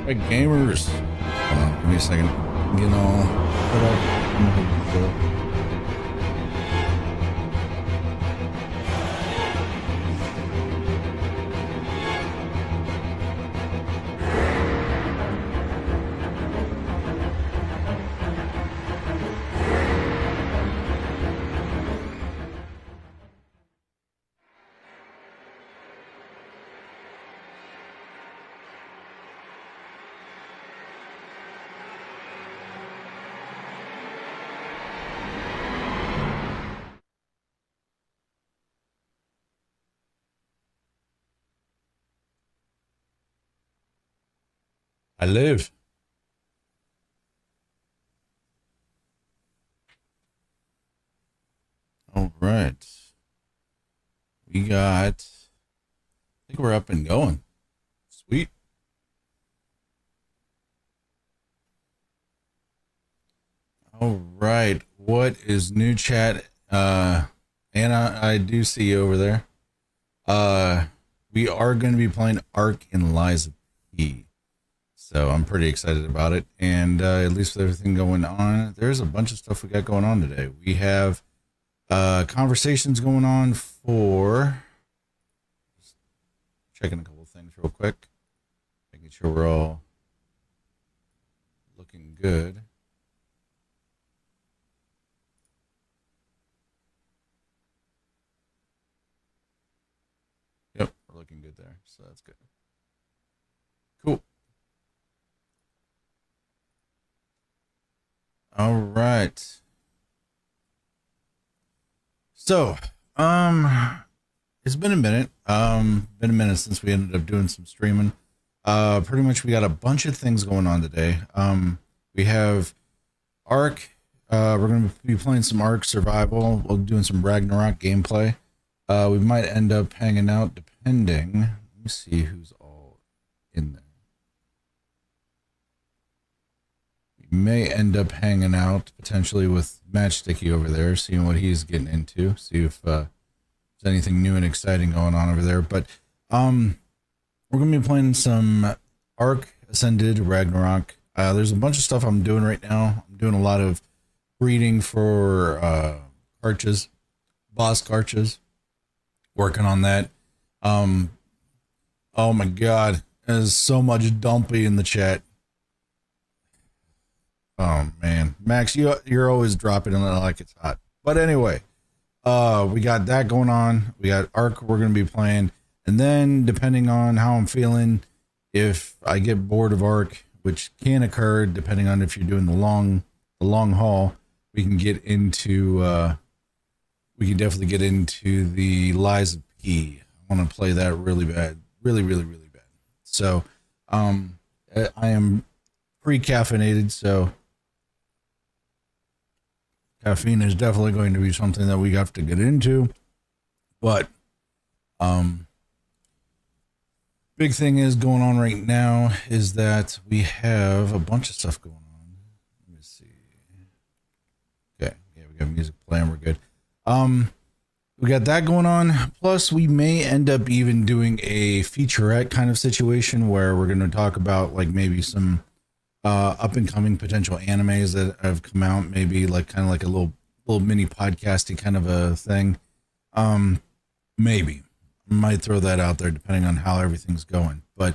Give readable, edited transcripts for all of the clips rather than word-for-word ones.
Hey gamers, hold on, give me a second. I'm getting all put up. I live. All right. We got, I think we're up and going. Sweet. All right. What is new, chat? Anna, I do see you over there. We are going to be playing ARK and Lies of P. So I'm pretty excited about it. And at least with everything going on, there's a bunch of stuff we got going on today. We have conversations going on for, just checking a couple of things real quick, making sure we're all looking good. Yep, we're looking good there. So that's good. Cool. All right. So, it's been a minute. Been a minute since we ended up doing some streaming. Pretty much we got a bunch of things going on today. We have ARK. We're going to be playing some ARK Survival. We're doing some Ragnarok gameplay. We might end up hanging out depending. Let me see who's all in there. We may end up hanging out potentially with Matchsticky over there, seeing what he's getting into, see if there's anything new and exciting going on over there. But we're going to be playing some ARK Ascended Ragnarok. There's a bunch of stuff I'm doing right now. I'm doing a lot of breeding for arches, boss arches. Working on that. Oh my god, there's so much dumpy in the chat. Oh man, Max, you're always dropping it like it's hot. But anyway, we got that going on. We got ARK we're gonna be playing, and then depending on how I'm feeling, if I get bored of ARK, which can occur depending on if you're doing the long haul, we can get into we can definitely get into the Lies of P. I want to play that really bad. Really bad. So, I am pre-caffeinated, so caffeine is definitely going to be something that we have to get into. But, big thing is going on right now is that we have a bunch of stuff going on. Let me see. Okay. Yeah, we got music playing. We're good. We got that going on. Plus, we may end up even doing a featurette kind of situation where we're going to talk about like maybe some up and coming potential animes that have come out. Maybe like kind of like a little mini podcasting kind of a thing. Maybe might throw that out there depending on how everything's going. But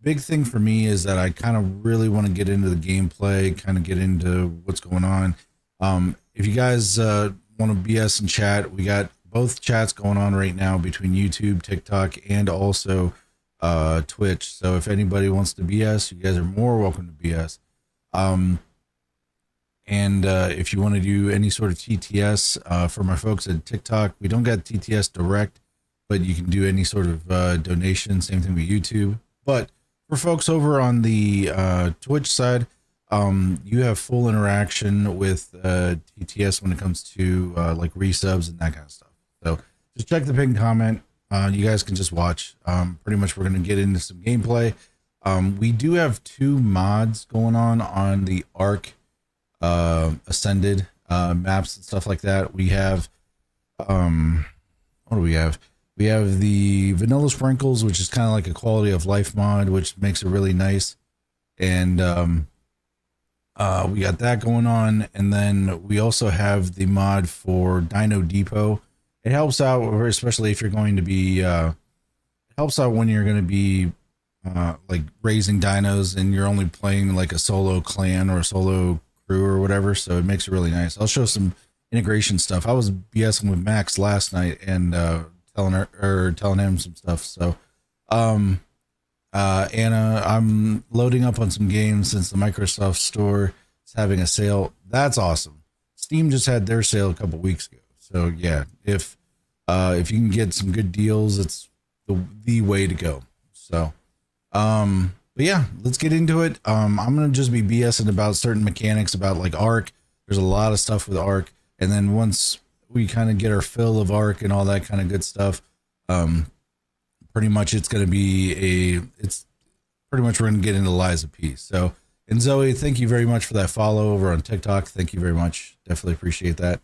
big thing for me is that I kind of really want to get into the gameplay, kind of get into what's going on. If you guys want to BS and chat, we got both chats going on right now between YouTube, TikTok, and also Twitch. So if anybody wants to BS, you guys are more welcome to BS. And if you want to do any sort of TTS for my folks at TikTok, we don't got TTS direct, but you can do any sort of donation. Same thing with YouTube. But for folks over on the Twitch side, you have full interaction with TTS when it comes to like resubs and that kind of stuff. So just check the pinned comment. You guys can just watch. Pretty much we're going to get into some gameplay. We do have 2 mods going on the ARK Ascended maps and stuff like that. We have what do we have? We have the Vanilla Sprinkles, which is kind of like a quality of life mod, which makes it really nice. And we got that going on, and then we also have the mod for Dino Depot. It helps out, especially if you're going to be. It helps out when you're going to be like raising dinos, and you're only playing like a solo clan or a solo crew or whatever. So it makes it really nice. I'll show some integration stuff. I was BSing with Max last night and telling him some stuff. So, Anna, I'm loading up on some games since the Microsoft Store is having a sale. That's awesome. Steam just had their sale a couple weeks ago. So yeah, if you can get some good deals, it's the way to go. So, but yeah, let's get into it. I'm gonna just be BSing about certain mechanics about like ARK. There's a lot of stuff with ARK, and then once we kind of get our fill of ARK and all that kind of good stuff, pretty much it's going to be we're going to get into Liza P. So, and Zoe, thank you very much for that follow over on TikTok. Thank you very much. Definitely appreciate that.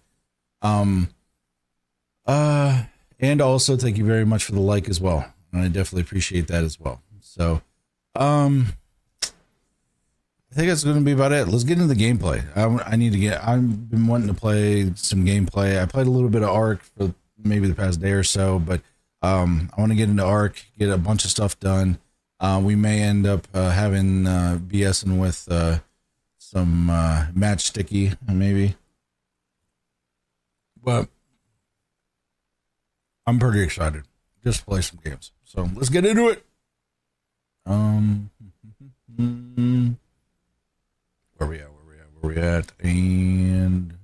And also thank you very much for the like as well. I definitely appreciate that as well. So, I think that's going to be about it. Let's get into the gameplay. I've been wanting to play some gameplay. I played a little bit of ARK for maybe the past day or so, but I want to get into ARK, get a bunch of stuff done. We may end up having BSing with some matchsticky, maybe. But I'm pretty excited. Just to play some games. So let's get into it. Where we at? And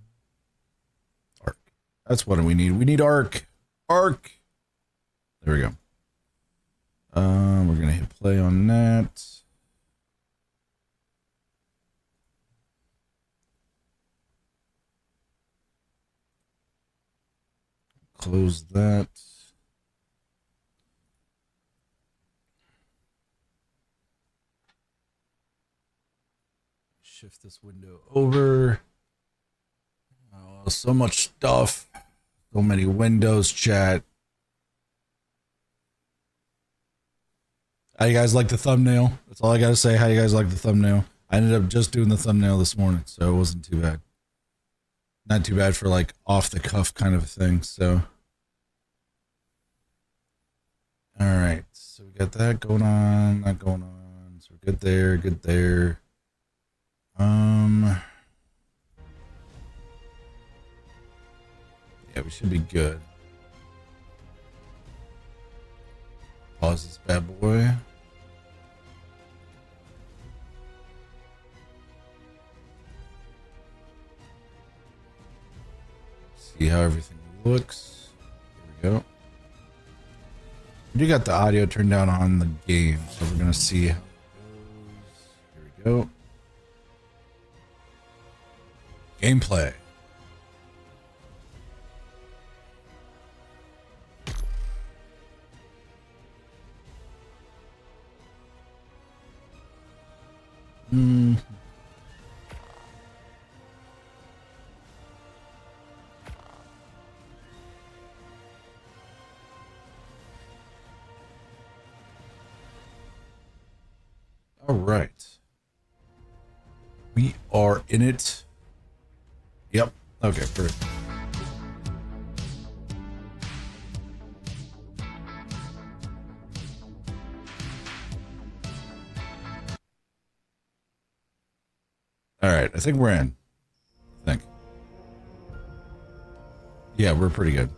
ARK. That's what we need. We need ARK. ARK. There we go. We're gonna hit play on that. Close that. Shift this window over. Oh, so much stuff. So many windows, chat. How you guys like the thumbnail? That's all I gotta say. How you guys like the thumbnail? I ended up just doing the thumbnail this morning, so it wasn't too bad. Not too bad for like off the cuff kind of a thing. So, all right. So we got that going on, that going on. So we're good there, good there. Yeah, we should be good. Pause this bad boy. See how everything looks. Here we go. We do got the audio turned down on the game, so we're gonna see how it goes. Here we go. Gameplay. All right. We are in it. Yep. Okay, perfect. All right, I think we're in. I think. Yeah, we're pretty good.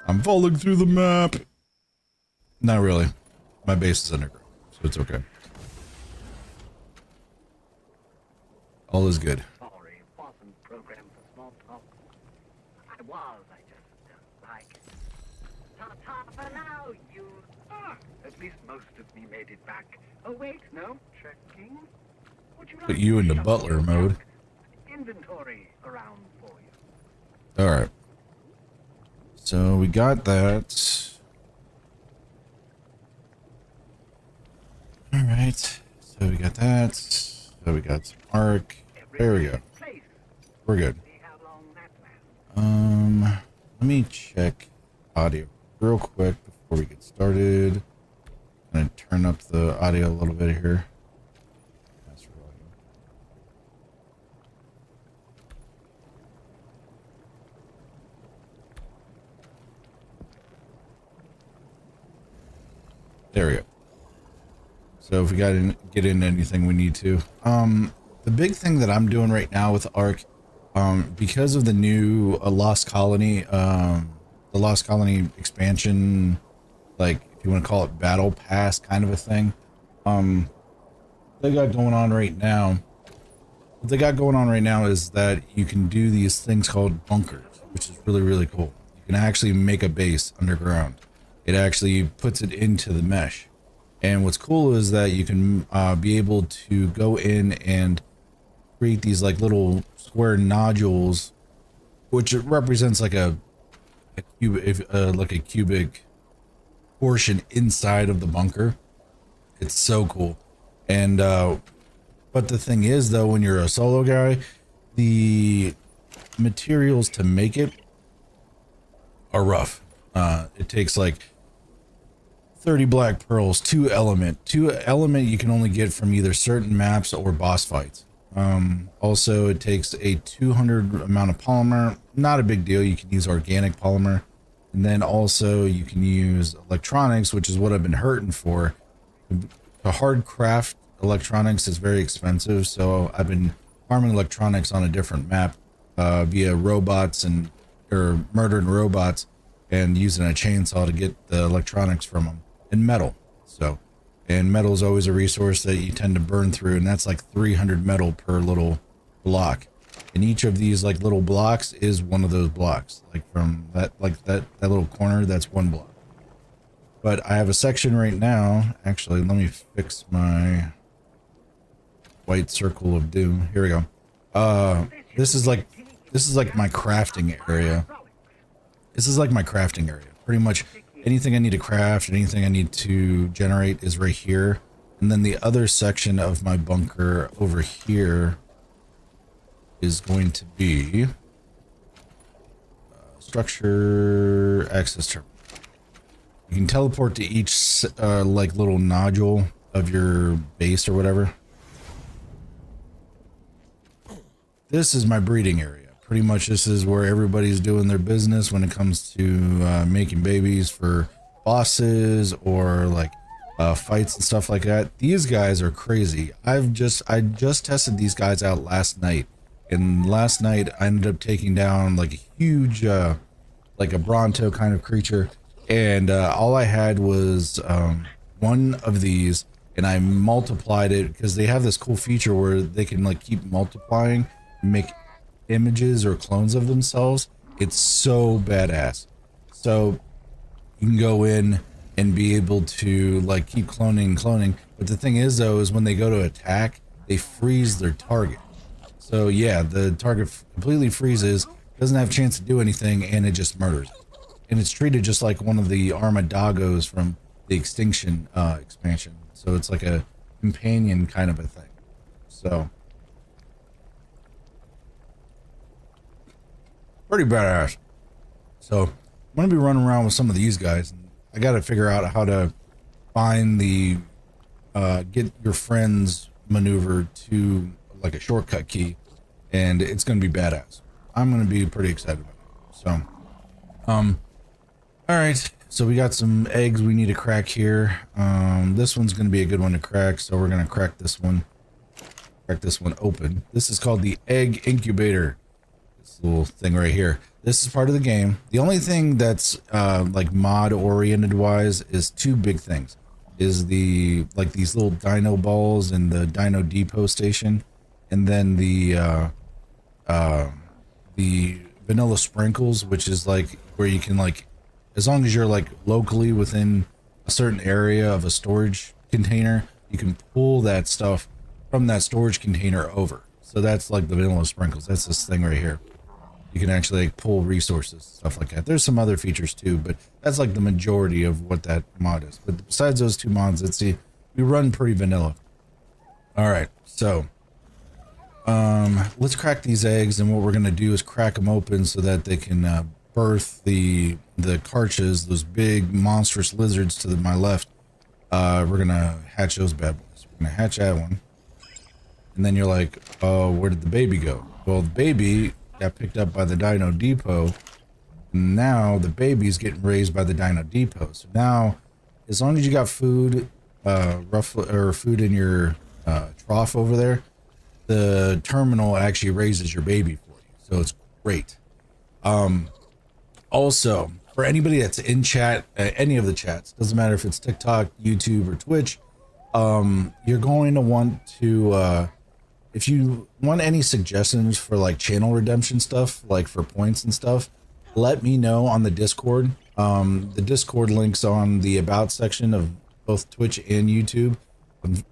I'm falling through the map. Not really. My base is underground, so it's okay. All is good. Sorry, wasn't programmed for small talk. I just like it. Ta-ta for now, you. At least most of me made it back. Oh wait, no, checking. Would you like Put you into shuffle butler your mode. junk? Inventory around for you. All right. So we got that. All right. So we got that. So we got some ARK. There we go. We're good. See how long that lasts. Let me check audio real quick before we get started. Gonna turn up the audio a little bit here. There we go. So if we got to get into anything we need to. The big thing that I'm doing right now with ARK, because of the new Lost Colony, the Lost Colony expansion, like if you want to call it battle pass kind of a thing, they got going on right now. What they got going on right now is that you can do these things called bunkers, which is really, really cool. You can actually make a base underground. It actually puts it into the mesh. And what's cool is that you can be able to go in and create these like little square nodules, which represents like a cubic portion inside of the bunker. It's so cool. And but the thing is though, when you're a solo guy, the materials to make it are rough. It takes like 30 black pearls, 2 element you can only get from either certain maps or boss fights. Also it takes a 200 amount of polymer, not a big deal. You can use organic polymer, and then also you can use electronics, which is what I've been hurting for. To hard craft electronics is very expensive, so I've been farming electronics on a different map via robots or murdering robots and using a chainsaw to get the electronics from them, and metal. So, and metal is always a resource that you tend to burn through, and that's like 300 metal per little block. And each of these like little blocks is one of those blocks. Like from that little corner, that's one block. But I have a section right now. Actually, let me fix my white circle of doom. Here we go. This is like my crafting area. This is like my crafting area. Pretty much anything I need to craft, anything I need to generate is right here. And then the other section of my bunker over here is going to be structure access terminal. You can teleport to each like little nodule of your base or whatever. This is my breeding area. Pretty much this is where everybody's doing their business when it comes to making babies for bosses or like fights and stuff like that. These guys are crazy. I just tested these guys out last night, and last night I ended up taking down like a huge like a Bronto kind of creature, and all I had was one of these, and I multiplied it because they have this cool feature where they can like keep multiplying and make images or clones of themselves. It's so badass. So you can go in and be able to like keep cloning. But the thing is though, is when they go to attack, they freeze their target. So yeah, the target completely freezes, doesn't have a chance to do anything, and it just murders. And it's treated just like one of the Armadagos from the Extinction expansion. So it's like a companion kind of a thing. So pretty badass. So I'm gonna be running around with some of these guys, and I gotta figure out how to find the get your friends maneuver to like a shortcut key, and it's gonna be badass. I'm gonna be pretty excited about it. So all right, so we got some eggs we need to crack here. This one's gonna be a good one to crack, so we're gonna crack this one open. This is called the egg incubator. This little thing right here. This is part of the game. The only thing that's like mod oriented wise is two big things. Is the like these little dino balls in the dino depot station, and then the vanilla sprinkles, which is like where you can like, as long as you're like locally within a certain area of a storage container, you can pull that stuff from that storage container over. So that's like the vanilla sprinkles. That's this thing right here. You can actually like pull resources, stuff like that. There's some other features too, but that's like the majority of what that mod is. But besides those two mods, let's see, we run pretty vanilla. All right, so let's crack these eggs, and what we're gonna do is crack them open so that they can birth the carches, those big monstrous lizards to my left. we're gonna hatch those bad boys. We're gonna hatch that one. And then you're like, oh, where did the baby go? Well, the baby got picked up by the Dino Depot. And now the baby's getting raised by the Dino Depot. So now, as long as you got food, roughly, or food in your trough over there, the terminal actually raises your baby for you. So it's great. Also, for anybody that's in chat, any of the chats, doesn't matter if it's TikTok, YouTube, or Twitch, you're going to want to, if you want any suggestions for like channel redemption stuff, like for points and stuff, let me know on the Discord. The Discord link's on the About section of both Twitch and YouTube.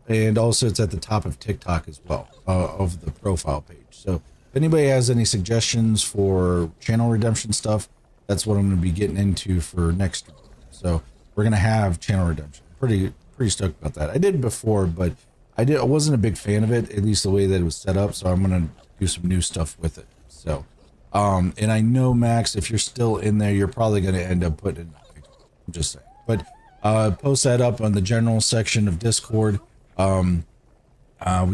And also it's at the top of TikTok as well, of the profile page. So if anybody has any suggestions for channel redemption stuff, that's what I'm going to be getting into for next week. So we're going to have channel redemption. Pretty stoked about that. I did before, but I wasn't a big fan of it, at least the way that it was set up. So I'm going to do some new stuff with it. So, and I know, Max, if you're still in there, you're probably going to end up putting it. I'm just saying. But post that up on the general section of Discord. We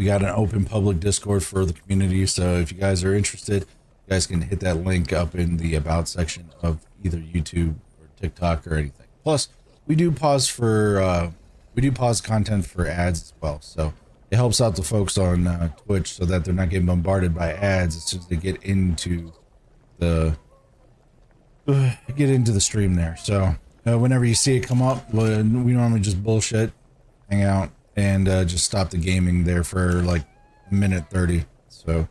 got an open public Discord for the community, so if you guys are interested, you guys can hit that link up in the About section of either YouTube or TikTok or anything. Plus, we do pause content for ads as well, so it helps out the folks on Twitch so that they're not getting bombarded by ads as soon as they get into the stream there. So whenever you see it come up, we normally just bullshit, hang out, and just stop the gaming there for like a minute 30. So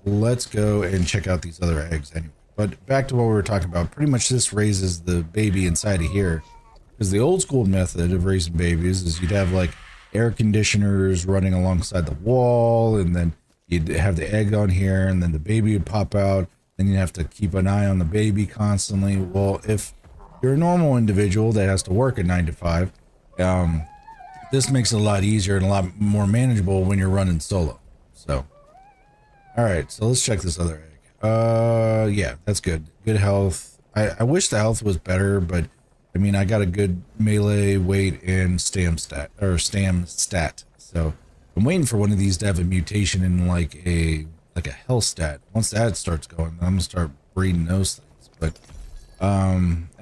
let's go and check out these other eggs anyway. But back to what we were talking about. Pretty much this raises the baby inside of here, because the old school method of raising babies is you'd have like air conditioners running alongside the wall, and then you'd have the egg on here, and then the baby would pop out. Then you'd have to keep an eye on the baby constantly. Well, if you're a normal individual that has to work at 9 to 5, this makes it a lot easier and a lot more manageable when you're running solo. So, all right, so let's check this other egg. Yeah, that's good. Good health. I wish the health was better, but I mean, I got a good melee, weight, and stam stat. So I'm waiting for one of these to have a mutation in like a health stat. Once that starts going, I'm gonna start breeding those things. But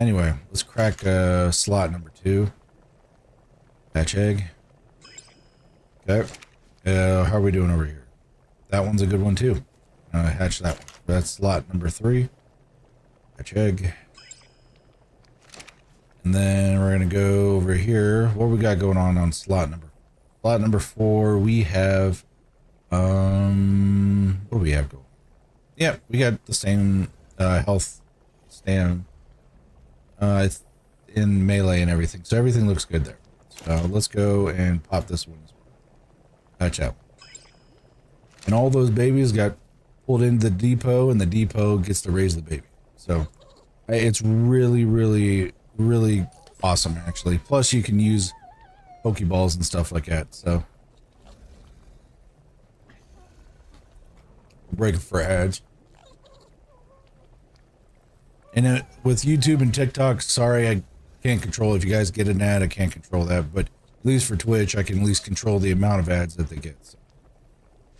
anyway, let's crack slot number 2. Hatch egg. Okay. How are we doing over here? That one's a good one too. Hatch that one. That's slot number 3. Hatch egg. And then we're gonna go over here. What we got going on slot number 4? We have what do we have going? Yeah, we got the same health stand in melee and everything. So everything looks good there. So let's go and pop this one as well. Hatch out. And all those babies got pulled into the depot, and the depot gets to raise the baby. So it's really, really, really awesome, actually. Plus, you can use Pokeballs and stuff like that. So breaking for ads. And with YouTube and TikTok, sorry, I can't control. If you guys get an ad, I can't control that. But at least for Twitch, I can at least control the amount of ads that they get. So.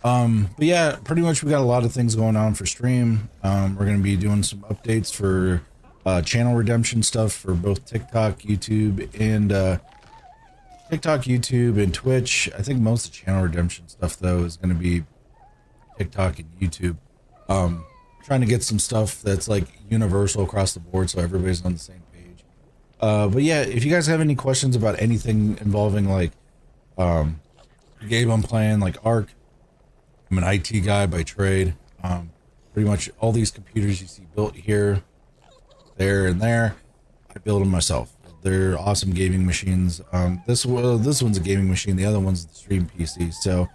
But yeah, pretty much we got a lot of things going on for stream. We're going to be doing some updates for channel redemption stuff for both TikTok, YouTube, and Twitch. I think most of the channel redemption stuff though is going to be TikTok and YouTube. Trying to get some stuff that's like universal across the board so everybody's on the same page. But yeah, if you guys have any questions about anything involving like the game I'm playing, like ARK, I'm an IT guy by trade. Pretty much all these computers you see built here, there, and there, I build them myself. They're awesome gaming machines. This one's a gaming machine. The other one's the stream PC. So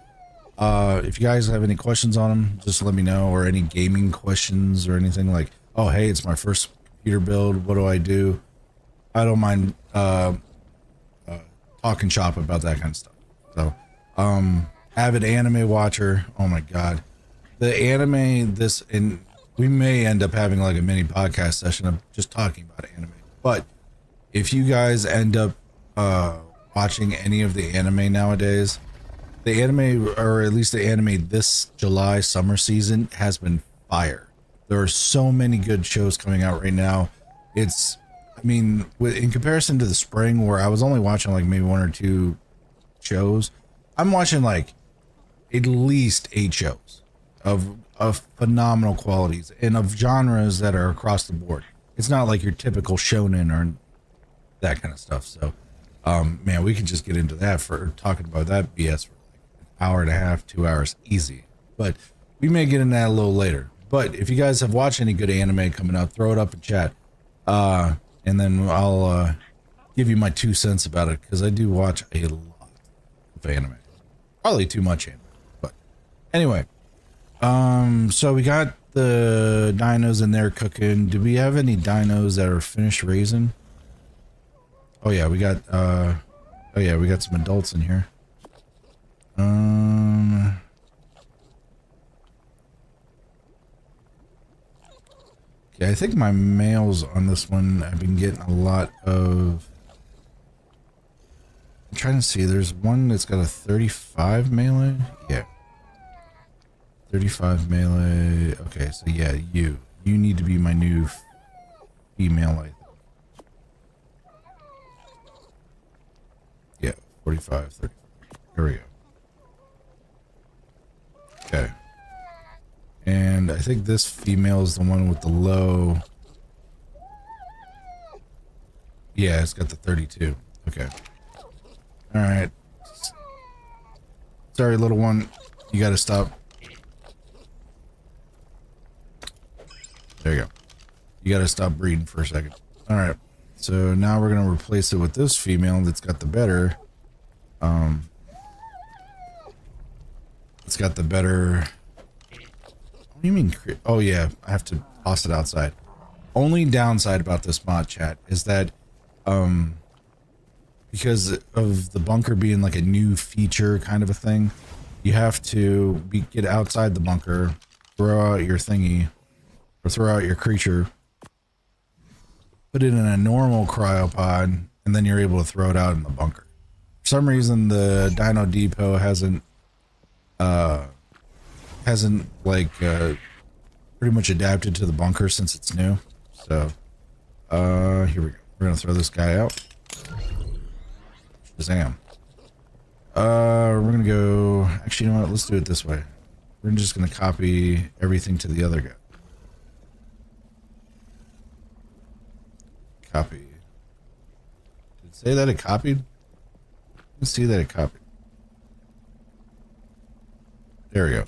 if you guys have any questions on them, just let me know, or any gaming questions or anything like, oh, hey, it's my first computer build. What do I do? I don't mind talking shop about that kind of stuff. So, avid anime watcher. Oh my God. The anime, and we may end up having like a mini podcast session of just talking about anime. But if you guys end up watching any of the anime nowadays. The anime, or at least the anime this July summer season, has been fire. There are so many good shows coming out right now. It's, I mean, in comparison to the spring where I was only watching like maybe 1 or 2 shows, I'm watching like at least 8 shows of phenomenal qualities and of genres that are across the board. It's not like your typical shonen or that kind of stuff. So, man, we could just get into that for talking about that BS for like an hour and a half, 2 hours, easy. But we may get into that a little later. But if you guys have watched any good anime coming out, throw it up in chat. And then I'll give you my 2 cents about it, because I do watch a lot of anime. Probably too much anime. But anyway, so we got the dinos in there cooking. Do we have any dinos that are finished raising? Oh yeah, we got we got some adults in here. Okay, I think my males on this one, I've been getting a lot of. I'm trying to see, there's one that's got a 35 melee. Yeah. 35 melee. Okay, so yeah, you need to be my new female, I think. Yeah, 45, 30. Here we go. Okay. And I think this female is the one with the low. Yeah, it's got the 32. Okay. Alright. Sorry, little one. You gotta stop. There you go. You gotta stop breeding for a second. Alright. So now we're gonna replace it with this female that's got the better. It's got the better. What do you mean? Oh yeah, I have to toss it outside. Only downside about this mod, chat, is that because of the bunker being like a new feature kind of a thing, you have to get outside the bunker, throw out your thingy, or throw out your creature, put it in a normal cryopod, and then you're able to throw it out in the bunker. For some reason, the Dino Depot hasn't pretty much adapted to the bunker since it's new. So, here we go. We're gonna throw this guy out. Shazam. We're gonna go. Actually, you know what? Let's do it this way. We're just gonna copy everything to the other guy. Copy. Did it say that it copied? Let's see that it copied. There we go.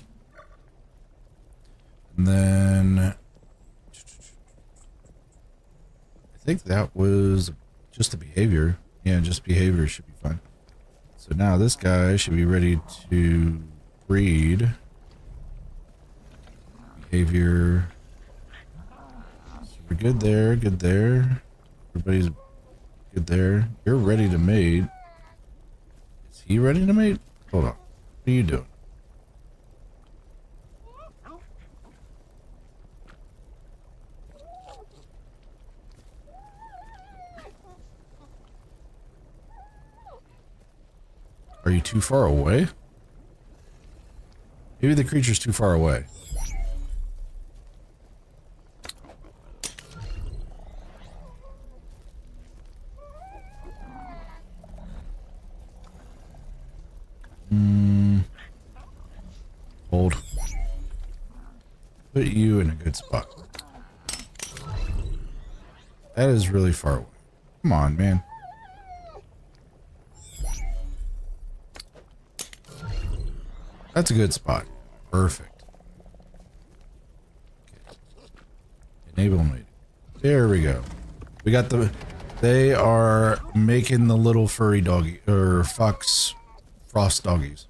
And then I think that was just the behavior. Yeah, just behavior should be fine. So now this guy should be ready to breed. Behavior. So we're good there, good there. Everybody's good there. You're ready to mate. Is he ready to mate? Hold on. What are you doing? Are you too far away? Maybe the creature's too far away. Hold. Put you in a good spot. That is really far away. Come on, man. That's a good spot. Perfect. Okay. Enable mating. There we go. We got the. They are making the little furry doggy or fox frost doggies.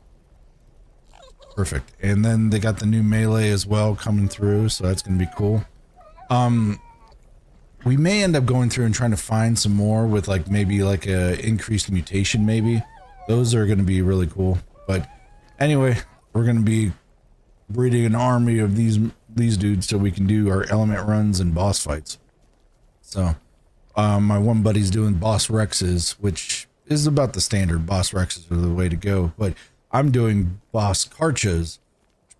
Perfect. And then they got the new melee as well coming through, so that's gonna be cool. We may end up going through and trying to find some more with like maybe like a increased mutation. Maybe those are gonna be really cool. But anyway, we're gonna be breeding an army of these dudes so we can do our element runs and boss fights. So my one buddy's doing boss Rexes, which is about the standard. Boss Rexes are the way to go, but I'm doing Boss Karchas.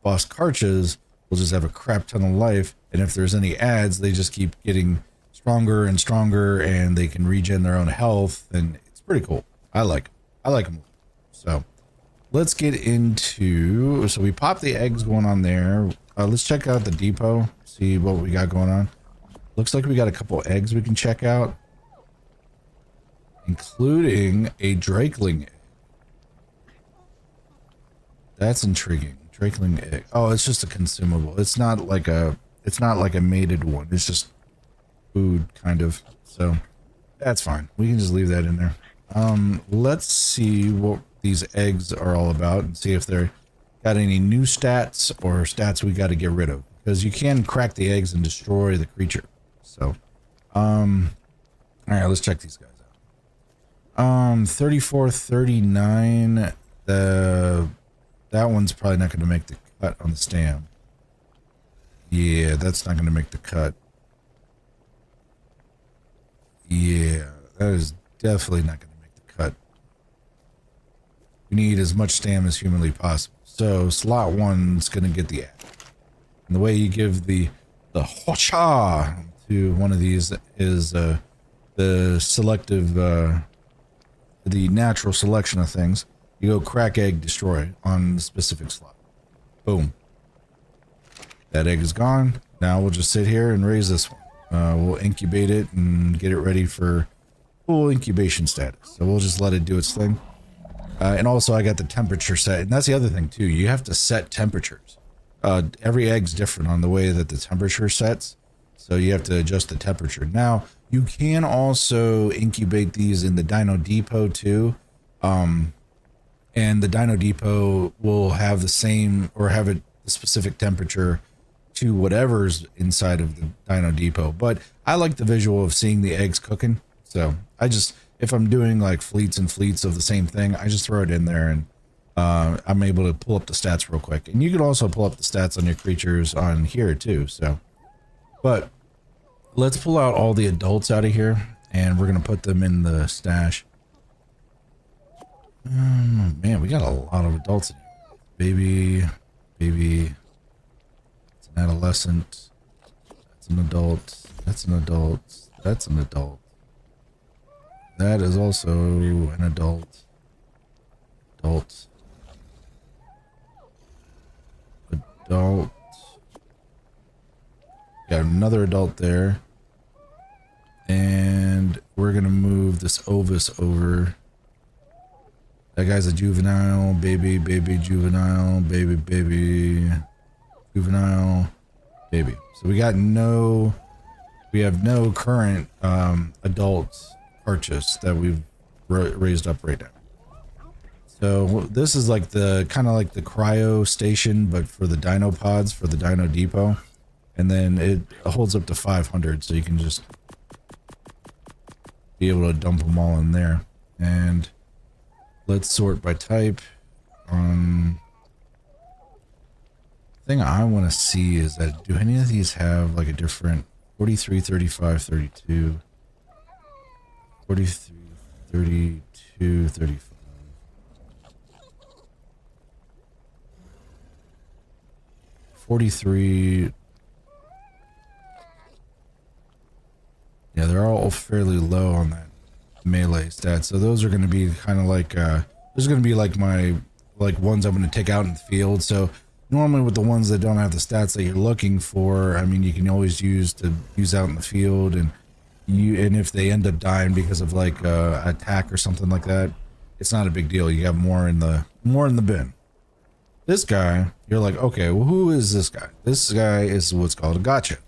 Boss Karchas will just have a crap ton of life, and if there's any ads, they just keep getting stronger and stronger, and they can regen their own health, and it's pretty cool. I like them. So let's get into, so we pop the eggs going on there. Let's check out the depot, see what we got going on. Looks like we got a couple eggs we can check out, including a Drakeling egg. That's intriguing. Drakeling egg. Oh, it's just a consumable. It's not like a mated one. It's just food, kind of. So that's fine. We can just leave that in there. Let's see what these eggs are all about and see if they're got any new stats or stats we got to get rid of, because you can crack the eggs and destroy the creature. So, all right, let's check these guys out. 34, 39. That one's probably not going to make the cut on the stam. Yeah, that's not going to make the cut. Yeah, that is definitely not going to make the cut. We need as much stam as humanly possible. So slot 1's going to get the ad. And the way you give the hocha to one of these is the selective, the natural selection of things. You go crack egg destroy on the specific slot. Boom. That egg is gone. Now we'll just sit here and raise this one. We'll incubate it and get it ready for full incubation status. So we'll just let it do its thing. And also I got the temperature set. And that's the other thing too. You have to set temperatures. Every egg's different on the way that the temperature sets. So you have to adjust the temperature. Now, you can also incubate these in the Dino Depot too. And the Dino Depot will have the same, or have the specific temperature to whatever's inside of the Dino Depot. But I like the visual of seeing the eggs cooking. So I just, if I'm doing like fleets and fleets of the same thing, I just throw it in there, and I'm able to pull up the stats real quick. And you can also pull up the stats on your creatures on here too. So, but let's pull out all the adults out of here, and we're going to put them in the stash. Man, we got a lot of adults in here. Baby, it's an adolescent, that's an adult, that's an adult, that's an adult. That is also an adult. Adult. Got another adult there. And we're gonna move this Ovis over. That guy's a juvenile, baby, juvenile, baby, juvenile, baby. So we have no current adults purchase that we've raised up right now. So this is like the kind of like the cryo station, but for the dino pods for the Dino Depot, and then it holds up to 500, so you can just be able to dump them all in there. And let's sort by type. Thing I want to see is that, do any of these have like a different 43, 35, 32, 43, 32, 35. 43. Yeah, they're all fairly low on that melee stat. So those are going to be kind of like, those are going to be like my, ones I'm going to take out in the field. So normally with the ones that don't have the stats that you're looking for, I mean, you can always use out in the field, and if they end up dying because of like attack or something like that, it's not a big deal. You have more in the bin. This guy, you're like, okay, well, who is this guy? This guy is what's called a gotcha.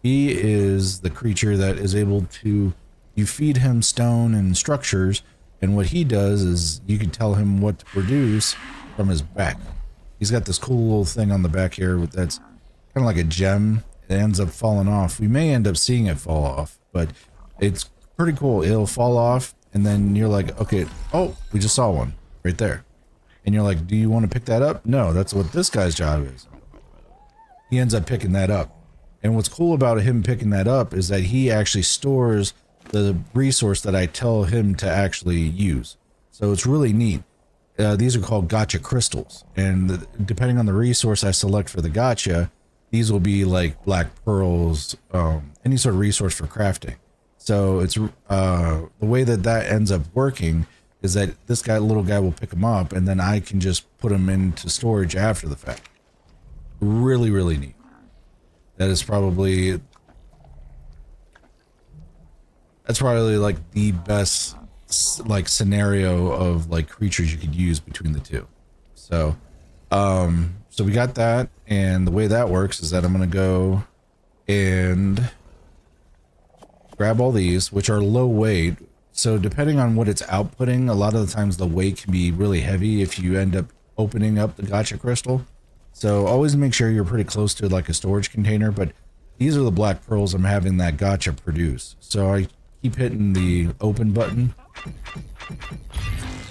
He is the creature that is able to, you feed him stone and structures, and what he does is you can tell him what to produce from his back. He's got this cool little thing on the back here that's kind of like a gem. It ends up falling off. We may end up seeing it fall off, but it's pretty cool. It'll fall off, and then you're like, okay, oh, we just saw one right there. And you're like, do you want to pick that up? No, that's what this guy's job is. He ends up picking that up. And what's cool about him picking that up is that he actually stores the resource that I tell him to actually use. So it's really neat. These are called gotcha crystals, and depending on the resource I select for the gotcha, these will be like black pearls, any sort of resource for crafting. So it's the way that that ends up working is that this little guy will pick them up, and then I can just put them into storage after the fact. Really, really neat. That is probably like the best like scenario of like creatures you could use between the two. So so we got that, and the way that works is that I'm gonna go and grab all these, which are low weight. So depending on what it's outputting, a lot of the times the weight can be really heavy if you end up opening up the gotcha crystal. So always make sure you're pretty close to like a storage container, but these are the black pearls I'm having that gotcha produce. So I keep hitting the open button.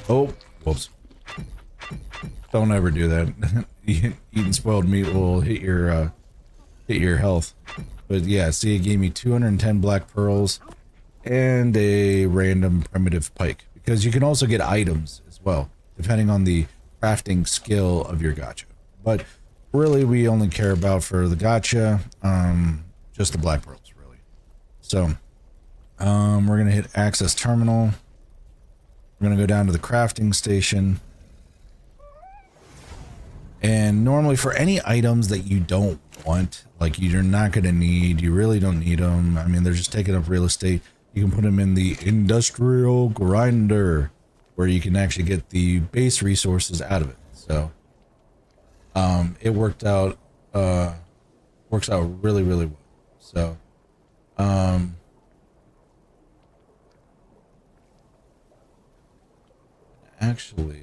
Oh, whoops. Don't ever do that. Eating spoiled meat will hit your health. But yeah, see, it gave me 210 black pearls and a random primitive pike, because you can also get items as well, depending on the crafting skill of your gotcha. But really, we only care about for the gotcha, just the black pearls, really. So, we're gonna hit access terminal. We're gonna go down to the crafting station. And normally for any items that you don't want, like you're not gonna need, you really don't need them. I mean, they're just taking up real estate. You can put them in the industrial grinder, where you can actually get the base resources out of it. So, it works out really, really well. So, actually,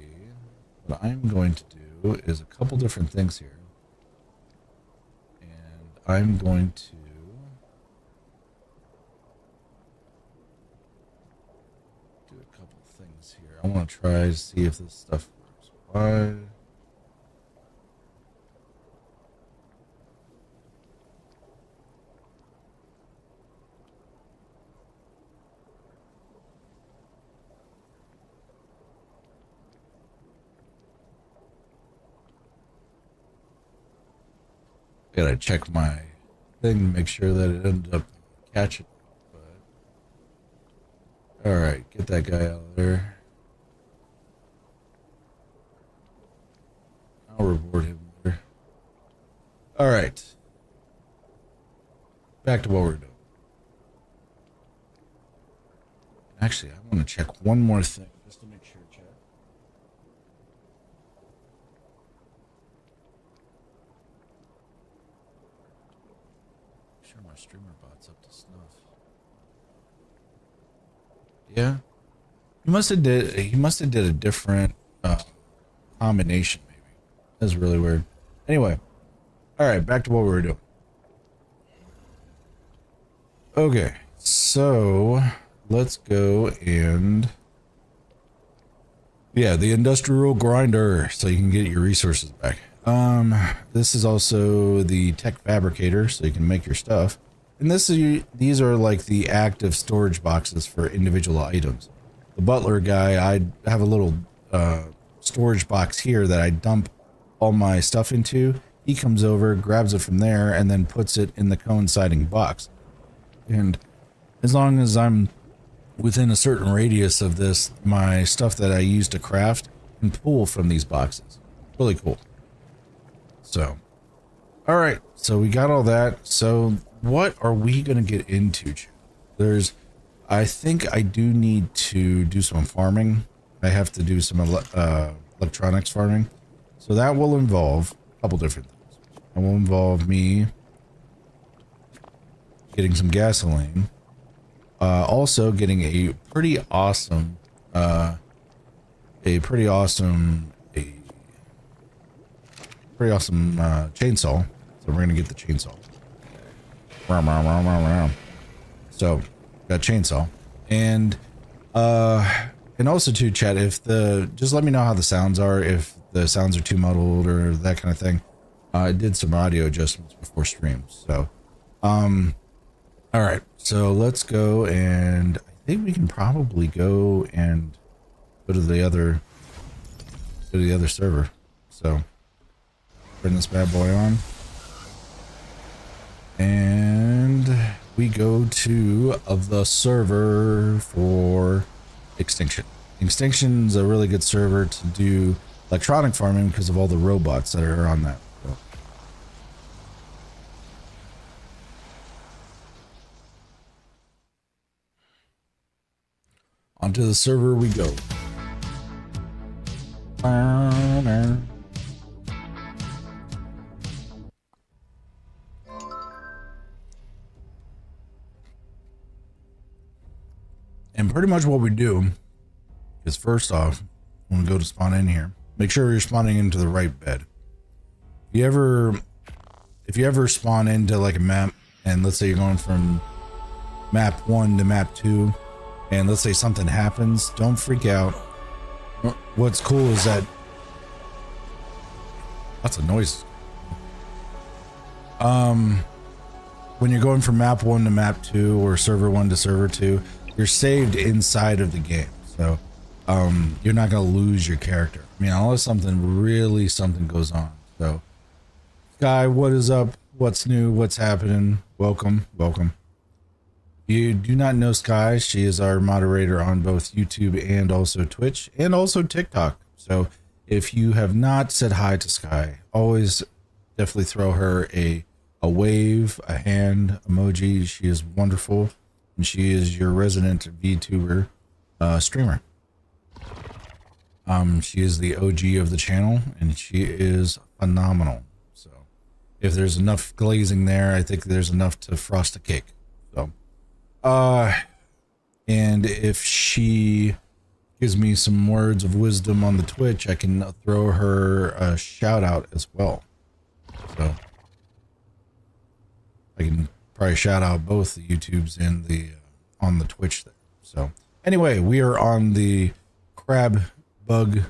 what I'm going to do is a couple different things here. And I'm going to do a couple things here. I want to try to see if this stuff works. Why? Gotta check my thing to make sure that it ends up catching. But all right, get that guy out of there. I'll reward him later. All right, back to what we're doing. Actually, I want to check one more thing just to make sure. Chat. Sure, my streamer bot's up to snuff. Yeah, he must have did a different combination. Maybe that's really weird. Anyway, all right, back to what we were doing. Okay, so let's go and yeah, the industrial grinder, so you can get your resources back. This is also the tech fabricator, so you can make your stuff. And these are like the active storage boxes for individual items. The butler guy, I have a little storage box here that I dump all my stuff into. He comes over, grabs it from there, and then puts it in the coinciding box. And as long as I'm within a certain radius of this, my stuff that I use to craft can pull from these boxes. Really cool. So, all right, so we got all that. So what are we going to get into? I think I do need to do some farming. I have to do some electronics farming. So that will involve a couple different things. It will involve me getting some gasoline. Also getting a pretty awesome chainsaw. So we're gonna get the chainsaw. So got chainsaw, and also too, chat, if just let me know how the sounds are, if the sounds are too muddled or that kind of thing. I did some audio adjustments before stream, so All right, so let's go, and I think we can probably go and go to the other server. So bring this bad boy on, and we go to the server for Extinction. Extinction's a really good server to do electronic farming because of all the robots that are on that. So. Onto the server we go. And pretty much what we do is, first off, when we go to spawn in here, make sure you're spawning into the right bed. If you ever spawn into like a map, and let's say you're going from map 1 to map 2, and let's say something happens, don't freak out. What's cool is that lots of noise. When you're going from map 1 to map 2 or server 1 to server 2, you're saved inside of the game. So you're not going to lose your character. I mean, unless something goes on. So Sky, what is up? What's new? What's happening? Welcome. You do not know Sky. She is our moderator on both YouTube and also Twitch and also TikTok. So if you have not said hi to Sky, always definitely throw her a wave, a hand emoji. She is wonderful, and she is your resident VTuber streamer. She is the OG of the channel, and she is phenomenal. So if there's enough glazing there, I think there's enough to frost a cake. So and if she gives me some words of wisdom on the Twitch, I can throw her a shout out as well. So I can probably shout out both the YouTubes and the on the Twitch there. So anyway, we are on the crab bug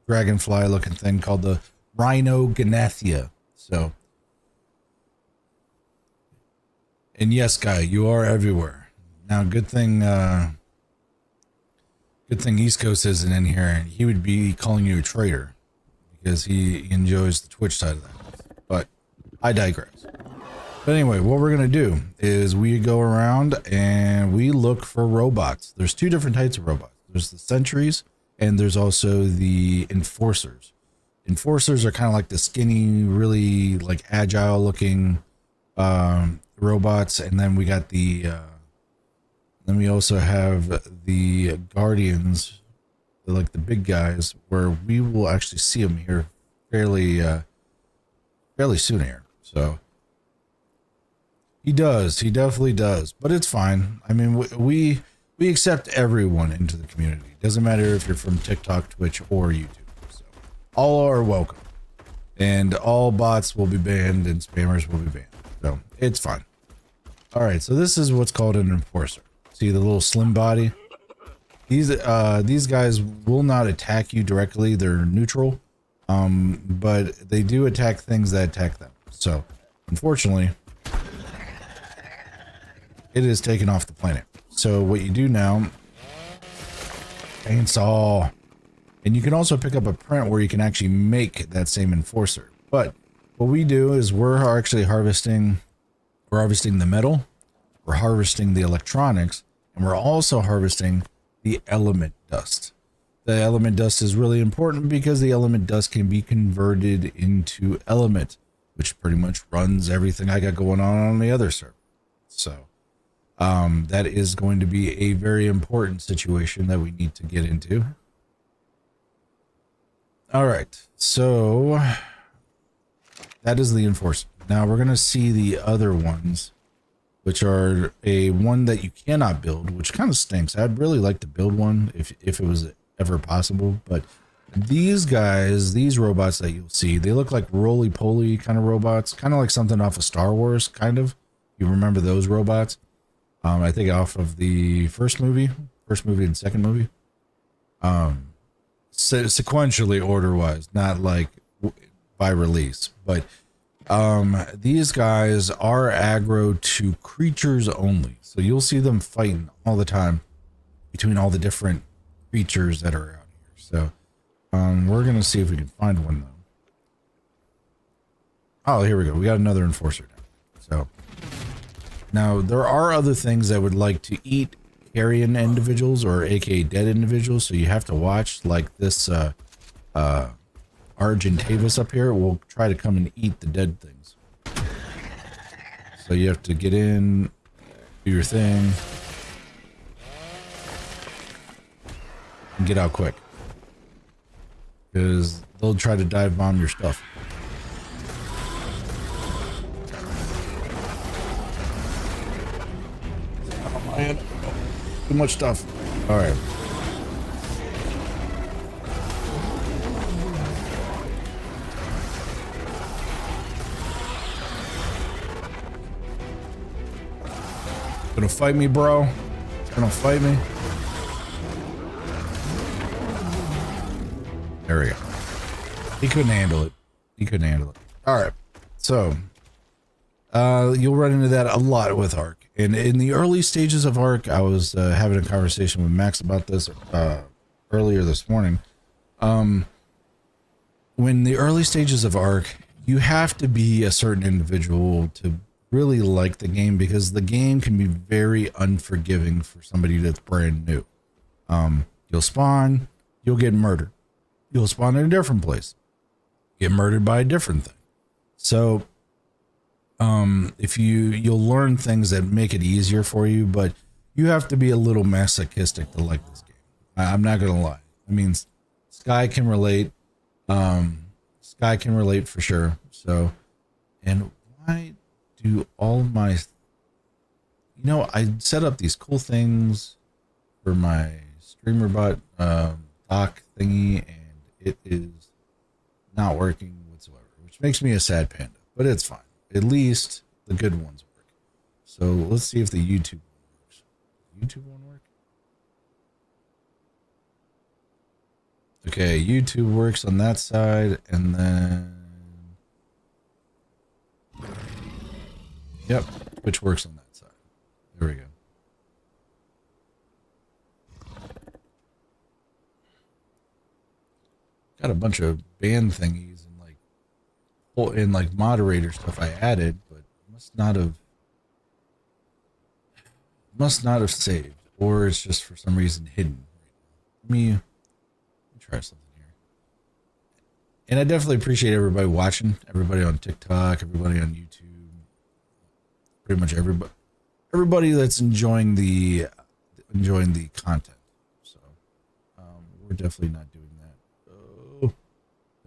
dragonfly looking thing called the Rhinognathia. So, and yes, Guy, you are everywhere. Now, good thing East Coast isn't in here, and he would be calling you a traitor because he enjoys the Twitch side of that. But I digress. But anyway, what we're going to do is we go around and we look for robots. There's two different types of robots. There's the sentries and there's also the enforcers. Enforcers are kind of like the skinny, really like agile looking robots. And then we got the, then we also have the guardians, like the big guys, where we will actually see them here fairly soon here. So he definitely does, but it's fine. I mean, we accept everyone into the community. Doesn't matter if you're from TikTok, Twitch, or YouTube. So all are welcome, and all bots will be banned and spammers will be banned. So it's fine. All right, so this is what's called an enforcer. See the little slim body? These guys will not attack you directly. They're neutral, but they do attack things that attack them. So unfortunately, it is taken off the planet. So what you do now, chainsaw, and you can also pick up a print where you can actually make that same enforcer. But what we do is we're harvesting the metal, we're harvesting the electronics, and we're also harvesting the element dust. The element dust is really important because the element dust can be converted into element, which pretty much runs everything I got going on the other server. So that is going to be a very important situation that we need to get into. All right, so that is the enforcer. Now we're going to see the other ones, which are a one that you cannot build, which kind of stinks. I'd really like to build one if it was ever possible. But these guys, these robots that you'll see, they look like roly-poly kind of robots, kind of like something off of Star Wars, kind of. You remember those robots? I think off of the first movie and second movie. Sequentially order-wise, not like by release, but These guys are aggro to creatures only. So you'll see them fighting all the time between all the different creatures that are out here. So we're going to see if we can find one, though. Oh, here we go. We got another enforcer now. So now there are other things that would like to eat carrion individuals, or aka dead individuals. So you have to watch, like this Argentavis up here will try to come and eat the dead things. So you have to get in, do your thing, and get out quick, because they'll try to dive bomb your stuff. Oh man, too much stuff. All right. Gonna fight me, bro? Gonna fight me? There we go. He couldn't handle it. He couldn't handle it. All right. So, you'll run into that a lot with ARK. And in the early stages of ARK, I was having a conversation with Max about this earlier this morning. When the early stages of ARK, you have to be a certain individual to really like the game, because the game can be very unforgiving for somebody that's brand new. You'll spawn, you'll get murdered. You'll spawn in a different place, get murdered by a different thing. So if you'll learn things that make it easier for you, but you have to be a little masochistic to like this game. I'm not gonna lie. I mean, Sky can relate. Sky can relate for sure. So, and why do all my, I set up these cool things for my streamer bot dock thingy, and it is not working whatsoever, which makes me a sad panda, but it's fine. At least the good ones work. So let's see if the YouTube one works. YouTube one work? Okay, YouTube works on that side, and then yep, Twitch works on that side. There we go. Got a bunch of band thingies and like moderator stuff I added, but must not have saved, or it's just for some reason hidden. Let me try something here. And I definitely appreciate everybody watching, everybody on TikTok, everybody on YouTube. Pretty much everybody that's enjoying the content. So we're definitely not doing that.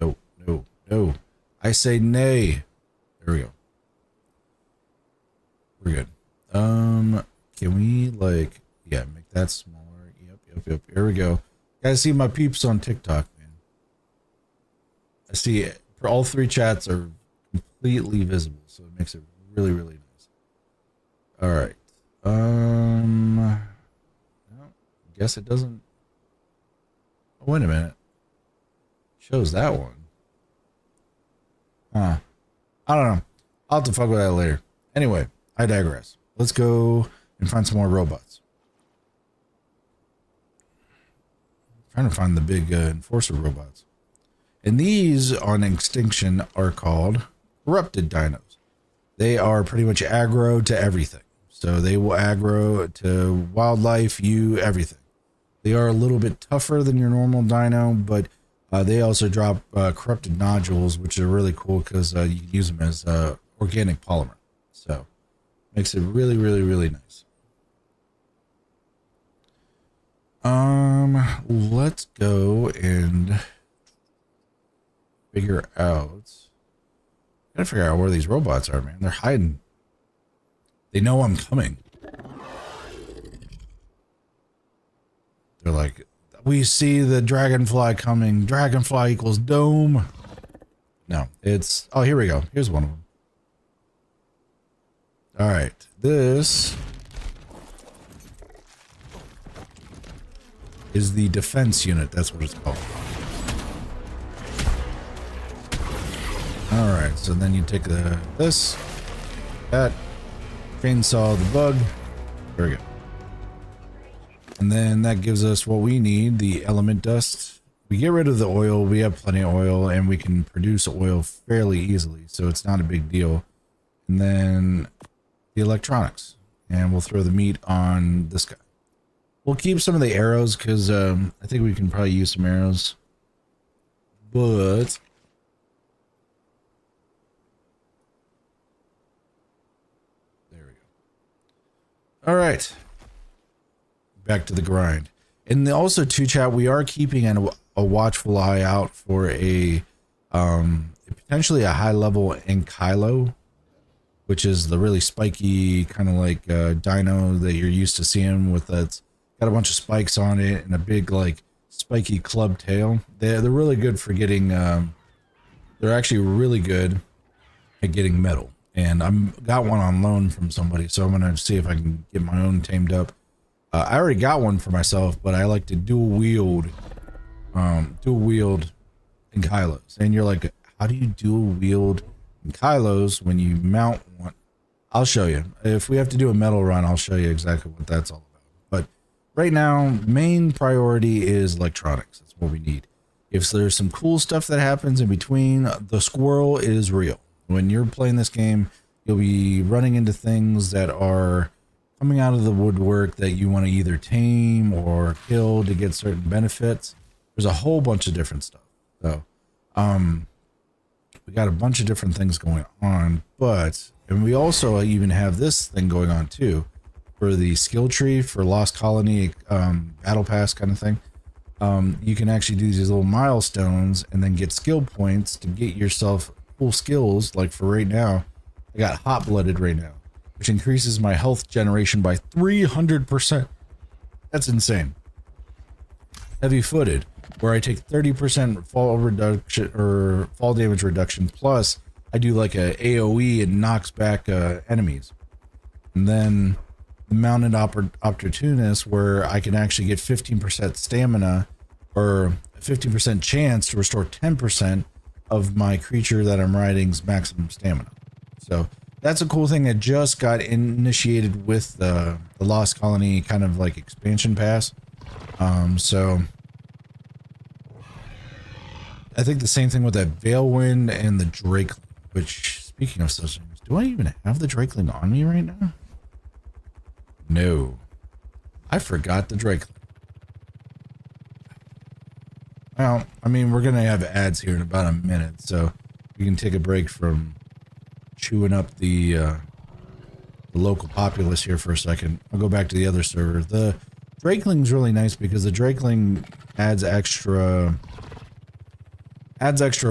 Oh, no. I say nay. There we go. We're good. Can we make that smaller? Yep. Here we go. Guys, see my peeps on TikTok, man. I see it. All three chats are completely visible, so it makes it really, really nice. All right. No, guess it doesn't. Oh, wait a minute. Shows that one. Huh. I don't know. I'll have to fuck with that later. Anyway, I digress. Let's go and find some more robots. I'm trying to find the big enforcer robots. And these on Extinction are called corrupted dinos. They are pretty much aggro to everything. So they will aggro to wildlife, everything. They are a little bit tougher than your normal dino, but they also drop corrupted nodules, which are really cool because you can use them as organic polymer. So makes it really, really, really nice. Let's go and figure out. Gotta figure out where these robots are, man. They're hiding. They know I'm coming. They're like, we see the dragonfly coming. Dragonfly equals dome. No, it's... Oh, here we go. Here's one of them. All right. This is the defense unit. That's what it's called. All right, so then you take this, that, chainsaw the bug. There we go. And then that gives us what we need, the element dust. We get rid of the oil. We have plenty of oil, and we can produce oil fairly easily, so it's not a big deal. And then the electronics, and we'll throw the meat on this guy. We'll keep some of the arrows because I think we can probably use some arrows. But there we go. All right. Back to the grind. And also too, chat, we are keeping a watchful eye out for a potentially a high level Ankylo, which is the really spiky kind of like dino that you're used to seeing with that's got a bunch of spikes on it and a big like spiky club tail. They're really good for getting they're actually really good at getting metal. And I'm got one on loan from somebody, so I'm gonna see if I can get my own tamed up. I already got one for myself, but I like to dual wield Ankylos. And you're like, how do you dual wield Ankylos when you mount one? I'll show you. If we have to do a metal run, I'll show you exactly what that's all about. But right now, main priority is electronics. That's what we need. If there's some cool stuff that happens in between, the squirrel is real. When you're playing this game, you'll be running into things that are coming out of the woodwork that you want to either tame or kill to get certain benefits. There's a whole bunch of different stuff. So, we got a bunch of different things going on, and we also even have this thing going on too, for the skill tree for Lost Colony, battle pass kind of thing. You can actually do these little milestones and then get skill points to get yourself cool skills. Like for right now, I got hot blooded right now, which increases my health generation by 300%. That's insane. Heavy footed, where I take 30% fall reduction or fall damage reduction, plus I do like a AoE and knocks back enemies. And then the mounted opportunist, where I can actually get 15% stamina or a 15% chance to restore 10% of my creature that I'm riding's maximum stamina. So that's a cool thing that just got initiated with the Lost Colony kind of like expansion pass. So I think the same thing with that Veilwind and the Drakeling, which, speaking of such things, do I even have the Drakeling on me right now? No. I forgot the Drakeling. Well, I mean, we're going to have ads here in about a minute, so we can take a break from chewing up the local populace here for a second. I'll go back to the other server. The Drakeling's really nice because the Drakeling adds extra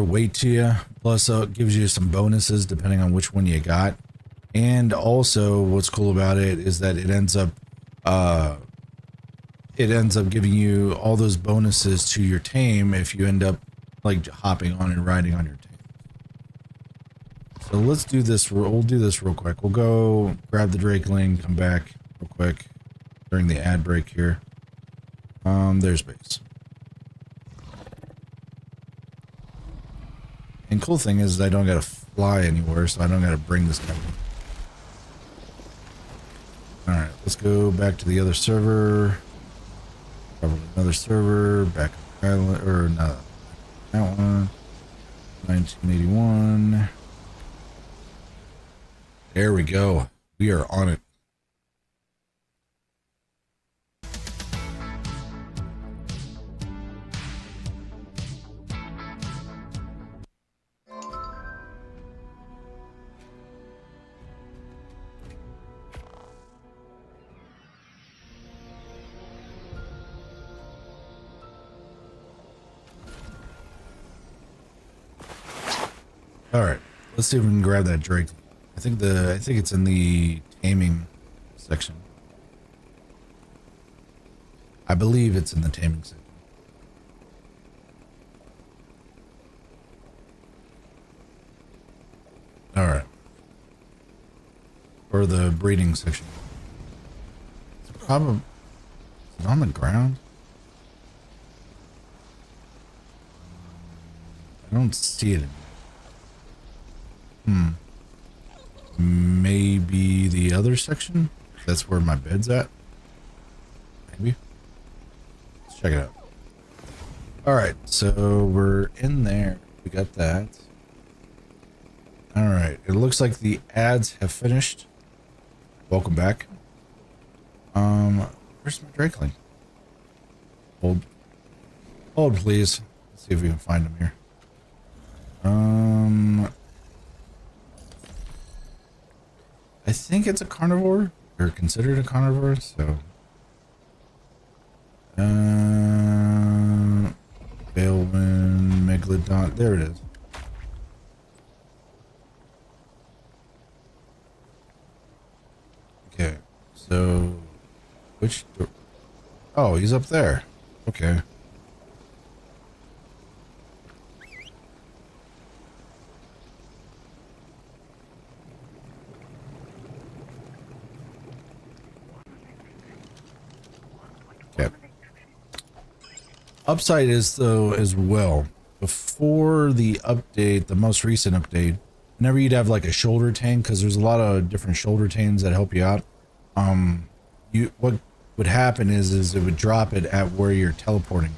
weight to you, plus it gives you some bonuses depending on which one you got. And also what's cool about it is that it ends up giving you all those bonuses to your tame if you end up like hopping on and riding on your tame. So let's do this. We'll do this real quick. We'll go grab the Drakeling, come back real quick during the ad break here. There's base. And cool thing is I don't gotta fly anywhere, so I don't gotta bring this guy. Alright, let's go back to the other server. Probably another server, back on island, or no, that one. 1981. There we go. We are on it. All right, let's see if we can grab that Drake. I think it's in the taming section. I believe it's in the taming section. All right, or the breeding section. It's probably is it on the ground. I don't see it anymore. Maybe the other section? That's where my bed's at? Maybe? Let's check it out. Alright, so we're in there. We got that. Alright, it looks like the ads have finished. Welcome back. Where's my Drakeling? Hold please. Let's see if we can find him here. I think it's a carnivore, or considered a carnivore, so. Balewind, Megalodon, there it is. Okay, so, which door? Oh, he's up there. Okay. Upside is though as well, before the update, the most recent update, whenever you'd have like a shoulder tank, because there's a lot of different shoulder tains that help you out, what would happen is it would drop it at where you're teleporting.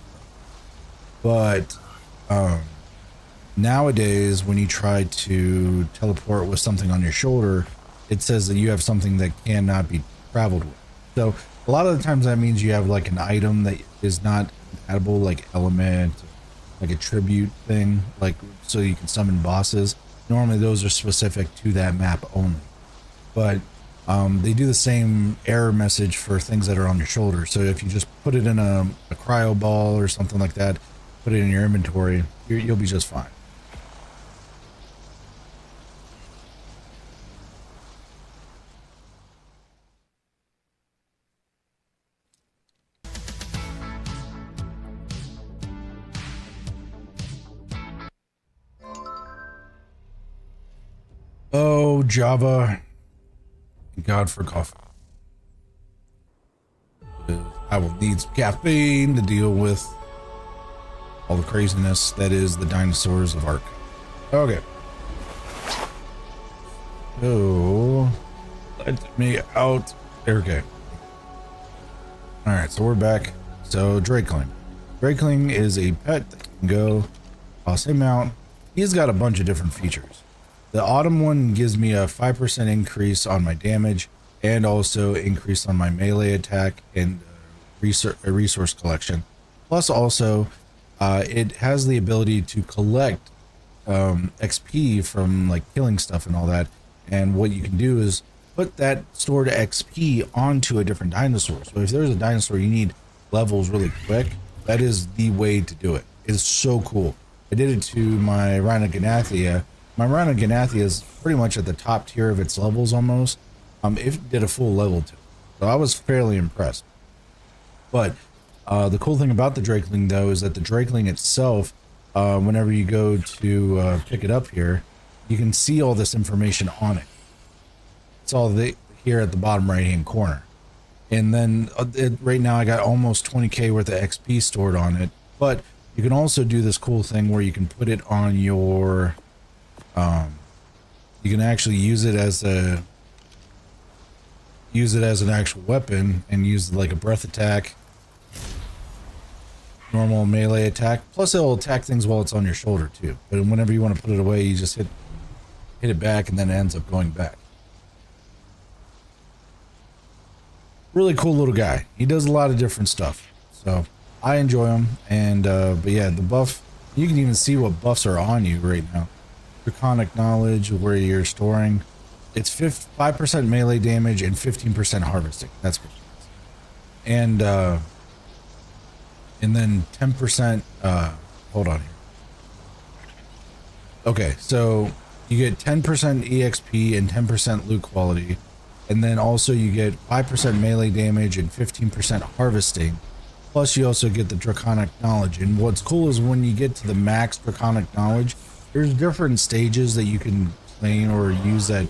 But nowadays when you try to teleport with something on your shoulder, it says that you have something that cannot be traveled with. So a lot of the times that means you have like an item that is not compatible, like element, like a tribute thing, like so you can summon bosses. Normally those are specific to that map only, but they do the same error message for things that are on your shoulder. So if you just put it in a cryo ball or something like that, put it in your inventory, you'll be just fine. Oh, Java. God for coffee. I will need some caffeine to deal with all the craziness that is the dinosaurs of ARK. Okay. So, let me out. There we go. Alright, so we're back. So, Drakeling. Drakeling is a pet that can go same mount. He's got a bunch of different features. The autumn one gives me a 5% increase on my damage and also increase on my melee attack and resource collection. Plus also, it has the ability to collect XP from like killing stuff and all that. And what you can do is put that stored XP onto a different dinosaur. So if there's a dinosaur you need levels really quick, that is the way to do it. It's so cool. I did it to my Rhinognathia. My Rhinognathia is pretty much at the top tier of its levels almost. It did a full level 2. So I was fairly impressed. But the cool thing about the Drakeling though is that the Drakeling itself, whenever you go to pick it up here, you can see all this information on it. It's all here at the bottom right hand corner. And then right now I got almost 20k worth of XP stored on it. But you can also do this cool thing where you can put it on your... you can actually use it as an actual weapon and use like a breath attack, normal melee attack, plus it'll attack things while it's on your shoulder too. But whenever you want to put it away, you just hit it back and then it ends up going back. Really cool little guy. He does a lot of different stuff, so I enjoy him. And but yeah, the buff, you can even see what buffs are on you right now. Draconic knowledge, where you're storing, it's 5% melee damage and 15% harvesting. That's what it is. And then 10% hold on here. Okay, so you get 10% EXP and 10% loot quality, and then also you get 5% melee damage and 15% harvesting. Plus you also get the draconic knowledge. And what's cool is when you get to the max draconic knowledge, there's different stages that you can claim or use that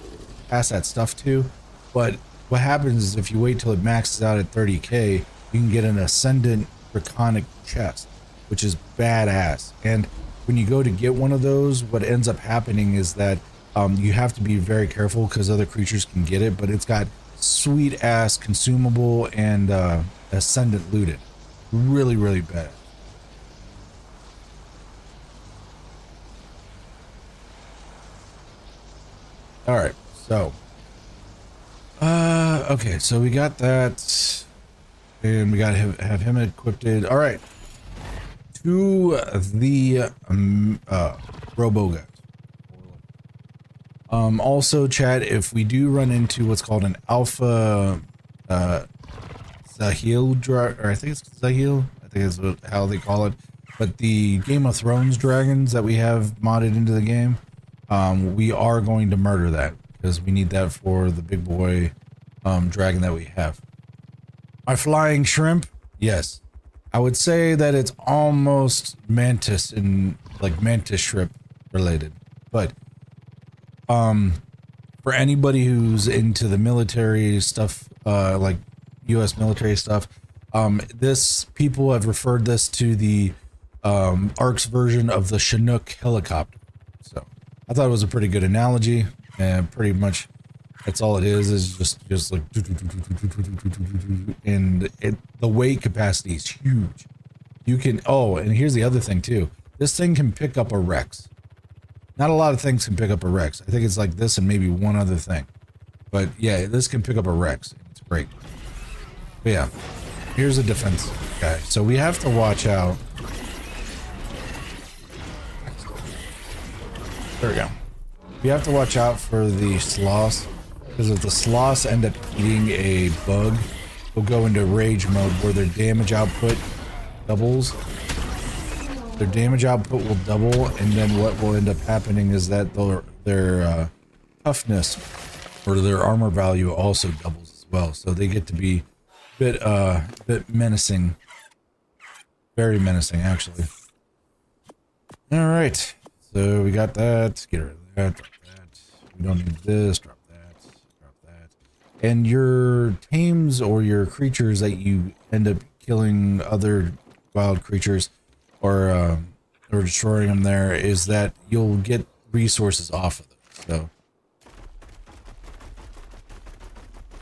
pass that stuff to. But what happens is if you wait till it maxes out at 30k, you can get an ascendant draconic chest, which is badass. And when you go to get one of those, what ends up happening is that You have to be very careful because other creatures can get it, but it's got sweet ass consumable and ascendant looted. Really, really bad. All right, so okay, so we got that, and we got to have him equipped. All right, to the robo guys. Also, chat, if we do run into what's called an alpha Zahil, or I think it's Zahil, I think is how they call it, but the Game of Thrones dragons that we have modded into the game, we are going to murder that because we need that for the big boy dragon that we have. My flying shrimp, yes, I would say that it's almost mantis and like mantis shrimp related, but for anybody who's into the military stuff, like U.S. military stuff, people have referred this to the ARK's version of the Chinook helicopter. So I thought it was a pretty good analogy, and pretty much that's all it is just like, and the weight capacity is huge. You can, oh, and here's the other thing too. This thing can pick up a Rex. Not a lot of things can pick up a Rex. I think it's like this and maybe one other thing. But yeah, this can pick up a Rex. It's great. But yeah, here's a defense guy. So we have to watch out. There we go. We have to watch out for the sloths. Because if the sloths end up eating a bug, they'll go into rage mode where their damage output doubles. Their damage output will double, and then what will end up happening is that their toughness or their armor value also doubles as well. So they get to be a bit menacing, very menacing actually. All right, so we got that. Get rid of that. Drop that. We don't need this. Drop that. Drop that. And your tames or your creatures that you end up killing other wild creatures, or destroying them, there is that you'll get resources off of them.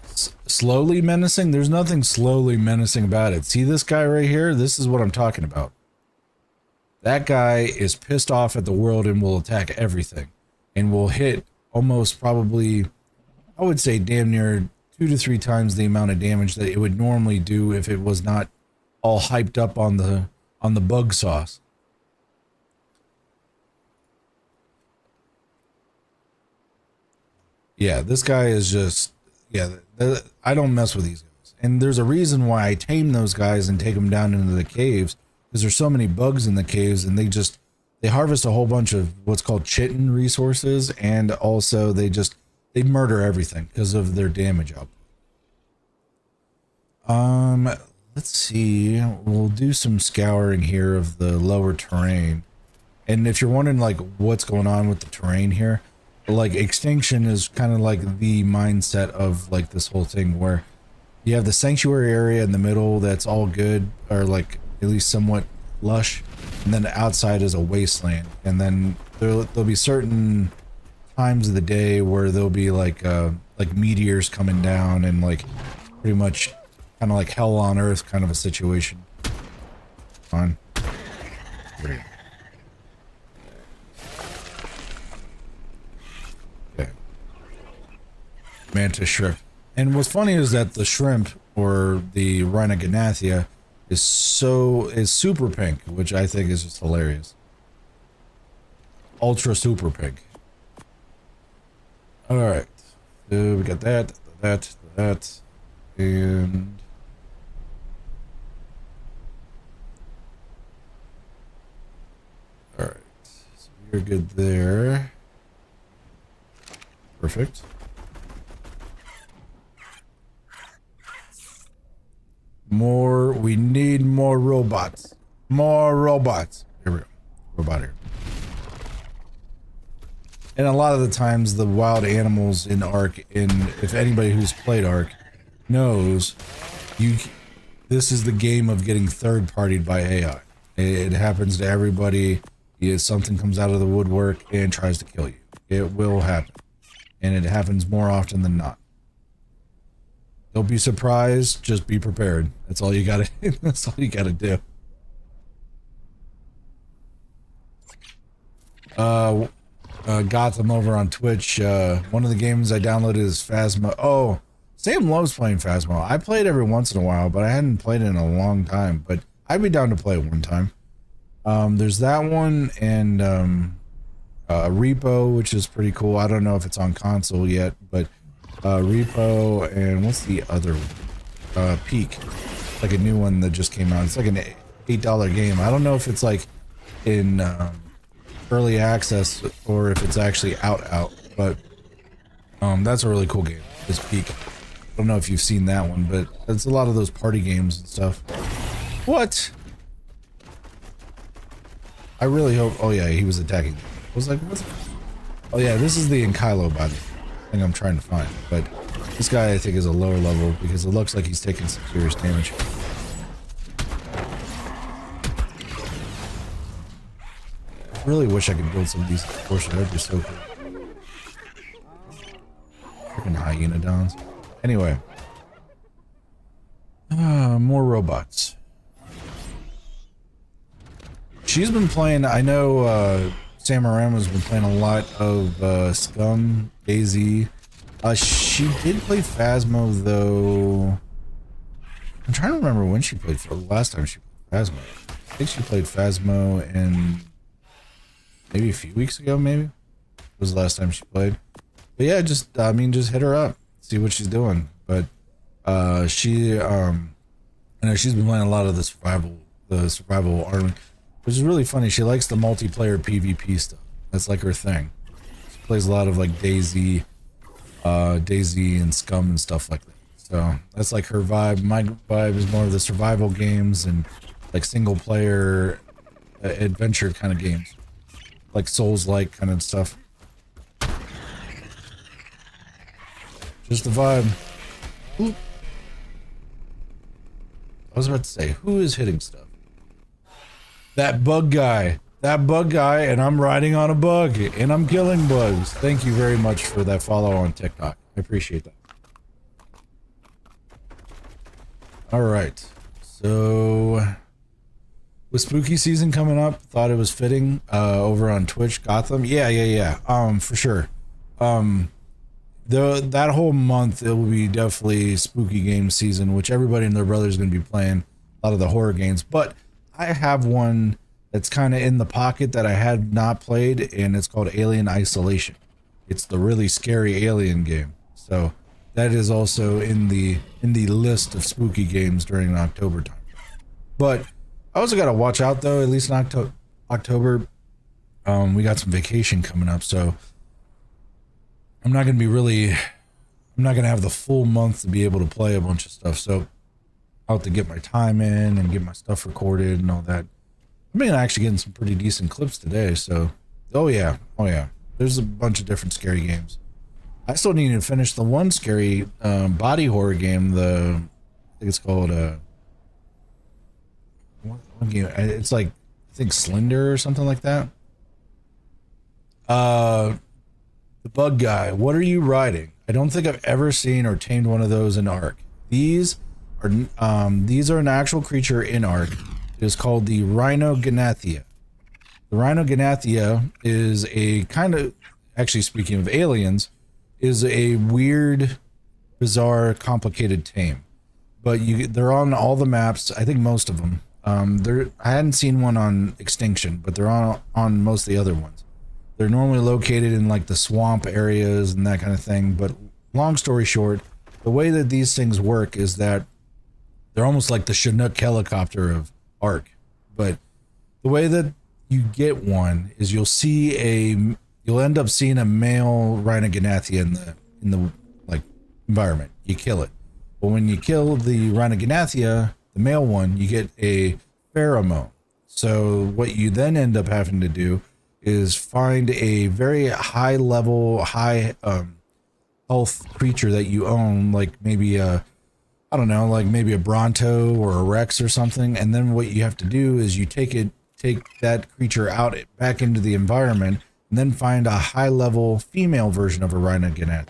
So slowly menacing, there's nothing slowly menacing about it. See this guy right here? This is what I'm talking about. That guy is pissed off at the world and will attack everything, and will hit almost probably, I would say damn near 2 to 3 times the amount of damage that it would normally do if it was not all hyped up on the bug sauce. Yeah, this guy is just, yeah, I don't mess with these guys. And there's a reason why I tame those guys and take them down into the caves, because there's so many bugs in the caves, and they harvest a whole bunch of what's called chitin resources, and also they murder everything because of their damage output. Let's see, we'll do some scouring here of the lower terrain. And if you're wondering like what's going on with the terrain here, like extinction is kind of like the mindset of like this whole thing, where you have the sanctuary area in the middle that's all good, or like at least somewhat lush, and then the outside is a wasteland. And then there'll be certain times of the day where there'll be like meteors coming down, and like pretty much kind of like hell on earth kind of a situation. Fine. Great. Okay. Mantis shrimp. And what's funny is that the shrimp, or the Rhinognathia, is super pink, which I think is just hilarious. Ultra super pink. Alright. So we got that, and alright. So we're good there. Perfect. We need more robots. More robots. Here we go. Robot here. And a lot of the times the wild animals in ARK, if anybody who's played ARK knows, this is the game of getting third-partied by AI. It happens to everybody. Something comes out of the woodwork and tries to kill you. It will happen. And it happens more often than not. Don't be surprised, just be prepared. That's all you gotta that's all you gotta do. Gotham over on Twitch. One of the games I downloaded is Phasmo. Oh, Sam loves playing Phasmo. I played every once in a while, but I hadn't played it in a long time. But I'd be down to play it one time. There's that one and Repo, which is pretty cool. I don't know if it's on console yet, but Repo and what's the other one? Peak. Like a new one that just came out. It's like an $8 game. I don't know if it's like in early access or if it's actually out, but that's a really cool game. This Peak. I don't know if you've seen that one, but it's a lot of those party games and stuff. What? I really hope. Oh yeah, he was attacking. I was like, what's? Oh yeah, this is the Enkylo body thing I'm trying to find. But this guy I think is a lower level because it looks like he's taking some serious damage. I really wish I could build some of these horses. That'd be so cool. Freaking hyenodons. Anyway. More robots. She's been playing, I know Samarama's been playing a lot of Scum, DayZ. She did play Phasmo though. I'm trying to remember when she played for the last time she played Phasmo. I think she played Phasmo in maybe a few weeks ago, maybe. Was the last time she played. But yeah, just hit her up, see what she's doing. But she I know she's been playing a lot of the survival army, which is really funny. She likes the multiplayer PvP stuff. That's like her thing. She plays a lot of like DayZ and Scum and stuff like that. So that's like her vibe. My vibe is more of the survival games and like single player adventure kind of games, like Souls-like kind of stuff. Just the vibe. Oop. I was about to say, who is hitting stuff? That bug guy. That bug guy, and I'm riding on a bug, and I'm killing bugs. Thank you very much for that follow on TikTok. I appreciate that. Alright. So, with spooky season coming up, thought it was fitting over on Twitch, Gotham. Yeah. For sure. That whole month, it will be definitely spooky game season, which everybody and their brother is going to be playing a lot of the horror games. But I have one that's kind of in the pocket that I had not played, and it's called Alien Isolation. It's the really scary alien game. So that is also in the list of spooky games during October time. But I also got to watch out though, at least in October. We got some vacation coming up, so I'm not going to have the full month to be able to play a bunch of stuff. So I'll have to get my time in and get my stuff recorded and all that. I mean, actually getting some pretty decent clips today. So, oh yeah. There's a bunch of different scary games. I still need to finish the one scary body horror game. I think it's called what game? It's like, I think Slender or something like that. The bug guy. What are you riding? I don't think I've ever seen or tamed one of those in ARK. These are an actual creature in ARK. It is called the Rhinognathia. The Rhinognathia is a kind of, actually speaking of aliens, is a weird, bizarre, complicated tame. But they're on all the maps. I think most of them. I hadn't seen one on Extinction, but they're on most of the other ones. They're normally located in like the swamp areas and that kind of thing. But long story short, the way that these things work is that they're almost like the Chinook helicopter of ARK. But the way that you get one is you'll end up seeing a male Rhinognathia in the like environment. You kill it. But when you kill the Rhinognathia, the male one, you get a pheromone. So what you then end up having to do is find a very high level, high health creature that you own, like maybe maybe a Bronto or a Rex or something. And then what you have to do is you take that creature out back into the environment, and then find a high-level female version of a Rhinoganath.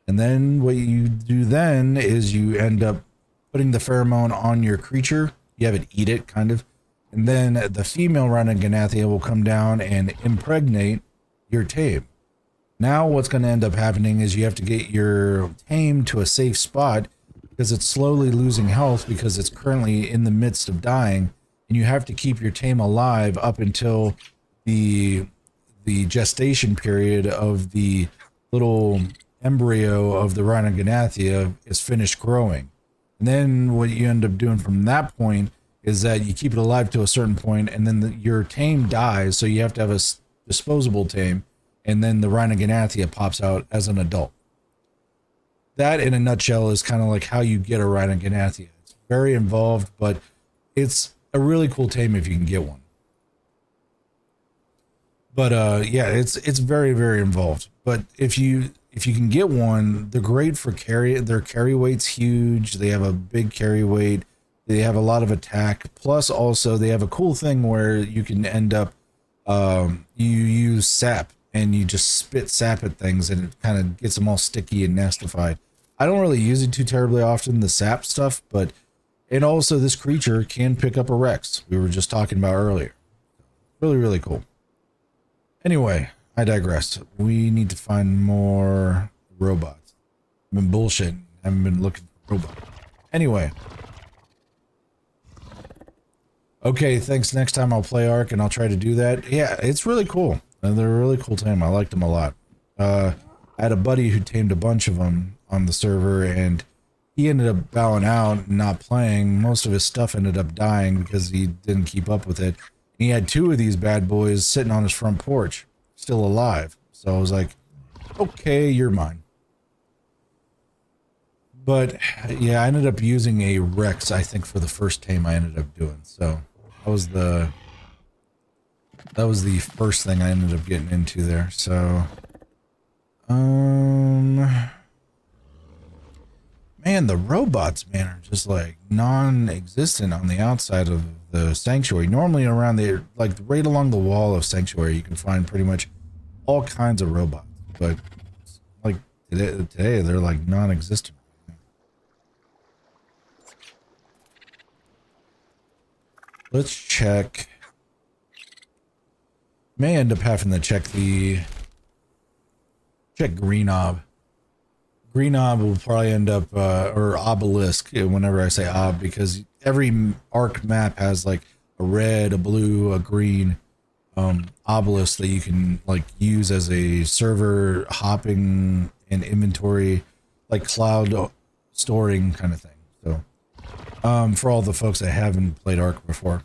And then what you do then is you end up putting the pheromone on your creature. You have it eat it, kind of. And then the female Rhinoganathia will come down and impregnate your tame. Now what's going to end up happening is you have to get your tame to a safe spot because it's slowly losing health because it's currently in the midst of dying. And you have to keep your tame alive up until the gestation period of the little embryo of the Rhinoganathia is finished growing. And then what you end up doing from that point is that you keep it alive to a certain point, and then your tame dies, so you have to have a disposable tame, and then the Rhinoganathia pops out as an adult. That, in a nutshell, is kind of like how you get a Rhinoganathia. It's very involved, but it's a really cool tame if you can get one. But yeah, it's very, very involved. But if you can get one, they're great for carry. Their carry weight's huge. They have a big carry weight. They have a lot of attack. Plus, also, they have a cool thing where you can end up, you use sap and you just spit sap at things and it kind of gets them all sticky and nastified. I don't really use it too terribly often, the sap stuff, but, and also this creature can pick up a Rex. We were just talking about earlier. Really, really cool. Anyway, I digress. We need to find more robots. I've been bullshitting. I haven't been looking for robots. Anyway. Okay, thanks. Next time I'll play ARK and I'll try to do that. Yeah, it's really cool. They're a really cool tame. I liked them a lot. I had a buddy who tamed a bunch of them on the server and he ended up bowing out and not playing. Most of his stuff ended up dying because he didn't keep up with it. He had 2 of these bad boys sitting on his front porch, still alive. So I was like, okay, you're mine. But yeah, I ended up using a Rex, I think, for the first tame I ended up doing. So that was the first thing I ended up getting into there. So, man, the robots, man, are just like non-existent on the outside of the sanctuary. Normally around the, like right along the wall of sanctuary, you can find pretty much all kinds of robots. But like today they're like non-existent. Let's check. May end up having to check Green Ob. Green Ob will probably end up, or Obelisk, whenever I say Ob, because every ARK map has like a red, a blue, a green obelisk that you can like use as a server hopping and inventory, like cloud storing kind of thing. So, for all the folks that haven't played ARK before.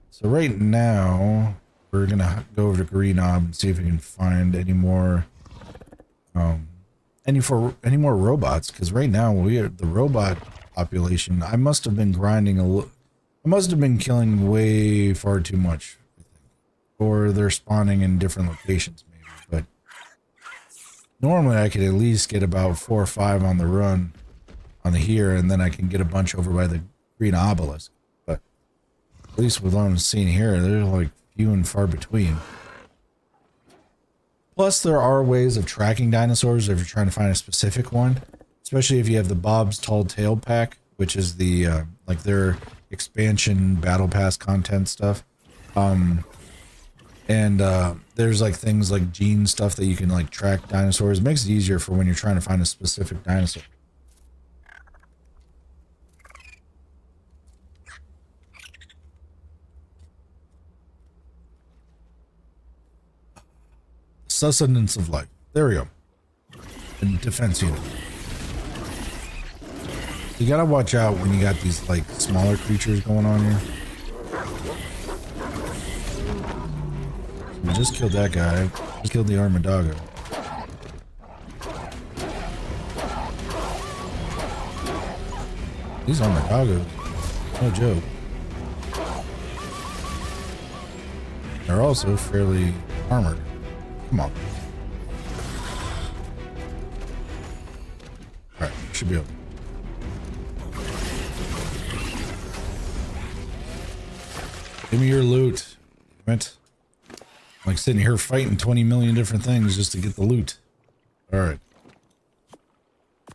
So right now, we're gonna go over to Green Ob and see if we can find any more, any more robots. Because right now we are the robot population. I must have been grinding I must have been killing way far too much, I think. Or they're spawning in different locations, maybe. But normally I could at least get about 4 or 5 on the run, on the here, and then I can get a bunch over by the Green Obelisk. But at least with what I'm seeing here, they're like few and far between. Plus, there are ways of tracking dinosaurs if you're trying to find a specific one, especially if you have the Bob's Tall Tale pack, which is the like their expansion battle pass content stuff. There's like things like gene stuff that you can like track dinosaurs. It makes it easier for when you're trying to find a specific dinosaur. Sustenance of life. There we go. And defense unit. You gotta watch out when you got these like smaller creatures going on here. We just killed that guy. Just killed the Armadago. These Armadagos, no joke. They're also fairly armored. Come on. Alright, should be able. Give me your loot. Damn it. Like sitting here fighting 20 million different things just to get the loot. All right.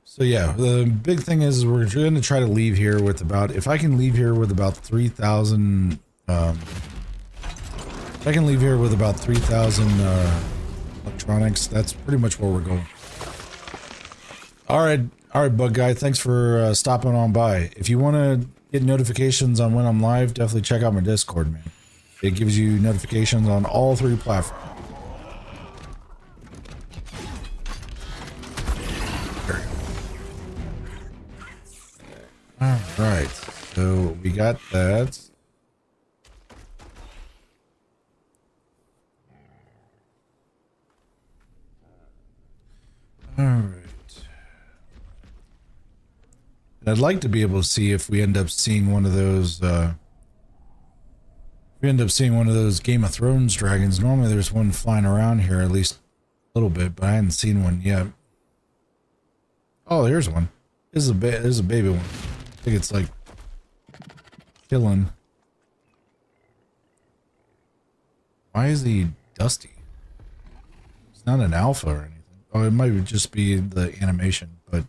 So yeah, the big thing is we're going to try to leave here with about, if I can leave here with about 3,000, if I can leave here with about 3,000 electronics, that's pretty much where we're going. All right, bug guy, thanks for stopping on by. If you want to get notifications on when I'm live, definitely check out my Discord, man. It gives you notifications on all 3 platforms. All right, so we got that. All right. And I'd like to be able to see if we end up seeing one of those, Game of Thrones dragons. Normally there's one flying around here, at least a little bit, but I hadn't seen one yet. Oh, here's one. This is a baby one. I think it's like killing. Why is he dusty? It's not an alpha or anything. Oh, it might just be the animation, but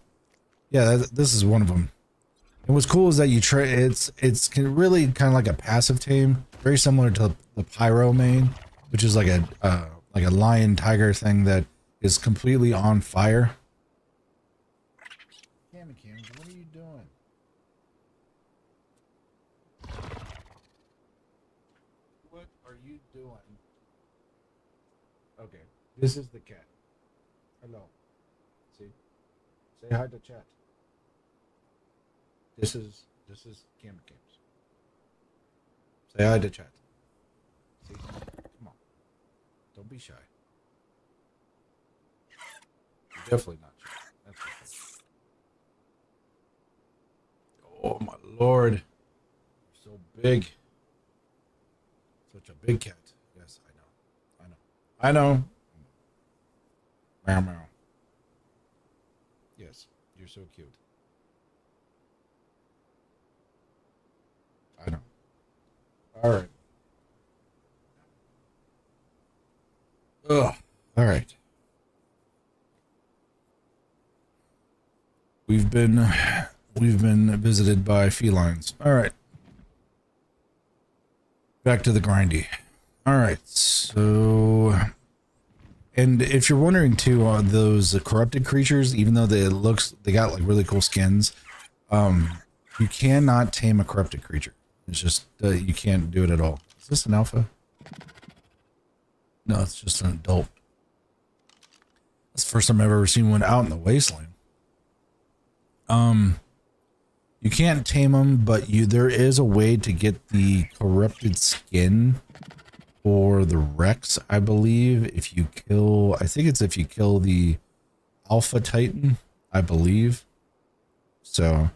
yeah, this is one of them. And what's cool is that it's really kind of like a passive tame, very similar to the Pyro main, which is like a lion tiger thing that is completely on fire. What are you doing? What are you doing? Okay, this is the cat. Hello. See? Say hi to chat. This is Cam Cams. Say hi to chat. See? Come on. Don't be shy. You're definitely not shy. That's for sure. Oh my lord. You're so big. Such a big cat. Yes, I know. Meow meow. Yes, you're so cute. I know. Alright. Ugh. Alright. We've been visited by felines. Alright. Back to the grindy. Alright, so... And if you're wondering too, on those corrupted creatures, even though they got like really cool skins, you cannot tame a corrupted creature. It's just, you can't do it at all. Is this an alpha? No, it's just an adult. That's the first time I've ever seen one out in the wasteland. You can't tame them, but there is a way to get the corrupted skin for the Rex, I believe. If you kill, I think it's if you kill the Alpha Titan, I believe. So,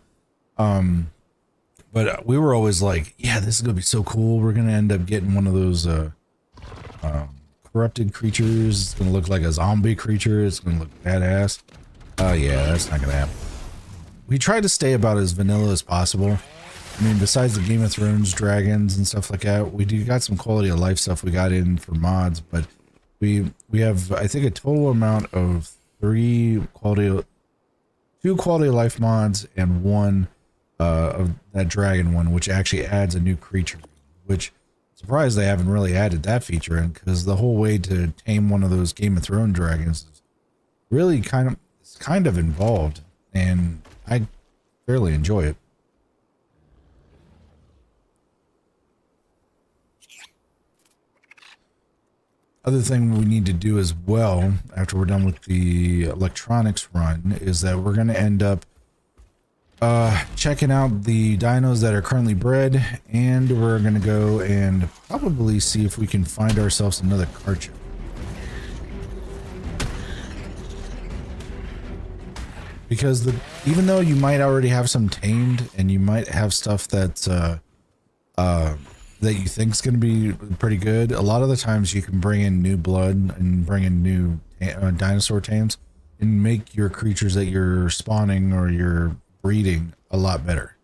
but we were always like, yeah, this is gonna be so cool. We're gonna end up getting one of those corrupted creatures. It's gonna look like a zombie creature. It's gonna look badass. Oh yeah, that's not gonna happen. We tried to stay about as vanilla as possible. I mean, besides the Game of Thrones dragons and stuff like that, we got some quality of life stuff we got in for mods, but we have, I think, a total amount of 2 quality of life mods and 1 of that dragon one, which actually adds a new creature, which I'm surprised they haven't really added that feature in, because the whole way to tame one of those Game of Thrones dragons is really kind of involved, and I fairly enjoy it. Other thing we need to do as well, after we're done with the electronics run, is that we're going to end up checking out the dinos that are currently bred, and we're going to go and probably see if we can find ourselves another cartridge. Because even though you might already have some tamed, and you might have stuff that's that you think is going to be pretty good, a lot of the times you can bring in new blood and bring in new dinosaur tames and make your creatures that you're spawning or you're breeding a lot better.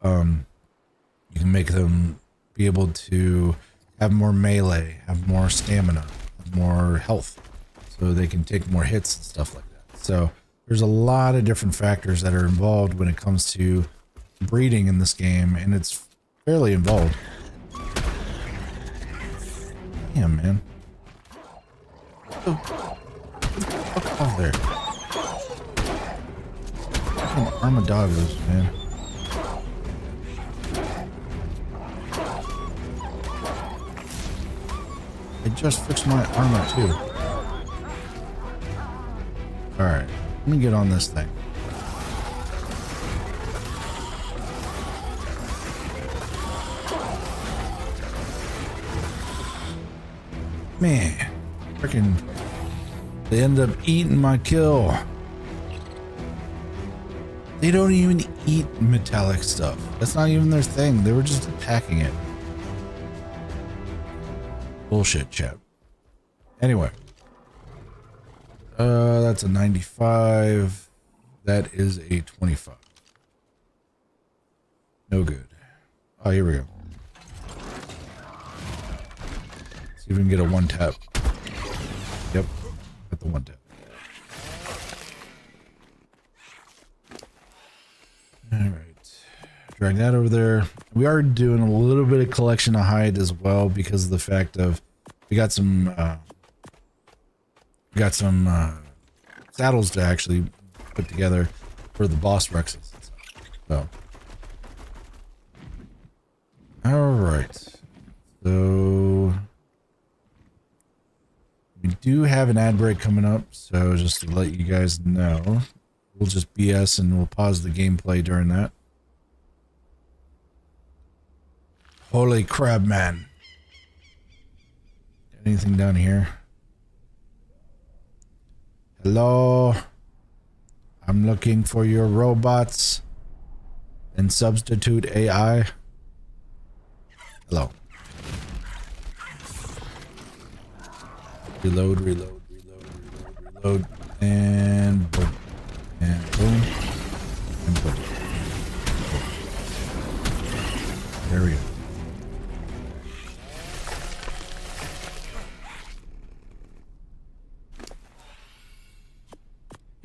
You can make them be able to have more melee, have more stamina, have more health, so they can take more hits and stuff like that. So there's a lot of different factors that are involved when it comes to breeding in this game, and it's fairly involved. Damn, man. Get the fuck off there. Fucking armadillos, man. I just fixed my armor too. Alright, let me get on this thing. Man, freaking, they end up eating my kill. They don't even eat metallic stuff. That's not even their thing. They were just attacking it. Bullshit, chat. Anyway. That's a 95. That is a 25. No good. Oh, here we go. See if we can get a one tap. Yep. Got the one tap. Alright. Drag that over there. We are doing a little bit of collection of hide as well because of the fact of we got some saddles to actually put together for the boss Rexes. So alright. So we do have an ad break coming up, so just to let you guys know, we'll just BS and we'll pause the gameplay during that. Holy crab, man. Anything down here? Hello? I'm looking for your robots and substitute AI. Hello. Reload, reload, reload, reload, reload, and boom. And boom. And boom. There we go.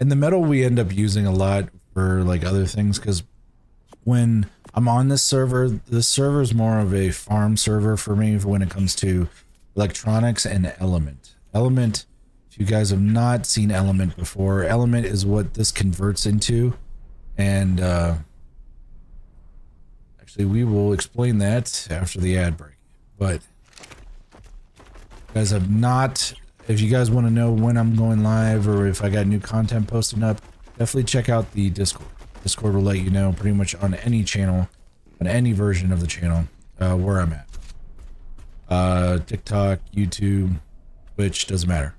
And the metal we end up using a lot for like other things, because when I'm on this server is more of a farm server for me when it comes to electronics and Element. Element, if you guys have not seen Element before, Element is what this converts into. And actually we will explain that after the ad break. But you guys have not... If you guys want to know when I'm going live or if I got new content posting up, definitely check out the Discord. Discord will let you know pretty much on any channel, on any version of the channel, where I'm at. TikTok, YouTube, Twitch, doesn't matter.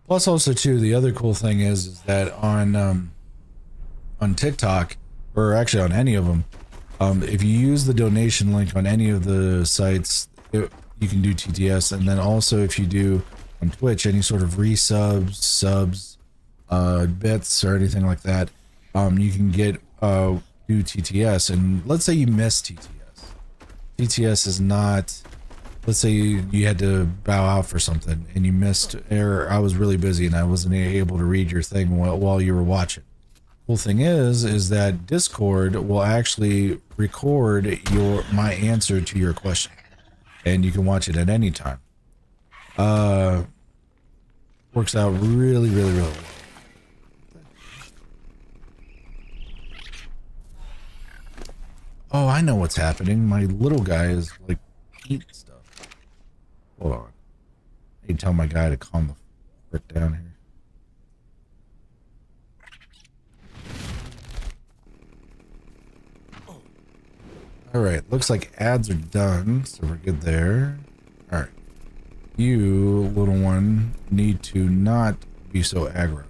Plus also too, the other cool thing is that on TikTok, or actually on any of them, if you use the donation link on any of the sites, you can do TTS. And then also if you do on Twitch, any sort of resubs, subs, bits or anything like that, you can get do TTS. And let's say you miss TTS. TTS is not... Let's say you had to bow out for something and you missed, or I was really busy and I wasn't able to read your thing while you were watching. Cool thing is that Discord will actually record my answer to your question, and you can watch it at any time. Works out really, really, really well. Oh, I know what's happening. My little guy is like eating stuff. Hold on. I need to tell my guy to calm the frick down here. Alright, looks like ads are done, so we're good there. Alright. You, little one, need to not be so aggro.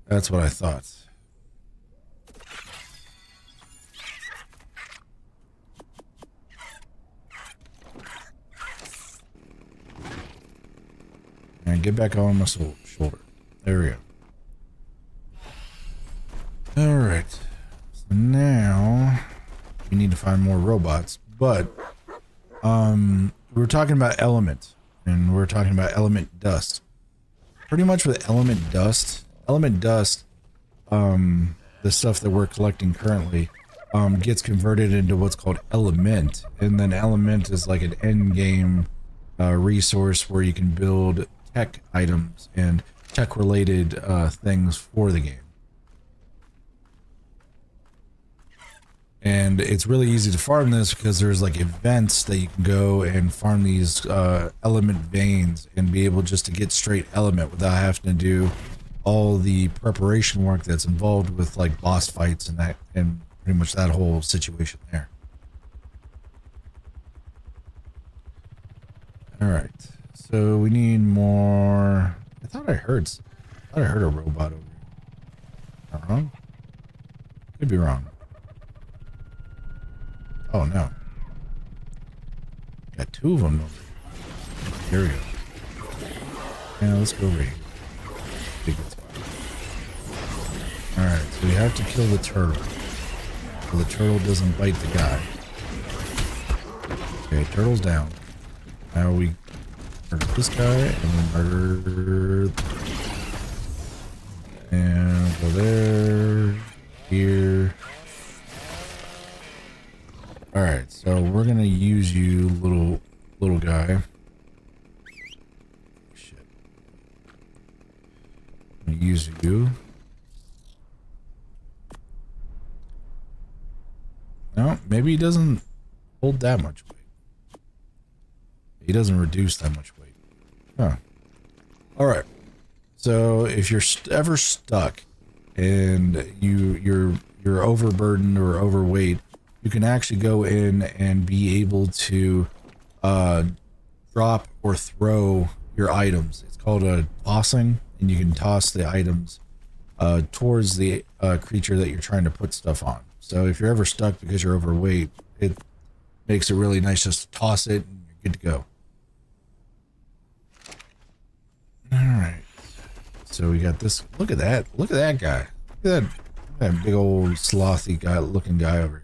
That's what I thought. And get back on my shoulder. There we go. Alright. So now we need to find more robots. But we're talking about element. And we're talking about element dust. Pretty much with element dust, the stuff that we're collecting currently gets converted into what's called element. And then element is like an end game resource where you can build tech items and tech related things for the game. And it's really easy to farm this because there's like events that you can go and farm these element veins and be able just to get straight element without having to do all the preparation work that's involved with like boss fights and that, and pretty much that whole situation there. All right, so we need more. I thought I heard a robot over here. Am I wrong? Could be wrong. Oh no. Got two of them over here. Here we go. Yeah, let's go over here. Big good spot. Alright, so we have to kill the turtle. So the turtle doesn't bite the guy. Okay, turtle's down. Now we murder this guy and then murder. And go there. Here. Alright, so we're gonna use you, little guy. Shit. I'm gonna use you. No, maybe he doesn't hold that much weight. He doesn't reduce that much weight. Huh. Alright. So if you're ever stuck and you're overburdened or overweight, you can actually go in and be able to drop or throw your items. It's called a tossing, and you can toss the items towards the creature that you're trying to put stuff on. So if you're ever stuck because you're overweight, it makes it really nice just to toss it and you're good to go. Alright. So we got this. Look at that. Look at that guy. Look at that big old slothy guy looking guy over here.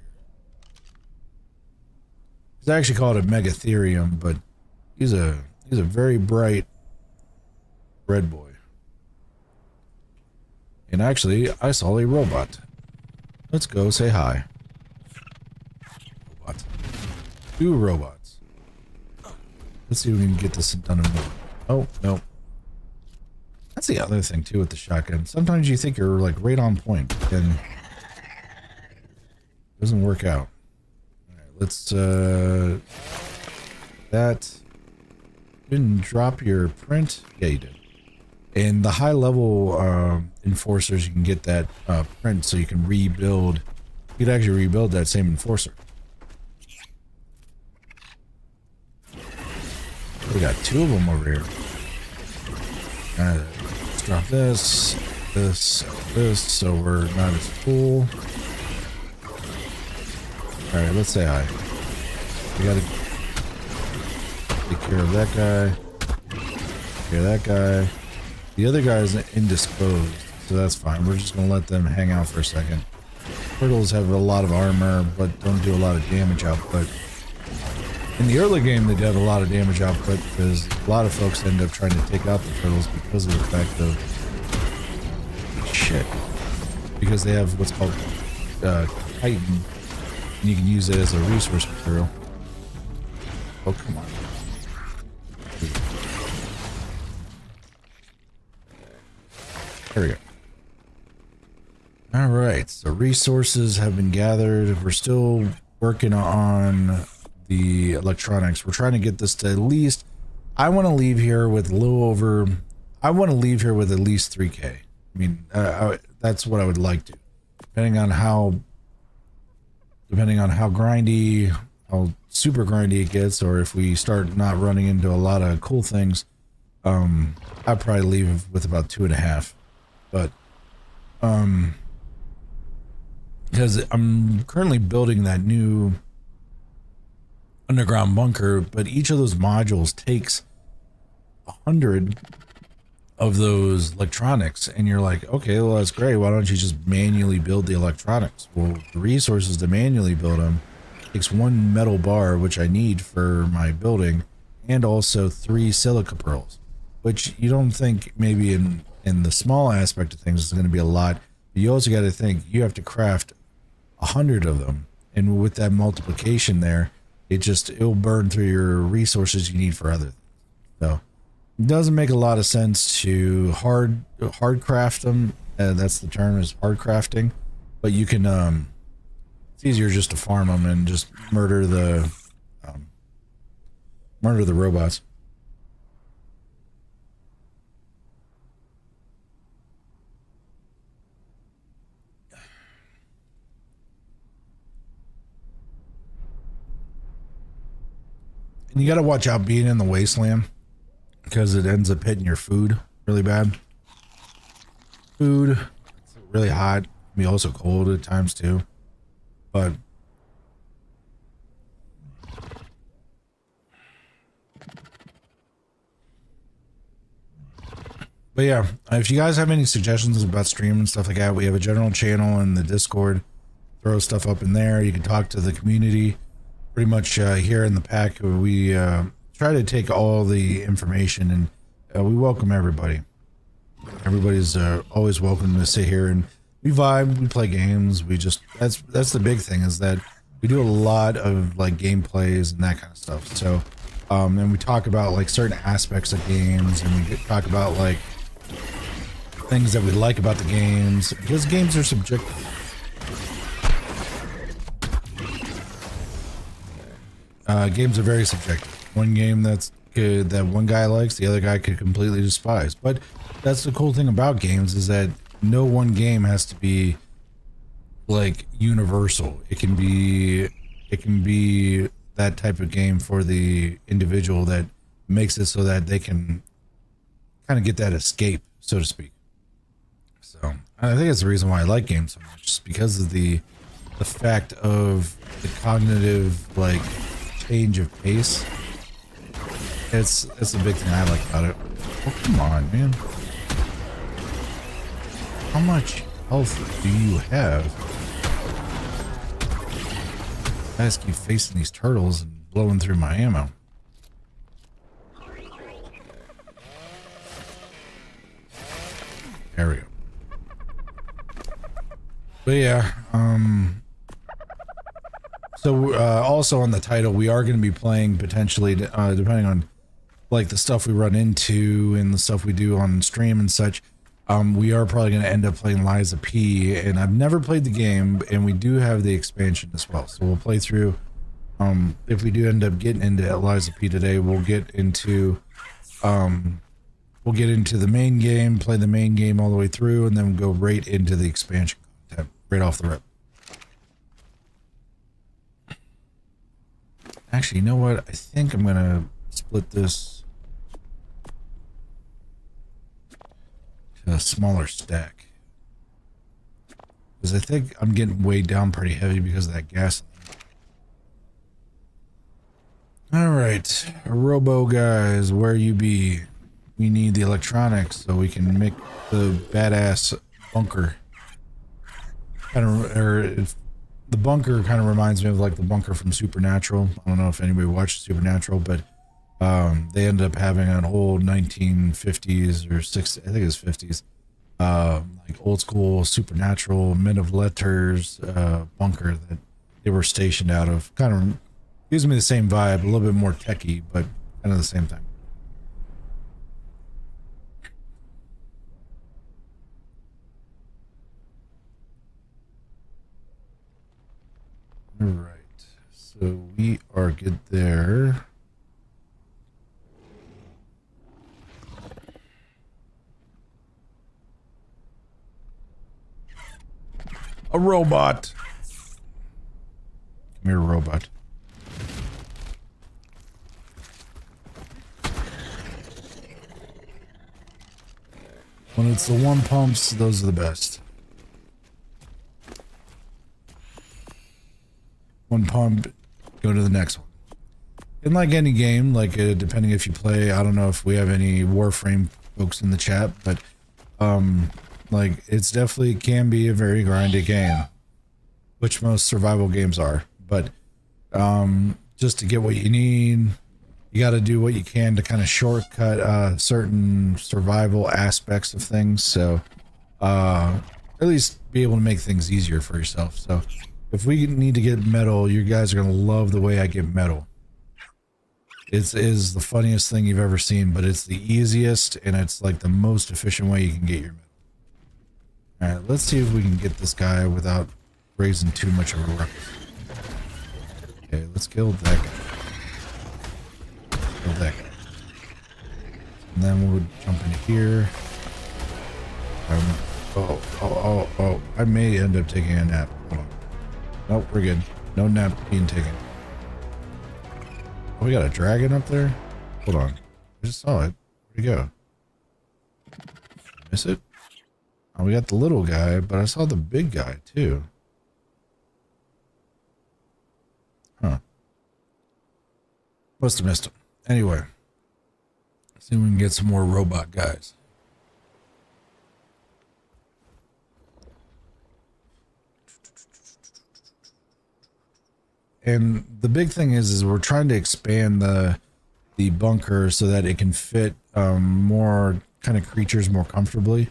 It's actually called a Megatherium, but he's a very bright red boy. And actually, I saw a robot. Let's go say hi. Robot. Two robots. Let's see if we can get this done in a minute. Oh, no. That's the other thing, too, with the shotgun. Sometimes you think you're, like, right on point, and it doesn't work out. Let's, that didn't drop your print. Yeah, you did. And the high level, enforcers, you can get that, print so you can rebuild. You could actually rebuild that same enforcer. We got two of them over here. Let's drop this, so we're not as full. Alright, let's say hi. We gotta take care of that guy. Take care of that guy. The other guy is indisposed, so that's fine. We're just gonna let them hang out for a second. Turtles have a lot of armor, but don't do a lot of damage output. In the early game, they did a lot of damage output because a lot of folks end up trying to take out the turtles because of the fact of shit. Because they have what's called chitin. And you can use it as a resource material. Oh, come on. There we go. Alright, so resources have been gathered. We're still working on the electronics. We're trying to get this to at least... I want to leave here with a little over... I want to leave here with at least 3K. I mean, that's what I would like to. Depending on how grindy, how super grindy it gets, or if we start not running into a lot of cool things, I'd probably leave with about 2.5. But, because I'm currently building that new underground bunker, but each of those modules takes 100 of those electronics, and you're like, okay, well, that's great. Why don't you just manually build the electronics? Well, the resources to manually build them takes 1 metal bar, which I need for my building, and also 3 silica pearls, which you don't think maybe in the small aspect of things is going to be a lot. But you also got to think you have to craft 100 of them, and with that multiplication there, it'll burn through your resources you need for other things. So it doesn't make a lot of sense to hard craft them. That's the term, is hard crafting. But you can it's easier just to farm them and just murder the robots. And you got to watch out being in the wasteland, because it ends up hitting your food really bad. Food, it's really hot. It can be also cold at times too. But yeah, if you guys have any suggestions about stream and stuff like that, we have a general channel in the Discord. Throw stuff up in there. You can talk to the community. Pretty much here in the pack, we try to take all the information, and we welcome everybody. Everybody's always welcome to sit here, and we vibe, we play games. We just, that's the big thing, is that we do a lot of like gameplays and that kind of stuff. So and we talk about like certain aspects of games, and we talk about like things that we like about the games, because games are subjective. Games are very subjective. One game that's good that one guy likes, the other guy could completely despise. But that's the cool thing about games, is that no one game has to be like universal. It can be that type of game for the individual that makes it so that they can kind of get that escape, so to speak. So I think it's the reason why I like games so much, just because of the fact of the cognitive like change of pace. It's the big thing I like about it. Oh, come on, man. How much health do you have? I just keep facing these turtles and blowing through my ammo. There we go. But yeah, so also on the title, we are going to be playing potentially, depending on like the stuff we run into and the stuff we do on stream and such, we are probably going to end up playing Liza P, and I've never played the game, and we do have the expansion as well. So we'll play through, if we do end up getting into Liza P today, we'll get into the main game, play the main game all the way through, and then go right into the expansion content, right off the rip. Actually, you know what? I think I'm going to split this to a smaller stack, because I think I'm getting weighed down pretty heavy because of that gas. Alright, Robo guys, where you be? We need the electronics so we can make the badass bunker. The bunker kind of reminds me of like the bunker from Supernatural. I don't know if anybody watched Supernatural, but they ended up having an old 1950s or 60s, I think it was 50s, like old school Supernatural men of letters bunker that they were stationed out of. Kind of gives me the same vibe, a little bit more techie, but kind of the same thing. All right, so we are good there. A robot. Come here, robot. When it's the one pumps, those are the best. One pump, go to the next one. And like any game, like depending if you play, I don't know if we have any Warframe folks in the chat, but like it's definitely can be a very grindy game, which most survival games are. But just to get what you need, you got to do what you can to kind of shortcut certain survival aspects of things. So at least be able to make things easier for yourself. So if we need to get metal, you guys are gonna love the way I get metal. It is the funniest thing you've ever seen, but it's the easiest and it's like the most efficient way you can get your metal. All right, let's see if we can get this guy without raising too much of a ruckus. Okay, let's kill that guy. Kill that guy. And then we'll jump into here. Oh, I may end up taking a nap. Hold on. Nope, we're good. No nap being taken. Oh, we got a dragon up there? Hold on. I just saw it. Where'd he go? Did I miss it? Oh, we got the little guy, but I saw the big guy too. Huh. Must have missed him. Anyway. See if we can get some more robot guys. And the big thing is we're trying to expand the bunker so that it can fit more kind of creatures more comfortably.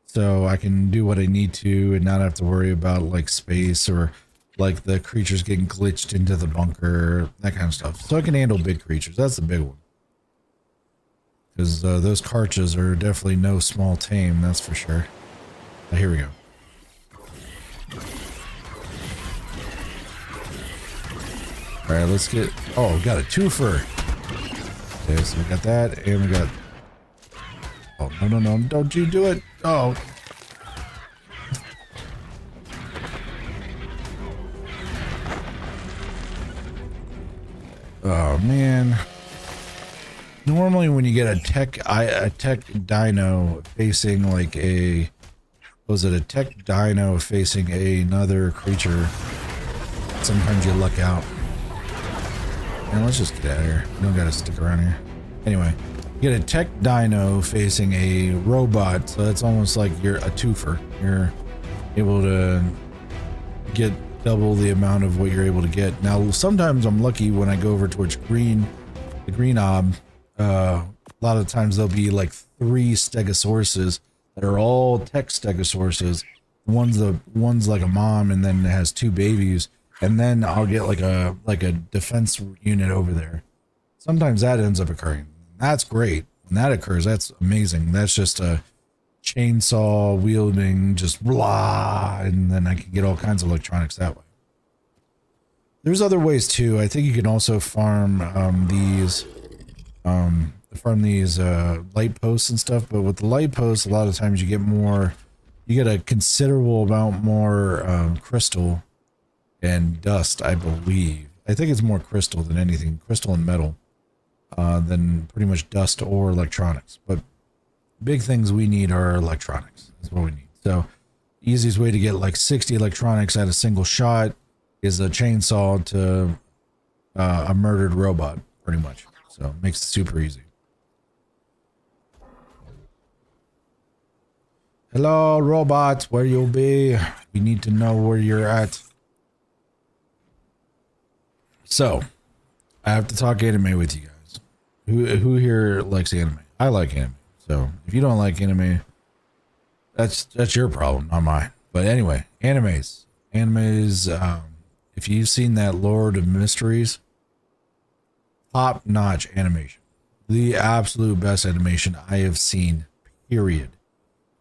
So I can do what I need to and not have to worry about like space or like the creatures getting glitched into the bunker, that kind of stuff. So I can handle big creatures. That's the big one. Because those carches are definitely no small tame, that's for sure. But here we go. Alright, let's get... Oh, we got a twofer. Okay, so we got that, and we got... Oh, no, don't you do it! Oh. Oh, man. Normally when you get a tech dino facing like a... Was it a tech dino facing another creature? Sometimes you luck out. And let's just get out of here. We don't gotta stick around here. Anyway, you get a tech dino facing a robot, so it's almost like you're a twofer. You're able to get double the amount of what you're able to get. Now, sometimes I'm lucky when I go over towards the green ob. A lot of times there'll be like 3 stegosauruses that are all tech stegosauruses. One's like a mom, and then it has 2 babies. And then I'll get like a defense unit over there. Sometimes that ends up occurring. That's great. When that occurs, that's amazing. That's just a chainsaw wielding, just blah, and then I can get all kinds of electronics that way. There's other ways too. I think you can also farm these light posts and stuff. But with the light posts, a lot of times you get a considerable amount more crystal and dust, I believe. I think it's more crystal than anything. Crystal and metal than pretty much dust or electronics. But big things we need are electronics. That's what we need. So easiest way to get like 60 electronics at a single shot is a chainsaw to a murdered robot, pretty much. So it makes it super easy. Hello, robot, where you be? We need to know where you're at. So, I have to talk anime with you guys. Who here likes anime? I like anime. So, if you don't like anime, that's your problem, not mine. But anyway, animes. If you've seen that Lord of Mysteries, top-notch animation. The absolute best animation I have seen, period.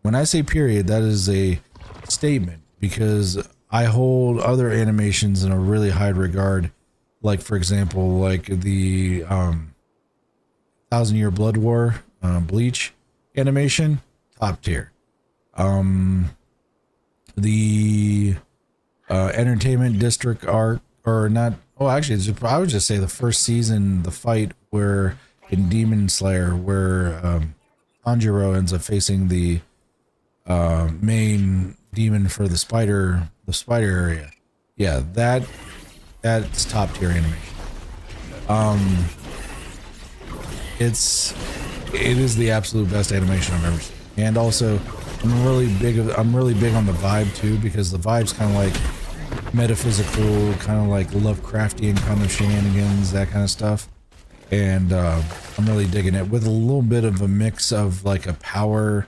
When I say period, that is a statement because I hold other animations in a really high regard. Like, for example, like the 1000-Year Blood War Bleach animation, top tier. The Entertainment District ARK, or not, oh, actually, I would just say the first season, the fight where in Demon Slayer, where Tanjiro ends up facing the main demon for the spider area. Yeah, that's top tier animation. It's it is the absolute best animation I've ever seen. And also, I'm really big on the vibe too, because the vibe's kind of like metaphysical, kind of like Lovecraftian kind of shenanigans, that kind of stuff. And I'm really digging it with a little bit of a mix of like a power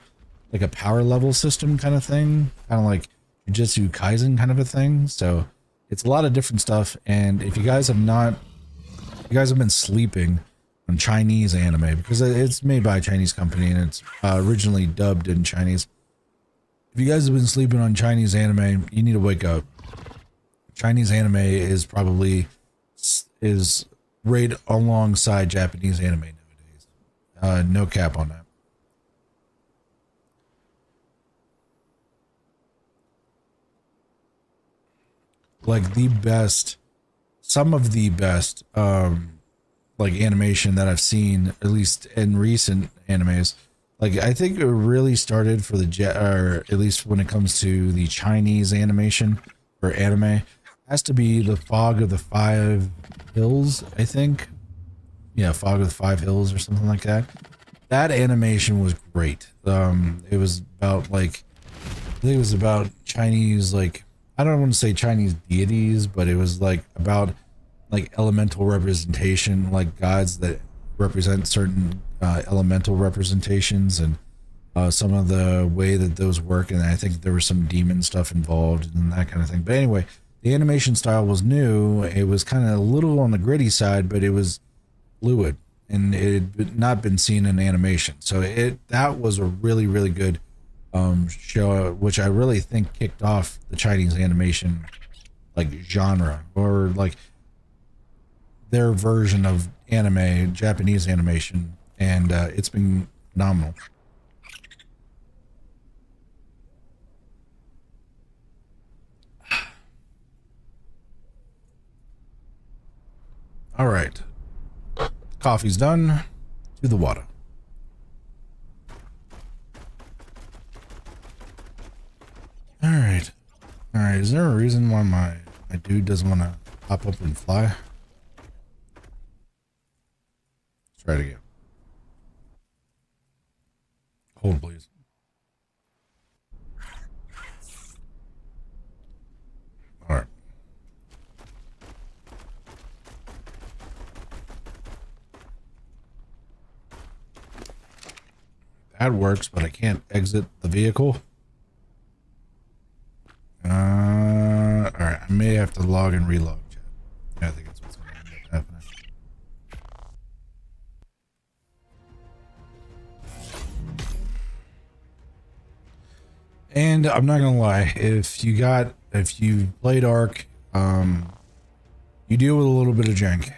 level system kind of thing, kind of like Jujutsu Kaisen kind of a thing. So it's a lot of different stuff. And if you guys have been sleeping on Chinese anime, because it's made by a Chinese company and it's originally dubbed in Chinese. If you guys have been sleeping on Chinese anime, you need to wake up. Chinese anime is right alongside Japanese anime nowadays. No cap on that. Like the best, some of the best, like animation that I've seen, at least in recent animes. Like I think it really started for or at least when it comes to the Chinese animation or anime, has to be the Fog of the Five Hills, I think. Yeah, Fog of the Five Hills or something like that. That animation was great. It was about like, I think it was about Chinese, like, I don't want to say Chinese deities, but it was like about like elemental representation, like gods that represent certain elemental representations, and some of the way that those work. And I think there was some demon stuff involved and that kind of thing. But anyway, the animation style was new. It was kind of a little on the gritty side, but it was fluid and it had not been seen in animation. So that was a really, really good show, which I really think kicked off the Chinese animation like genre, or like their version of anime, Japanese animation, and it's been phenomenal. All right, coffee's done. To the water. All right. Is there a reason why my dude doesn't want to hop up and fly? Let's try it again. Hold, please. All right. That works, but I can't exit the vehicle. All right. I may have to log and relog. Yeah, I think that's what's going to end up happening. And I'm not gonna lie, if you played ARK, you deal with a little bit of jank.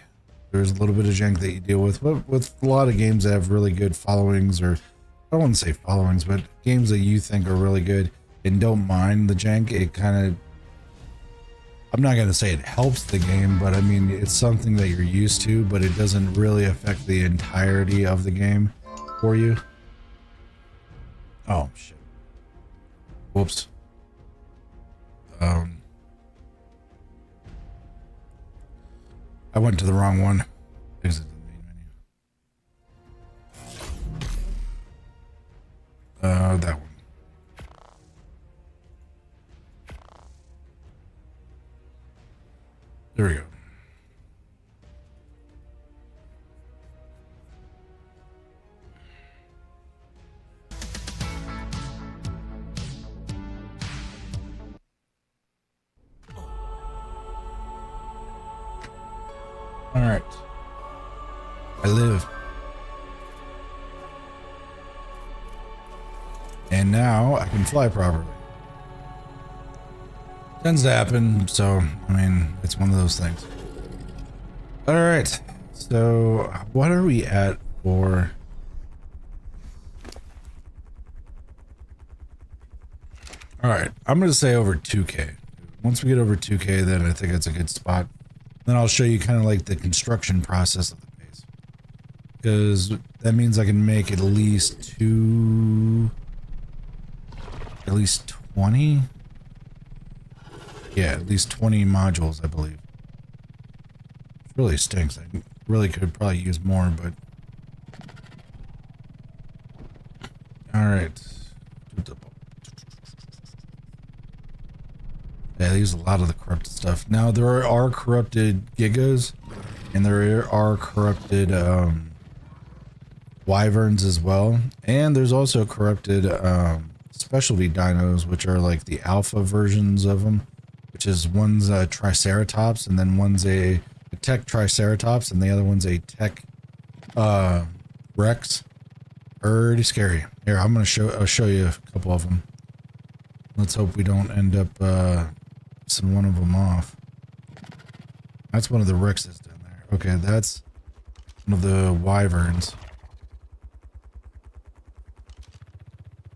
There's a little bit of jank that you deal with a lot of games that have really good followings, or I don't want to say followings, but games that you think are really good and don't mind the jank. It kind of, I'm not gonna say it helps the game, but I mean it's something that you're used to, but it doesn't really affect the entirety of the game for you. Oh shit. Whoops. I went to the wrong one. Exit the main menu. That one. There we go. All right. I live. And now I can fly properly. Tends to happen, so, I mean, it's one of those things. All right. So, what are we at for? All right. I'm going to say over 2K. Once we get over 2K, then I think it's a good spot. Then I'll show you kind of like the construction process of the base, because that means I can make at least 20. Yeah, at least 20 modules, I believe. It really stinks. I really could probably use more, but right. Yeah, they use a lot of the corrupted stuff. Now, there are corrupted gigas, and there are corrupted wyverns as well. And there's also corrupted specialty dinos, which are like the alpha versions of them, which is one's a triceratops, and then one's a tech triceratops, and the other one's a tech rex. Pretty scary. Here, I'll show you a couple of them. Let's hope we don't end up missing one of them off. That's one of the rexes down there. Okay, that's one of the wyverns.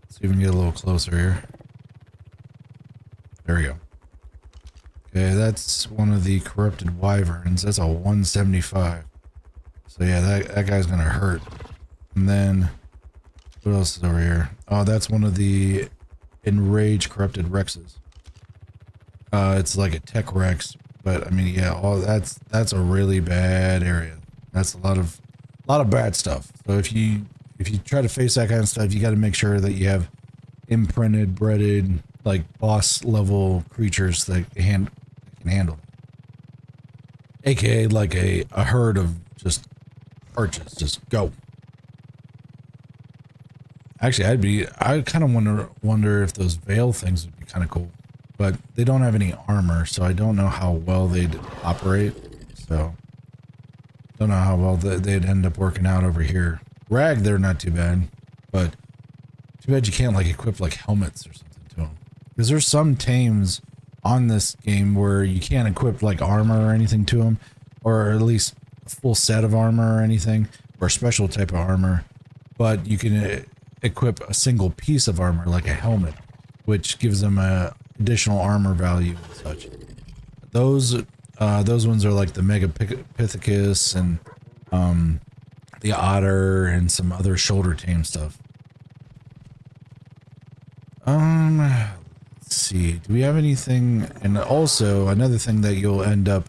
Let's see if we can get a little closer here. There we go. Okay, that's one of the corrupted wyverns. That's a 175. So yeah, that guy's gonna hurt. And then what else is over here? Oh, that's one of the enraged corrupted rexes. It's like a tech rex, but I mean, yeah, that's a really bad area. That's a lot of bad stuff. So if you try to face that kind of stuff, you got to make sure that you have imprinted, breaded, like boss level creatures that can handle. AKA like a herd of just arches, just go. Actually, I kind of wonder if those veil things would be kind of cool, but they don't have any armor, so I don't know how well they'd operate. So, don't know how well they'd end up working out over here. Rag, they're not too bad, but too bad you can't like equip like helmets or something to them. Because there's some tames on this game where you can't equip like armor or anything to them, or at least a full set of armor or anything, or a special type of armor, but you can equip a single piece of armor like a helmet, which gives them a additional armor value and such. Those ones are like the Megapithecus and the otter and some other shoulder tame stuff. Let's see, do we have anything? And also another thing that you'll end up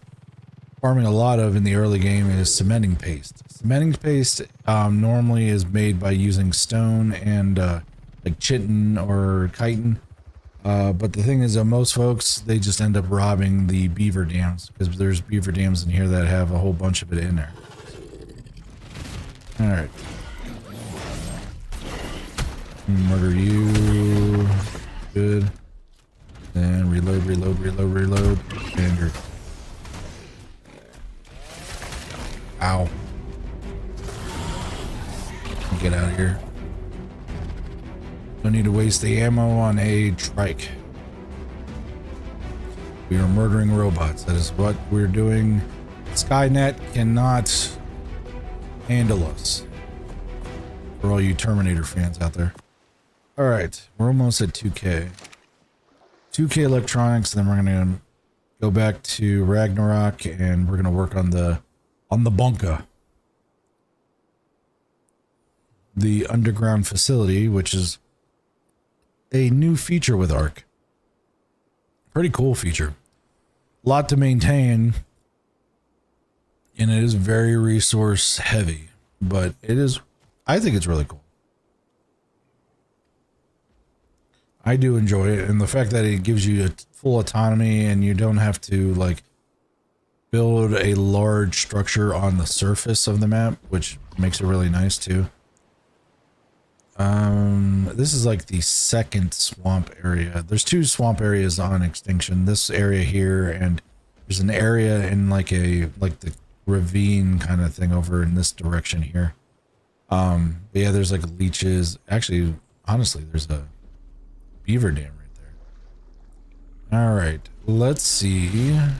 farming a lot of in the early game is cementing paste. Cementing paste normally is made by using stone and like chitin or chitin. But the thing is that most folks, they just end up robbing the beaver dams, because there's beaver dams in here that have a whole bunch of it in there. Alright. Murder you. Good. And reload. And you're... Ow. Get out of here. Don't need to waste the ammo on a trike. We are murdering robots. That is what we're doing. Skynet cannot handle us. For all you Terminator fans out there. Alright, we're almost at 2K. 2K electronics, and then we're gonna go back to Ragnarok, and we're gonna work on the bunker. The underground facility, which is a new feature with ARK. Pretty cool feature. A lot to maintain, and it is very resource heavy, but I think it's really cool. I do enjoy it, and the fact that it gives you a full autonomy and you don't have to like build a large structure on the surface of the map, which makes it really nice too. This is like the second swamp area. There's two swamp areas on extinction. This area here, and there's an area in like the ravine kind of thing over in this direction here. But yeah, there's like leeches. Actually, honestly, there's a beaver dam right there. All right, let's see. Let's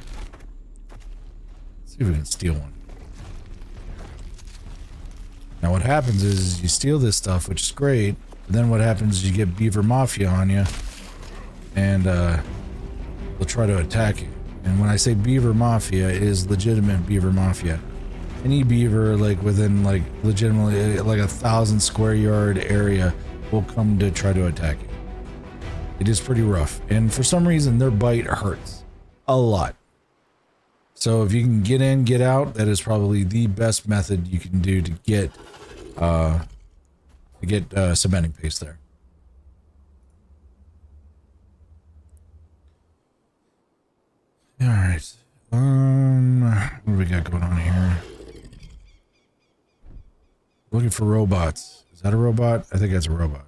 see if we can steal one. Now what happens is you steal this stuff, which is great, but then what happens is you get beaver mafia on you, and they'll try to attack you. And when I say beaver mafia, it is legitimate beaver mafia. Any beaver like within like legitimately like 1,000 square yard area will come to try to attack you. It is pretty rough, and for some reason their bite hurts a lot. So if you can get in, get out, that is probably the best method you can do to get cementing paste there. All right. What do we got going on here? Looking for robots. Is that a robot? I think that's a robot.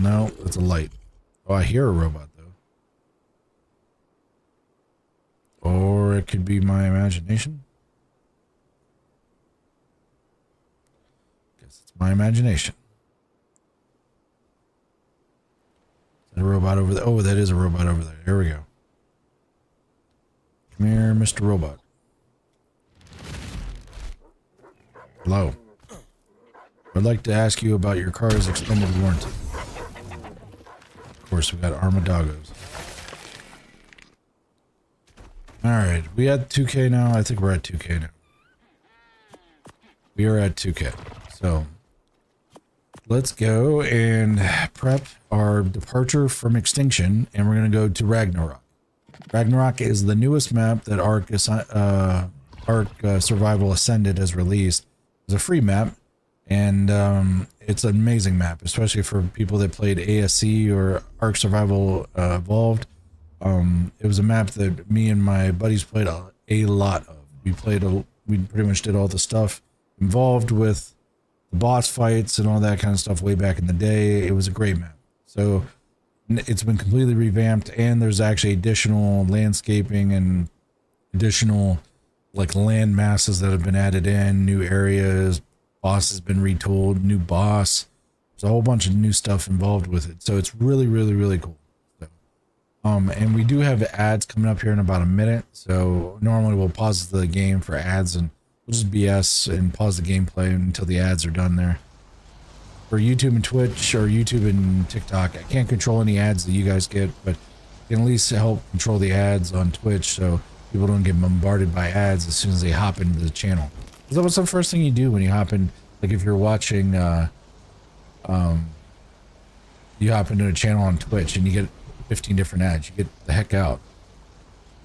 No, that's a light. Oh, I hear a robot though. Or it could be my imagination. Guess it's my imagination. Is that a robot over there? Oh, that is a robot over there. Here we go. Come here, Mr. Robot. Hello. I'd like to ask you about your car's extended warranty. Of course, we got Armadagos. Alright, we at 2K now? I think we're at 2K now. We are at 2K. So, let's go and prep our departure from Extinction, and we're going to go to Ragnarok. Ragnarok is the newest map that ARK Survival Ascended has released. It's a free map. And it's an amazing map, especially for people that played ASA or ARK Survival Evolved. It was a map that me and my buddies played a lot of. We pretty much did all the stuff involved with the boss fights and all that kind of stuff way back in the day. It was a great map. So it's been completely revamped, and there's actually additional landscaping and additional like land masses that have been added in, new areas. Boss has been retooled, new boss. There's a whole bunch of new stuff involved with it. So it's really, really, really cool. So, and we do have ads coming up here in about a minute. So normally we'll pause the game for ads and we'll just BS and pause the gameplay until the ads are done there. For YouTube and Twitch or YouTube and TikTok, I can't control any ads that you guys get, but I can at least help control the ads on Twitch so people don't get bombarded by ads as soon as they hop into the channel. So what's the first thing you do when you hop in, like if you're watching, you hop into a channel on Twitch and you get 15 different ads, you get the heck out.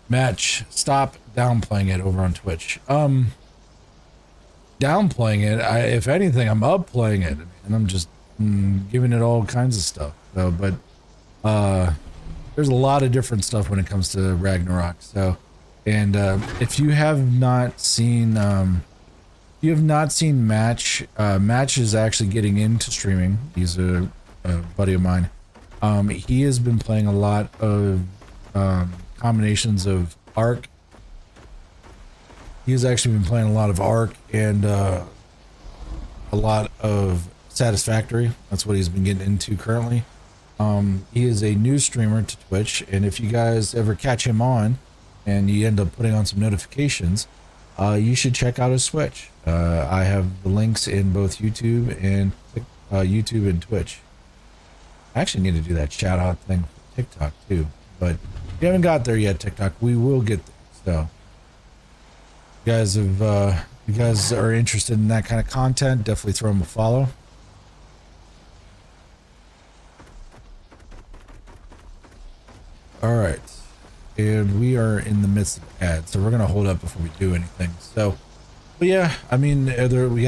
Match, stop downplaying it over on Twitch. Downplaying it, if anything, I'm upplaying it, and I'm just giving it all kinds of stuff. So, but there's a lot of different stuff when it comes to Ragnarok. So, and if you have not seen, Match, Match is actually getting into streaming. He's a buddy of mine. He has been playing a lot of combinations of ARK. He has actually been playing a lot of ARK and a lot of Satisfactory. That's what he's been getting into currently. He is a new streamer to Twitch, and if you guys ever catch him on and you end up putting on some notifications, you should check out his Twitch. I have the links in both YouTube and Twitch. I actually need to do that shout out thing for TikTok too, but if you haven't got there yet, TikTok, we will get there. So you guys are interested in that kind of content, definitely throw him a follow. All right, and we are in the midst of ads, so we're gonna hold up before we do anything. So, but yeah, I mean, we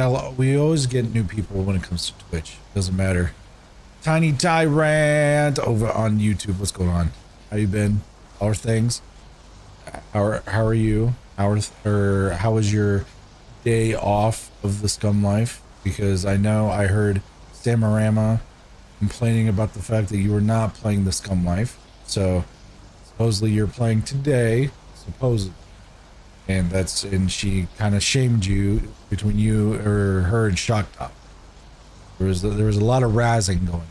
always get new people when it comes to Twitch. Doesn't matter. Tiny Tyrant over on YouTube. What's going on? How you been? How are things? How are you? How was your day off of the Scum Life? Because I know I heard Samarama complaining about the fact that you were not playing the Scum Life. So supposedly you're playing today, supposedly. And she kind of shamed you between you or her and Shock Top. There was a lot of razzing going.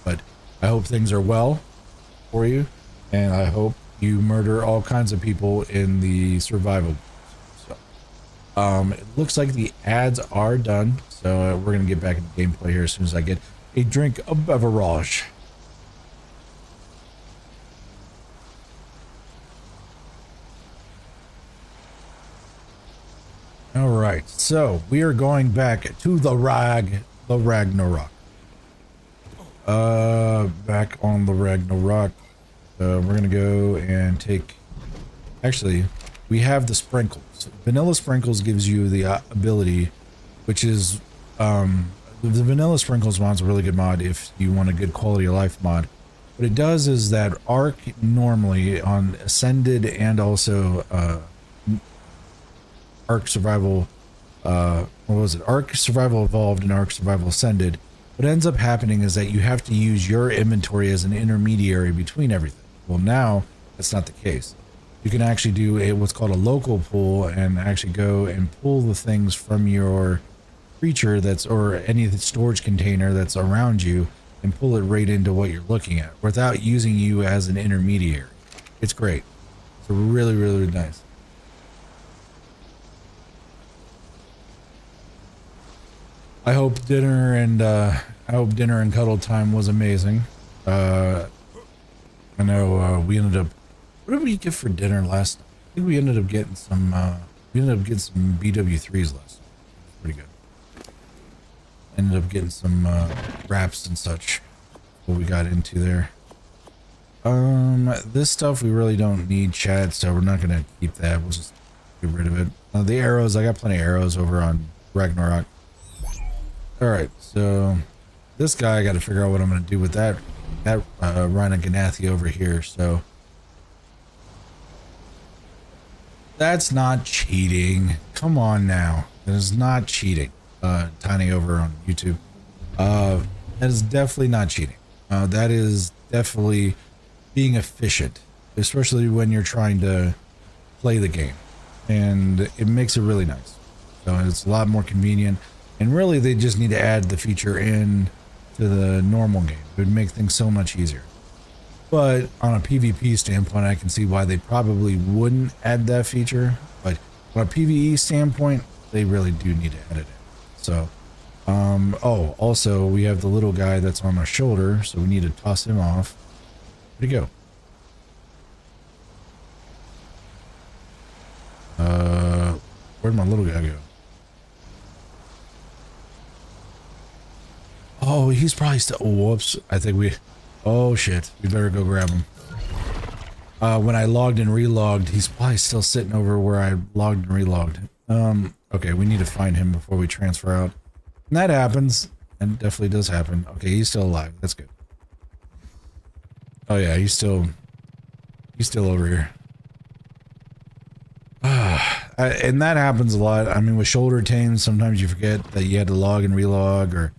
But I hope things are well for you, and I hope you murder all kinds of people in the survival. So, it looks like the ads are done, so we're gonna get back into gameplay here as soon as I get a drink of beverage. All right, so we are going back to the Ragnarok. Back on the Ragnarok. We're gonna go and take. Actually, we have the sprinkles. Vanilla sprinkles gives you the ability, which is the vanilla sprinkles mod's a really good mod if you want a good quality of life mod. What it does is that ARK normally on Ascended and also ARK Survival, what was it? ARK Survival Evolved and ARK Survival Ascended. What ends up happening is that you have to use your inventory as an intermediary between everything. Well, now that's not the case. You can actually do what's called a local pull and actually go and pull the things from your creature or any storage container that's around you and pull it right into what you're looking at without using you as an intermediary. It's great. It's really, really nice. I hope dinner and cuddle time was amazing. I know we ended up. What did we get for dinner last night? I think we ended up getting some. We ended up getting some BW3s last night. Pretty good. Ended up getting some wraps and such. What we got into there. This stuff we really don't need, chat, so we're not gonna keep that. We'll just get rid of it. The arrows, I got plenty of arrows over on Ragnarok. Alright, so this guy I gotta figure out what I'm gonna do with that Rhino Ganathi over here, so that's not cheating. Come on now. That is not cheating. Tiny over on YouTube. That is definitely not cheating. That is definitely being efficient, especially when you're trying to play the game, and it makes it really nice. So it's a lot more convenient, and really they just need to add the feature in to the normal game. It would make things so much easier. But on a PvP standpoint, I can see why they probably wouldn't add that feature, but on a PvE standpoint, they really do need to add it in. So oh, also we have the little guy that's on our shoulder, so we need to toss him off. Where'd he go? Where'd my little guy go? Oh, he's probably still. Whoops. I think we. Oh shit. We better go grab him. When I logged and relogged, he's probably still sitting over where I logged and relogged. Okay, we need to find him before we transfer out. And that happens. And it definitely does happen. Okay, he's still alive. That's good. Oh yeah, he's still over here. And that happens a lot. I mean, with shoulder tames, sometimes you forget that you had to log and relog, or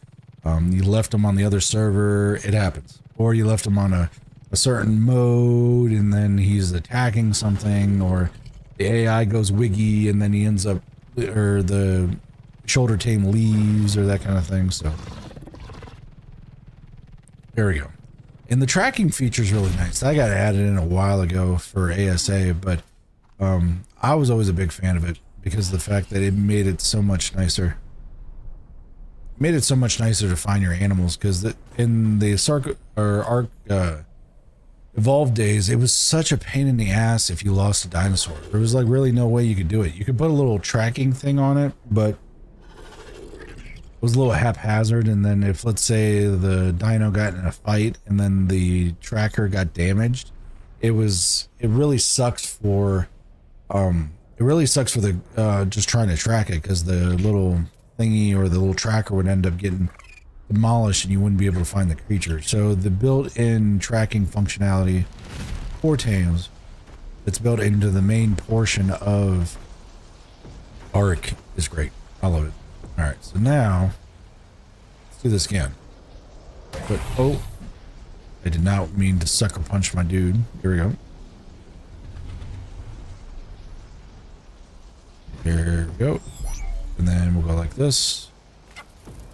you left them on the other server. It happens. Or you left him on a certain mode, and then he's attacking something, or the AI goes wiggy, and then he ends up, or the shoulder tame leaves, or that kind of thing. So there we go. And the tracking feature is really nice. I got added in a while ago for ASA, but I was always a big fan of it because of the fact that it made it so much nicer. It made it so much nicer to find your animals, because in the ARK Evolved days, it was such a pain in the ass if you lost a dinosaur. There was like really no way you could do it. You could put a little tracking thing on it, but it was a little haphazard, and then if, let's say, the dino got in a fight and then the tracker got damaged, it really sucks for the just trying to track it, because the little thingy or the little tracker would end up getting demolished and you wouldn't be able to find the creature. So the built-in tracking functionality for tames that's built into the main portion of ARK is great. I love it. Alright, so now let's do this again. But oh, I did not mean to sucker punch my dude. Here we go. There we go. And then we'll go like this.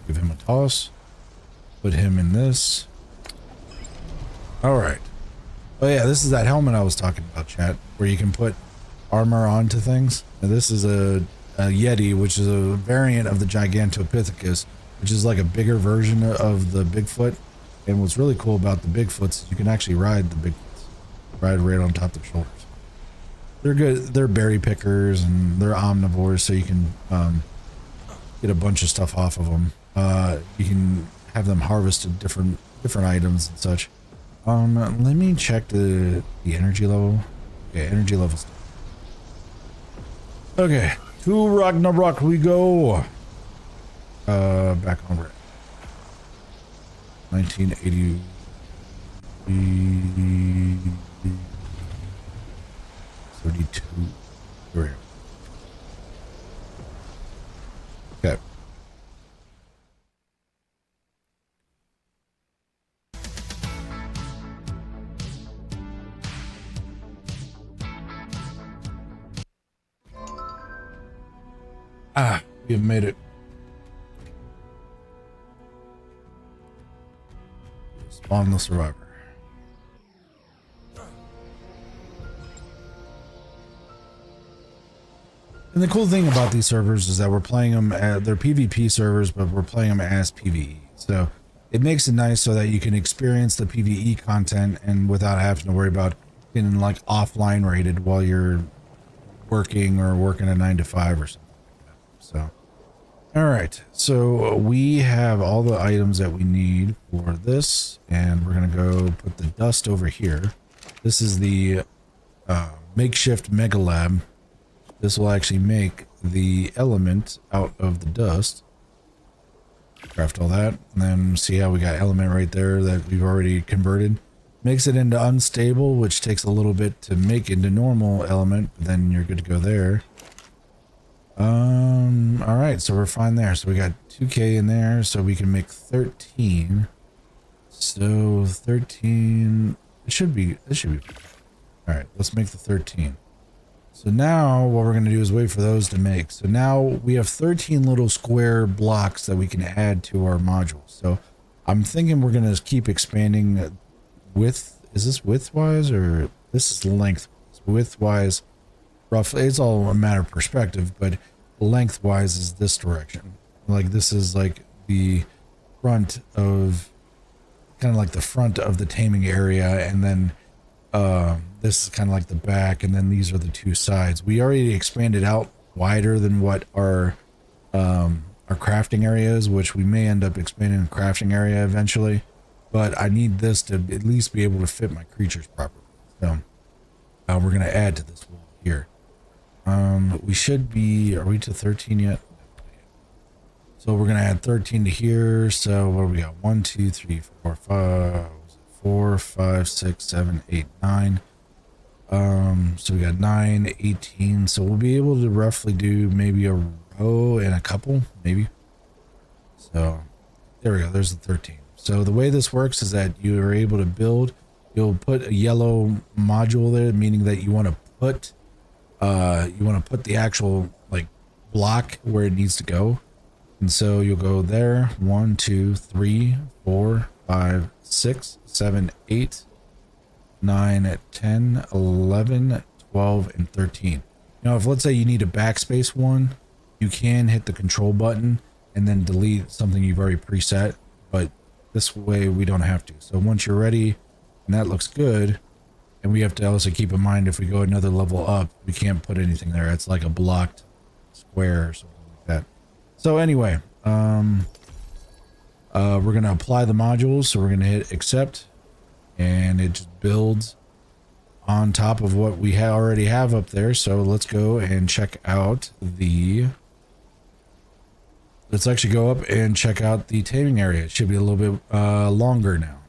Give him a toss. Put him in this. Alright. Oh yeah, this is that helmet I was talking about, chat, where you can put armor onto things. Now, this is a Yeti, which is a variant of the Gigantopithecus, which is like a bigger version of the Bigfoot. And what's really cool about the Bigfoots is you can actually ride the Bigfoots. Ride right on top of their shoulders. They're good. They're berry pickers and they're omnivores, so you can get a bunch of stuff off of them. You can have them harvest different items and such. Let me check the energy level. Okay, energy levels. Okay, to Ragnarok we go. Back over. 1980. 32. Here we go. Okay. Ah, we have made it. Spawn the survivor. And the cool thing about these servers is that we're playing them at they're PvP servers, but we're playing them as PvE. So it makes it nice so that you can experience the PvE content and without having to worry about getting like offline rated while you're working or working a 9 to 5 or something like that. So, all right. So we have all the items that we need for this, and we're going to go put the dust over here. This is the makeshift mega lab. This will actually make the element out of the dust. Craft all that, and then see how we got element right there that we've already converted. Makes it into unstable, which takes a little bit to make into normal element, but then you're good to go there. All right, so we're fine there. So we got 2K in there, so we can make 13. So 13, this should be. All right, let's make the 13. So now what we're going to do is wait for those to make. So now we have 13 little square blocks that we can add to our modules. So I'm thinking we're going to keep expanding width. Is this width-wise or this is length-wise? Width-wise, roughly, it's all a matter of perspective, but length-wise is this direction. Like this is like the front of, kind of like the front of the taming area, and then this is kind of like the back, and then these are the two sides. We already expanded out wider than what our crafting area is, which we may end up expanding the crafting area eventually, but I need this to at least be able to fit my creatures properly. So we're going to add to this wall here. We should be, are we to 13 yet? So we're going to add 13 to here. So what do we got? 1, 2, 3, 4, 5, 4, 5, 6, 7, 8, 9. So we got 9, 18. So we'll be able to roughly do maybe a row and a couple, maybe. So there we go. There's the 13. So the way this works is that you are able to build, you'll put a yellow module there, meaning that you want to put the actual like block where it needs to go. And so you'll go there, 1, 2, 3, 4, 5, 6, 7, 8, 9, 10, 11, 12, and 13. Now, if let's say you need a backspace one, you can hit the control button and then delete something you've already preset, but this way we don't have to. So once you're ready and that looks good, and we have to also keep in mind if we go another level up, we can't put anything there. It's like a blocked square or something like that. So anyway, we're going to apply the modules. So we're going to hit accept, and it just builds on top of what we already have up there. So let's go and check out the, let's actually go up and check out the taming area. It should be a little bit longer now.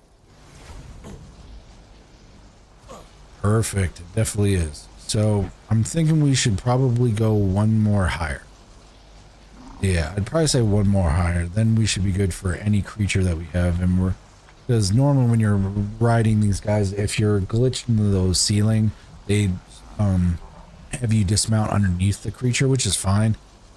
Perfect. It definitely is. So I'm thinking we should probably go one more higher. Yeah, I'd probably say one more higher. Then we should be good for any creature that we have. And we're, because normally when you're riding these guys, if you're glitched into those ceiling, they have you dismount underneath the creature, which is fine.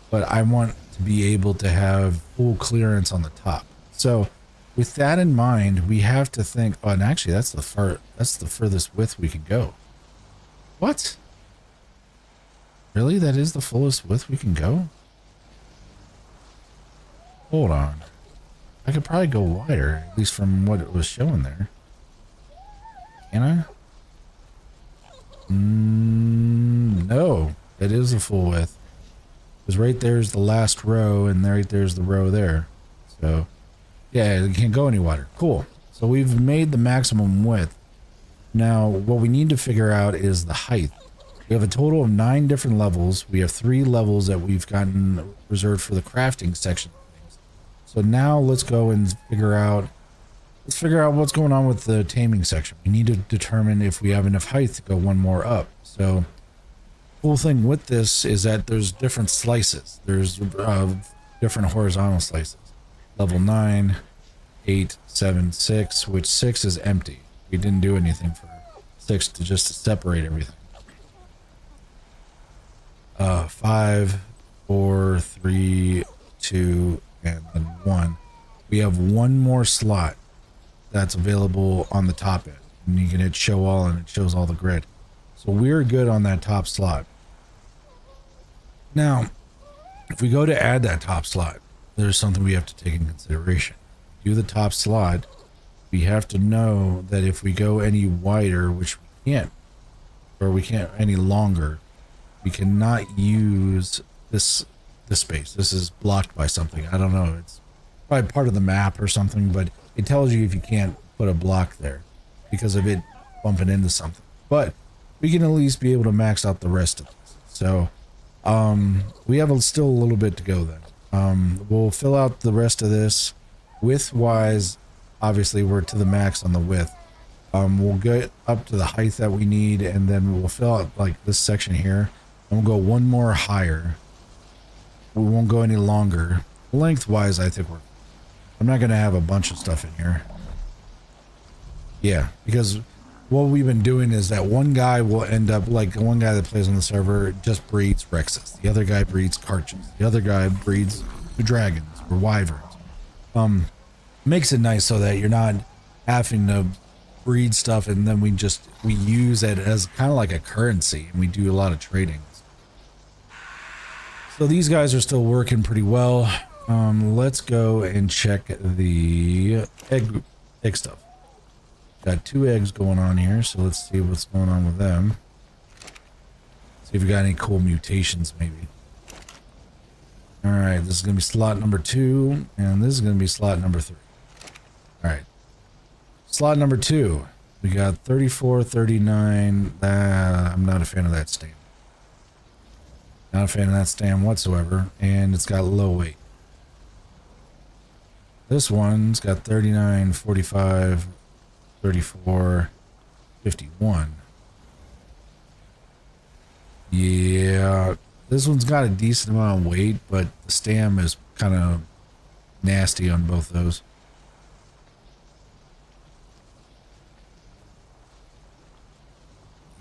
But I want to be able to have full clearance on the top. So with that in mind, we have to think, oh, and actually that's the furthest width we can go. What? Really? That is the fullest width we can go? Hold on. I could probably go wider, at least from what it was showing there. Can I? No, it is a full width. Because right there's the last row, and right there's the row there. So, yeah, it can't go any wider. Cool. So we've made the maximum width. Now, what we need to figure out is the height. We have a total of 9 different levels. We have 3 levels that we've gotten reserved for the crafting section. So now let's go and figure out let's figure out what's going on with the taming section. We need to determine if we have enough height to go one more up. So, cool thing with this is that there's different slices. There's different horizontal slices. Level 9, 8, 7, 6, which 6 is empty. We didn't do anything for 6 to just separate everything. 5, 4, 3, 2, and then 1. We have one more slot that's available on the top end. And you can hit show all and it shows all the grid. So we're good on that top slot. Now, if we go to add that top slot, there's something we have to take in consideration. Do the top slot, we have to know that if we go any wider, which we can't, or we can't any longer, we cannot use this space. This is blocked by something. I don't know. It's probably part of the map or something, but it tells you if you can't put a block there because of it bumping into something. But we can at least be able to max out the rest of this. So we have still a little bit to go then. We'll fill out the rest of this. Width wise, obviously we're to the max on the width. We'll get up to the height that we need, and then we'll fill out like this section here, and we'll go one more higher. We won't go any longer. Lengthwise, I think I'm not going to have a bunch of stuff in here. Yeah, because what we've been doing is that one guy will end up, like one guy that plays on the server just breeds Rexes. The other guy breeds Karchs. The other guy breeds dragons or wyverns. Makes it nice so that you're not having to breed stuff and then we use it as kind of like a currency, and we do a lot of trading. So these guys are still working pretty well. Let's go and check the egg stuff. Got 2 eggs going on here, so let's see what's going on with them. See if we got any cool mutations, maybe. Alright, this is going to be slot number 2, and this is going to be slot number 3. Alright. Slot number 2. We got 34, 39. I'm not a fan of that stamp. Not a fan of that stamp whatsoever, and it's got low weight. This one's got 39, 45, 34, 51. Yeah, this one's got a decent amount of weight, but the stam is kind of nasty on both those.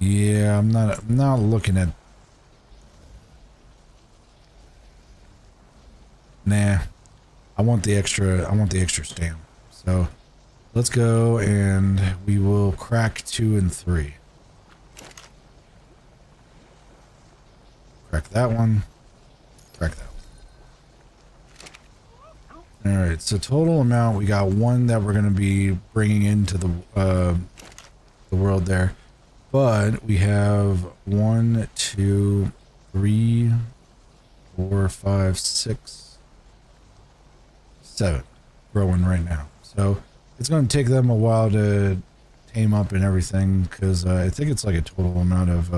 Yeah, I'm not looking at. Nah, I want the extra stam. So let's go and we will crack 2 and 3. Crack that one. Crack that one. All right, so total amount, we got 1 that we're going to be bringing into the world there. But we have 1, 2, 3, 4, 5, 6, 7 growing right now. So it's going to take them a while to tame up and everything, because I think it's like a total amount of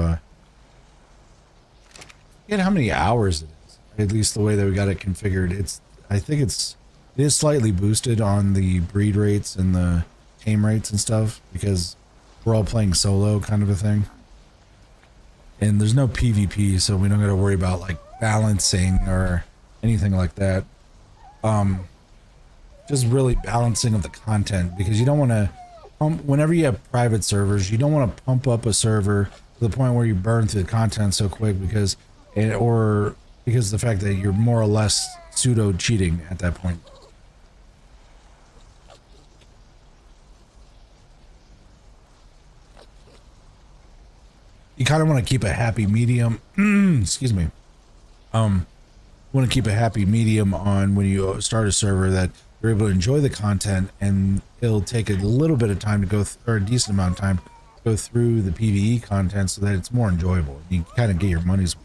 forget how many hours it is. At least the way that we got it configured. I think it is slightly boosted on the breed rates and the tame rates and stuff, because we're all playing solo kind of a thing. And there's no PvP, so we don't got to worry about like balancing or anything like that. Just really balancing of the content, because you don't want to whenever you have private servers, you don't want to pump up a server to the point where you burn through the content so quick, because of the fact that you're more or less pseudo cheating at that point. You kind of want to keep a happy medium. Excuse me. Want to keep a happy medium on when you start a server, that you're able to enjoy the content, and it'll take a little bit of time to go, or a decent amount of time to go through the PvE content, so that it's more enjoyable. You kind of get your money's worth.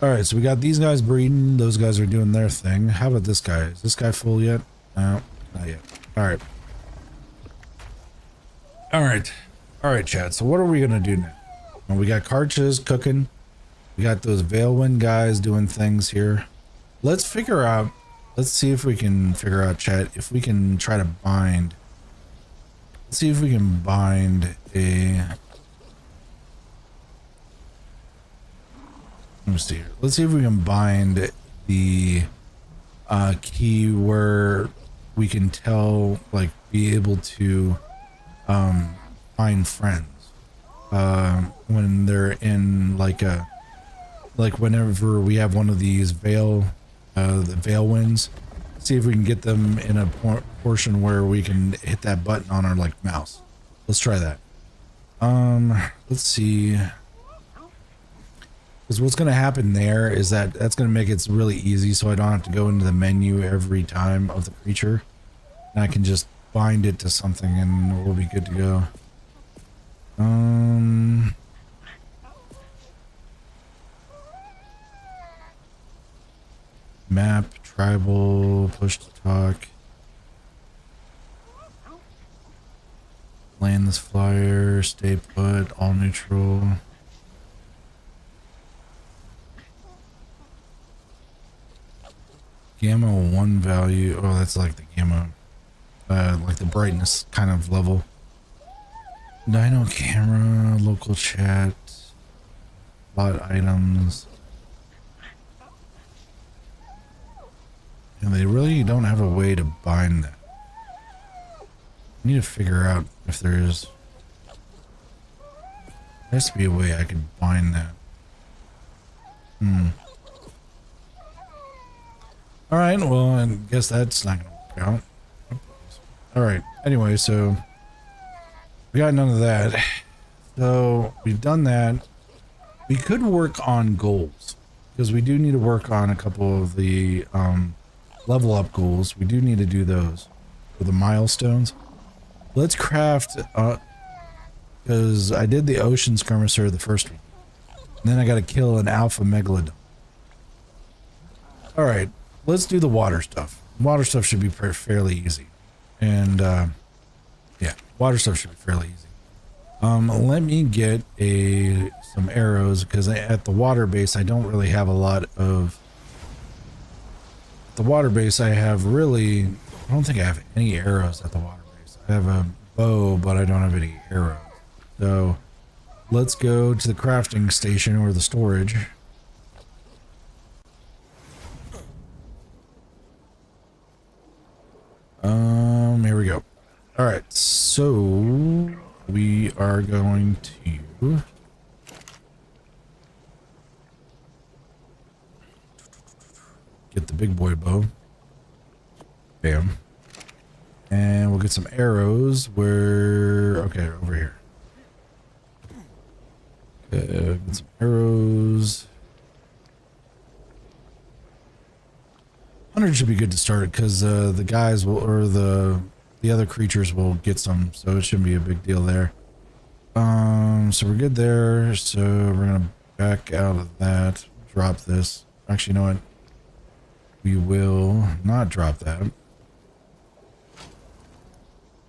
All right, so we got these guys breeding. Those guys are doing their thing. How about this guy? Is this guy full yet? No, not yet. All right, Chad. So what are we gonna do now? Well, we got Karchs cooking. We got those Veilwind guys doing things here. Let's figure out, let's see if we can figure out, chat, if we can try to bind. Let's see if we can bind a... Let me see here. Let's see if we can bind the key where we can tell, like, be able to find friends when they're in like a, like whenever we have one of these the veil winds. See if we can get them in a portion where we can hit that button on our like mouse. Let's try that. Let's see. Because what's going to happen there is that that's going to make it really easy, so I don't have to go into the menu every time of the creature. And I can just bind it to something and we'll be good to go. Map, tribal, push to talk. Land this flyer, stay put, all neutral. Gamma 1 value. Oh, that's like the gamma, like the brightness kind of level. Dino camera, local chat, lot items. And they really don't have a way to bind that. I need to figure out if there is. There has to be a way I could bind that. Alright, well, I guess that's not going to work out. Alright, anyway, so we got none of that. So we've done that. We could work on goals, because we do need to work on a couple of the level up goals. We do need to do those for the milestones. Let's craft, because I did the ocean skirmisher the first one. And then I got to kill an alpha megalodon. Alright. Let's do the water stuff. Water stuff should be fairly easy. And, yeah, water stuff should be fairly easy. Let me get some arrows, because at the water base, I don't really have a lot of... At the water base, I have really... I don't think I have any arrows at the water base. I have a bow, but I don't have any arrows. So, let's go to the crafting station, or the storage. Here we go. Alright, so we are going to get the big boy bow. Bam. And we'll get some arrows where, okay, over here. Okay, get some arrows. 100 should be good to start, because the guys will, or the other creatures will get some, so it shouldn't be a big deal there. So we're good there. So we're gonna back out of that, drop this. Actually, you know what? We will not drop that.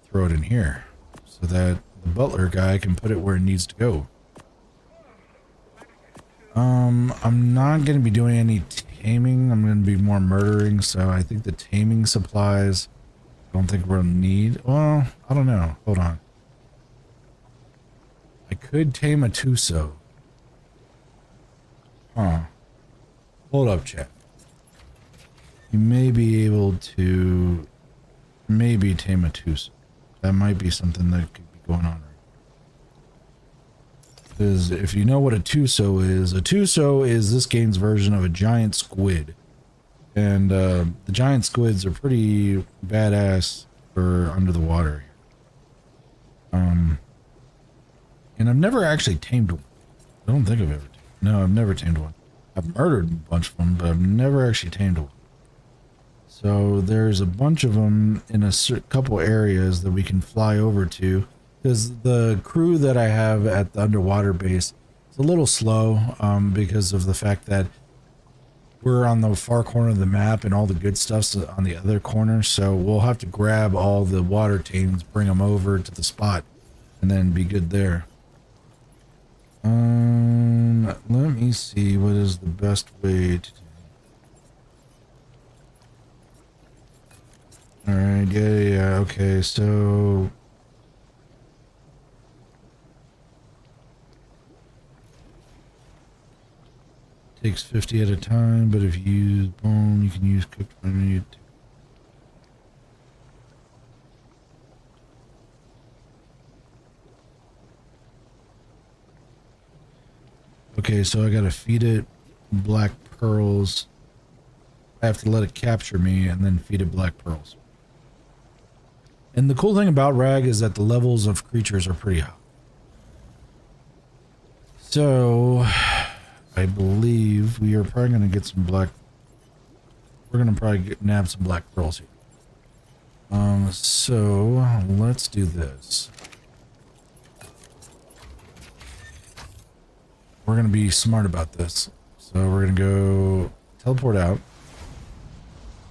Throw it in here, so that the butler guy can put it where it needs to go. I'm not going to be doing any taming. I'm going to be more murdering, so I think the taming supplies, I don't think we'll need. Well, I don't know. Hold on. I could tame a Tuso. Huh. Hold up, chat. You may be able to maybe tame a Tuso. That might be something that could be going on right now. Because if you know what a Tuso is this game's version of a giant squid. And the giant squids are pretty badass for under the water. And I've never actually tamed one. I don't think I've ever tamed. No, I've never tamed one. I've murdered a bunch of them, but I've never actually tamed one. So there's a bunch of them in a couple areas that we can fly over to. Because the crew that I have at the underwater base is a little slow because of the fact that we're on the far corner of the map and all the good stuff's on the other corner. So we'll have to grab all the water tames, bring them over to the spot, and then be good there. Let me see what is the best way to do. Alright, yeah, okay, so... Takes 50 at a time, but if you use bone, you can use cooked meat. Okay, so I gotta feed it black pearls. I have to let it capture me and then feed it black pearls. And the cool thing about Rag is that the levels of creatures are pretty high. So, I believe we are probably going to get some black... We're going to probably nab some black pearls here. So, let's do this. We're going to be smart about this. So, we're going to go teleport out.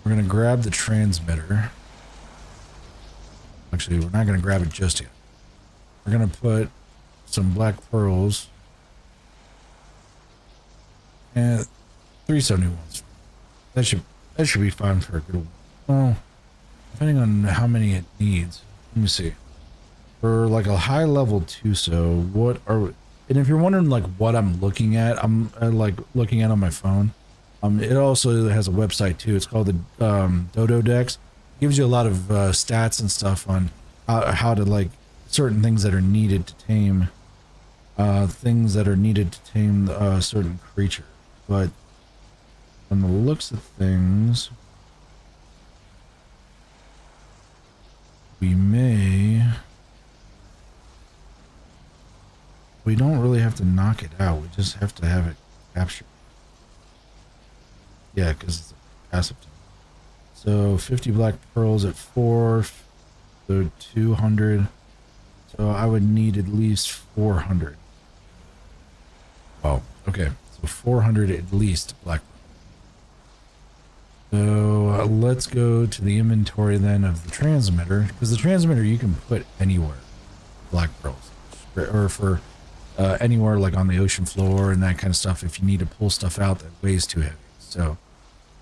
We're going to grab the transmitter. Actually, we're not going to grab it just yet. We're going to put some black pearls and 371s. That should be fine for a good while. Well, depending on how many it needs. Let me see. For like a high level TUSO, what are... And if you're wondering like what I'm looking at, I'm like looking at on my phone. It also has a website too. It's called the Dodo Dex. It gives you a lot of stats and stuff on how to like certain things that are needed to tame certain creature. But from the looks of things, we don't really have to knock it out. We just have to have it captured. Yeah, because it's passive. So 50 black pearls at 4, so 200. So I would need at least 400. Oh, okay. So 400 at least black pearls. So let's go to the inventory then of the transmitter, because the transmitter you can put anywhere. Black pearls, or for anywhere like on the ocean floor and that kind of stuff. If you need to pull stuff out that weighs too heavy, so.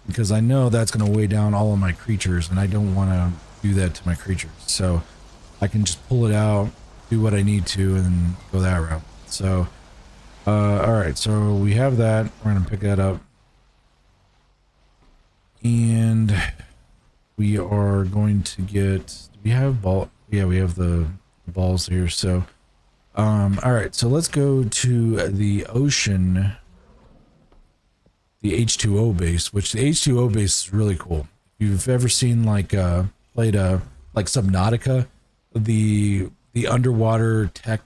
Because I know that's going to weigh down all of my creatures, and I don't want to do that to my creatures. So I can just pull it out, do what I need to, and go that route. So, alright, so we have that. We're going to pick that up. And we are going to get... Do we have ball? Yeah, we have the balls here. So, alright, so let's go to the ocean... The H2O base, which the H2O base is really cool. If you've ever seen like played like Subnautica, the underwater tech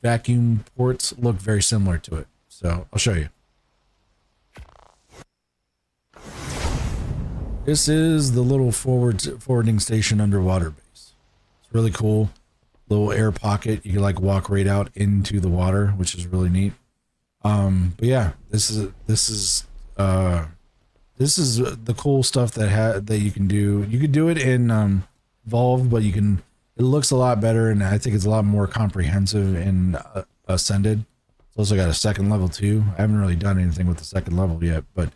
vacuum ports look very similar to it. So I'll show you. This is the little forwarding station underwater base. It's really cool. Little air pocket. You can like walk right out into the water, which is really neat. But yeah, this is the cool stuff that you can do. You could do it in Evolved, but it looks a lot better, and I think it's a lot more comprehensive in Ascended. It's also got a second level too. I haven't really done anything with the second level yet, but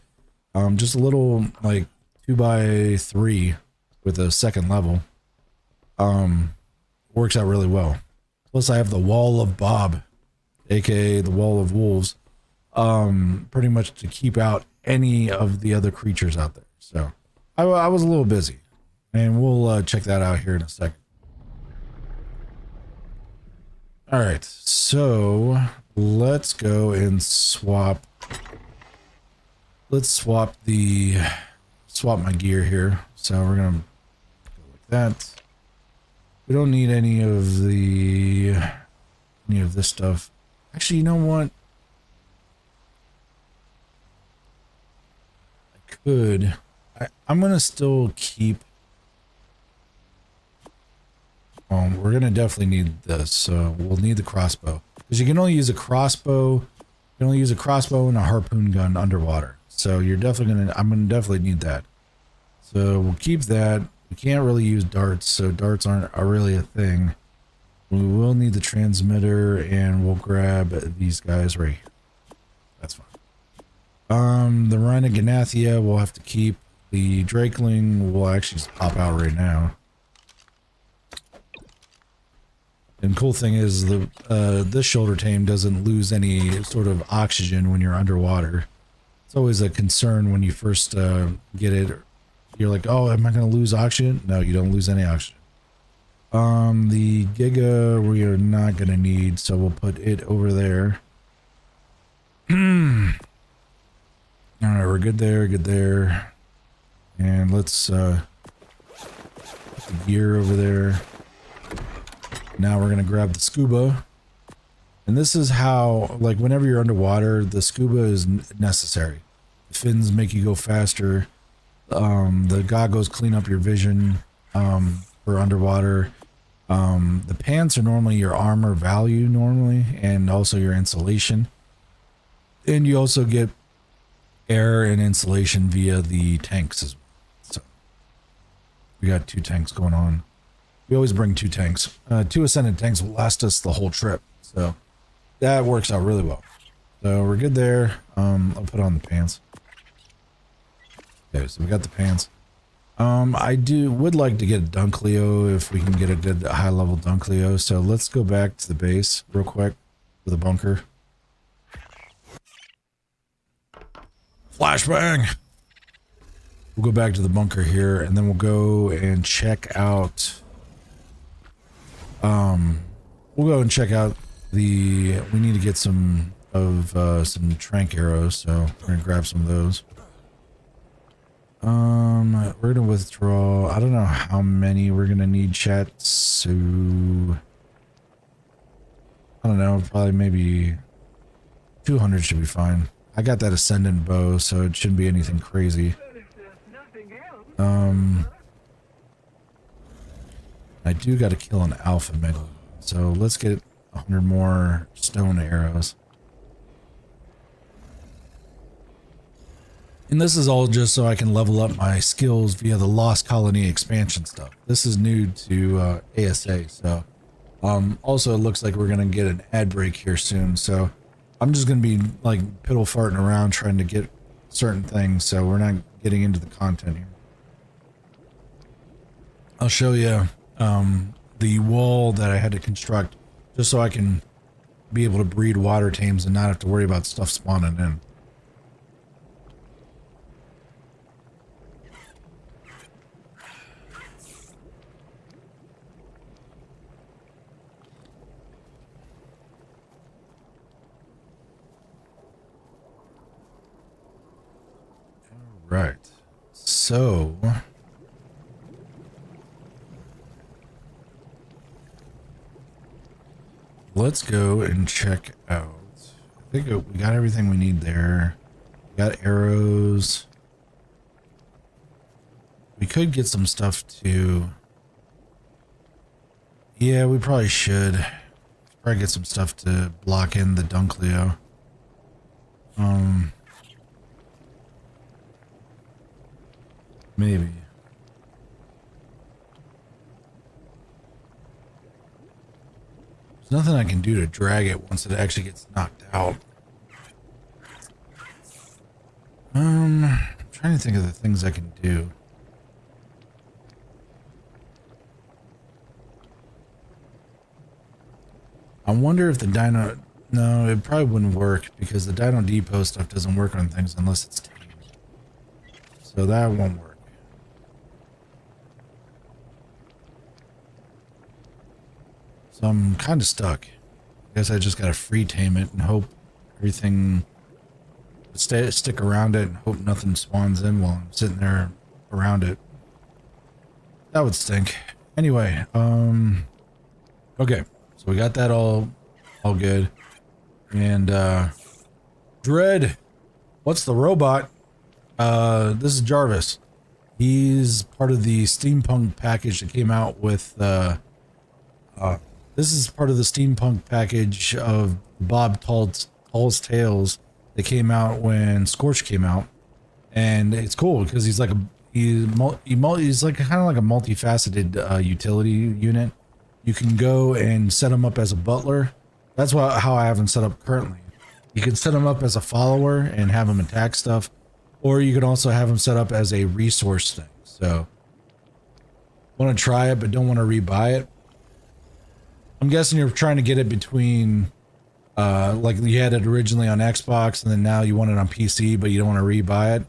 just a little like 2x3 with a second level works out really well. Plus I have the Wall of Bob, aka the Wall of Wolves, pretty much to keep out any of the other creatures out there. So I was a little busy, and we'll check that out here in a second. All right, so let's go and swap. Let's swap my gear here. So we're gonna go like that. We don't need any of this stuff. Actually, you know what? I'm gonna still keep. We're gonna definitely need this, so we'll need the crossbow, because you can only use a crossbow. You can only use a crossbow and a harpoon gun underwater. So you're definitely I'm gonna definitely need that. So we'll keep that. We can't really use darts, so darts aren't really a thing. We will need the transmitter, and we'll grab these guys right here. That's fine. The Rhinognathia we'll have to keep. The Drakeling will actually just pop out right now. And cool thing is the this shoulder tame doesn't lose any sort of oxygen when you're underwater. It's always a concern when you first get it. You're like, oh, am I going to lose oxygen? No, you don't lose any oxygen. The Giga we are not going to need, so we'll put it over there. Alright, we're good there, good there. And let's put the gear over there. Now we're going to grab the scuba. And this is how, like, whenever you're underwater, the scuba is necessary. The fins make you go faster. The goggles clean up your vision for underwater. The pants are normally your armor value normally, and also your insulation. And you also get air and insulation via the tanks as well. So we got 2 tanks going on. We always bring 2 tanks. 2 ascendant tanks will last us the whole trip. So that works out really well. So we're good there. I'll put on the pants. Okay, so we got the pants. I would like to get a Dunkleo if we can get a good high level Dunkleo. So let's go back to the base real quick to the bunker. Flashbang! We'll go back to the bunker here and then we'll go and check out we'll go and check out we need to get some trank arrows, so we're gonna grab some of those. We're gonna withdraw. I don't know how many we're gonna need, chat, so I don't know, probably maybe 200 should be fine. I got that ascendant bow, so it shouldn't be anything crazy. I do got to kill an alpha megalodon, so let's get 100 more stone arrows. And this is all just so I can level up my skills via the Lost Colony expansion stuff. This is new to ASA, so also it looks like we're gonna get an ad break here soon, so I'm just gonna be like piddle farting around trying to get certain things, so we're not getting into the content here. I'll show you the wall that I had to construct just so I can be able to breed water tames and not have to worry about stuff spawning in. Right. So let's go and check out. I think we got everything we need there. We got arrows. We could get some stuff too. Yeah, we probably should. Probably get some stuff to block in the Dunkleo. Maybe. There's nothing I can do to drag it once it actually gets knocked out. I'm trying to think of the things I can do. I wonder if the Dino... No, it probably wouldn't work because the Dino Depot stuff doesn't work on things unless it's tamed. So that won't work. So I'm kind of stuck. I guess I just gotta free tame it and hope everything stick around it and hope nothing spawns in while I'm sitting there around it. That would stink. Anyway, okay. So we got that all good. And Dread, what's the robot? This is Jarvis. He's part of the steampunk package that came out with this is part of the steampunk package of Bob Tall's Tales that came out when Scorch came out, and it's cool because he's like he's like kind of like a multifaceted utility unit. You can go and set him up as a butler. That's how I have him set up currently. You can set him up as a follower and have him attack stuff, or you can also have him set up as a resource thing. So, want to try it, but don't want to rebuy it. I'm guessing you're trying to get it between, like you had it originally on Xbox, and then now you want it on PC, but you don't want to rebuy it.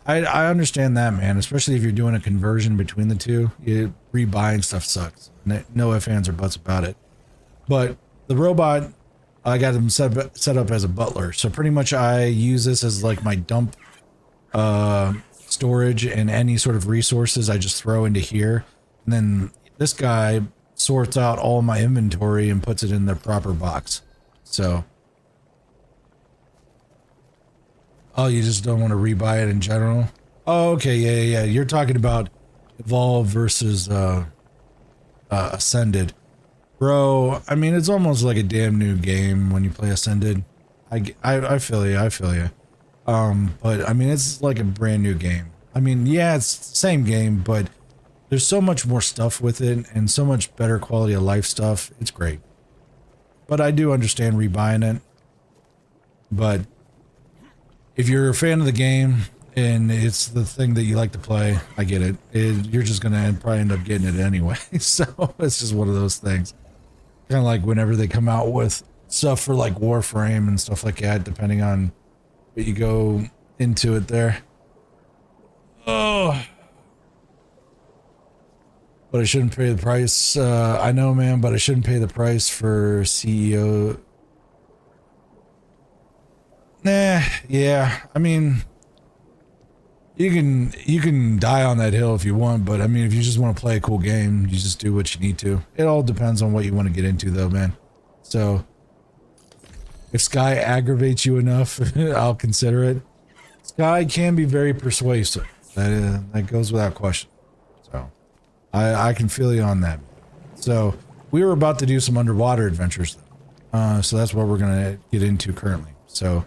I understand that, man, especially if you're doing a conversion between the two. Rebuying stuff sucks. No ifs, ands, or buts about it. But the robot, I got him set up as a butler. So pretty much I use this as like my dump storage, and any sort of resources I just throw into here. And then this guy sorts out all my inventory and puts it in the proper box. So... Oh, you just don't want to rebuy it in general? Oh, okay, yeah. You're talking about Evolve versus Ascended. Bro, I mean, it's almost like a damn new game when you play Ascended. I feel you. But, I mean, it's like a brand new game. I mean, yeah, it's the same game, but there's so much more stuff with it and so much better quality of life stuff. It's great. But I do understand rebuying it. But... if you're a fan of the game and it's the thing that you like to play, I get it. You're just going to probably end up getting it anyway. So it's just one of those things. Kind of like whenever they come out with stuff for like Warframe and stuff like that, depending on what you go into it there. Oh. But I shouldn't pay the price. I know, man, but I shouldn't pay the price for CEO. Nah, yeah. I mean, you can die on that hill if you want, but I mean, if you just want to play a cool game, you just do what you need to. It all depends on what you want to get into, though, man. So, if Sky aggravates you enough, I'll consider it. Sky can be very persuasive. That goes without question. So, I can feel you on that. So, we were about to do some underwater adventures, though. So that's what we're gonna get into currently. So.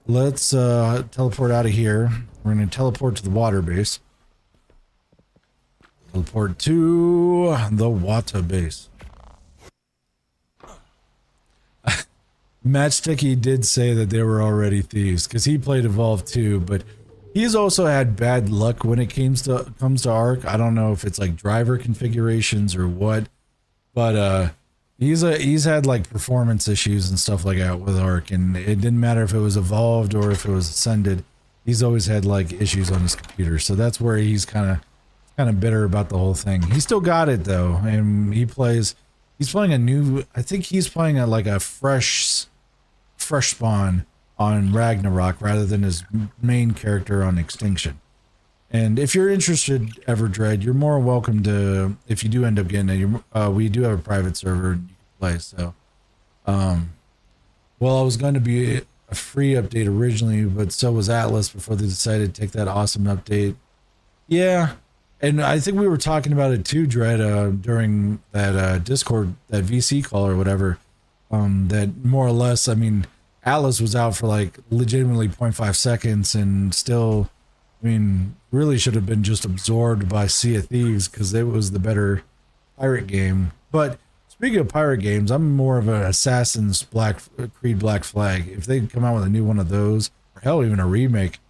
Let's teleport out of here. We're going to teleport to the water base. Teleport to the water base. Matchsticky did say that they were already thieves because he played Evolve too, but he's also had bad luck when it comes to ARK. I don't know if it's like driver configurations or what, but he's had like performance issues and stuff like that with ARK, and it didn't matter if it was Evolved or if it was Ascended. He's always had like issues on his computer, so that's where he's kind of bitter about the whole thing. He still got it though, and he's playing a new. I think he's playing like a fresh spawn on Ragnarok rather than his main character on Extinction. And if you're interested, Everdread, you're more welcome to, if you do end up getting it, we do have a private server you can play, so. Well, I was going to be a free update originally, but so was Atlas before they decided to take that awesome update. Yeah, and I think we were talking about it too, Dread, during that Discord, that VC call or whatever, that more or less, I mean, Atlas was out for like legitimately 0.5 seconds and still... I mean, really should have been just absorbed by Sea of Thieves because it was the better pirate game. But speaking of pirate games, I'm more of an Assassin's Creed Black Flag. If they come out with a new one of those, or hell, even a remake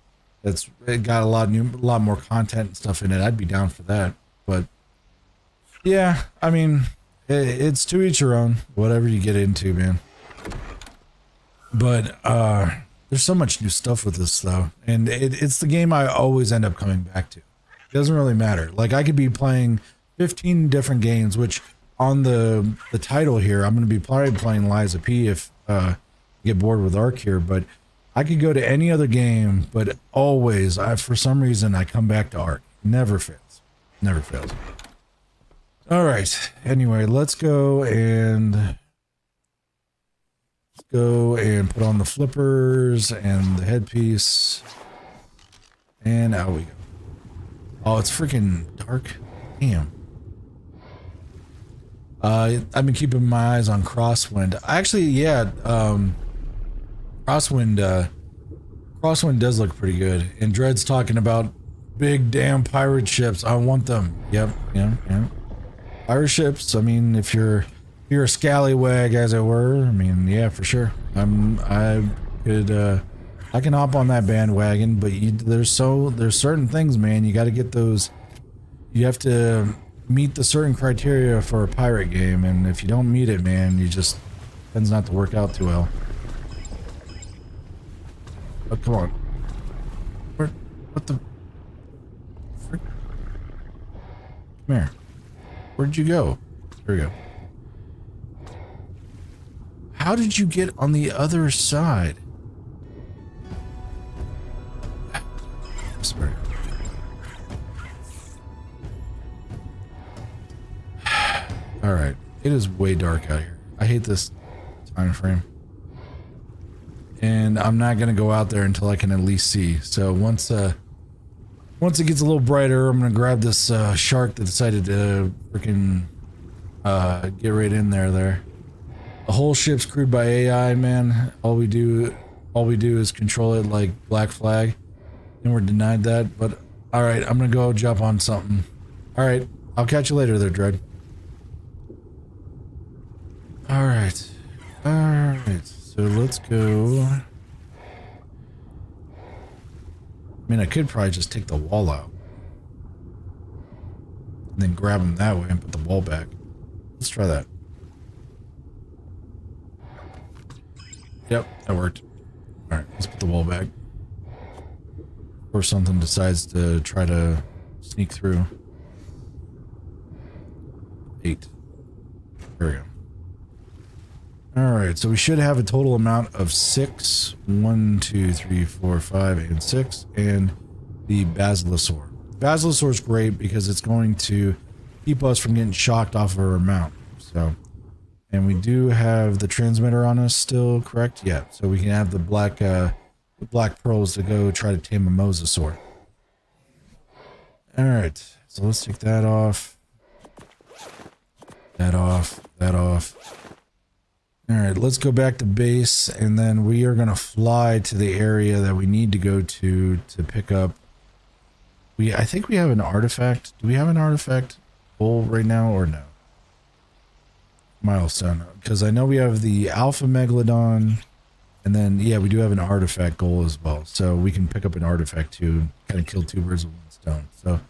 that's got a lot more content and stuff in it, I'd be down for that. But yeah, I mean, it's to each your own. Whatever you get into, man. But there's so much new stuff with this, though. And it's the game I always end up coming back to. It doesn't really matter. Like, I could be playing 15 different games, which on the title here, I'm going to be probably playing Lies of P if I get bored with ARK here. But I could go to any other game, but always, for some reason, I come back to ARK. Never fails. Never fails. All right. Anyway, let's go and... put on the flippers and the headpiece. And out we go. Oh, it's freaking dark. Damn. I've been keeping my eyes on Crosswind. Actually, yeah, Crosswind does look pretty good. And Dread's talking about big damn pirate ships. I want them. Yep. Pirate ships, I mean, if you're a scallywag, as it were, I mean, yeah, for sure. I I can hop on that bandwagon, but there's certain things, man. You got to get those. You have to meet the certain criteria for a pirate game, and if you don't meet it, man, you just tends not to work out too well. Oh, come on. What the frick? Come here. Where'd you go? There we go. How did you get on the other side? Sorry. Alright. It is way dark out here. I hate this time frame. And I'm not gonna go out there until I can at least see. So once it gets a little brighter, I'm gonna grab this shark that decided to freaking get right in there. The whole ship's crewed by AI, man. All we do is control it like Black Flag, and we're denied that. But all right, I'm gonna go jump on something. All right, I'll catch you later, there, Dread. All right. So let's go. I mean, I could probably just take the wall out and then grab him that way and put the wall back. Let's try that. Yep, that worked. Alright, let's put the wall back. Or something decides to try to sneak through. 8. There we go. Alright, so we should have a total amount of 6. 1, 2, 3, 4, 5, and 6. And the Basilosaur. Basilosaur is great because it's going to keep us from getting shocked off of our mount. So, and we do have the transmitter on us still, correct? Yeah, so we can have the black pearls to go try to tame a mosasaur. Alright, so let's take that off. That off. Alright, let's go back to base, and then we are going to fly to the area that we need to go to pick up. I think we have an artifact. Do we have an artifact goal right now, or no? Milestone. Because I know we have the Alpha Megalodon, and then, yeah, we do have an artifact goal as well. So we can pick up an artifact too, kind of kill 2 birds with 1 stone. So,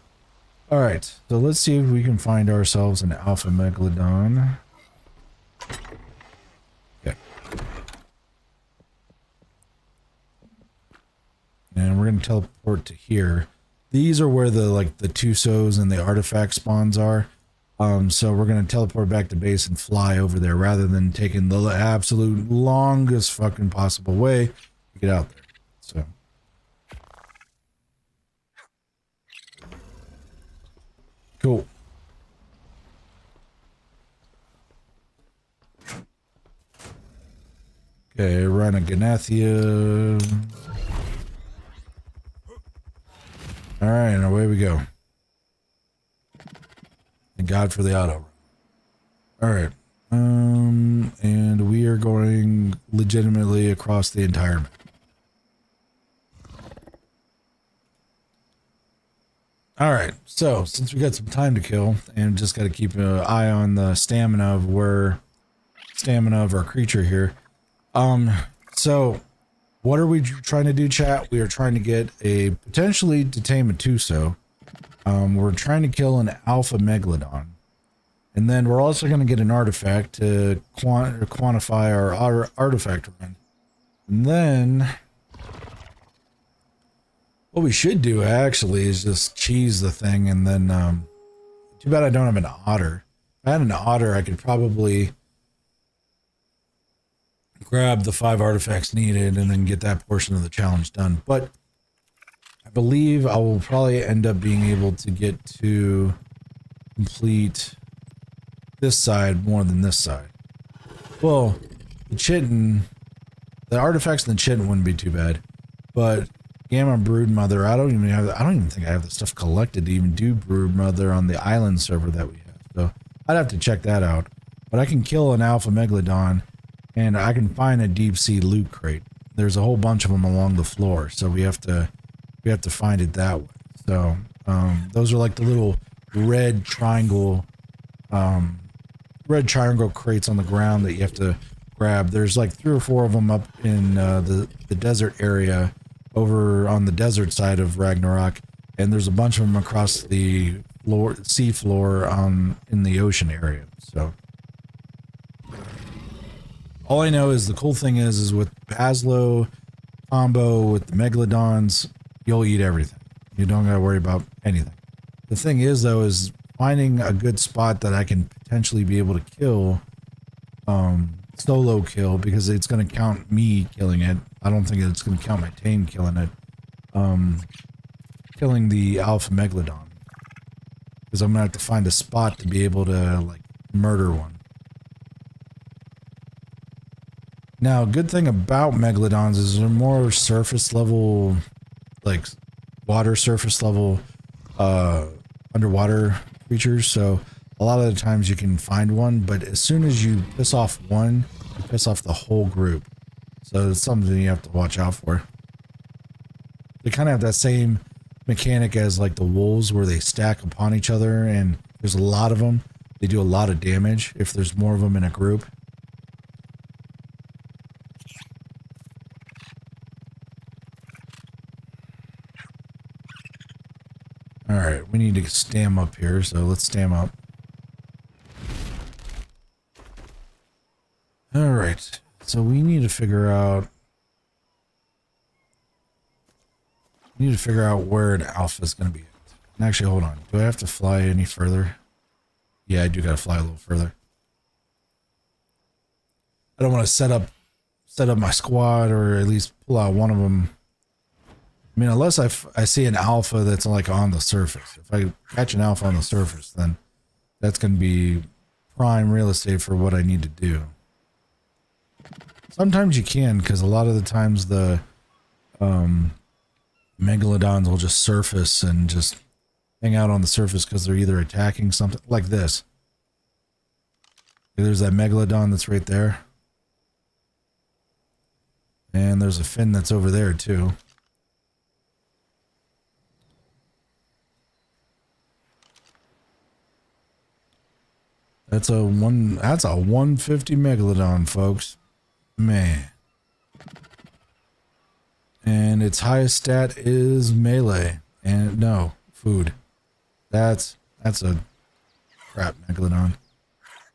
alright, so let's see if we can find ourselves an Alpha Megalodon. Okay. And we're going to teleport to here. These are where the Tusos and the artifact spawns are. So we're going to teleport back to base and fly over there rather than taking the absolute longest fucking possible way to get out there. So. Cool. Okay, run a Ganathia. Alright, and away we go. Thank God for the auto. Alright. And we are going legitimately across the entire map. Alright, so since we got some time to kill and just got to keep an eye on the stamina of our creature here. So what are we trying to do, chat? We are trying to get potentially to tame a Tuso. We're trying to kill an Alpha Megalodon. And then we're also going to get an artifact to quantify our artifact run. And then what we should do actually is just cheese the thing, and then too bad I don't have an otter. If I had an otter, I could probably grab the 5 artifacts needed and then get that portion of the challenge done. But I believe I will probably end up being able to get to complete this side more than this side. Well, the artifacts in the chitin wouldn't be too bad, but Gamma Broodmother, I don't even think I have the stuff collected to even do Broodmother on the island server that we have. So I'd have to check that out. But I can kill an Alpha Megalodon, and I can find a deep sea loot crate. There's a whole bunch of them along the floor, so we have to find it that way. So those are like the little red triangle crates on the ground that you have to grab. There's like 3 or 4 of them up in the desert area over on the desert side of Ragnarok, and there's a bunch of them across the sea floor in the ocean area. So all I know is the cool thing is with Aslo combo with the Megalodons, you'll eat everything. You don't gotta worry about anything. The thing is though, is finding a good spot that I can potentially be able to kill, solo kill, because it's going to count me killing it. I don't think it's going to count my tame killing it. Killing the alpha megalodon, because I'm going to have to find a spot to be able to like murder one. Now, good thing about megalodons is they're more surface level, like water surface level, underwater creatures, so a lot of the times you can find one, but as soon as you piss off one, you piss off the whole group. So it's something you have to watch out for. They kind of have that same mechanic as like the wolves, where they stack upon each other, and there's a lot of them. They do a lot of damage if there's more of them in a group. Alright, we need to stam up here, so let's stam up. Alright, so we need to figure out... where an alpha is going to be. And actually, hold on. Do I have to fly any further? Yeah, I do got to fly a little further. I don't want to set up my squad, or at least pull out one of them. I mean, unless I see an alpha that's like on the surface. If I catch an alpha on the surface, then that's going to be prime real estate for what I need to do. Sometimes you can, because a lot of the times the megalodons will just surface and just hang out on the surface because they're either attacking something like this. There's that megalodon that's right there. And there's a fin that's over there too. That's a 150 megalodon, folks. Man. And its highest stat is melee. And no, food. That's a crap megalodon.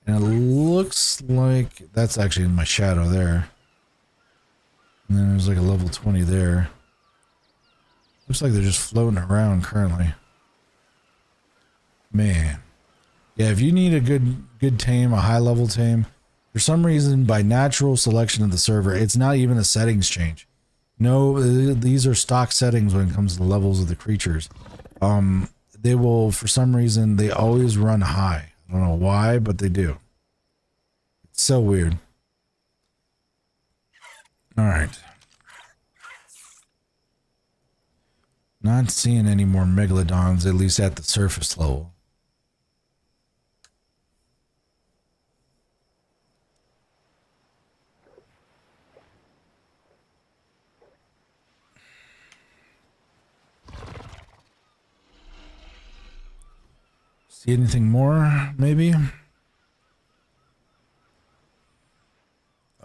And it looks like that's actually my shadow there. And then there's like a level 20 there. Looks like they're just floating around currently. Man. Yeah, if you need a good tame, a high level tame, for some reason, by natural selection of the server, it's not even a settings change. No, these are stock settings when it comes to the levels of the creatures. They will, for some reason, they always run high. I don't know why, but they do. It's so weird. Alright. Not seeing any more megalodons, at least at the surface level. See anything more, maybe?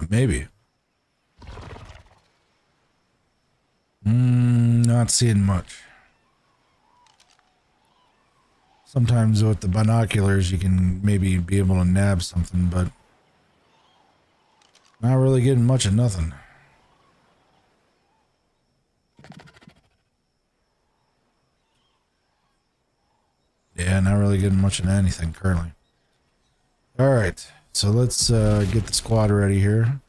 Maybe. Not seeing much. Sometimes with the binoculars you can maybe be able to nab something, but not really getting much of nothing. Yeah, not really getting much of anything currently. Alright, so let's get the squad ready here.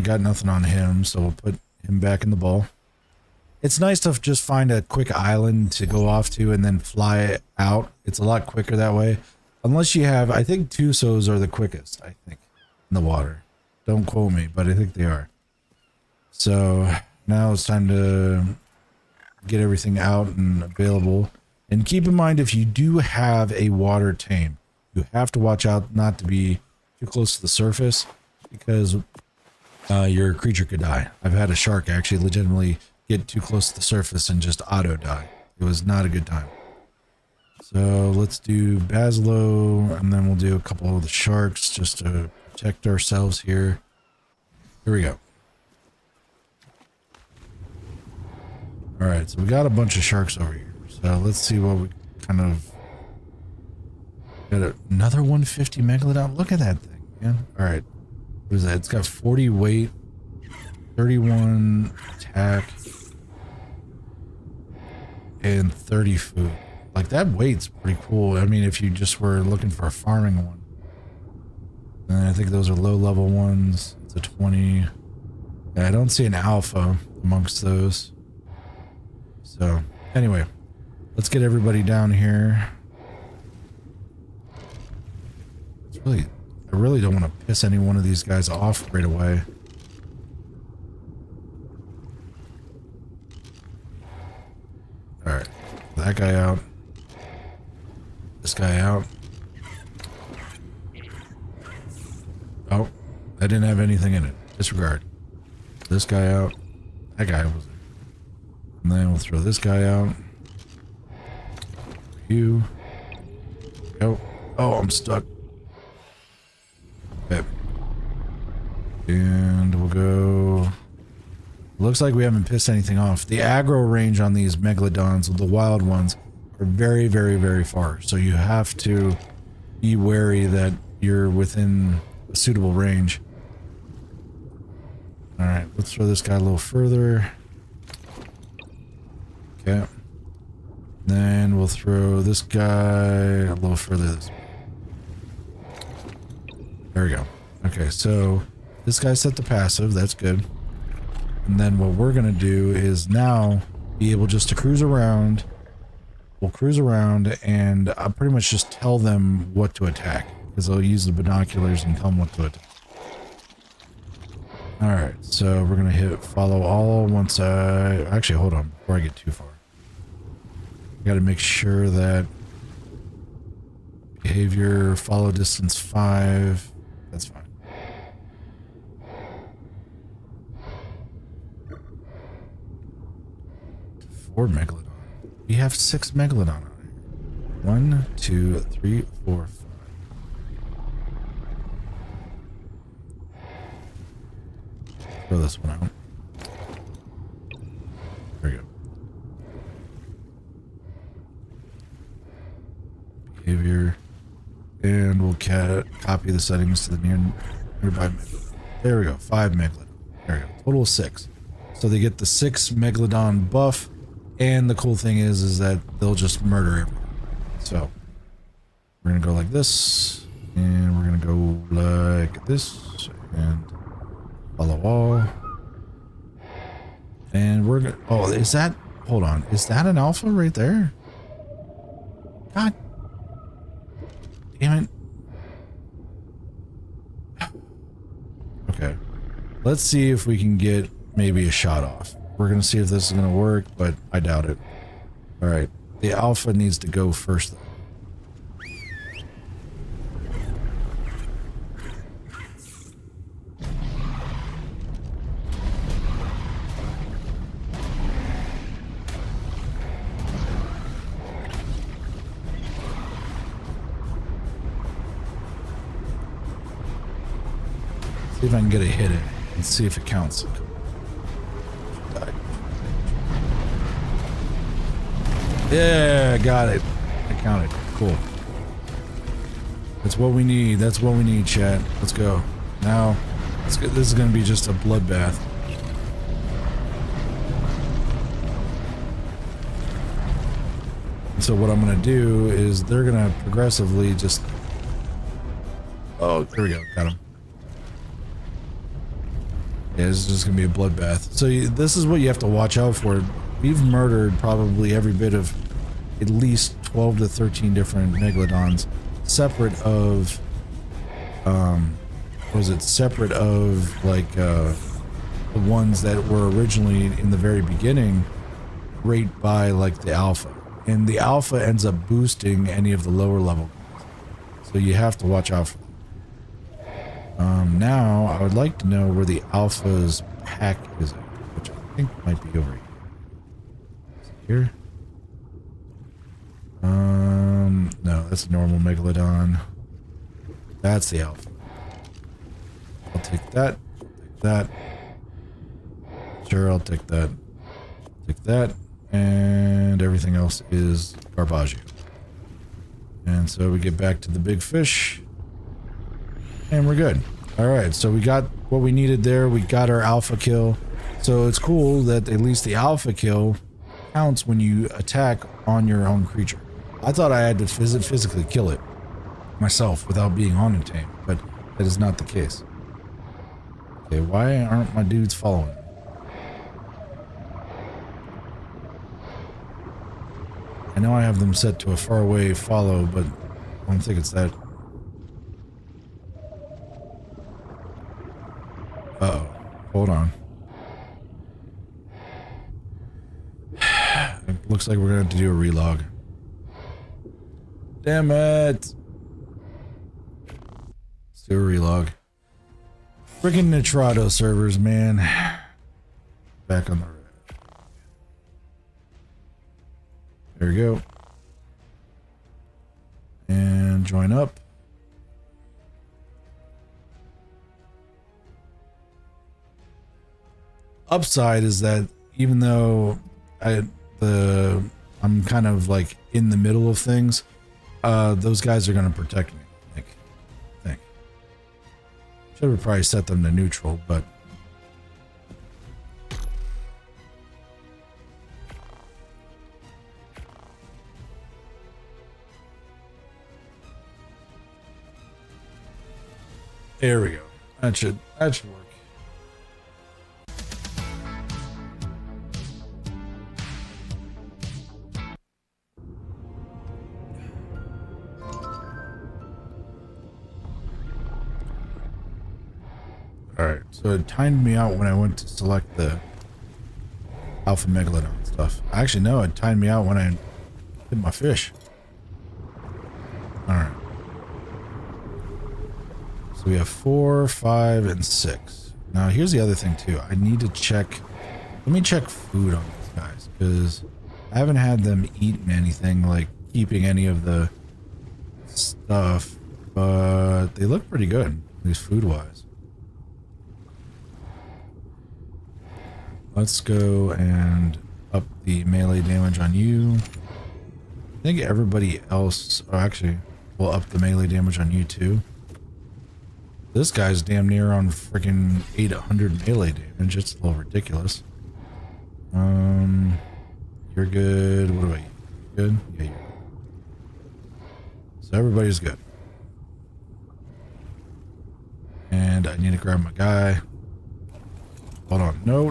Got nothing on him, so we'll put him back in the ball. It's nice to just find a quick island to go off to and then fly out. It's a lot quicker that way. Unless you have, I think Tusos are the quickest, I think, in the water. Don't quote me, but I think they are. So now it's time to get everything out and available. And keep in mind, if you do have a water tame, you have to watch out not to be too close to the surface, because your creature could die. I've had a shark actually legitimately get too close to the surface and just auto die. It was not a good time. So let's do Basilo, and then we'll do a couple of the sharks just to protect ourselves here. Here we go. Alright, so we got a bunch of sharks over here. So let's see what we kind of... Got another 150 Megalodon. Look at that thing, man. Alright. What is that? It's got 40 weight, 31 attack, and 30 food. Like, that weight's pretty cool. I mean, if you just were looking for a farming one. And I think those are low-level ones. It's a 20. Yeah, I don't see an alpha amongst those. So, anyway. Let's get everybody down here. I really don't want to piss any one of these guys off right away. Alright. That guy out. This guy out. Oh, I didn't have anything in it. Disregard. This guy out. That guy was. And then we'll throw this guy out. You. Go. Oh, I'm stuck. Okay. And we'll go. Looks like we haven't pissed anything off. The aggro range on these megalodons, the wild ones, are very, very, very far. So you have to be wary that you're within a suitable range. Alright, let's throw this guy a little further. Okay. Then we'll throw this guy a little further this way. There we go. Okay, so this guy set the passive. That's good. And then what we're going to do is now be able just to cruise around. We'll cruise around and I'll pretty much just tell them what to attack. Because I'll use the binoculars and tell them what to attack. Alright, so we're going to hit follow all once I... Actually, hold on before I get too far. I got to make sure that behavior, follow distance 5. That's fine. Four Megalodon. We have 6 Megalodon on it. 1, 2, 3, 4, 5. Throw this one out. There we go. Behavior. And we'll copy the settings to the nearby Megalodon. There we go. 5 Megalodon. There we go. Total of 6. So they get the 6 Megalodon buff. And the cool thing is that they'll just murder everything. So we're gonna go like this, and we're gonna go like this, and follow all. And we're gonna. Oh, is that? Hold on. Is that an alpha right there? God damn it. Okay. Let's see if we can get maybe a shot off. We're going to see if this is going to work, but I doubt it. Alright. The alpha needs to go first, though. See if I can get a hit in and see if it counts. Yeah, got it. I counted. Cool. That's what we need. That's what we need, chat. Let's go. Now, let's go. This is going to be just a bloodbath. So what I'm going to do is they're going to progressively just... Oh, there we go. Got him. Yeah, this is just going to be a bloodbath. So this is what you have to watch out for. We've murdered probably every bit of at least 12 to 13 different megalodons, separate of, separate of, like, the ones that were originally in the very beginning, right by, like, the alpha. And the alpha ends up boosting any of the lower level ones. So you have to watch out for them. Now, I would like to know where the alpha's pack is at, which I think might be over here. Is it here? No, that's a normal megalodon. That's the alpha. I'll take that. Take that. Sure, I'll take that. Take that. And everything else is garbage. And so we get back to the big fish. And we're good. Alright, so we got what we needed there. We got our alpha kill. So it's cool that at least the alpha kill counts when you attack on your own creature. I thought I had to physically kill it myself without being on a tame, but that is not the case. Okay, why aren't my dudes following me? I know I have them set to a far away follow, but I don't think it's that. Uh-oh. Hold on. It looks like we're gonna have to do a relog. Damn it! Let's do a relog. Freaking Nitrado servers, man. Back on the red. There we go. And join up. Upside is that even though I'm kind of like in the middle of things, those guys are going to protect me. I think. Should have probably set them to neutral, but there we go. That should work. Alright, so it timed me out when I went to select the Alpha Megalodon stuff. Actually, no, it timed me out when I hit my fish. Alright. So we have 4, 5, and 6. Now, here's the other thing, too. I need to check... Let me check food on these guys, because I haven't had them eating anything, like keeping any of the stuff, but they look pretty good, at least food-wise. Let's go and up the melee damage on you. I think everybody else... Oh, actually, we'll up the melee damage on you, too. This guy's damn near on freaking 800 melee damage. It's a little ridiculous. You're good. What about you? Good? Yeah, you're good. So everybody's good. And I need to grab my guy. Hold on. No.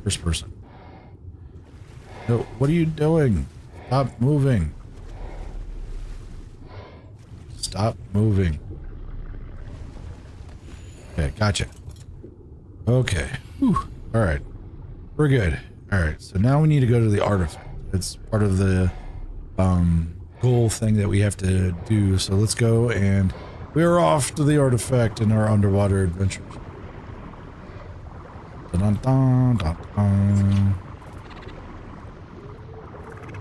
First person. No, what are you doing? Stop moving. Stop moving. Okay, gotcha. Okay. Whew. All right. We're good. All right. So now we need to go to the artifact. It's part of the goal thing that we have to do. So let's go, and we're off to the artifact in our underwater adventures. Dun dun dun dun.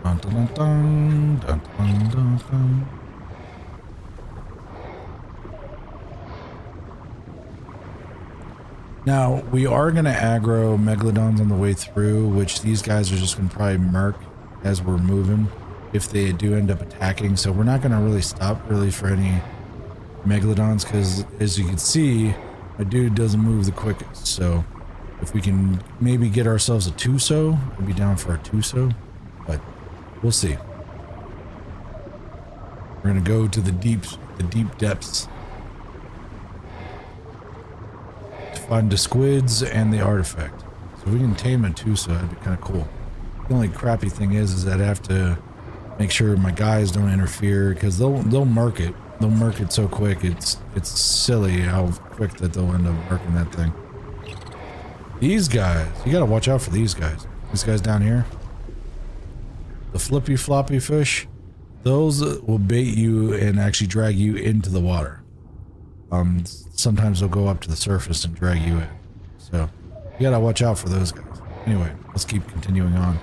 Dun dun dun dun dun dun dun. Now, we are going to aggro Megalodons on the way through, which these guys are just going to probably murk as we're moving if they do end up attacking. So we're not going to really stop really for any Megalodons because, as you can see, my dude doesn't move the quickest. So if we can maybe get ourselves a Tuso, I'd be down for a Tuso, but we'll see. We're going to go to the deep depths. Find the squids and the artifact. So we can tame it too, so that'd be kind of cool. The only crappy thing is that I have to make sure my guys don't interfere because they'll murk it. They'll murk it so quick. It's silly how quick that they'll end up murking that thing. These guys, you gotta watch out for these guys. These guys down here, the flippy floppy fish, those will bait you and actually drag you into the water. Sometimes they'll go up to the surface and drag you in. So, you gotta watch out for those guys. Anyway, let's keep continuing on.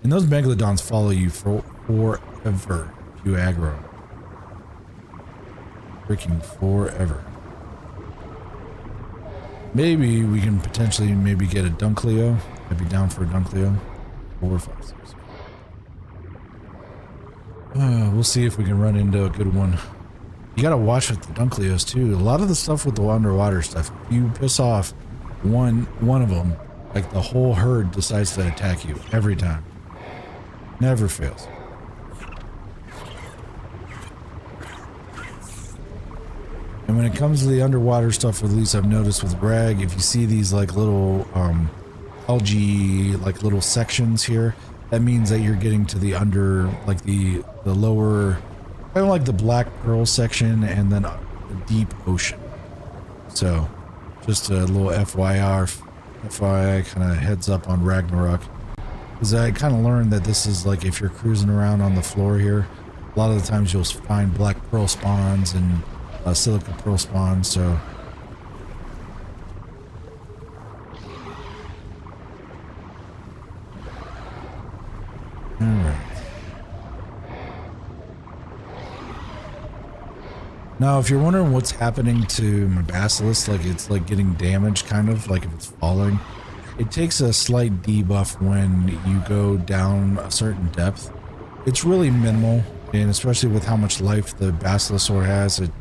And those Megalodons follow you for forever. You aggro. Freaking forever. Maybe we can potentially get a Dunkleo. I'd be down for a Dunkleo. 4, 5, 6. We'll see if we can run into a good one. You gotta watch with the Dunkleos too. A lot of the stuff with the underwater stuff, if you piss off one of them, like the whole herd decides to attack you every time. Never fails. And when it comes to the underwater stuff, at least I've noticed with Rag, if you see these like little algae, like little sections here, that means that you're getting to the under, like the lower, kind of like the Black Pearl section, and then the deep ocean. So, just a little FYI kind of heads up on Ragnarok. Because I kind of learned that this is like if you're cruising around on the floor here, a lot of the times you'll find Black Pearl spawns and Silica Pearl spawns, so... Alright. Now, if you're wondering what's happening to my Basilisk, like it's like getting damaged, kind of, like if it's falling, it takes a slight debuff when you go down a certain depth. It's really minimal, and especially with how much life the Basilisk sword has, it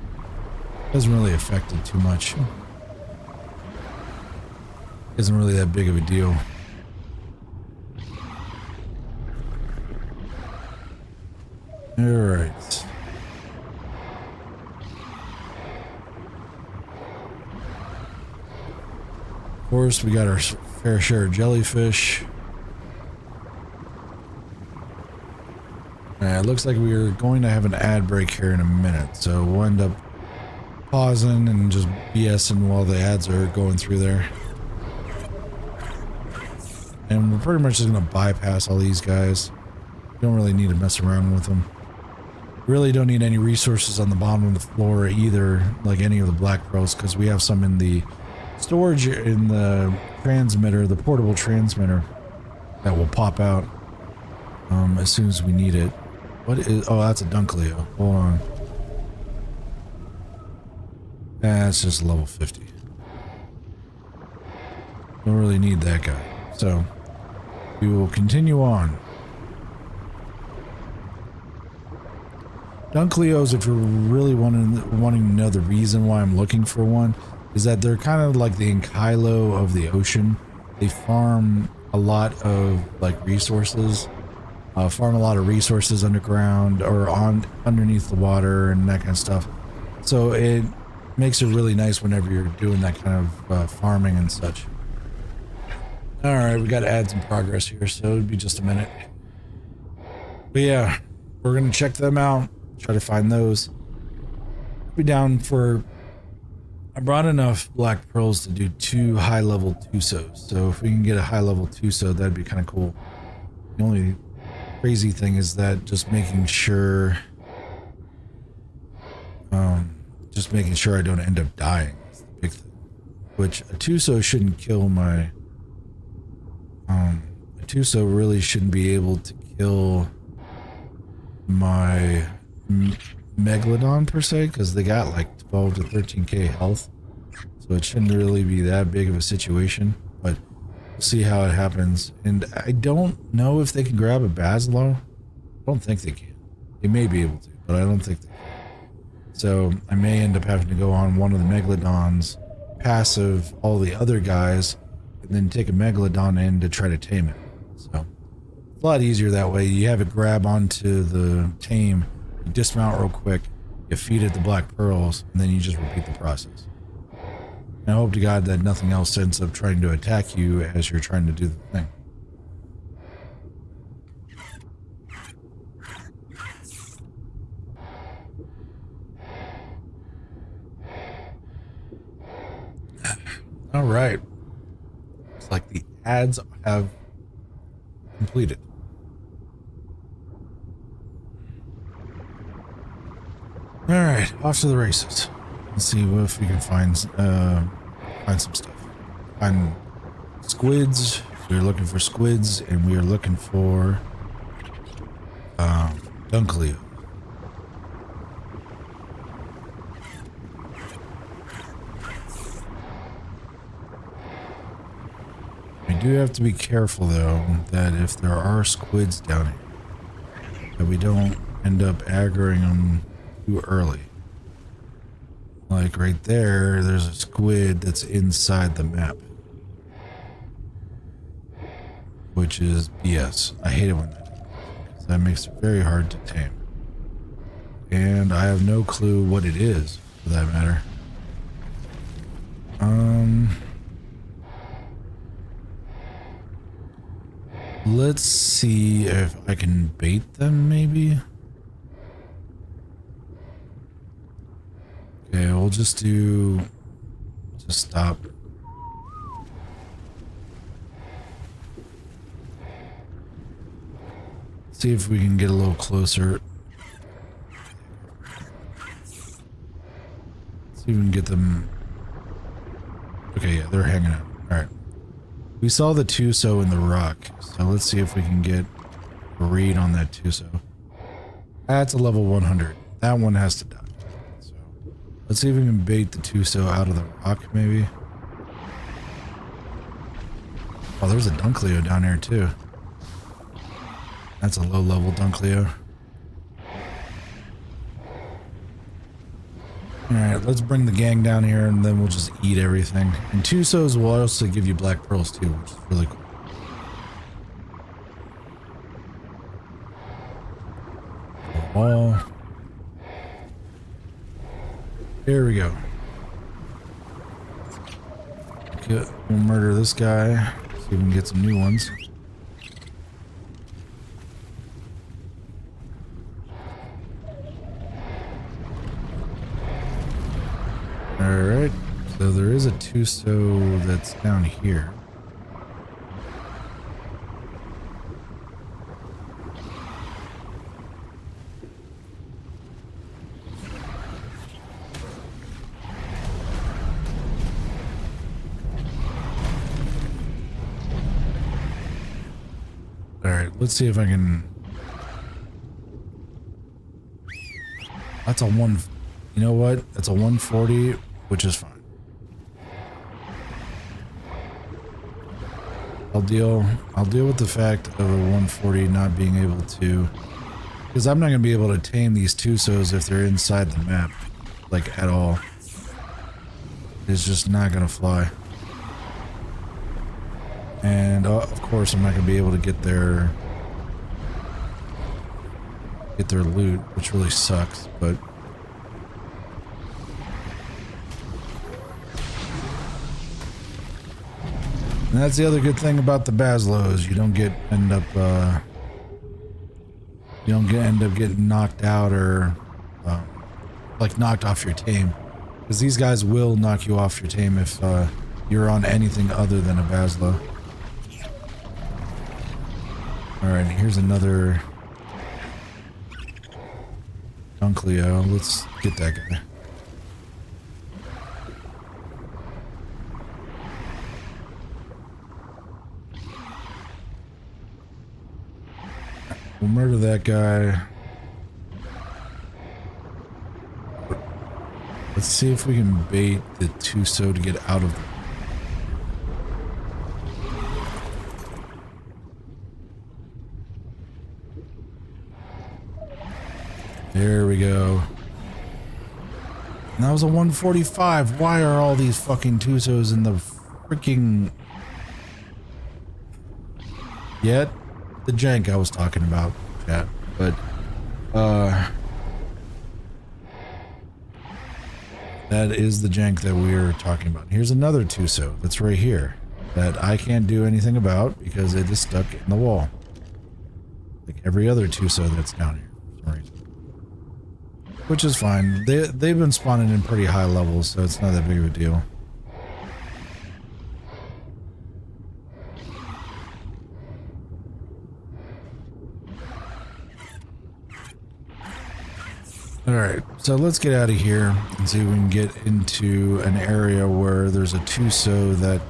doesn't really affect it too much. Isn't really that big of a deal. Alright. Of course, we got our fair share of jellyfish. It looks like we are going to have an ad break here in a minute, so we'll end up pausing and just BSing while the ads are going through there. And we're pretty much just going to bypass all these guys. Don't really need to mess around with them. Really don't need any resources on the bottom of the floor either, like any of the Black Pearls, because we have some in the storage in the transmitter, the portable transmitter, that will pop out as soon as we need it. What is... Oh, that's a Dunkleo. Hold on. That's just level 50. Don't really need that guy. So, we will continue on. Dunkleos, if you're really wanting to know the reason why I'm looking for one, is that they're kind of like the Enkylo of the ocean. They farm a lot of like resources, underground or underneath the water and that kind of stuff. So it makes it really nice whenever you're doing that kind of farming and such. All right, we got to add some progress here, so it'll be just a minute. But yeah, we're gonna check them out. Try to find those. Be down for... I brought enough Black Pearls to do 2 high-level Tusos. So if we can get a high-level Tuso, that'd be kind of cool. The only crazy thing is that just making sure... I don't end up dying. That's the big thing. Which, a Tuso shouldn't kill my... a Tuso really shouldn't be able to kill my... Megalodon per se, because they got like 12 to 13k health, so it shouldn't really be that big of a situation, but we'll see how it happens. And I don't know if they can grab a Basilo. I don't think they can. They may be able to, but I don't think they can. So I may end up having to go on one of the Megalodons, passive all the other guys, and then take a Megalodon in to try to tame it. So it's a lot easier that way. You have it grab onto the tame, you dismount real quick, you feed it the Black Pearls, and then you just repeat the process. And I hope to God that nothing else ends up trying to attack you as you're trying to do the thing. All right. Looks like the ads have completed. All right, off to the races. Let's see if we can find some stuff. Find squids. We're looking for squids, and we are looking for Dunkley. We do have to be careful though that if there are squids down here, that we don't end up aggroing them too early. Like right there, there's a squid that's inside the map. Which is BS. I hate it when that happens. That makes it very hard to tame. And I have no clue what it is, for that matter. Let's see if I can bait them, maybe? Okay, we'll just stop. See if we can get a little closer. See if we can get them. Okay, yeah, they're hanging out. Alright. We saw the Tuso in the rock, so let's see if we can get a read on that Tuso. That's a level 100. That one has to die. So let's see if we can bait the Tuso out of the rock, maybe. Oh, there's a Dunkleo down there too. That's a low-level Dunkleo. Alright, let's bring the gang down here and then we'll just eat everything. And Tusos will also give you black pearls too, which is really cool. Wall. There we go. Okay, we'll murder this guy. See if we can get some new ones. Alright, so there is a Tuso that's down here. Alright, let's see if I can... That's a one... You know what? That's a 140, which is fine. I'll deal with the fact of a 140 not being able to... Because I'm not going to be able to tame these Tusos if they're inside the map. Like, at all. It's just not going to fly. And, of course, I'm not going to be able to get their loot, which really sucks, but... And that's the other good thing about the Baslos. You don't end up getting knocked out or like knocked off your tame, because these guys will knock you off your tame if you're on anything other than a Baslo. All right, here's another Dunkleo. Let's get that guy. We'll murder that guy. Let's see if we can bait the Tuso to get out of the... There we go. And that was a 145. Why are all these fucking Tusos in the freaking... Yet? The jank I was talking about, chat, but that is the jank that we were talking about. Here's another Tuso that's right here that I can't do anything about because it is stuck in the wall, like every other Tuso that's down here for some reason. Which is fine. They've been spawning in pretty high levels, so it's not that big of a deal. Alright, so let's get out of here and see if we can get into an area where there's a Tuso that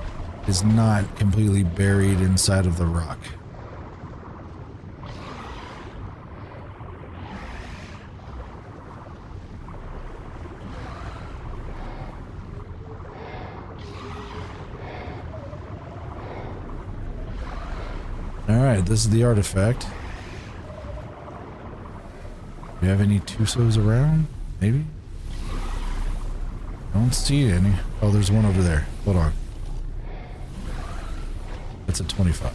is not completely buried inside of the rock. Alright, this is the artifact. Do you have any Tusos around? Maybe? I don't see any. Oh, there's one over there. Hold on. That's a 25.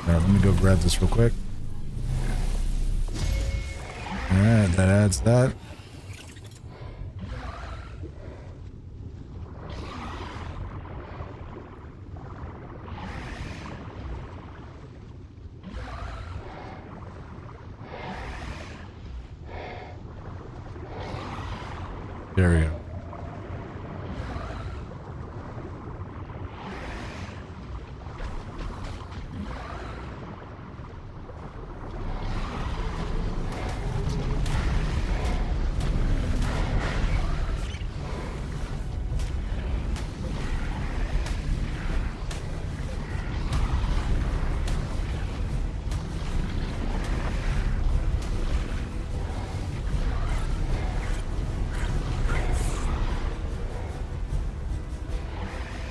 Alright, let me go grab this real quick. Alright, that adds that. There we go.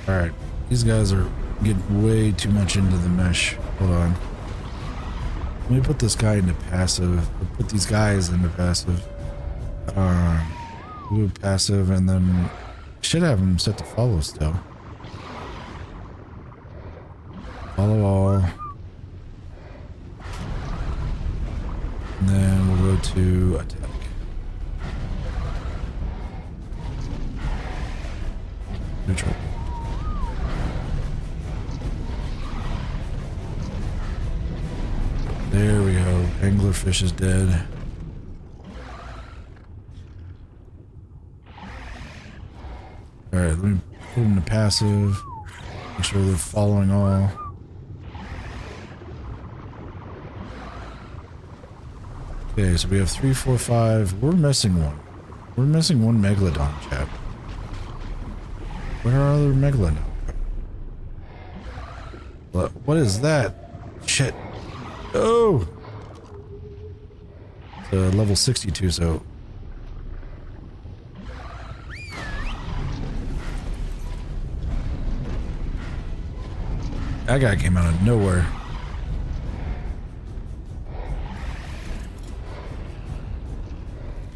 Alright, these guys are getting way too much into the mesh. Hold on. Let me put this guy into passive. Put these guys into passive. Do passive, and then should have them set to follow still. Follow all. And then we'll go to attack. Neutral. There we go. Anglerfish is dead. Alright, let me put them to passive. Make sure they're following all. Okay, so we have 3, 4, 5. We're missing one. We're missing one Megalodon, chap. Where are other Megalodon? What is that? Shit. Oh! It's level 62, so... That guy came out of nowhere.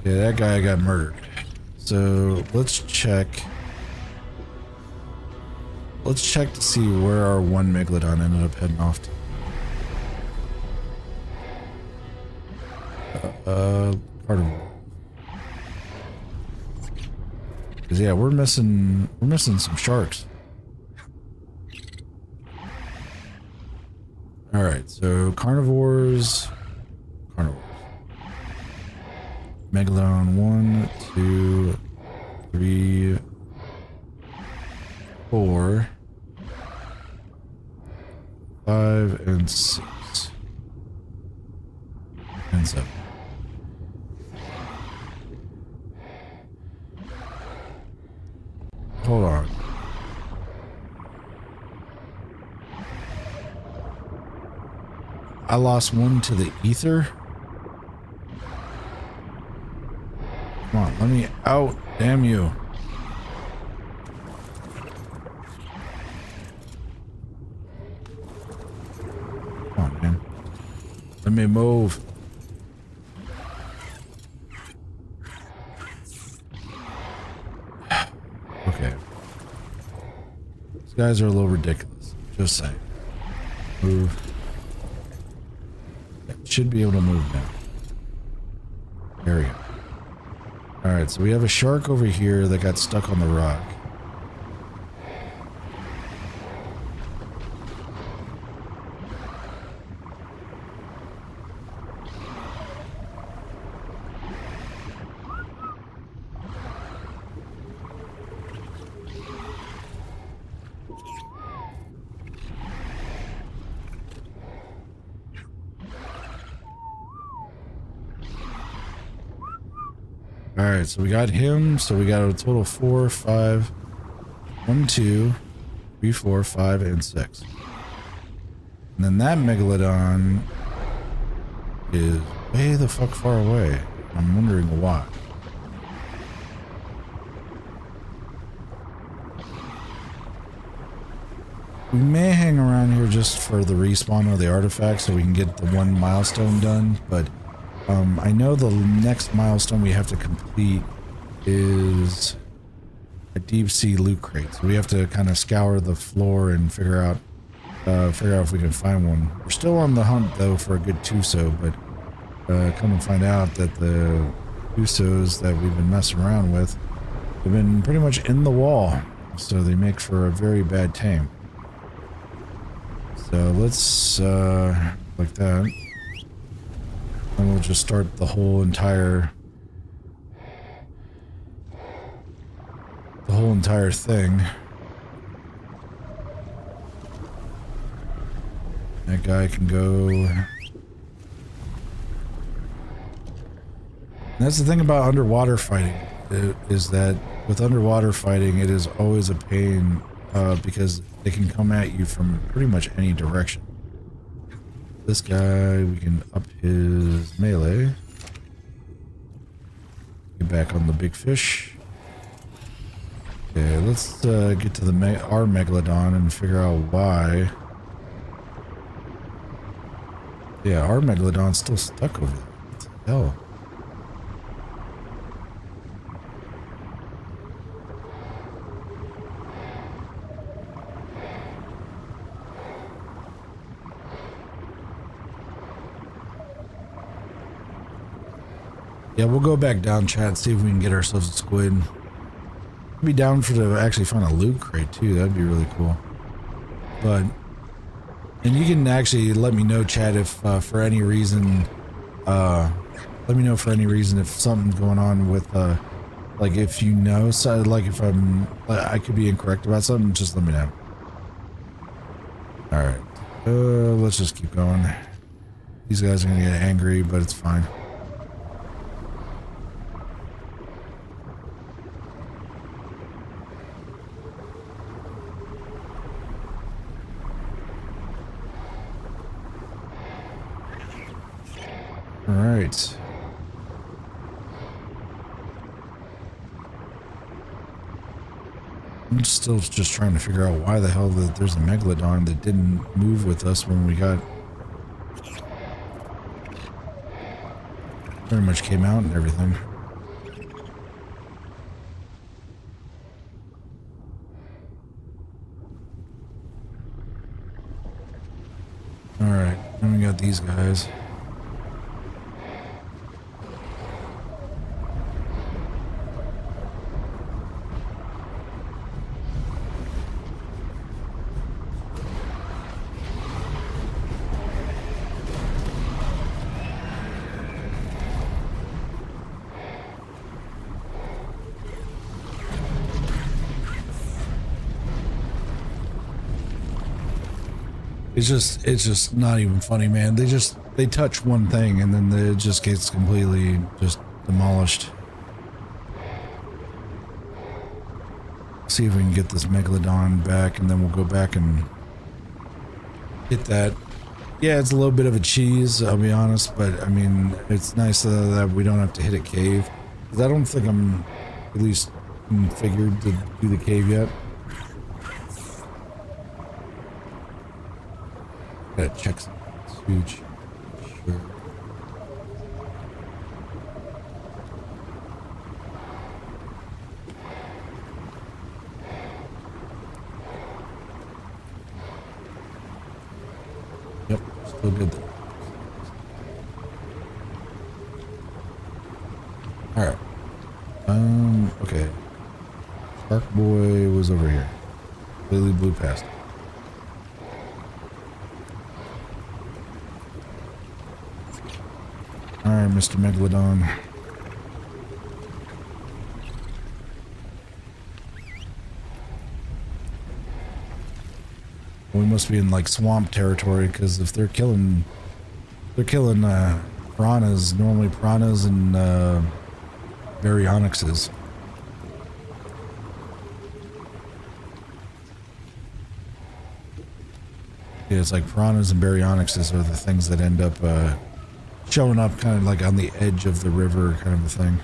Yeah, that guy got murdered. So, let's check. Let's check to see where our one Megalodon ended up heading off to. Carnivore. Cause yeah, we're missing some sharks. Alright, so carnivores. Megalodon 1, 2, 3, 4, 5, and 6. And 7. Hold on. I lost one to the ether. Come on, let me out. Damn you. Come on, man. Let me move. Okay. These guys are a little ridiculous. Just saying. Move. Should be able to move now. There we go. Alright, so we have a shark over here that got stuck on the rock. Alright, so we got him, so we got a total of 4, 5, 1, 2, 3, 4, 5, and 6. And then that Megalodon is way the fuck far away. I'm wondering why. We may hang around here just for the respawn of the artifact so we can get the one milestone done, but I know the next milestone we have to complete is a deep sea loot crate. So we have to kind of scour the floor and figure out if we can find one. We're still on the hunt though for a good Tuso, but come and find out that the Tusos that we've been messing around with have been pretty much in the wall, so they make for a very bad tame. So let's like that, and we'll just start the whole entire thing. That guy can go. And that's the thing about underwater fighting, is that with underwater fighting, it is always a pain because they can come at you from pretty much any direction. This guy, we can up his melee. Get back on the big fish. Okay, let's get to our Megalodon and figure out why. Yeah, our Megalodon's still stuck over there. What the hell? Yeah, we'll go back down, chat, see if we can get ourselves a squid. I'd be down to actually find a loot crate too. That'd be really cool. But, and you can actually let me know, chat, if for any reason, let me know for any reason if something's going on with, like if you know, so like if I could be incorrect about something, just let me know. All right, let's just keep going. These guys are gonna get angry, but it's fine. All right. I'm still just trying to figure out why the hell there's a Megalodon that didn't move with us when we got... Pretty much came out and everything. Alright, then we got these guys. It's just not even funny, man. They touch one thing and then it just gets completely just demolished. See if we can get this Megalodon back and then we'll go back and hit that. Yeah, it's a little bit of a cheese, I'll be honest, but I mean, it's nice that we don't have to hit a cave. Because I don't think I'm at least configured to do the cave yet. Gotta check something. It's huge. Sure. Yep, still good though. Alright. Okay. Shark Boy was over here. Completely blew past him. Alright, Mr. Megalodon. We must be in like swamp territory because if they're killing piranhas, normally piranhas and baryonyxes. Yeah, it's like piranhas and baryonyxes are the things that end up showing up kind of like on the edge of the river kind of a thing.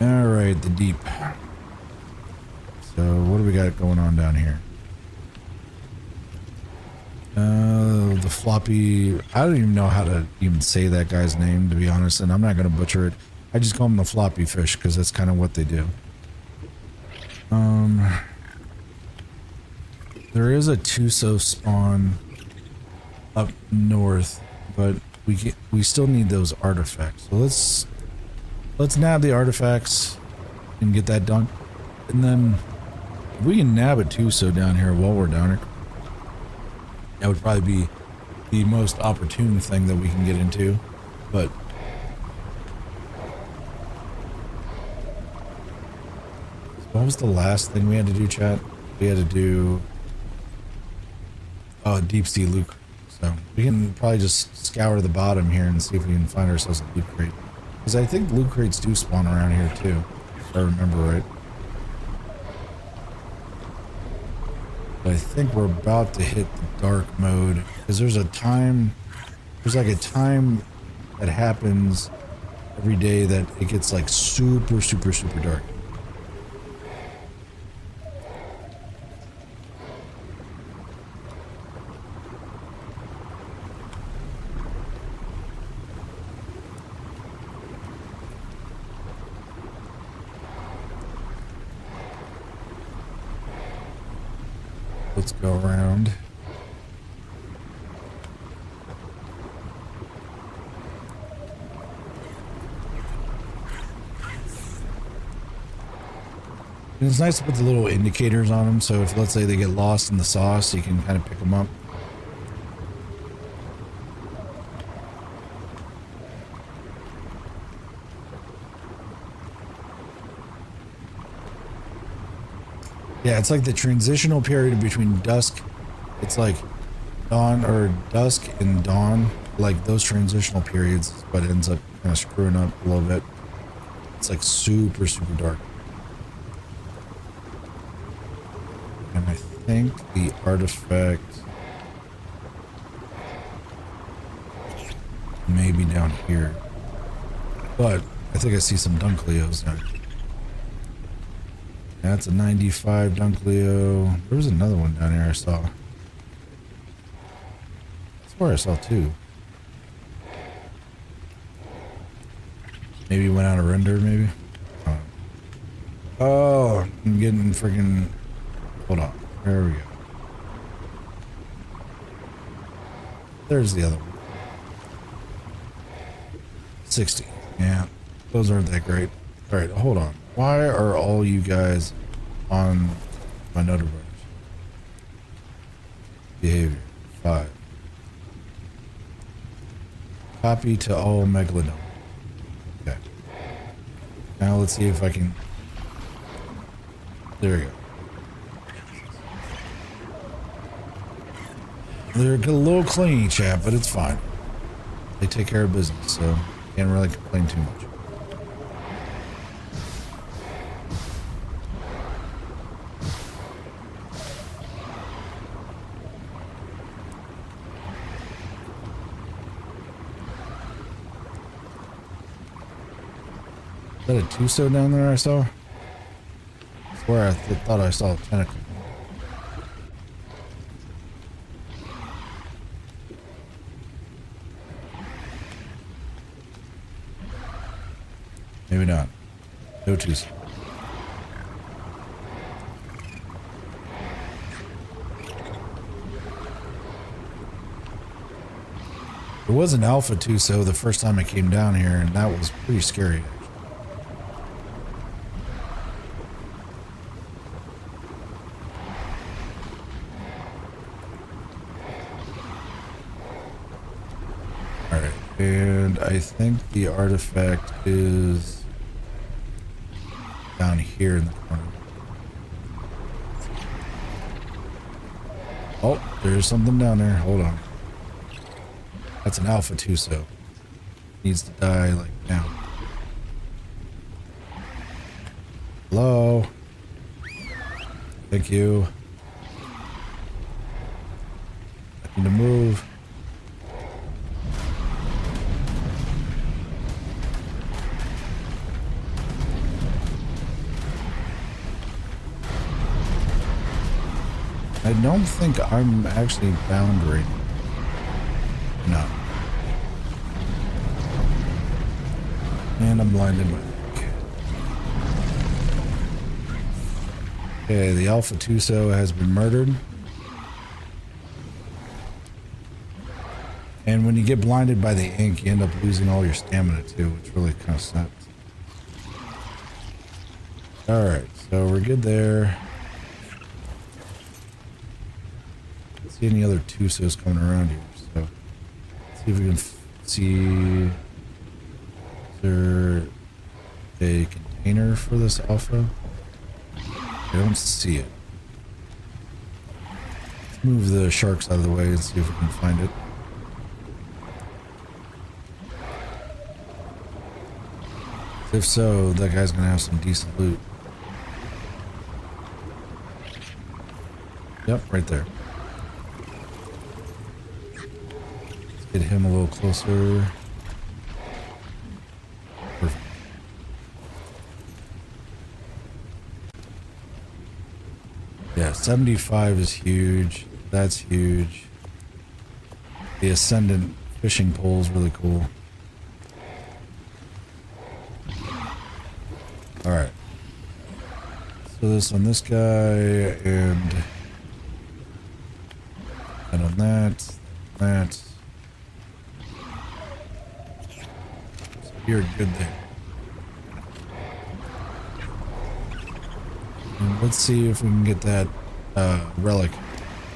All right, the deep. So what do we got going on down here? The floppy, I don't even know how to even say that guy's name, to be honest, and I'm not going to butcher it. I just call them the floppy fish because that's kind of what they do. There is a Tuso spawn up north, but we still need those artifacts. So let's nab the artifacts and get that done. And then if we can nab a Tuso down here while we're down here, that would probably be the most opportune thing that we can get into. But what was the last thing we had to do, chat? We had to do deep sea loot. So we can probably just scour the bottom here and see if we can find ourselves a loot crate. Because I think loot crates do spawn around here too, if I remember right. But I think we're about to hit the dark mode. Because there's like a time that happens every day that it gets like super, super, super dark. Let's go around. And it's nice to put the little indicators on them, so if let's say they get lost in the sauce, you can kind of pick them up. Yeah, it's like the transitional period between dusk. It's like dawn or dusk and dawn. Like those transitional periods is what ends up kind of screwing up a little bit. It's like super, super dark. And I think the artifact may be down here. But I think I see some Dunkleos now. That's a 95 Dunkleo. There was another one down here I saw. I swear I saw two. Maybe went out of render, maybe? Oh, I'm getting freaking... Hold on. There we go. There's the other one. 60. Yeah, those aren't that great. Alright, hold on. Why are all you guys on my notifiers? Behavior 5. Copy to all Megalodon. Okay. Now let's see if I can. There we go. They're a little clingy, chat, but it's fine. They take care of business, so can't really complain too much. Is that a Tuso down there I saw? I swear I thought I saw a tentacle. Maybe not. No Tuso. There was an Alpha Tuso the first time I came down here, and that was pretty scary. Alright, and I think the artifact is down here in the corner. Oh, there's something down there. Hold on. That's an Alpha Tuso. Needs to die like now. Hello? Thank you. I need to move. I don't think I'm actually bound right now. No. And I'm blinded by that. Okay, the Alpha Tuso has been murdered. And when you get blinded by the ink, you end up losing all your stamina too, which really kind of sucks. Alright, so we're good there. Don't see any other Tusos coming around here, so let's see if we can see. Is there a container for this Alpha? I don't see it. Let's move the sharks out of the way and see if we can find it. If so, that guy's gonna have some decent loot. Yep, right there. Let's get him a little closer. Perfect. Yeah, 75 is huge. That's huge. The Ascendant fishing pole is really cool. Alright. So this on this guy, and on that. So you're good there. And let's see if we can get that relic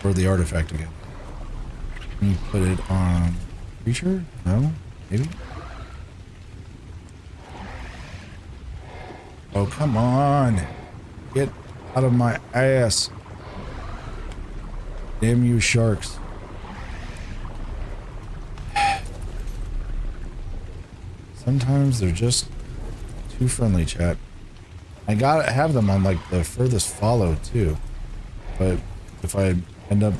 or the artifact again. Can you put it on creature? No? Maybe? Oh, come on. Get out of my ass. Damn you sharks. Sometimes they're just too friendly, chat. I gotta have them on like the furthest follow too. But if I end up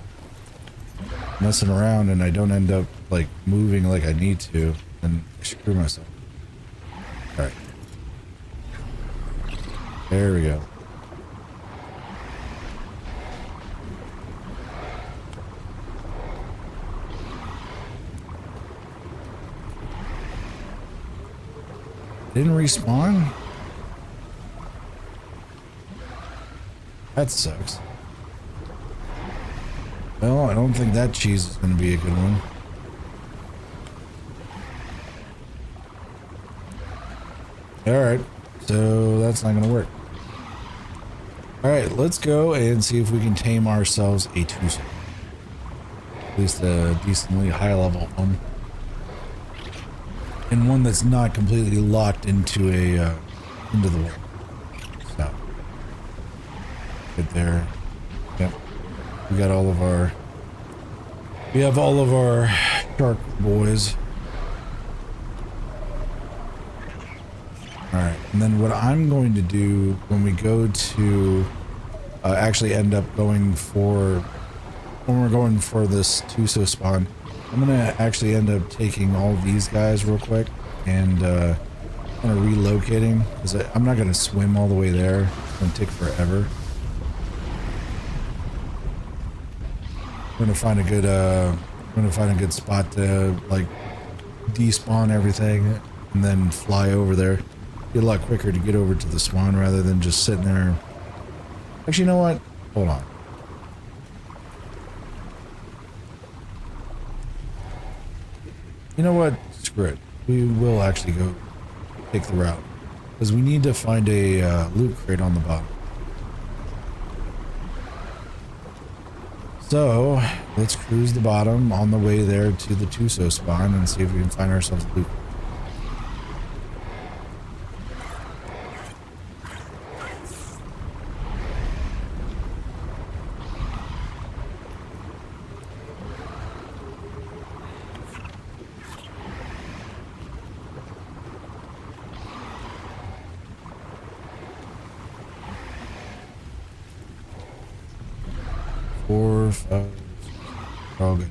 messing around and I don't end up like moving like I need to, then I screw myself. Alright. There we go. Didn't respawn? That sucks. Well, I don't think that cheese is going to be a good one. Alright, so that's not going to work. Alright, let's go and see if we can tame ourselves a Tuso. At least a decently high level one. And one that's not completely locked into a into the wall. So good there. Yep. We got all of our shark boys. Alright, and then what I'm going to do when we go to actually end up going for when we're going for this Tuso spawn, I'm gonna actually end up taking all these guys real quick and kind of relocating, because I'm not gonna swim all the way there. It's gonna take forever. I'm gonna find a good spot to like despawn everything and then fly over there. Be a lot quicker to get over to the spawn rather than just sitting there. Actually, you know what? Hold on. You know what? Screw it. We will actually go take the route. Because we need to find a loot crate on the bottom. So, let's cruise the bottom on the way there to the Tuso spawn and see if we can find ourselves loot. Four, five, we're all good.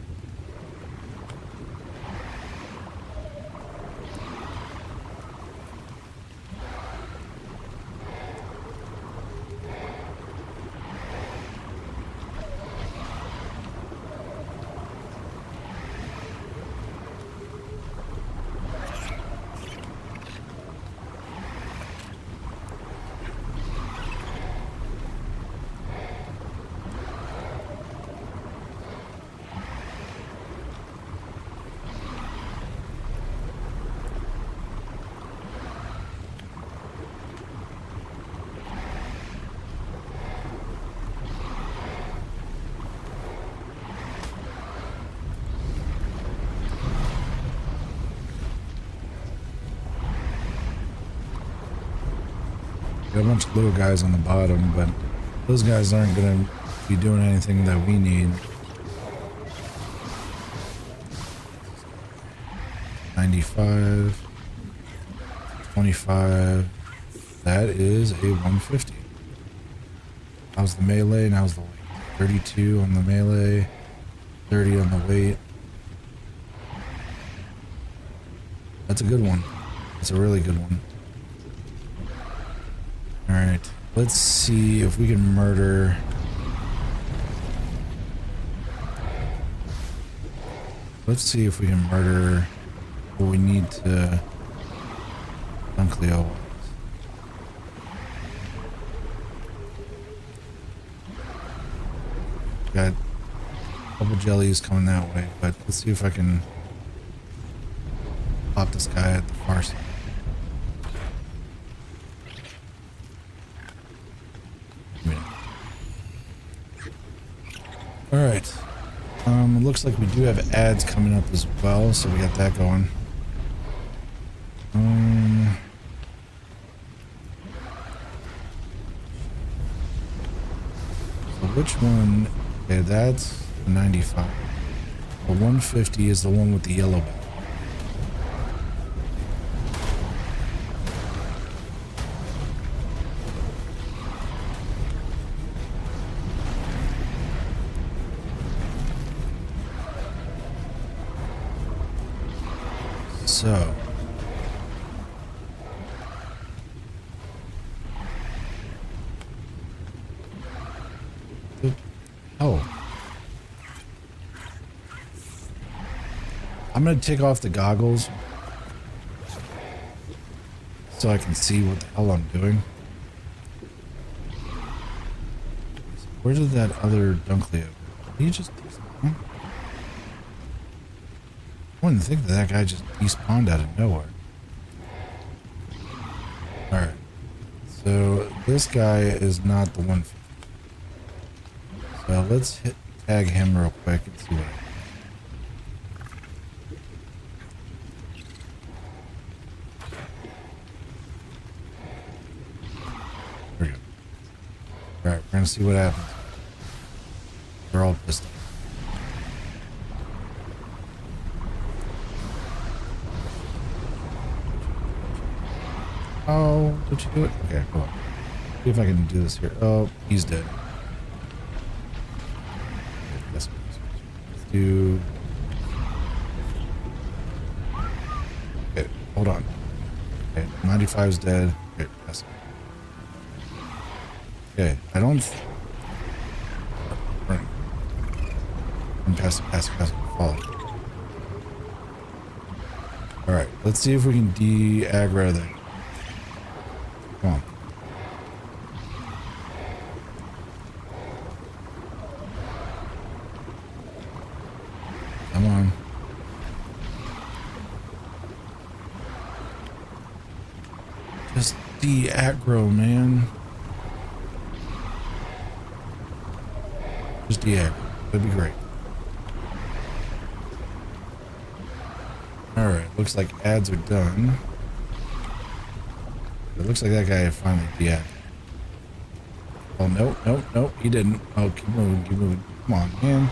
We got a bunch of little guys on the bottom, but those guys aren't going to be doing anything that we need. 95, 25. That is a 150. How's the melee? And how's the weight? 32 on the melee, 30 on the weight. That's a good one. That's a really good one. Alright, let's see if we can murder. Let's see if we can murder what we need to Dunkleo. Got a couple jellies coming that way, but let's see if I can pop this guy at the far side. Alright. It looks like we do have ads coming up as well, so we got that going. So which one? Okay, that's the 95. The 150 is the one with the yellow belt. So I'm gonna take off the goggles so I can see what the hell I'm doing. Where did that other Dunkleo go? Did he just despawn? I wouldn't think that guy just despawned out of nowhere. Alright. So this guy is not the 150. So let's tag him real quick and see what happens. There we go. Alright, we're gonna see what happens. They're all pissed off. Oh, did you do it? Okay, cool. See if I can do this here. Oh, he's dead. Let's do. Okay, hold on. Okay, 95's dead. Okay, pass it. Okay, I don't. Run. Pass it. Fall. Alright, let's see if we can de-aggro that. Come on. Come on. Just de-aggro, man. Just de-aggro. That'd be great. Alright, looks like ads are done. It looks like that guy finally deactivated. Oh, nope, he didn't. Oh, keep moving. Come on, man.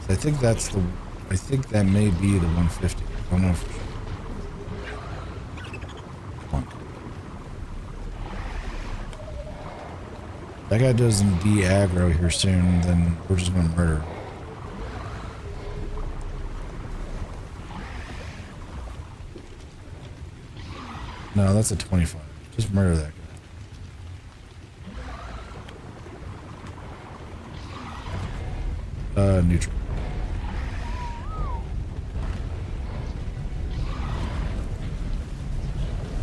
So I think that may be the 150. I don't know for sure. Come on. If that guy doesn't de-aggro here soon, then we're just gonna murder him. No, that's a 25. Just murder that guy. Neutral.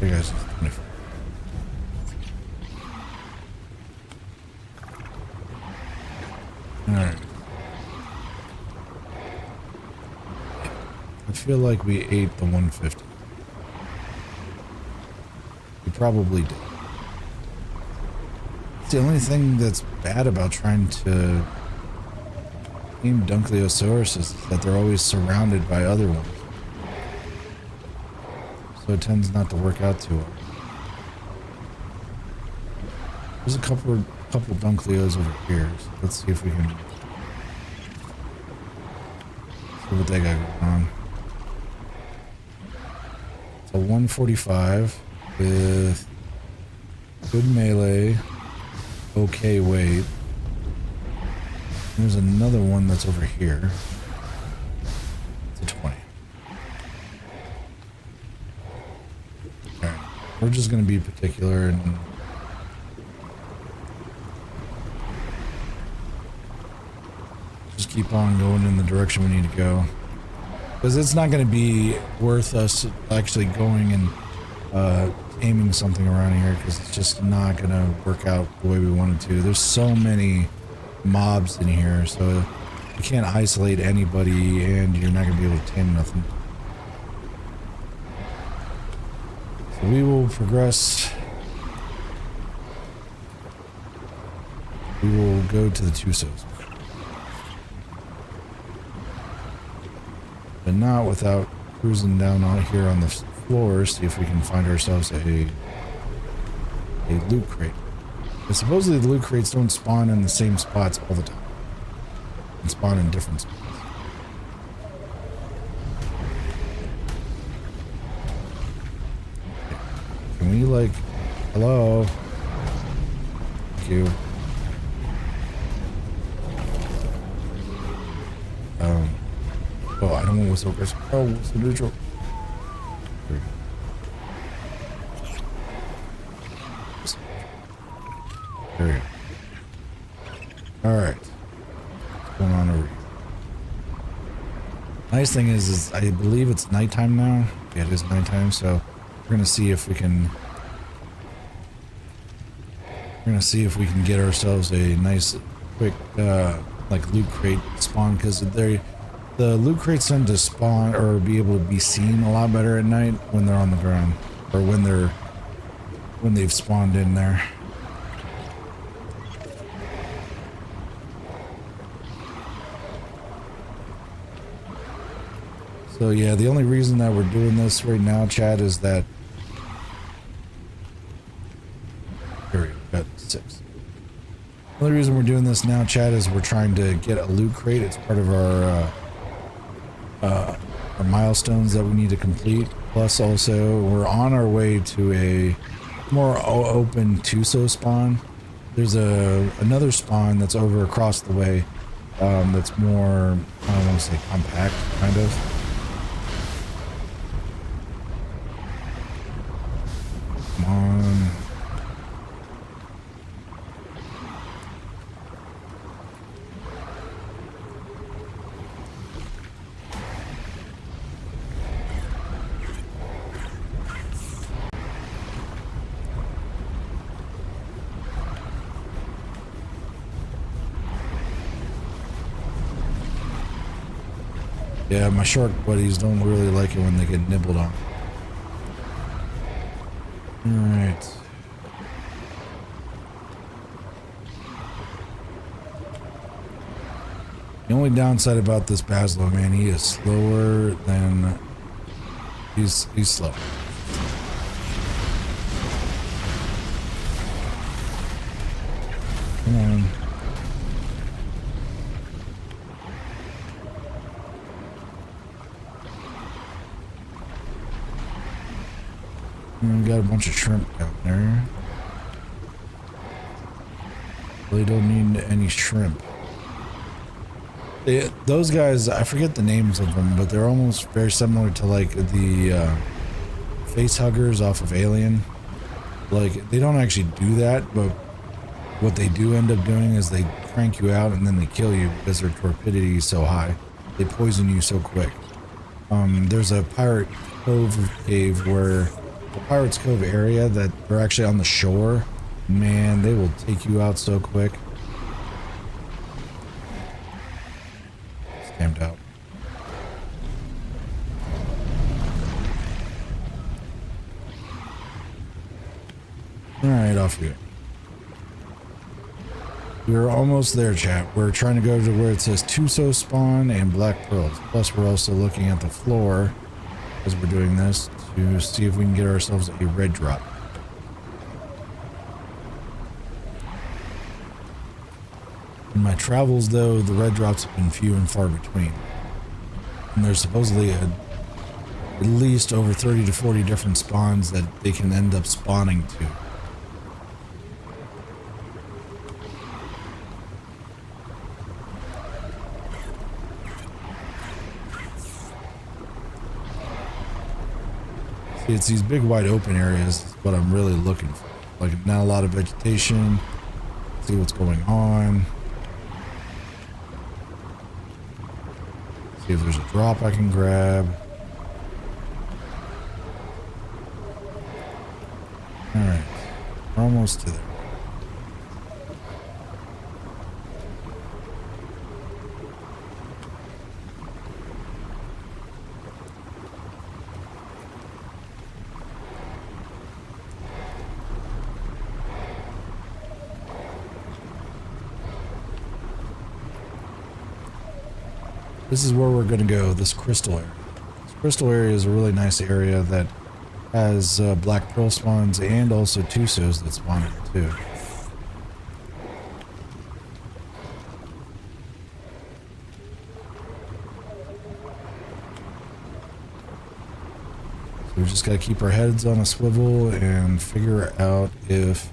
You guys, 25. Alright. I feel like we ate the 150. Probably did. It's the only thing that's bad about trying to aim Dunkleosaurus is that they're always surrounded by other ones. so it tends not to work out too well. There's a couple Dunkleos over here, so let's see if we can see what they got going on. So 145 with good melee, okay weight. There's another one that's over here. It's a 20. Alright, we're just gonna be particular and just keep on going in the direction we need to go. Because it's not going to be worth us actually going and aiming something around here, because it's just not going to work out the way we want it to. There's so many mobs in here, so you can't isolate anybody and you're not going to be able to tame nothing. So we will progress. We will go to the Tusos. But not without cruising down on here on the floor, see if we can find ourselves a loot crate. But supposedly the loot crates don't spawn in the same spots all the time. They spawn in different spots. Okay. Can we like... Hello? Thank you. Oh, I don't want whistle aggressive. Oh, whistle neutral. There we go. Alright. What's going on over here? Nice thing is I believe it's nighttime now. Yeah, it is nighttime, so we're gonna see if we can... We're gonna see if we can get ourselves a nice, quick, like loot crate spawn, because the loot crates tend to spawn or be able to be seen a lot better at night when they're on the ground, or when they've spawned in there. So yeah, the only reason that we're doing this right now, chat, is that here we got 6. The only reason we're doing this now, chat, is we're trying to get a loot crate. It's part of our milestones that we need to complete. Plus, also, we're on our way to a more open Tuso spawn. There's another spawn that's over across the way. That's more, I don't want to say compact, kind of. Come on. Yeah, my shark buddies don't really like it when they get nibbled on. Alright. The only downside about this Basilo, man, he is slower than... He's slow. Come on. We got a bunch of shrimp down there. Really don't need any shrimp. Those guys, I forget the names of them, but they're almost very similar to like the face huggers off of Alien. Like, they don't actually do that, but what they do end up doing is they crank you out and then they kill you because their torpidity is so high. They poison you so quick. There's a Pirate Cove cave where... The Pirates Cove area that they're actually on the shore. Man, they will take you out so quick. Stamped out. Alright, off we go. We're almost there, chat. We're trying to go to where it says Tuso spawn and Black Pearls. Plus, we're also looking at the floor as we're doing this to see if we can get ourselves a red drop. In my travels, though, the red drops have been few and far between. And there's supposedly at least over 30 to 40 different spawns that they can end up spawning to. See, it's these big wide open areas is what I'm really looking for. Like, not a lot of vegetation. See what's going on. See if there's a drop I can grab. Alright. We're almost to there. This is where we're going to go, this crystal area. This crystal area is a really nice area that has black pearl spawns and also Tusos that spawn in too. So we just got to keep our heads on a swivel and figure out if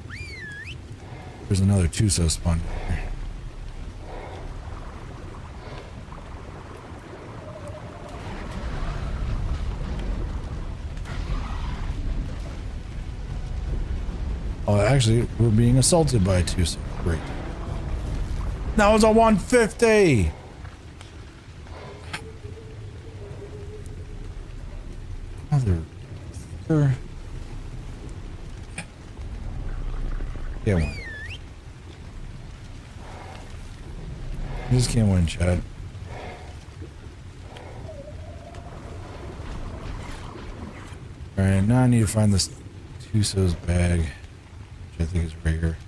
there's another Tuso spawn here. Oh, actually, we're being assaulted by a Tuso. Great. That was a 150! Mother... Can't win. You just can't win, Chad. Alright, now I need to find this Tuso's bag. I think it's right here.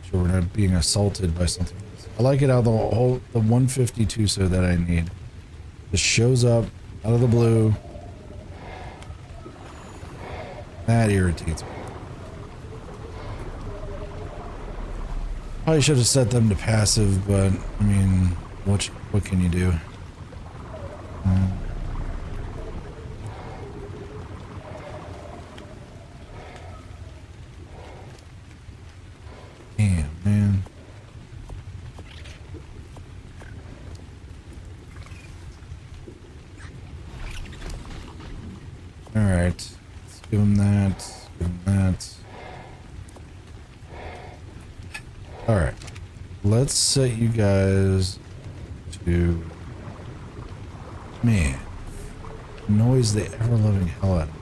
Sure, we're not being assaulted by something else. I like it how the 150 Tuso that I need just shows up out of the blue. That irritates me. Probably should have set them to passive, but I mean, what can you do? Damn, man. All right, let's give him that. Give him that. Alright, let's set you guys to... Man, noise the ever-loving hell out of me.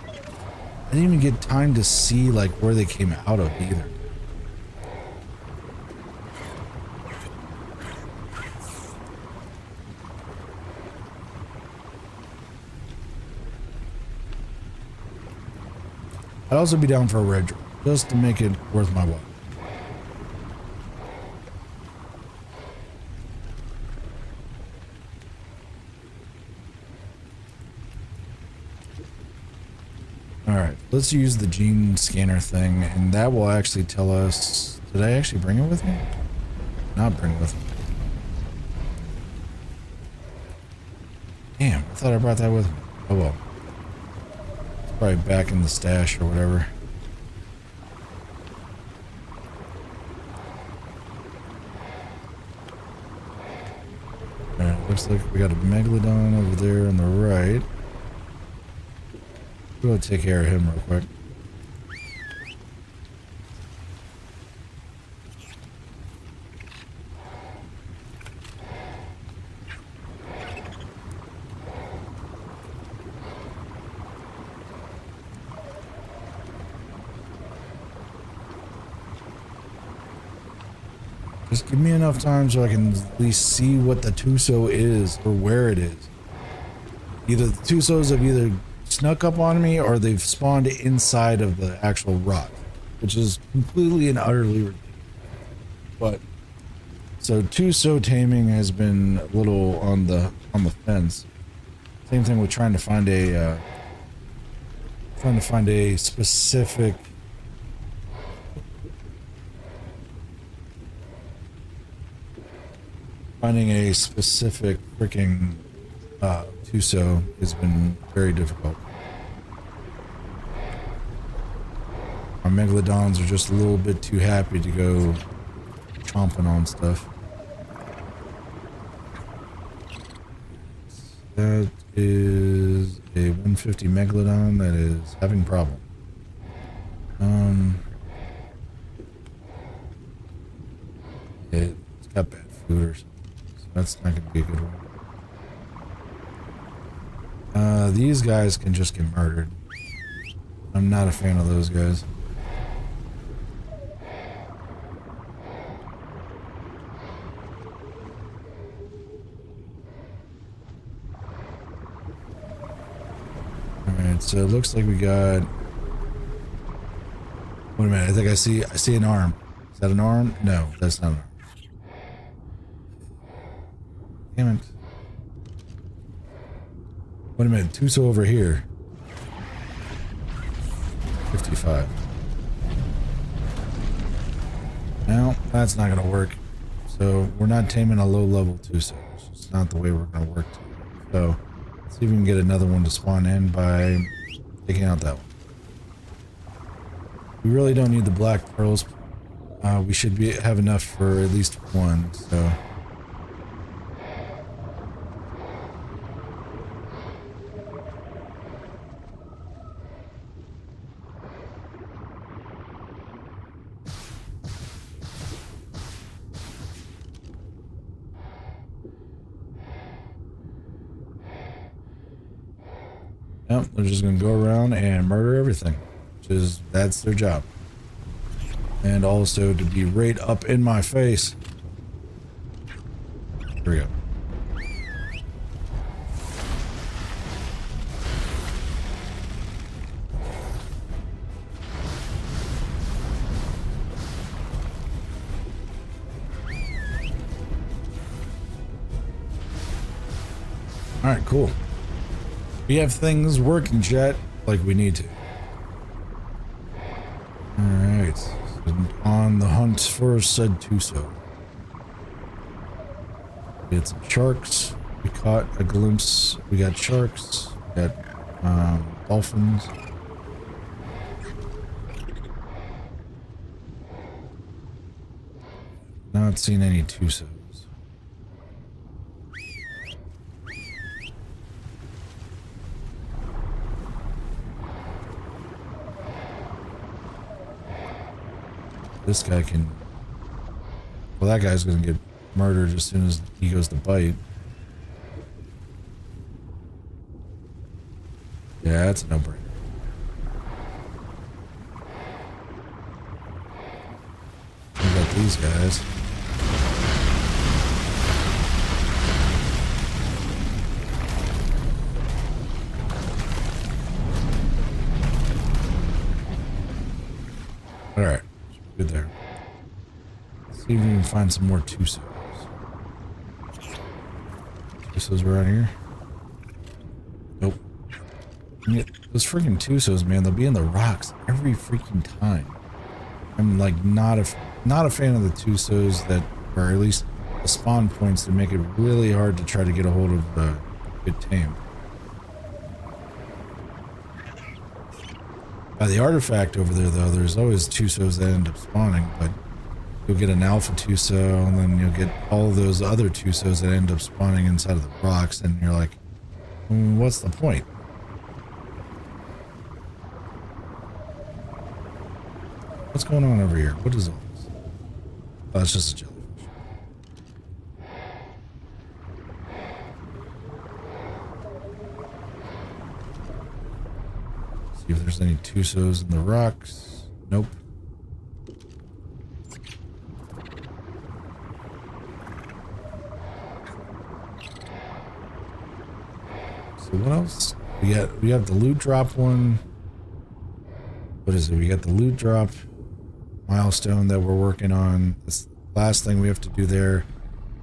I didn't even get time to see, like, where they came out of, either. I'd also be down for a red drop. Just to make it worth my while. Alright, let's use the gene scanner thing, and that will actually tell us... Did I actually bring it with me? Not bring it with me. Damn, I thought I brought that with me. Oh well. It's probably back in the stash or whatever. Looks like we got a megalodon over there on the right. We'll take care of him real quick. Just give me enough time so I can at least see what the Tuso is or where it is. Either the Tusos have either snuck up on me or they've spawned inside of the actual rock, which is completely and utterly ridiculous. But so Tuso taming has been a little on the fence. Same thing with trying to find a specific freaking Tuso has been very difficult. Our megalodons are just a little bit too happy to go chomping on stuff. That is a 150 megalodon that is having problem. It's got bad food or something, so that's not going to be a good one. These guys can just get murdered. I'm not a fan of those guys. Alright, so it looks like we got... Wait a minute, I think I see an arm. Is that an arm? No, that's not an arm. Damn it. Wait a minute, Tuso over here. 55. Now, that's not going to work. So, we're not taming a low-level Tuso. It's just not the way we're going to work today. So, let's see if we can get another one to spawn in by taking out that one. We really don't need the black pearls. We should have enough for at least one, so... Yep, they're just gonna go around and murder everything. That's their job. And also to be right up in my face. Here we go. Alright, cool. We have things working, chat, like we need to. Alright. On the hunt for said Tuso. We had some sharks. We caught a glimpse. We got sharks. We got dolphins. Not seen any Tusos. This guy can... Well, that guy's gonna get murdered as soon as he goes to bite. Yeah, that's a no-brainer. We got these guys. Alright. Good there. Let's see if we can find some more Tusos. Tusos around here? Nope. Those freaking Tusos, man, they'll be in the rocks every freaking time. I'm like not a fan of the Tusos that, or at least the spawn points that make it really hard to try to get a hold of good tame. By the artifact over there, though, there's always Tusos that end up spawning, but you'll get an alpha Tuso, and then you'll get all those other Tusos that end up spawning inside of the rocks, and you're like, what's the point? What's going on over here? What is all this? Oh, it's just a jellyfish. See if there's any Tusos in the rocks. Nope. So what else? We have the loot drop one. What is it? We got the loot drop milestone that we're working on. This last thing we have to do there.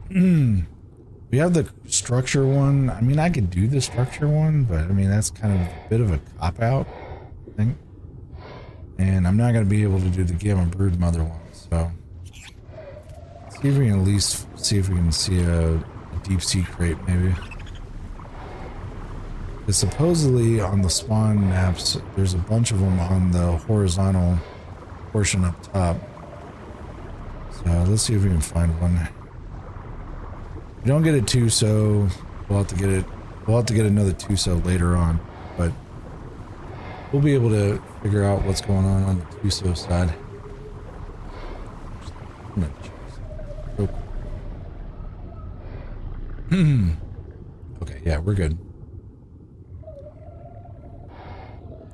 We have the structure one. I mean, I could do the structure one, but I mean, that's kind of a bit of a cop-out, I think. And I'm not going to be able to do the Gamma Brood Mother one, so... see if we can at least see if we can see a deep sea crate, maybe. Because supposedly on the spawn maps, there's a bunch of them on the horizontal portion up top. So let's see if we can find one. If we don't get a Tuso, we'll have to get it. We'll have to get another Tuso later on, but we'll be able to figure out what's going on the Tuso side. Okay, yeah, we're good.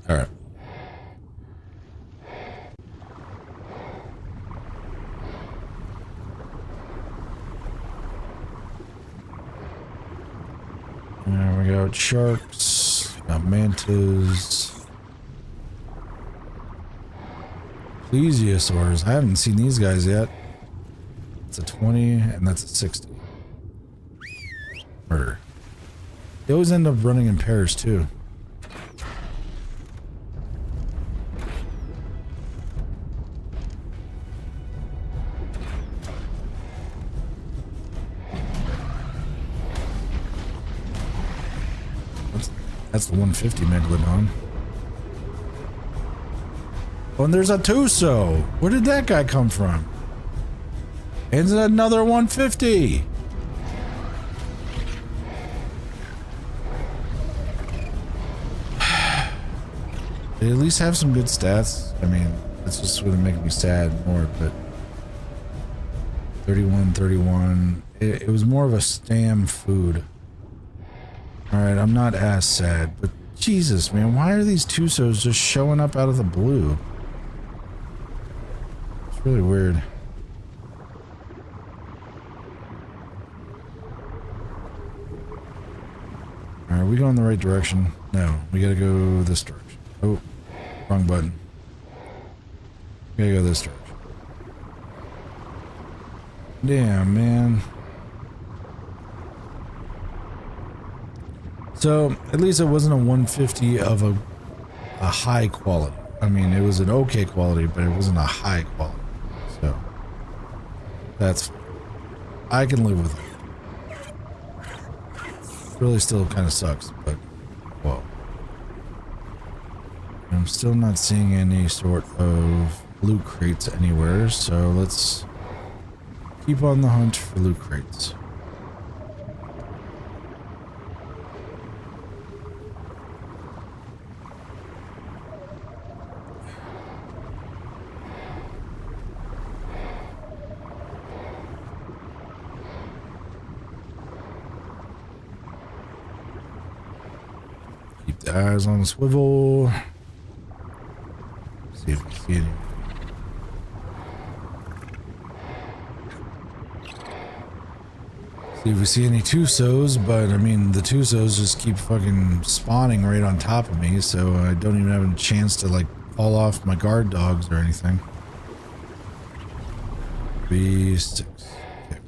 All right. There we go. Sharks, got mantas, plesiosaurs. I haven't seen these guys yet. It's a 20 and that's a 60. Murder. They always end up running in pairs too. That's the 150 Megalodon. Oh, and there's a Tuso. Where did that guy come from? And another 150. They at least have some good stats. I mean, that's just going to make me sad more, but 31. It was more of a stam food. Alright, I'm not as sad, but Jesus, man, why are these Tusos just showing up out of the blue? It's really weird. Alright, are we going the right direction? No, we gotta go this direction. Oh, wrong button. We gotta go this direction. Damn, man. So, at least it wasn't a 150 of a high quality. I mean, it was an okay quality, but it wasn't a high quality. So, that's... I can live with it. Really still kind of sucks, but... Whoa. I'm still not seeing any sort of loot crates anywhere, so let's keep on the hunt for loot crates. Keep the eyes on the swivel. See if we see any. See if we see any Tusos, but I mean the Tusos just keep fucking spawning right on top of me, so I don't even have a chance to like fall off my guard dogs or anything. B6. Okay.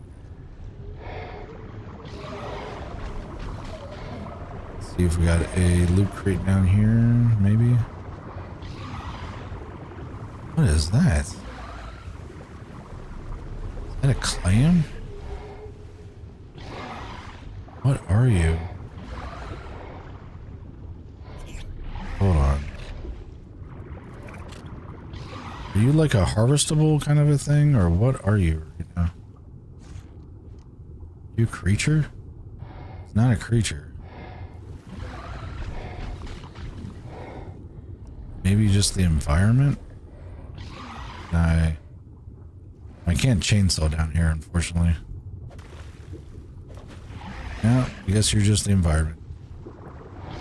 See if we got a loot crate down here, maybe. What is that? Is that a clam? What are you? Hold on. Are you like a harvestable kind of a thing, or what are you right now? You a creature? It's not a creature. Maybe just the environment? I can't chainsaw down here, unfortunately. Yeah, I guess you're just the environment.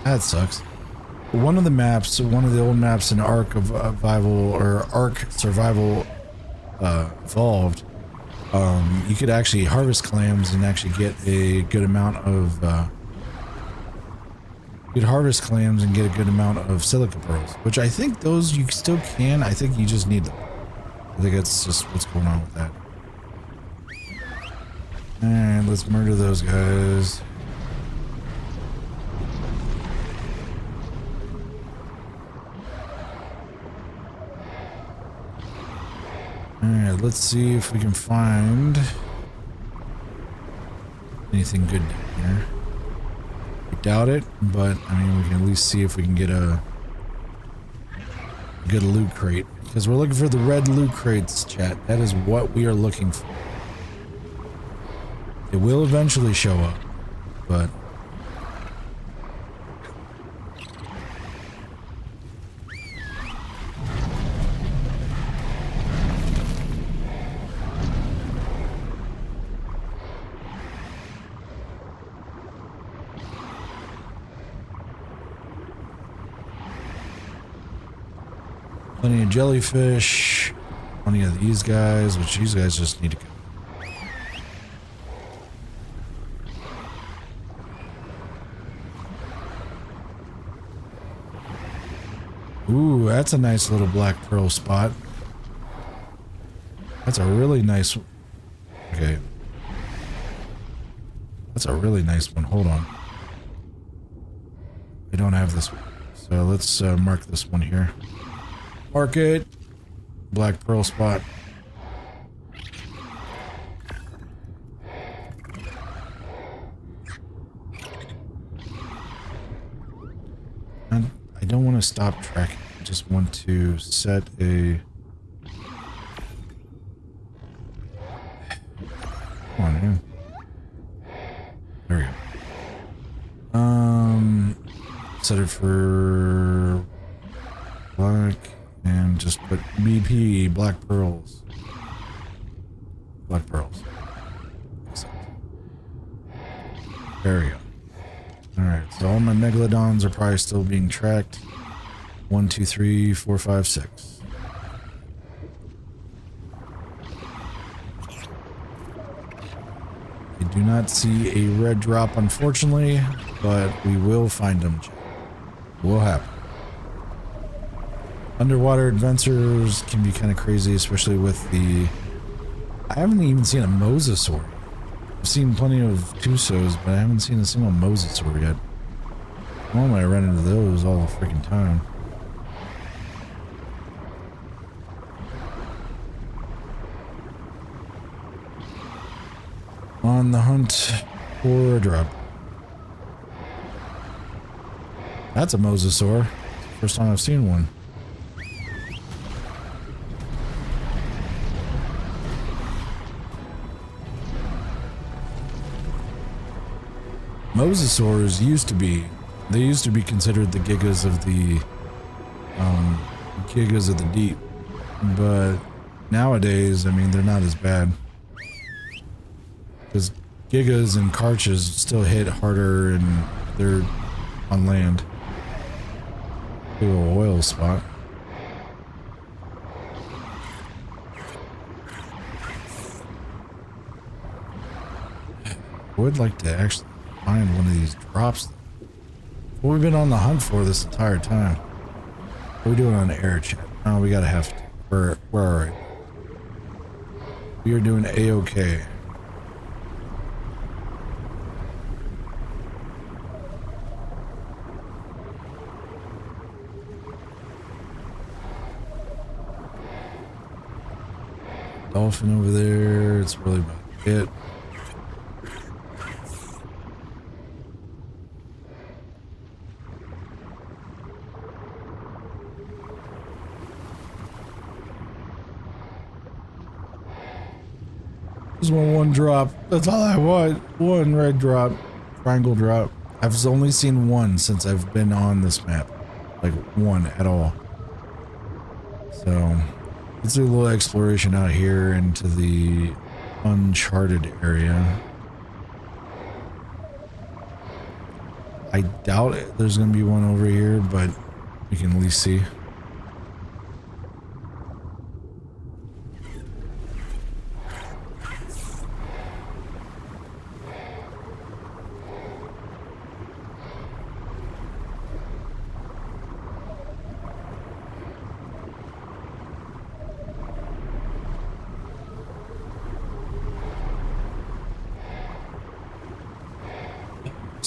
That sucks. One of the maps, one of the old maps in ARK of Survival or ARK Survival Evolved, you could actually harvest clams and actually get a good amount of You could harvest clams and get a good amount of silica pearls, which I think those you still can. I think you just need them. I think that's just what's going on with that. Alright, let's murder those guys. Alright, let's see if we can find anything good down here. I doubt it, but I mean, we can at least see if we can get a good loot crate. Because we're looking for the red loot crates, chat. That is what we are looking for. It will eventually show up, but... Plenty of jellyfish, plenty of these guys, which these guys just need to go. Ooh, that's a nice little black pearl spot. That's a really nice one. Okay. That's a really nice one. Hold on. We don't have this one. So let's mark this one here. Mark it. Black pearl spot. And I don't want to stop tracking. I just want to set a... Come on, man. There we go. Set it for black and just put BP, black pearls. Black pearls. There we go. Alright, so all my megalodons are probably still being tracked. 1, 2, 3, 4, 5, 6. I do not see a red drop, unfortunately, but we will find them. It will happen. Underwater adventures can be kind of crazy, especially with the... I haven't even seen a mosasaur. I've seen plenty of Tusos, but I haven't seen a single mosasaur yet. Normally I run into those all the freaking time. On the hunt for a drop. That's a mosasaur. First time I've seen one. Mosasaurs used to be considered the gigas of the deep, but nowadays, I mean, they're not as bad because gigas and karchas still hit harder and they're on land. Big ol' oil spot. I would like to actually find one of these drops. What we've been on the hunt for this entire time. What are we doing on the air chat? Oh, we gotta have to. We're alright. We are doing A-OK. Dolphin over there. It's really about it. Just want one drop. That's all I want. One red drop. Triangle drop. I've only seen one since I've been on this map. Like one at all. So let's do a little exploration out here into the uncharted area. I doubt it. There's gonna be one over here, but we can at least see.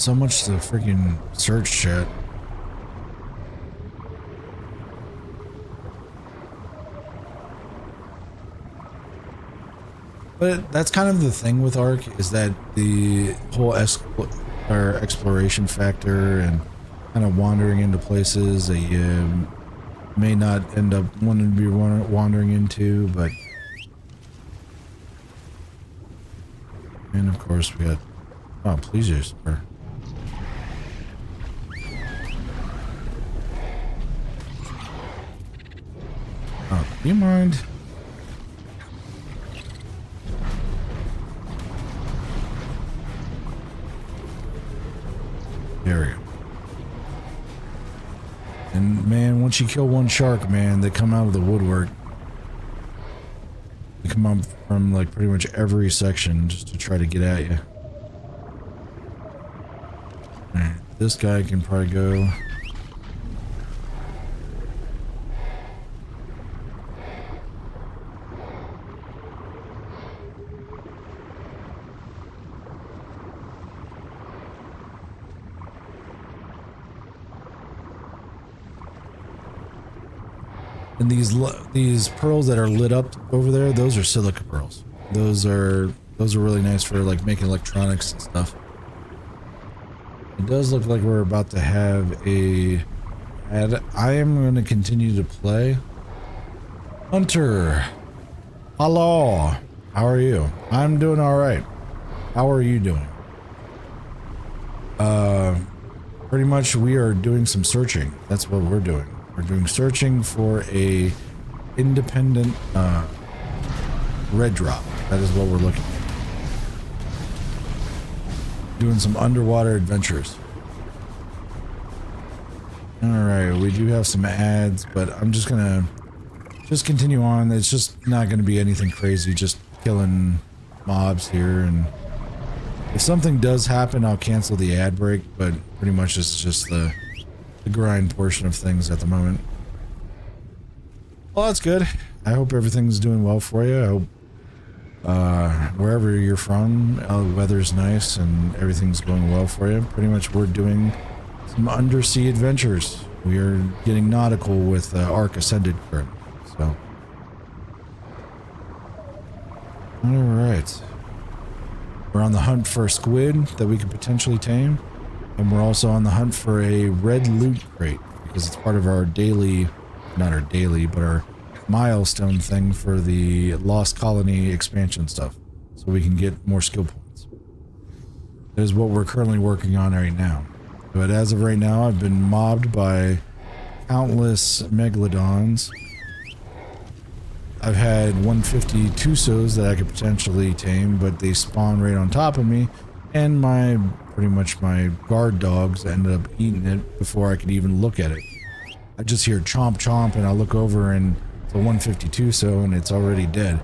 so much to freaking search shit. But that's kind of the thing with ARK, is that the whole exploration factor and kind of wandering into places that you may not end up wanting to be wandering into, but... And of course we got... Oh, please, yes, sir. Oh, do you mind? There we go. And man, once you kill one shark, man, they come out of the woodwork. They come up from like pretty much every section just to try to get at you. Alright, this guy can probably go. And these pearls that are lit up over there, those are silica pearls. Those are really nice for like making electronics and stuff. It does look like we're about to have a ad. I am going to continue to play. Hunter, hello. How are you? I'm doing all right. How are you doing? Pretty much we are doing some searching. That's what we're doing. We're doing searching for a independent red drop. That is what we're looking for. Doing some underwater adventures. Alright, we do have some ads, but I'm just gonna continue on. It's just not gonna be anything crazy, just killing mobs here, and if something does happen, I'll cancel the ad break, but pretty much it's just the grind portion of things at the moment. Well, that's good. I hope everything's doing well for you. I hope wherever you're from, the weather's nice and everything's going well for you. Pretty much we're doing some undersea adventures. We are getting nautical with ARK Ascended currently. So, alright. We're on the hunt for a squid that we could potentially tame. And we're also on the hunt for a red loot crate, because it's part of our daily, not our daily, but our milestone thing for the Lost Colony expansion stuff. So we can get more skill points. That is what we're currently working on right now. But as of right now, I've been mobbed by countless megalodons. I've had 150 Tusos that I could potentially tame, but they spawn right on top of me. And pretty much my guard dogs ended up eating it before I could even look at it. I just hear chomp chomp and I look over and it's a 152 so and it's already dead.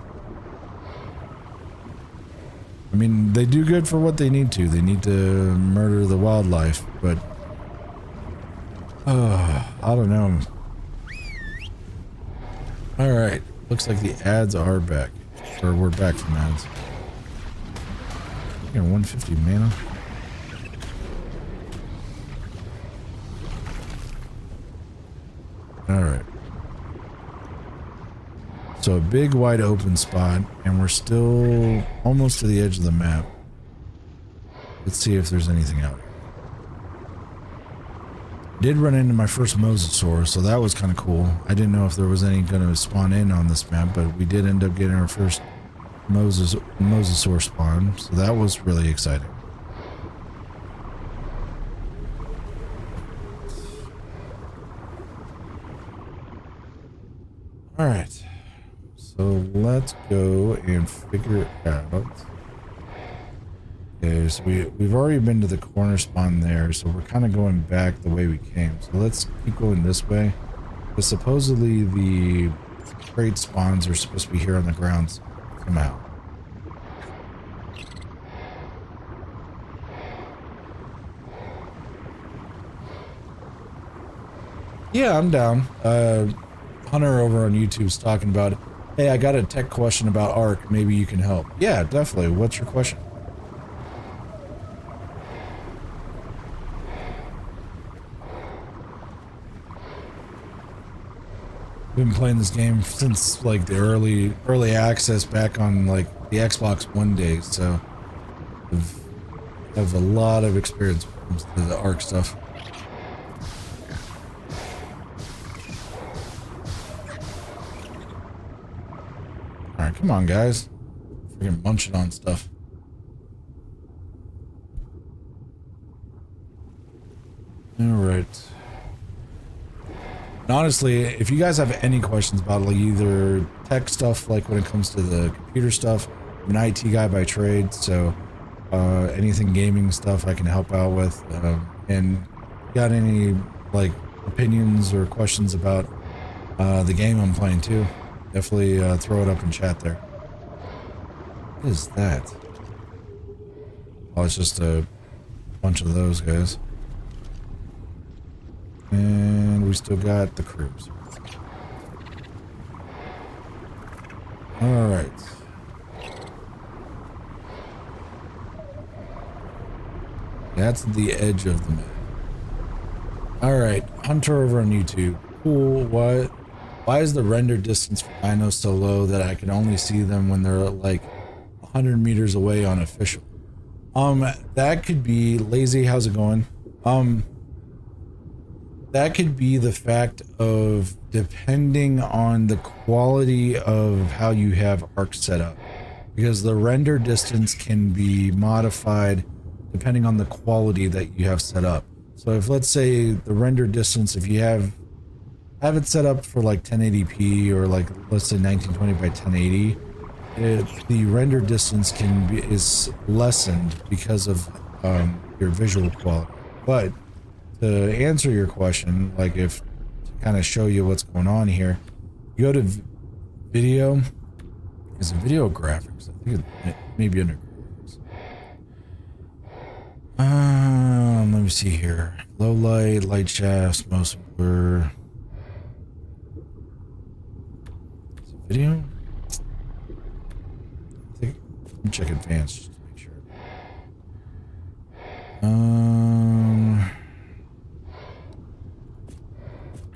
I mean, they do good for what they need to. They need to murder the wildlife, but I don't know. Alright, looks like the ads are back. Or we're back from ads. 150 mana. Alright. So a big wide open spot, and we're still almost to the edge of the map. Let's see if there's anything out here. Did run into my first mosasaur, so that was kind of cool. I didn't know if there was any going to spawn in on this map, but we did end up getting our first mosasaur spawn, so that was really exciting. Alright, so let's go and figure it out. Okay, so we've already been to the corner spawn there, so we're kind of going back the way we came. So let's keep going this way. But supposedly the crate spawns are supposed to be here on the ground somehow. Yeah, I'm down. Hunter over on YouTube's talking about, hey, I got a tech question about ARK. Maybe you can help. Yeah, definitely. What's your question? Been playing this game since like the early access back on like the Xbox One days, so have a lot of experience when it comes to the ARK stuff. Alright, come on guys. Freaking munching on stuff. Alright. And honestly, if you guys have any questions about like either tech stuff, like when it comes to the computer stuff, I'm an IT guy by trade, so anything gaming stuff I can help out with. And got any like opinions or questions about the game I'm playing too, definitely throw it up in chat there. What is that? Oh, it's just a bunch of those guys. And we still got the crews. Alright. That's the edge of the map. Alright, Hunter over on YouTube. Cool, what? Why is the render distance for dinos so low that I can only see them when they're like 100 meters away on official? That could be lazy, how's it going? That could be the fact of depending on the quality of how you have ARK set up. Because the render distance can be modified depending on the quality that you have set up. So if let's say the render distance, if you have it set up for like 1080p or like let's say 1920 by 1080, the render distance is lessened because of your visual quality. But to answer your question, like to kind of show you what's going on here, you go to video. Is it video graphics? I think it may be under graphics. Let me see here. Low light, light shafts, motion blur. Is it video? I think let me check advanced just to make sure.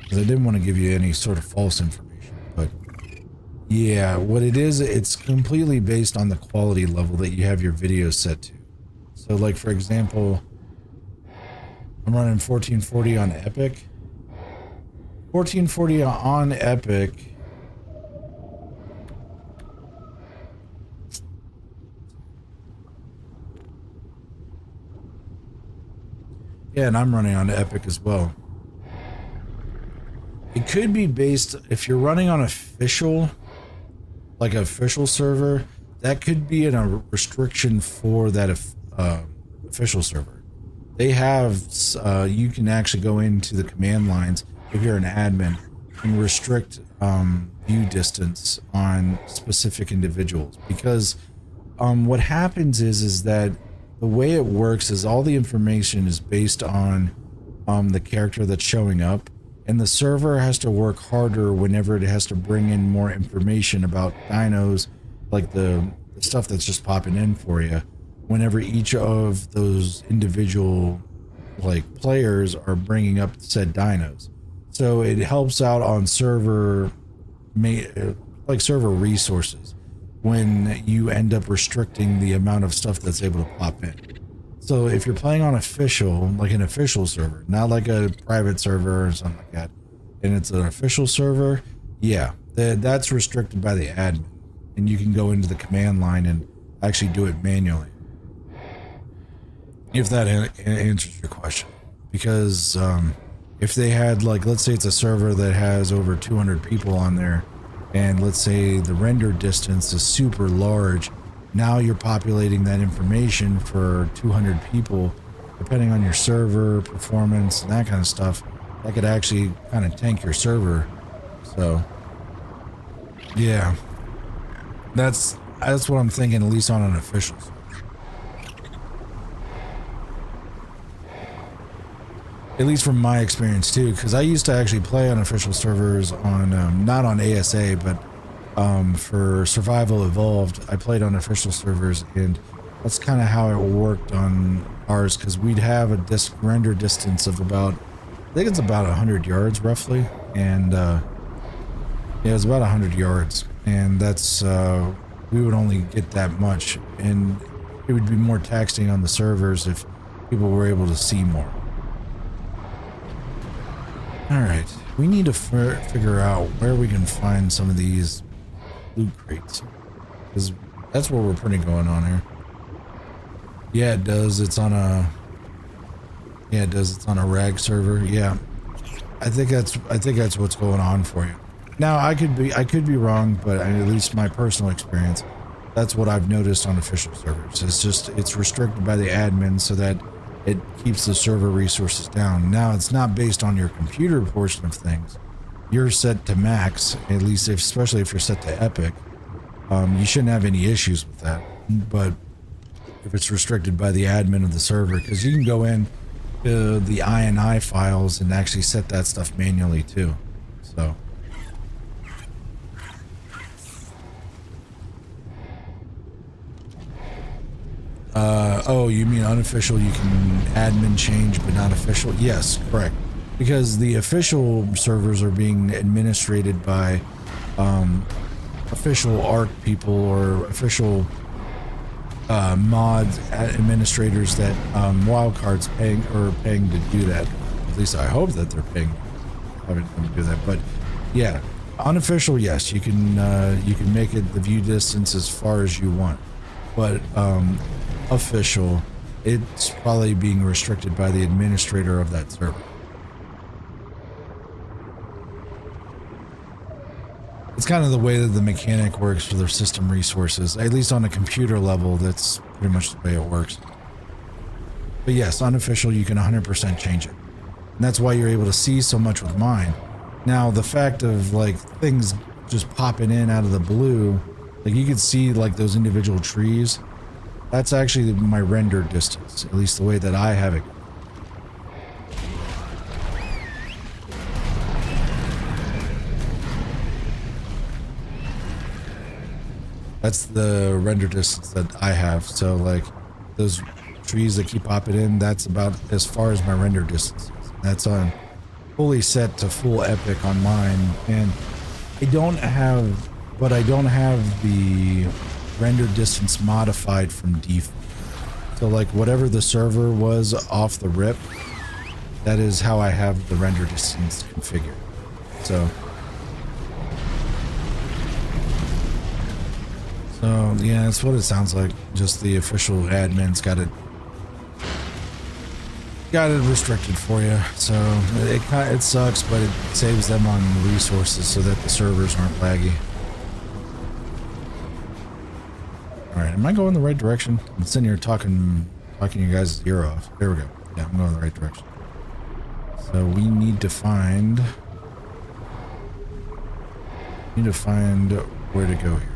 Because I didn't want to give you any sort of false information, but yeah, what it is, it's completely based on the quality level that you have your video set to. So like for example, I'm running 1440 on Epic. 1440 on Epic. Yeah, and I'm running on Epic as well. It could be based, if you're running on official, like an official server, that could be a restriction for that official server. They have, you can actually go into the command lines if you're an admin and restrict view distance on specific individuals. Because what happens is that the way it works is all the information is based on the character that's showing up. And the server has to work harder whenever it has to bring in more information about dinos, like the stuff that's just popping in for you, whenever each of those individual like players are bringing up said dinos. So it helps out on server resources when you end up restricting the amount of stuff that's able to pop in. So if you're playing on official, like an official server, not like a private server or something like that, and it's an official server, yeah, that's restricted by the admin. And you can go into the command line and actually do it manually. If that answers your question. Because if they had, like, let's say it's a server that has over 200 people on there, and let's say the render distance is super large, now you're populating that information for 200 people, depending on your server performance and that kind of stuff, that could actually kind of tank your server. So yeah, that's what I'm thinking, at least on an official server. At least from my experience too, because I used to actually play on official servers on not on ASA, but for Survival Evolved, I played on official servers, and that's kind of how it worked on ours, because we'd have a render distance of about, I think it's about 100 yards roughly, and Yeah, it's about 100 yards, and that's we would only get that much, and it would be more taxing on the servers if people were able to see more. All right, we need to figure out where we can find some of these loot crates, because that's what we're pretty going on here. Yeah, it does. It's on a. Yeah, it does. It's on a rag server. Yeah, I think that's what's going on for you. Now, I could be wrong, but at least my personal experience, that's what I've noticed on official servers. It's restricted by the admin so that it keeps the server resources down. Now, it's not based on your computer portion of things. You're set to max, at least especially if you're set to epic. You shouldn't have any issues with that. But if it's restricted by the admin of the server, because you can go in to the INI files and actually set that stuff manually too. So. Oh, you mean unofficial, you can admin change, but not official? Yes, correct. Because the official servers are being administrated by official ARK people or official mod administrators that Wildcard's paying to do that. At least I hope that they're paying having them do that. But yeah, unofficial, yes, you can make it the view distance as far as you want. But official, it's probably being restricted by the administrator of that server. It's kind of the way that the mechanic works for their system resources. At least on a computer level, that's pretty much the way it works. But yes, unofficial, you can 100% change it. And that's why you're able to see so much with mine. Now, the fact of like things just popping in out of the blue, like you could see like those individual trees. That's actually my render distance, at least the way that I have it. That's the render distance that I have. So like those trees that keep popping in, that's about as far as my render distance is. That's on fully set to full epic on mine. And I don't have the render distance modified from default. So like whatever the server was off the rip, that is how I have the render distance configured. So yeah, that's what it sounds like. Just the official admin's got it restricted for you. So it sucks, but it saves them on resources so that the servers aren't laggy. All right, am I going the right direction? I'm sitting here talking you guys' ear off. There we go. Yeah, I'm going the right direction. So we need to find where to go here.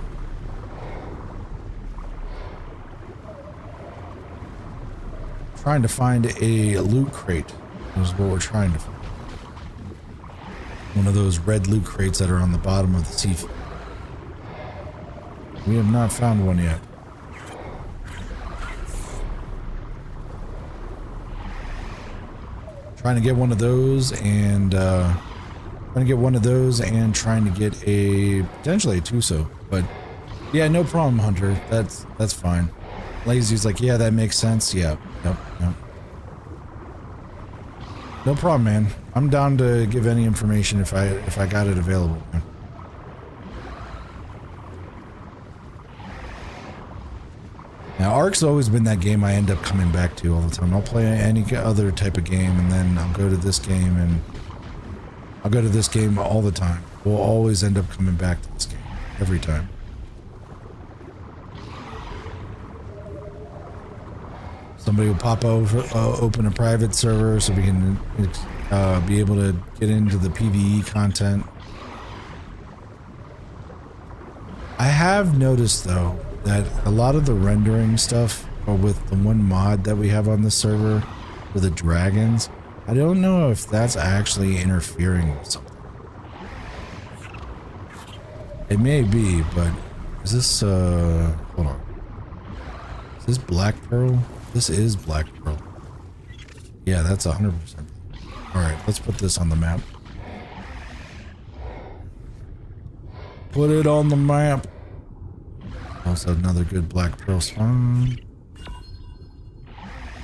Trying to find a loot crate is what we're trying to find. One of those red loot crates that are on the bottom of the sea. We have not found one yet. Trying to get one of those and trying to get potentially a Tuso. But yeah, no problem, Hunter. That's fine. Lazy's like, yeah, that makes sense. Yeah. Yep. No problem, man. I'm down to give any information if I got it available, man. Now, ARK's always been that game I end up coming back to all the time. I'll play any other type of game, and then I'll go to this game, and I'll go to this game all the time. We'll always end up coming back to this game every time. Somebody will pop over, open a private server so we can be able to get into the PvE content. I have noticed, though, that a lot of the rendering stuff with the one mod that we have on the server for the dragons, I don't know if that's actually interfering with something. It may be, but is this, hold on. Is this Black Pearl? This is Black Pearl. Yeah, that's 100%. Alright, let's put this on the map. Put it on the map. Also another good black pearl spawn.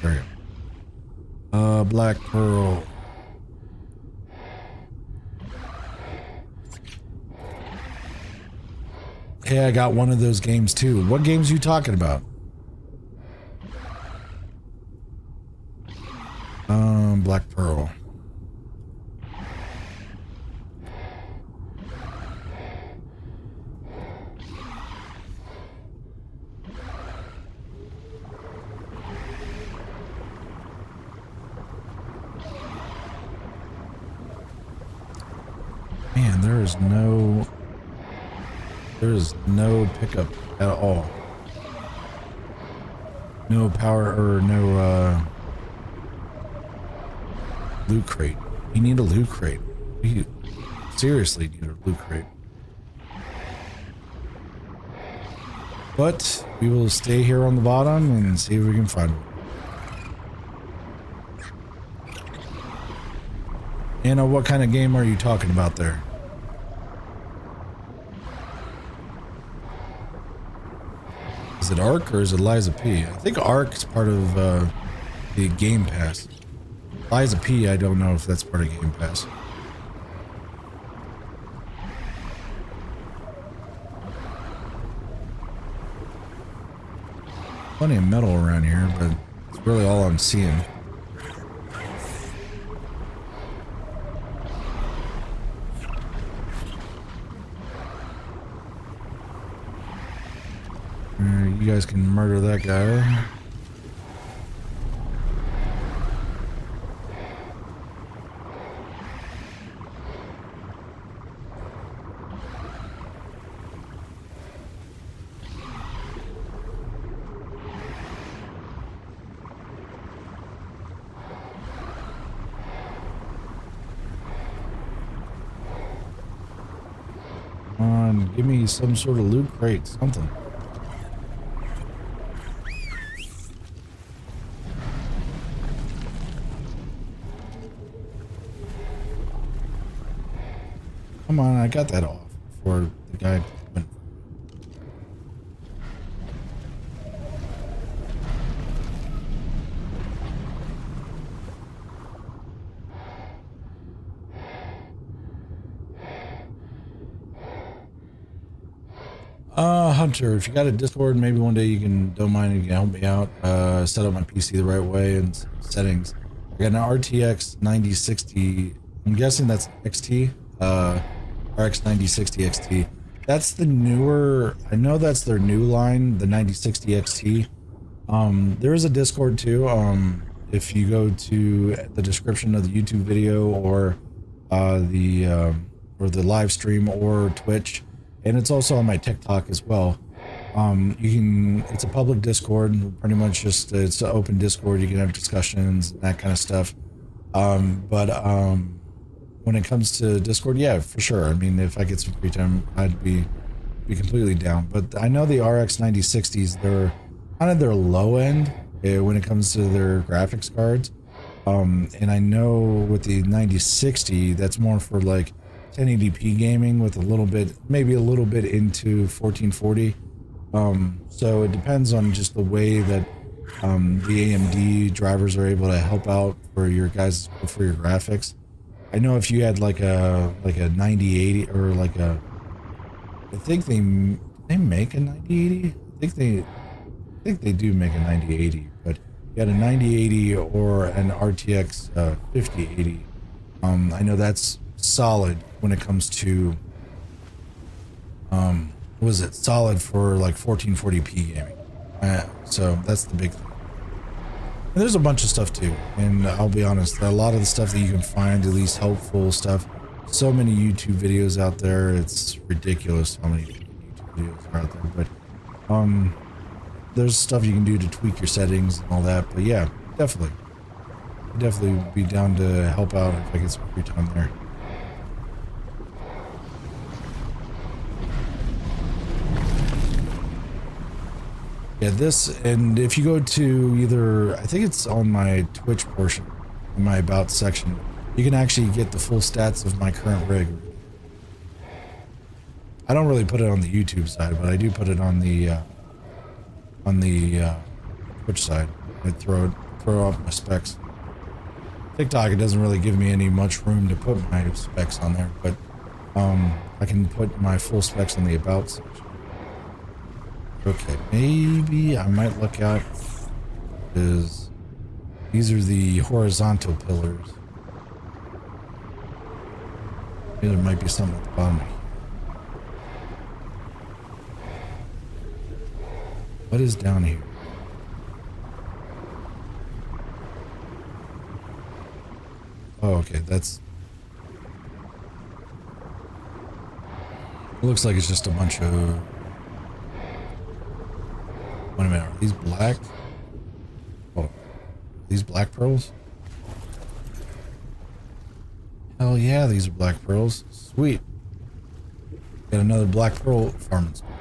There you go. Black pearl. Hey, I got one of those games too. What games are you talking about? Black pearl. Man, there is no pickup at all. No power or no loot crate. You need a loot crate. You seriously need a loot crate. But we will stay here on the bottom and see if we can find one. Anna, what kind of game are you talking about there? Is it ARK or is it Liza P? I think ARK is part of the Game Pass. Liza P, I don't know if that's part of Game Pass. Plenty of metal around here, but it's really all I'm seeing. You guys can murder that guy. Come on, give me some sort of loot crate, something. Come on, I got that off before the guy went. Hunter, if you got a Discord, maybe one day you don't mind, you can help me out. Set up my PC the right way and settings. I got an RTX 9060. I'm guessing that's XT. RX 9060 XT. That's the newer, I know that's their new line, the 9060 XT. There is a Discord too. If you go to the description of the YouTube video or the live stream or Twitch, and it's also on my TikTok as well. It's a public Discord, pretty much just, it's an open Discord. You can have discussions and that kind of stuff. When it comes to Discord, yeah, for sure. I mean, if I get some free time, I'd be completely down. But I know the RX 9060s, they're kind of their low end when it comes to their graphics cards. And I know with the 9060, that's more for like 1080p gaming with a little bit, maybe a little bit into 1440. So it depends on just the way that the AMD drivers are able to help out for your guys, for your graphics. I know if you had like a 9080 or like a, I think they make a 9080. I think they do make a 9080, but you had a 9080 or an RTX 5080. I know that's solid when it comes to was it solid for like 1440p gaming. So that's the big thing. And there's a bunch of stuff too, and I'll be honest, a lot of the stuff that you can find, at least helpful stuff, so many YouTube videos out there, it's ridiculous how many YouTube videos are out there. But there's stuff you can do to tweak your settings and all that. But yeah, definitely be down to help out if I get some free time there. Yeah, this, and if you go to either, I think it's on my Twitch portion, in my About section, you can actually get the full stats of my current rig. I don't really put it on the YouTube side, but I do put it on the Twitch side. I throw up my specs. TikTok, it doesn't really give me any much room to put my specs on there, but I can put my full specs in the about section. Okay, maybe I might look out, because these are the horizontal pillars. Maybe there might be something at the bottom. What is down here? Oh, okay, that's... It looks like it's just a bunch of... Wait a minute, are these black? Oh, are these black pearls? Hell yeah, these are black pearls. Sweet. Got another black pearl farming spot.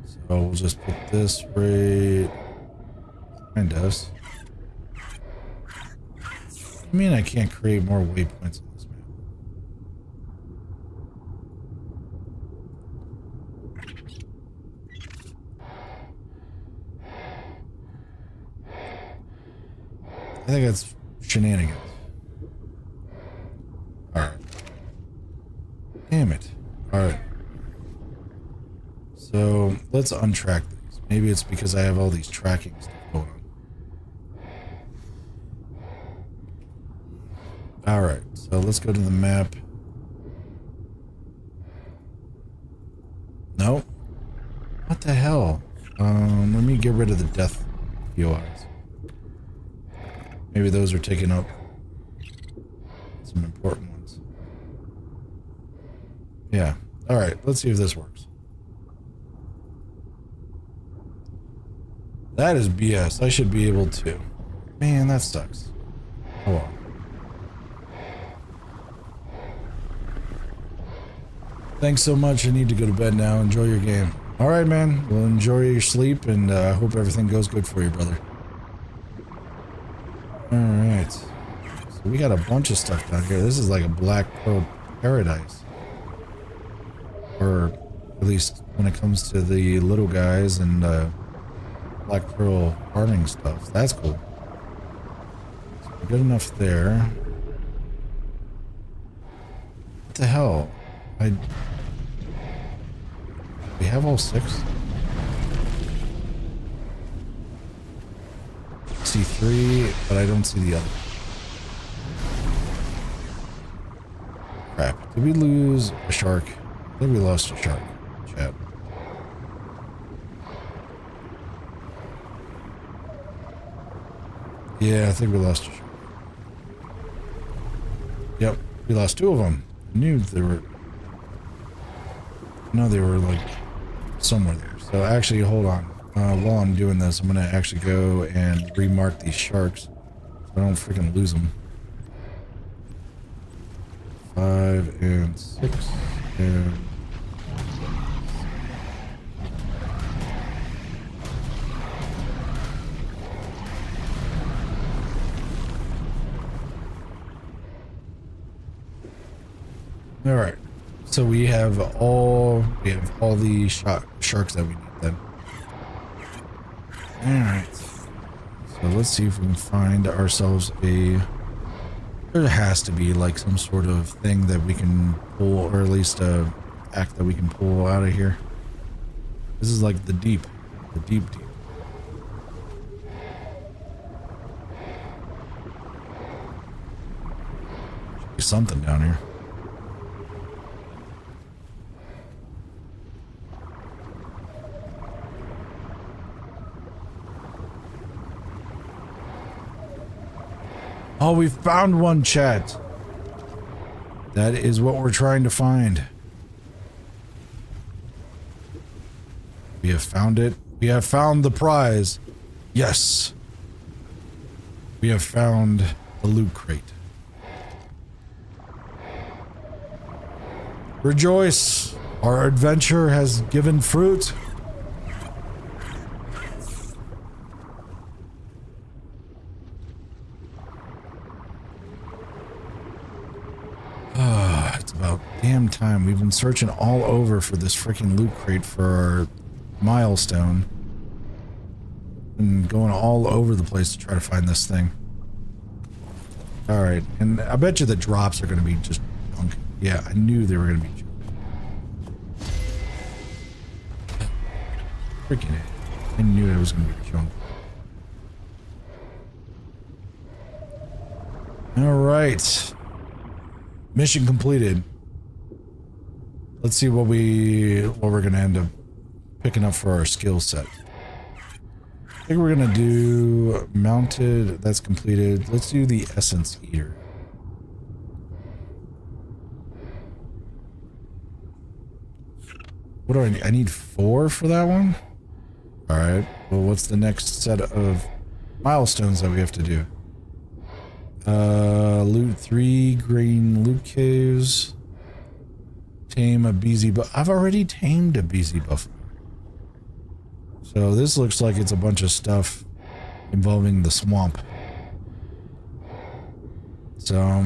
So we'll just put this right behind us. I mean, I can't create more waypoints on this map. I think that's shenanigans. Alright. Damn it. Alright. So, let's untrack these. Maybe it's because I have all these tracking stuff going on. Alright, so let's go to the map. Nope. What the hell? Let me get rid of the death POIs. Maybe those are taking up some important ones. Yeah. Alright, let's see if this works. That is BS. I should be able to. Man, that sucks. Oh well. Thanks so much. I need to go to bed now. Enjoy your game. Alright, man. Well, enjoy your sleep, and I hope everything goes good for you, brother. Alright. So we got a bunch of stuff down here. This is like a black pearl paradise. Or at least when it comes to the little guys and black pearl farming stuff. That's cool. So we're good enough there. What the hell? We have all 6? I see 3, but I don't see the other. Crap. Did we lose a shark? I think we lost a shark. Chat. Yeah, I think we lost a shark. Yep, we lost 2 of them. I knew they were... No, they were like somewhere there. So actually, hold on. While I'm doing this, I'm gonna actually go and remark these sharks so I don't freaking lose them. 5 and 6 and... All right. So we have all the sharks that we need then. Alright. So let's see if we can find ourselves a... There has to be like some sort of thing that we can pull, or at least a act that we can pull out of here. This is like the deep. The deep. Should be something down here. Oh, we found one, chat. That is what we're trying to find. We have found it. We have found the prize. Yes. We have found the loot crate. Rejoice! Our adventure has given fruit. damn time. We've been searching all over for this freaking loot crate for our milestone. And going all over the place to try to find this thing. Alright, and I bet you the drops are going to be just junk. Yeah, I knew they were going to be junk. Freaking it. I knew it was going to be junk. Alright. Mission completed. Let's see what we're going to end up picking up for our skill set. I think we're going to do mounted. That's completed. Let's do the essence eater. What do I need? I need 4 for that one? Alright. Well, what's the next set of milestones that we have to do? Loot 3 green loot caves. Tame a BZ buff. I've already tamed a BZ buff. So this looks like it's a bunch of stuff involving the swamp. So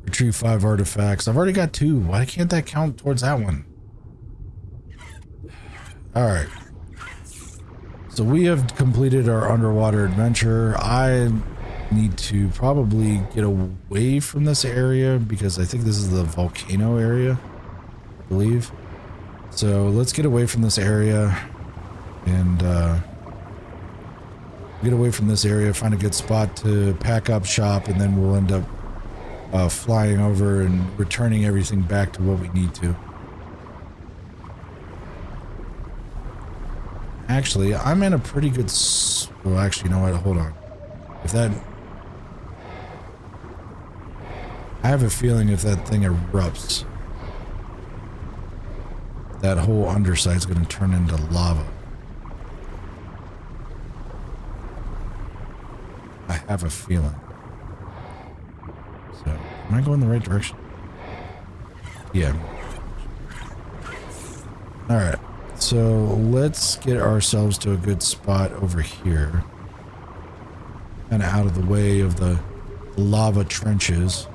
retrieve 5 artifacts. I've already got 2. Why can't that count towards that one? Alright. So we have completed our underwater adventure. I need to probably get away from this area because I think this is the volcano area, I believe. So let's get away from this area and find a good spot to pack up shop, and then we'll end up flying over and returning everything back to what we need to. Actually, I'm in a pretty good well, actually, you know what? Hold on. I have a feeling if that thing erupts, that whole underside's going to turn into lava. I have a feeling. So, am I going the right direction? Yeah. Alright. So, let's get ourselves to a good spot over here. Kind of out of the way of the lava trenches.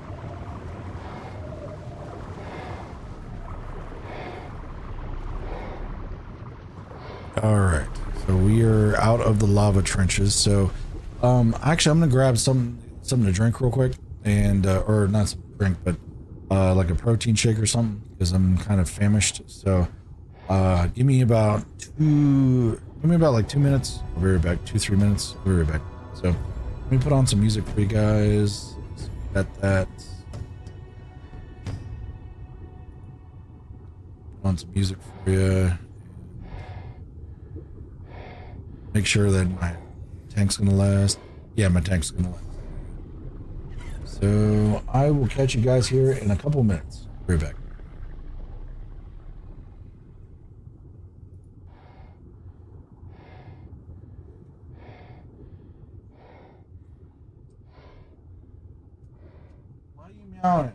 Alright, so we are out of the lava trenches. So, actually, I'm gonna grab something to drink real quick, and or not some drink, but like a protein shake or something, because I'm kind of famished. So, give me about like 2 minutes. I'll be right back. 2-3 minutes. I'll be right back. So, let me put on some music for you guys. Got that. Put on some music for you. Make sure that my tank's gonna last. Yeah, my tank's gonna last. So I will catch you guys here in a couple minutes. Be right back. Why are you meowing?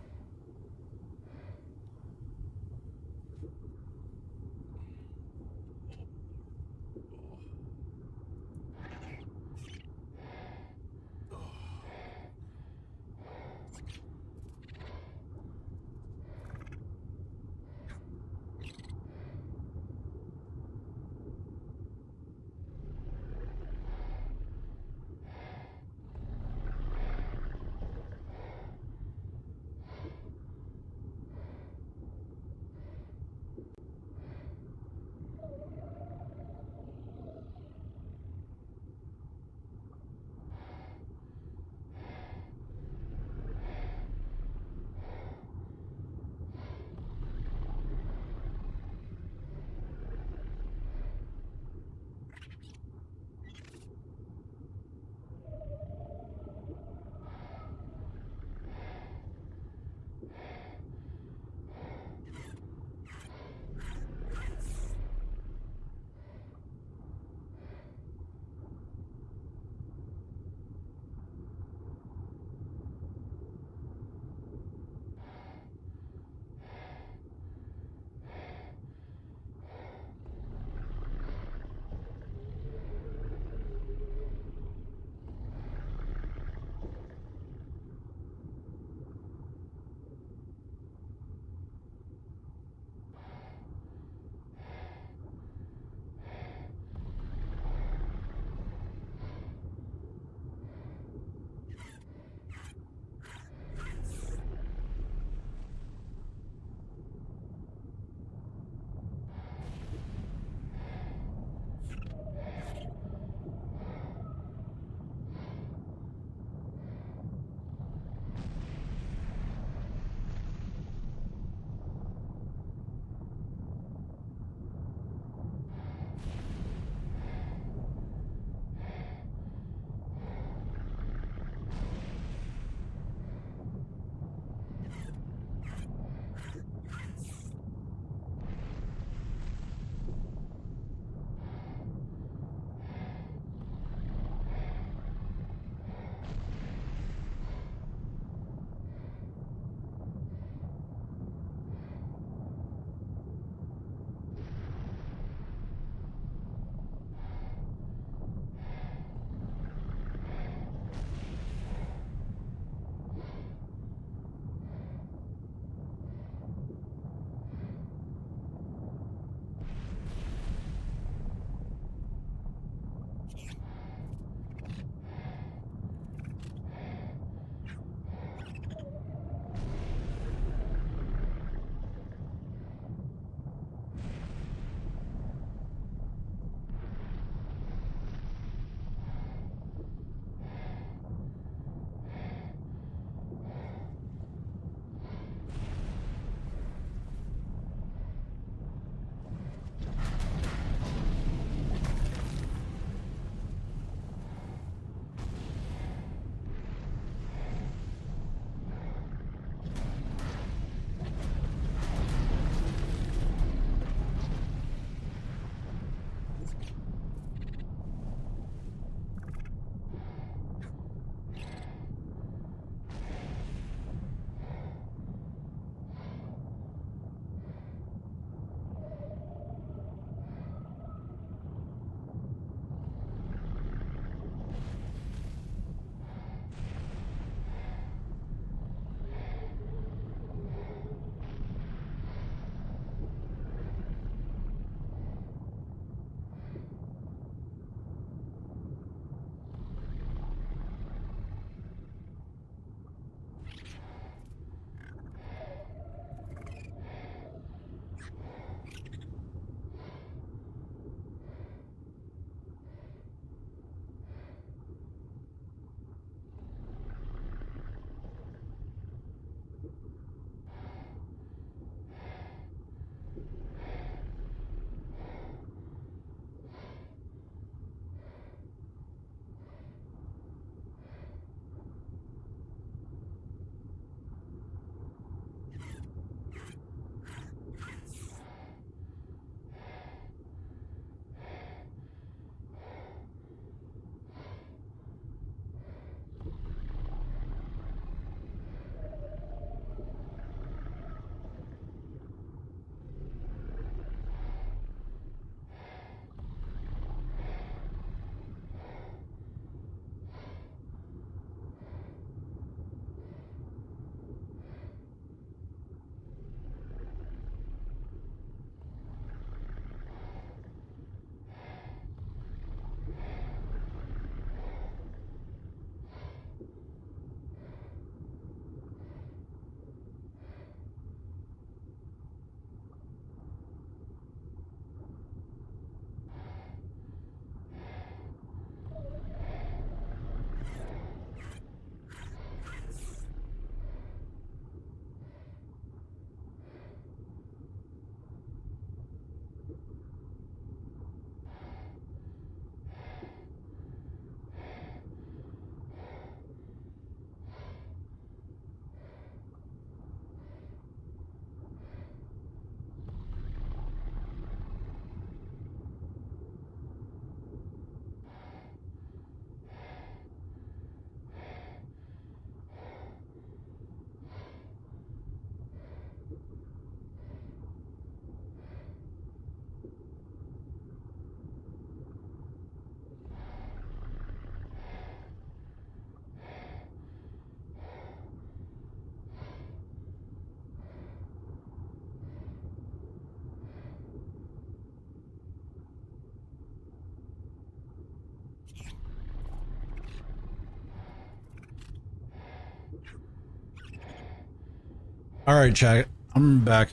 All right, chat. I'm back.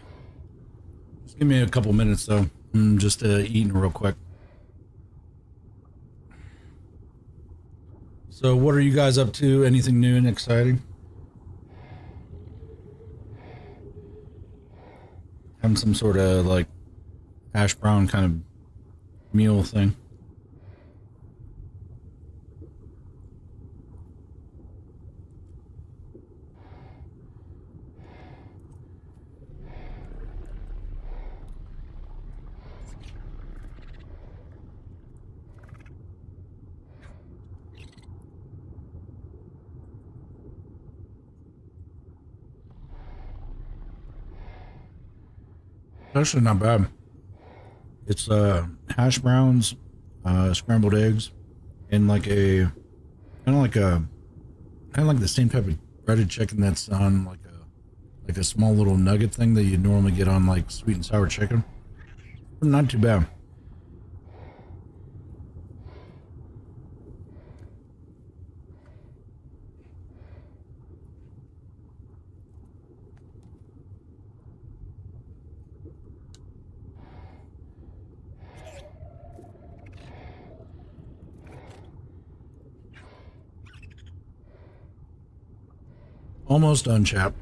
Just give me a couple minutes, though. I'm just eating real quick. So, what are you guys up to? Anything new and exciting? Having some sort of like hash brown kind of meal thing. Actually not bad. It's hash browns, scrambled eggs, and like a kind of like the same type of breaded chicken that's on like a small little nugget thing that you normally get on like sweet and sour chicken. Not too bad. Almost done, chap.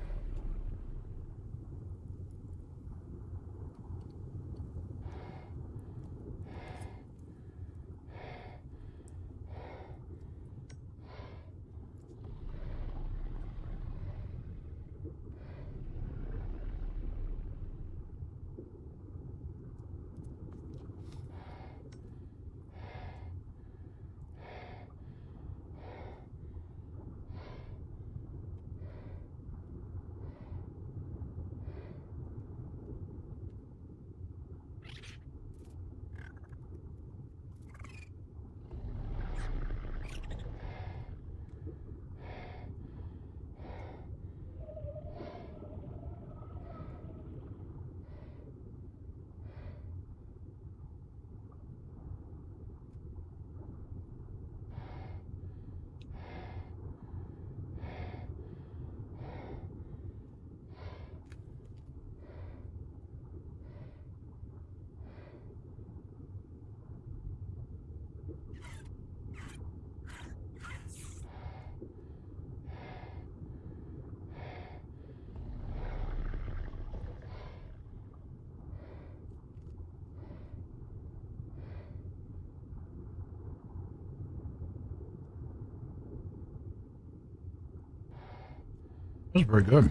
That's pretty good.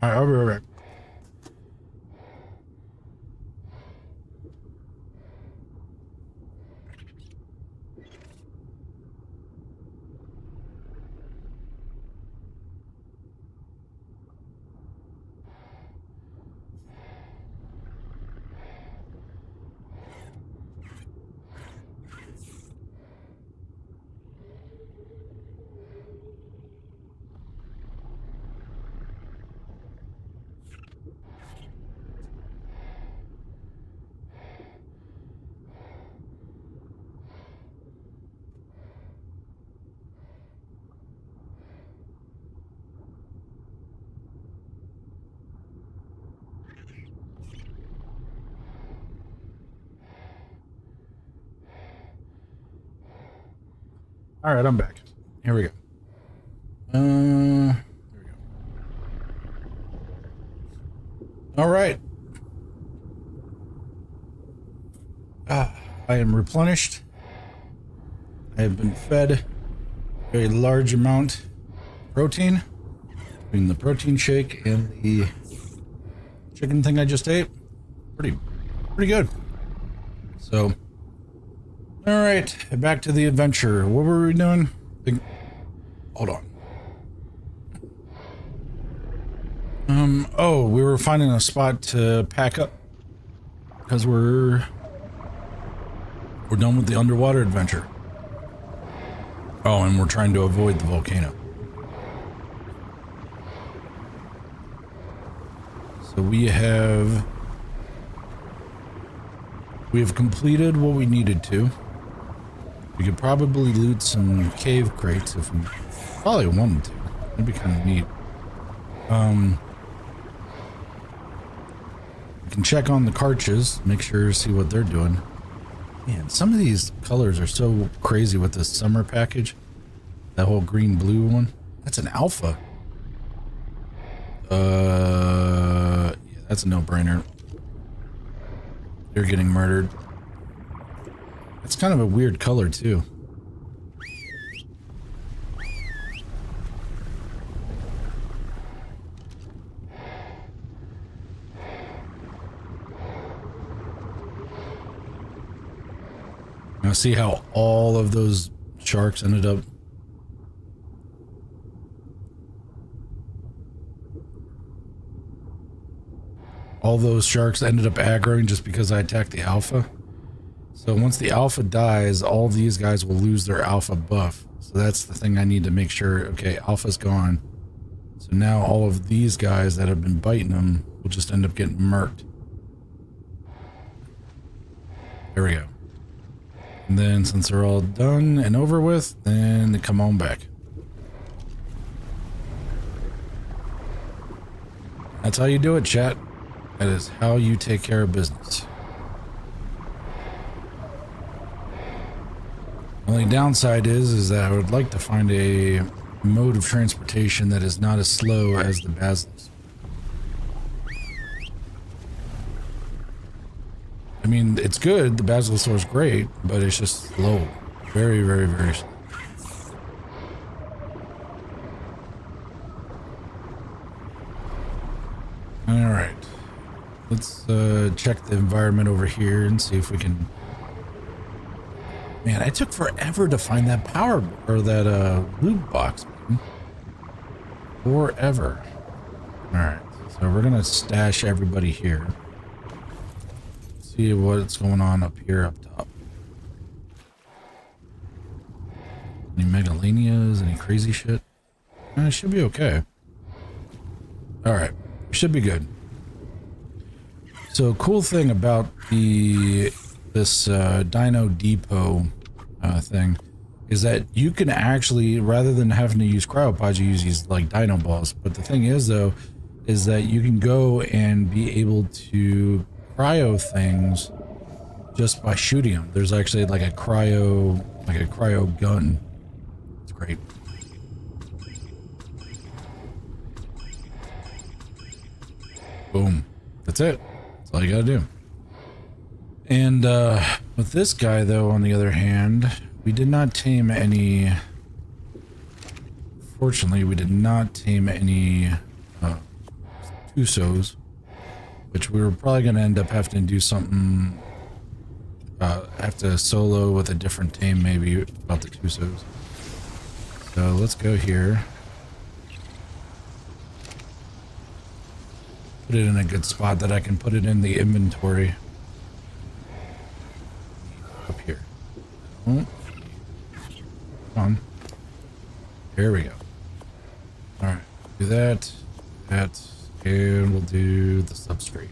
All right, I'll be right back. All right, I'm back. Here we go. There we go. All right. I am replenished. I have been fed a very large amount of protein between the protein shake and the chicken thing I just ate. Pretty good. So, all right, back to the adventure. What were we doing? Hold on. Oh, we were finding a spot to pack up because we're done with the underwater adventure. Oh, and we're trying to avoid the volcano. So we have completed what we needed to. We could probably loot some cave crates if we probably wanted to. That'd be kind of neat. can check on the cartridges, make sure, see what they're doing. Man, some of these colors are so crazy with this summer package. That whole green-blue one. That's an alpha. Yeah, that's a no-brainer. You're getting murdered. It's kind of a weird color, too. Now see how all of those sharks ended up. All those sharks ended up aggroing just because I attacked the alpha. So once the alpha dies, all these guys will lose their alpha buff. So that's the thing I need to make sure. Okay, alpha's gone. So now all of these guys that have been biting them will just end up getting murked. There we go. And then since they're all done and over with, then they come on back. That's how you do it, chat. That is how you take care of business. The only downside is that I would like to find a mode of transportation that is not as slow as the Basilisk. I mean, it's good, the Basilisk is great, but it's just slow. Very, very, very slow. Alright. Let's check the environment over here and see if we can... Man, it took forever to find that power, or that loot box, man. Forever. Alright, so we're gonna stash everybody here. See what's going on up here, up top. Any megalanias, any crazy shit? It should be okay. Alright, should be good. So cool thing about this Dino Depot thing is that you can actually, rather than having to use cryopods, you use these like dino balls. But the thing is though, is that you can go and be able to cryo things just by shooting them. There's actually like a cryo gun. It's great. Boom. That's it. That's all you gotta do. And with this guy though, on the other hand, we did not tame any... Fortunately, we did not tame any Tusos, which we were probably going to end up having to do something, have to solo with a different tame maybe about the Tusos. So let's go here. Put it in a good spot that I can put it in the inventory. Up here. Oh. Come on. There we go. Alright, do that, and we'll do the substrate.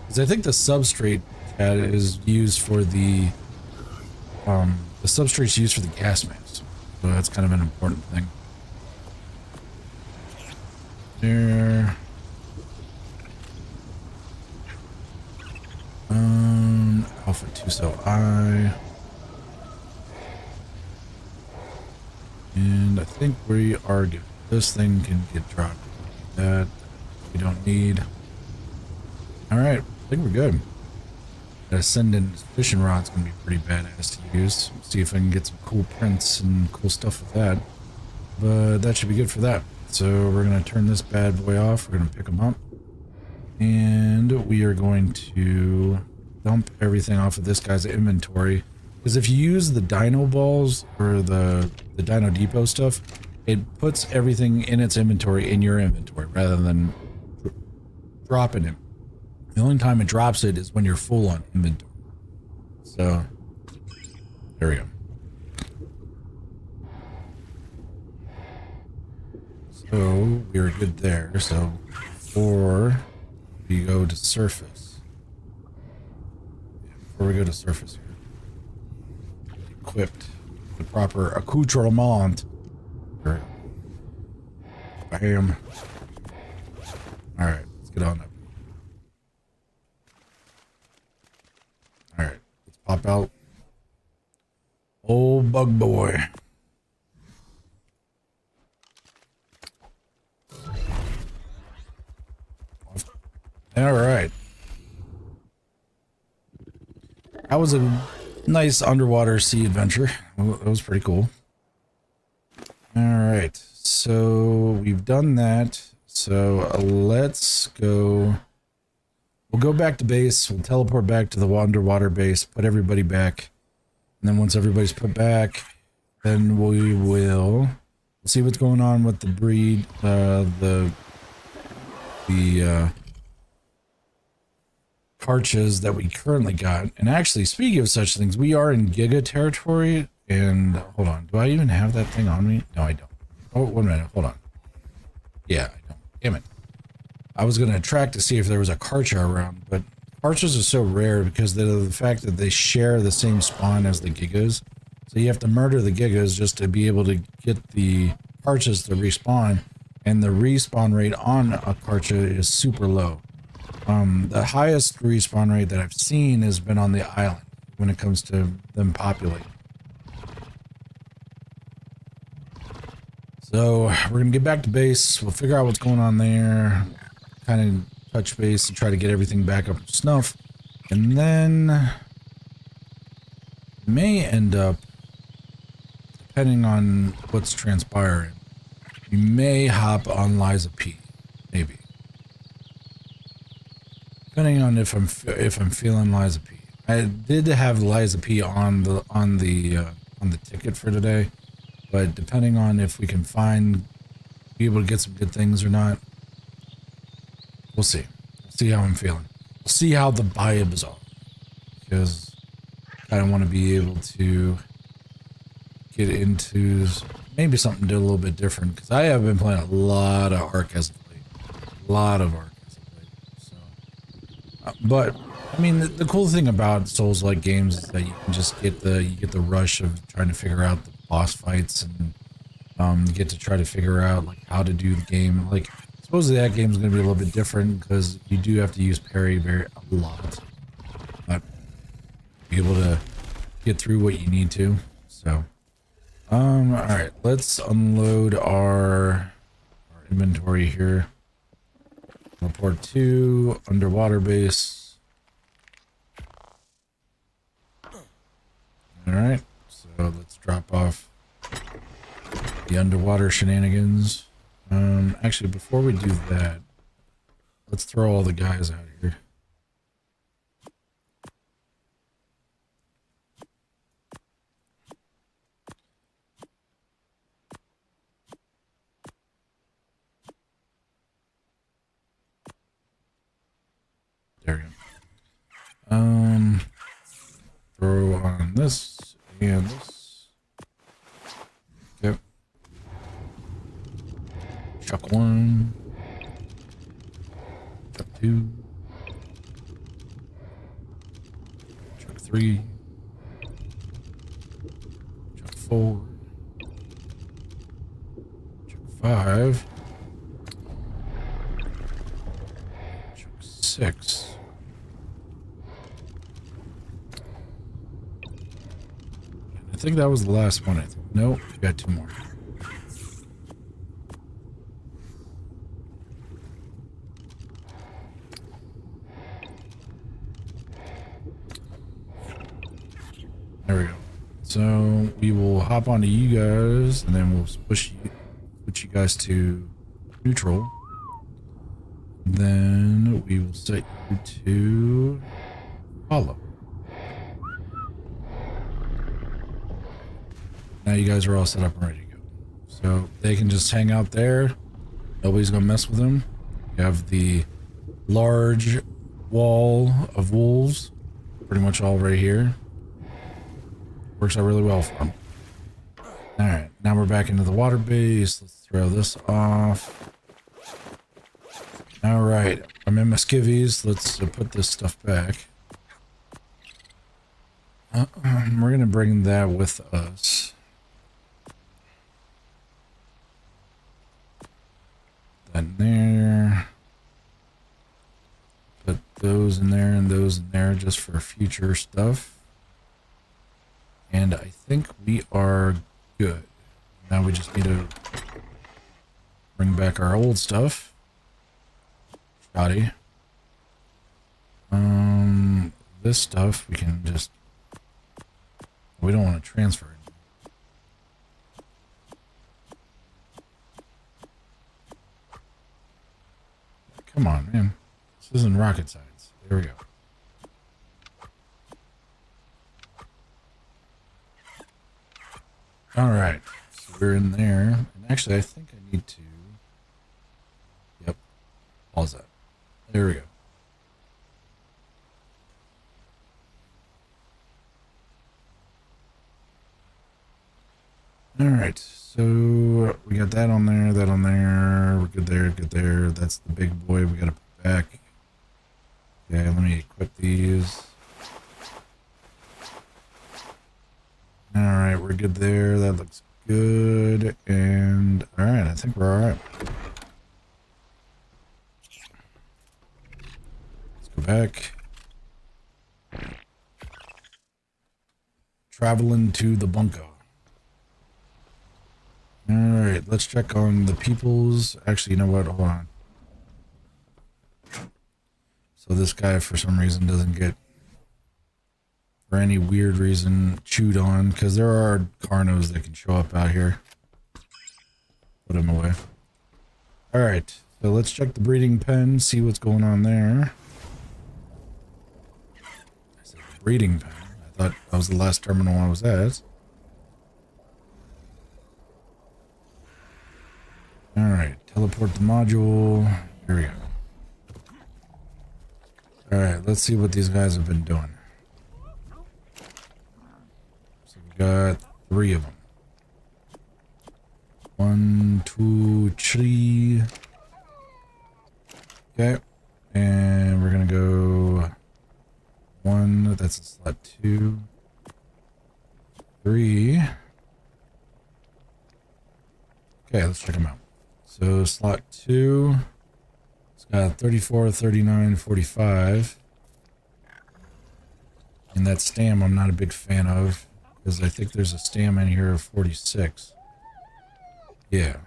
Because I think the substrate is used for the substrate's used for the gas mask. So that's kind of an important thing. There. Alpha 2 so I. And I think we are good. This thing can get dropped. That we don't need. Alright, I think we're good. That ascendant fishing rod's gonna be pretty badass to use. See if I can get some cool prints and cool stuff with that. But that should be good for that. So we're gonna turn this bad boy off. We're gonna pick them up. And we are going to dump everything off of this guy's inventory. Because if you use the dino balls or the Dino Depot stuff, it puts everything in its inventory in your inventory rather than dropping it. The only time it drops it is when you're full on inventory. So, there we go. So, we're good there. So, before we go to surface. Before we go to surface here. Equipped the proper accoutrement. Bam. Alright, let's get on up. pop out. Old bug boy. All right. That was a nice underwater sea adventure. That was pretty cool. All right. So we've done that. So let's go. We'll go back to base. We'll teleport back to the underwater base, put everybody back. And then once everybody's put back, then we will see what's going on with the breed, the carches that we currently got. And actually, speaking of such things, we are in Giga territory. And hold on, do I even have that thing on me? No, I don't. Oh, 1 minute, hold on. Yeah, I don't. Damn it. I was going to track to see if there was a Karcha around, but Karchas are so rare because of the fact that they share the same spawn as the Gigas. So you have to murder the Gigas just to be able to get the Karchas to respawn, and the respawn rate on a Karcha is super low. The highest respawn rate that I've seen has been on the island when it comes to them populating. So we're going to get back to base. We'll figure out what's going on there. Kind of touch base and try to get everything back up to snuff. And then may end up, depending on what's transpiring, we may hop on Liza P. Maybe. Depending on if I'm feeling Liza P. I did have Liza P on the ticket for today. But depending on if we can be able to get some good things or not, we'll see. We'll see how I'm feeling. We'll see how the vibes are. Because I don't want to be able to get into maybe something a little bit different. Because I have been playing a lot of ARK as of late. A lot of ARK as of late. So, but I mean, the cool thing about Souls-like games is that you can just get the rush of trying to figure out the boss fights, and you get to try to figure out like how to do the game. Like supposedly that game is going to be a little bit different because you do have to use parry a lot, but be able to get through what you need to. So, all right, let's unload our inventory here. Report to underwater base. All right. So let's drop off the underwater shenanigans. Actually, before we do that, let's throw all the guys out here. There we go. Throw on this. And this. Yep. Chuck 1. Chuck 2. Chuck 3. Chuck 4. Chuck 5. Chuck 6. I think that was the last one. Nope, we got 2 more. There we go. So we will hop onto you guys, and then we'll switch you guys to neutral. Then we will set you to follow. Now you guys are all set up and ready to go. So they can just hang out there. Nobody's gonna mess with them. You have the large wall of wolves pretty much all right here. Works out really well for them. Alright, now we're back into the water base. Let's throw this off. Alright, I'm in my skivvies. Let's put this stuff back. We're gonna bring that with us. That there. Put those in there and those in there just for future stuff. And I think we are good. Now we just need to bring back our old stuff. Shoddy. This stuff we can just... We don't want to transfer it. Come on, man. This isn't rocket science. There we go. Alright. So we're in there. And actually, I think I need to... Yep. Pause that. There we go. Alright, so we got that on there, that on there. We're good there, good there. That's the big boy we gotta put back. Okay, let me equip these. Alright, we're good there. That looks good. And alright, I think we're alright. Let's go back. Traveling to the bunker. Alright, let's check on the peoples. Actually, you know what? Hold on. So this guy, for some reason, doesn't get, for any weird reason, chewed on. Because there are carnos that can show up out here. Put him away. Alright, so let's check the breeding pen, see what's going on there. I said breeding pen. I thought that was the last terminal I was at. Alright, teleport the module. Here we go. Alright, let's see what these guys have been doing. So we got 3 of them. 1, 2, 3. Okay. And we're gonna go 1, that's a slot 2. 3. Okay, let's check them out. So slot 2, it's got 34, 39, 45. And that stam I'm not a big fan of, because I think there's a stam in here of 46. Yeah.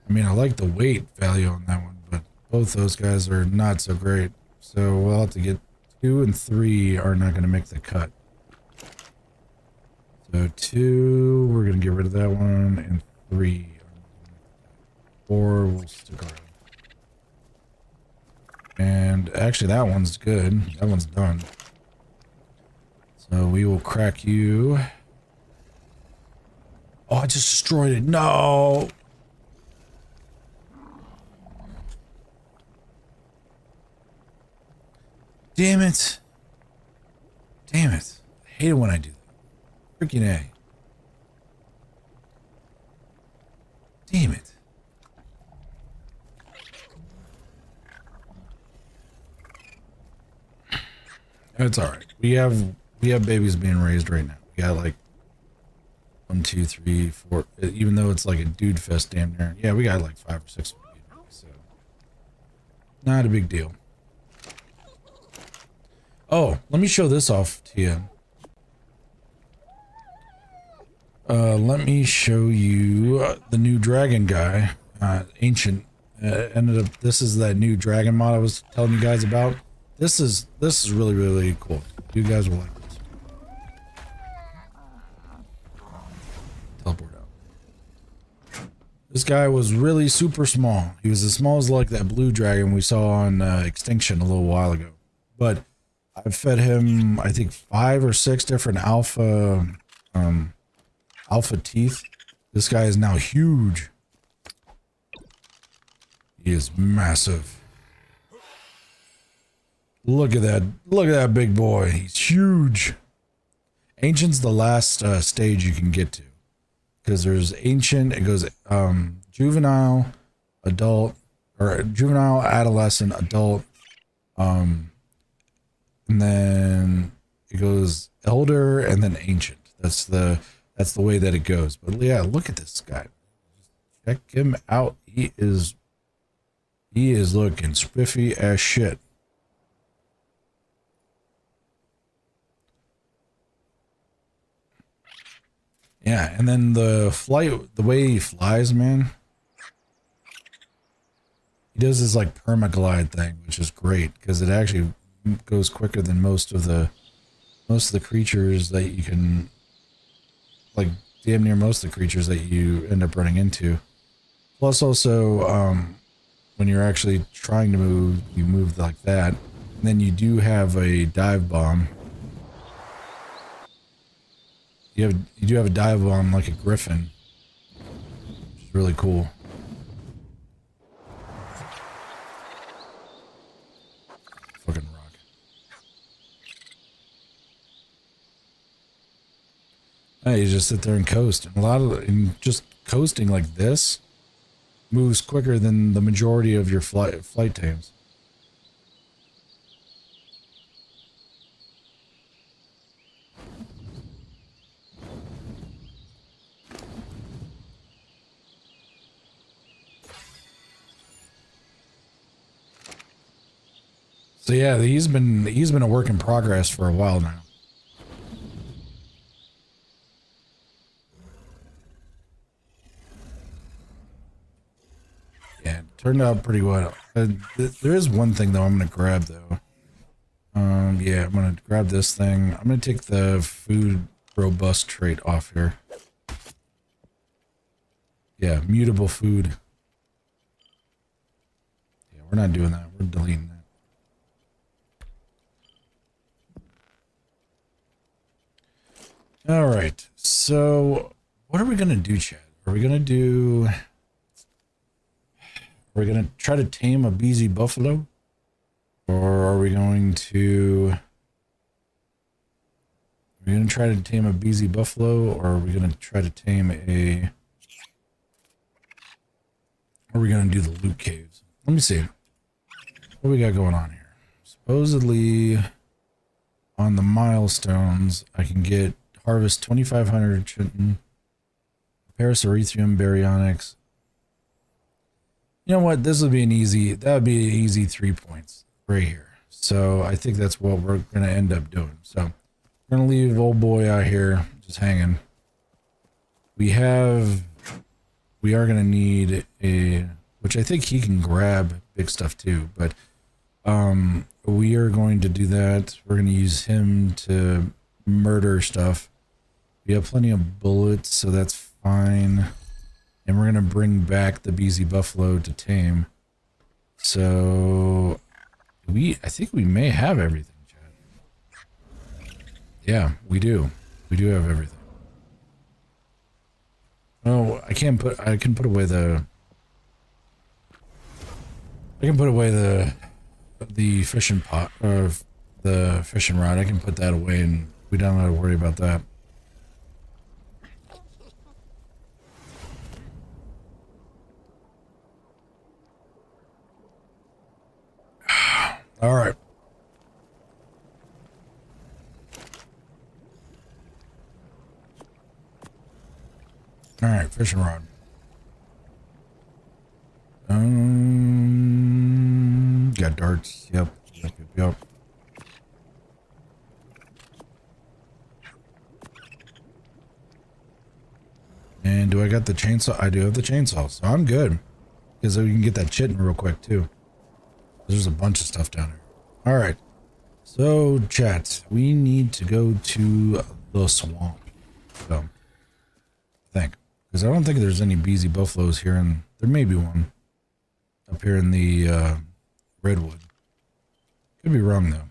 I mean, I like the weight value on that one, but both those guys are not so great. So we'll have to get 2 and 3 are not going to make the cut. So 2, we're going to get rid of that one, and 3. 4, we'll stick around. And actually, that one's good. That one's done. So we will crack you. Oh, I just destroyed it. No! Damn it. Damn it. I hate it when I do that. Freaking A. Damn it. That's alright. We have babies being raised right now. We got like 1, 2, 3, 4. Even though it's like a dude fest damn near. Yeah, we got like 5 or 6 babies, so not a big deal. Oh, let me show this off to you. Let me show you the new dragon guy, ancient. Ended up. This is that new dragon mod I was telling you guys about. This is really, really cool. You guys will like this. Teleport out. This guy was really super small. He was as small as like that blue dragon we saw on Extinction a little while ago. But I've fed him, I think, 5 or 6 different alpha teeth. This guy is now huge. He is massive. Look at that. Look at that big boy. He's huge. Ancient's the last stage you can get to. Because there's ancient, it goes juvenile, adult, or juvenile, adolescent, adult, and then it goes elder and then ancient. That's the way that it goes. But yeah, look at this guy. Check him out. He is He is looking spiffy as shit. Yeah, and then the way he flies, man. He does this like permaglide thing, which is great because it actually goes quicker than most of the creatures that you can, like damn near most of the creatures that you end up running into. Plus also, when you're actually trying to move, you move like that. And then you do have a dive bomb. You do have a dive bomb like a griffin, which is really cool. Fucking rock. Hey, you just sit there and coast. And just coasting like this moves quicker than the majority of your flight times. So yeah, he's been a work in progress for a while now. Yeah, it turned out pretty well. There is one thing though I'm gonna grab though. Yeah, I'm gonna grab this thing. I'm gonna take the food robust trait off here. Yeah, mutable food. Yeah, we're not doing that. We're deleting that. All right, so what are we gonna do, Chad? Are we gonna try to tame a BZ buffalo, or are we going to? Are we gonna try to tame a BZ buffalo, or are we gonna try to tame a? Or are we gonna do the loot caves? Let me see. What we got going on here? Supposedly, on the milestones, I can get. Harvest 2,500 chitin. Paris erythrium baryonyx. You know what? This would be that would be an easy 3 points right here. So I think that's what we're going to end up doing. So we're going to leave old boy out here just hanging. We are going to need which I think he can grab big stuff too, but we are going to do that. We're going to use him to murder stuff. We have plenty of bullets, so that's fine. And we're going to bring back the BZ buffalo to tame. So I think we may have everything, Chad. Yeah, we do. We do have everything. Oh, I can put away the fishing pot or the fishing rod. I can put that away and we don't have to worry about that. All right. All right, fishing rod. Got darts. Yep. And do I got the chainsaw? I do have the chainsaw, so I'm good. Because we can get that chitin real quick too. There's a bunch of stuff down here. All right. So, chat, we need to go to the swamp. So, I think. Because I don't think there's any BZ buffaloes here, and there may be one up here in the redwood. Could be wrong, though.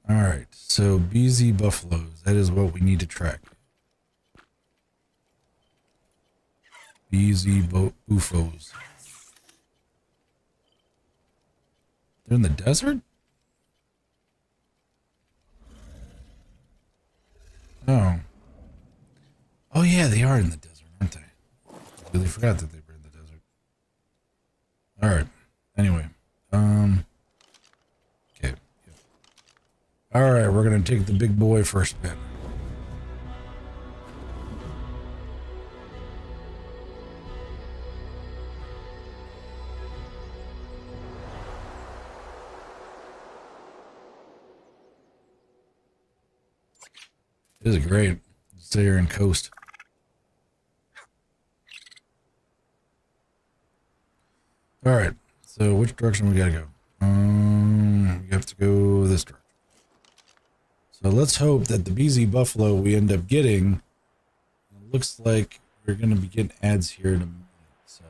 All right. So, BZ buffaloes. That is what we need to track. BZ buffos. They're in the desert? Oh. Oh yeah, they are in the desert, aren't they? I really forgot that they were in the desert. Alright. Anyway. Okay. Alright, we're gonna take the big boy for a spin. This is great. Stay here and coast. All right. So which direction we gotta go? We have to go this direction. So let's hope that the BZ Buffalo we end up getting. It looks like we're gonna be getting ads here in a minute. So,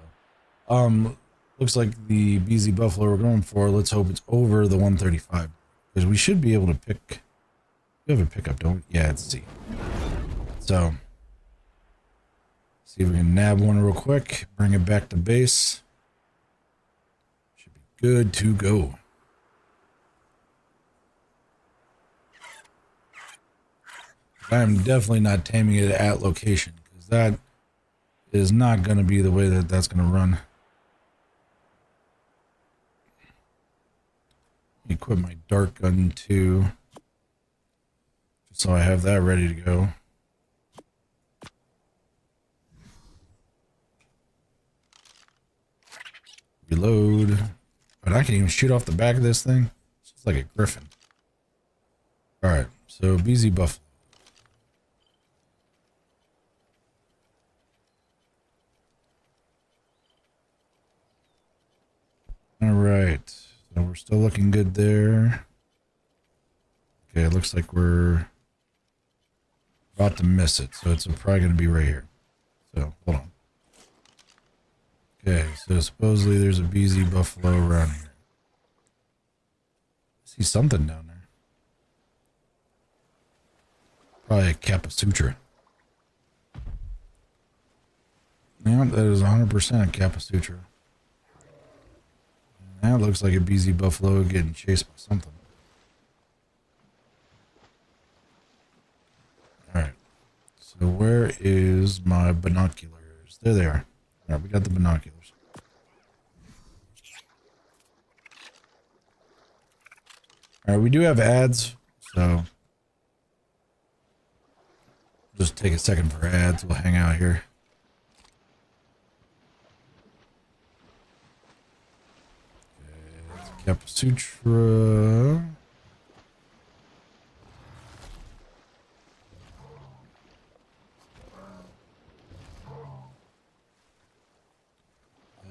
looks like the BZ Buffalo we're going for. Let's hope it's over the 135 because we should be able to pick. We have a pickup, don't we? Yeah, it's C. So, see if we can nab one real quick. Bring it back to base. Should be good to go. I'm definitely not taming it at location because that is not going to be the way that that's going to run. Equip my dart gun too, just so I have that ready to go. Reload. But I can even shoot off the back of this thing. It's just like a griffin. Alright, so BZ Buffalo. Alright, so we're still looking good there. Okay, it looks like we're about to miss it, so it's probably going to be right here. So, hold on. Okay, so supposedly there's a BZ Buffalo around here. I see something down there. Probably a Capasutra. Yeah, that is 100% a Capasutra. That looks like a BZ Buffalo getting chased by something. Alright. So where is my binoculars? There they are. Alright, we got the binoculars. Alright, we do have ads, so just take a second for ads. We'll hang out here. Capasutra.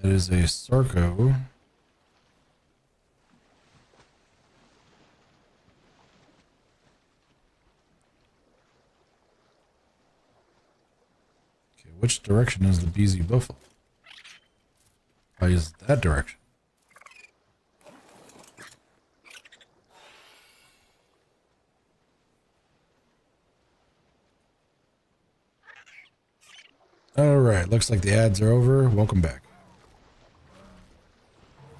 That is a Sarco. Okay, which direction is the BZ Buffalo? Probably is that direction. Alright, looks like the ads are over. Welcome back.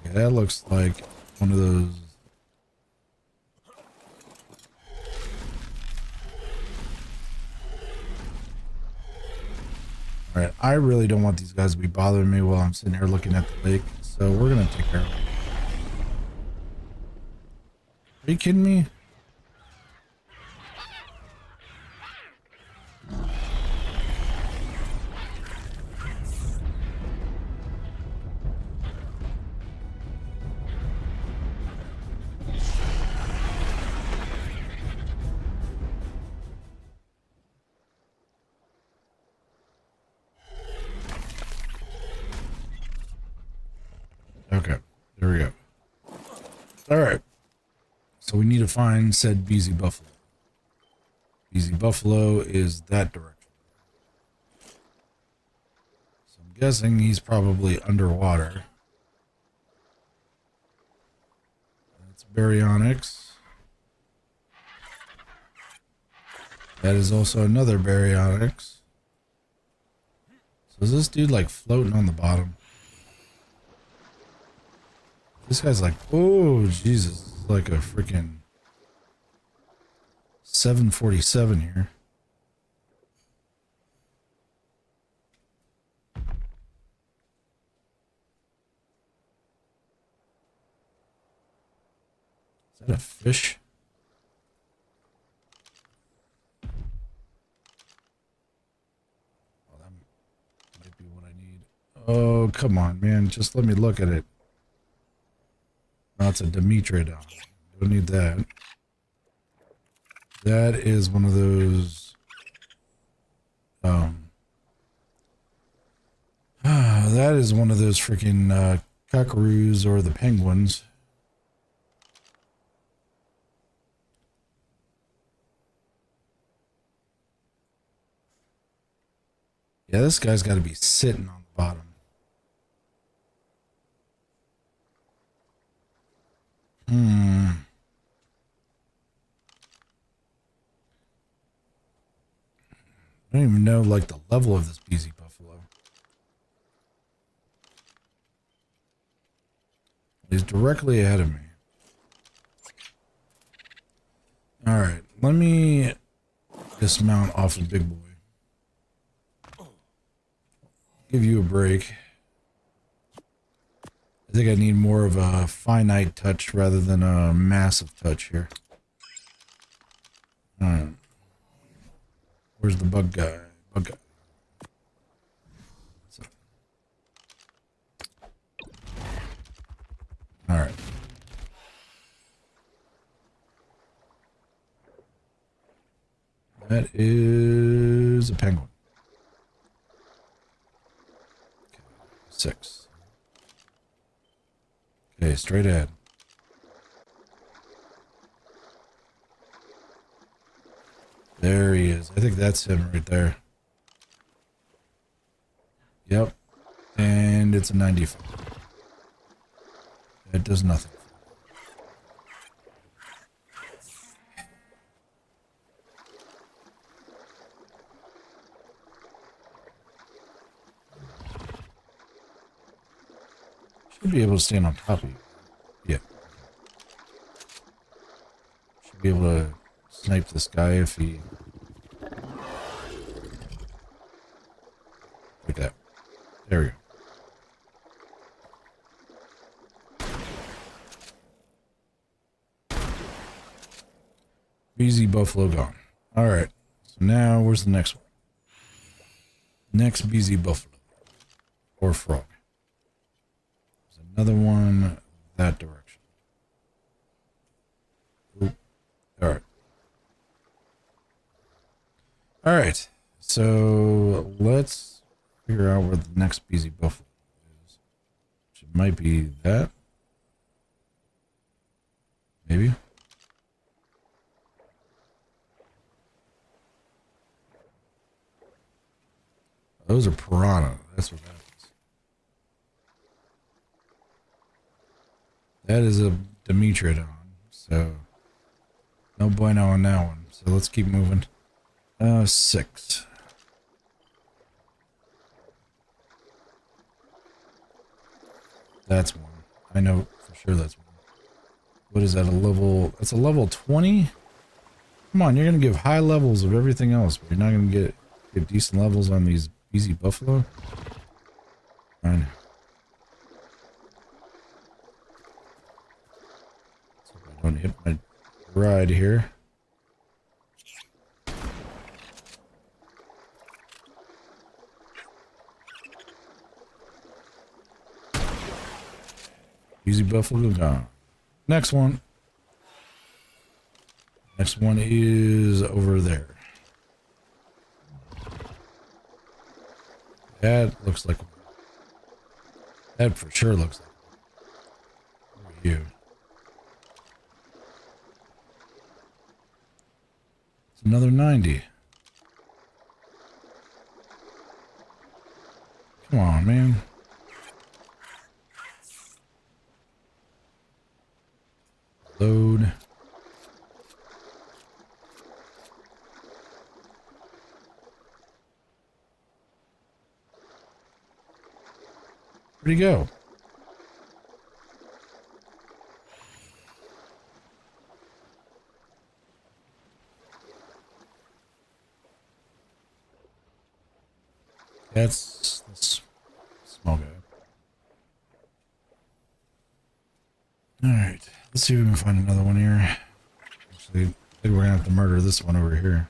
Okay, that looks like one of those. Alright, I really don't want these guys to be bothering me while I'm sitting here looking at the lake, so we're gonna take care of it. Are you kidding me? Okay, there we go. Alright. So we need to find said BZ Buffalo. BZ Buffalo is that direction. So I'm guessing he's probably underwater. That's baryonyx. That is also another baryonyx. So is this dude like floating on the bottom? This guy's like, oh, Jesus, like a freaking 747 here. Is that a fish? Oh, that might be what I need. Oh, come on, man. Just let me look at it. No, it's a Dimetrodon. Don't need that. That is one of those That is one of those freaking cockaroos or the penguins. Yeah, this guy's got to be sitting on the bottom. I don't even know, like, the level of this BZ buffalo. He's directly ahead of me. Alright, let me dismount off of Big Boy. Give you a break. I think I need more of a finite touch rather than a massive touch here. Alright. Where's the bug guy? Bug guy. Alright. That is a penguin. Okay, 6. Okay, straight ahead. There he is. I think that's him right there. Yep. And it's a 95. It does nothing. Should be able to stand on top of you. Yeah. Should be able to snipe this guy if he... Like that. There we go. BZ buffalo gone. Alright. So now, where's the next one? Next BZ buffalo. Or frog. There's another one that direction. Oop. Alright. Alright. So, let's figure out where the next BZ buffalo is. Which it might be that. Maybe. Those are piranha. That's what that is. That is a Dimetrodon. So, no bueno on that one. So let's keep moving. 6. That's one. I know for sure that's one. What is that, a level? That's a level 20? Come on, you're going to give high levels of everything else, but you're not going to get decent levels on these BZ buffalo. I know. So I don't hit my ride here. BZ buffalo gone. Next one. Next one is over there. That looks like... That for sure looks like... Who are you? It's another 90. Come on, man. Load. Where'd he go? That's the small guy. Alright, let's see if we can find another one here. Actually, I think we're gonna have to murder this one over here.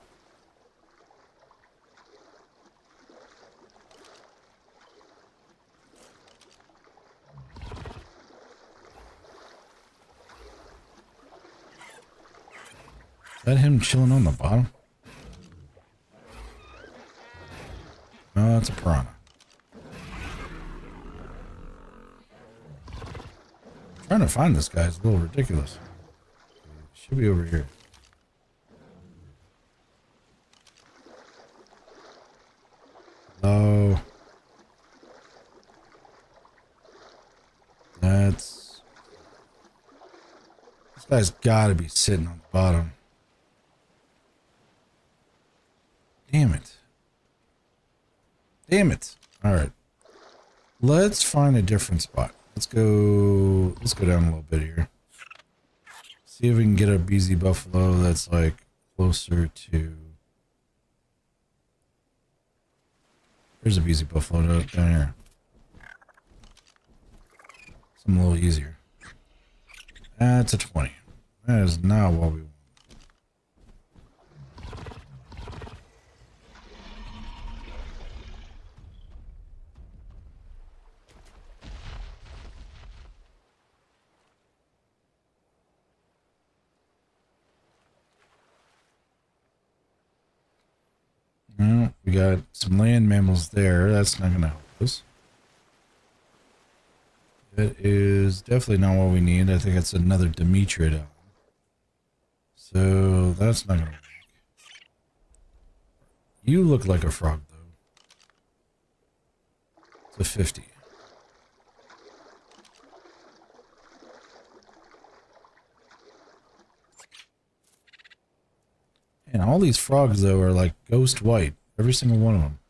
Is that him chilling on the bottom? That's a piranha. Trying to find this guy is a little ridiculous. It should be over here. Oh. That's... This guy's gotta be sitting on the bottom. Damn it. Damn it. Alright. Let's find a different spot. Let's go down a little bit here. See if we can get a BZ buffalo that's like closer to... There's a BZ buffalo down here. Something a little easier. That's a 20. That is not what we want. Well, we got some land mammals there. That's not going to help us. That is definitely not what we need. I think it's another Demetria. So that's not going to work. You look like a frog, though. It's a 50. And all these frogs, though, are like ghost white. Every single one of them.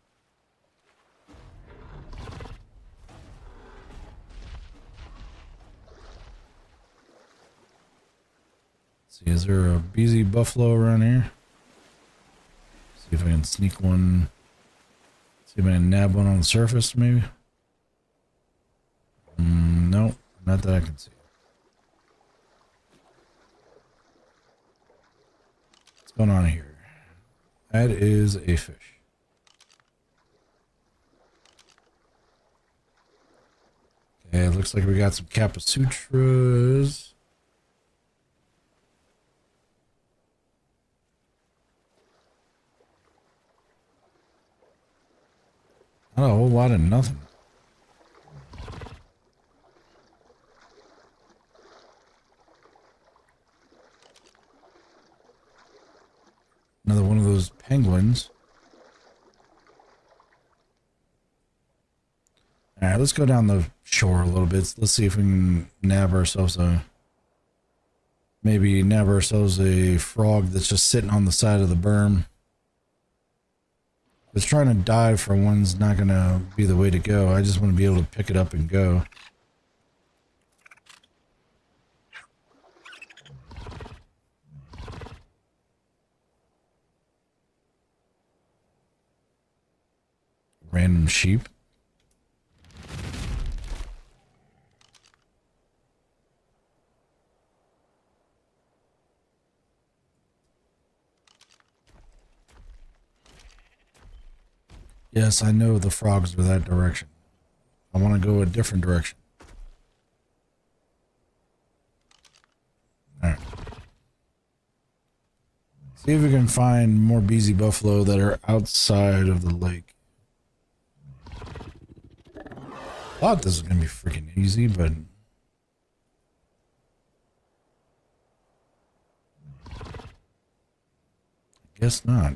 Let's see, is there a BZ buffalo around here? See if I can sneak one. See if I can nab one on the surface, maybe? Nope, not that I can see. What's going on here? That is a fish. Okay, it looks like we got some Capasutras. Not a whole lot of nothing. Another one of those penguins. Alright, let's go down the shore a little bit. Let's see if we can nab ourselves a... Maybe nab ourselves a frog that's just sitting on the side of the berm. It's trying to dive for one's not going to be the way to go. I just want to be able to pick it up and go. Random sheep. Yes, I know the frogs are that direction. I want to go a different direction. Alright. See if we can find more BZ buffalo that are outside of the lake. Thought this was going to be freaking easy, but... I guess not.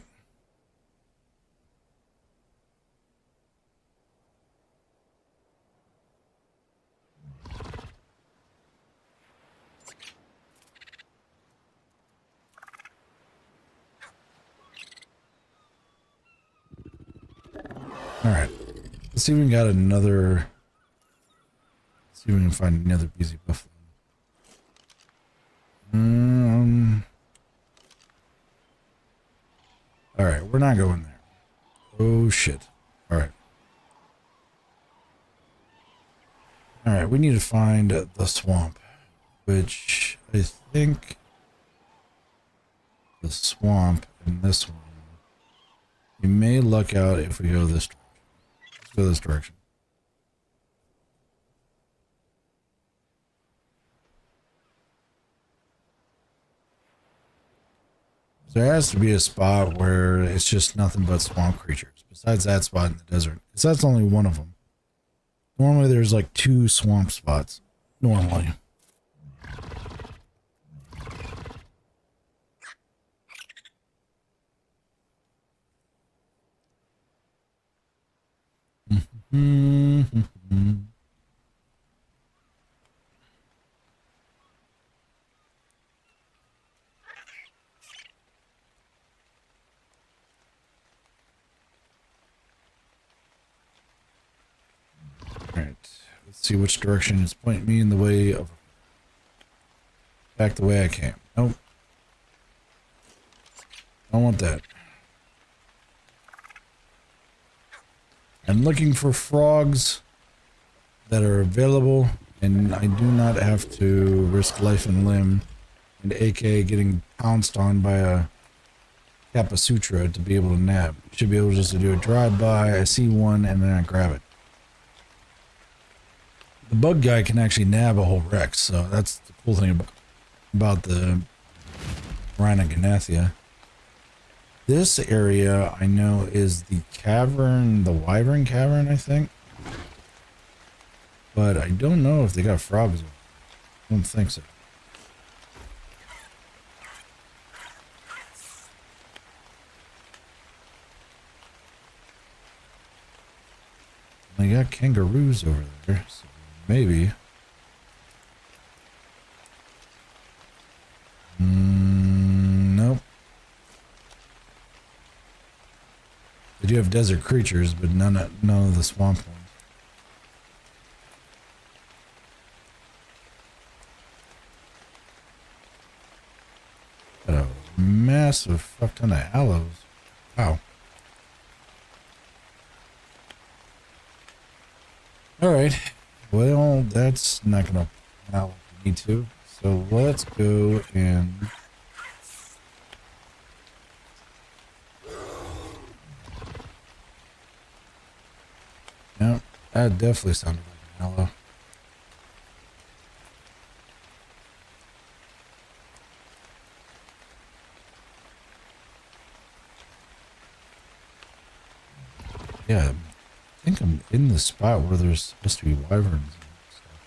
Alright. Let's see if we can got another... Let's see if we can find another BZ buffalo. Alright, we're not going there. Oh shit. Alright. Alright, we need to find the swamp. Which I think... The swamp and this one. We may luck out if we go this direction. Let's go this direction. There has to be a spot where it's just nothing but swamp creatures. besides that spot in the desert. Because that's only one of them. Normally there's like 2 swamp spots. Normally. Alright, let's see which direction is pointing me in the way of... Back the way I came. Nope. Don't want that. I'm looking for frogs that are available, and I do not have to risk life and limb, and aka getting pounced on by a Kapasutra to be able to nab. Should be able just to do a drive-by, I see one, and then I grab it. The bug guy can actually nab a whole Rex, so that's the cool thing about the Rhinognathia. This area I know is the cavern, the Wyvern Cavern, I think. But I don't know if they got frogs. I don't think so. They got kangaroos over there, so maybe. Nope. They do have desert creatures, but none of the swamp ones. Got a massive fuck ton of aloes. Wow. Alright. Well, that's not gonna pan out like we need to. So let's go and... Yep, that definitely sounded like an aloe. Yeah, I think I'm in the spot where there's supposed to be wyverns and stuff.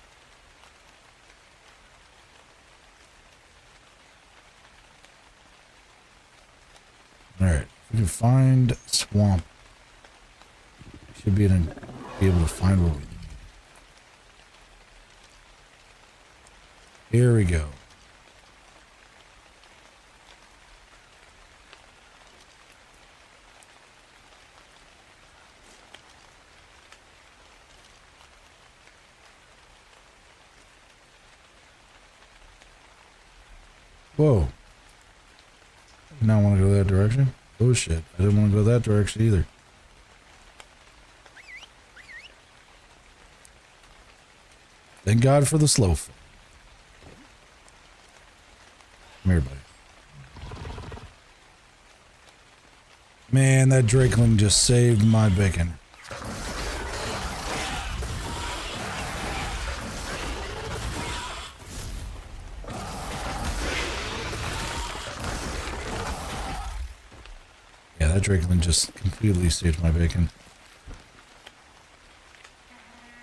Alright, if we can find swamp, we should be able to find what we need. Here we go. Whoa. I did not want to go that direction. Oh shit. I didn't want to go that direction either. Thank God for the slow fall. Come here, buddy. Man, that drakeling just saved my bacon. Yeah, that drakeling just completely saved my bacon.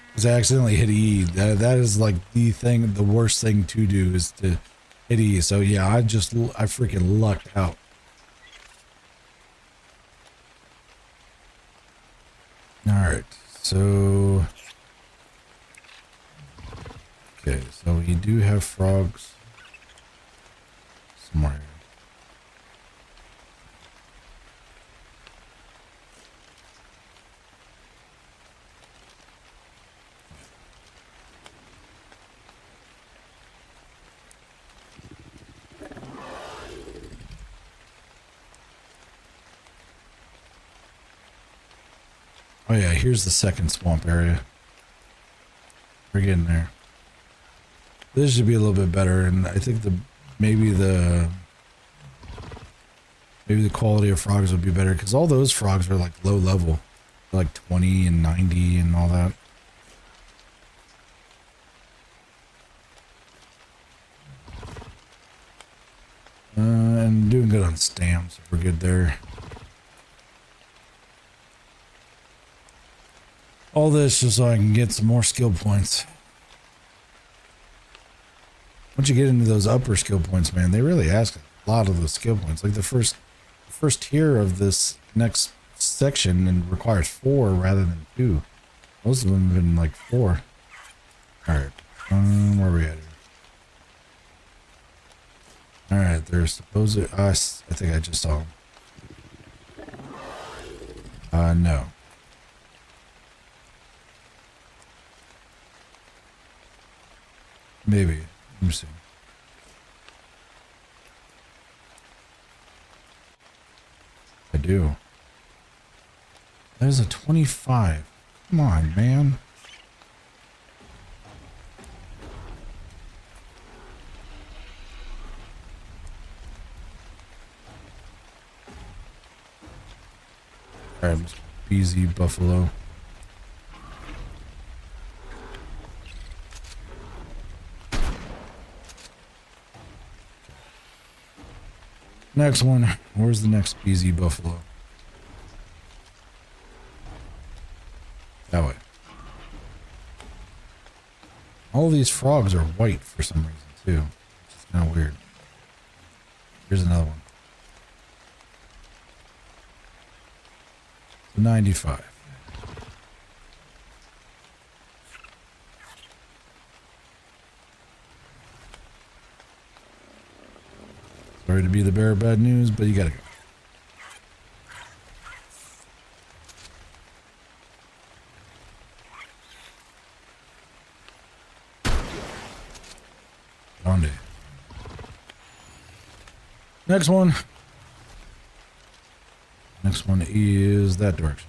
Because I accidentally hit E. That is like the worst thing to do is to hit E. So yeah, I freaking lucked out. Alright, so... Okay, so we do have frogs somewhere. Oh yeah, here's the second swamp area. We're getting there. This should be a little bit better, and I think maybe the quality of frogs would be better, because all those frogs are like low level. They're like 20 and 90 and all that. And doing good on stamps, if we're good there. All this just so I can get some more skill points. Once you get into those upper skill points, man, they really ask a lot of those skill points. Like the first tier of this next section and requires 4 rather than 2. Most of them have been like 4. Alright. Where are we at here? Alright, there's supposed I think I just saw them. No. Maybe. Let me see. I do. There's a 25. Come on, man. Alright, Mr. BZ Buffalo. Next one. Where's the next BZ Buffalo? That way. All these frogs are white for some reason, too. It's kind of weird. Here's another one. 95. Sorry to be the bearer of bad news, but you gotta go. Donde. Next one. Next one is that direction.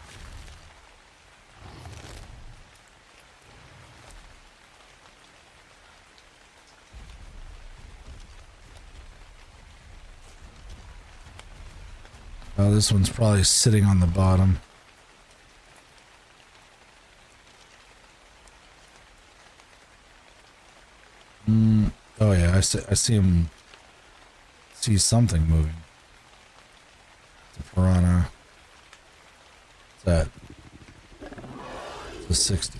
This one's probably sitting on the bottom. Oh yeah, I see him. See something moving. It's a piranha. What's that? It's a 60.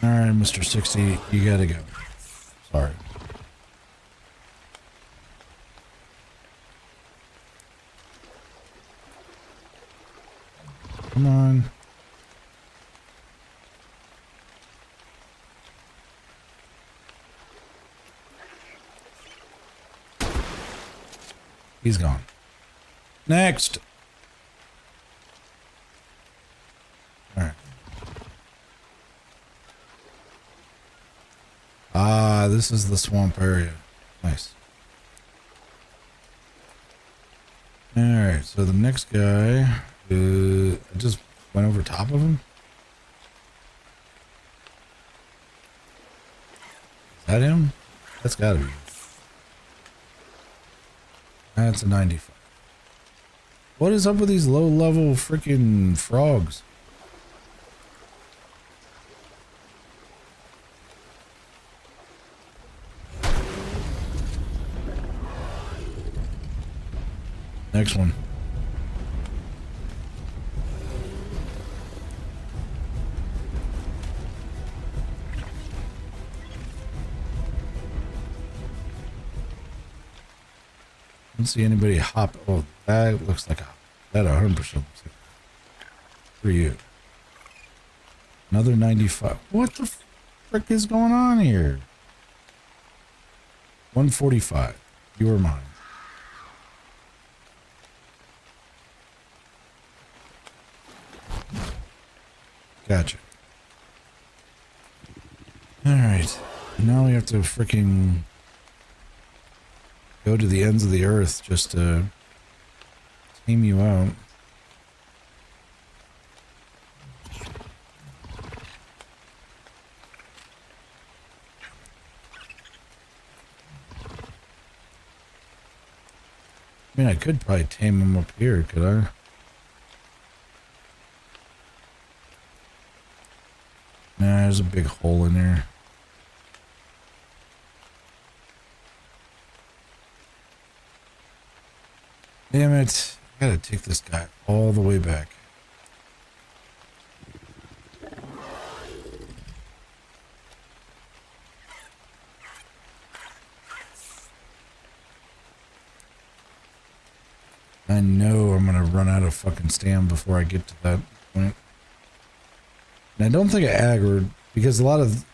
All right, Mr. 60, you gotta go. Sorry. Come on. He's gone. Next. All right. Ah, this is the swamp area. Nice. All right. So the next guy, I just went over top of him. Is that him? That's gotta be. That's a 95. What is up with these low-level freaking frogs? Next one. I don't see anybody hop. Oh, that looks like that 100% looks like for you. Another 95. What the frick is going on here? 145. You are mine. Gotcha. All right. Now we have to freaking go to the ends of the earth just to tame you out. I mean, I could probably tame him up here, could I? Nah, there's a big hole in there. Damn it. gotta take this guy all the way back. I know I'm gonna run out of fucking stam before I get to that point. And I don't think I aggroed because a lot of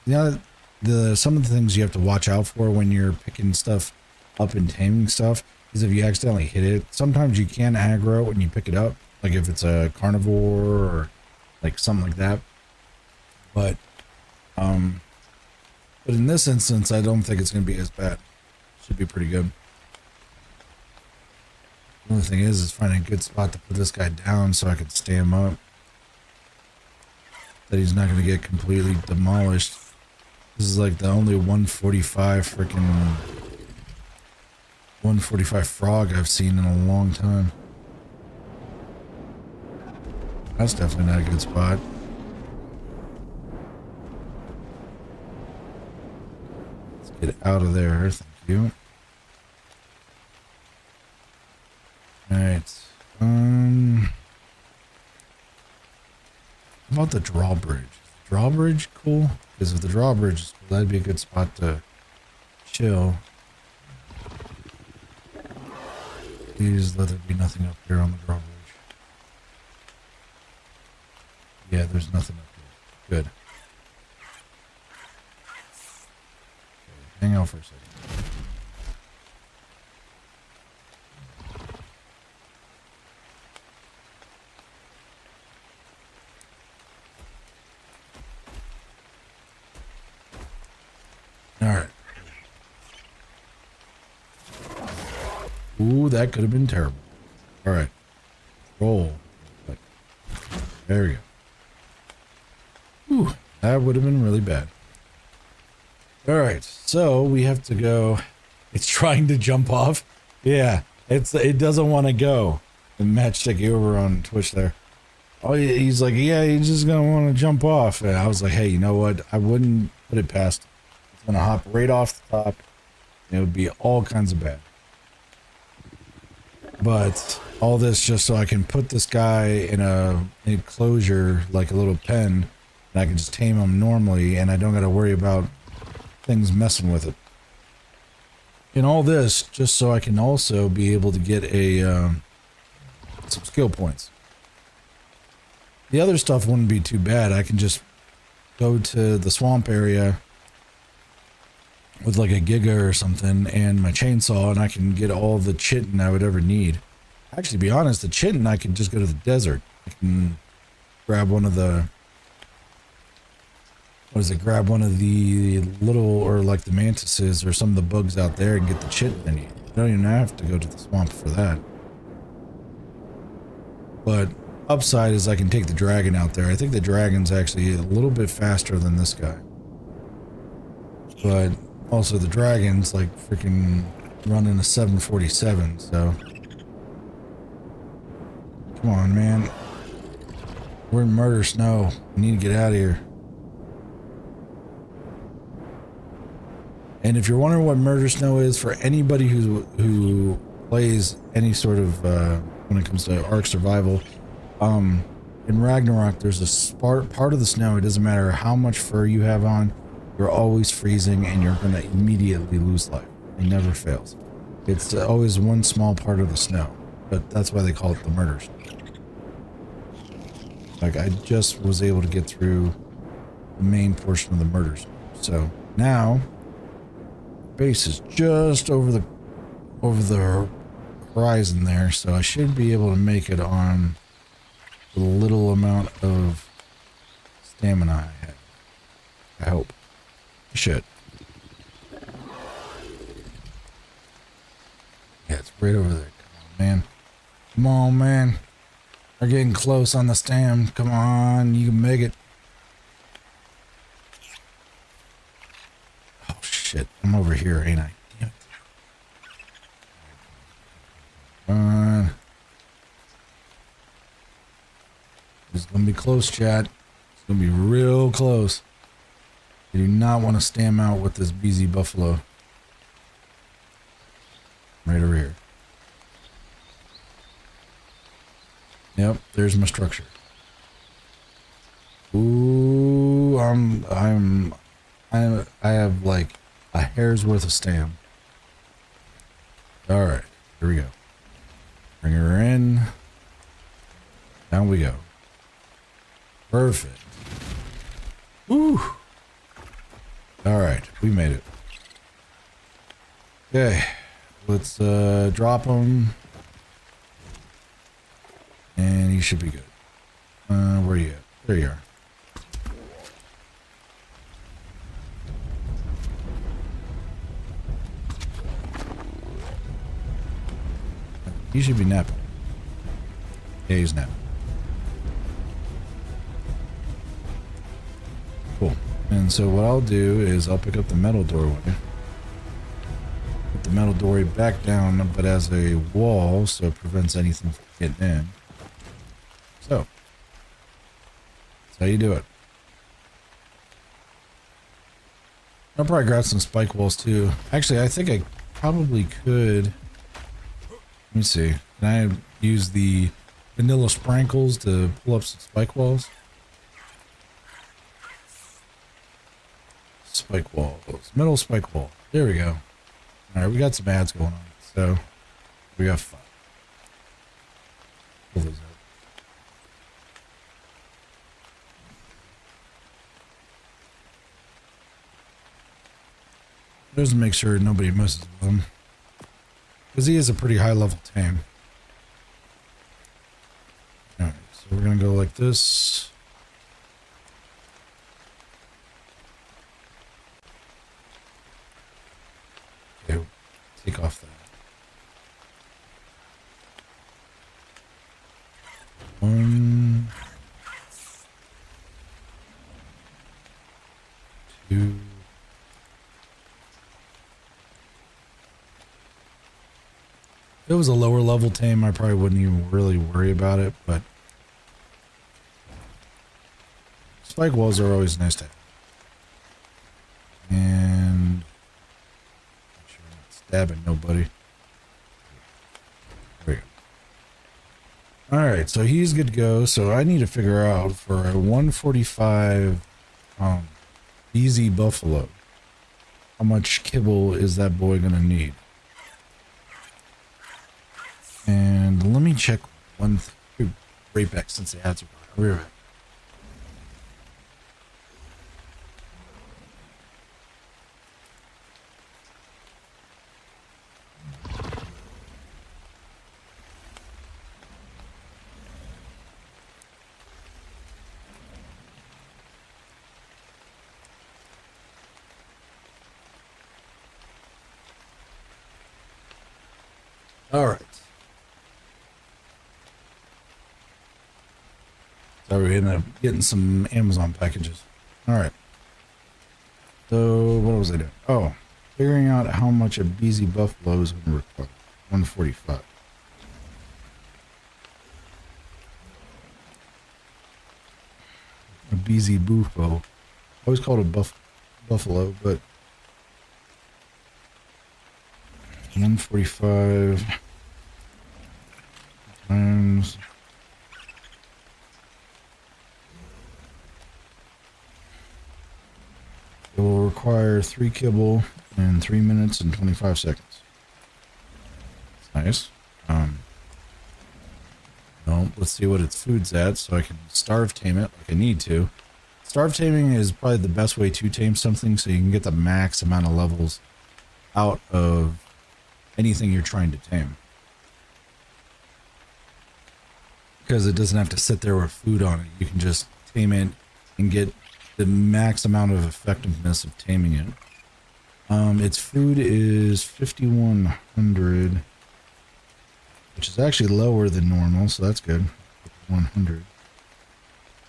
some of the things you have to watch out for when you're picking stuff up and taming stuff is if you accidentally hit it. Sometimes you can aggro when you pick it up, like if it's a carnivore or like something like that. But in this instance, I don't think it's gonna be as bad. Should be pretty good. The only thing is finding a good spot to put this guy down so I can stay him up. That he's not going to get completely demolished. This is like the only 145 freaking 145 frog I've seen in a long time. That's definitely not a good spot. Let's get out of there. Thank you. Alright, how about the drawbridge? Is the drawbridge cool? Because if the drawbridge is cool, that'd be a good spot to chill. Please let there be nothing up here on the drawbridge. Yeah, there's nothing up here. Good. Okay, hang out for a second. Alright. Ooh, that could have been terrible. Alright. Roll. There we go. Ooh, that would have been really bad. Alright, so we have to go. It's trying to jump off. Yeah, it doesn't want to go. The matchstick over on Twitch there. Oh, he's like, yeah, he's just gonna want to jump off. And I was like, hey, you know what? I wouldn't put it past. It's gonna hop right off the top. It would be all kinds of bad. But all this just so I can put this guy in an enclosure, like a little pen, and I can just tame him normally, and I don't got to worry about things messing with it. And all this just so I can also be able to get some skill points. The other stuff wouldn't be too bad. I can just go to the swamp area with like a giga or something and my chainsaw, and I can get all the chitin I would ever need. Actually, to be honest, the chitin I can just go to the desert. I can grab one of the, grab one of the little, or like the mantises or some of the bugs out there and get the chitin I need. I don't even have to go to the swamp for that. But upside is I can take the dragon out there. I think the dragon's actually a little bit faster than this guy. But also the dragon's like freaking running a 747, so. Come on, man. We're in murder snow. We need to get out of here. And if you're wondering what murder snow is, for anybody who plays any sort of when it comes to ARK survival, in Ragnarok there's a part of the snow. It doesn't matter how much fur you have on, you're always freezing and you're gonna immediately lose life. It never fails. It's always one small part of the snow, but that's why they call it the murder snow. Like, I just was able to get through the main portion of the murder snow. So now base is just over the horizon there, so I should be able to make it on the little amount of stamina I have. I hope. I should. Yeah, it's right over there. Come on, man. Come on, man. We're getting close on the stam. Come on, you can make it. Oh shit, I'm over here, ain't I? Damn it. Come on. It's gonna be close, chat. It's gonna be real close. You do not want to stam out with this BZ buffalo. Right over here. there's my structure. Ooh, I have like a hair's worth of stam. All right, here we go. Bring her in. Down we go. Perfect. Woo. All right, we made it. Okay, let's drop him, and he should be good. Where are you at? There you are. He should be napping. Yeah, he's napping. Cool. And so what I'll do is I'll pick up the metal doorway. Put the metal doorway back down, but as a wall, so it prevents anything from getting in. So, that's how you do it. I'll probably grab some spike walls too. Actually, I think I probably could. Let me see. Can I use the vanilla sprinkles to pull up some spike walls? Spike walls. Metal spike wall. There we go. Alright, we got some ads going on. So, we got 5. Pull those out. Just to make sure nobody messes with him. Because he is a pretty high level tame. Alright, so we're going to go like this. Okay, take off that. 1, 2. If it was a lower level tame, I probably wouldn't even really worry about it, but spike walls are always nice to have. And make sure I'm not stabbing nobody. There we go. Alright, so he's good to go. So I need to figure out for a 145 easy buffalo, how much kibble is that boy gonna need? And let me check one thing. Right back since the ads are going. I'll be right back. All right. So we ended up getting some Amazon packages. All right. So what was I doing? Oh, figuring out how much a BZ buffalo is going to require. 145. A BZ buffalo. I always called it buffalo, but 145 times. It will require 3 kibble in 3 minutes and 25 seconds. That's nice. No, let's see what its food's at so I can starve tame it like I need to. Starve taming is probably the best way to tame something so you can get the max amount of levels out of anything you're trying to tame. Because it doesn't have to sit there with food on it. You can just tame it and get the max amount of effectiveness of taming it. Its food is 5,100, which is actually lower than normal, so that's good. 100,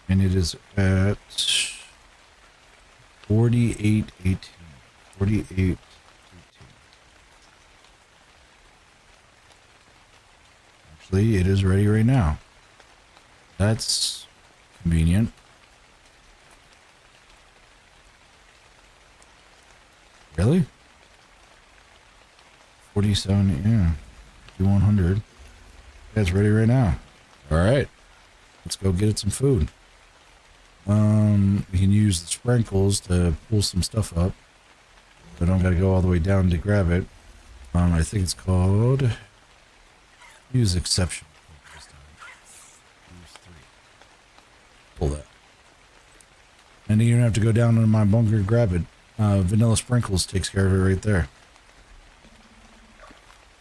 and it is at 48.18. 48.18. Actually, it is ready right now. That's convenient. Really? 47, yeah. 100. That's ready right now. All right. let's go get some food. We can use the sprinkles to pull some stuff up. I don't got to go all the way down to grab it. I think it's called use exception. This time. Use 3. Pull that. And you don't have to go down into my bunker to grab it. Vanilla sprinkles takes care of it right there.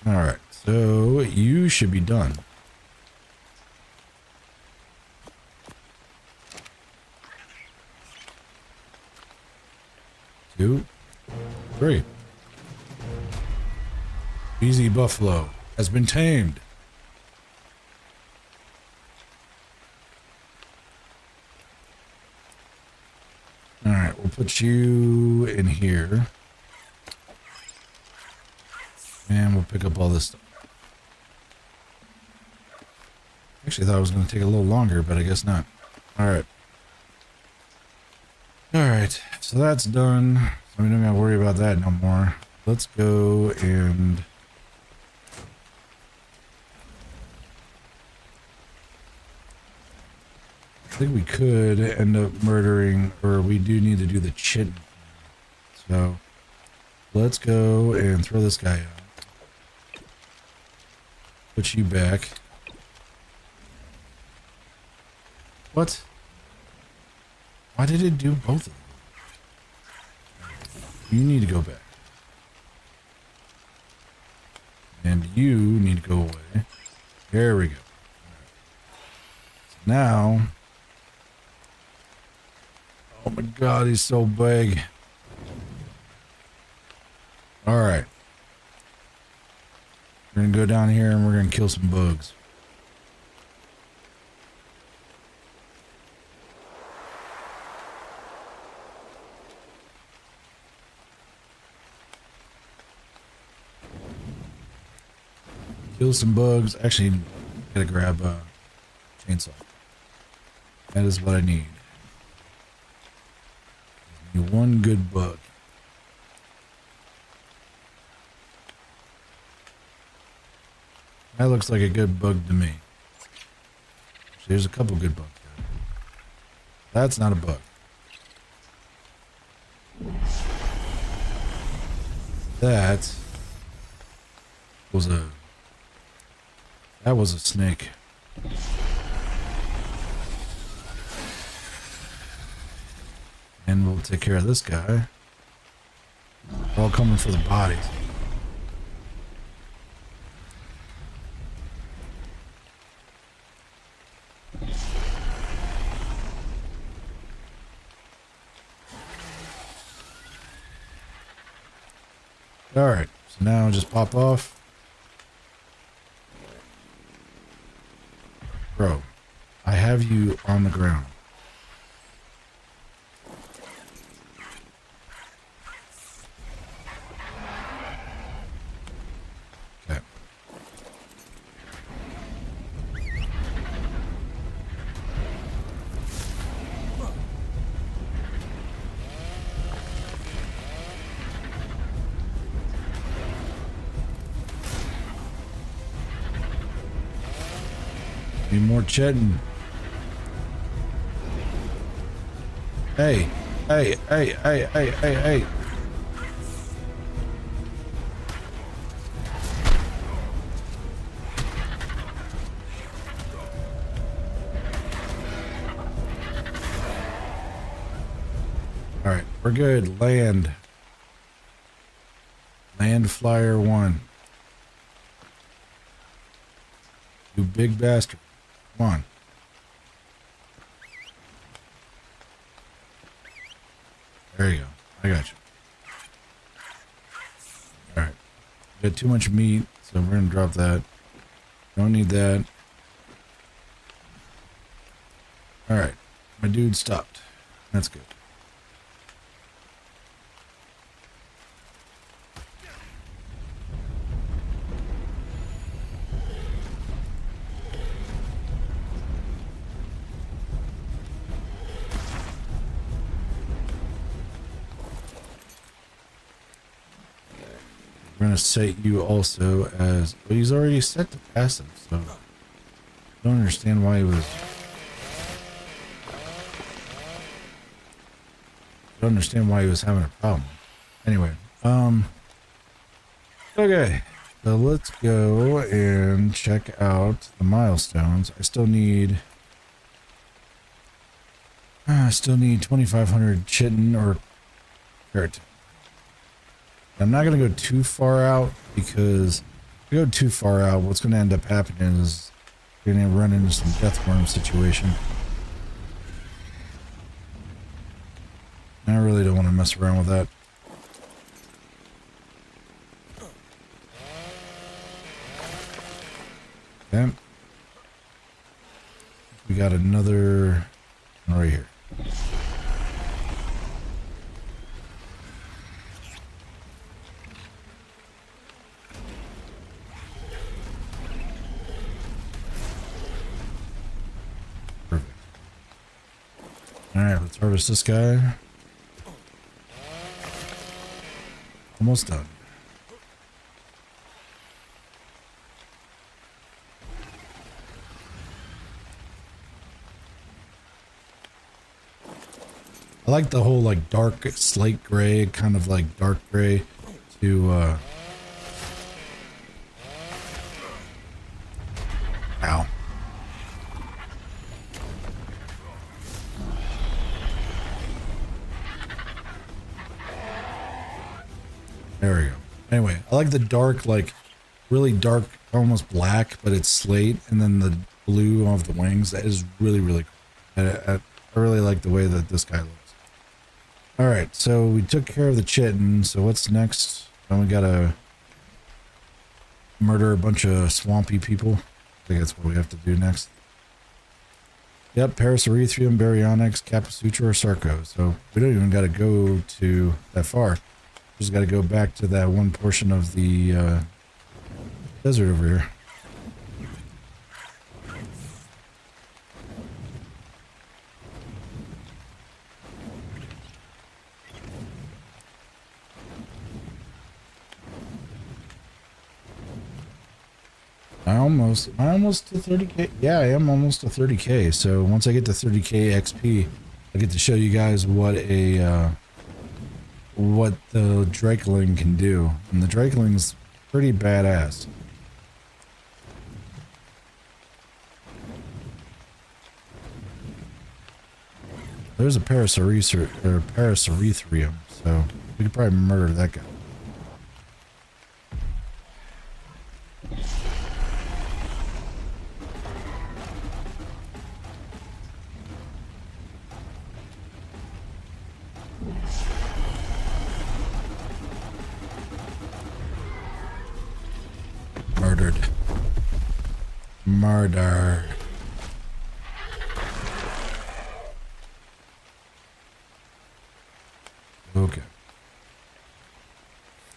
Alright, so you should be done. Two, 3. Easy buffalo has been tamed. Alright, we'll put you in here. And we'll pick up all this stuff. Actually, I thought it was going to take a little longer, but I guess not. Alright. Alright, so that's done. So we don't got to worry about that no more. Let's go and... I think we could end up murdering, or we do need to do the chitin. So, let's go and throw this guy out. Put you back. What? Why did it do both of them? You need to go back. And you need to go away. There we go. So now... Oh my god, he's so big. Alright. We're gonna go down here and we're gonna kill some bugs. Kill some bugs. Actually, gotta grab a chainsaw. That is what I need. One good bug. That looks like a good bug to me. Actually, there's a couple good bugs there. That's not a bug. That was a snake. And we'll take care of this guy. We're all coming for the bodies. Alright, so now just pop off. Bro, I have you on the ground. Need more chitin. Hey, hey, hey, hey, hey, hey, hey. All right, we're good. Land. Land flyer 1. You big bastard. Come on. There you go. I got you. Alright. Got too much meat, so we're gonna drop that. Don't need that. Alright. My dude stopped. That's good. We're gonna set you also as, well, he's already set to passive, so I don't understand why he was don't understand why he was having a problem. Anyway, okay. So let's go and check out the milestones. I still need 2,500 chitin or keratin. I'm not going to go too far out because if I go too far out, what's going to end up happening is we're going to run into some deathworm situation. And I really don't want to mess around with that. Okay. We got another one right here. Perfect. Alright, let's harvest this guy. Almost done. I like the whole like dark slate gray, kind of like dark gray to ow. There we go. Anyway, I like the dark, like really dark, almost black, but it's slate, and then the blue of the wings. That is really, really cool. I really like the way that this guy looks. All right, so we took care of the chitin. So what's next? Then we gotta murder a bunch of swampy people. I think that's what we have to do next. Yep, Paracerethrium, Baryonyx, Capasutra, or Sarco. So we don't even gotta go to that far. Just gotta go back to that one portion of the desert over here. Am I almost to 30k? Yeah, I am almost to 30k. So once I get to 30k XP, I get to show you guys what the Drakeling can do. And the Drakeling's pretty badass. There's a Paracerethrium, so we could probably murder that guy. Murder. Okay.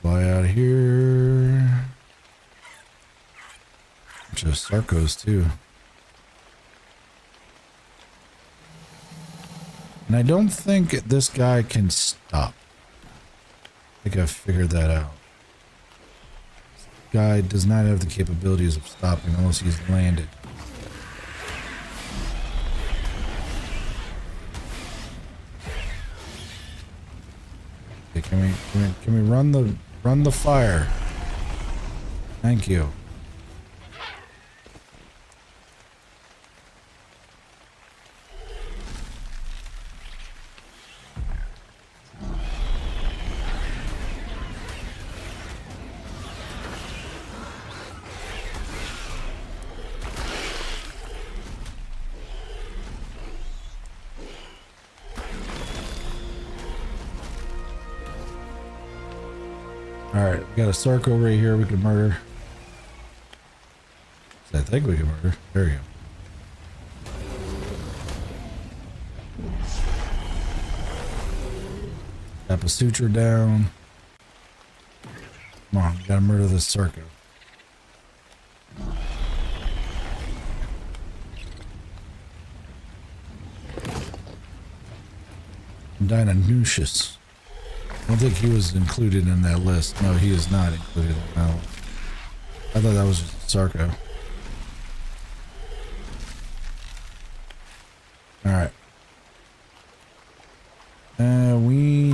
Fly out of here. Just Sarcos too. And I don't think this guy can stop. I think I figured that out. Guy does not have the capabilities of stopping unless he's landed. Okay, can we run the fire? Thank you. Alright, we got a Sarco right here we can murder. I think we can murder. There we go. Capasutra down. Come on, we gotta murder this Sarco. Deinonychus. I don't think he was included in that list. No, he is not included in that one. I thought that was just Sarco. Alright. We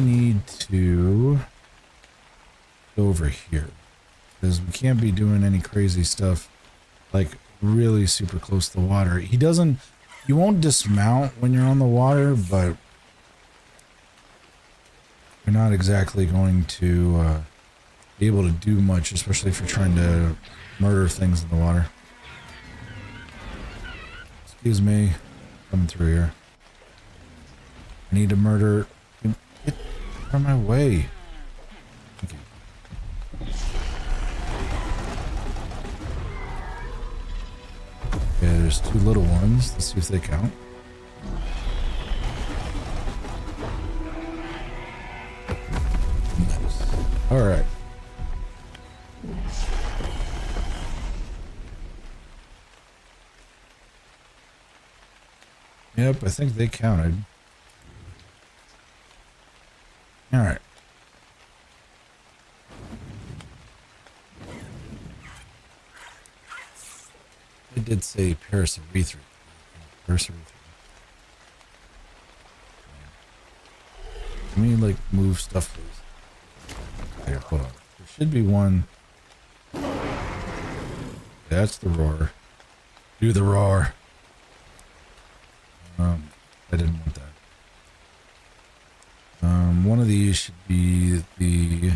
go over here. Because we can't be doing any crazy stuff like really super close to the water. He doesn't, you won't dismount when you're on the water, but you're not exactly going to be able to do much, especially if you're trying to murder things in the water. Excuse me, coming through here. I need to murder. Get out of my way. Thank you. Okay, there's two little ones. Let's see if they count. Nice. All right. Yep, I think they counted. All right. I did say Parasaurethra. Parasaurethra. Let me like move stuff, please. Here, hold on. There should be one. That's the roar. Do the roar. I didn't want that. One of these should be the.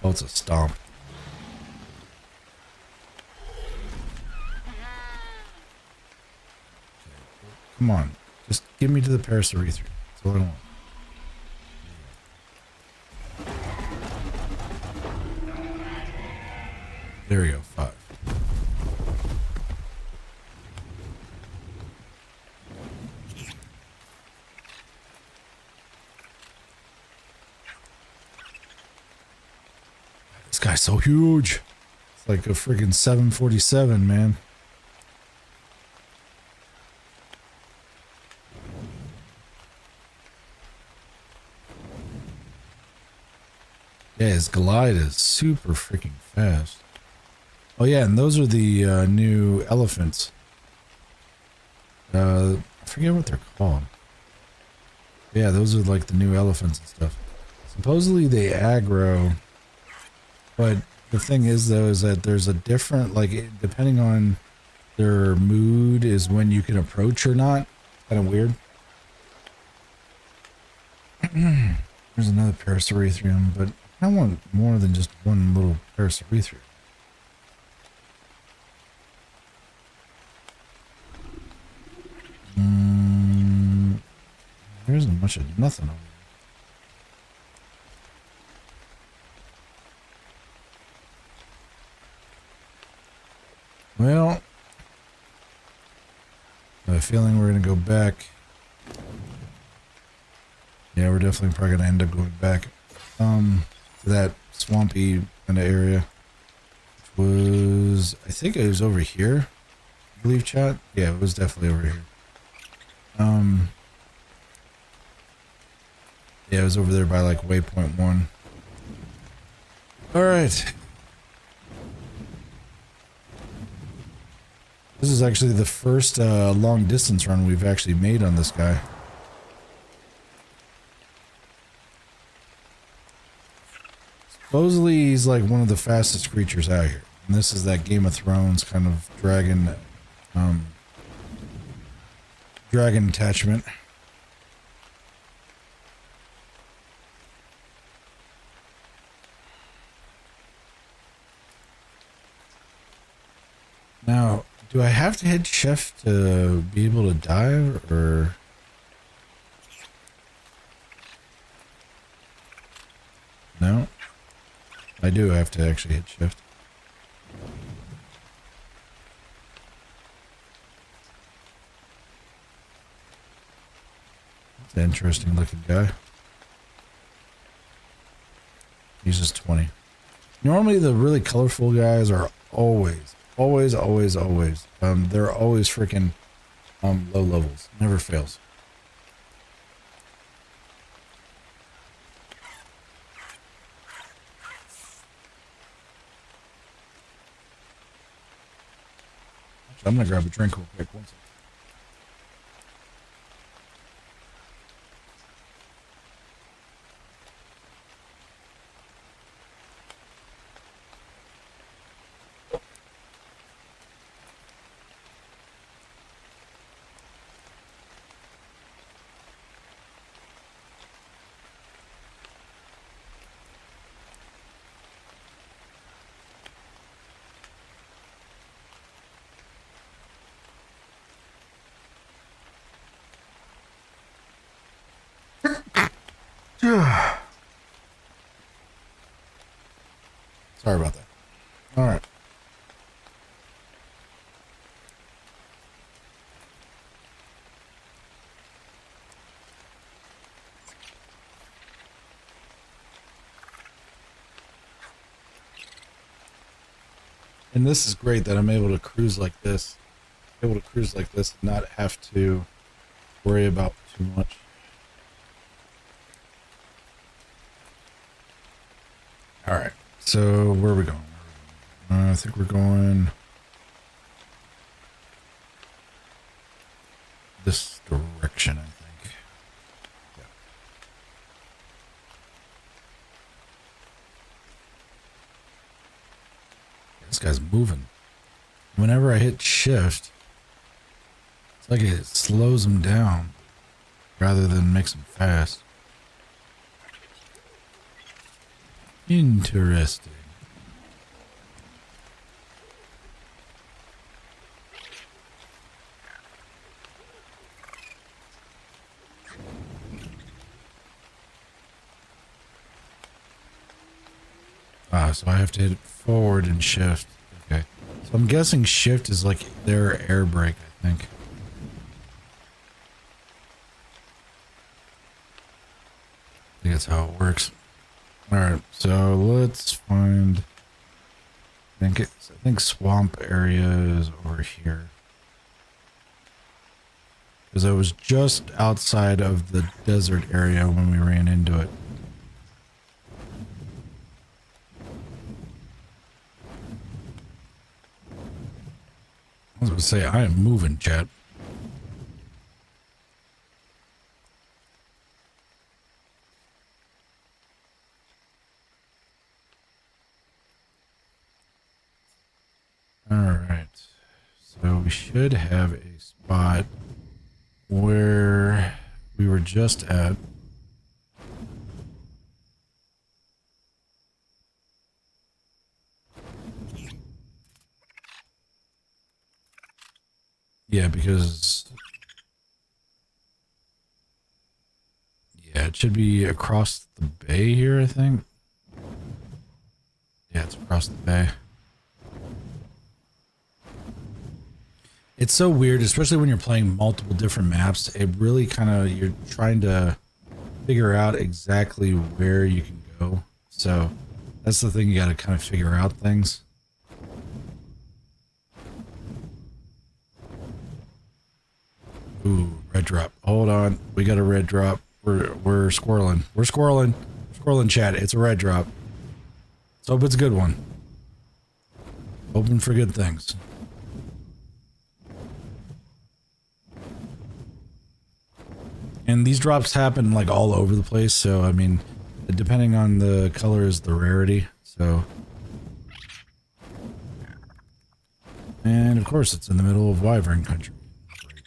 Oh, it's a stomp. Come on. Just give me to the Parasaurethra. That's all I want. There we go. 5. This guy's so huge. It's like a friggin' 747, man. Yeah, his glide is super freaking fast. Oh yeah, and those are the new elephants. I forget what they're called. Yeah, those are like the new elephants and stuff. Supposedly they aggro, but the thing is though is that there's a different, like, depending on their mood is when you can approach or not. Kind of weird. There's another Parasaurethrium, but I want more than just one little Parasaurethrium. There isn't much of nothing over there. Well, I have a feeling we're going to go back. Yeah, we're definitely probably going to end up going back to that swampy kind of area. Which was, I think it was over here. I believe, chat? Yeah, it was definitely over here. Yeah, it was over there by like waypoint 1. Alright. This is actually the first long distance run we've actually made on this guy. Supposedly he's like one of the fastest creatures out here. And this is that Game of Thrones kind of dragon attachment. Now, do I have to hit shift to be able to dive, or? No? I do have to actually hit shift. It's an interesting looking guy. He's just 20. Normally the really colorful guys are always they're always freaking low levels. Never fails. Actually, I'm gonna grab a drink real quick. 1 second. Sorry about that. All right. And this is great that I'm able to cruise like this. Able to cruise like this and not have to worry about too much. All right. So where are we going? I think we're going this direction, I think. Yeah. This guy's moving. Whenever I hit shift, it's like it slows him down rather than makes him fast. Interesting. So I have to hit it forward and shift. Okay. So I'm guessing shift is like their air brake, I think. I think that's how it works. Alright, so let's find... I think swamp area is over here. Because I was just outside of the desert area when we ran into it. I was going to say, I am moving, chat. Alright. So we should have a spot where we were just at. Yeah, because... Yeah, it should be across the bay here, I think. Yeah, it's across the bay. It's so weird, especially when you're playing multiple different maps. It really kind of, you're trying to figure out exactly where you can go. So that's the thing, you got to kind of figure out things. Ooh, red drop. Hold on. We got a red drop. We're squirreling. We're squirreling. Squirreling, chat. It's a red drop. Let's hope it's a good one. Hoping for good things. And these drops happen like all over the place, so I mean, depending on the color is the rarity, so. And of course it's in the middle of Wyvern country. Great.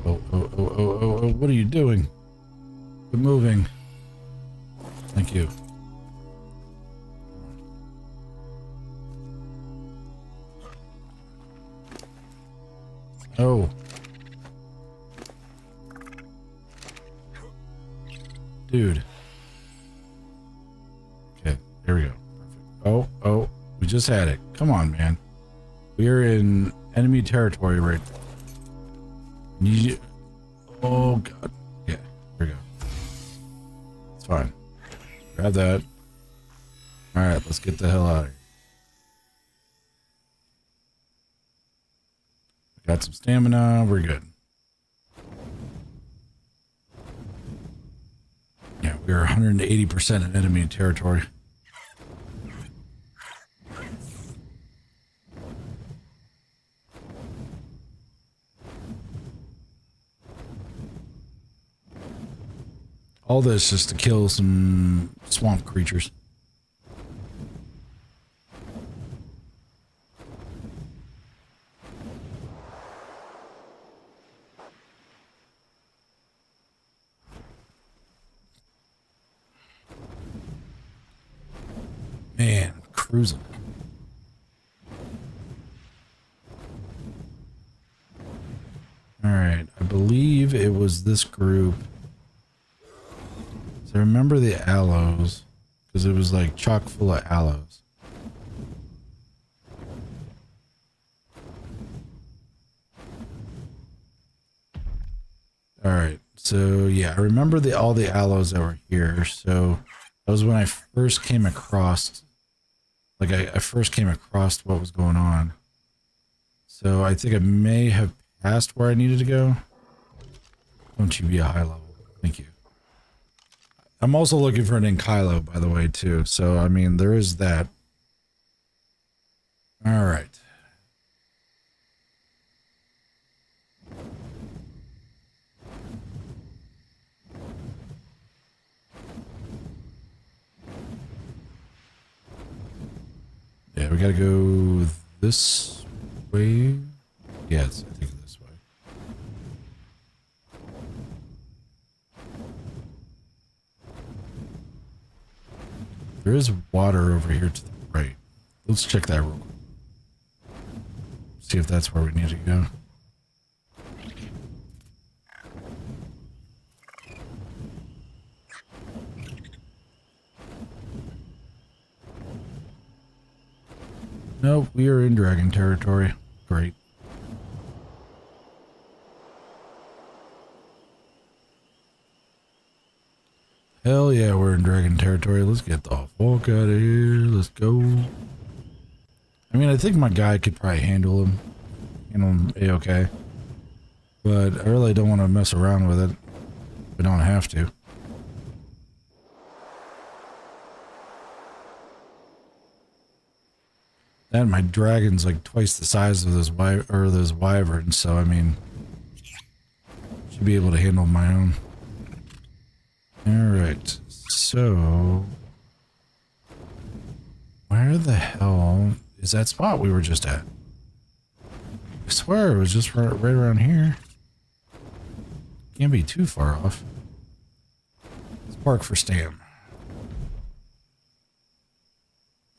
Oh, what are you doing? Quit moving. Thank you. Oh. Dude. Okay, here we go. Perfect. Oh, we just had it. Come on, man. We're in enemy territory right now. Oh, God. Yeah, here we go. It's fine. Grab that. Alright, let's get the hell out of here. Got some stamina. We're good. Yeah, we're 180% in enemy territory. All this just to kill some swamp creatures. Man, cruising. Alright, I believe it was this group. So I remember the aloes, because it was like chock full of aloes. Alright, so yeah, I remember all the aloes that were here. So that was when I first came across, like I first came across what was going on. So I think I may have passed where I needed to go. Don't you be a high level. Thank you. I'm also looking for an Enkylo, by the way, too. So, I mean, there is that. All right. Yeah, we gotta go this way. Yes, I think this way. There is water over here to the right. Let's check that real quick. See if that's where we need to go. Nope, we are in dragon territory. Great. Hell yeah, we're in dragon territory. Let's get the fuck out of here. Let's go. I mean, I think my guy could probably handle him. A-okay. But I really don't want to mess around with it. We don't have to. And my dragon's like twice the size of this wyvern, so I mean, should be able to handle my own. Alright, so where the hell is that spot we were just at? I swear it was just right around here. Can't be too far off. Let's park for Stam.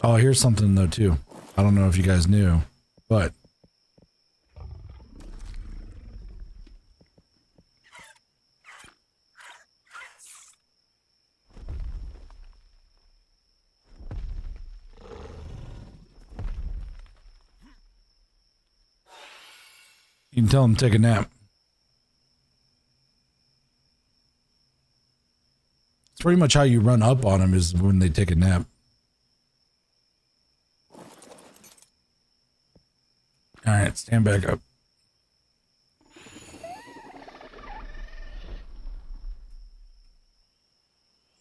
Oh, here's something though too. I don't know if you guys knew, but you can tell them to take a nap. It's pretty much how you run up on them is when they take a nap. Alright, stand back up.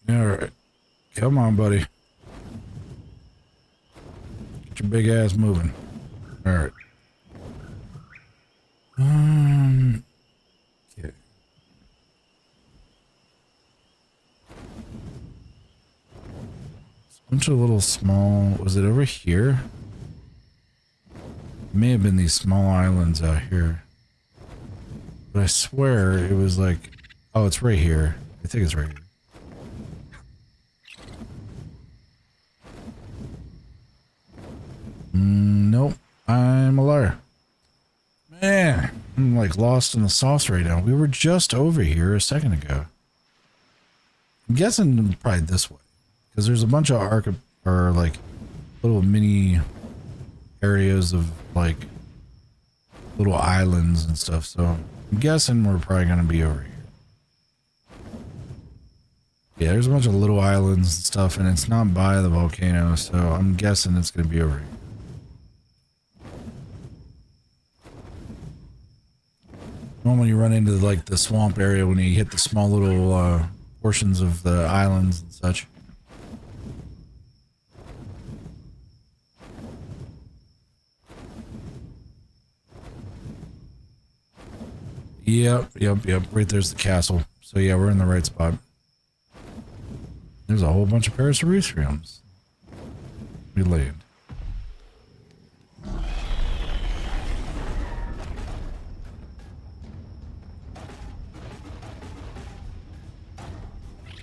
Alright. Come on, buddy. Get your big ass moving. Alright. Okay. It's a bunch of little small... Was it over here? May have been these small islands out here, but I swear it was like, oh, it's right here. I think it's right here. Nope, I'm a liar. Man, I'm like lost in the sauce right now. We were just over here a second ago. I'm guessing probably this way, because there's a bunch of ARK or like little mini areas of like little islands and stuff, so I'm guessing we're probably gonna be over here. Yeah, there's a bunch of little islands and stuff, and it's not by the volcano, so I'm guessing it's gonna be over here. Normally you run into like the swamp area when you hit the small little portions of the islands and such. Yep. Right there's the castle. So yeah, we're in the right spot. There's a whole bunch of Parasaurus. We land.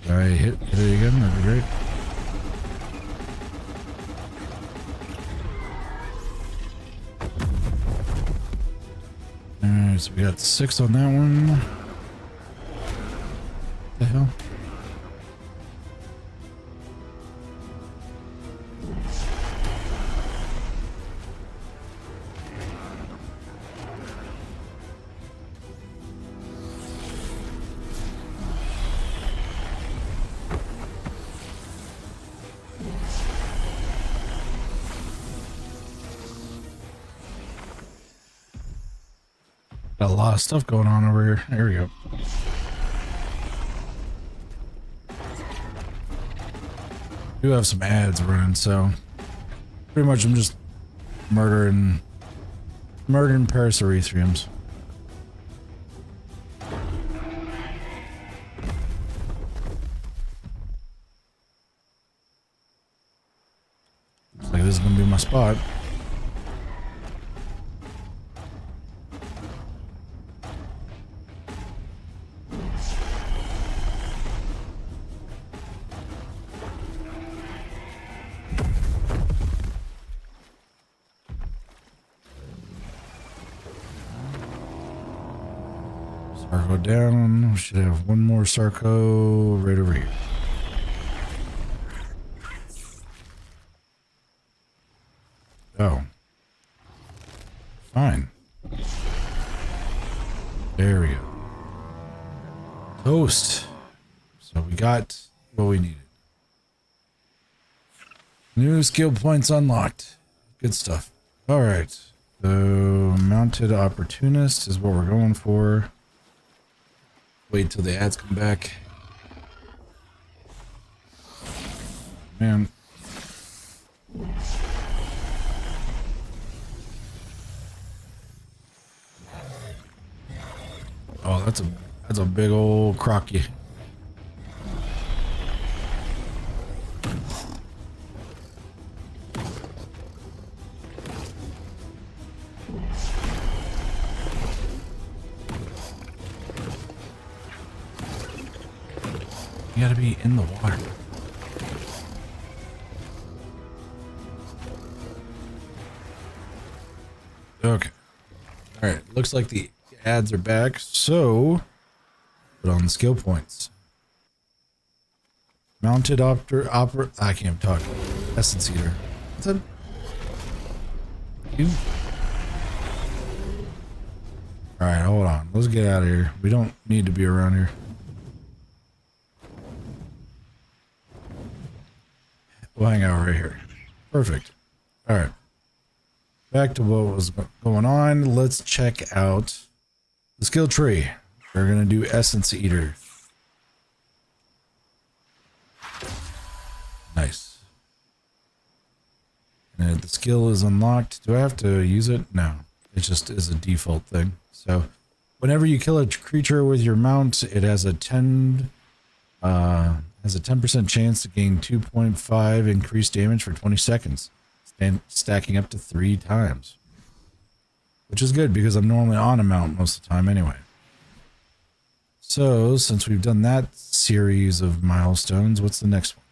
I hit it again, that'd be great. Alright, so we got 6 on that one. What the hell? Got a lot of stuff going on over here. There we go. Do have some ads running, so pretty much I'm just murdering Paracerethriums. Looks like this is gonna be my spot. Sarco down. We should have one more Sarco right over here. Oh. Fine. There we go. Toast. So we got what we needed. New skill points unlocked. Good stuff. Alright. So mounted opportunist is what we're going for. Wait till the ads come back. Man. Oh, that's a big old crocky. You gotta be in the water. Okay. Alright, looks like the ads are back, so put on the skill points. Mounted I can't talk. Essence Eater. What's that? You? Alright, hold on. Let's get out of here. We don't need to be around here. We'll hang out right here. Perfect. Alright. Back to what was going on. Let's check out the skill tree. We're going to do Essence Eater. Nice. And the skill is unlocked. Do I have to use it? No. It just is a default thing. So, whenever you kill a creature with your mount, it has a 10% chance to gain 2.5 increased damage for 20 seconds, stacking up to 3 times. Which is good because I'm normally on a mount most of the time anyway. So, since we've done that series of milestones, what's the next one?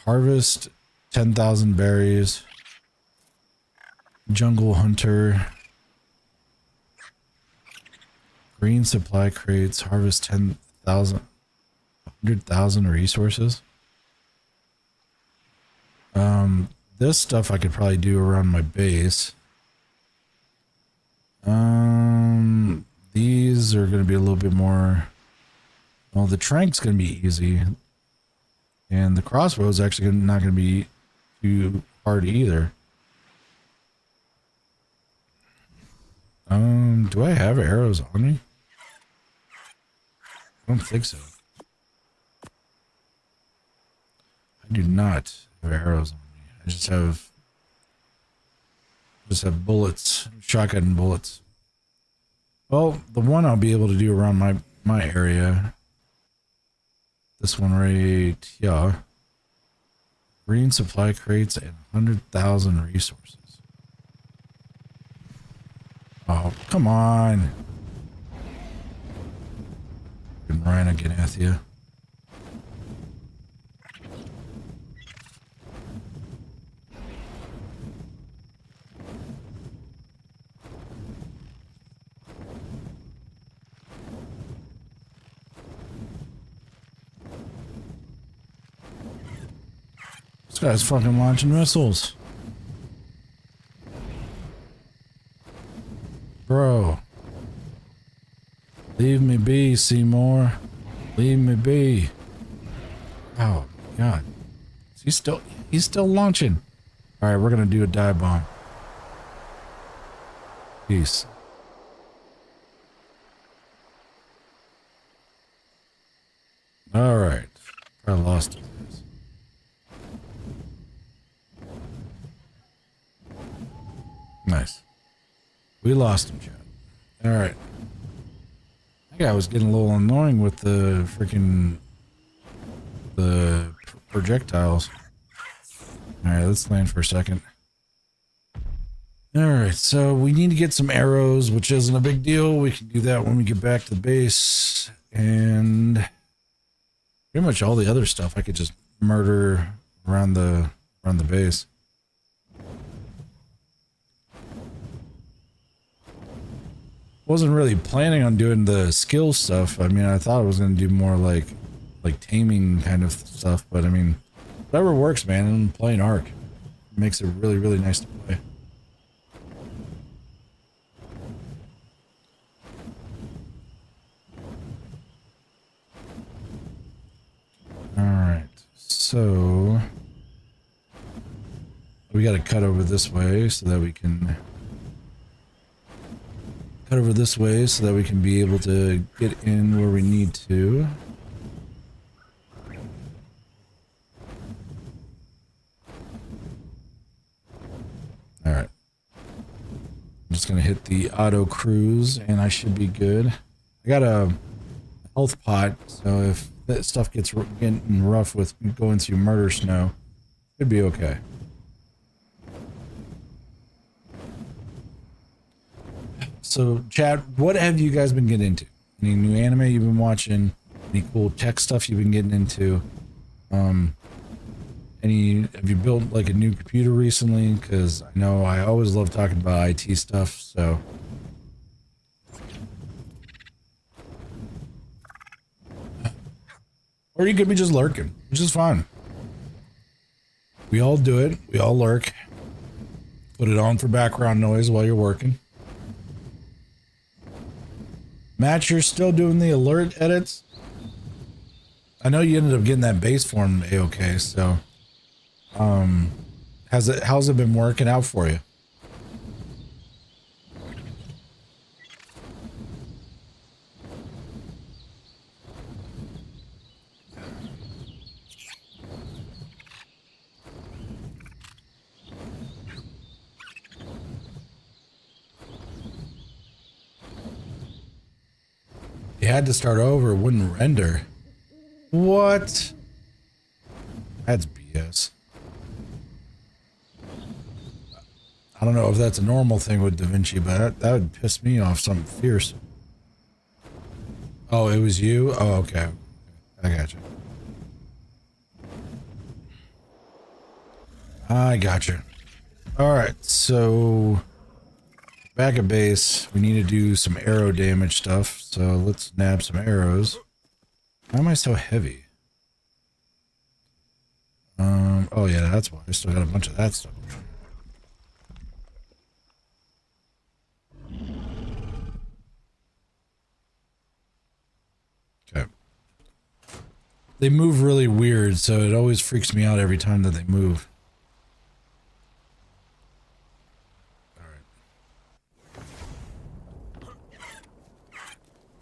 Harvest 10,000 berries. Jungle Hunter. Green supply crates. Harvest 10,000. 100,000 resources. This stuff I could probably do around my base. These are going to be a little bit more. Well, the trank's going to be easy, and the crossbow is actually not going to be too hard either. Do I have arrows on me? I don't think so. I do not have arrows on me. I just have bullets, shotgun bullets. Well, the one I'll be able to do around my area. This one right here. Green supply crates and 100,000 resources. Oh, come on. Ryan Agathia. This guy's fucking launching missiles. Bro. Leave me be, Seymour. Leave me be. Oh, God. He's still launching. All right, we're going to do a dive bomb. Peace. All right. I lost it. Nice. We lost him, Chad. All right. That guy was getting a little annoying with the freaking projectiles. All right, let's land for a second. All right, so we need to get some arrows, which isn't a big deal. We can do that when we get back to the base, and pretty much all the other stuff I could just murder around the base. Wasn't really planning on doing the skill stuff. I mean, I thought I was going to do more like taming kind of stuff, but I mean, whatever works, man. I'm playing ARK. It makes it really, really nice to play. Alright, so we got to cut over this way so that we can be able to get in where we need to. Alright. I'm just going to hit the auto cruise and I should be good. I got a health pot, so if that stuff gets getting rough with going through murder snow, it'd be okay. So, chat, what have you guys been getting into? Any new anime you've been watching? Any cool tech stuff you've been getting into? Have you built like a new computer recently? Because I know I always love talking about IT stuff, so. Or you could be just lurking, which is fine. We all do it. We all lurk. Put it on for background noise while you're working. Matt, you're still doing the alert edits? I know you ended up getting that base form A-OK, so how's it been working out for you? You had to start over, it wouldn't render. What? That's BS. I don't know if that's a normal thing with DaVinci, but that would piss me off something fierce. Oh, it was you? Oh, okay. I got you. I got you. All right, so back at base, we need to do some arrow damage stuff. So let's nab some arrows. Why am I so heavy? Oh yeah, that's why. I still got a bunch of that stuff. Okay. They move really weird, so it always freaks me out every time that they move.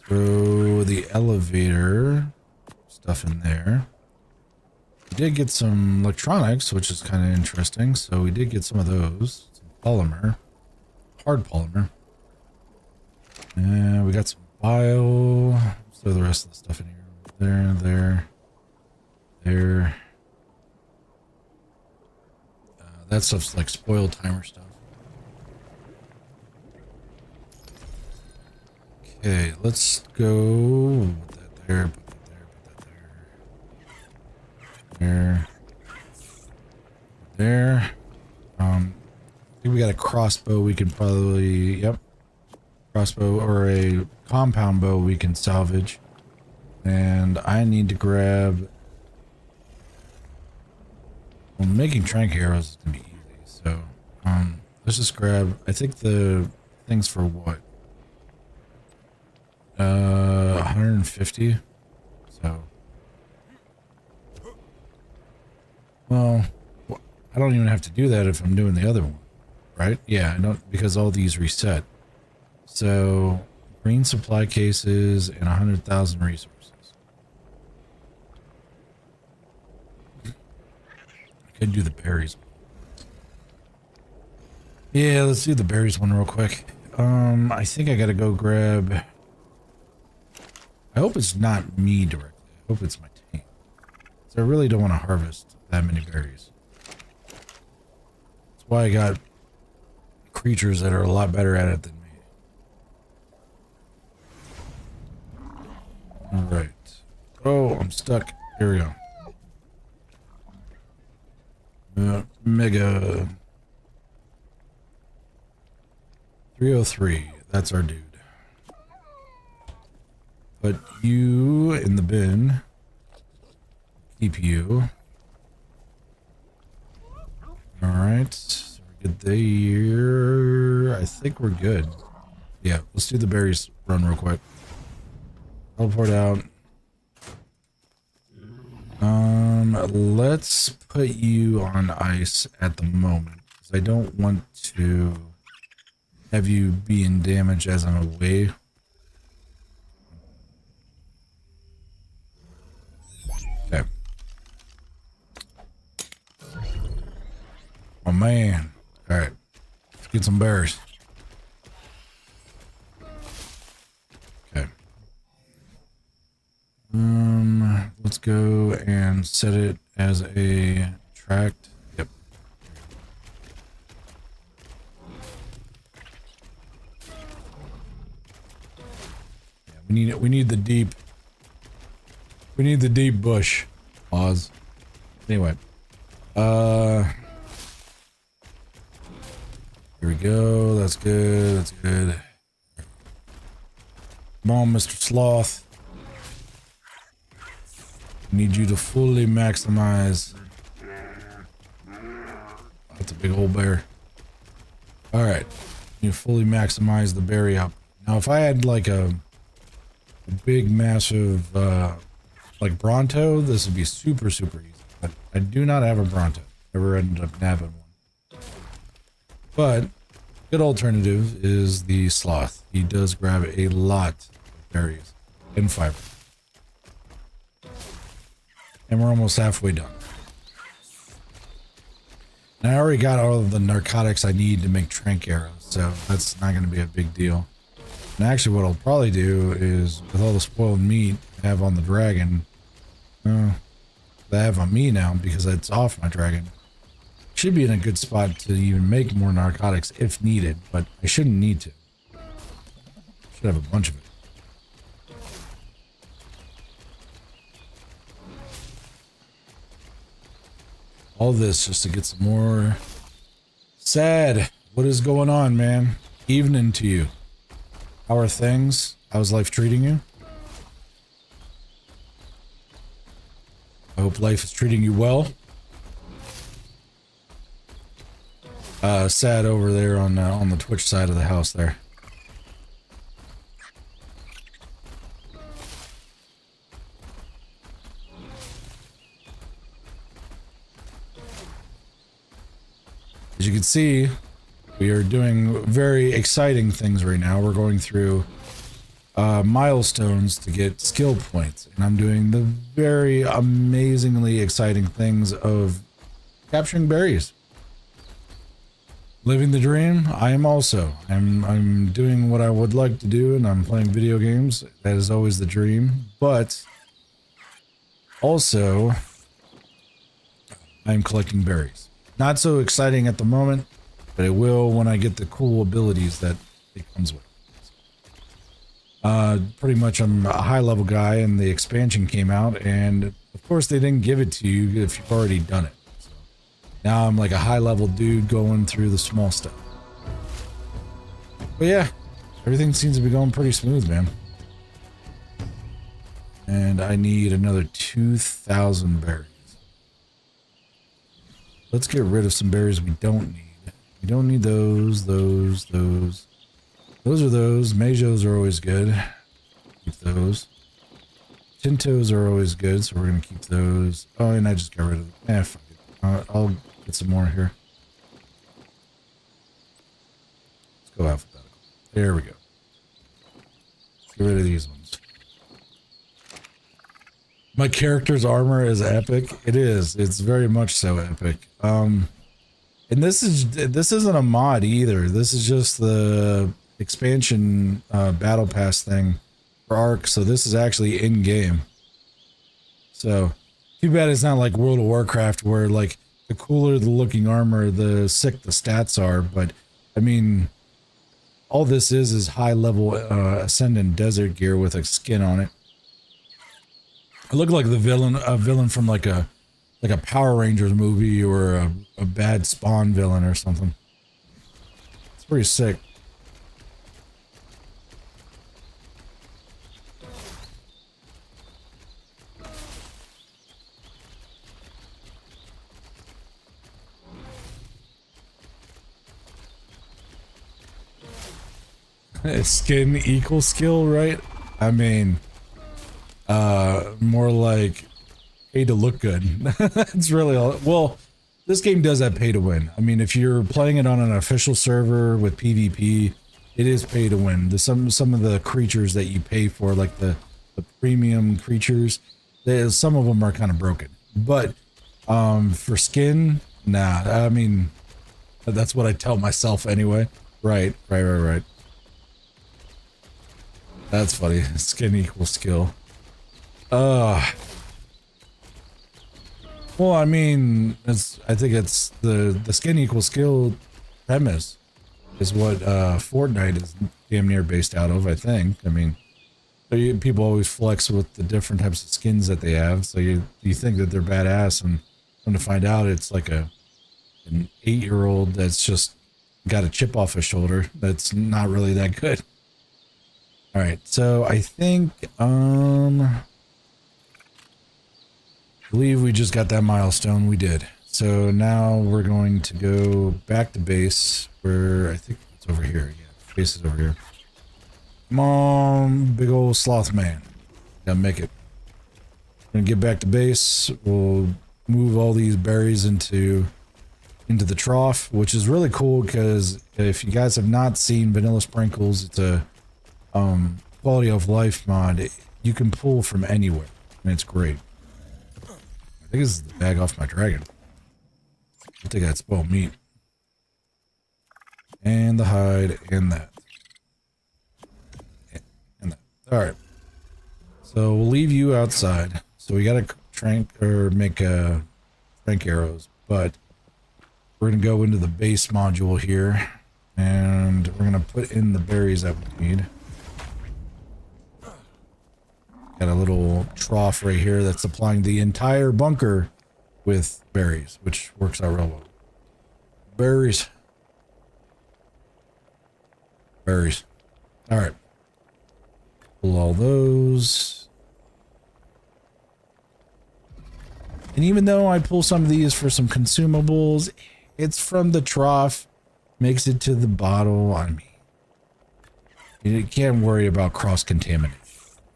Throw the elevator stuff in there. We did get some electronics, which is kind of interesting. So we did get some of those. Some polymer. Hard polymer. And we got some bio. Let's throw the rest of the stuff in here. There. That stuff's like spoil timer stuff. Okay, let's go. Put that there, put that there. There. I think we got a crossbow we can probably, yep. Crossbow or a compound bow we can salvage. And I need to grab Well, making trank arrows is gonna be easy. So, let's just grab. I think the things for what? 150. So, well, I don't even have to do that if I'm doing the other one, right? Yeah, I don't, because all these reset. So, green supply cases and 100,000 resources. I could do the berries. Yeah, let's do the berries one real quick. I think I gotta go grab. I hope it's not me directly. I hope it's my team. So I really don't want to harvest that many berries. That's why I got creatures that are a lot better at it than me. Alright. Oh, I'm stuck. Here we go. Mega 303. That's our dude. Put you in the bin. Keep you. Alright. So we're good there. I think we're good. Yeah, let's do the berries run real quick. Teleport out. Let's put you on ice at the moment, because I don't want to have you be in damage as I'm away. Okay. Oh man. Alright. Let's get some berries. Okay. Let's go and set it as a tract. Yep. Yeah, we need the deep. We need the deep bush. Pause. Anyway. Here we go. That's good. That's good. Come on, Mr. Sloth. Need you to fully maximize. That's a big old bear. Alright. You fully maximize the berry up. Now, if I had like a big, massive, like Bronto, this would be super, super easy. But I do not have a Bronto. Never ended up nabbing one. But, good alternative is the Sloth. He does grab a lot of berries and fiber. And we're almost halfway done. And I already got all of the narcotics I need to make trank arrows, so that's not going to be a big deal. And actually what I'll probably do is, with all the spoiled meat I have on the dragon, that I have on me now because it's off my dragon, should be in a good spot to even make more narcotics if needed, but I shouldn't need to. Should have a bunch of it. All this just to get some more. Sad. What is going on, man? Evening to you. How are things? How's life treating you? I hope life is treating you well. Sad over there on the Twitch side of the house there. As you can see, we are doing very exciting things right now. We're going through milestones to get skill points. And I'm doing the very amazingly exciting things of capturing berries. Living the dream, I am also. I'm doing what I would like to do, and I'm playing video games. That is always the dream. But also, I'm collecting berries. Not so exciting at the moment, but it will when I get the cool abilities that it comes with. Pretty much I'm a high level guy and the expansion came out, and of course they didn't give it to you if you've already done it. So now I'm like a high level dude going through the small stuff. But yeah, everything seems to be going pretty smooth, man. And I need another 2,000 berries. let's get rid of some berries we don't need. We don't need those. Those are those. Majos are always good. Keep those. Tintos are always good, so we're gonna keep those. Oh, and I just got rid of them. Fuck it. I'll get some more here. Let's go alphabetical. There we go. Let's get rid of these ones. My character's armor is epic. It is. It's very much so epic. And this isn't a mod either. This is just the expansion battle pass thing for ARK. So this is actually in game. So too bad it's not like World of Warcraft where like the cooler the looking armor, the sick the stats are. But I mean, all this is high level Ascendant desert gear with a skin on it. I look like the villain from like a Power Rangers movie or a bad Spawn villain or something. It's pretty sick. Skin equals skill, right? I mean, more like pay to look good. That's really all. Well, this game does have pay to win. I mean, if you're playing it on an official server with PvP, it is pay to win. Some of the creatures that you pay for, like the premium creatures, some of them are kind of broken. But for skin, nah. I mean, that's what I tell myself anyway. Right. That's funny. Skin equals skill. Well, I mean, I think it's the skin equals skill premise is what Fortnite is damn near based out of, I think. I mean, people always flex with the different types of skins that they have, so you think that they're badass, and come to find out it's like an 8-year-old that's just got a chip off his shoulder that's not really that good. All right, so I think I believe we just got that milestone. We did. So now we're going to go back to base where I think it's over here. Yeah, base is over here. Come on, big old sloth man. Gotta make it. We're gonna get back to base. We'll move all these berries into the trough, which is really cool because if you guys have not seen Vanilla Sprinkles, it's a quality of life mod. You can pull from anywhere, and it's great. I think this is the bag off my dragon. I think that's spoiled meat. And the hide, and that. And that. Alright. So we'll leave you outside. So we gotta make trank arrows, but we're gonna go into the base module here, and we're gonna put in the berries that we need. Got a little trough right here that's supplying the entire bunker with berries, which works out real well. Berries. Berries. Alright. Pull all those. And even though I pull some of these for some consumables, it's from the trough, makes it to the bottle. I mean, you can't worry about cross-contamination.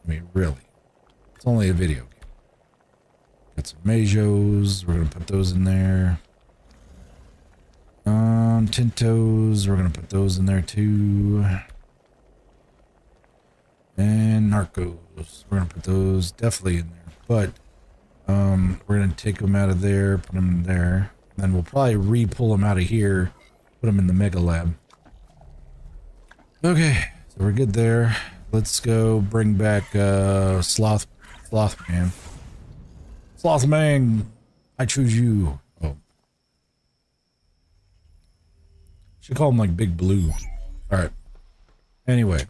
I mean, really. It's only a video game. Got some Majos. We're going to put those in there. Tintos. We're going to put those in there too. And Narcos. We're going to put those definitely in there. But we're going to take them out of there, put them in there. And then we'll probably re-pull them out of here, put them in the Mega Lab. Okay, so we're good there. Let's go bring back Sloth Man. Sloth Man, I choose you. Oh. Should call him like Big Blue. Alright. Anyway.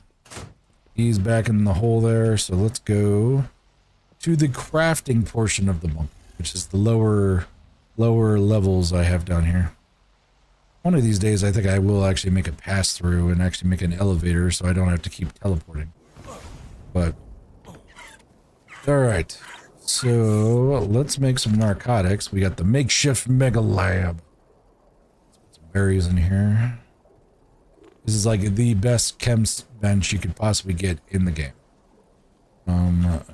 He's back in the hole there, so let's go to the crafting portion of the bunker, which is the lower levels I have down here. One of these days I think I will actually make a pass through and actually make an elevator so I don't have to keep teleporting. But alright. So let's make some narcotics. We got the makeshift mega lab. Let's put some berries in here. This is like the best chem bench you could possibly get in the game.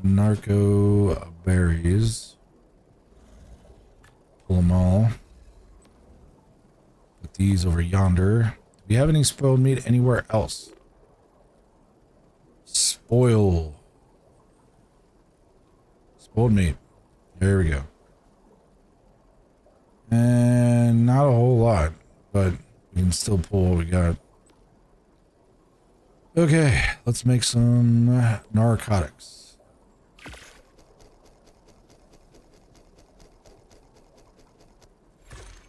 Narco berries. Pull them all. Put these over yonder. Do we have any spoiled meat anywhere else? Spoiled meat. There we go. And not a whole lot, but we can still pull what we got. Okay, let's make some narcotics.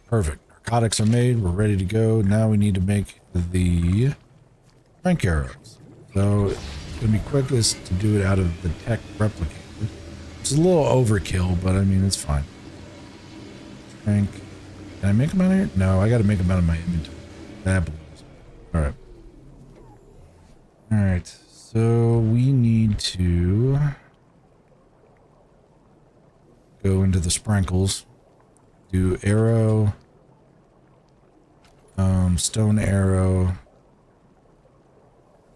Perfect. Narcotics are made. We're ready to go. Now we need to make the crank arrows. So it's going to be quickest to do it out of the tech replicator. It's a little overkill, but I mean, it's fine. Crank. Can I make them out of here? No, I got to make them out of my inventory. That blows. All right. All right. So we need to go into the sprinkles. Do arrow. Stone arrow.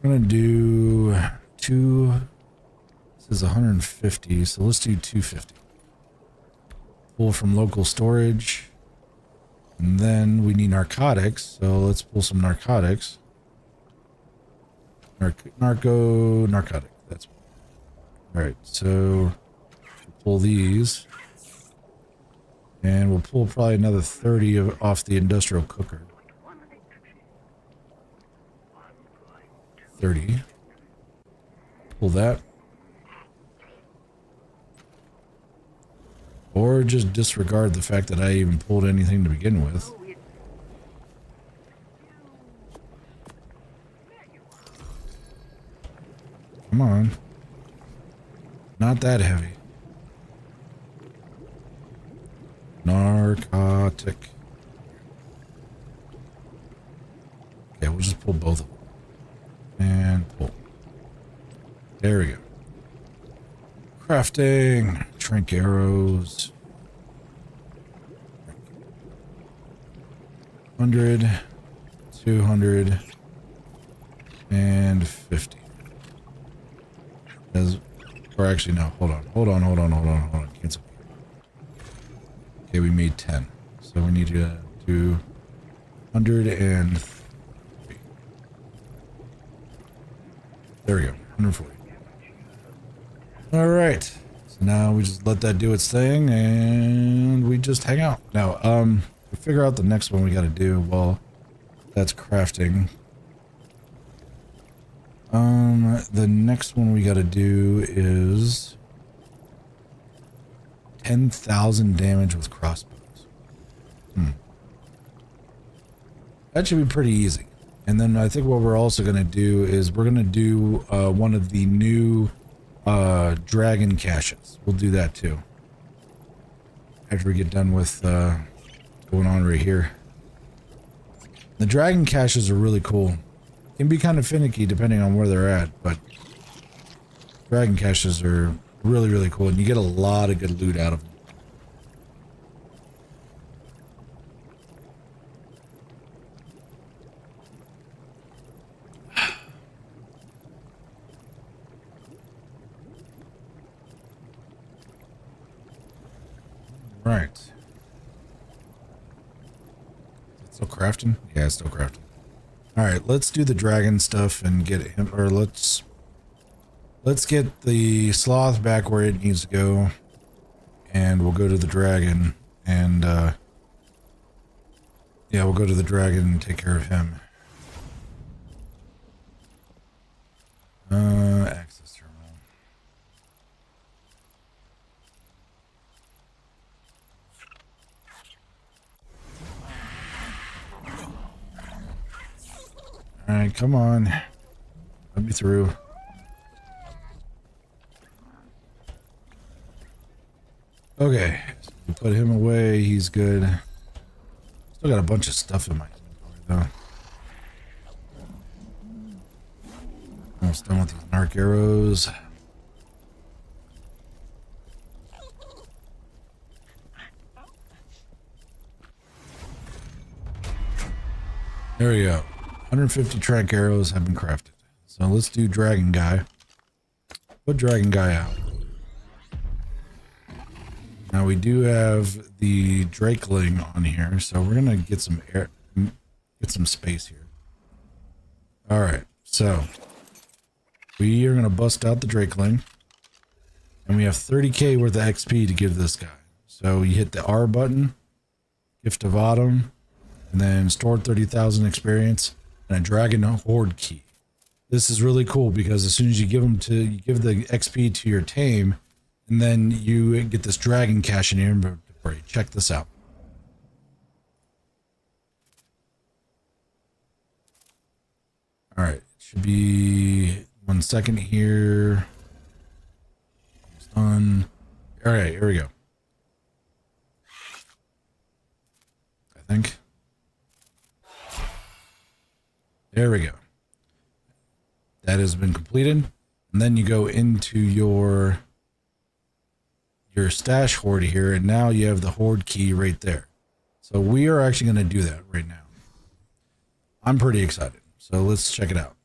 I'm going to do 2. This is 150, so let's do 250. Pull from local storage. And then we need narcotics, so let's pull some narcotics. Narcotic, that's one. Alright, so we'll pull these. And we'll pull probably another 30 off the industrial cooker. 30. Pull that. Or just disregard the fact that I even pulled anything to begin with. Come on. Not that heavy. Narcotic. Okay, we'll just pull both of them. And pull. There we go. Crafting. Trank arrows. 100. 200. And 50. Or actually, no. Hold on. Cancel. Okay, we made 10. So we need to do 103. There we go. 140. All right. So now we just let that do its thing and we just hang out. Now, we figure out the next one we got to do. Well, that's crafting. The next one we got to do is 10,000 damage with crossbows. That should be pretty easy. And then I think what we're also going to do is we're going to do one of the new dragon caches. We'll do that too. After we get done with what's going on right here. The dragon caches are really cool. Can be kind of finicky depending on where they're at, but dragon caches are really, really cool, and you get a lot of good loot out of them. Right. Is it still crafting? Yeah, it's still crafting. Alright, let's do the dragon stuff and get him, or let's get the sloth back where it needs to go, and we'll go to the dragon, and yeah, we'll go to the dragon and take care of him. Access terminal. Alright, come on. Let me through. Okay, so we put him away, he's good. Still got a bunch of stuff in my inventory though. Almost done with these ARK arrows. There we go. 150 track arrows have been crafted. So let's do Dragon Guy. Put Dragon Guy out. Now we do have the Drakeling on here, so we're gonna get some air, get some space here. All right, so we are gonna bust out the Drakeling, and we have 30k worth of XP to give this guy. So you hit the R button, Gift of Autumn, and then stored 30,000 experience and a Dragon Horde key. This is really cool because as soon as you give the XP to your tame, and then you get this dragon cash in your inventory. Check this out. All right, it should be 1 second here. Almost done. All right, here we go. I think. There we go. That has been completed. And then you go into your stash horde here, and now you have the horde key right there. So we are actually going to do that right now. I'm pretty excited. So let's check it out.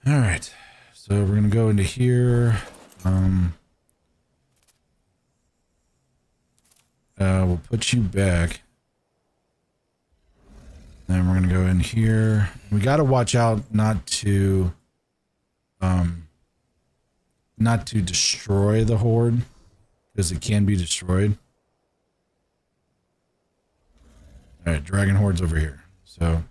All right. So we're going to go into here. We'll put you back. Then we're going to go in here. We got to watch out not to destroy the horde, because it can be destroyed. All right, dragon horde's over here. So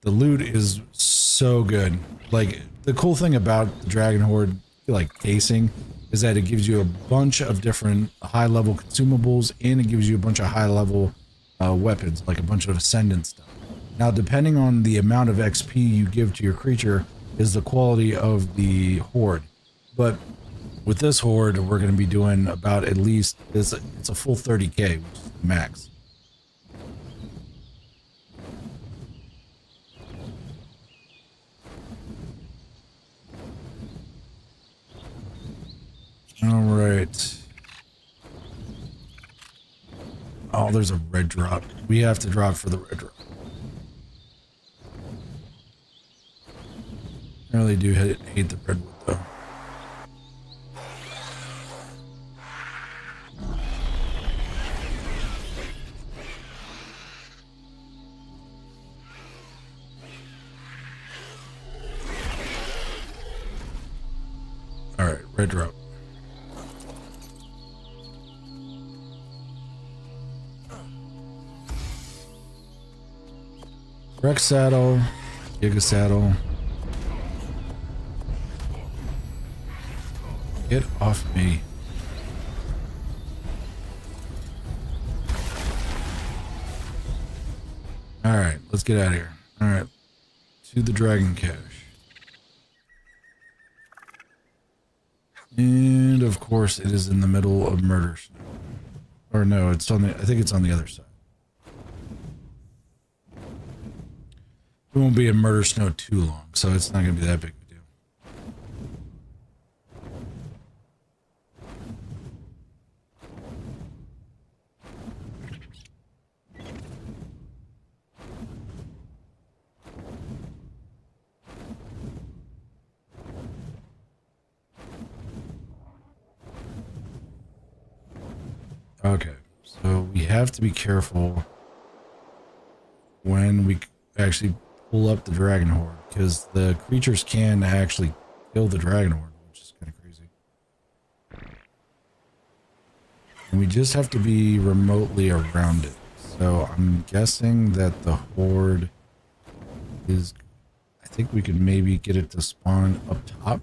the loot is so good. Like, the cool thing about the dragon horde, like, casing, is that it gives you a bunch of different high-level consumables, and it gives you a bunch of high-level weapons, like a bunch of ascendant stuff. Now, depending on the amount of XP you give to your creature is the quality of the horde. But with this horde, we're going to be doing about at least, it's a full 30k, which is the max. All right. Oh, there's a red drop. We have to drop for the red drop. I really do hate the redwood though. All right, red drop. Rex saddle, Giga saddle. Get off me. Alright, let's get out of here. Alright, to the dragon cache. And of course it is in the middle of murder snow. Or no, it's on the, I think it's on the other side. It won't be in murder snow too long, so it's not going to be that big of a deal. Okay, so we have to be careful when we actually pull up the dragon horde, because the creatures can actually kill the dragon horde, which is kind of crazy. And we just have to be remotely around it. So I'm guessing that the horde is, I think we could maybe get it to spawn up top.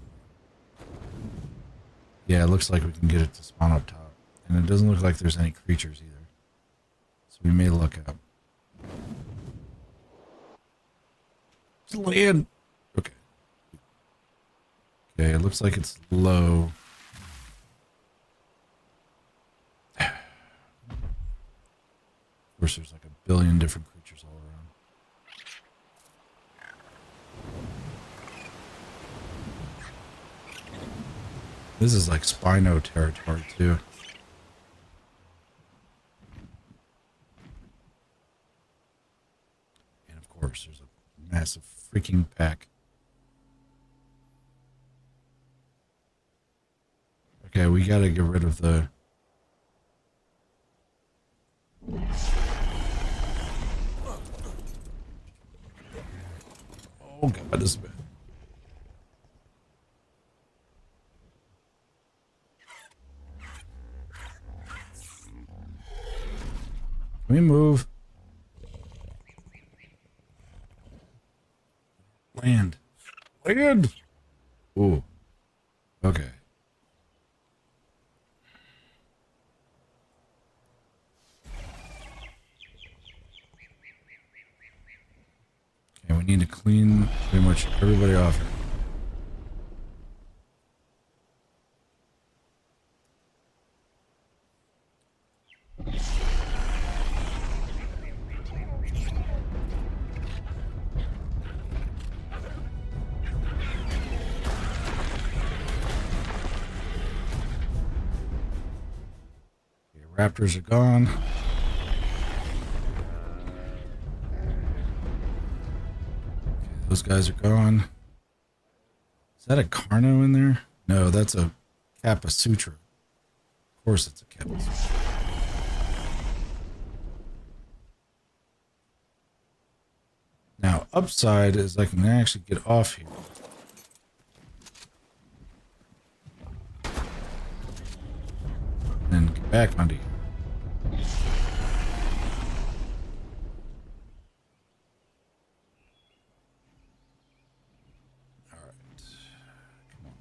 Yeah, it looks like we can get it to spawn up top. And it doesn't look like there's any creatures either. So we may look up. Land. Okay. Okay, it looks like it's low. Of course, there's like a billion different creatures all around. This is like Spino territory too. freaking pack. Okay, we gotta get rid of the... Oh god, this is bad. Can we move? Land. Land! Ooh. Okay. Okay, we need to clean pretty much everybody off here. Raptors are gone. Okay, those guys are gone. Is that a Carno in there? No, that's a Kappa Sutra. Of course it's a Kappa Sutra. Now, upside is I can actually get off here. And get back onto here. Alright. Come on.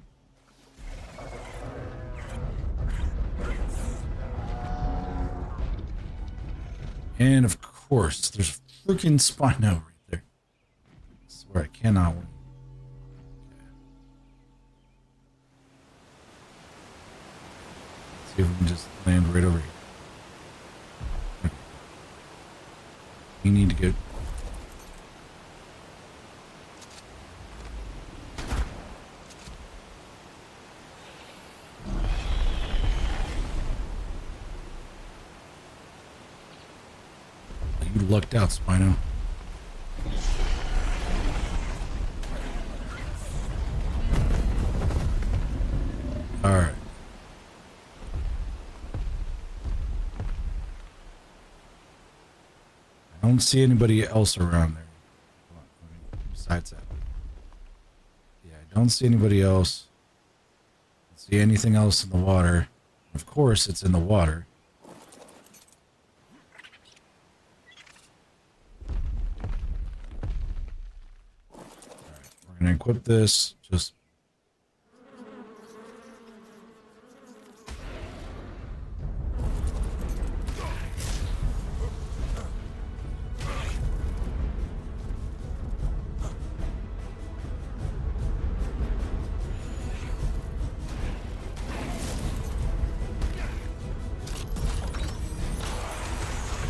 And of course, there's a freaking Spino right there. I swear I cannot win. See if we can just land right over here. We need to get... You lucked out, Spino. Alright. I don't see anybody else around there. Besides that. Yeah, I don't see anybody else. I don't see anything else in the water. Of course, it's in the water. Alright, we're gonna equip this. Just...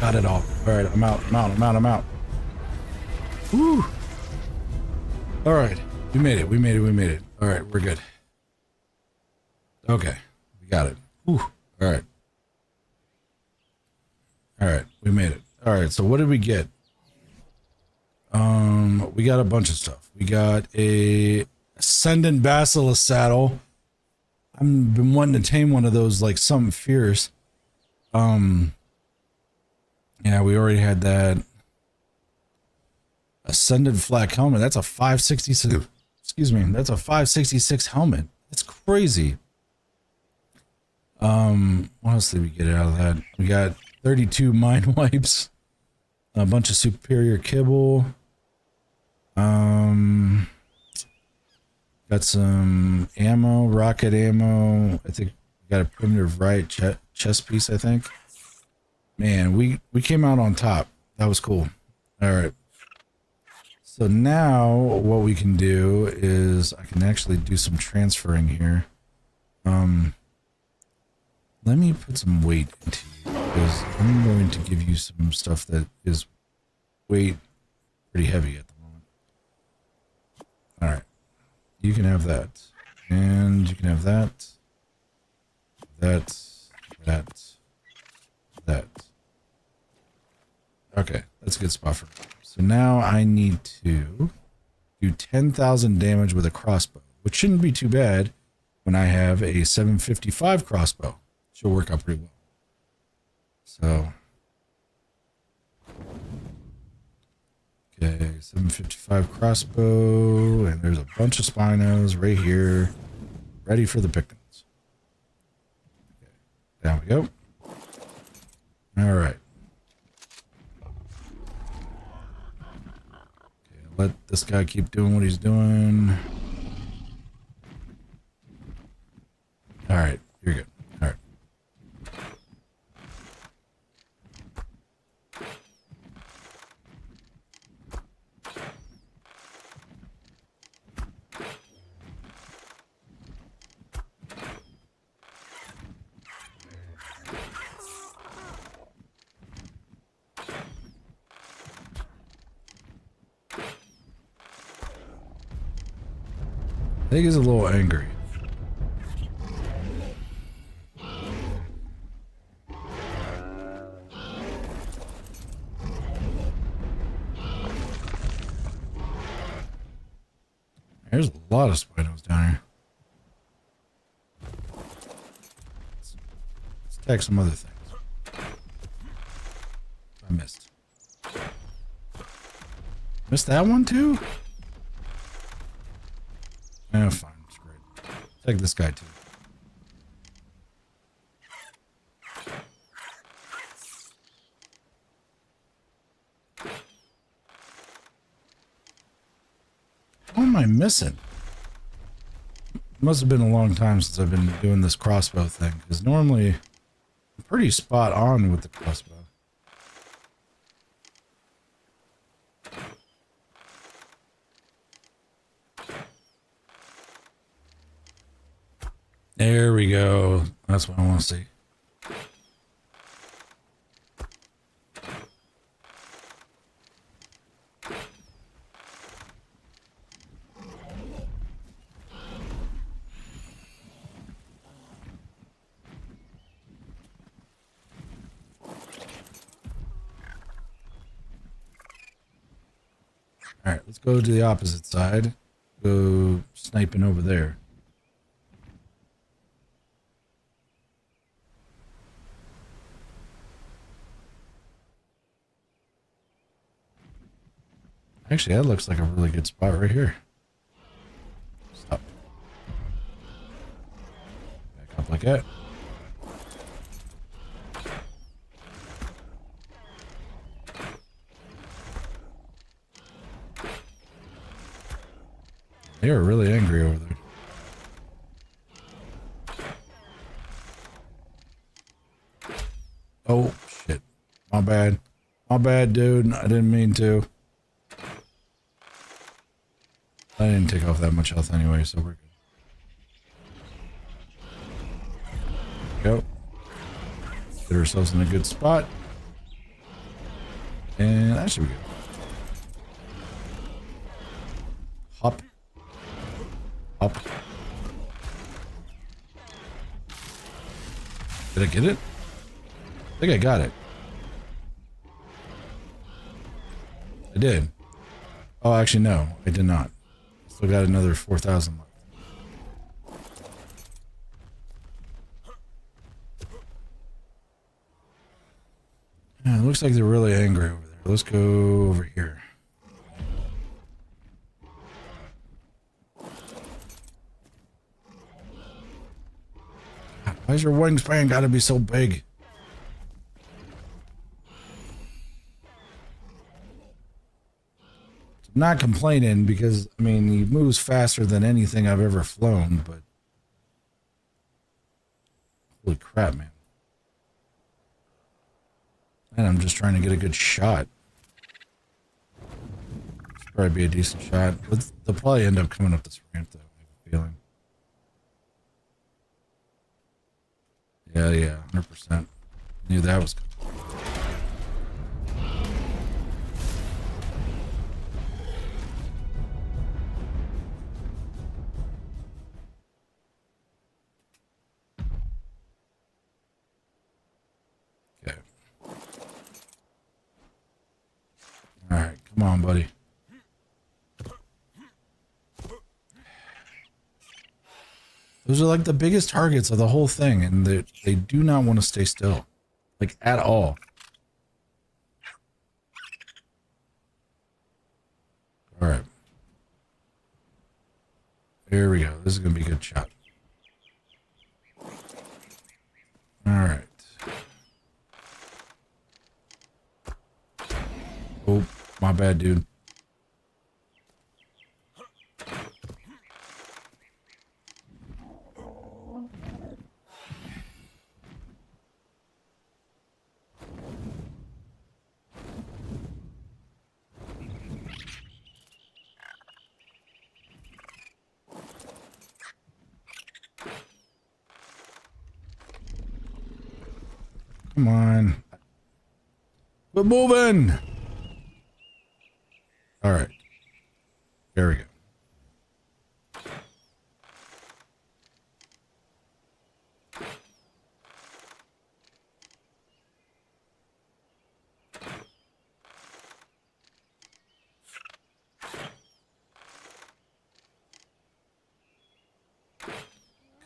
Got it all. Alright, I'm out. Woo! Alright, we made it. Alright, we're good. Okay, we got it. Whew. Alright. Alright, we made it. Alright, so what did we get? We got a bunch of stuff. We got a Ascendant Basilisk saddle. I've been wanting to tame one of those, like something fierce. Yeah, we already had that. Ascended flak helmet. That's a 566. Excuse me. That's a 566 helmet. That's crazy. What else did we get out of that? We got 32 mind wipes. A bunch of superior kibble. Got some ammo, rocket ammo. I think we got a primitive right chest piece, I think. Man, we came out on top. That was cool. All right. So now what we can do is I can actually do some transferring here. Let me put some weight into you because I'm going to give you some stuff that is weight pretty heavy at the moment. All right. You can have that. And you can have that. That. Okay, that's a good spot for me. So now I need to do 10,000 damage with a crossbow, which shouldn't be too bad when I have a 755 crossbow. She'll work out pretty well. So, okay, 755 crossbow, and there's a bunch of Spinos right here, ready for the pickings. Okay, down we go. All right. Okay, let this guy keep doing what he's doing. All right, you're good. All right. I think he's a little angry. There's a lot of Spinos down here. Let's attack some other things. I missed. Missed that one too? Oh, fine. It's great. Take this guy too. What am I missing? It must have been a long time since I've been doing this crossbow thing, because normally I'm pretty spot on with the crossbow. There we go. That's what I want to see. All right, let's go to the opposite side. Go sniping over there. Actually, that looks like a really good spot right here. Stop. Back up like that. They are really angry over there. Oh, shit. My bad. My bad, dude. I didn't mean to. I didn't take off that much health anyway, so we're good. Go. Get ourselves in a good spot. And that should be good. Hop. Hop. Did I get it? I think I got it. I did. Oh, actually, no. I did not. Still got another 4,000 left. Yeah, it looks like they're really angry over there. Let's go over here. God, why's your wingspan gotta be so big? I'm not complaining because, I mean, he moves faster than anything I've ever flown, but holy crap, man. And I'm just trying to get a good shot. This probably be a decent shot. But they'll probably end up coming up this ramp, though, I have a feeling. Yeah, 100%. Knew that was coming. Okay. Alright, come on, buddy. Those are like the biggest targets of the whole thing, and they do not want to stay still. Like, at all. Alright. Here we go. This is going to be a good shot. Alright. Oh, my bad, dude. Come on. We're moving! Alright. There we go.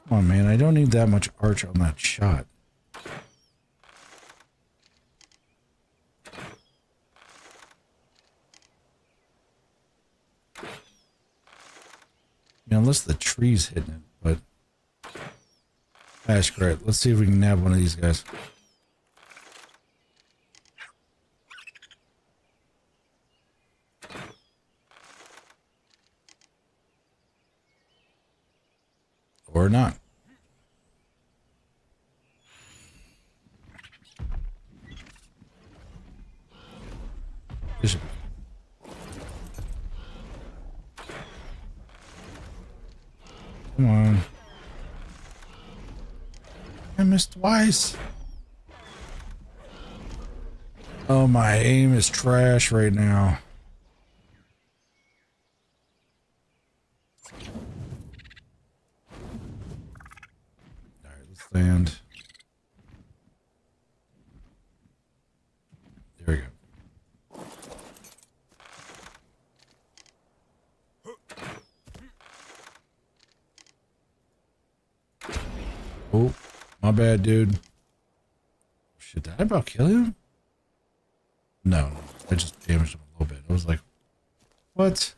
Come on, man. I don't need that much arch on that shot. Unless the tree's hitting it, but... That's great. Let's see if we can nab one of these guys. Or not. Bishop. Come on. I missed twice. Oh, my aim is trash right now. Alright, let's land. There we go. Oh, my bad, dude. Shit, did I about kill him? No, I just damaged him a little bit. I was like, what?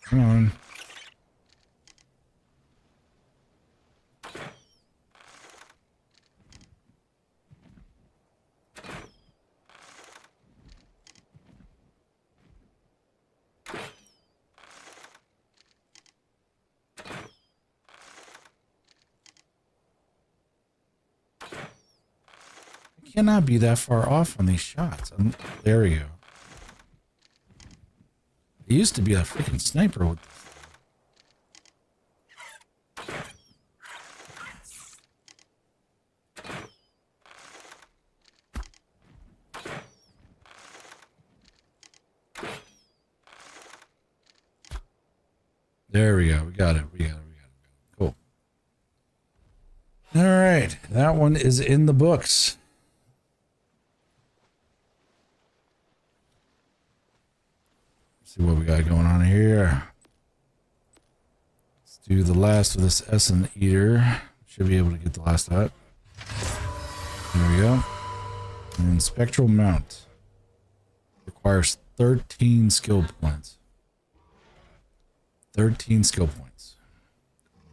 Come on. Cannot be that far off on these shots. There we go. It used to be a freaking sniper with this. There we go. We got it. We got it. Cool. All right. That one is in the books. See what we got going on here. Let's do the last of this Essen Eater. Should be able to get the last of that. There we go. And then Spectral Mount. Requires 13 skill points. 13 skill points.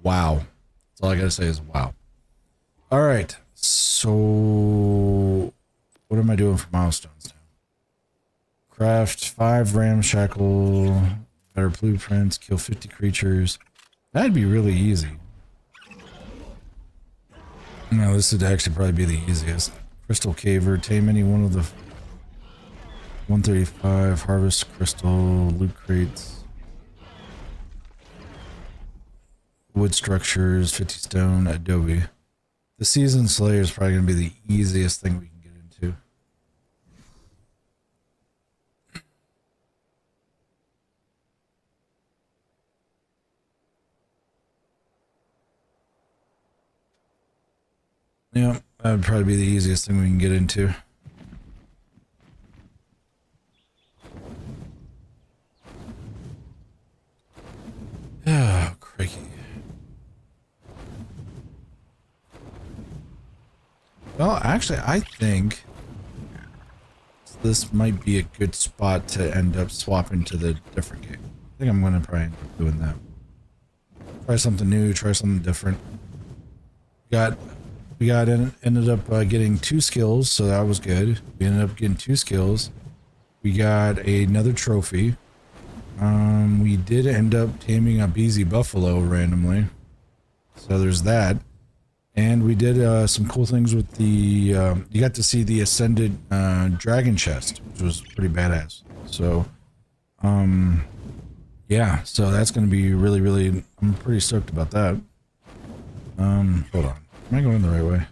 Wow. That's all I gotta say is wow. Alright. So what am I doing for milestones now? Craft 5 ramshackle, better blueprints, kill 50 creatures. That'd be really easy. No, this would actually probably be the easiest. Crystal Caver, tame any one of the 135, harvest crystal, loot crates, wood structures, 50 stone, adobe. The Seasoned Slayer is probably going to be the easiest thing we can get into. Yeah, that would probably be the easiest thing we can get into. Oh, crikey. Well, actually, I think this might be a good spot to end up swapping to the different game. I think I'm going to probably end up doing that. Try something new, try something different. Ended up getting 2 skills, so that was good. We ended up getting 2 skills. We got another trophy. We did end up taming a Beezy Buffalo randomly. So there's that. And we did some cool things with the, you got to see the Ascended Dragon Chest, which was pretty badass. So, yeah, so that's going to be really, really, I'm pretty stoked about that. Hold on. Am I going the right way?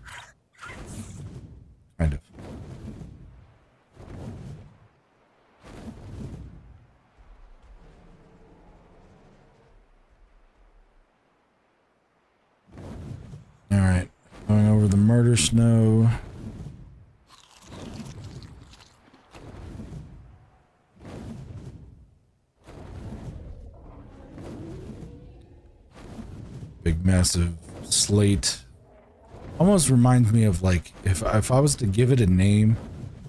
Kind of. Alright, going over the murder snow. Big massive slate. Almost reminds me of like, if I was to give it a name,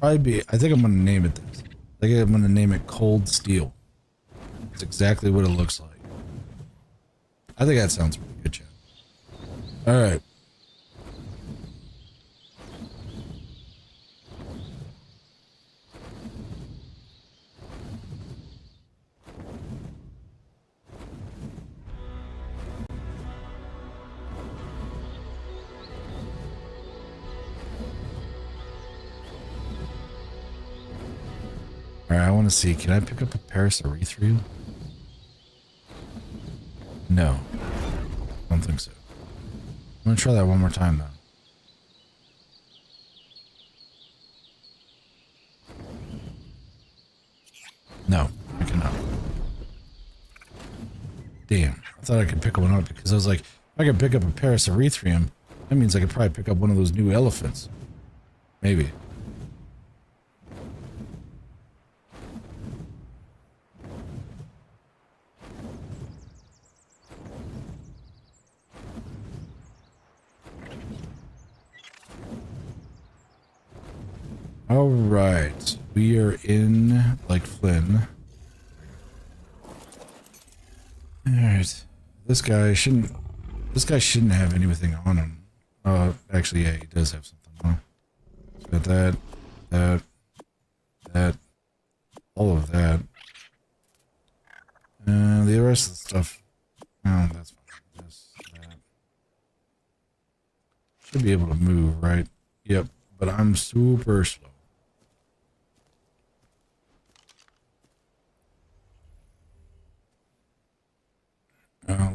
probably be, I think I'm going to name it this. I think I'm going to name it Cold Steel. It's exactly what it looks like. I think that sounds pretty good, Chad. Alright. Alright, I want to see. Can I pick up a Parasaurethrium? No. I don't think so. I'm going to try that one more time, though. No, I cannot. Damn. I thought I could pick one up because I was like, if I could pick up a Parasaurethrium, that means I could probably pick up one of those new elephants. Maybe. Alright. We are in, like Flynn. Alright. This guy shouldn't have anything on him. Actually, yeah, he does have something on him. He's got that, all of that. And the rest of the stuff, oh, that's fine. That. Should be able to move, right? Yep, but I'm super slow.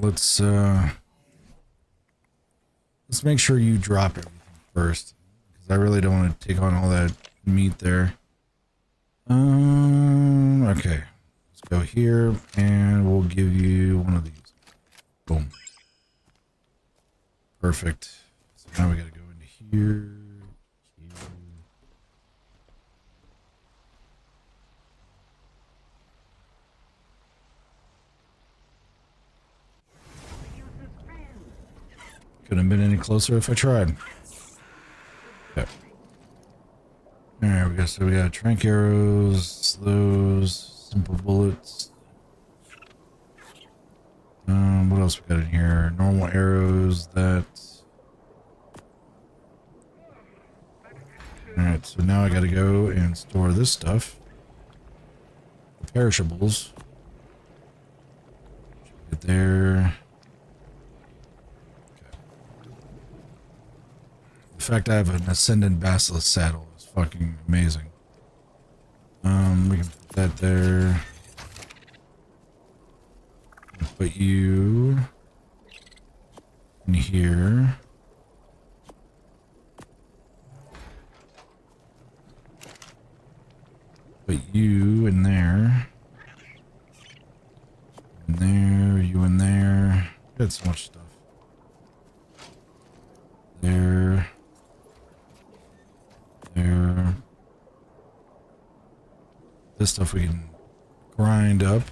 Let's make sure you drop everything first, because I really don't want to take on all that meat there. Okay. Let's go here, and we'll give you one of these. Boom. Perfect. So now we gotta go into here. Couldn't have been any closer if I tried. Okay. Alright, we got trank arrows, slows, simple bullets. What else we got in here? Normal arrows, that. Alright, so now I gotta go and store this stuff. The perishables. Get there. The fact I have an Ascendant Basilisk saddle is fucking amazing. We can put that there. Put you in here. Put you in there. In there, you in there. Got so much stuff. There. there. This stuff we can grind up.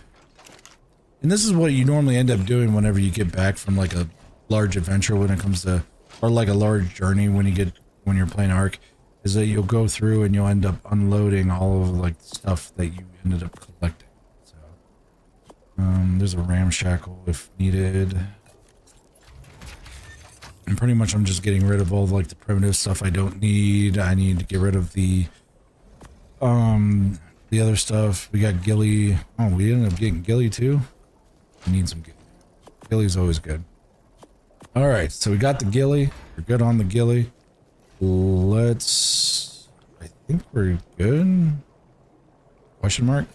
And this is what you normally end up doing whenever you get back from like a large adventure when it comes to, or like a large journey when you're playing ARK, is that you'll go through and you'll end up unloading all of like stuff that you ended up collecting. So, there's a ramshackle if needed. And pretty much I'm just getting rid of all like the primitive stuff I don't need. I need to get rid of the other stuff. We got Gilly. Oh, we ended up getting Gilly too. I need some Gilly. Gilly's always good. Alright, so we got the Gilly. We're good on the Gilly. I think we're good. Question mark?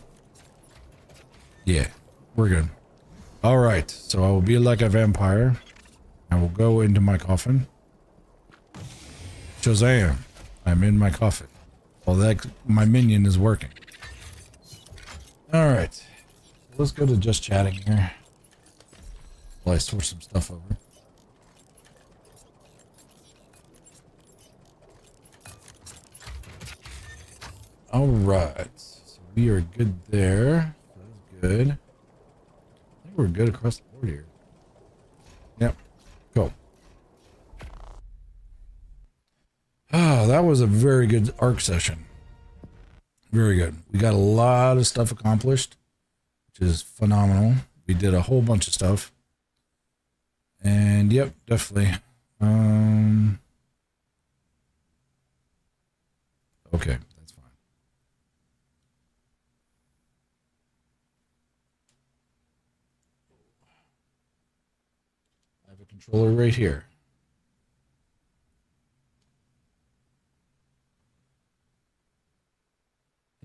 Yeah, we're good. Alright, so I will be like a vampire. I will go into my coffin. Shazam! I'm in my coffin. Well, my minion is working. Alright. Let's go to just chatting here. While I switch some stuff over. Alright. So we are good there. That's good. I think we're good across the board here. Yep. Cool. Ah, that was a very good ARK session. Very good. We got a lot of stuff accomplished, which is phenomenal. We did a whole bunch of stuff. And yep, definitely. Okay, that's fine. I have a controller right here.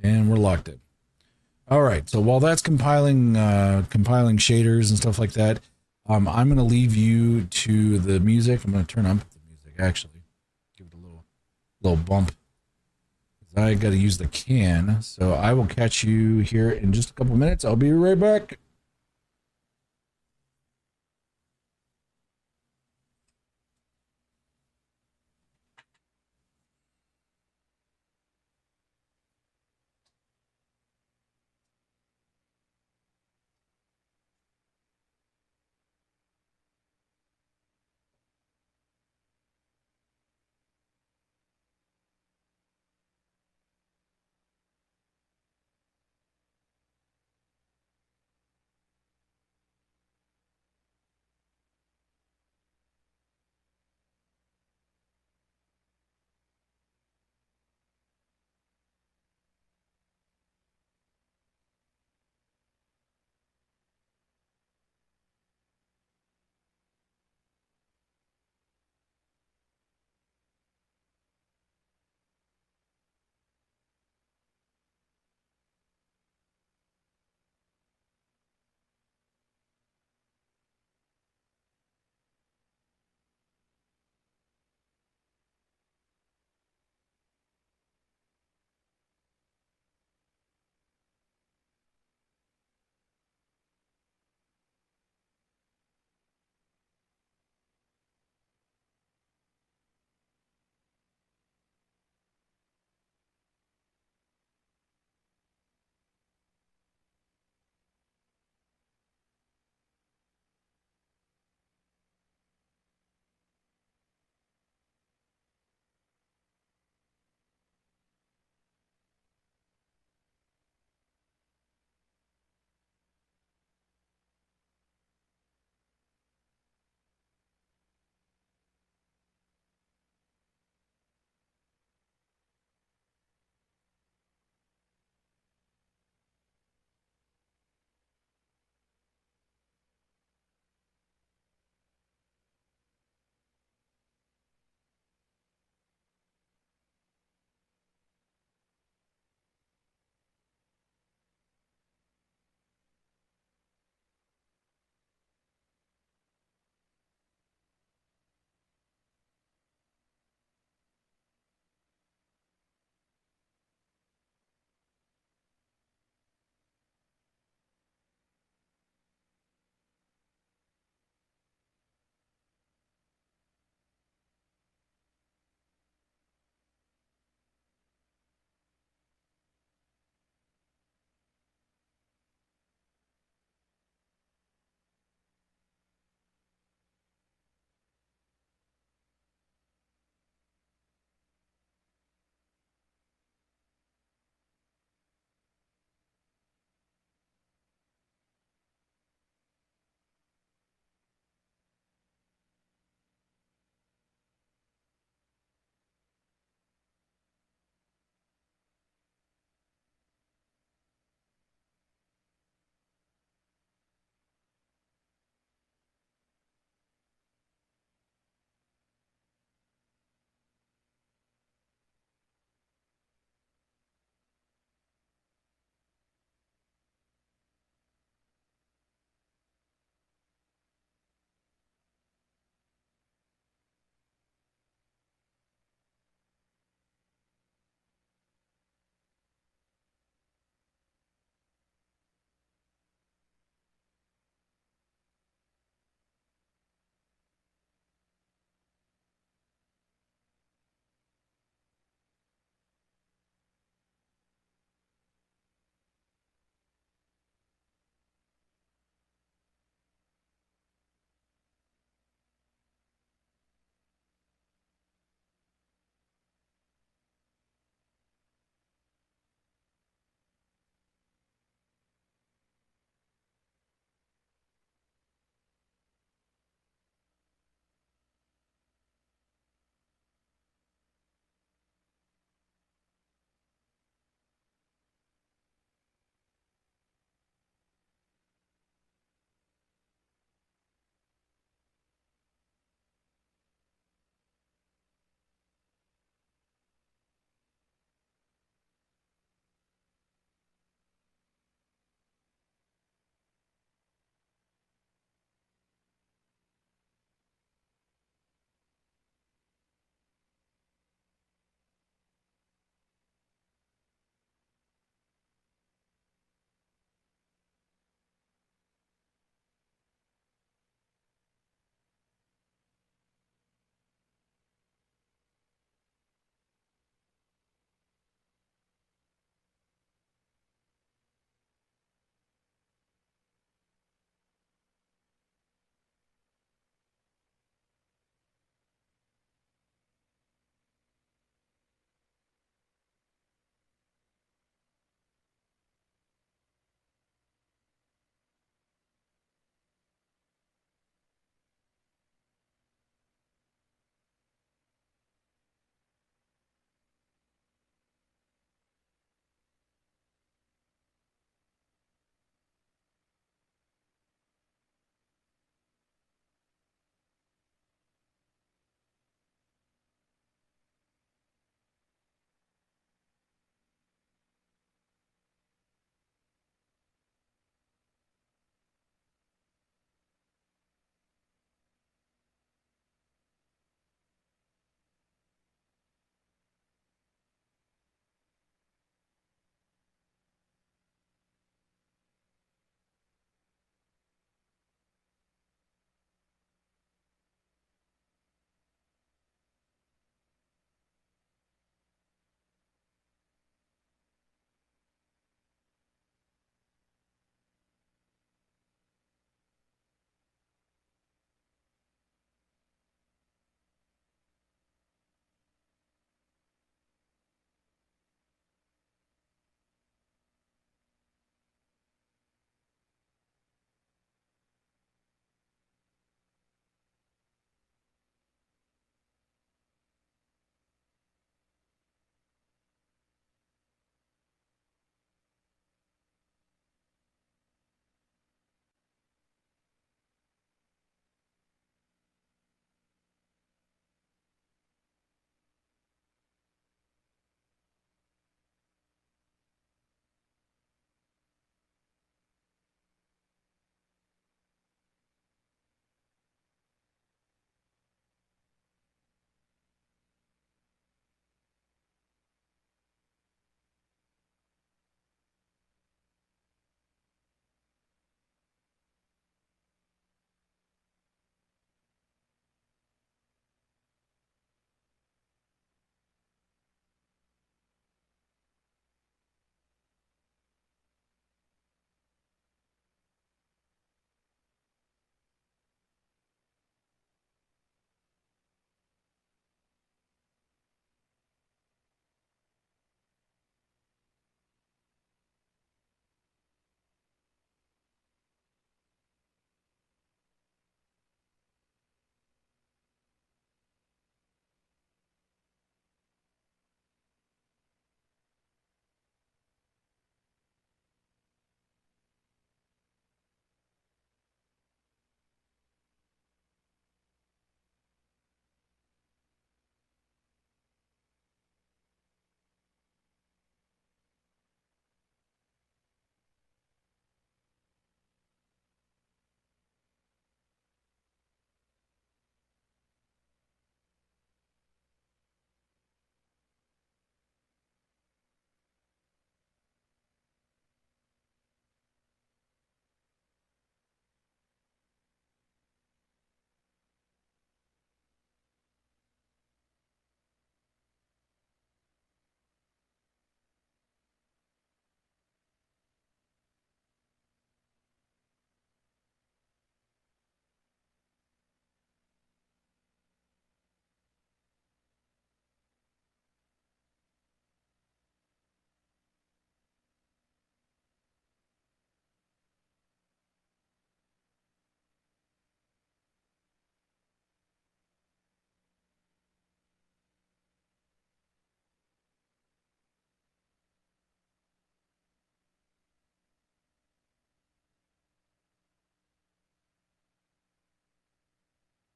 And we're locked in. All right. So while that's compiling shaders and stuff like that, I'm going to leave you to the music. I'm going to turn up the music, actually. Give it a little bump. I got to use the can. So I will catch you here in just a couple minutes. I'll be right back.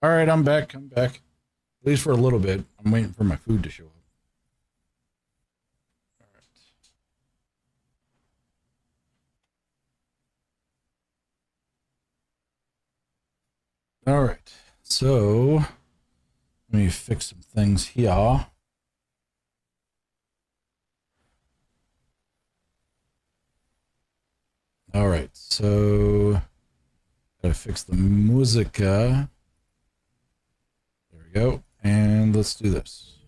All right, I'm back. I'm back. At least for a little bit. I'm waiting for my food to show up. All right. So let me fix some things here. All right. So gotta fix the musica. There we go. And let's do this.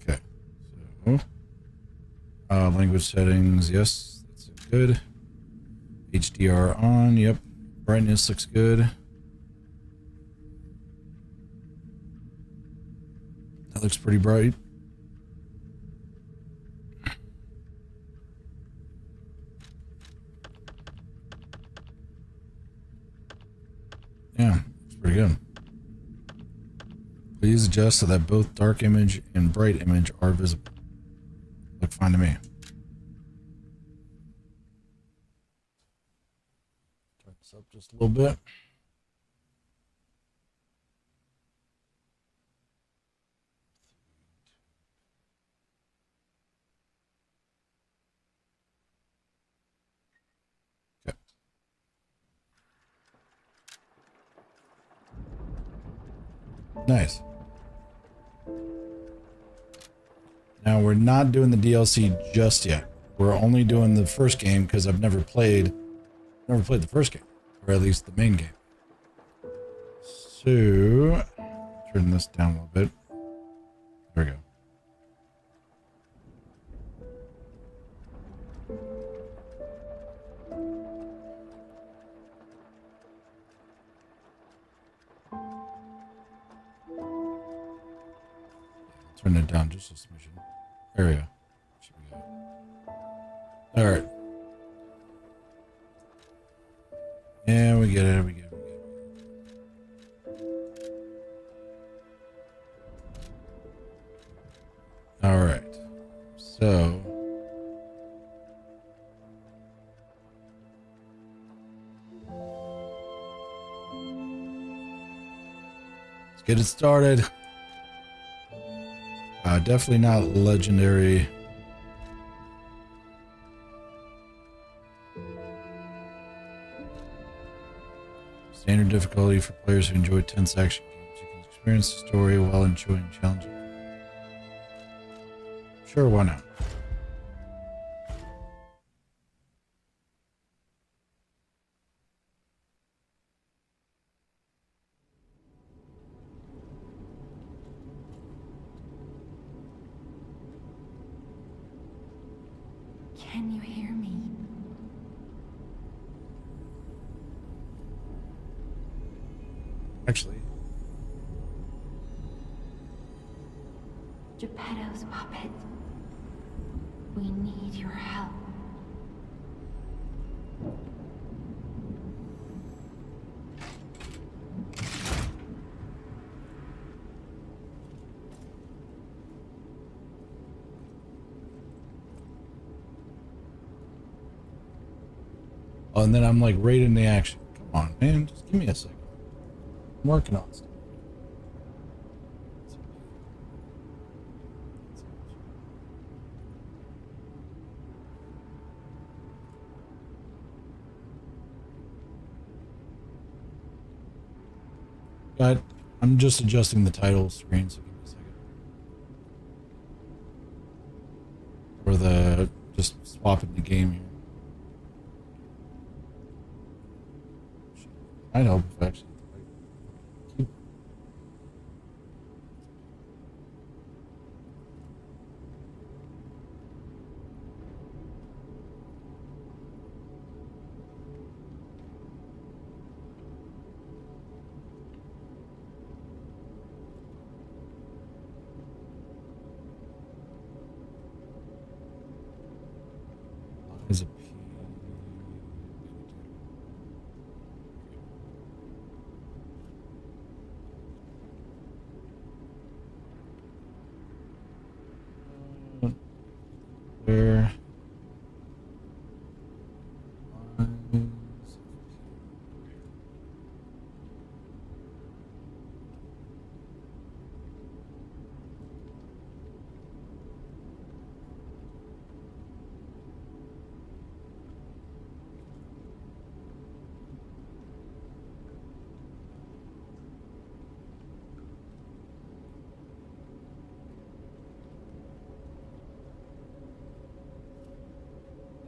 Okay. So language settings, yes, that's good. HDR on, yep. Brightness looks good. That looks pretty bright. Yeah, looks pretty good. Please adjust so that both dark image and bright image are visible. Look fine to me. Turn this up just a little bit. Okay. Nice. Now we're not doing the DLC just yet. We're only doing the first game because I've never played the first game, or at least the main game. So turn this down a little bit. There we go. Turn it down just a smidgen. There we go. All right. Yeah, we get it. We get it. All right. So let's get it started. Definitely not legendary. Standard difficulty for players who enjoy tense action games. You can experience the story while enjoying challenging. Sure, why not? Can you hear me? Actually, Geppetto's puppet. We need your help. oh, and then I'm like right in the action. Come on, man, just give me a second. I'm working on stuff. But I'm just adjusting the title screen, so give me a second. Or the just swapping the game here. I'd help if actually. Is a P. Where?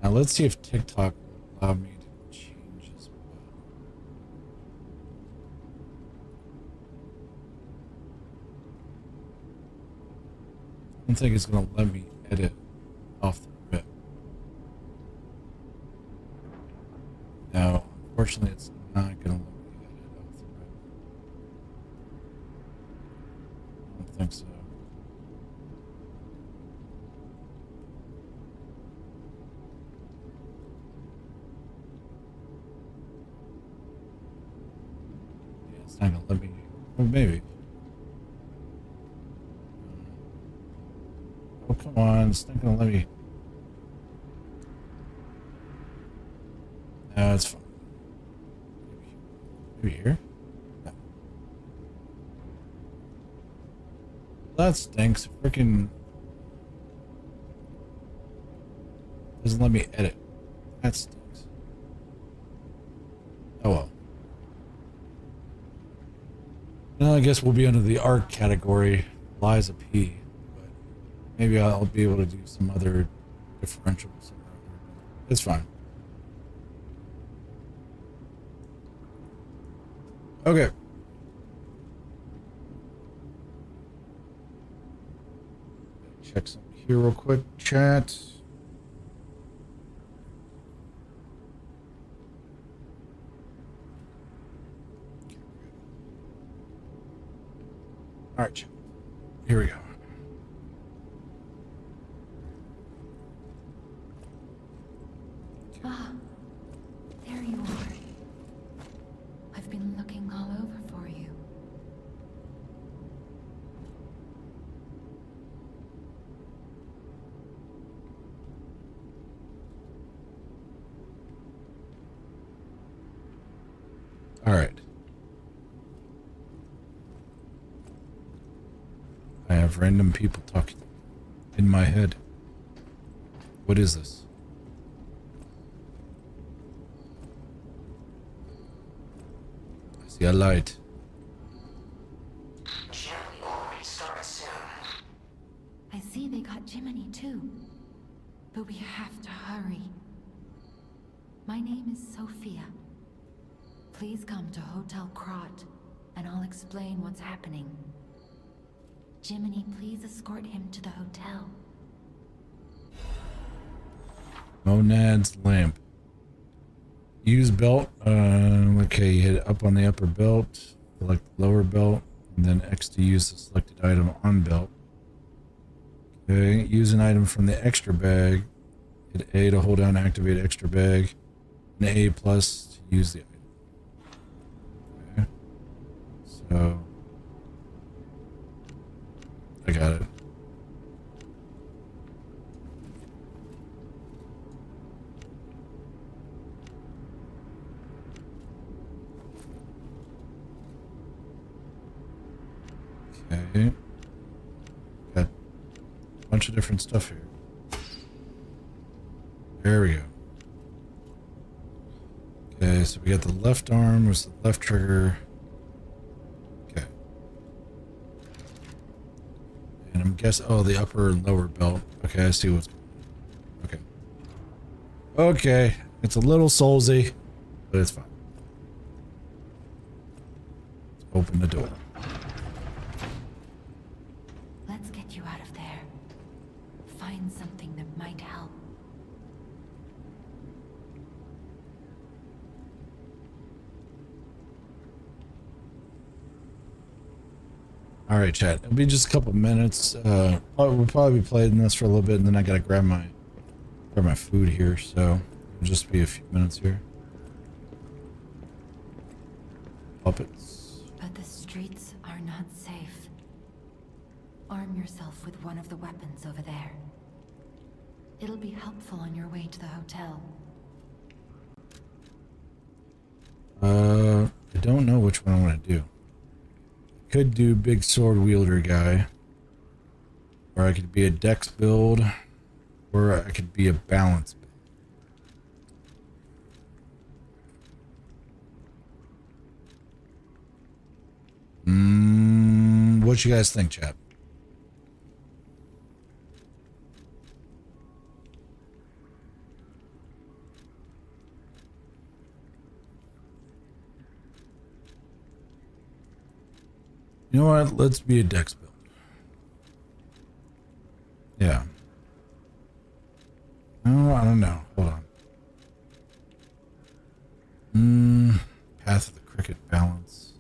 Now let's see if TikTok will allow me to change as well. I don't think it's going to let me edit off the rip. No, unfortunately it's not going to let me edit off the rip. I don't think so. Yeah, it's not going to let me. Well, maybe. Oh, come on. It's not going to let me. No, it's fine. Maybe here? No. That stinks. Freaking. Doesn't let me edit. That stinks. Oh well. Well, I guess we'll be under the ARK category. Liza P. But maybe I'll be able to do some other differential somewhere. It's fine. Okay. Check something here real quick, chat. All right, chat. Here we go. Ah, there you are. I've been looking all over for you. All right. I have random people talking in my head. What is this? I see a light. Jimmy will restart soon. I see they got Jiminy too. But we have to hurry. My name is Sophia. Please come to Hotel Krot, and I'll explain what's happening. Jiminy, please escort him to the hotel. Monad's lamp. Use belt. Okay, you hit up on the upper belt, select the lower belt, and then X to use the selected item on belt. Okay, use an item from the extra bag. Hit A to hold down and activate extra bag, and A plus to use the item. Okay, so I got it. Okay. Got a bunch of different stuff here. There we go. Okay, so we got the left arm was the left trigger. Okay. And I'm guessing, oh, the upper and lower belt. Okay, I see what's going on. Okay. Okay, it's a little soulsy, but it's fine. Let's open the door. Let's get you out of there. Find something that might help. All right, chat. It'll be just a couple minutes. We'll probably be playing this for a little bit, and then I gotta grab my food here. So it'll just be a few minutes here. Puppets. But the streets are not safe. Arm yourself with one of the weapons over there. It'll be helpful on your way to the hotel. I don't know which one I want to do. Could do big sword wielder guy, or I could be a dex build, or I could be a balance build. What you guys think, chat? You know what? Let's be a dex build. Yeah. Oh, I don't know. Hold on. Path of the Cricket balance.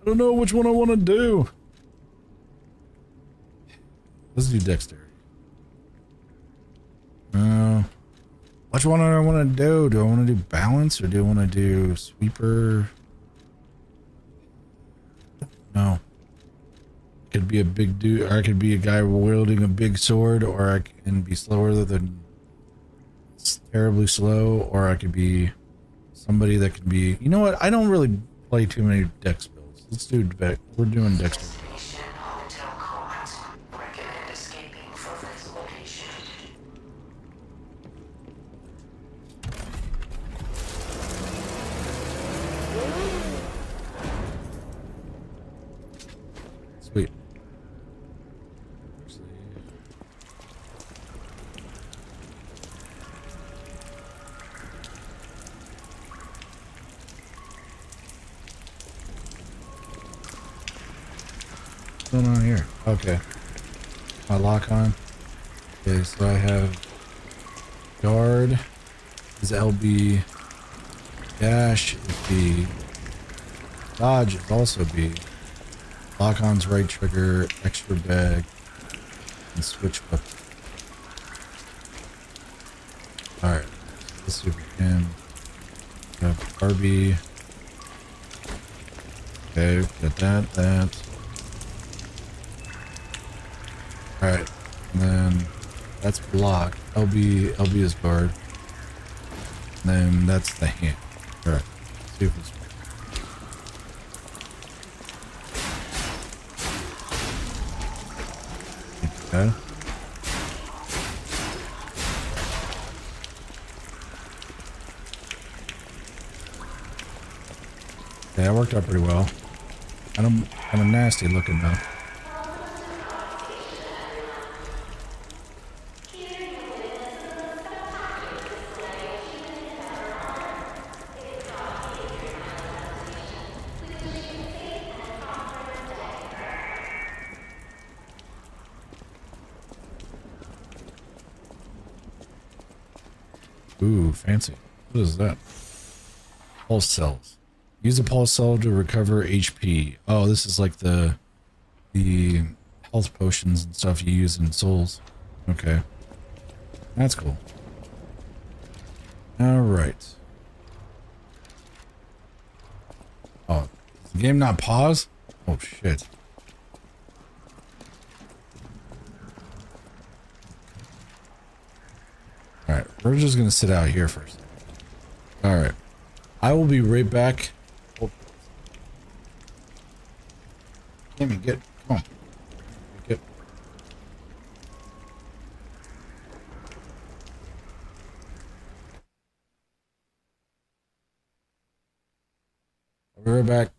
I don't know which one I want to do. Let's do dexterity. Which one do I want to do? Do I want to do balance or do I want to do sweeper? No. Could be a big dude, or I could be a guy wielding a big sword, or I can be slower than terribly slow, or I could be somebody that can be. You know what? I don't really play too many dex builds. Let's do. We're doing dexter. Destination Hotel Quad. Recommend escaping from this location. Sweet. What's going on here? Okay. My lock on. Okay, so I have guard is LB, dash is B, dodge is also B, lock on's right trigger, extra bag, and switch weapon. Alright, so let's see if we can. We have RB. Okay, got that. Alright, and then that's block. LB is guard. And then that's the hand. Alright, let's see if it's okay. Yeah, that worked out pretty well. Kind of nasty looking though. Ooh, fancy. What is that? Pulse cells. Use a pulse cell to recover HP. Oh, this is like the health potions and stuff you use in Souls. Okay. That's cool. Alright. Oh, does the game not pause? Oh shit. Alright, we're just gonna sit out here first. Alright. I will be right back. Oh. Kimmy, get. Come on. Get. I'll be right back.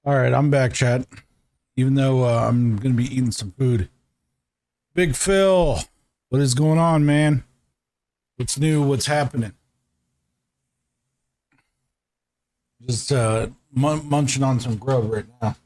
All right, I'm back, chat. Even though I'm gonna be eating some food. Big Phil, what is going on, man? What's new? What's happening? Just munching on some grub right now.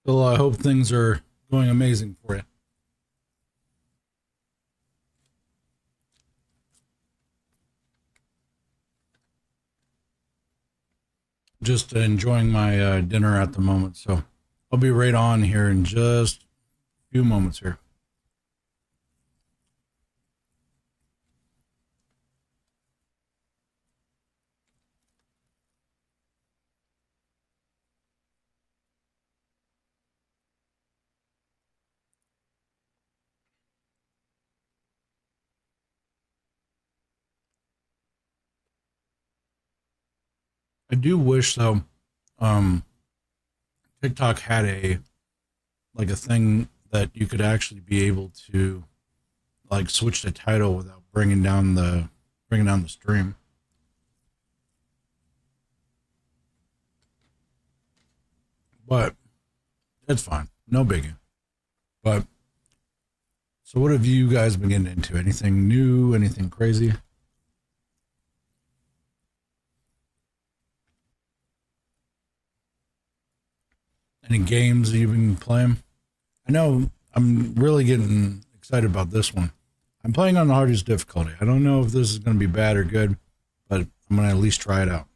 Phil, I hope things are going amazing for you. Just enjoying my dinner at the moment, so I'll be right on here in just a few moments here. I do wish though, um, TikTok had a thing that you could actually be able to like switch the title without bringing down the stream. But it's fine, no biggie. But so, what have you guys been getting into? Anything new? Anything crazy? Any games that you've been playing? I know I'm really getting excited about this one. I'm playing on the hardest difficulty. I don't know if this is going to be bad or good, but I'm going to at least try it out.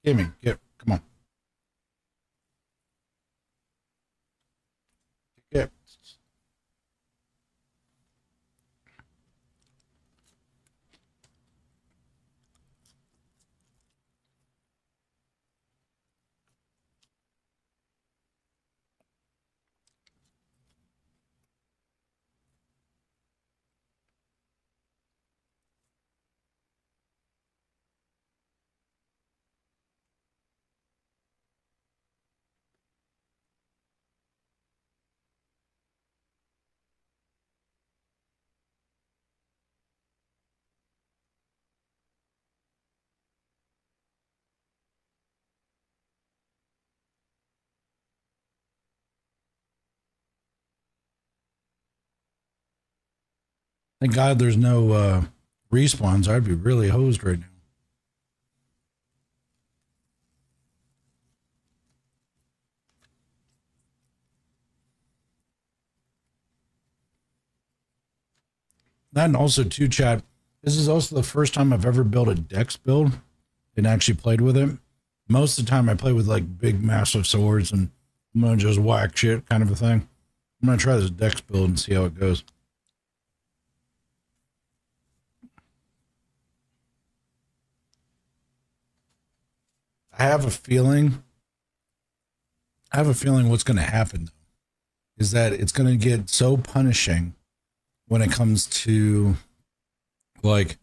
Come on. Get. Thank God there's no respawns. I'd be really hosed right now. That and also too, chat. This is also the first time I've ever built a Dex build and actually played with it. Most of the time I play with like big massive swords and I'm gonna just whack shit kind of a thing. I'm gonna try this Dex build and see how it goes. I have a feeling what's gonna happen though, is that it's gonna get so punishing when it comes to like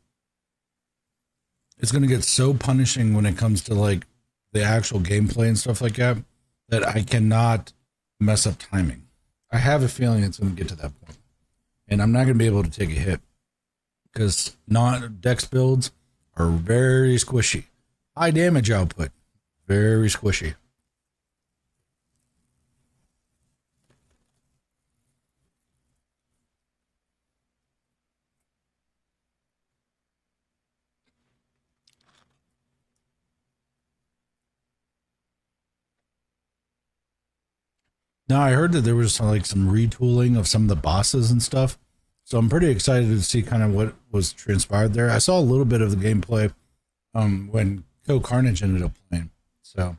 the actual gameplay and stuff like that that I cannot mess up timing. I have a feeling it's going to get to that point, and I'm not going to be able to take a hit because non-dex builds are very squishy. High damage output, very squishy. Now I heard that there was like some retooling of some of the bosses and stuff, so I'm pretty excited to see kind of what was transpired there. I saw a little bit of the gameplay when Co Carnage ended up playing, so.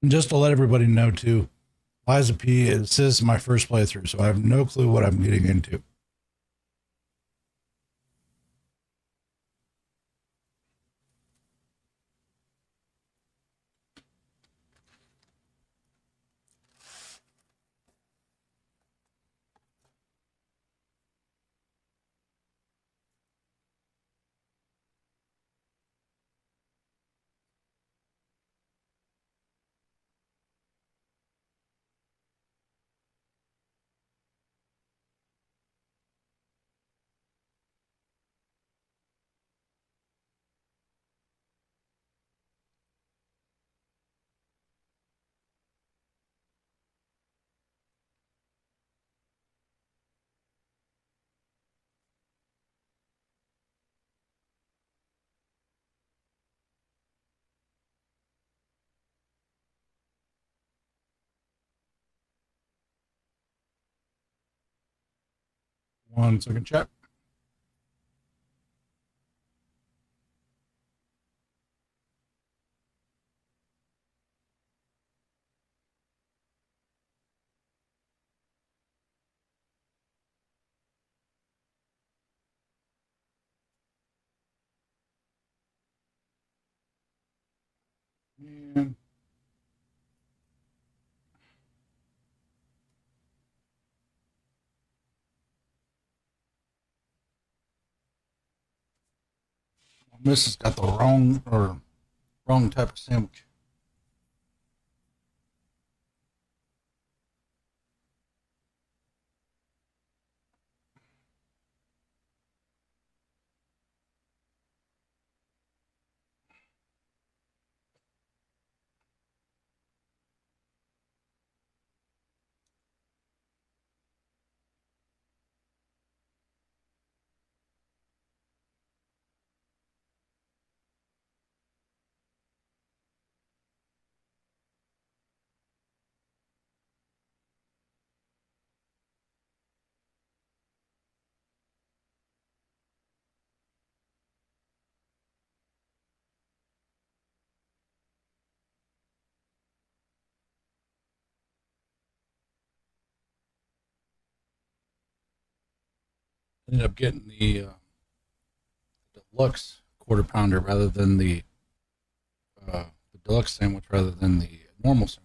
And just to let everybody know too, Liza P, this is my first playthrough, so I have no clue what I'm getting into. One second, chat. And Mrs. got the wrong type of sandwich. Ended up getting the deluxe quarter pounder rather than the deluxe sandwich rather than the normal sandwich.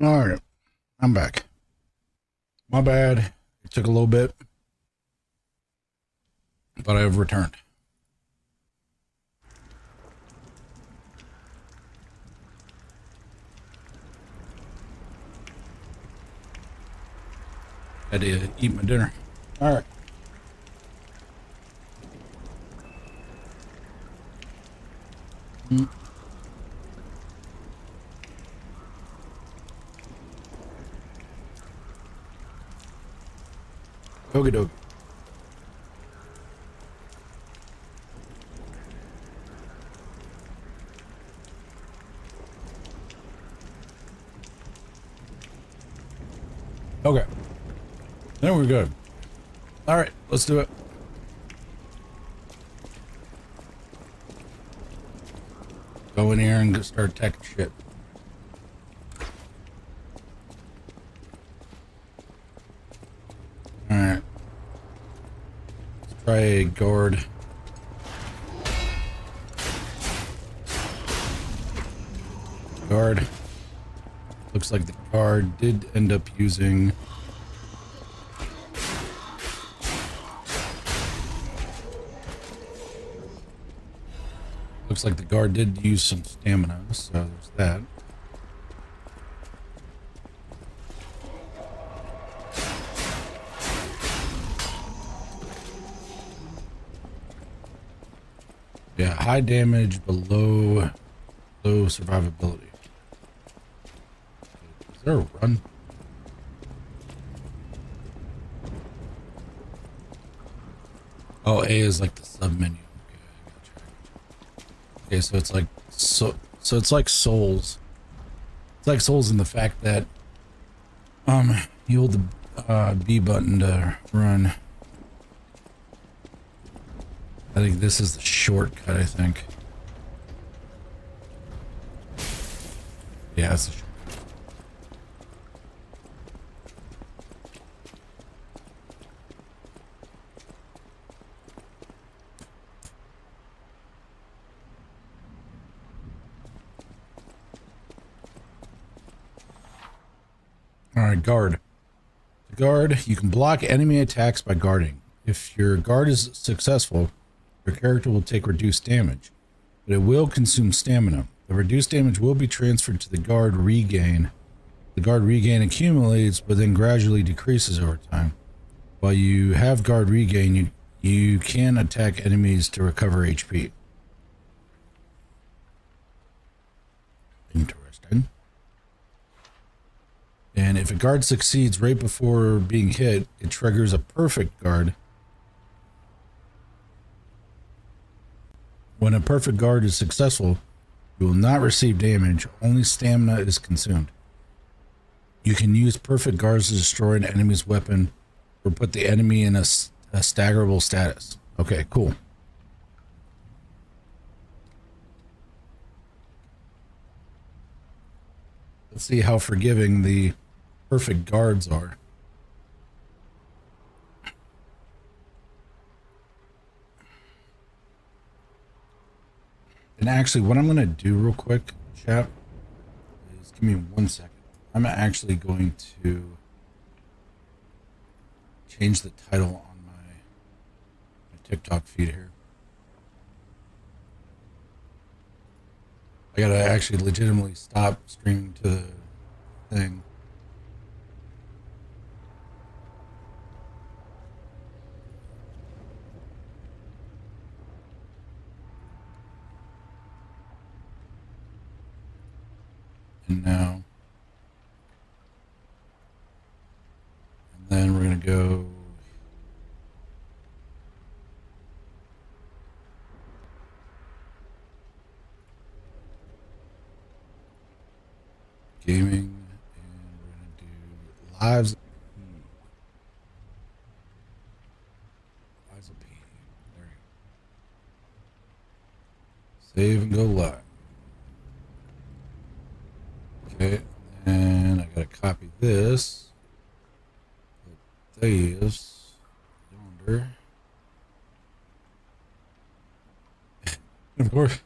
All right, I'm back. My bad. It took a little bit, but I've returned. Had to eat my dinner. All right. Okie dokie. Okay. Then we're good. All right, let's do it. Go in here and start attacking shit. All right. Let's try a guard. Guard. Looks like the guard did end up using looks like the guard did use some stamina, so there's that. Yeah, high damage, but low survivability. Is there a run? Oh, A is like the sub menu. Okay, I gotcha. Okay, so it's like so it's like Souls. It's like Souls in the fact that you hold the B button to run. I think this is the shortcut, I think. Yeah, it's the shortcut. Alright, guard. The guard, you can block enemy attacks by guarding. If your guard is successful, your character will take reduced damage, but it will consume stamina. The reduced damage will be transferred to the guard regain. The guard regain accumulates, but then gradually decreases over time. While you have guard regain, you can attack enemies to recover HP. Interesting. And if a guard succeeds right before being hit, it triggers a perfect guard. When a perfect guard is successful, you will not receive damage, only stamina is consumed. You can use perfect guards to destroy an enemy's weapon or put the enemy in a staggerable status. Okay, cool. Let's see how forgiving the perfect guards are. And actually, what I'm going to do real quick, chat, is give me 1 second. I'm actually going to change the title on my TikTok feed here. I got to actually legitimately stop streaming to the thing. And now, and then we're going to go gaming, and we're going to do lives of P. There you go. Save and go live. Okay, and I gotta copy this. Put this yonder. And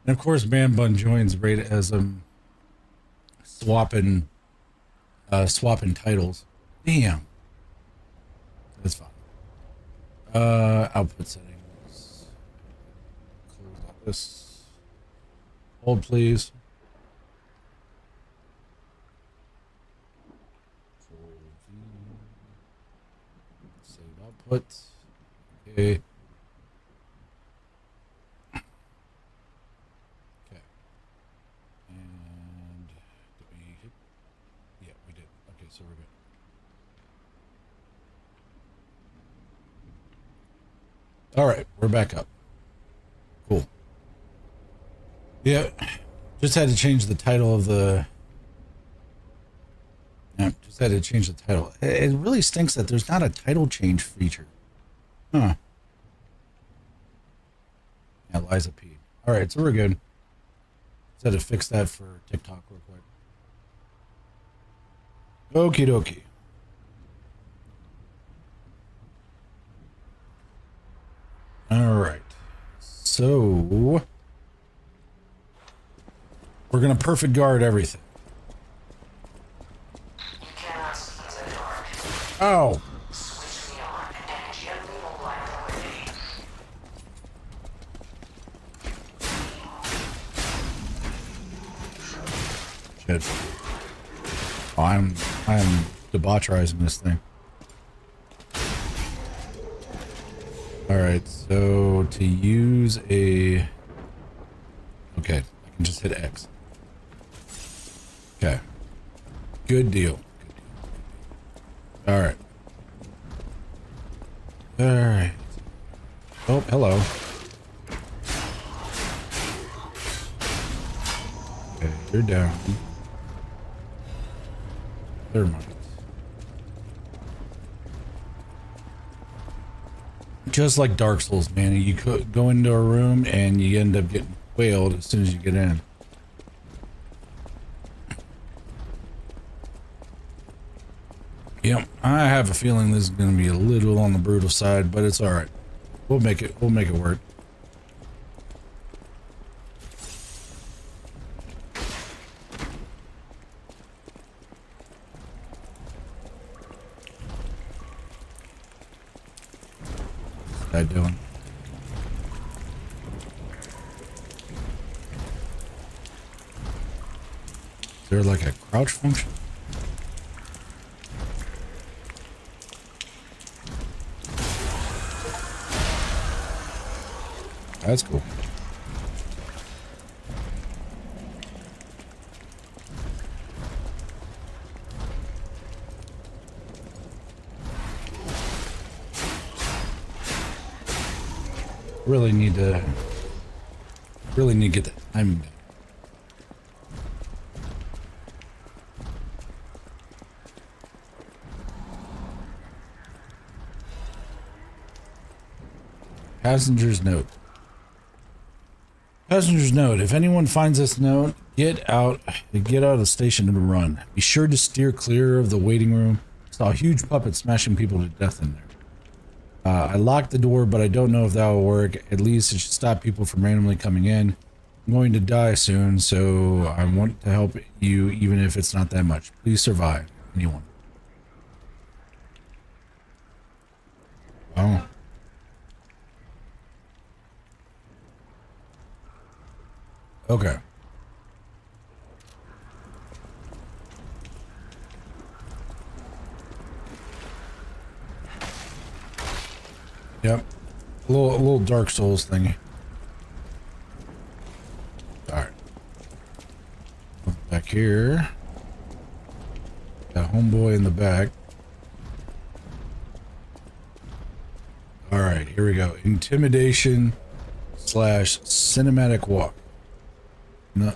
of course, Man Bun joins right as I'm swapping swapping titles. Damn. That's fine. Output settings. Close all this. Hold, please. Save output. Okay. Okay. And did we hit? Yeah, we did. Okay, so we're good. All right, we're back up. Cool. Yeah, just had to change the title of the. Yeah, just had to change the title. It really stinks that there's not a title change feature. Huh. Yeah, Liza P. All right, so we're good. Just had to fix that for TikTok real quick. Okie dokie. All right. So we're going to perfect guard everything. You cannot see the dark. Oh. Switch me on and gently light the way. Shit. Oh, I'm debaucherizing this thing. All right, so to use a... Okay, I can just hit X. Okay. Good deal. All right. All right. Oh, hello. Okay, you're down. Never mind. Just like Dark Souls, man. You could go into a room and you end up getting whaled as soon as you get in. Yep, I have a feeling this is going to be a little on the brutal side, but it's all right. We'll make it work. What's that doing? Is there like a crouch function? That's cool. Really need to get the timing down. Passenger's note. Passenger's note. If anyone finds this note, get out of the station and run. Be sure to steer clear of the waiting room. Saw a huge puppet smashing people to death in there. I locked the door, but I don't know if that will work. At least it should stop people from randomly coming in. I'm going to die soon, so I want to help you, even if it's not that much. Please survive. Anyone? Oh. Okay. Yep. A little Dark Souls thingy. Alright. Back here. Got homeboy in the back. Alright, here we go. Intimidation / cinematic walk. No.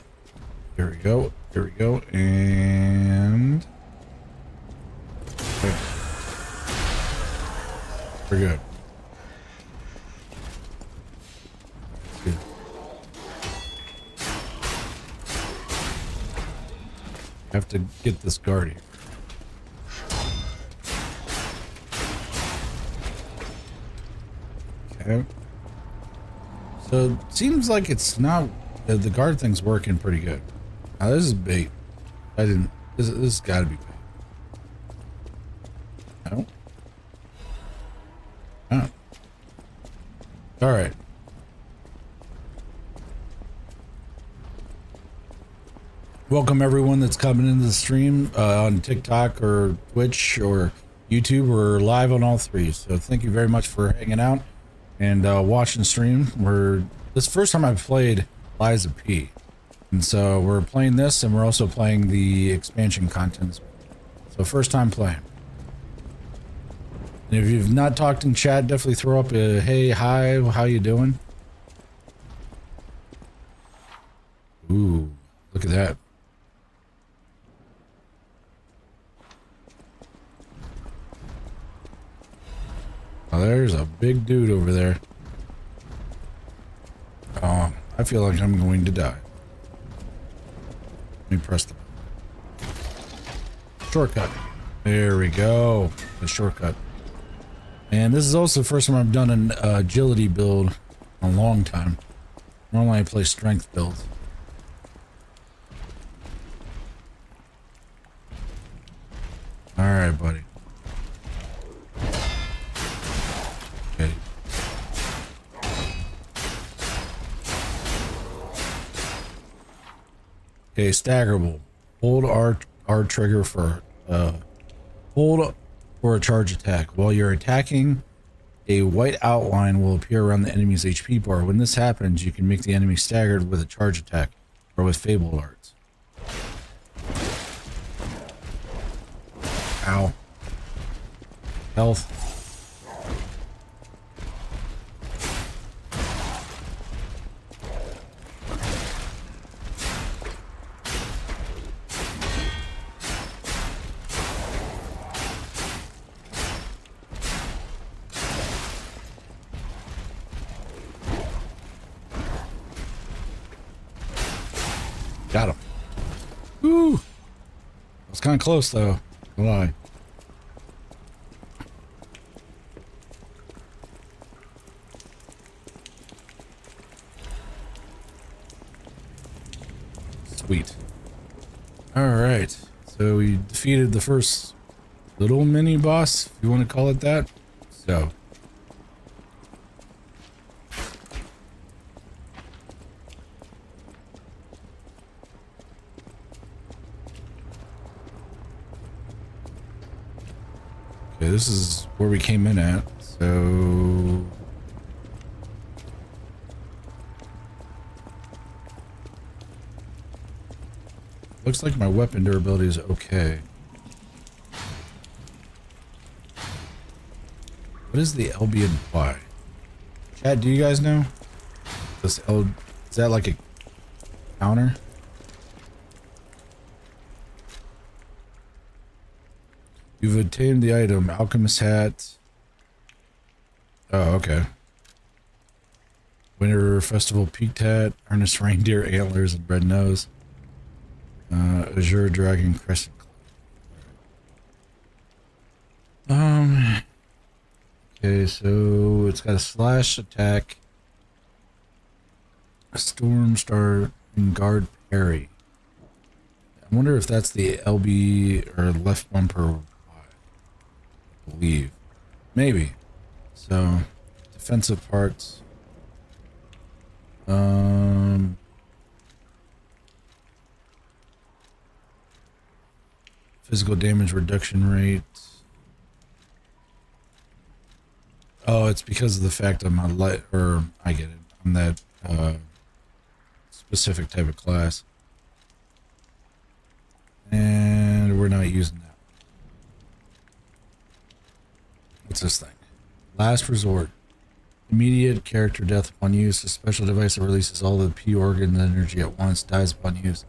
Here we go. Here we go. And okay. We're good. Have to get this guard here. Okay. So it seems like it's not the guard thing's working pretty good. Now this is bait. This has got to be bait. All right. Welcome everyone that's coming into the stream on TikTok or Twitch or YouTube. We're live on all three. So thank you very much for hanging out and watching the stream. This is the first time I've played Liza P. And so we're playing this and we're also playing the expansion content. So first time playing. And if you've not talked in chat, definitely throw up a hey, hi, how you doing? Ooh, look at that. Oh, there's a big dude over there. Oh, I feel like I'm going to die. Let me press the shortcut. There we go. The shortcut. And this is also the first time I've done an agility build in a long time. Normally I play strength builds. Alright, buddy. Okay. Okay, staggerable. Hold R trigger for hold for a charge attack. While you're attacking, a white outline will appear around the enemy's HP bar. When this happens, you can make the enemy staggered with a charge attack or with Fable Arts. Ow. Health. Got him. Woo! That was kind of close, though. Don't lie. Sweet. Alright. So we defeated the first little mini boss, if you want to call it that. So. Okay, this is where we came in at, so... Looks like my weapon durability is okay. What does the LB imply? Chat, do you guys know? Is that like a counter? You've obtained the item, Alchemist Hat. Oh, okay. Winter Festival Peaked Hat, Ernest Reindeer Antlers and Red Nose. Azure Dragon Crescent. Okay, so it's got a slash attack, a storm star, and guard parry. I wonder if that's the LB or left bumper. I believe. Maybe. So, defensive parts. Physical damage reduction rate. Oh, it's because of the fact I'm a light, or I get it. I'm that specific type of class. And we're not using that. What's this thing? Last resort. Immediate character death upon use. A special device that releases all the P organ energy at once. Dies upon use.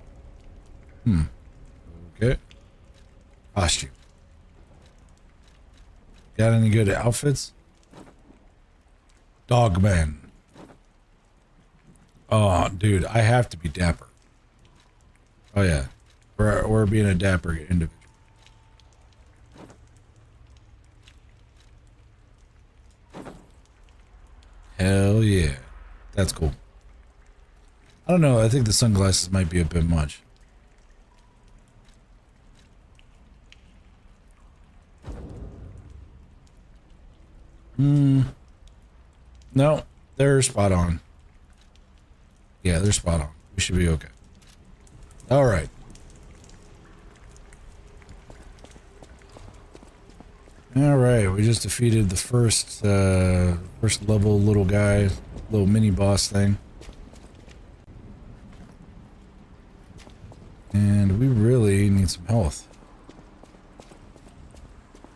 Okay. Costume. Got any good outfits? Dogman. Oh, dude, I have to be dapper. Oh yeah, we're being a dapper individual. Hell yeah, that's cool. I don't know. I think the sunglasses might be a bit much. No, They're spot on. Yeah, they're spot on. We should be okay. All right. All right, we just defeated the first level little guy, little mini boss thing. And we really need some health.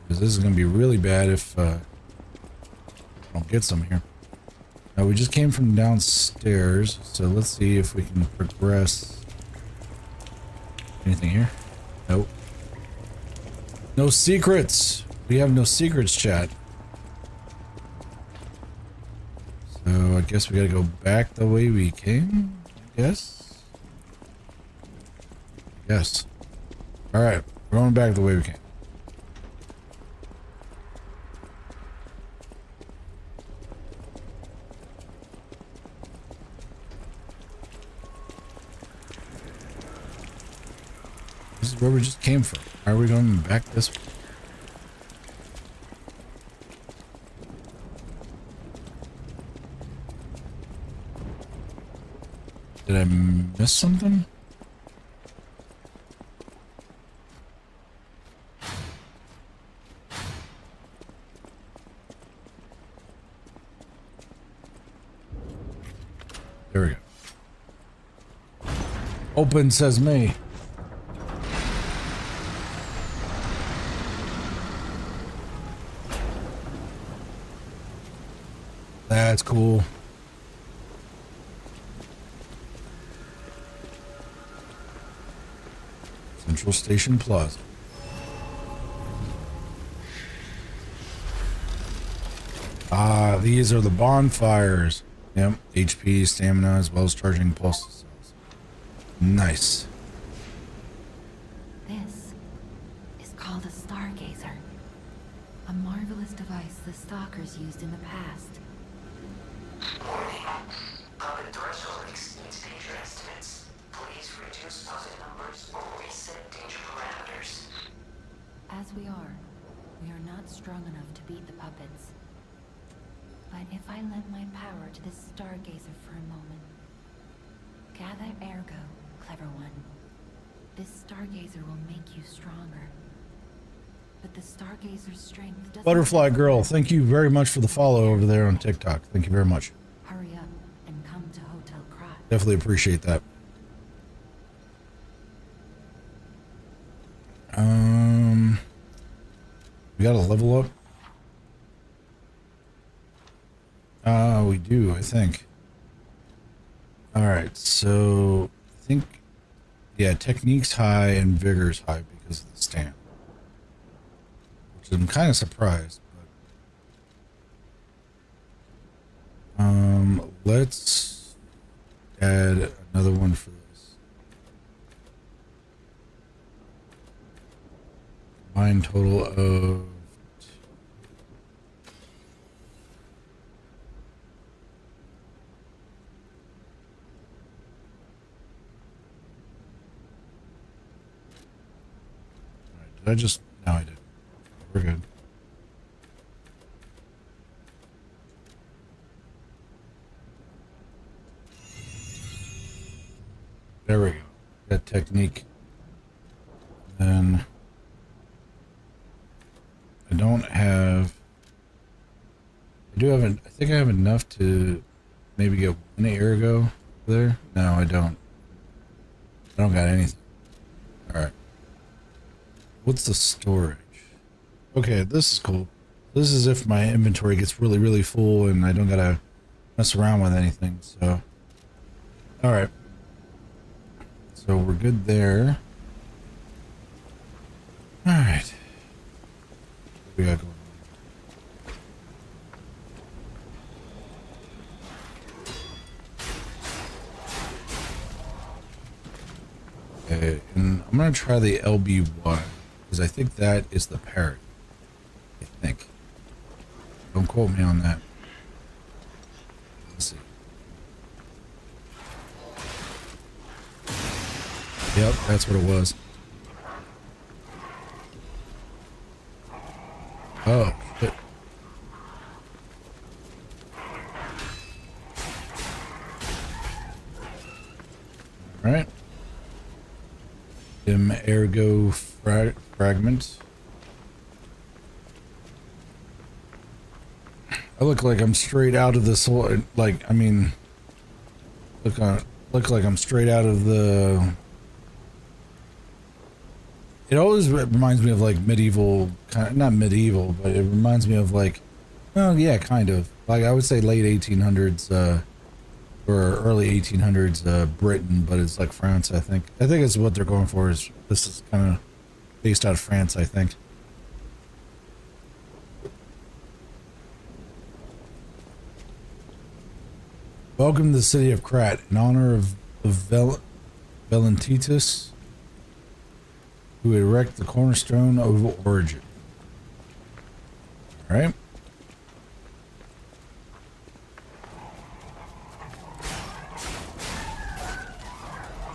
Because this is going to be really bad if I don't get some here. Now, we just came from downstairs, so let's see if we can progress. Anything here? Nope. No secrets! We have no secrets, chat. So, I guess we gotta go back the way we came? I guess? Yes. Alright, we're going back the way we came. This is where we just came from. Why are we going back this way? Did I miss something? There we go. Open says me. That's cool. Central Station Plaza. Ah, these are the bonfires. Yep, HP, stamina, as well as charging pulse cells. Nice. This is called a stargazer. A marvelous device the stalkers used in the past. Warning. Puppet threshold exceeds danger estimates. Please reduce puppet numbers or reset danger parameters. As we are not strong enough to beat the puppets. But if I lend my power to this stargazer for a moment. Gather ergo, clever one. This stargazer will make you stronger. But the stargazer's strength doesn't... Butterfly Girl, thank you very much for the follow over there on TikTok. Thank you very much. Hurry up and come to Hotel Crot. Definitely appreciate that. We got a level up. We do, I think. Alright, so I think, yeah, technique's high and vigor's high because of the stand. Which I'm kind of surprised, but let's add another one for this. Combined total of did I just... No, I didn't. We're good. There we go. That technique. Then... I don't have... I do have... I think I have enough to maybe get one ergo there. No, I don't. I don't got anything. Alright. What's the storage? Okay, this is cool. This is if my inventory gets really, really full and I don't gotta mess around with anything, so. Alright. So we're good there. Alright. What we got going on? Okay, and I'm gonna try the LB1. Because I think that is the parrot. I think. Don't quote me on that. Let's see. Yep, that's what it was. Oh, shit. All right. Ergo fragment. I look like I'm straight out of this whole, like, I mean, look like I'm straight out of the, it always reminds me of like medieval, not medieval, but it reminds me of like, oh yeah, kind of. Like I would say late 1800s, or early 1800s Britain, but it's like France, I think. I think it's what they're going for. Is this is kind of based out of France, I think. Welcome to the city of Krat in honor of Valentitus, who erect the cornerstone of origin. All right.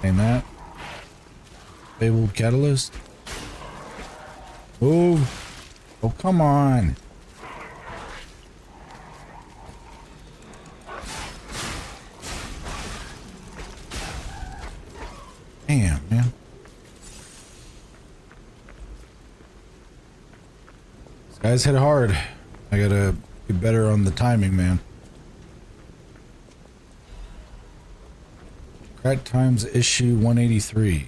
And that fabled catalyst. Move. Oh, come on. Damn, man. These guys hit hard. I gotta get better on the timing, man. Krat Times issue 183.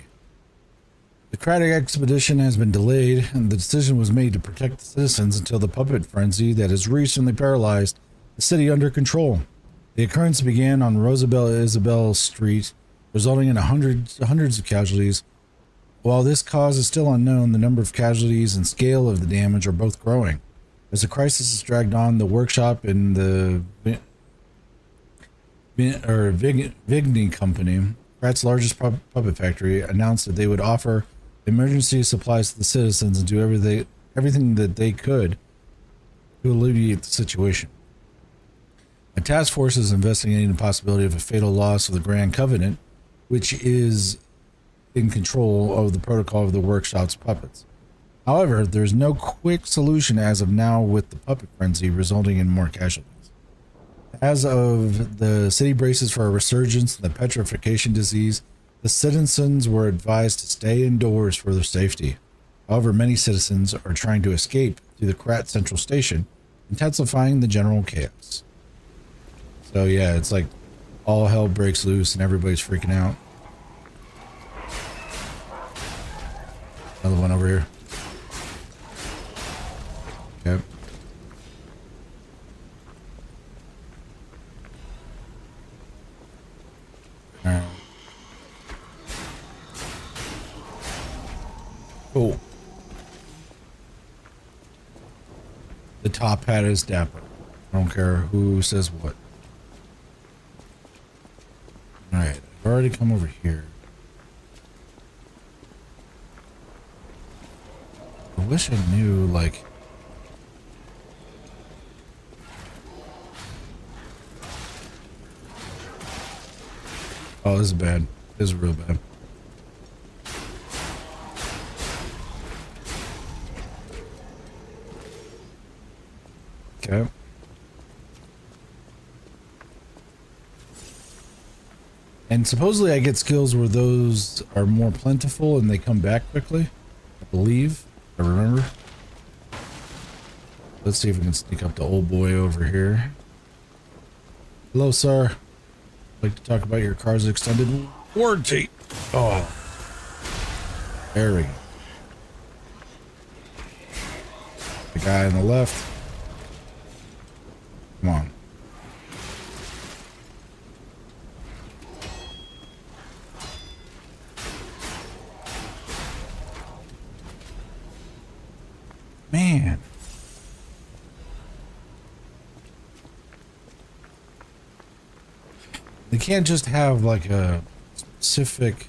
The Krat expedition has been delayed, and the decision was made to protect the citizens until the puppet frenzy that has recently paralyzed the city under control. The occurrence began on Isabel Street, resulting in hundreds of casualties. While this cause is still unknown, the number of casualties and scale of the damage are both growing. As the crisis is dragged on, the workshop in the Vigny Company, Krat's largest puppet factory, announced that they would offer emergency supplies to the citizens and do everything that they could to alleviate the situation. A task force is investigating the possibility of a fatal loss of the Grand Covenant, which is in control of the protocol of the workshop's puppets. However, there's no quick solution as of now, with the puppet frenzy resulting in more casualties. As of the city braces for a resurgence in the petrification disease, the citizens were advised to stay indoors for their safety. However, many citizens are trying to escape through the Krat Central Station, intensifying the general chaos. So yeah, it's like all hell breaks loose and everybody's freaking out. Another one over here. Okay. Alright. Cool. The top hat is dapper. I don't care who says what. Alright, I've already come over here. I wish I knew, like... Oh, this is bad. This is real bad. Okay. And supposedly I get skills where those are more plentiful and they come back quickly. I believe. I remember. Let's see if we can sneak up to old boy over here. Hello, sir. I'd like to talk about your car's extended warranty. Oh. There we go. The guy on the left. Come on. Man. They can't just have like a specific...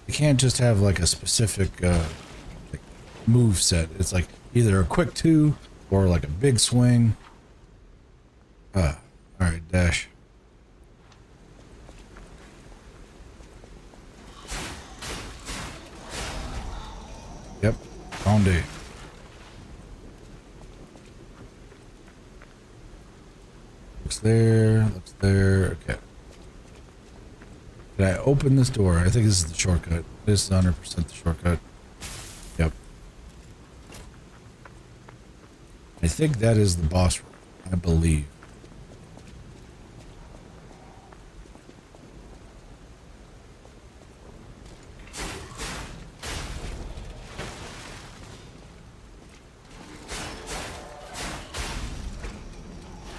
They can't just have like a specific like move set. It's like either a quick 2 or like a big swing. Alright, dash. Yep, Grande. Looks there, okay. Did I open this door? I think this is the shortcut. This is 100% the shortcut. Yep. I think that is the boss room, I believe.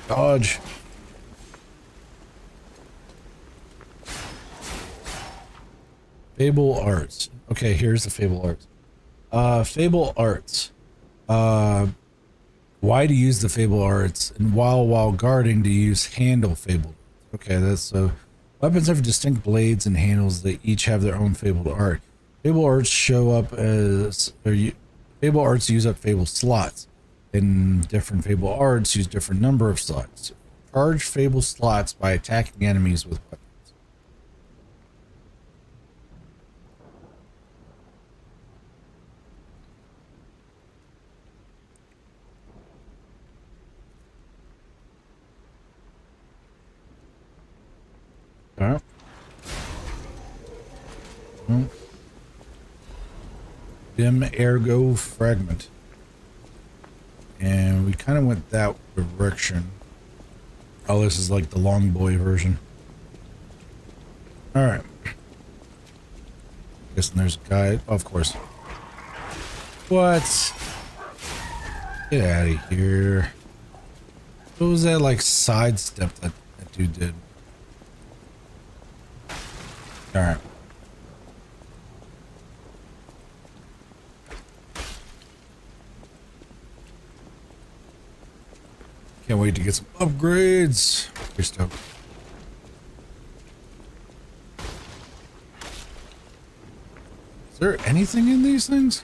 Dodge. Fable Arts. Okay, here's the Fable Arts. Fable Arts. Why to use the Fable Arts, and while guarding to use handle Fable. Okay, that's so. Weapons have distinct blades and handles that each have their own fabled art. Fable Arts show up as Fable Arts use up Fable slots. And different Fable Arts use different number of slots. Charge Fable slots by attacking enemies with weapons. Alright. Dim Ergo Fragment. And we kind of went that direction. Oh, this is like the long boy version. Alright. Guessing there's a guy. Oh, of course. What? Get out of here. What was that like sidestep that dude did? Alright. Can't wait to get some upgrades. You're stoked. Is there anything in these things?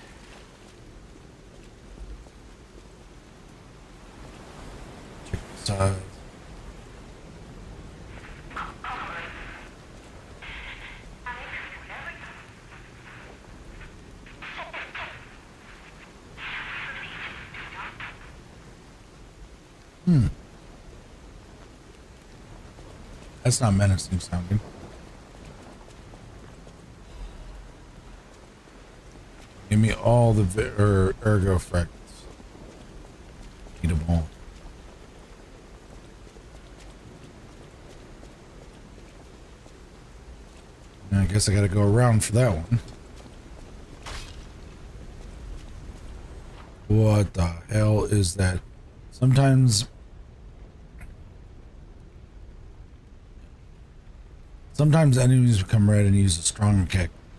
Check the size. That's not menacing sounding. Give me all the ergo fragments. Need them all. I guess I gotta go around for that one. What the hell is that? Sometimes enemies become red and use a strong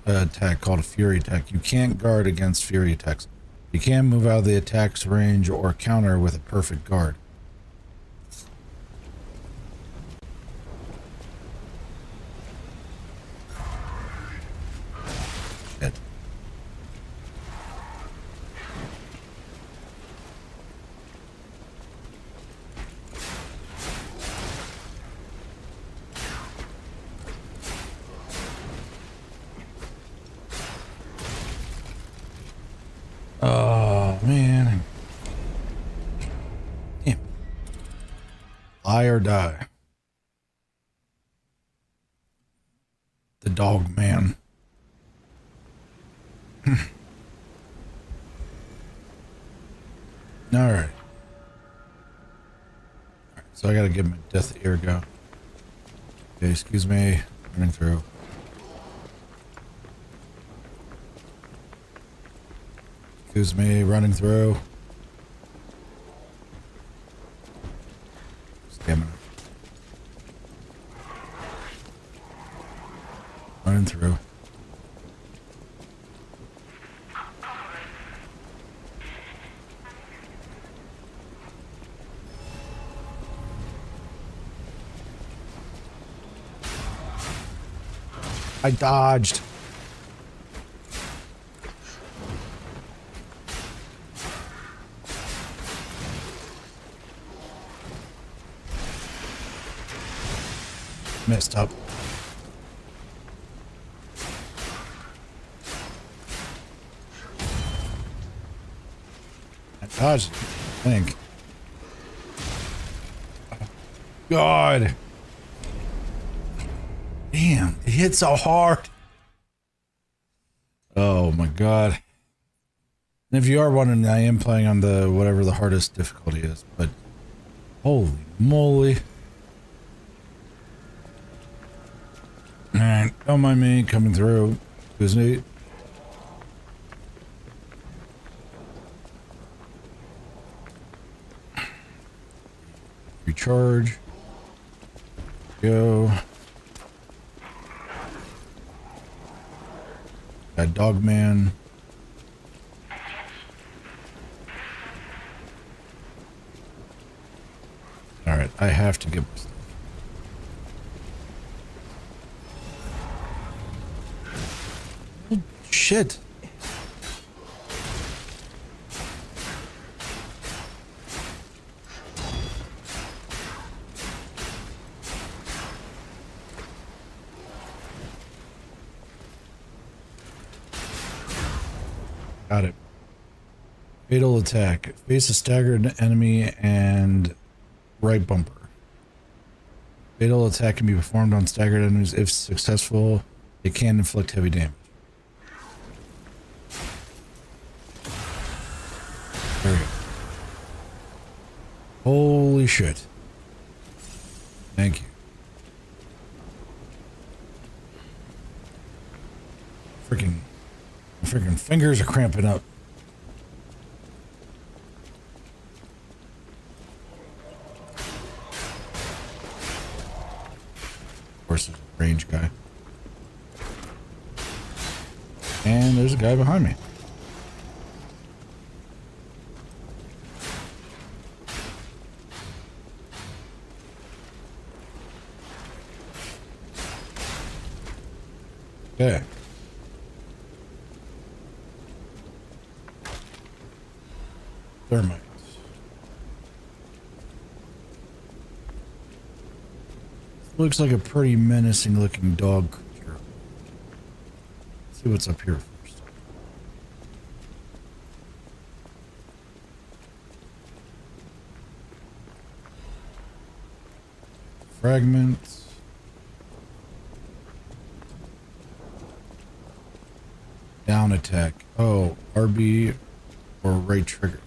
attack called a fury attack. You can't guard against fury attacks. You can move out of the attack's range or counter with a perfect guard. Shit. Oh, man. Damn. Lie or die. The dog man. Alright. So I gotta give my death ear go. Okay, excuse me. Running through. Excuse me, running through. Stamina. Running through. I dodged. Messed up. I dodged, I think. God. Damn Damn, it hit so hard. Oh my god. And if you are wondering, I am playing on the whatever the hardest difficulty is, but holy moly. Alright, don't mind me coming through. It was neat. Recharge. Go. Got Dogman. Alright, I have to get my stuff. Shit. Got it. Fatal attack. Face a staggered enemy and right bumper. Fatal attack can be performed on staggered enemies. If successful, it can inflict heavy damage. There we go. Holy shit. Thank you. Freaking fingers are cramping up. Of course, there's a range guy. And there's a guy behind me. Okay. Thermites. Looks like a pretty menacing looking dog creature. Let's see what's up here first. Fragments. Down attack. Oh, RB or right trigger.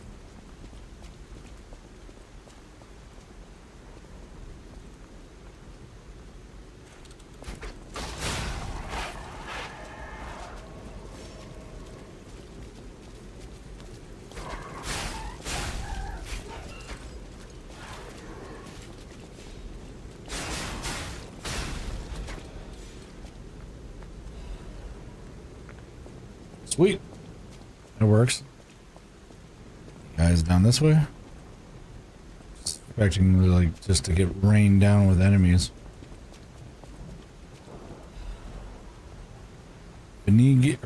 Sweet. That works. Guys down this way. Just expecting like just to get rained down with enemies. Vigni,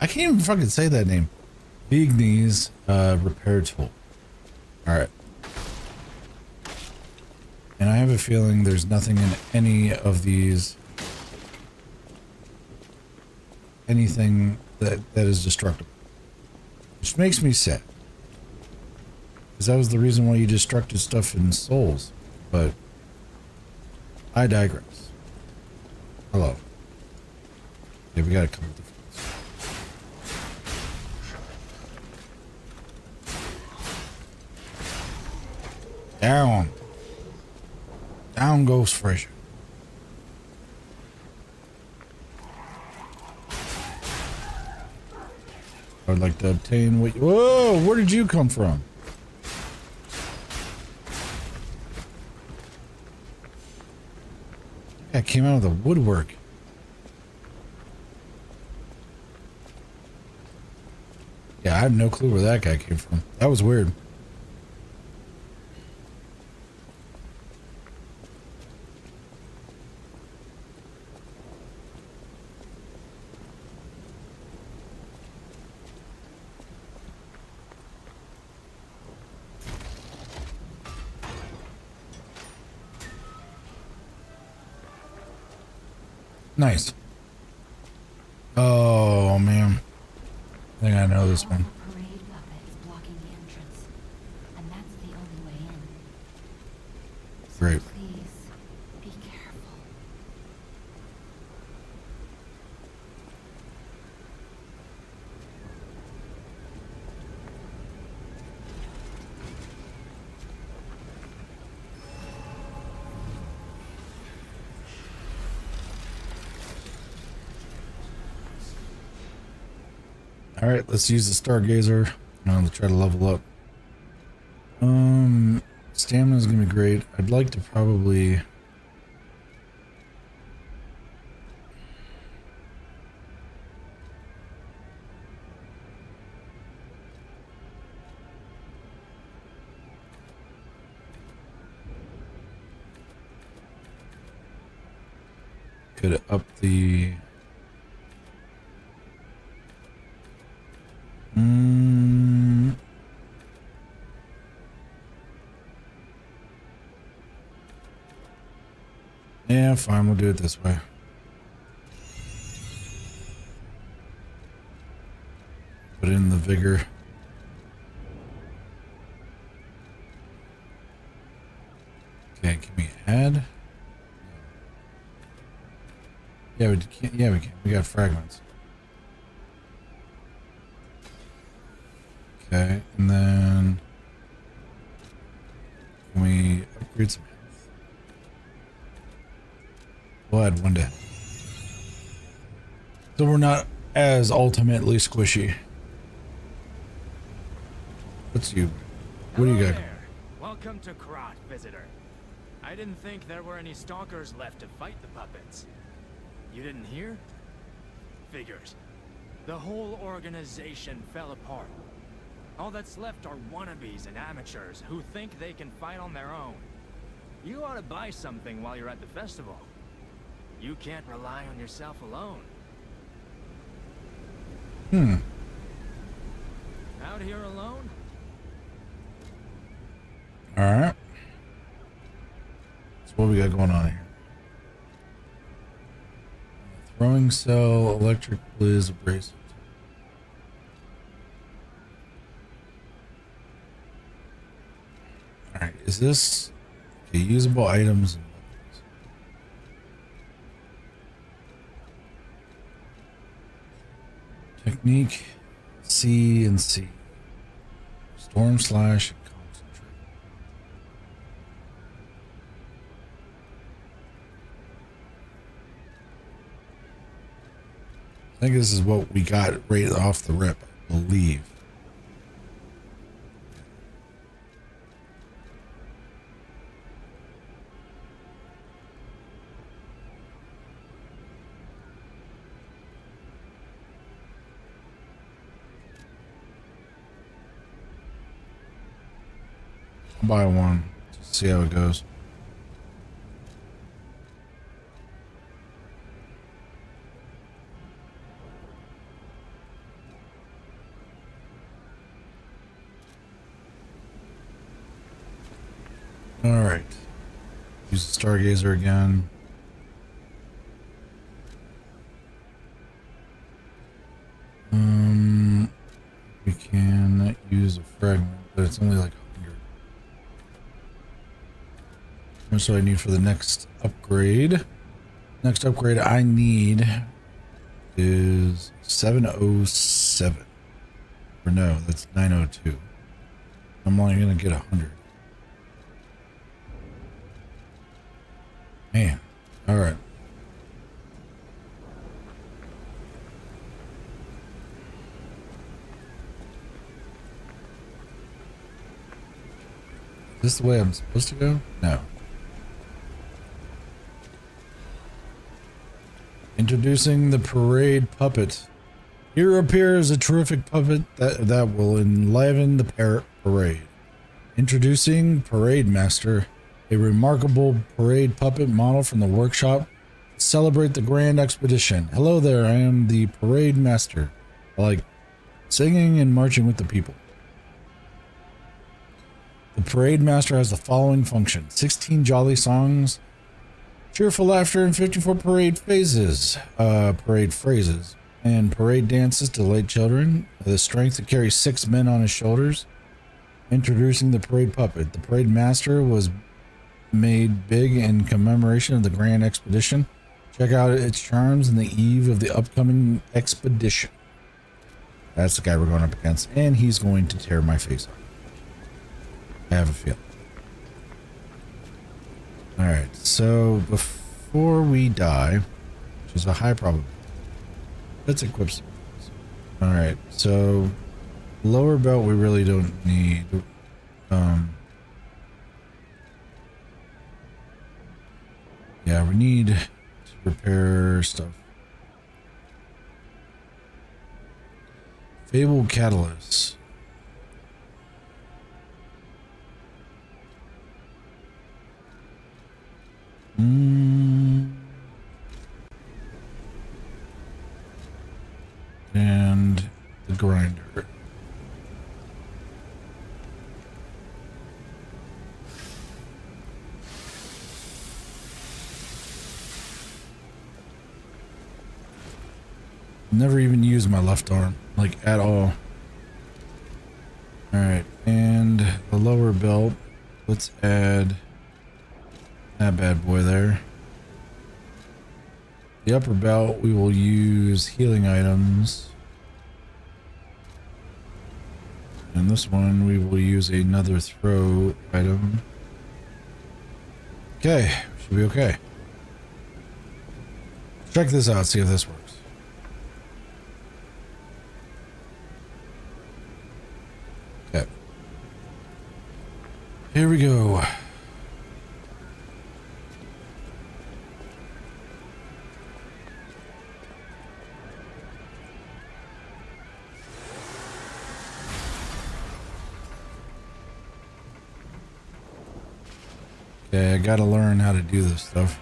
I can't even fucking say that name. Vigni's repair tool. Alright. And I have a feeling there's nothing in any of these. Anything that is destructible. Which makes me sad. Because that was the reason why you destructed stuff in Souls. But I digress. Hello. Yeah, we got a couple different ones. Down. Down goes Fraser. I'd like to obtain what. Whoa! Where did you come from? That came out of the woodwork. Yeah, I have no clue where that guy came from. That was weird. Nice. Oh man, I think I know this one. Parade puppet is blocking the entrance, and that's the only way in. So Great. please be careful. All right, let's use the Stargazer. I'm to try to level up. Stamina is gonna be great. I'd like to probably. Could up the. Yeah, fine. We'll do it this way. Put in the vigor. Okay, can we add? Yeah, we can. Yeah, we can. We got fragments. Okay, and then can we upgrade some health? We'll add one to health. So we're not as ultimately squishy. What's you? What do you got? There. Welcome to Krot, visitor. I didn't think there were any stalkers left to fight the puppets. You didn't hear? Figures. The whole organization fell apart. All that's left are wannabes and amateurs who think they can fight on their own. You ought to buy something while you're at the festival. You can't rely on yourself alone. Out here alone? Alright. So what we got going on here? Throwing cell, electric blizz, abrasive. Alright, is this okay, usable items and weapons? Technique C and C. Storm slash and concentrate. I think this is what we got right off the rip, I believe. I'll buy one, just see how it goes. All right, use the Stargazer again. We can use a fragment, but it's only like 100. How much do I need for the next upgrade? Next upgrade I need is 707. Or no, that's 902. I'm only gonna get 100. Man, all right. Is this the way I'm supposed to go? No. Introducing the parade puppet. Here appears a terrific puppet that will enliven the parade. Introducing Parade Master, a remarkable parade puppet model from the workshop. Celebrate the grand expedition. Hello there, I am the Parade Master. I like singing and marching with the people. The Parade Master has the following function: 16 jolly songs, cheerful laughter, and 54 parade phrases, and parade dances to delight children. The strength to carry 6 men on his shoulders. Introducing the Parade Puppet. The Parade Master was made big in commemoration of the grand expedition. Check out its charms in the eve of the upcoming expedition. That's the guy we're going up against, and he's going to tear my face off. I have a feeling. Alright, so before we die, which is a high probability, let's equip some things. All right, so lower belt we really don't need. Yeah, we need to repair stuff. Fable catalyst. And the grinder. Never even used my left arm, like at all. Alright, and the lower belt, let's add that bad boy there. The upper belt, we will use healing items. And this one, we will use another throw item. Okay, should be okay. Check this out, see if this works. Okay. Here we go. Okay, I gotta learn how to do this stuff.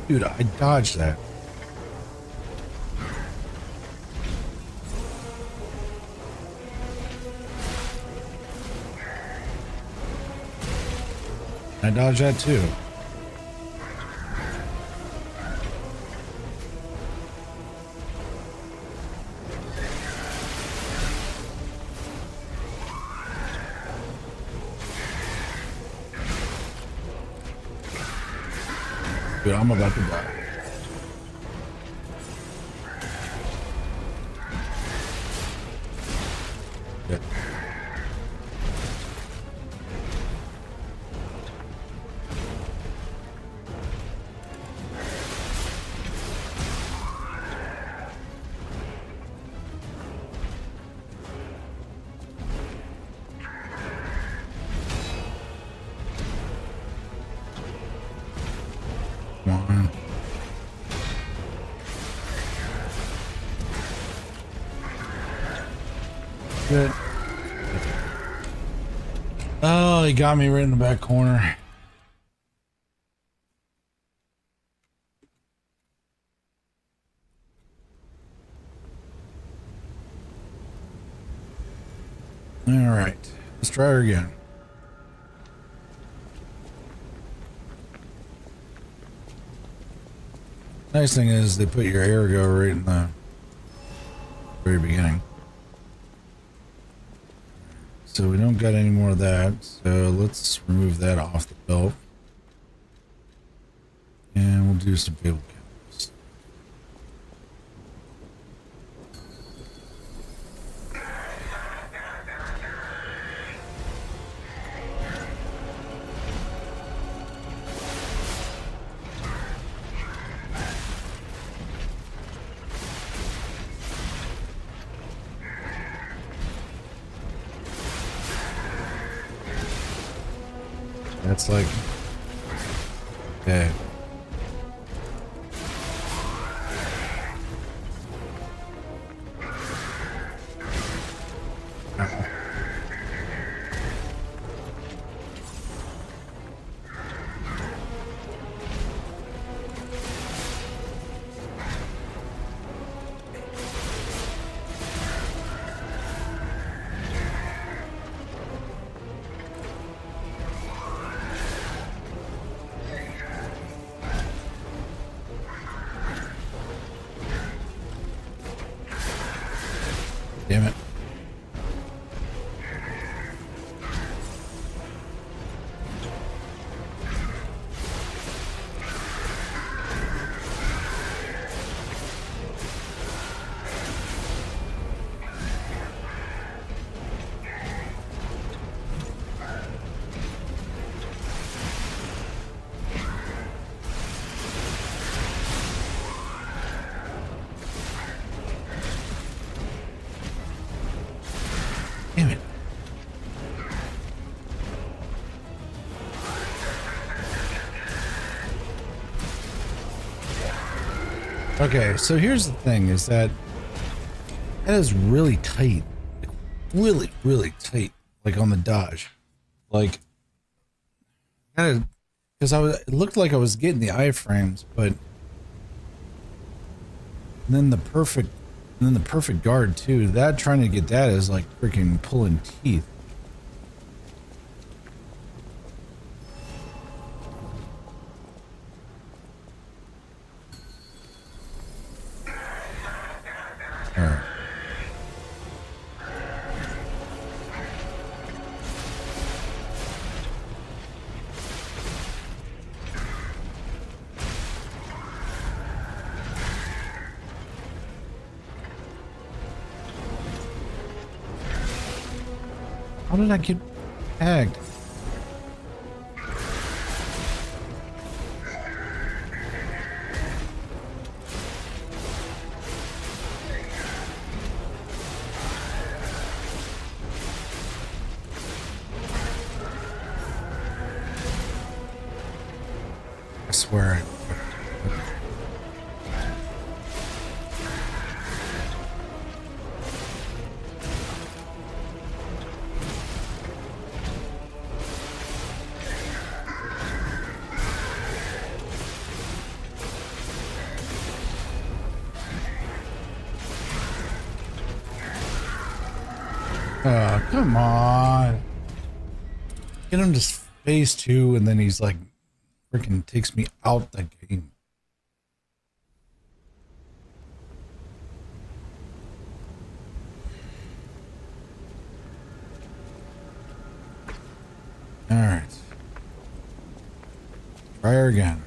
Dude, I dodged that. I dodged that too. Dude, I'm about to die. Yep. Come on. Good. Oh, he got me right in the back corner. All right, let's try her again. Nice thing is they put your air go right in the very beginning. So we don't got any more of that, so let's remove that off the belt. And we'll do some cable cameras. That's like, okay. Damn it. Damn it. Okay, so here's the thing is that is really tight. Like, really, really tight. Like on the dodge. Like kind of because it looked like I was getting the iframes, but then the perfect guard too. That trying to get that is like freaking pulling teeth. All right. How did I get tagged? I swear. Oh, come on. Get him to phase 2 and then he's like freaking takes me out the game. All right. Try her again.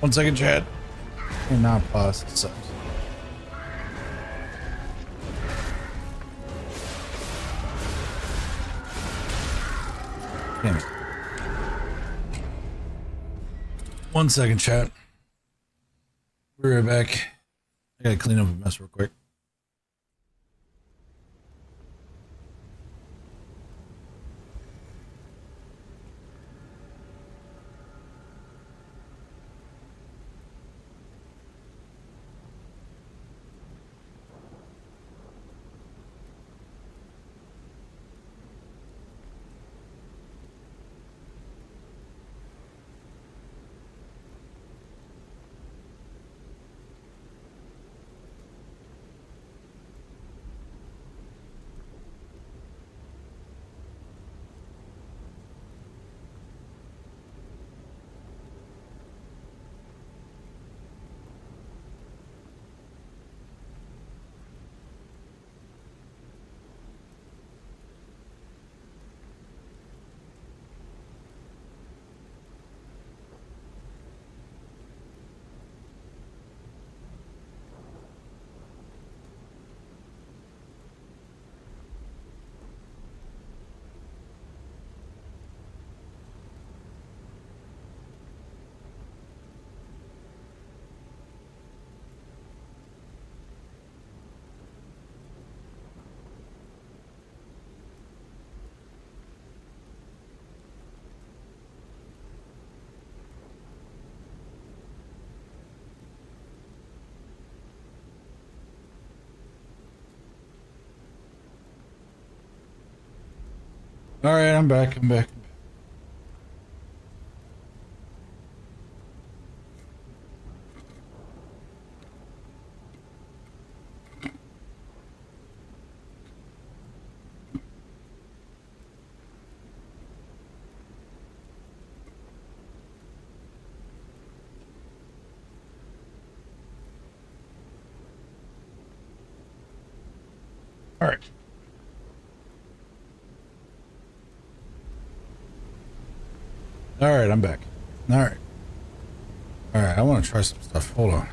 One second, Chad. You're not pause. It sucks. Damn it. 1 second, chat. We're right back. I gotta clean up a mess real quick. All right, I'm back. I'm back. All right. All right, I'm back. All right. All right, I want to try some stuff. Hold on.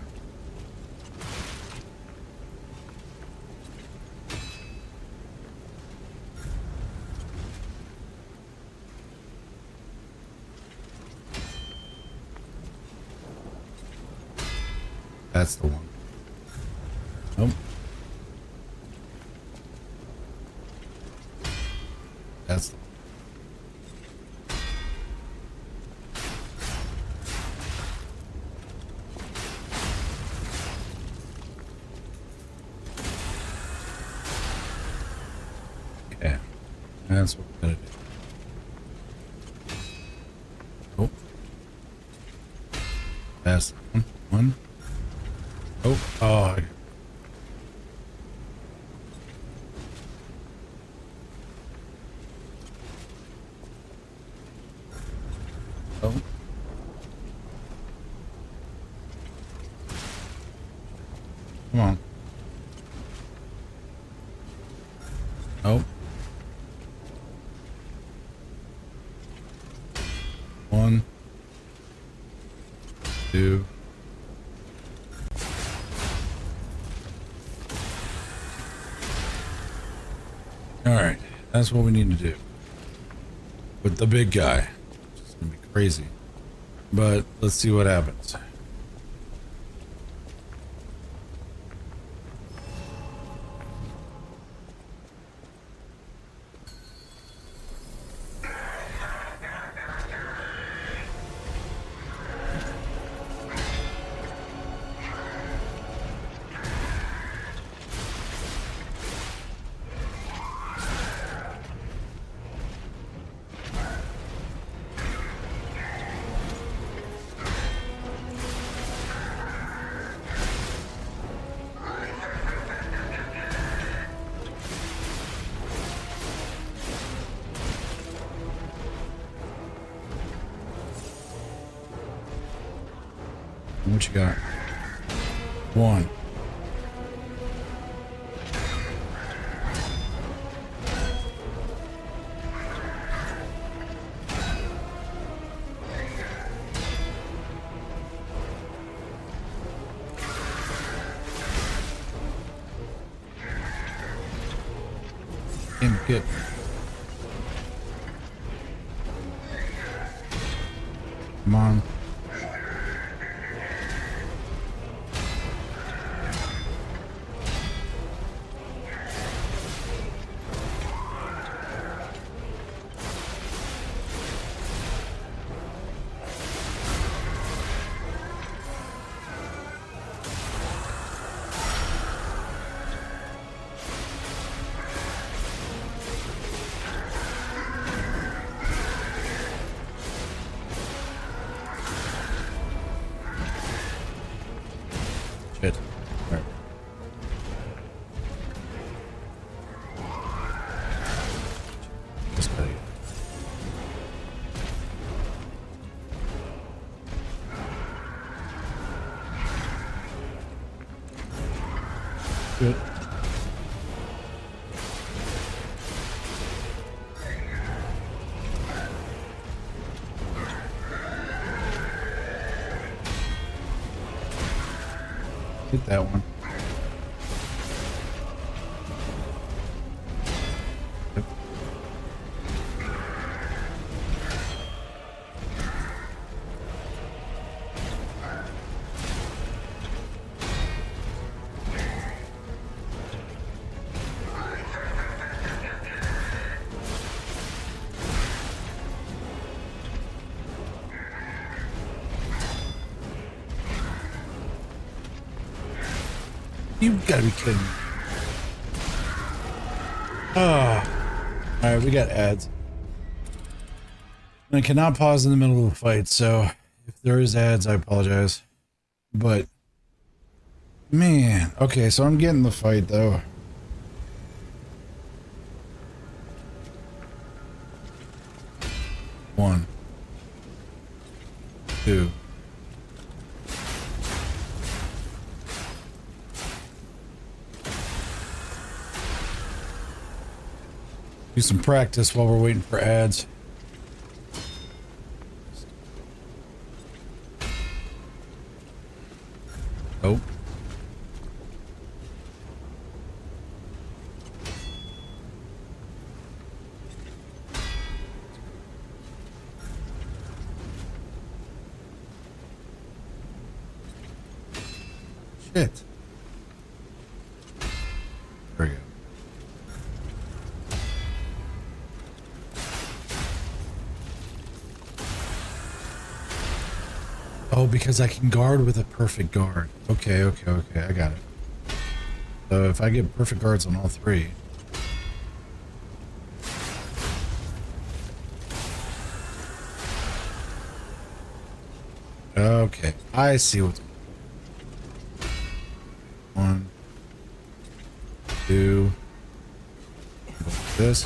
That's the one. Nope. That's the one. Okay. That's what we're gonna do. Oh. That's the one. One. Oh. Oh. Oh. Come on. Oh. One. Two. All right. That's what we need to do. With the big guy. It's gonna be crazy. But let's see what happens. What you got? One. Can't get. Come on. Shit. All right. Just gotta get. Good. Hit that one. Yep. You gotta be kidding me. Oh. Alright, we got ads. I cannot pause in the middle of the fight, so if there is ads, I apologize. But, man, okay, so I'm getting the fight, though. One. Two. Do some practice while we're waiting for ads. Oh. Shit. There we go. Oh, because I can guard with a perfect guard. Okay, okay, okay, I got it. So if I get perfect guards on all three. Okay, I see what's going on. One, two, this,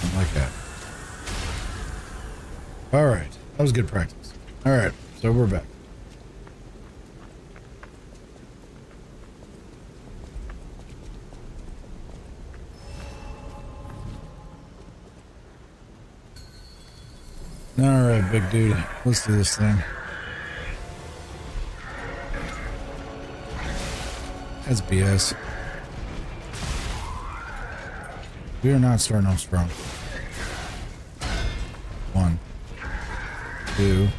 and like that. All right, that was good practice. All right, so we're back. All right, big dude, let's do this thing. That's BS. We are not starting off strong. One, two.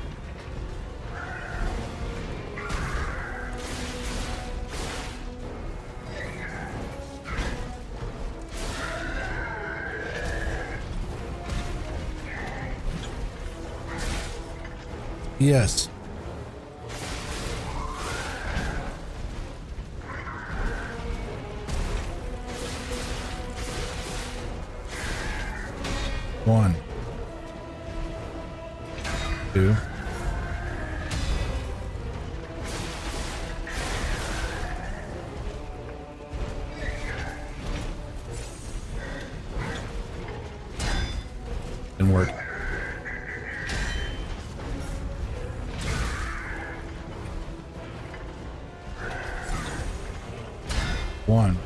Yes. One. Two. Didn't work. One.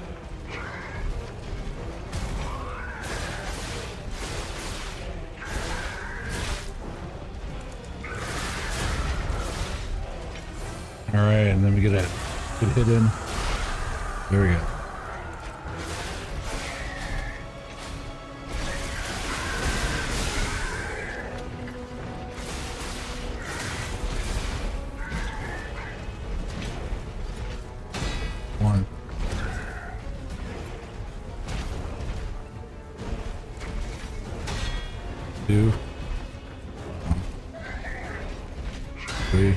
All right, and then we get a good hit in. There we go. One. Two. Three.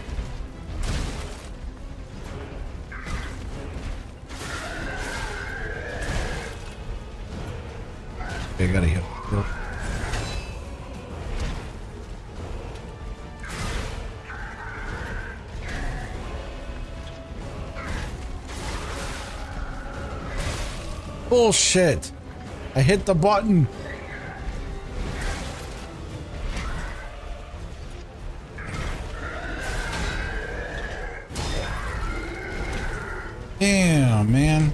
Okay, I gotta heal. Bullshit! I hit the button. Damn, man.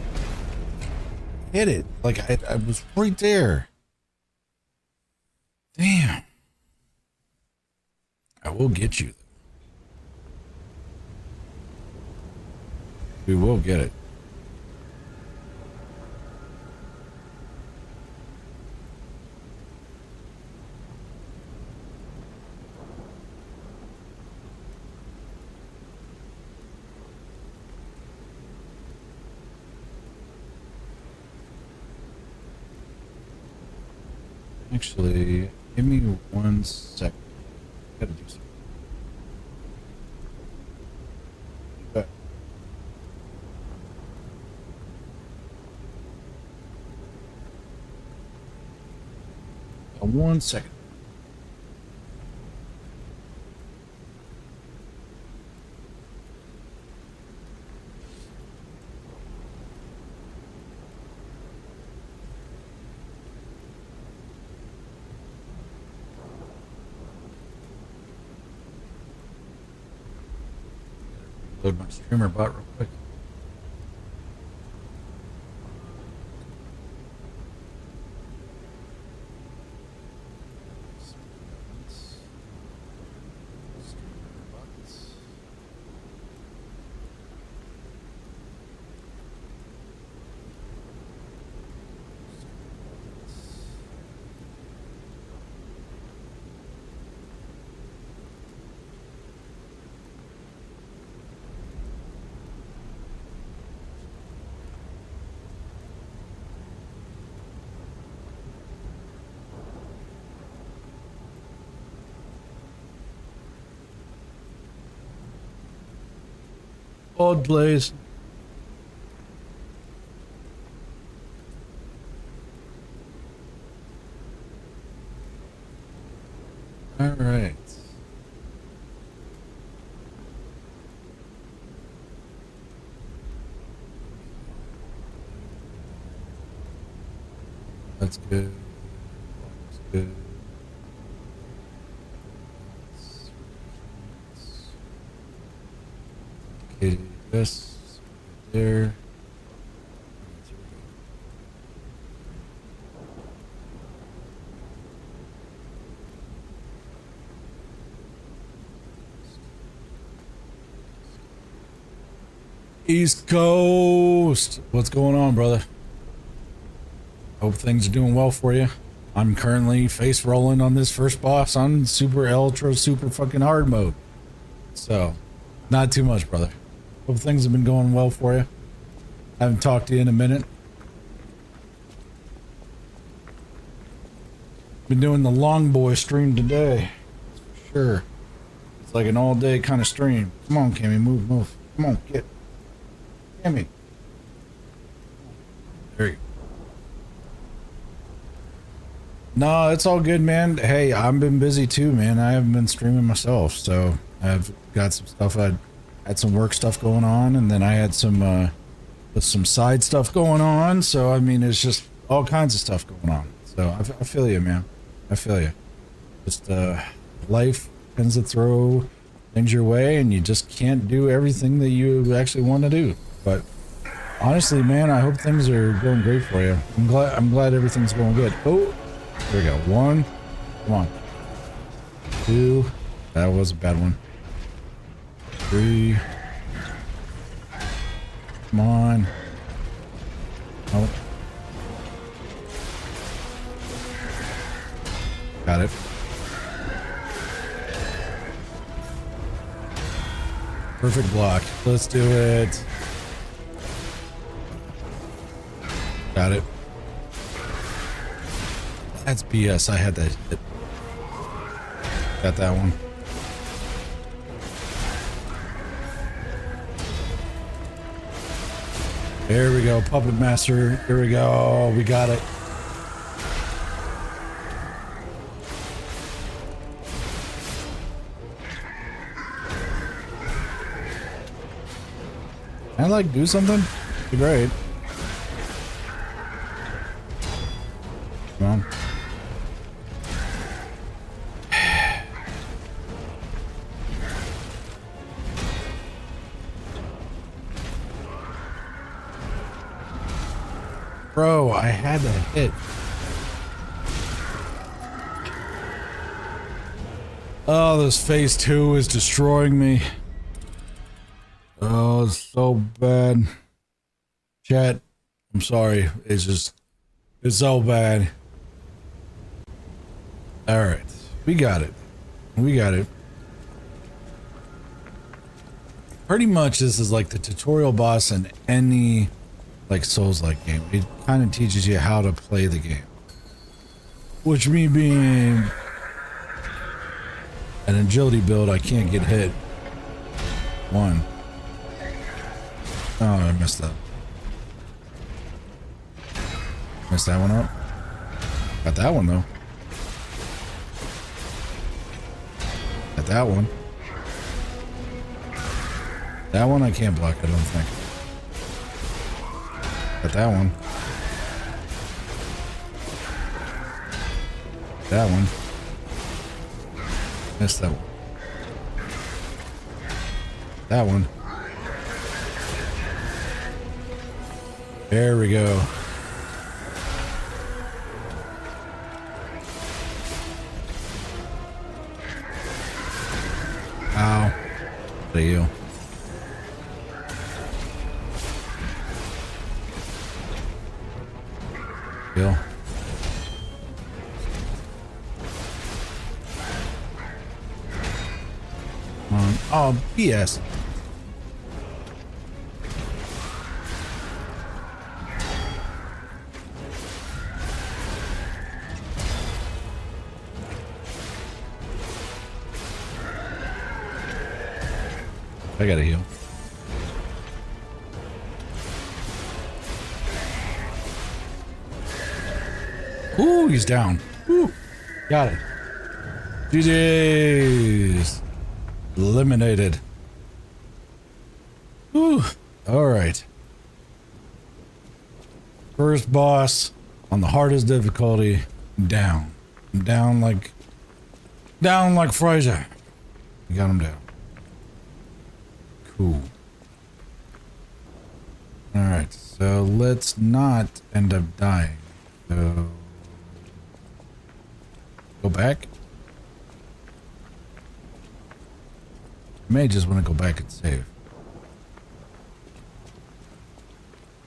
Hit it. Like, I was right there. Damn. I will get you. We will get it. Actually, give me 1 sec. Gotta do something. Okay. 1 second. Load my streamer bot real quick. Old Blaze. All right. That's good. That's good. Okay, this right there. East Coast. What's going on, brother? Hope things are doing well for you. I'm currently face rolling on this first boss on super ultra super fucking hard mode. So, not too much, brother. Hope things have been going well for you. Haven't talked to you in a minute. Been doing the long boy stream today. That's for sure. It's like an all day kind of stream. Come on, Cammy, move. Come on, get. Cammy. There you go. No, it's all good, man. Hey, I've been busy too, man. I haven't been streaming myself, so I've got some stuff. I had some work stuff going on, and then I had some side stuff going on. So I mean, it's just all kinds of stuff going on. So I feel you, man. I feel you. Just life tends to throw things your way, and you just can't do everything that you actually want to do. But honestly, man, I hope things are going great for you. I'm glad everything's going good. Oh. There we go. 1. Come on. 2. That was a bad one. 3. Come on. Oh. Got it. Perfect block. Let's do it. Got it. That's BS. I had that hit. Got that one. There we go. Puppet Master. Here we go. We got it. Can I like do something? Be great. Come on. Bro, I had that hit. Oh, this phase 2 is destroying me. Oh, it's so bad. Chat, I'm sorry. It's so bad. Alright. We got it. Pretty much this is like the tutorial boss in any like Souls-like game. It kind of teaches you how to play the game. Which me being an agility build, I can't get hit. 1. Oh, I messed that. Messed that one up. Got that one though. Got that one. That one I can't block, I don't think. Got that one. That one. Missed that one. That one. There we go. Ow. What are you? Kill. Oh, BS. I gotta heal. Ooh, he's down. Ooh, got it. GG's. Eliminated. Ooh, all right. First boss on the hardest difficulty. Down. Down like Fraser. You got him down. Cool. All right, so let's not end up dying. So go back. I may just want to go back and save.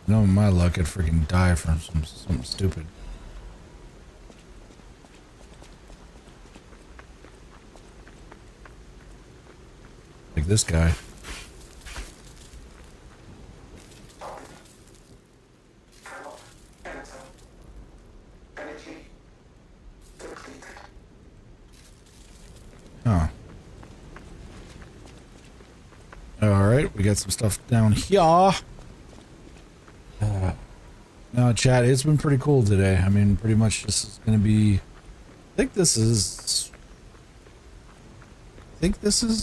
You know, my luck, I'd freaking die from something stupid. Like this guy. Huh. Alright, we got some stuff down here. No, chat, it's been pretty cool today. I mean, pretty much this is going to be... I think this is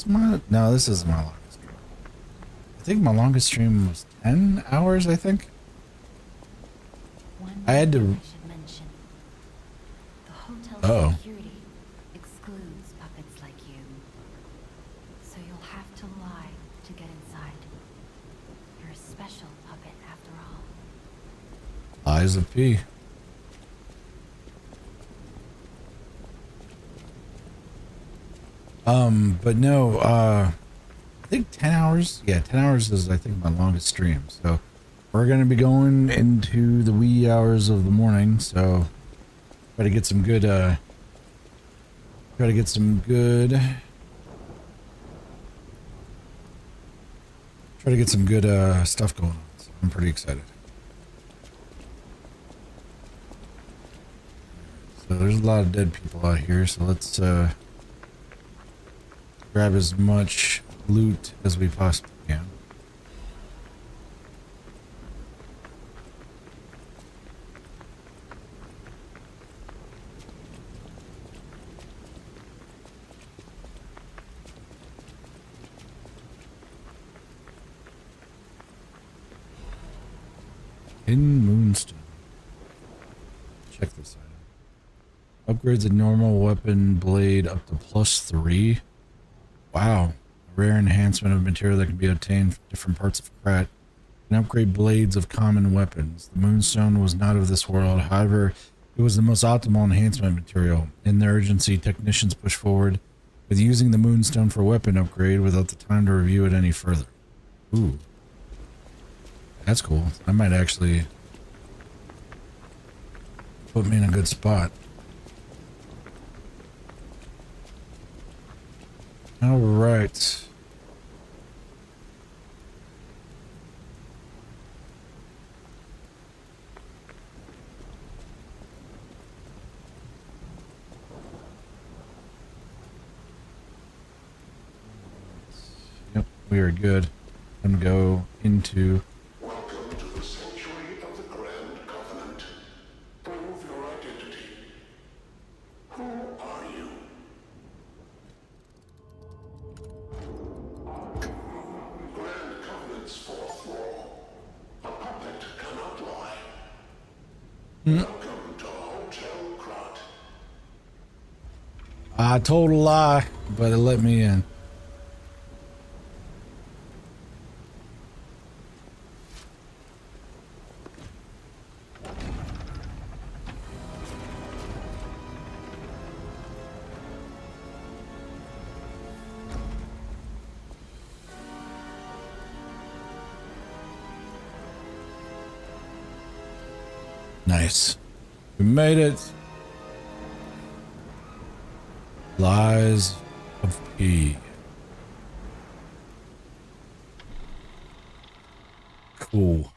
my... No, this isn't my longest stream. I think my longest stream was 10 hours, I think. I had to... should mention. The hotel Uh-oh. security excludes puppets like you. So you'll have to lie to get inside. You're a special puppet after all. Eyes of P. But no, I think 10 hours. Yeah, 10 hours is, I think, my longest stream. So we're going to be going into the wee hours of the morning. So try to get some good, stuff going on. So I'm pretty excited. So there's a lot of dead people out here, so let's grab as much loot as we possibly can. In Moonstone. Check this out. Upgrades a normal weapon blade up to +3. Wow. A rare enhancement of material that can be obtained from different parts of Krat. Can upgrade blades of common weapons. The Moonstone was not of this world. However, it was the most optimal enhancement material. In their urgency, technicians push forward with using the Moonstone for weapon upgrade without the time to review it any further. Ooh. That's cool. I might actually put me in a good spot. All right. Yep, we are good. I'm gonna go into... Welcome to the sanctuary of the Grand Covenant. Prove your identity. Who are you? Grand Covenant's fourth law. A puppet cannot lie. Welcome to Hotel Krat. I told a lie, but it let me in. Nice. We made it. Lies of P. Cool.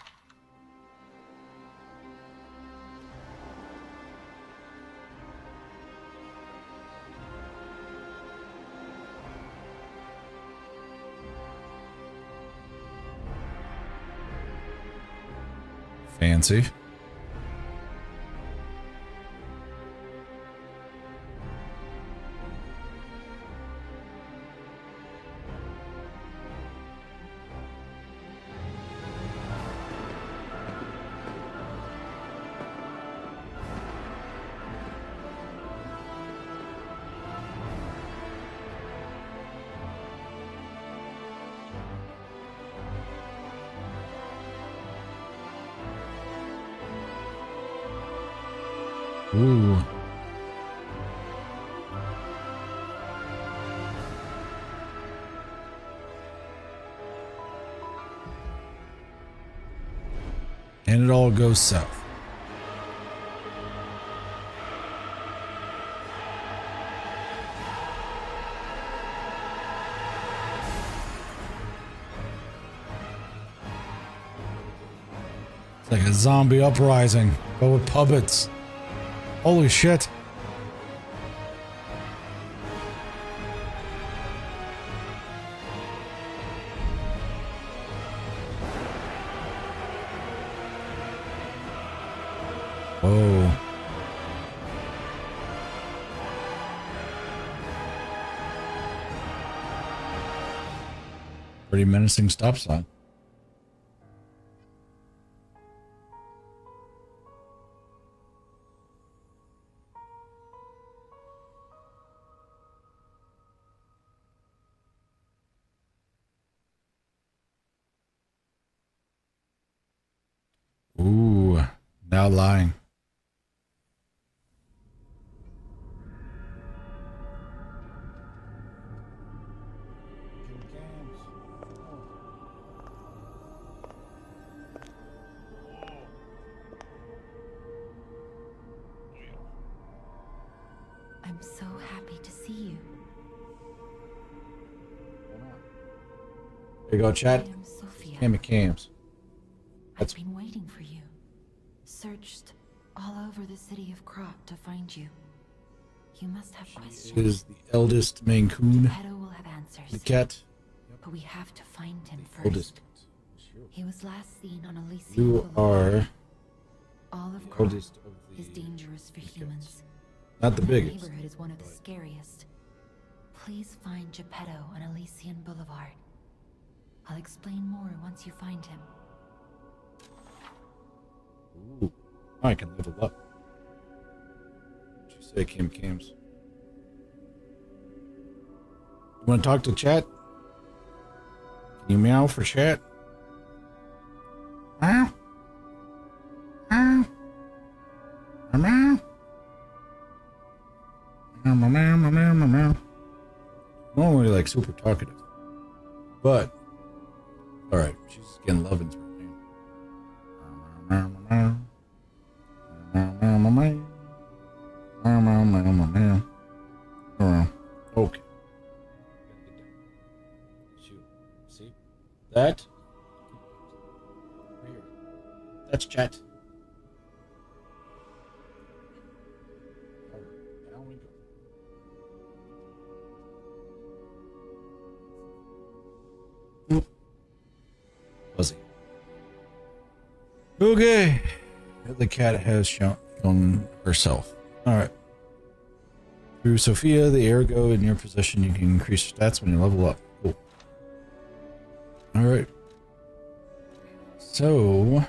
Fancy. Ooh. And it all goes south. It's like a zombie uprising, but with puppets. Holy shit. Whoa. Pretty menacing stop sign. Ooh, now lying. I'm so happy to see you. There you go, I chat. am Sophia. Cammy cams. I've been waiting for you. Searched all over the city of Krot to find you. You must have questions. Is the eldest Maine Coon. Geppetto will have answers. The cat. But we have to find him first. Oldest. He was last seen on Elysium You Boulevard. are All of the Krot oldest of the is dangerous for humans. Not the The biggest. neighborhood is one of the scariest. Please find Geppetto on Elysian Boulevard. I'll explain more once you find him. Ooh, I can level up. What'd you say, Kim Cams? You want to talk to chat? Can you meow for chat? Meow. Meow. Meow. Meow, meow, meow, meow, meow, meow. Normally like super talkative, but all right, she's getting lovins right now. Meow, meow, meow, meow, meow. Meow, meow, meow, meow, meow. Meow. Okay. Shoot. See that? Right here. That's chat. Down we go. Fuzzy. Okay. The cat has shown herself. Alright. Through Sophia, the ergo in your possession, you can increase your stats when you level up. Cool. Alright. So...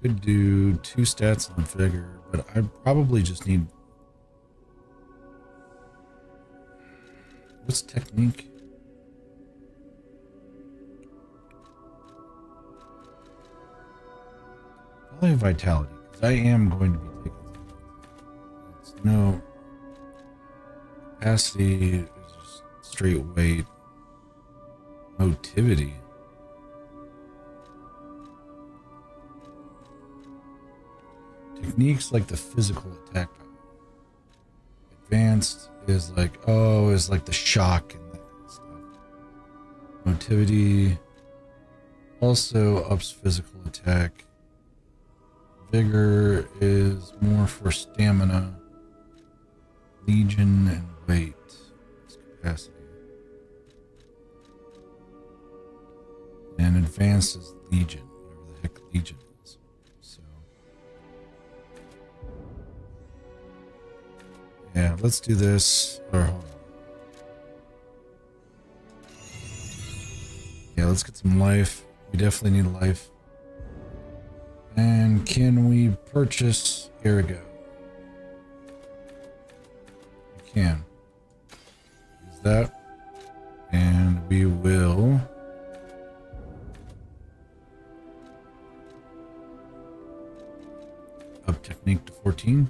could do 2 stats on vigor, but I probably just need... What's technique? Probably vitality, because I am going to be taking it's no capacity is just straight weight. Motivity. Techniques like the physical attack power. Advanced is like, oh, is like the shock and that kind of stuff. Motivity also ups physical attack. Vigor is more for stamina. Legion and weight is capacity. And advanced is Legion, whatever the heck Legion is. So, yeah, let's do this. Or hold on. Yeah, let's get some life. We definitely need life. And can we purchase Ergo? We can. Use that. And we will. Up technique to 14.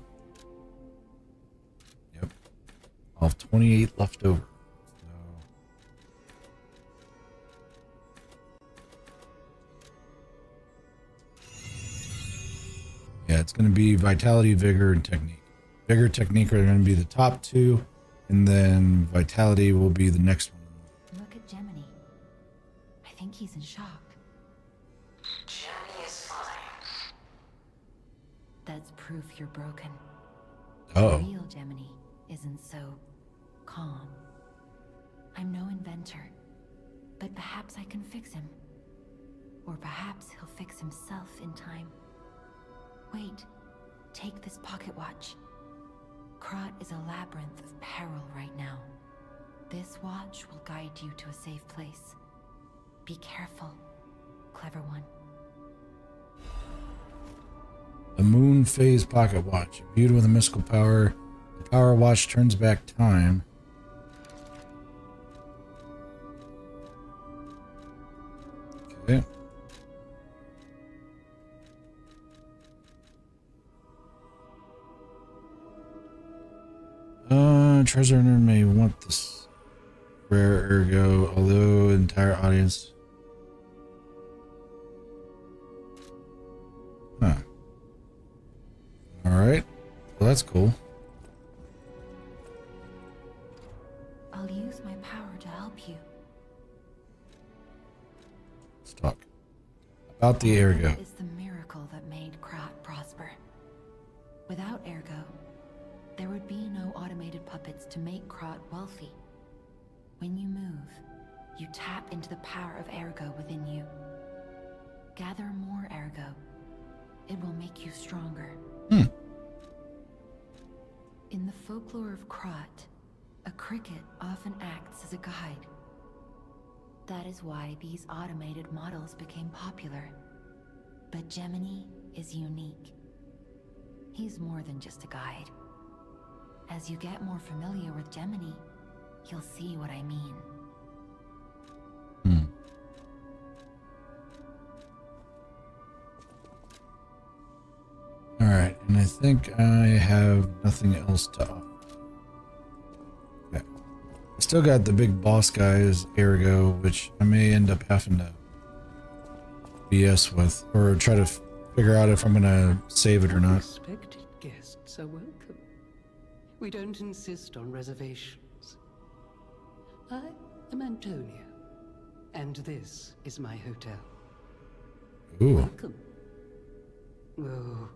Yep. I'll have 28 left over. Yeah, it's going to be vitality, vigor, and technique. Vigor, technique are going to be the top two, and then vitality will be the next one. Look at Gemini. I think he's in shock. Jenny is fine. That's proof you're broken. Oh. The real Gemini isn't so calm. I'm no inventor, but perhaps I can fix him. Or perhaps he'll fix himself in time. Wait, take this pocket watch. Krot is a labyrinth of peril right now. This watch will guide you to a safe place. Be careful, clever one. The Moon Phase Pocket Watch. Imbued with a mystical power, the power watch turns back time. Okay. Treasure hunter may want this rare ergo, although entire audience. Huh. Alright. Well, that's cool. I'll use my power to help you. Let's talk about the ergo. Is the miracle that made Krot prosper. Without ergo, there would be no automated puppets to make Krot wealthy. When you move, you tap into the power of ergo within you. Gather more ergo. It will make you stronger. In the folklore of Krot, a cricket often acts as a guide. That is why these automated models became popular. But Gemini is unique. He's more than just a guide. As you get more familiar with Gemini, you'll see what I mean. Alright, and I think I have nothing else to offer. Okay. I still got the big boss guy's ergo, which I may end up having to BS with, or try to figure out if I'm gonna save it or not. Unexpected guests are welcome. We don't insist on reservations. I am Antonia, and this is my hotel. Ooh. Welcome. Oh,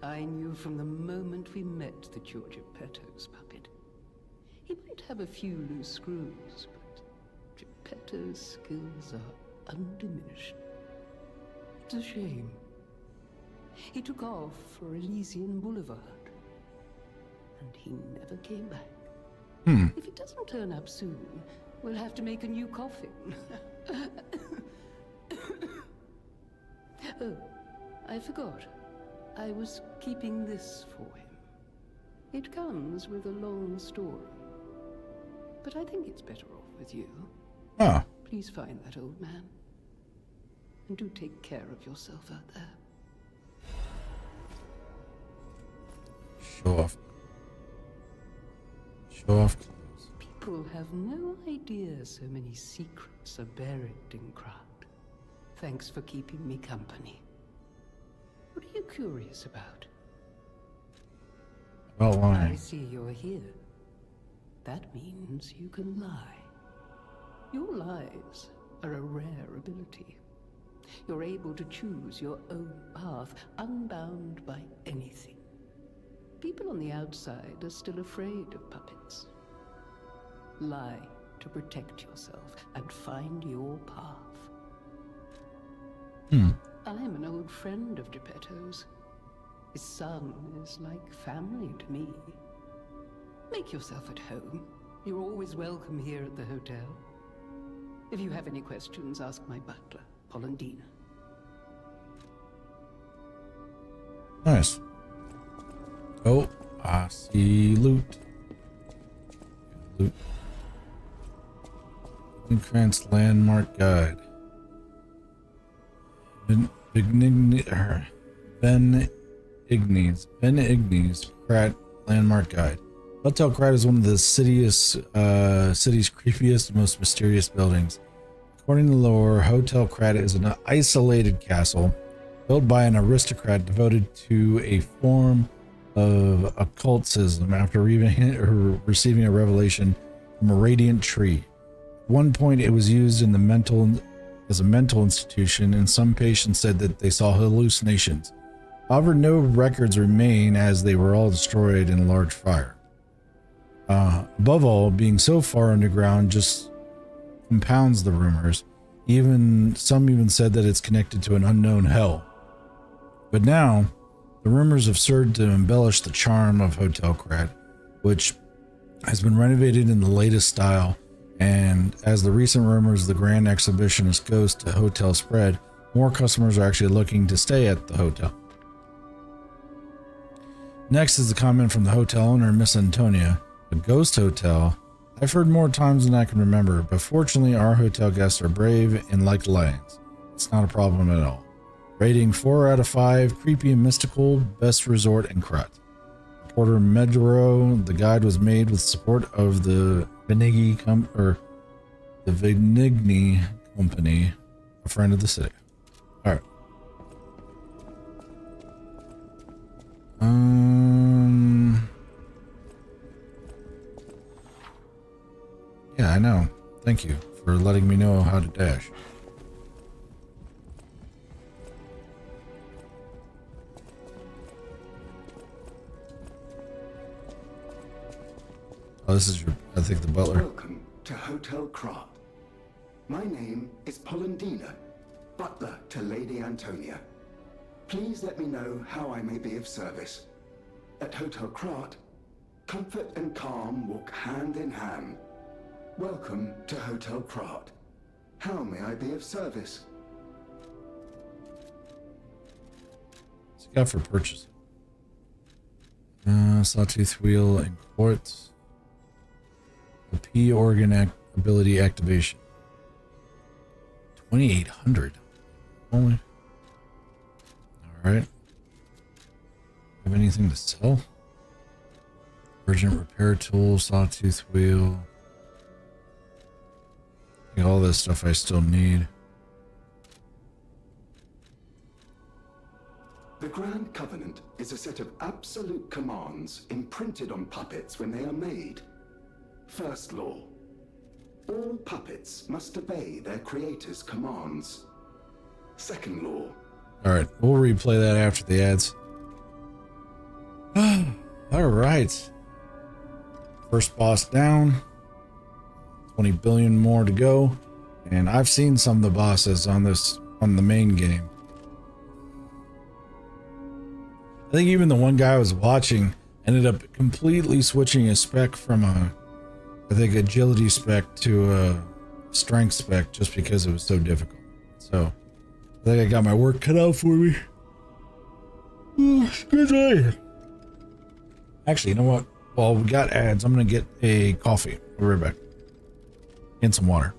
I knew from the moment we met that you're Geppetto's puppet. He might have a few loose screws, but Geppetto's skills are undiminished. It's a shame. He took off for Elysian Boulevard, and he never came back. If he doesn't turn up soon, we'll have to make a new coffin. Oh, I forgot. I was keeping this for him. It comes with a long story, but I think it's better off with you. Ah. Please find that old man, and do take care of yourself out there. Show off. Show off clothes. People have no idea so many secrets are buried in Krat. Thanks for keeping me company. What are you curious about? About I lying. see you're here. That means you can lie. Your lies are a rare ability. You're able to choose your own path, unbound by anything. People on the outside are still afraid of puppets. Lie to protect yourself and find your path. I'm an old friend of Geppetto's. His son is like family to me. Make yourself at home. You're always welcome here at the hotel. If you have any questions, ask my butler, Polendina. Nice. Oh, I see loot. Loot. Krantz Landmark Guide. Ben Ignes Krat Landmark Guide. Hotel Krat is one of the city's creepiest and most mysterious buildings. According to lore, Hotel Krat is an isolated castle built by an aristocrat devoted to a form of occultism after receiving a revelation from a radiant tree. At one point, it was used in as a mental institution, and some patients said that they saw hallucinations. However, no records remain as they were all destroyed in a large fire. Above all, being so far underground just compounds the rumors. Some even said that it's connected to an unknown hell. But now, the rumors have served to embellish the charm of Hotel Krat, which has been renovated in the latest style. And as the recent rumors of the grand exhibitionist ghost to hotel spread, more customers are actually looking to stay at the hotel. Next is the comment from the hotel owner, Miss Antonia. A ghost hotel? I've heard more times than I can remember, but fortunately our hotel guests are brave and like lions. It's not a problem at all. Rating 4 out of 5, creepy and mystical, best resort in Krat. Reporter Medro, the guide was made with support of the Venigni Company, a friend of the city. Alright. Yeah, I know. Thank you for letting me know how to dash. Oh, this is I think the butler. Welcome to Hotel Krat. My name is Polendina, butler to Lady Antonia. Please let me know how I may be of service. At Hotel Krat, comfort and calm walk hand in hand. Welcome to Hotel Krat. How may I be of service? What's it got for purchase? Sawtooth wheel and quartz. A P organ ability activation. 2,800 only. All right. Have anything to sell? Urgent repair tool, sawtooth wheel. All this stuff I still need. The Grand Covenant is a set of absolute commands imprinted on puppets when they are made. First law. All puppets must obey their creator's commands. Second law. Alright, we'll replay that after the ads. Alright. First boss down. 20 billion more to go. And I've seen some of the bosses on the main game. I think even the one guy I was watching ended up completely switching his spec from I think agility spec to a strength spec just because it was so difficult. So I think I got my work cut out for me. Excuse me. Actually, you know what? While we got ads, I'm gonna get a coffee. I'll be right back. And some water.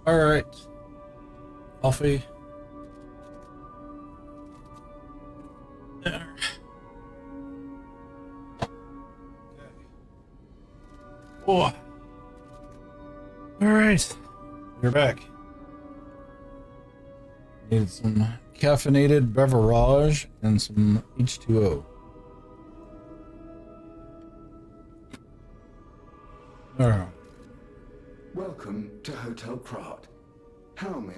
All right. Coffee. There. Okay. Oh. All right. We're back. Need some caffeinated beverage and some H2O. All right. Welcome to Hotel Krat. How may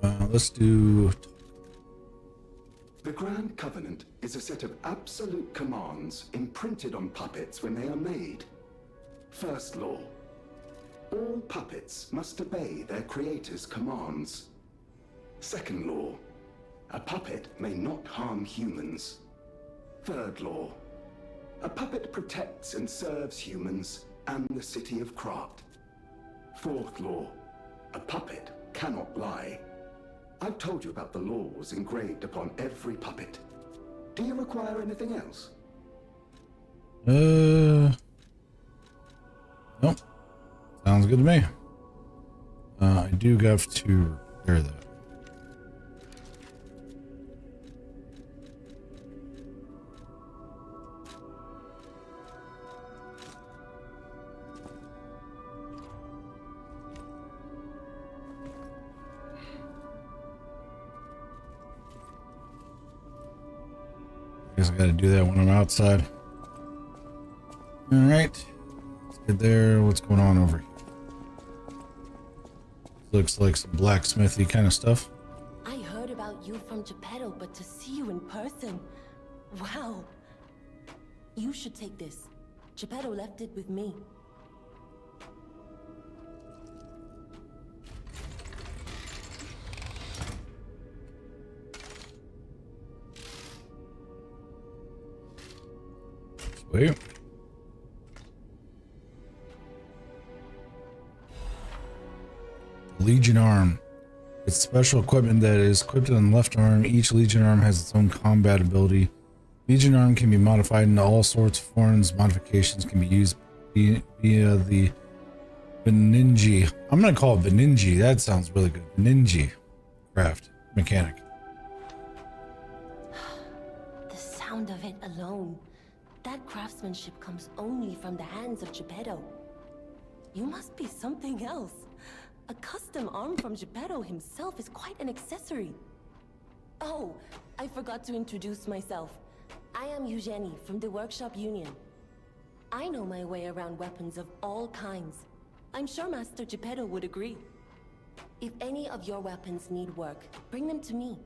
I? Let's do. The Grand Covenant is a set of absolute commands imprinted on puppets when they are made. First law. All puppets must obey their creator's commands. Second law. A puppet may not harm humans. Third law. A puppet protects and serves humans and the city of Krat. Fourth law. A puppet cannot lie. I've told you about the laws engraved upon every puppet. Do you require anything else? Nope. Sounds good to me. I do have to repair that. I guess I gotta do that when I'm outside. Alright. Let's get there. What's going on over here? Looks like some blacksmithy kind of stuff. I heard about you from Geppetto, but to see you in person... Wow. You should take this. Geppetto left it with me. Sweet. Legion arm. It's special equipment that is equipped on the left arm. Each Legion arm has its own combat ability. Legion arm can be modified into all sorts of forms. Modifications can be used via the Beninji. I'm gonna call it Beninji. That sounds really good. Beninji craft mechanic. The sound of it alone. That craftsmanship comes only from the hands of Geppetto. You must be something else. A custom arm from Geppetto himself is quite an accessory. Oh, I forgot to introduce myself. I am Eugenie from the Workshop Union. I know my way around weapons of all kinds. I'm sure Master Geppetto would agree. If any of your weapons need work, bring them to me.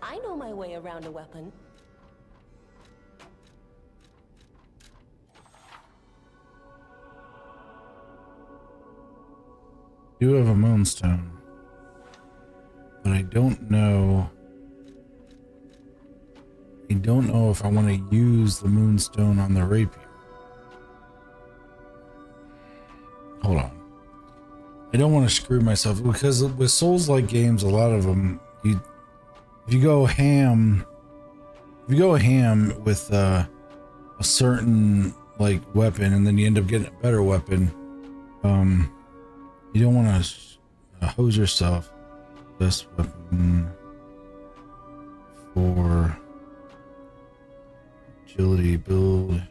I know my way around a weapon. Do have a moonstone, but I don't know. I don't know if I want to use the moonstone on the rapier. Hold on. I don't want to screw myself because with Souls-like games, a lot of them, if you go ham with a certain like weapon, and then you end up getting a better weapon, you don't want to hose yourself. This weapon for agility build.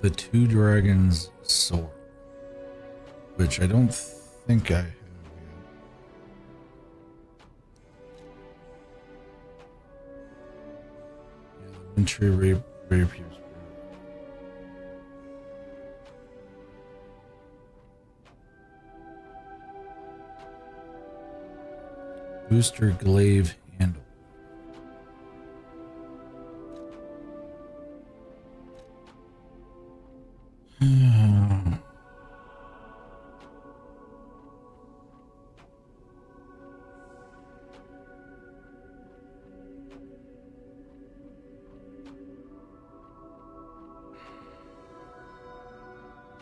The Two Dragons sword, which I don't think I have yet. Yeah, the wintry rapier's booster glaive handle.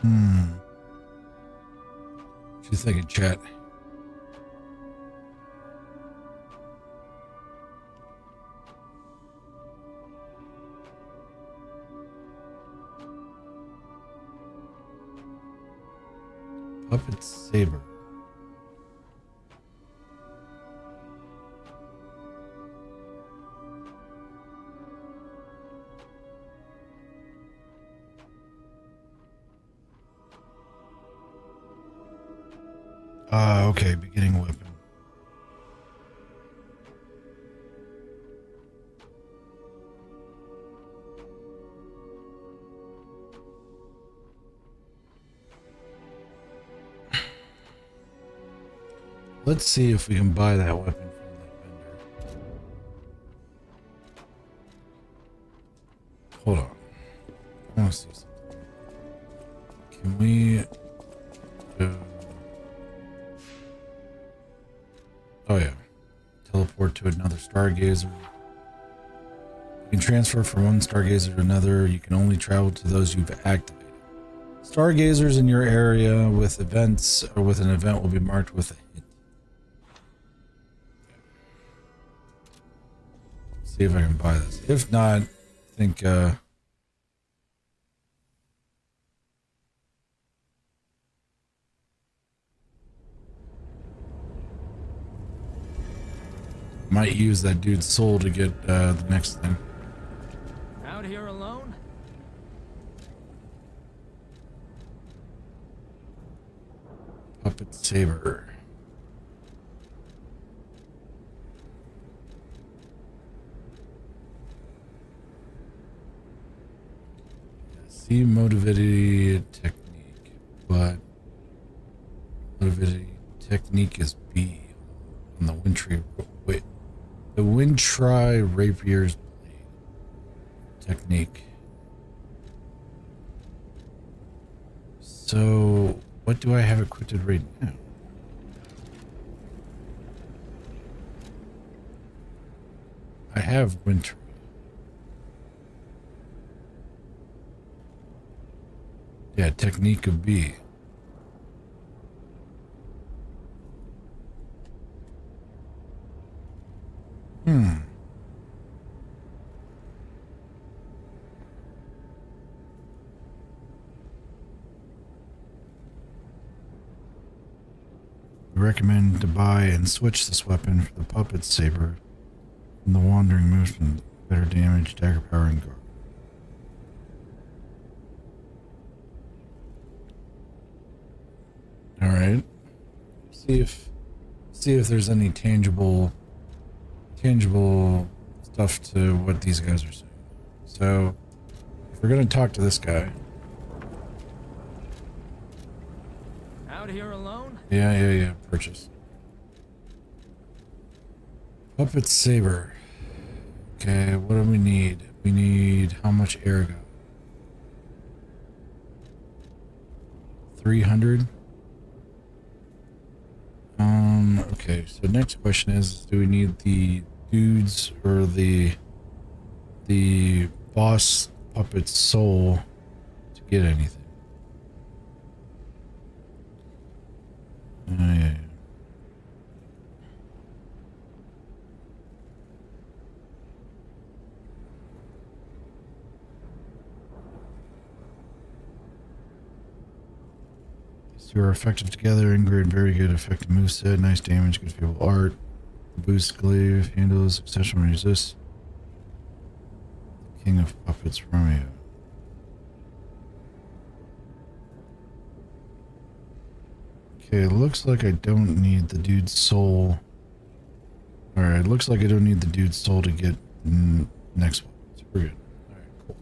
What you thinking, chat? Puppet saber. Okay, beginning weapon. Let's see if we can buy that weapon from that vendor. Hold on. I want to see something. Can we do... Oh yeah. Teleport to another stargazer. You can transfer from one stargazer to another. You can only travel to those you've activated. Stargazers in your area with events or with an event will be marked with a hint. See if I can buy this. If not, I think might use that dude's soul to get the next thing. Out here alone? Puppet saber. See motivated technique, but motivated technique is B on the wintry. Wait, the wintry rapier's blade technique. So, what do I have equipped right now? I have wintry. Yeah, technique of B. We recommend to buy and switch this weapon for the puppet saber from the wandering movement. Better damage, dagger power, and guard. All right. See if there's any tangible stuff to what these guys are saying. So, if we're gonna talk to this guy. Out here alone? Yeah. Purchase. Puppet saber. Okay, what do we need? We need how much ergo? 300. Okay, so next question is, do we need the dudes or the boss puppet soul to get anything? Yeah. These two are effective together. Ingrid, very good. Effective moveset. Nice damage. Good feel art. Boost glaive. Handles. Exceptional resist. King of Puppets, Romeo. Okay, it looks like I don't need the dude's soul. Alright, looks like I don't need the dude's soul to get the next one. So we're good. Alright, cool.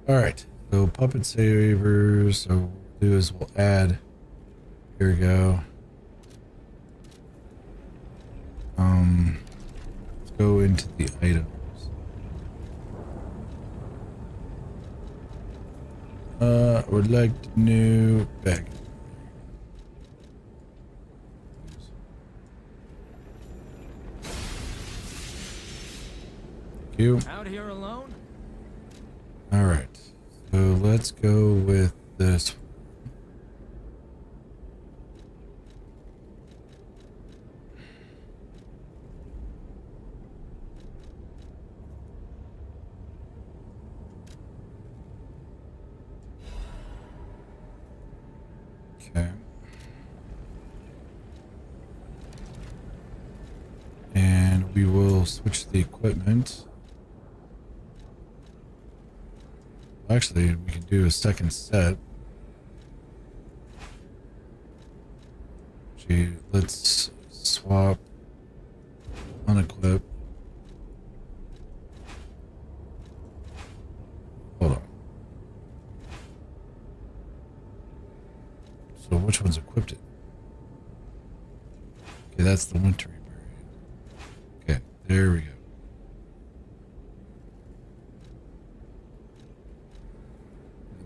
Alright, so puppet savers. So what we'll do is we'll add. Here we go. Let's go into the items. I would like to know bag. Thank you. Out here alone? All right. So let's go with this Okay. And we will switch the equipment. Actually, we can do a second set. Actually, let's swap, unequip. Hold on. So which one's equipped? Okay, that's the wintry variant. Okay, there we go.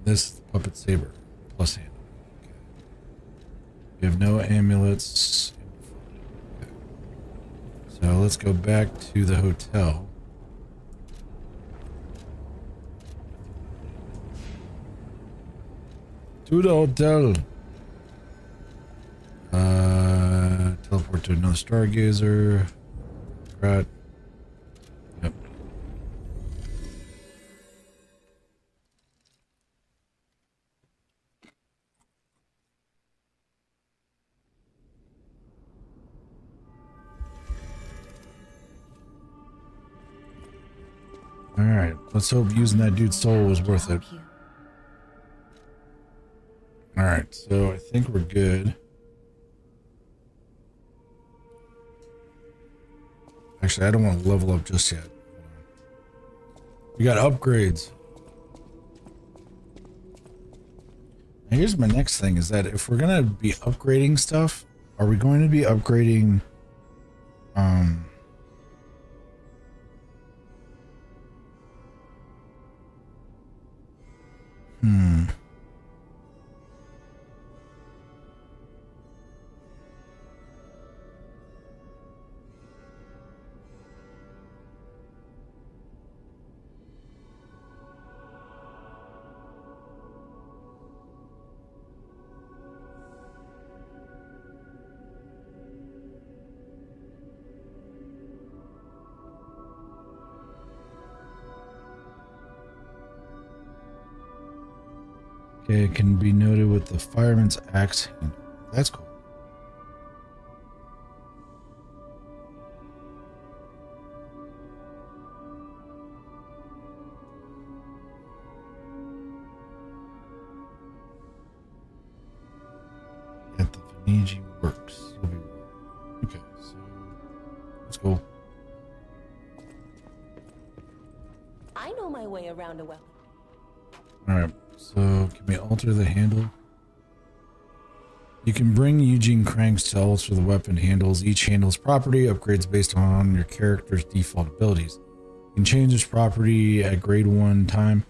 This is the puppet saber plus handle. Okay. We have no amulets. Okay. So let's go back to the hotel. To the hotel. Teleport to another stargazer. Right. Yep. Alright, let's hope using that dude's soul was worth it. Alright, so I think we're good. Actually, I don't want to level up just yet. We got upgrades. And here's my next thing, is that if we're going to be upgrading stuff, are we going to be upgrading... Okay, it can be noted with the fireman's axe handle. That's cool. At the Venigi works. You'll be right. Okay, so let's go. I know my way around a weapon. Alright, so can we alter the handle? You can bring Eugene cranks to alter the weapon handles. Each handle's property upgrades based on your character's default abilities. You can change this property at grade 1 time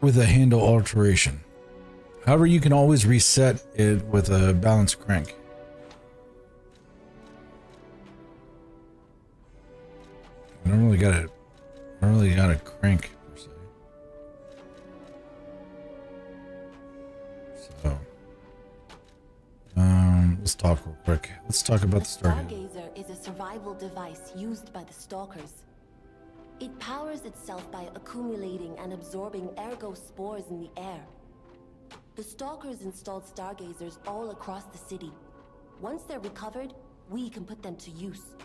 with a handle alteration. However, you can always reset it with a balanced crank. I don't really got a crank per se. So, let's talk real quick. Let's talk about the Stargazer. Stargazer is a survival device used by the Stalkers. It powers itself by accumulating and absorbing ergo spores in the air. The Stalkers installed Stargazers all across the city. Once they're recovered, we can put them to use.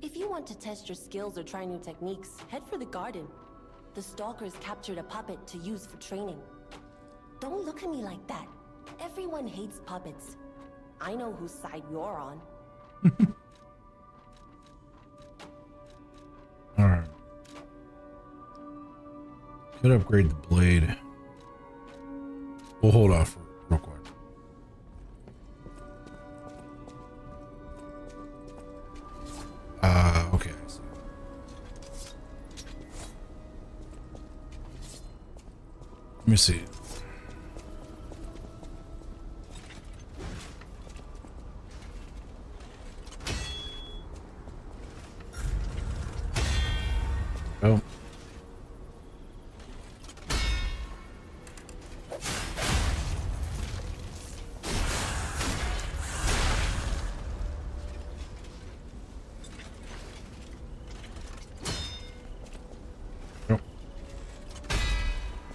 If you want to test your skills or try new techniques, head for the garden. The Stalkers captured a puppet to use for training. Don't look at me like that. Everyone hates puppets. I know whose side you're on. Alright. Could upgrade the blade. We'll hold off real quick. Okay. I see. Let me see. Oh.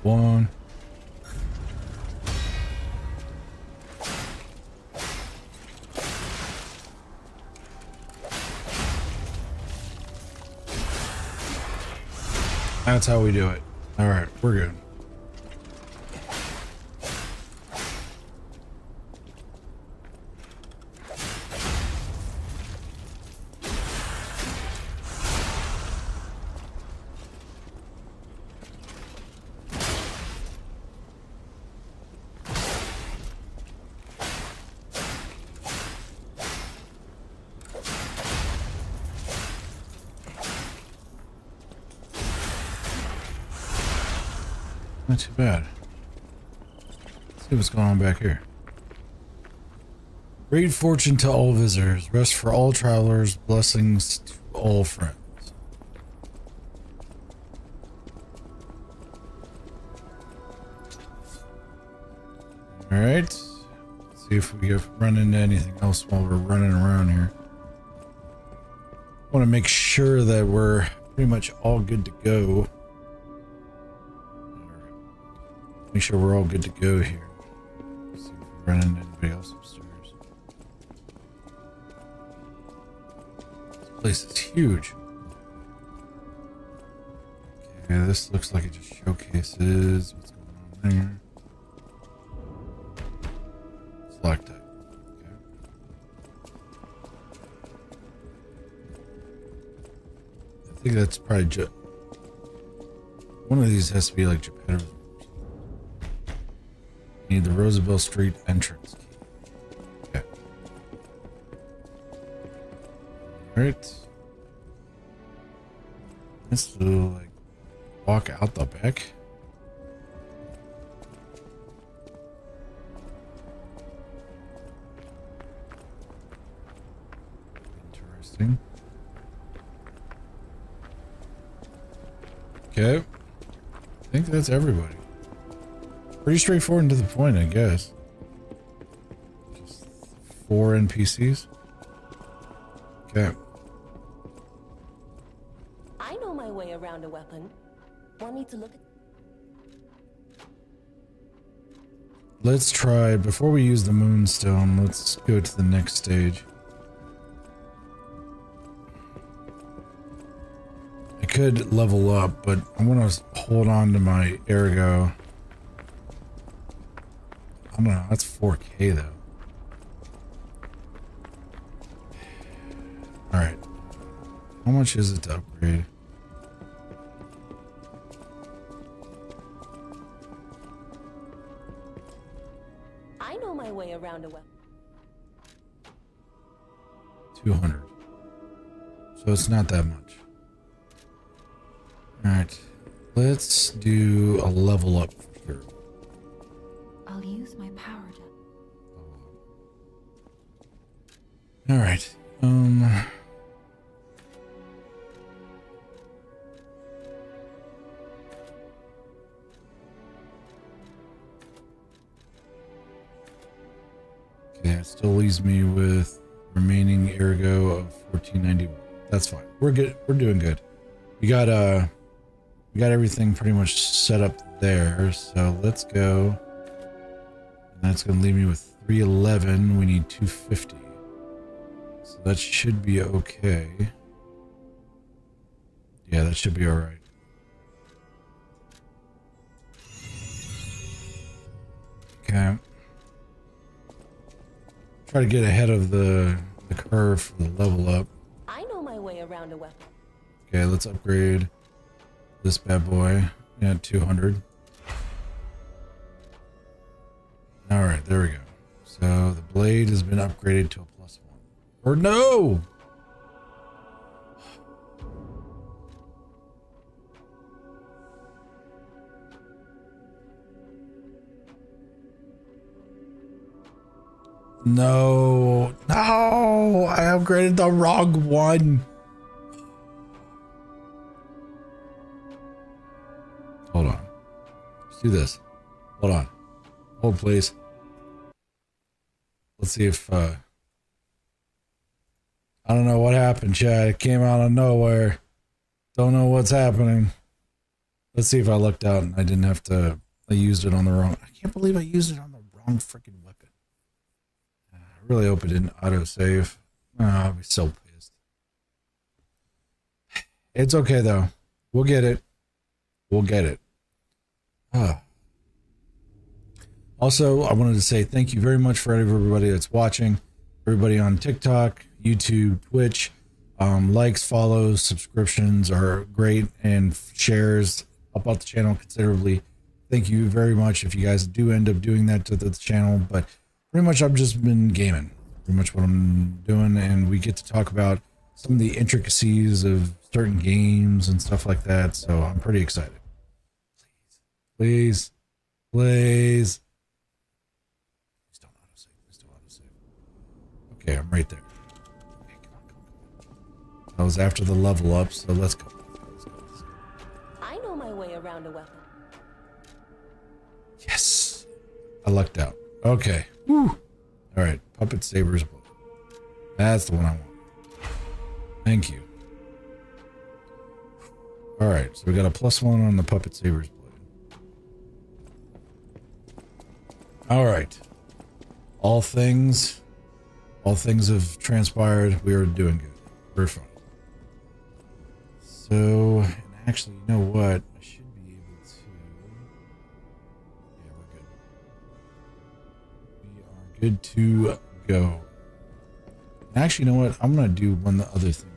One, That's how we do it. All right, we're good. Not too bad. Let's see what's going on back here. Great fortune to all visitors. Rest for all travelers. Blessings to all friends. Alright. Let's see if we run into anything else while we're running around here. I want to make sure that we're pretty much all good to go. Make sure we're all good to go here. See if we run into anybody else upstairs. This place is huge. Okay, this looks like it just showcases what's going on there. Stalactite. Okay. I think that's probably just one of these has to be like Geppetto's. Need the Roosevelt Street entrance key. Okay. Alright. Let's do like walk out the back. Interesting. Okay. I think that's everybody. Pretty straightforward and to the point, I guess. Just 4 NPCs. Okay. I know my way around a weapon. Want me to look at... Let's try, before we use the moonstone, let's go to the next stage. I could level up, but I want to hold on to my ergo. I don't know, that's 4K though. Alright. How much is it to upgrade? I know my way around a weapon. 200. So it's not that much. Alright. Let's do a level up for sure. I'll use my power to... All right. Okay, it still leaves me with remaining ergo of 1491. That's fine. We're good. We're doing good. We got everything pretty much set up there. So let's go. And that's gonna leave me with 311. We need 250. So that should be okay. Yeah, that should be all right. Okay. Try to get ahead of the curve for the level up. I know my way around a weapon. Okay, let's upgrade this bad boy. Yeah, 200. All right, there we go. So the blade has been upgraded to a +1. Or no! No, no, I upgraded the wrong one. Hold on. Let's do this. Hold on. Hold, please. Let's see if, I don't know what happened, Chad. It came out of nowhere. Don't know what's happening. Let's see if I lucked out and I didn't have to, I used it on the wrong, I can't believe I used it on the wrong freaking weapon. I really hope it didn't autosave. Oh, I'll be so pissed. It's okay though. We'll get it. We'll get it. Also, I wanted to say thank you very much for everybody that's watching. Everybody on TikTok, YouTube, Twitch. Likes, follows, subscriptions are great, and shares help out the channel considerably. Thank you very much if you guys do end up doing that to the channel. But pretty much I've just been gaming. Pretty much what I'm doing, and we get to talk about some of the intricacies of certain games and stuff like that. So I'm pretty excited. Please. Please. Please don't autosave. Please don't autosave. Okay, I'm right there. Okay, come on. I was after the level up, so let's go. I know my way around a weapon. Yes. I lucked out. Okay. Woo. All right. Puppet Saber's Blade. That's the one I want. Thank you. All right. So we got a +1 on the Puppet Saber's Blade. All right. All things have transpired. We are doing good. We're fine. So, and actually, you know what? I should be able to. Yeah, we're good. We are good to go. And actually, you know what? I'm gonna do one other thing.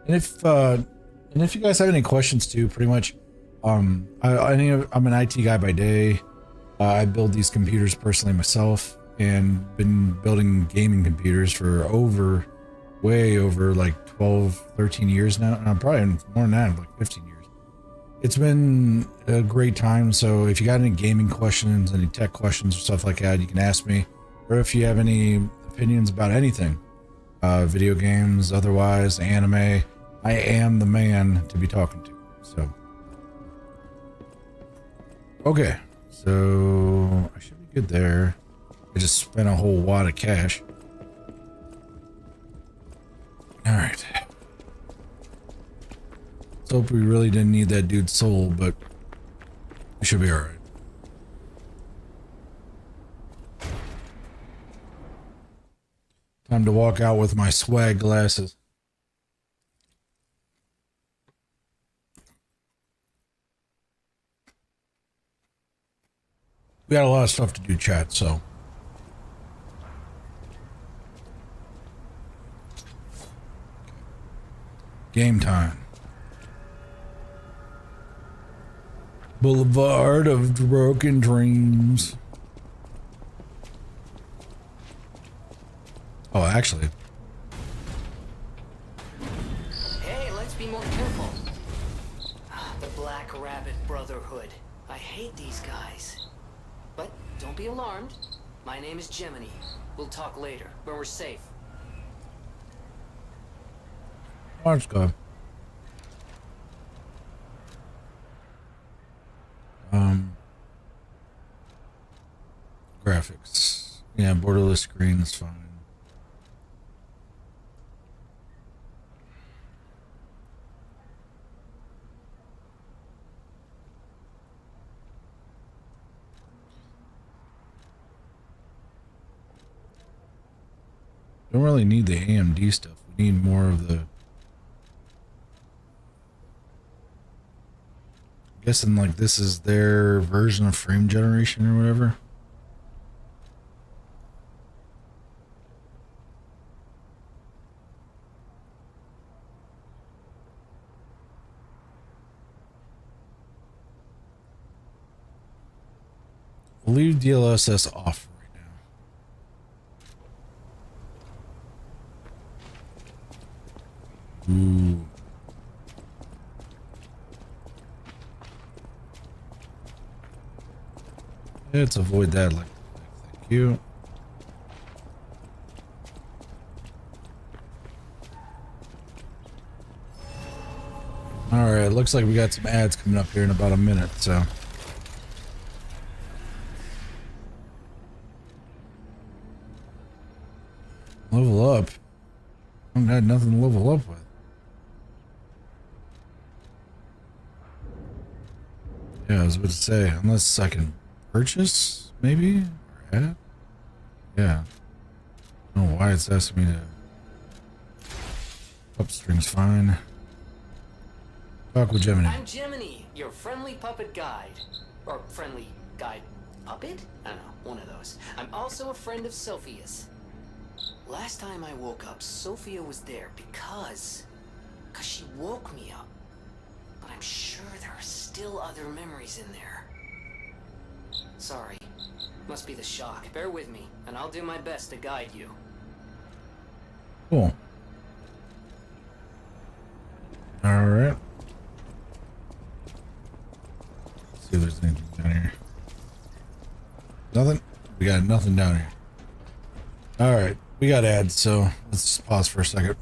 And if you guys have any questions too, pretty much, I'm an IT guy by day. I build these computers personally myself, and been building gaming computers for way over like 12, 13 years now. And I'm probably more than that, like 15 years. It's been a great time. So if you got any gaming questions, any tech questions or stuff like that, you can ask me. Or if you have any opinions about anything, video games, otherwise, anime, I am the man to be talking to. So, okay. So I should be good there. I just spent a whole wad of cash. All right. Let's hope we really didn't need that dude's soul, but we should be all right. Time to walk out with my swag glasses. We got a lot of stuff to do, chat, so. Game time. Boulevard of Broken Dreams. Oh, actually. Hey, let's be more careful. The Black Rabbit Brotherhood. I hate these guys. But don't be alarmed. My name is Gemini. We'll talk later, when we're safe. Let's go. Graphics. Yeah, borderless screen is fine. Don't really need the AMD stuff. We need more of the... I'm guessing like this is their version of frame generation or whatever. We'll leave DLSS off right now. Ooh. Let's avoid that like thank you. Alright, looks like we got some ads coming up here in about a minute, so. Level up? I haven't had nothing to level up with. Yeah, I was about to say, unless I can purchase, maybe? Or add? Yeah. I don't know why it's asking me to. Upstring's fine. Talk with Gemini. I'm Jiminy, your friendly puppet guide. Or friendly guide puppet? I don't know, one of those. I'm also a friend of Sophia's. Last time I woke up, Sophia was there because she woke me up. But I'm sure there are still other memories in there. Sorry. Must be the shock. Bear with me, and I'll do my best to guide you. Cool. Alright. See if there's anything down here. Nothing? We got nothing down here. Alright. We got ads, so let's just pause for a second.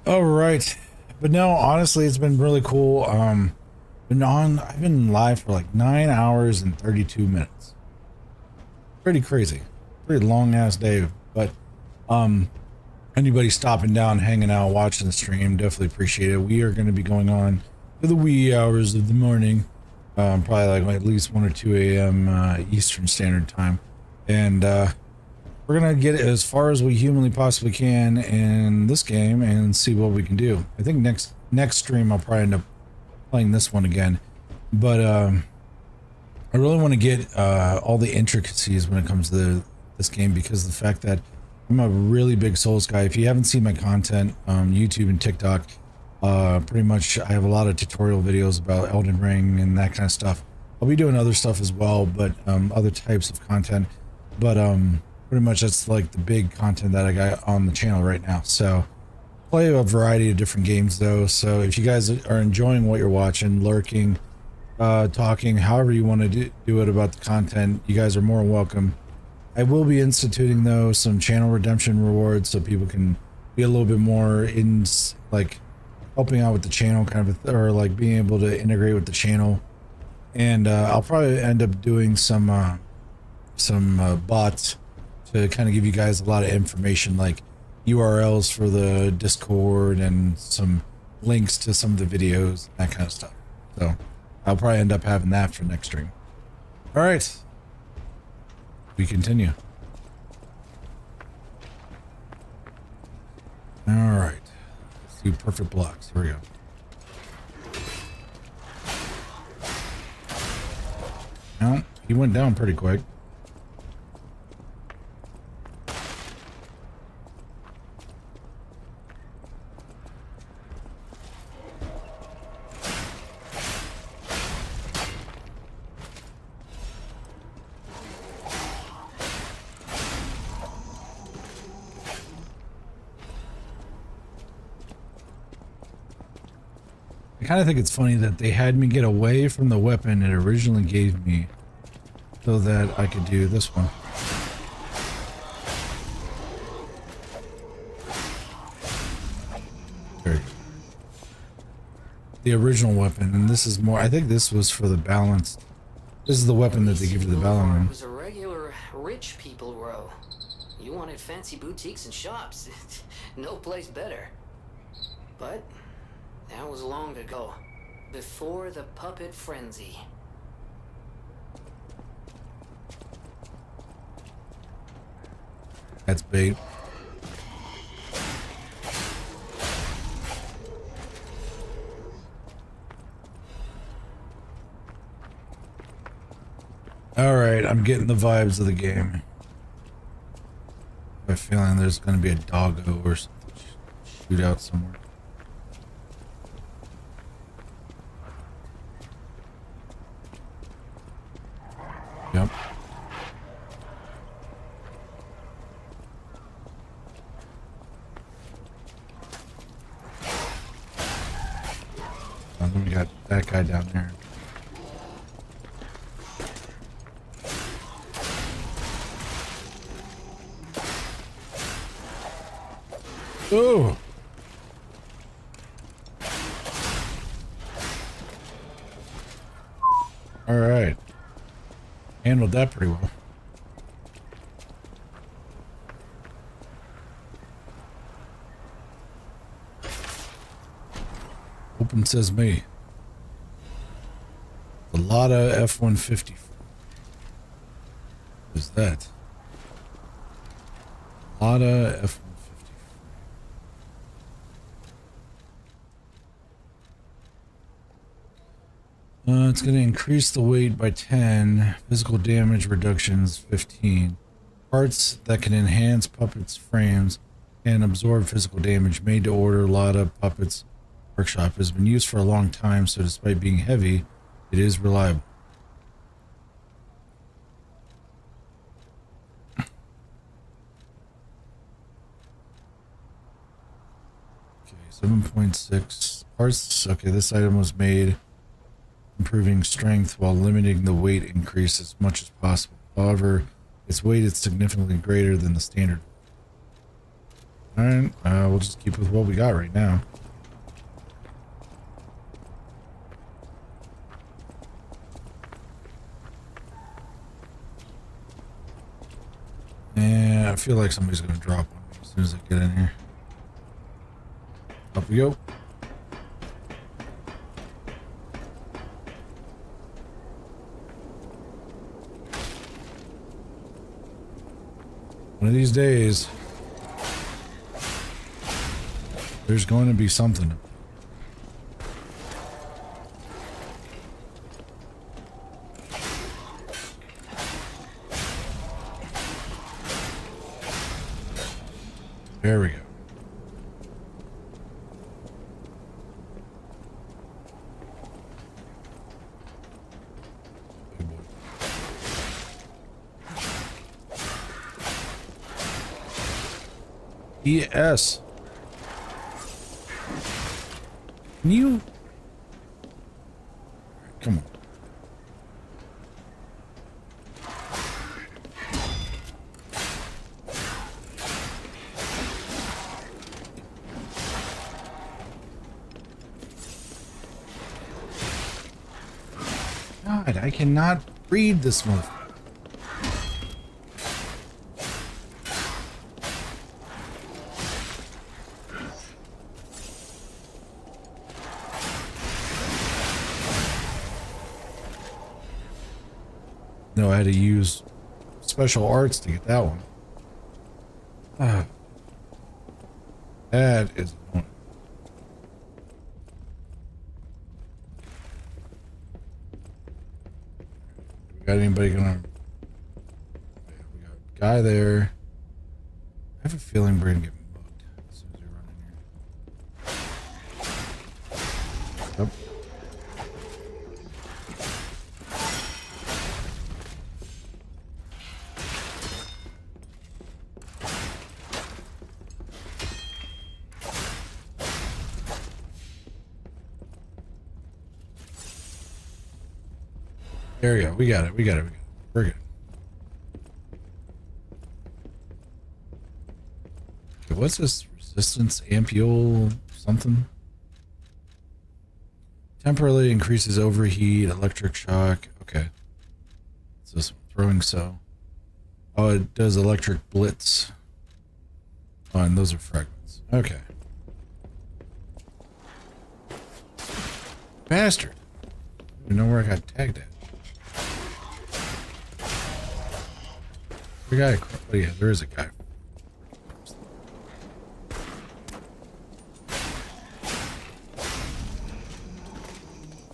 Alright. But no, honestly, it's been really cool. I've been live for like 9 hours and 32 minutes. Pretty crazy. Pretty long ass day. But anybody stopping down, hanging out, watching the stream, definitely appreciate it. We are going to be going on to the wee hours of the morning, probably like at least 1 or 2 a.m. Eastern Standard Time, and we're gonna get as far as we humanly possibly can in this game and see what we can do. I think next stream I'll probably end up playing this one again, but I really want to get all the intricacies when it comes to this game, because the fact that I'm a really big Souls guy. If you haven't seen my content on YouTube and TikTok, pretty much I have a lot of tutorial videos about Elden Ring and that kind of stuff. I'll be doing other stuff as well, but other types of content. But pretty much that's like the big content that I got on the channel right now. So play a variety of different games though. So if you guys are enjoying what you're watching, lurking, talking, however you want to do it about the content, you guys are more than welcome. I will be instituting though some channel redemption rewards so people can be a little bit more in like helping out with the channel kind of, or like being able to integrate with the channel. And I'll probably end up doing some bots to kind of give you guys a lot of information, like URLs for the Discord and some links to some of the videos, that kind of stuff. So I'll probably end up having that for next stream. All right. We continue. All right. Let's do perfect blocks. Here we go. Now, he went down pretty quick. I kind of think it's funny that they had me get away from the weapon it originally gave me so that I could do this one. There you go. The original weapon, and this is more, I think this was for the balance. This is the weapon that they give you the balance. It was a regular rich people row. You wanted fancy boutiques and shops. No place better. But that was long ago, before the puppet frenzy. That's bait. All right, I'm getting the vibes of the game. I have a feeling there's going to be a doggo or shootout somewhere. Yep. And then we got that guy down there. Ooh. All right. Handled that pretty well. Open says me. A lot of F-150. What is that? Lada F-150. It's going to increase the weight by 10. Physical damage reductions 15. Parts that can enhance puppets' frames and absorb physical damage. Made to order. Lada Puppets Workshop has been used for a long time, so despite being heavy, it is reliable. Okay, 7.6 parts. Okay, this item was made improving strength while limiting the weight increase as much as possible. However, its weight is significantly greater than the standard. Alright, we'll just keep with what we got right now. And I feel like somebody's going to drop on me as soon as I get in here. Up we go. One of these days, there's going to be something. There we go. Good boy. ES. Can you? Come on. God, I cannot read this motherfucker. No, I had to use special arts to get that one. That is annoying. We got anybody gonna? Yeah, we got a guy there. I have a feeling we're gonna get mugged as soon as we run in here. Yep. There we go. We got it. We got it. We're good. Okay, what's this? Resistance ampule something? Temporarily increases overheat, electric shock. Okay. What's this one? Throwing so. Oh, it does electric blitz. Oh, and those are fragments. Okay. Bastard. I don't even know where I got tagged at. The guy, oh yeah, there is a guy.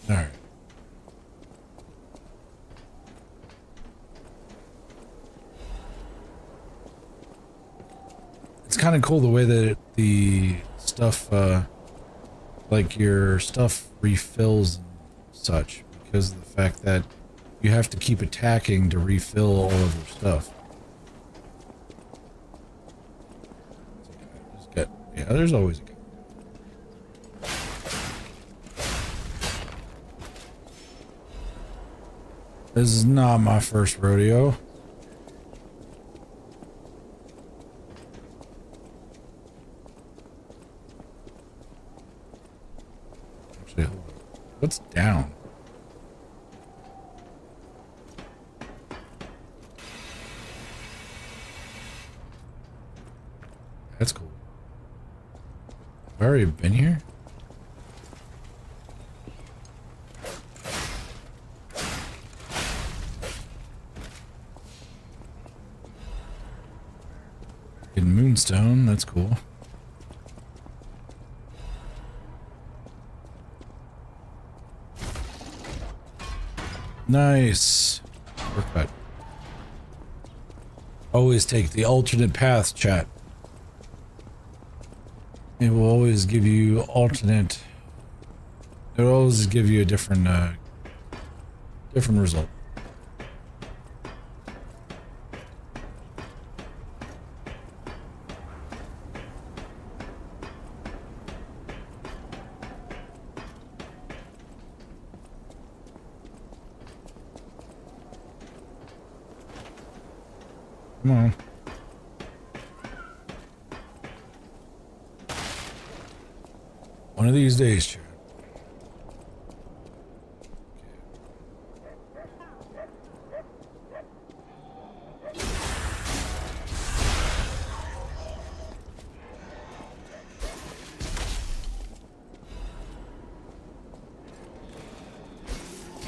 All right. It's kind of cool the way that the stuff, like your stuff refills and such, because of the fact that you have to keep attacking to refill all of your stuff. Yeah, there's always a guy. This is not my first rodeo. Actually, hold on. What's down? That's cool. I've already been here? In Moonstone, that's cool. Nice. Shortcut. Always take the alternate path, chat. It will always give you alternate. It will always give you a different result. Come on. One of these days, Chad.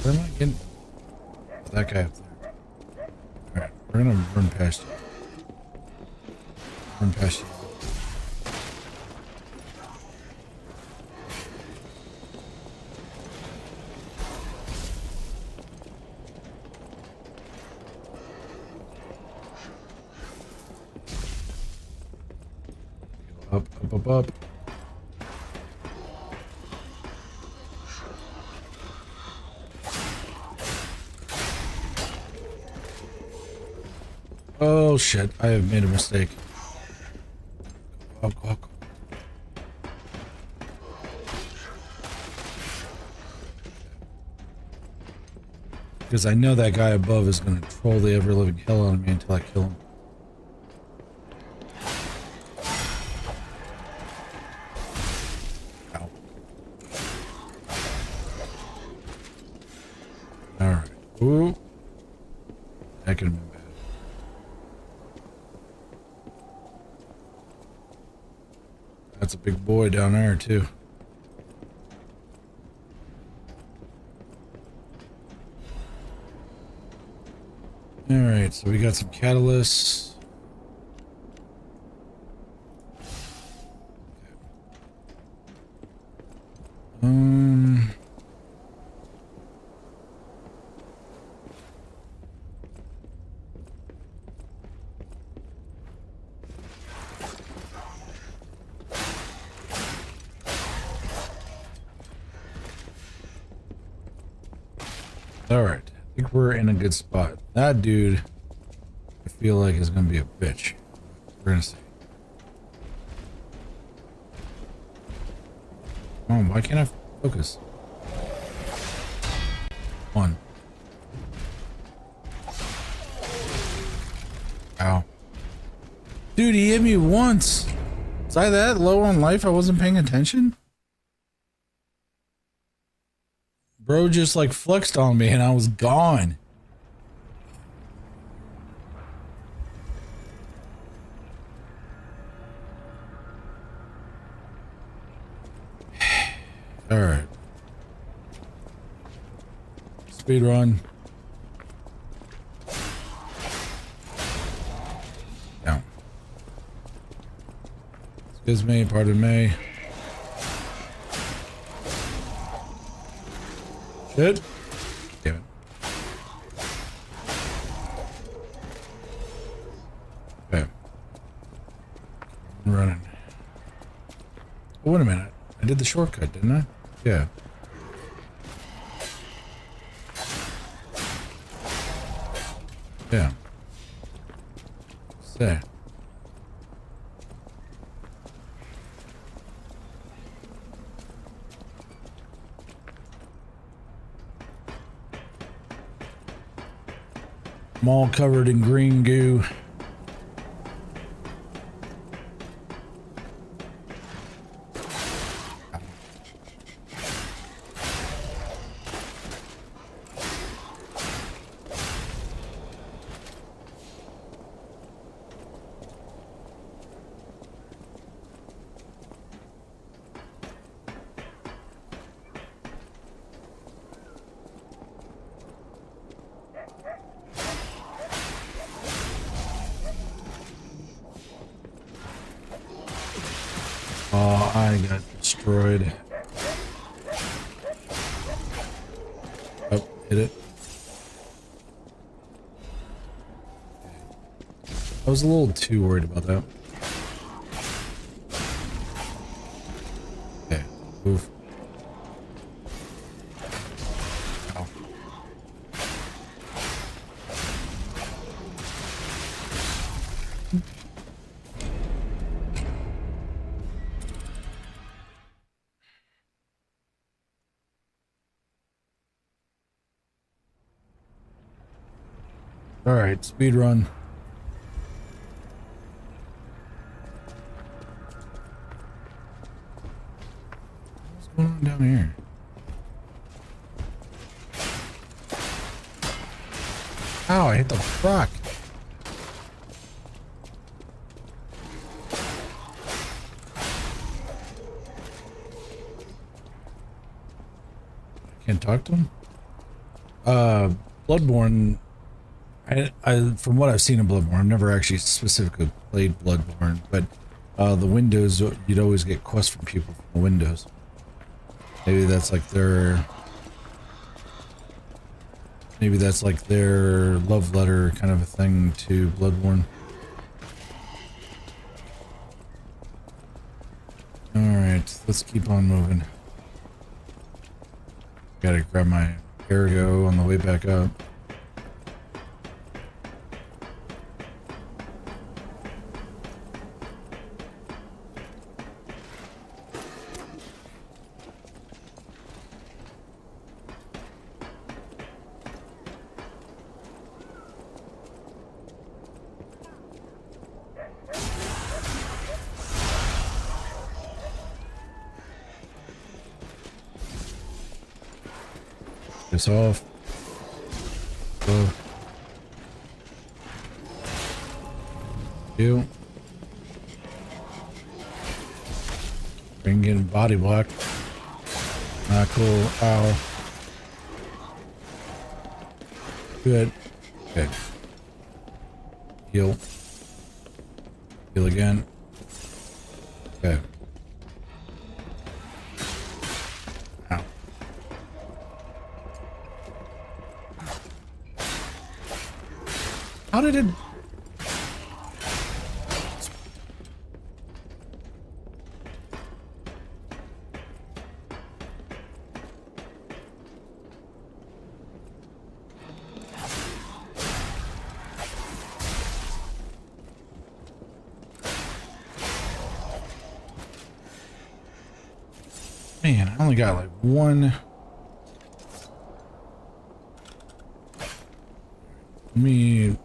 Where am I getting? That guy up there. Alright, we're gonna run past you. Run past you. Up, up, up, up. Oh shit, I have made a mistake. Go, go, go. Because I know that guy above is going to troll the ever-living hell out of me until I kill him. Ow. Alright. Ooh. That could have been bad. That's a big boy down there, too. Alright, so we got some catalysts. Alright, I think we're in a good spot. That dude, I feel like, is going to be a bitch. We're going to see. Come on, why can't I focus? One. Ow. Dude, he hit me once. Was I that low on life I wasn't paying attention? Bro just like flexed on me and I was gone. Alright. Speed run. Down. Excuse me, pardon me. Shit. Damn it. Okay. I'm running. Oh, wait a minute. I did the shortcut, didn't I? Yeah. Yeah. Say. I'm all covered in green goo. Oh, I got destroyed. Oh, hit it. I was a little too worried about that. Okay, move. Ow. All right, speed run. What's going on down here? Ow, I hit the rock. Can't talk to him? Bloodborne, I from what I've seen in Bloodborne, I've never actually specifically played Bloodborne, but the windows, you'd always get quests from people from the windows. Maybe that's like their love letter kind of a thing to Bloodborne. Alright, let's keep on moving. Gotta grab my ergo on the way back up. This off. Go. You. Bring in body block. Not cool. Ow. Good. Okay. Heal. Heal again. Okay. Ow. How did it? Man, I only got like one. Let me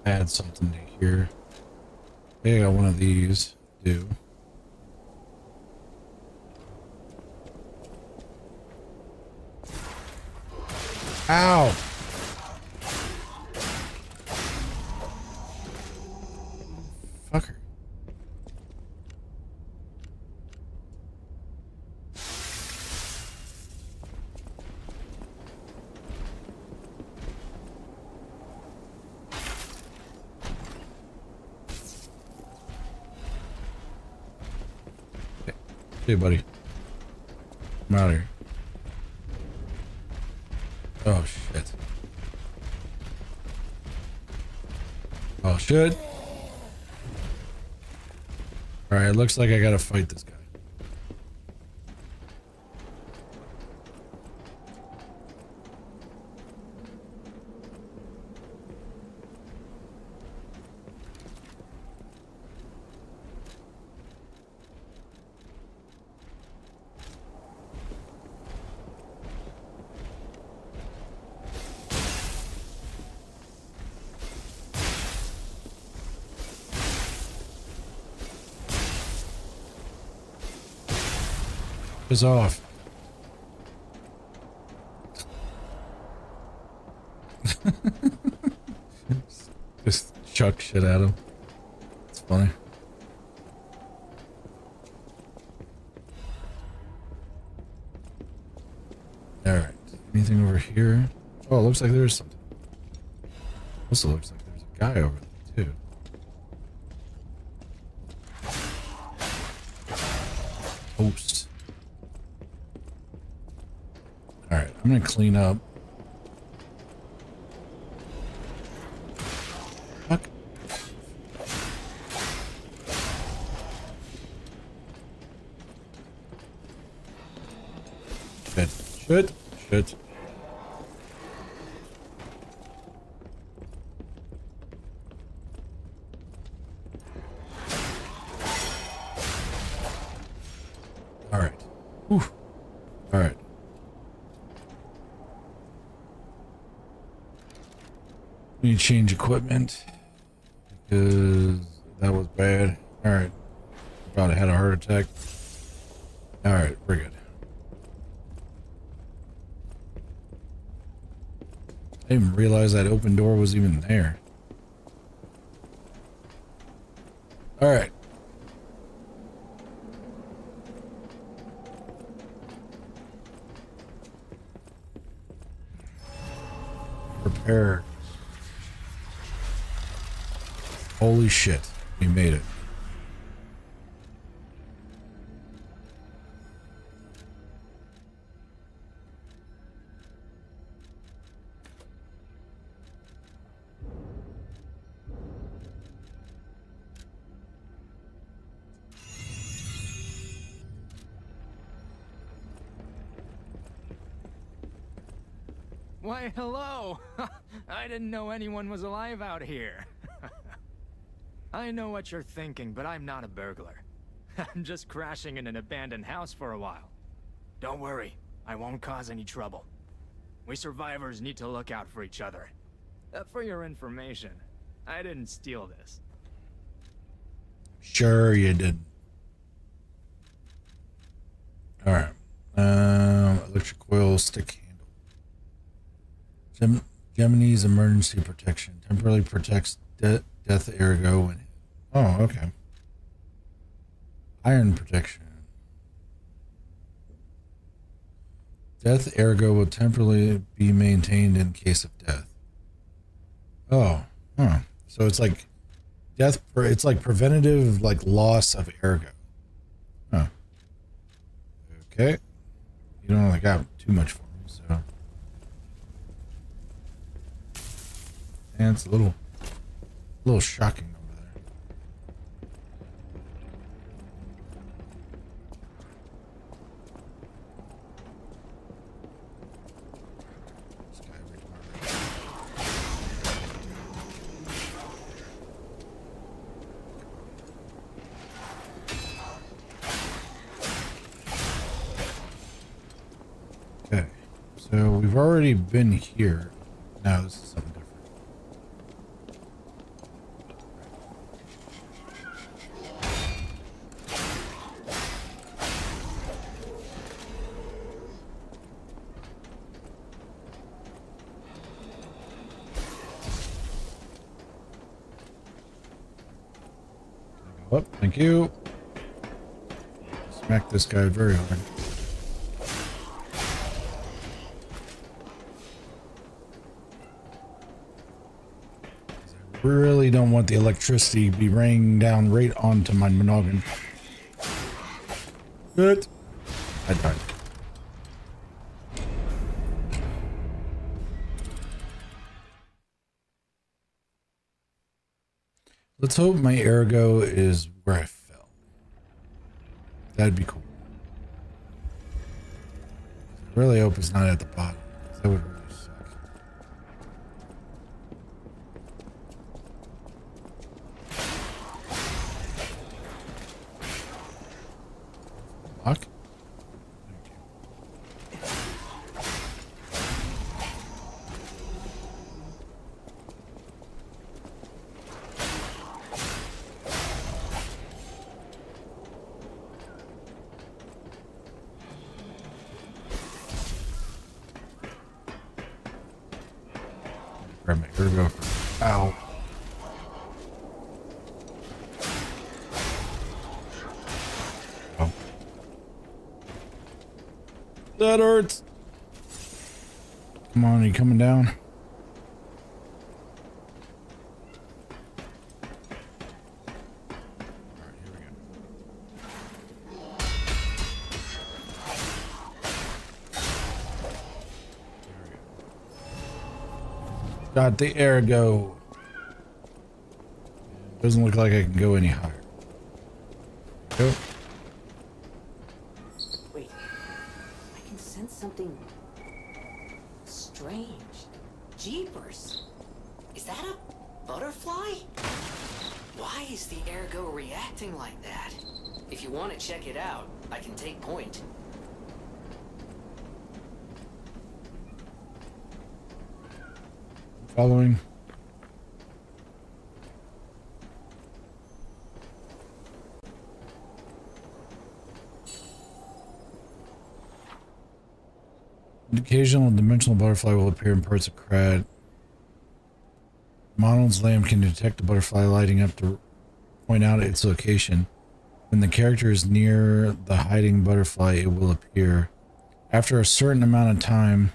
add something to here. I got one of these. Do. Ow! Fucker. Hey, buddy. I'm out of here. Oh, shit. Oh, shit. Alright, looks like I gotta fight this guy. Is off. Just chuck shit at him. It's funny. Alright. Anything over here? Oh, it looks like there's something. Also looks like there's a guy over there, too. Post. All right, I'm gonna clean up. Fuck. Shit. All right. Whew. All right. We need to change equipment because that was bad. All right. Probably had a heart attack. All right, we're good. I didn't even realize that open door was even there. All right. Prepare. Holy shit. We made it. Why, hello! I didn't know anyone was alive out here. I know what you're thinking, but I'm not a burglar. I'm just crashing in an abandoned house for a while. Don't worry, I won't cause any trouble. We survivors need to look out for each other. For your information, I didn't steal this. Sure you did. All right. Electric coil stick handle. Gemini's emergency protection temporarily protects death ergo when. Oh, okay. Iron protection. Death ergo will temporarily be maintained in case of death. Oh, huh. So it's like death. It's like preventative, like loss of ergo. Huh. Okay. You don't really got too much for me, so. And it's a little shocking over there. This guy right to my right. Okay, so we've already been here. Now this is something different. Oh, thank you. Smack this guy very hard. I really don't want the electricity to be raining down right onto my noggin. Good. I died. Let's hope my ergo is where I fell. That'd be cool. I really hope it's not at the bottom. That would really suck. Lock? Grab my ergo. Ow. Oh. That hurts. Come on, are you coming down? Alright, here we go. Got the ergo. Doesn't look like I can go any higher. Go. Wait, I can sense something strange. Jeepers. Is that a butterfly? Why is the ergo reacting like that? If you want to check it out, I can take point. Following. An occasional dimensional butterfly will appear in parts of Crad. Monald's lamp can detect the butterfly lighting up to point out its location. When the character is near the hiding butterfly, it will appear. After a certain amount of time,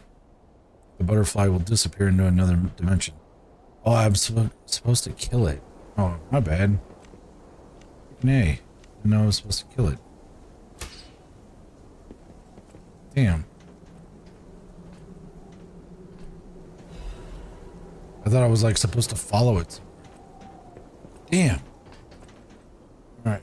the butterfly will disappear into another dimension. Oh, I'm supposed to kill it. Oh, my bad. Nay, I didn't know I was supposed to kill it. Damn. I thought I was like supposed to follow it. Damn. All right.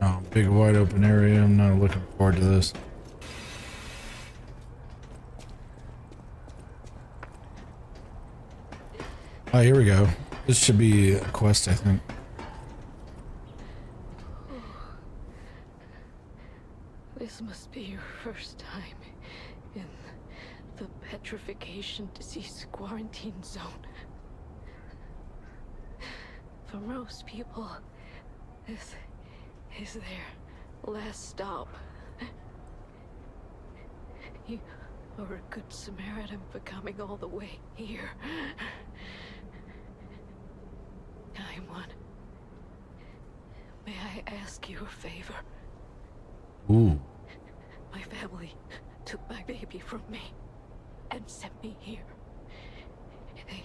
Oh, big wide open area. I'm not looking forward to this. Oh, here we go. This should be a quest, I think. This must be your first time in the petrification disease quarantine zone. For most people, this is their last stop. You are a good Samaritan for coming all the way here. I'm one. May I ask you a favor? Ooh. My family took my baby from me and sent me here. They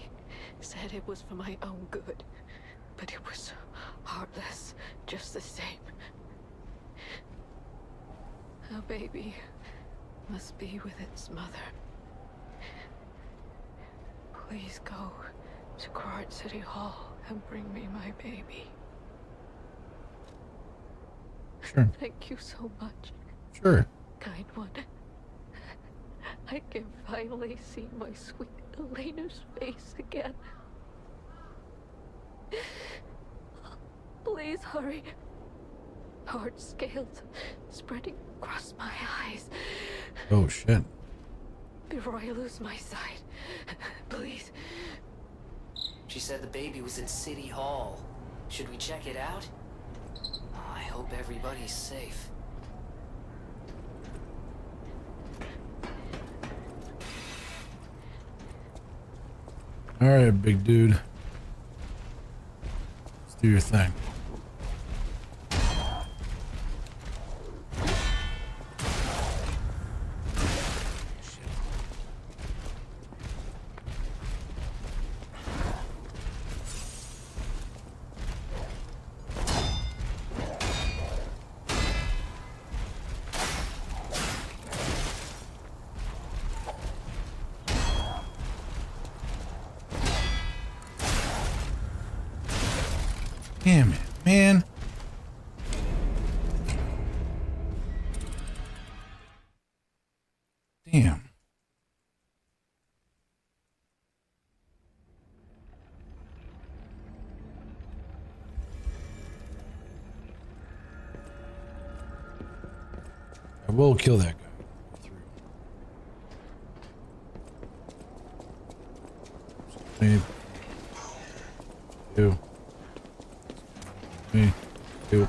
said it was for my own good, but it was heartless just the same. A baby must be with its mother. Please go to Krat City Hall and bring me my baby. Sure. Thank you so much. Sure. Kind one. I can finally see my sweet Elena's face again. Please hurry. Hard scales spreading across my eyes. Oh, shit. Before I lose my sight. Please. She said the baby was at City Hall. Should we check it out? I hope everybody's safe. All right, big dude. Let's do your thing. Damn it, man. Damn. I will kill that guy. Me. You. Me. You.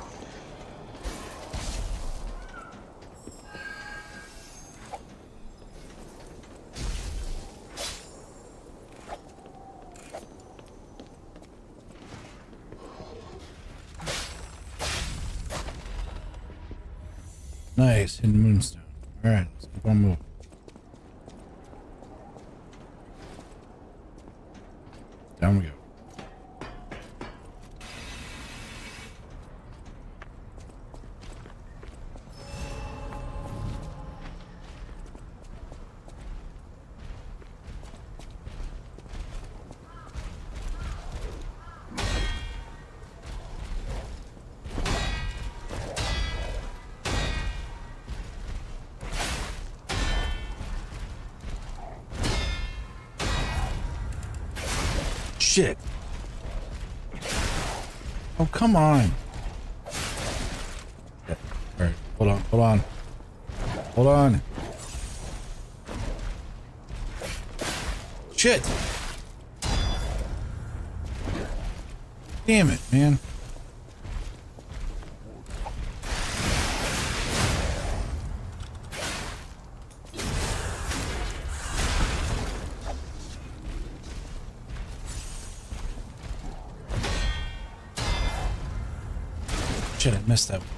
Nice, hidden moonstone. Alright, let's keep on moving. Down we go. Shit. Oh, come on. Yeah. All right, hold on, hold on. Hold on. Shit. Damn it, man. Shit, I missed that one.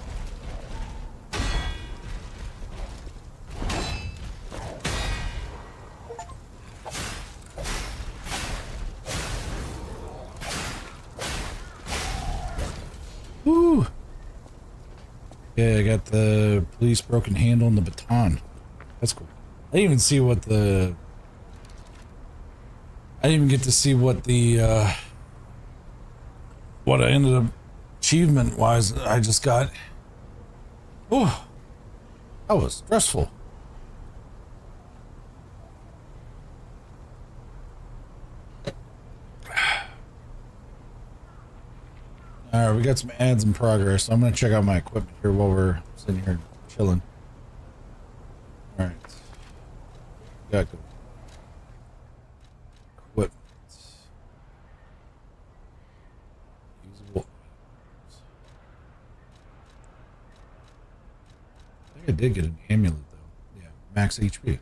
Woo! Yeah, I got the police broken handle and the baton. That's cool. I didn't even see what the... I didn't even get to see what the, what I ended up achievement wise I just got. Oh, that was stressful. All right, we got some ads in progress. So I'm gonna check out my equipment here while we're sitting here chilling. All right, got equipment. Usable. I did get an amulet though. Yeah, max HP.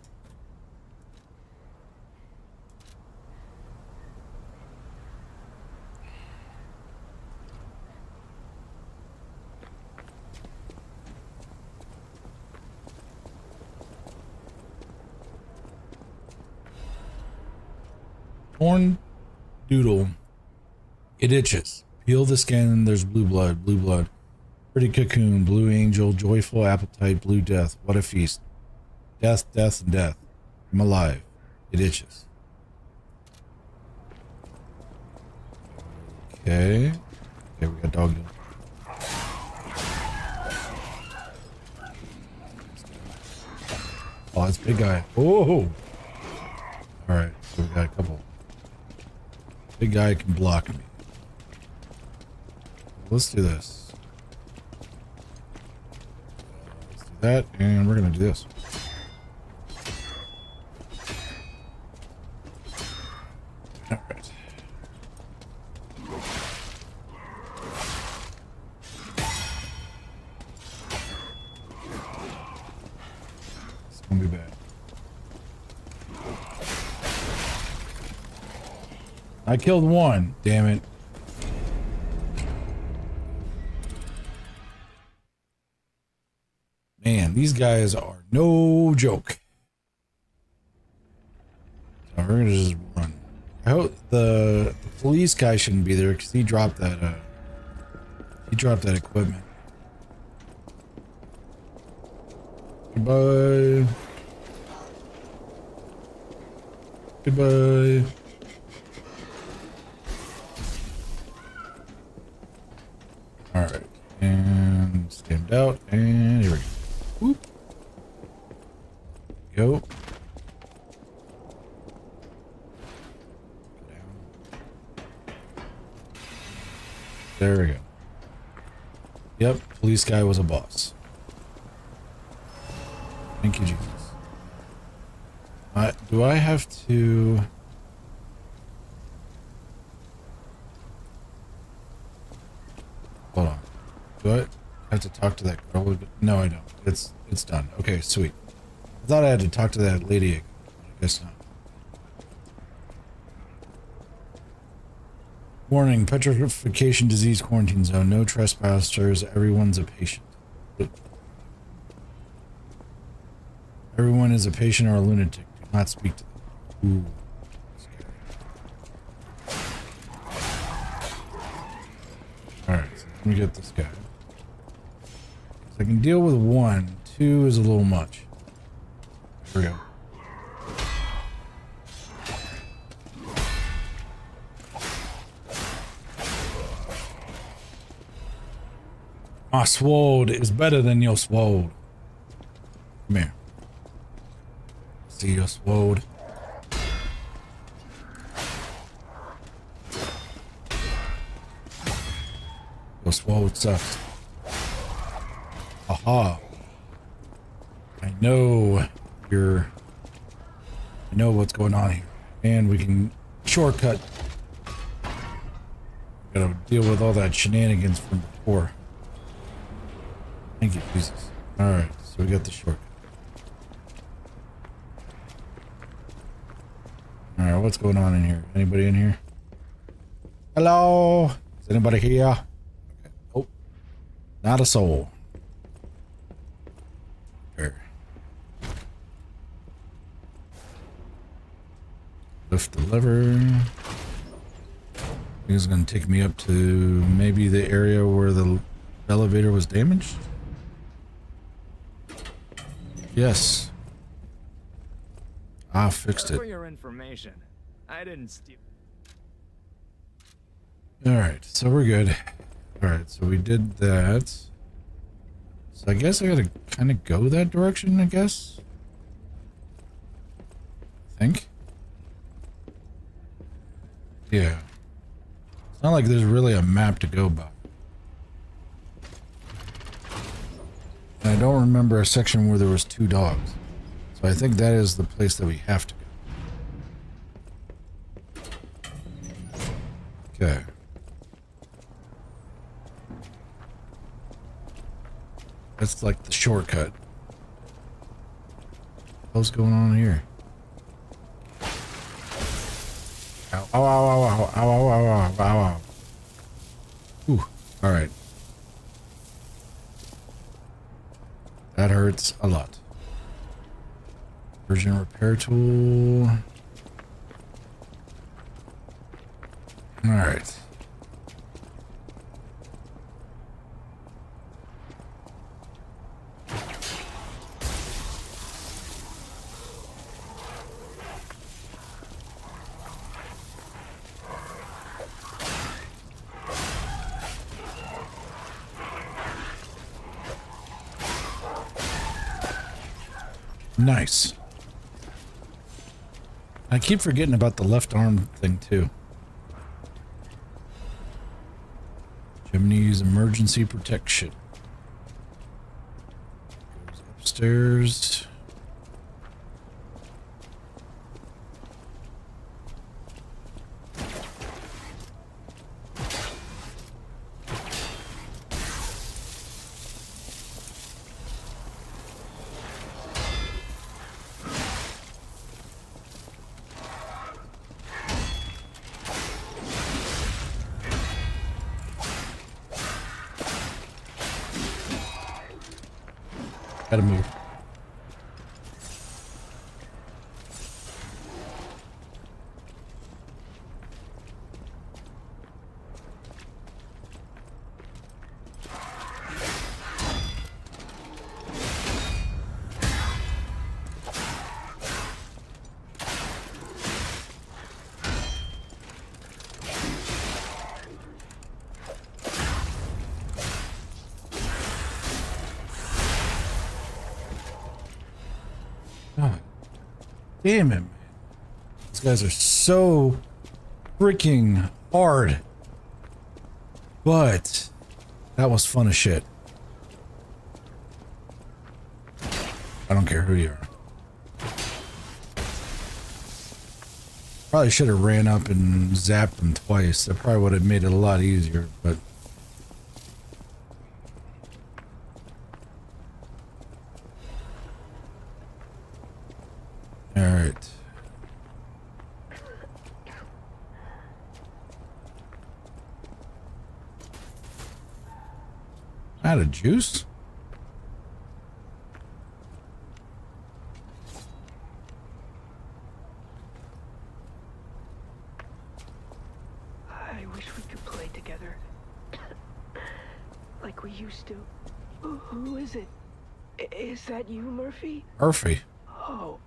Torn doodle. It itches. Peel the skin. There's blue blood. Blue blood. Pretty cocoon, blue angel, joyful appetite, blue death. What a feast. Death, death, and death. I'm alive. It itches. Okay. Okay, we got dog. Oh, that's big guy. Oh! Alright, so we got a couple. Big guy can block me. Let's do this. That, and we're gonna do this. All right. It's gonna be bad. I killed one, damn it. Man, these guys are no joke. So we're gonna just run. I hope the police guy shouldn't be there because he dropped that equipment. Goodbye. Goodbye. Alright. And stand out, and here we go. Whoop. Go. Go down. There we go. Yep, police guy was a boss. Thank you, Jesus. Do I have to... Hold on. Do I have to talk to that girl? No, I don't. It's done. Okay, sweet. I thought I had to talk to that lady again. I guess not. Warning, petrification disease quarantine zone. No trespassers. Everyone's a patient. Everyone is a patient or a lunatic. Do not speak to them. Ooh. Alright, so let me get this guy. So I can deal with 1. 2 is a little much. Here we go. My sword is better than your sword. Come here. See your sword. Your sword sucks. Aha. I know what's going on here. And we can shortcut. Gotta deal with all that shenanigans from before. Thank you, Jesus. Alright, so we got the shortcut. Alright, what's going on in here? Anybody in here? Hello? Is anybody here? Okay. Oh. Not a soul. Here. Lift the lever. I think it's gonna take me up to maybe the area where the elevator was damaged. Yes. I fixed it. For your information, I didn't steal. Alright, so we're good. Alright, so we did that. So I guess I gotta kind of go that direction, I guess? I think? Yeah. It's not like there's really a map to go by. And I don't remember a section where there was 2 dogs. So I think that is the place that we have to go. Okay. That's like the shortcut. What's going on here? Ow, ow, ow, ow, ow, ow, ow, ow, ow, ow. Ooh, alright. That hurts a lot. Urgent repair tool. Alright. Nice. I keep forgetting about the left arm thing too. Jiminy's emergency protection. Goes upstairs. Gotta move. God damn it, man. These guys are so freaking hard. But that was fun as shit. I don't care who you are. Probably should have ran up and zapped them twice. That probably would have made it a lot easier, but alright. Out of juice? we used to. Who is it? Is that you, Murphy? Murphy. Oh,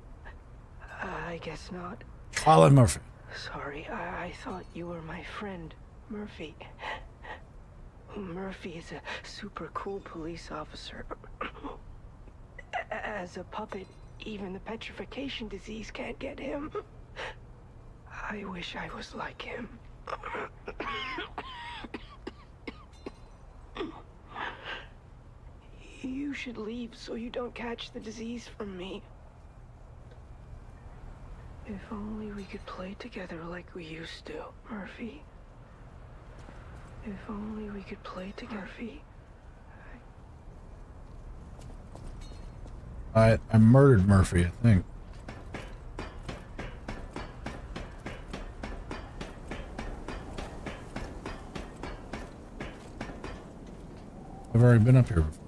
I guess not. Colin Murphy. Sorry, I thought you were my friend, Murphy. Murphy is a super cool police officer. As a puppet, even the petrification disease can't get him. I wish I was like him. You should leave so you don't catch the disease from me. If only we could play together like we used to, Murphy. If only we could play together, Murphy. I murdered Murphy, I think. I've already been up here before.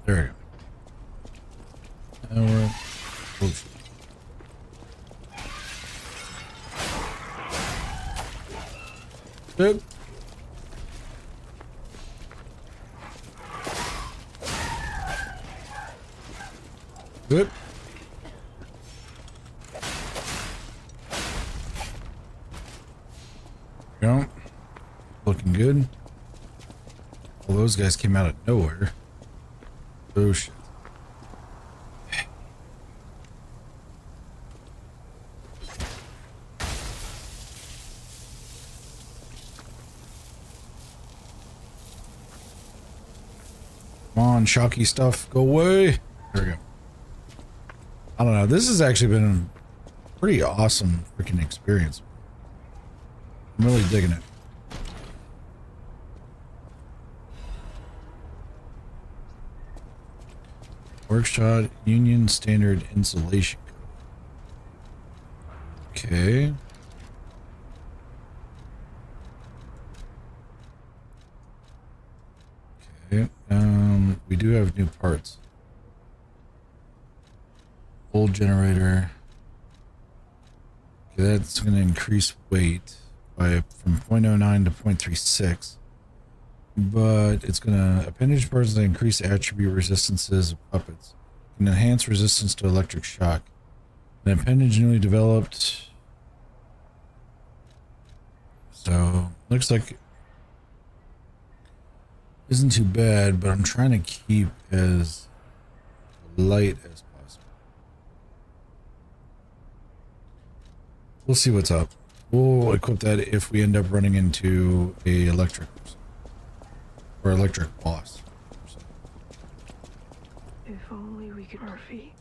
There we go. And we're close. Good. Good. Go. Looking good. Well, those guys came out of nowhere. Oh shit. Come on, shocky stuff, go away. There we go. I don't know. This has actually been a pretty awesome freaking experience. I'm really digging it. Workshop Union Standard Insulation Code. Okay. Okay. We do have new parts. Old generator. Okay, that's going to increase weight by from 0.09 to 0.36. But it's going to appendage parts that increase attribute resistances of puppets and enhance resistance to electric shock. An appendage newly developed. So looks like isn't too bad, but I'm trying to keep as light as possible. We'll see what's up. We'll equip that if we end up running into a electric or electric boss. If only we could, Murphy.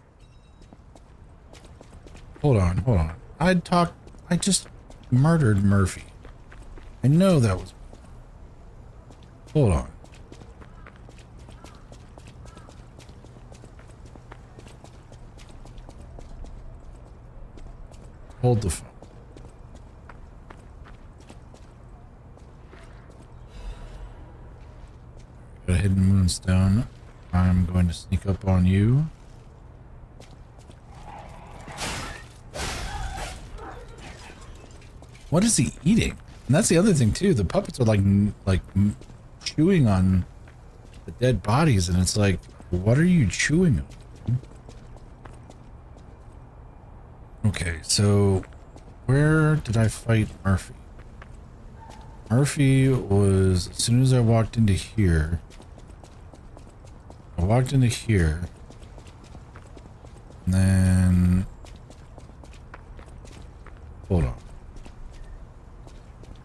Hold on, hold on. I just murdered Murphy. I know that was. Hold on. Hold the phone. Got a hidden moonstone. I'm going to sneak up on you. What is he eating? And that's the other thing too. The puppets are like chewing on the dead bodies, and it's like, what are you chewing on? Okay, so where did I fight Murphy? Murphy was as soon as I walked into here. I walked into here, and then hold on.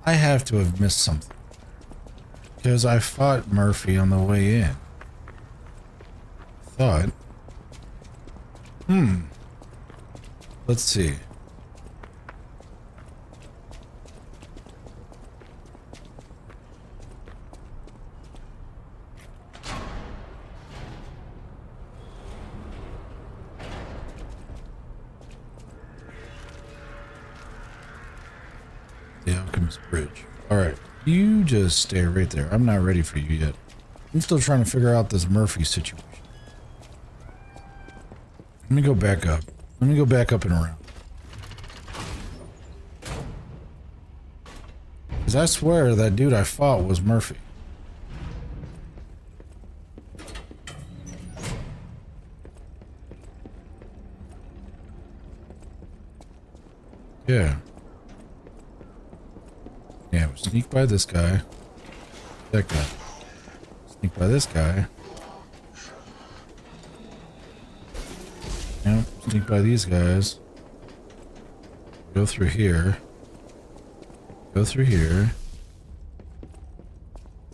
I have to have missed something because I fought Murphy on the way in. I thought, let's see. The Alchemist Bridge. Alright, you just stay right there. I'm not ready for you yet. I'm still trying to figure out this Murphy situation. Let me go back up. Let me go back up and around. Because I swear that dude I fought was Murphy. Yeah. Yeah, we sneak by this guy. That guy. Sneak by this guy. Yeah, sneak by these guys. Go through here. Go through here.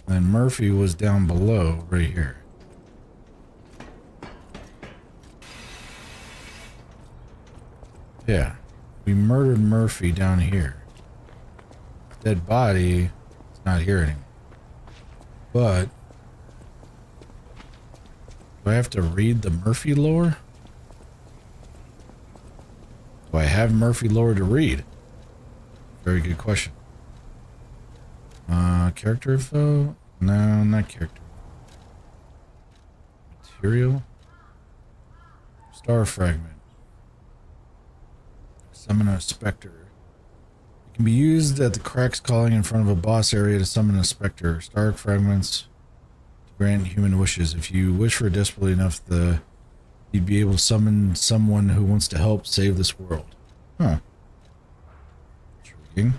And Murphy was down below, right here. Yeah. We murdered Murphy down here. Dead body is not here anymore. But do I have to read the Murphy lore? Do I have Murphy lore to read? Very good question. Character info? No, not character. Material? Star fragment. Summon a specter. It can be used at the cracks calling in front of a boss area to summon a specter. Star fragments to grant human wishes. If you wish for it desperately enough, you'd be able to summon someone who wants to help save this world. Huh. Intriguing.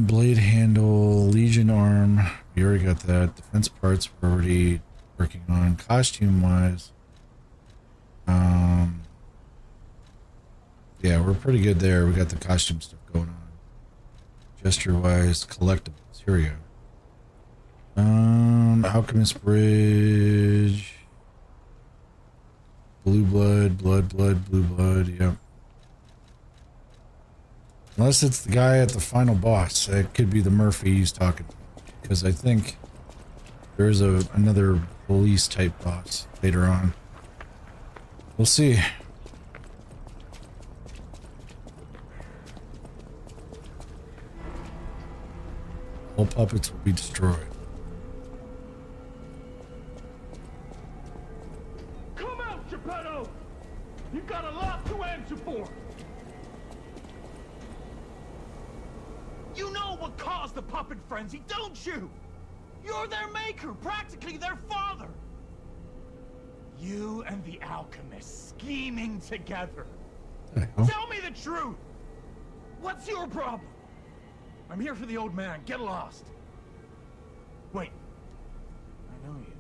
Blade handle, Legion arm. We already got that. Defense parts we're already working on. Costume wise. Yeah, we're pretty good there. We got the costume stuff going on. Gesture wise, collectibles. Here we go. Alchemist Bridge. Blue blood, blue blood. Yep. Unless it's the guy at the final boss. It could be the Murphy he's talking to. Because I think there's another police type boss later on. We'll see. All puppets will be destroyed. Come out, Geppetto! You've got a lot to answer for! You know what caused the puppet frenzy, don't you? You're their maker, practically their father! You and the alchemist scheming together. Tell me the truth! What's your problem? I'm here for the old man. Get lost. Wait. I know you.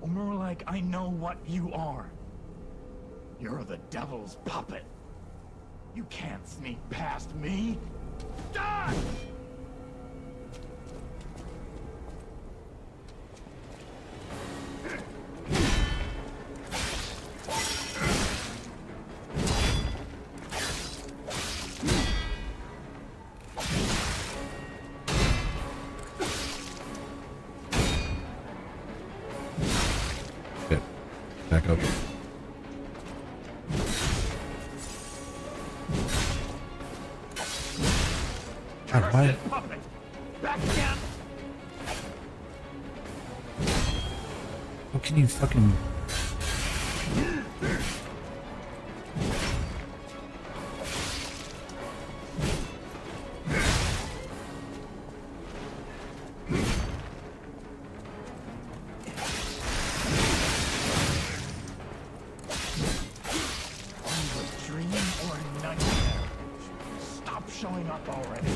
Or more like, I know what you are. You're the devil's puppet. You can't sneak past me. Die! Back up. God, why? Back again. How can you fucking... Showing up already.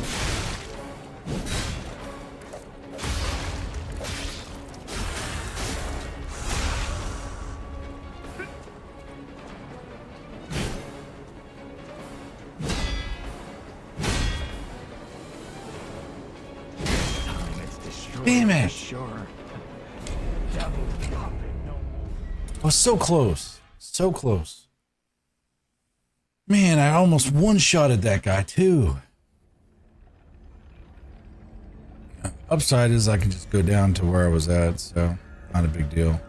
Damn it! Sure. Devil's puppet, no more. I was so close. So close. Man, I almost one-shotted that guy, too. Upside is I can just go down to where I was at, so not a big deal.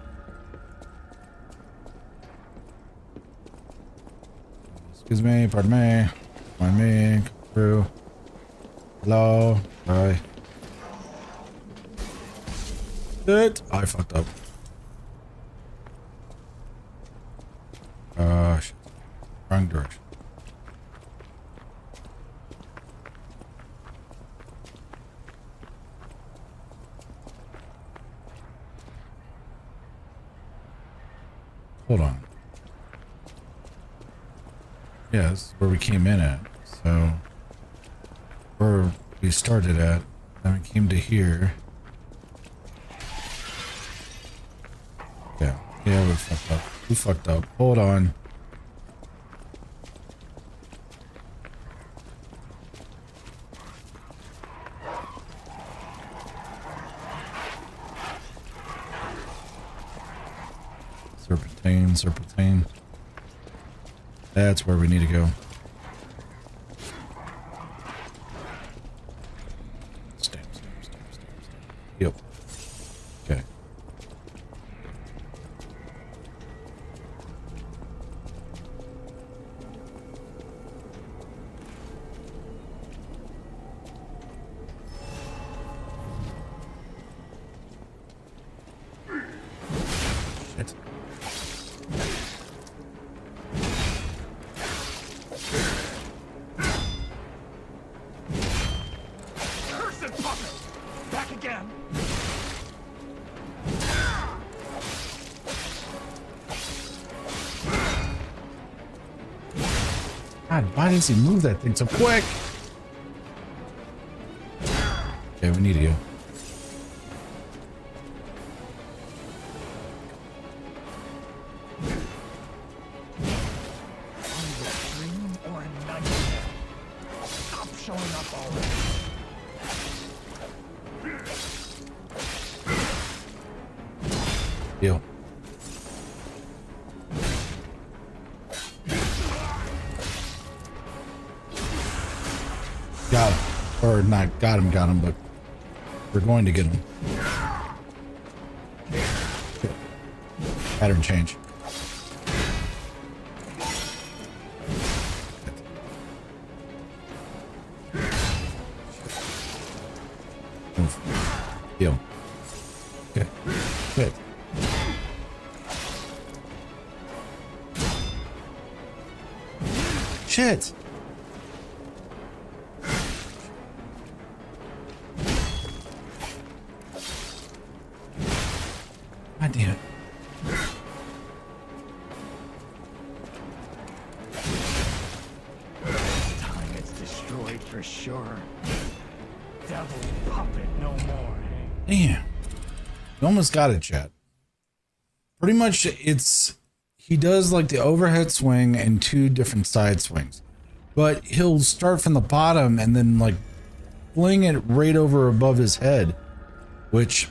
Excuse me, pardon me. Pardon me, come through. Hello, hi. Shit, I fucked up. Shit. Wrong direction. Hold on. Yeah, this is where we came in at. So, where we started at, then we came to here. Yeah, we fucked up. We fucked up. Hold on. Serpentine. That's where we need to go. Stamp. Yep. Okay. Shit. God, why does he move that thing so quick? Okay, we need you. Dream or a nightmare? Stop showing up already. Deal. Got him. Or not got him, but we're going to get him. Pattern change. Move. Deal. Okay. Good. Shit. God damn it. Time it's destroyed for sure. Devil puppet no more, eh? Damn. You almost got it, chat. Pretty much he does like the overhead swing and 2 different side swings. But he'll start from the bottom and then like fling it right over above his head, which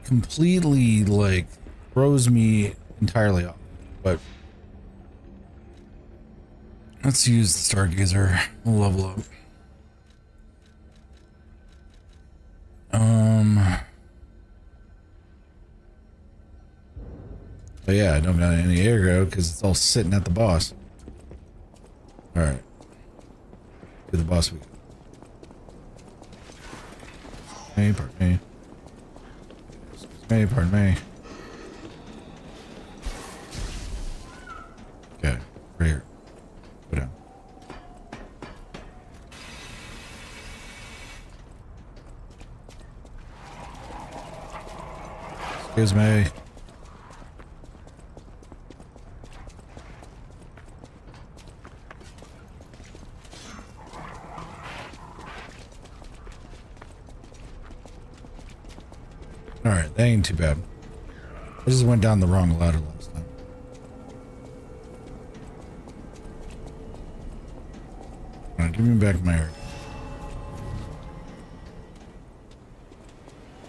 completely like throws me entirely off. But let's use the Stargazer. We'll level up. But yeah, I don't got any aggro because it's all sitting at the boss. All right, to the boss we go. Hey, pardon me. Hey, pardon me. Okay, right here. Go down. Excuse me. Alright, that ain't too bad. I just went down the wrong ladder last time. Alright, give me back my area.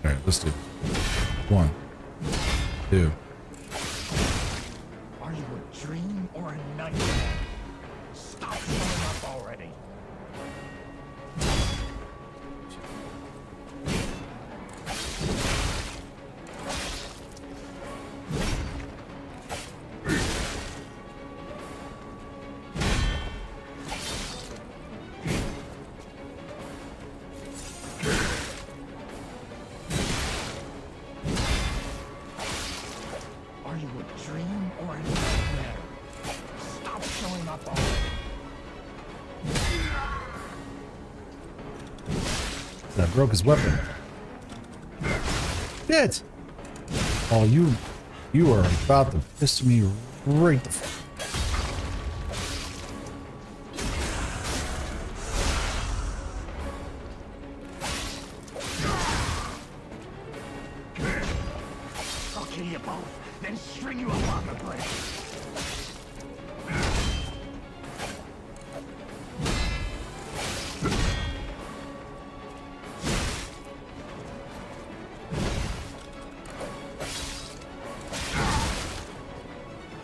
Alright, let's do it. 1, 2. Are you a dream or a nightmare? Stop showing up already. Are you a dream or a nightmare? Stop showing up already. That broke his weapon. Shit! Oh, you You are about to piss me right the fuck. I'll kill you both, then string you up on the bridge.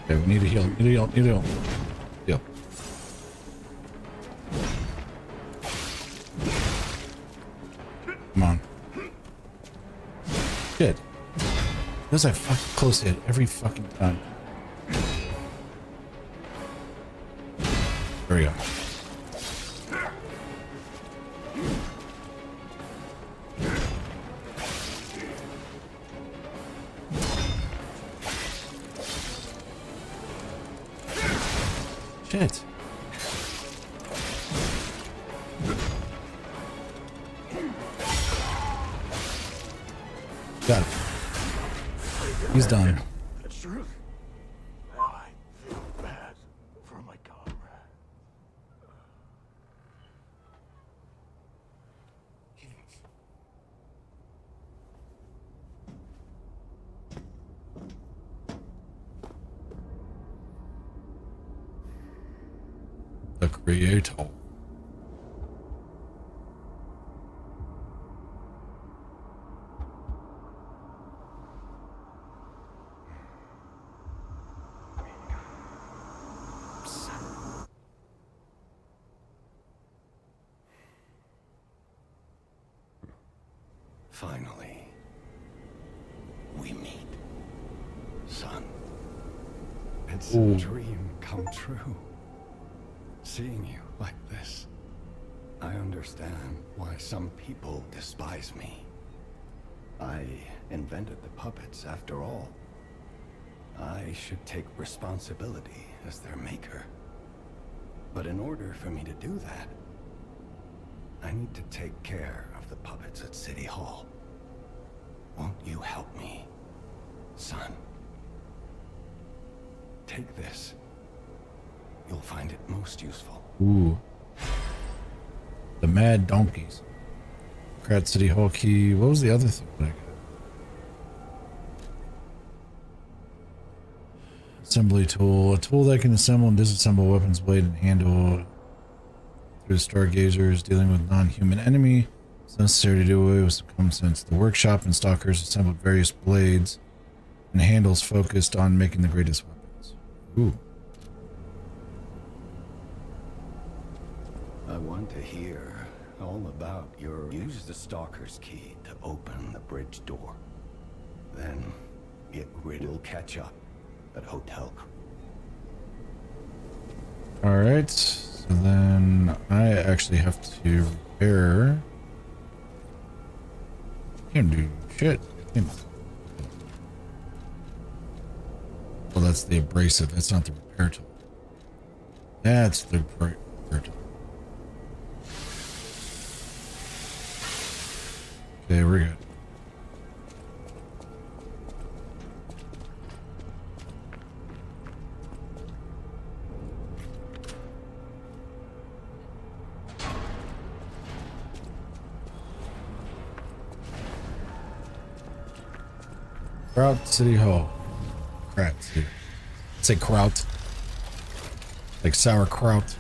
Okay, we need to heal. Need to heal. Need to heal. Heal. Come on. Shit. Because I fucking close hit every fucking time. There we go. Shit. Got it. He's done. The truth. Now I feel bad for my comrade. The creator. Finally, we meet. Son. It's Ooh. a dream come true. Seeing you like this. I understand why some people despise me. I invented the puppets after all. I should take responsibility as their maker. But in order for me to do that, I need to take care of the puppets at City Hall. Won't you help me, son? Take this. You'll find it most useful. Ooh. The Mad Donkeys. Krat City Hall key. What was the other thing that I got? Assembly tool. A tool that can assemble and disassemble weapons, blade, and handle through stargazers. Dealing with non-human enemy. It's necessary to do away with some common sense. The workshop and stalkers assembled various blades and handles focused on making the greatest weapons. Ooh. I want to hear all about your... Use the Stalker's key to open the bridge door. Then get rid of... We'll catch up at Hotel... Alright, so then I actually have to repair... Can't do shit. Can't... Well, that's the abrasive. That's not the repair tool. That's the repair tool. Okay, we're good. Kraut City Hall. Krat City. Say kraut. Like sauerkraut.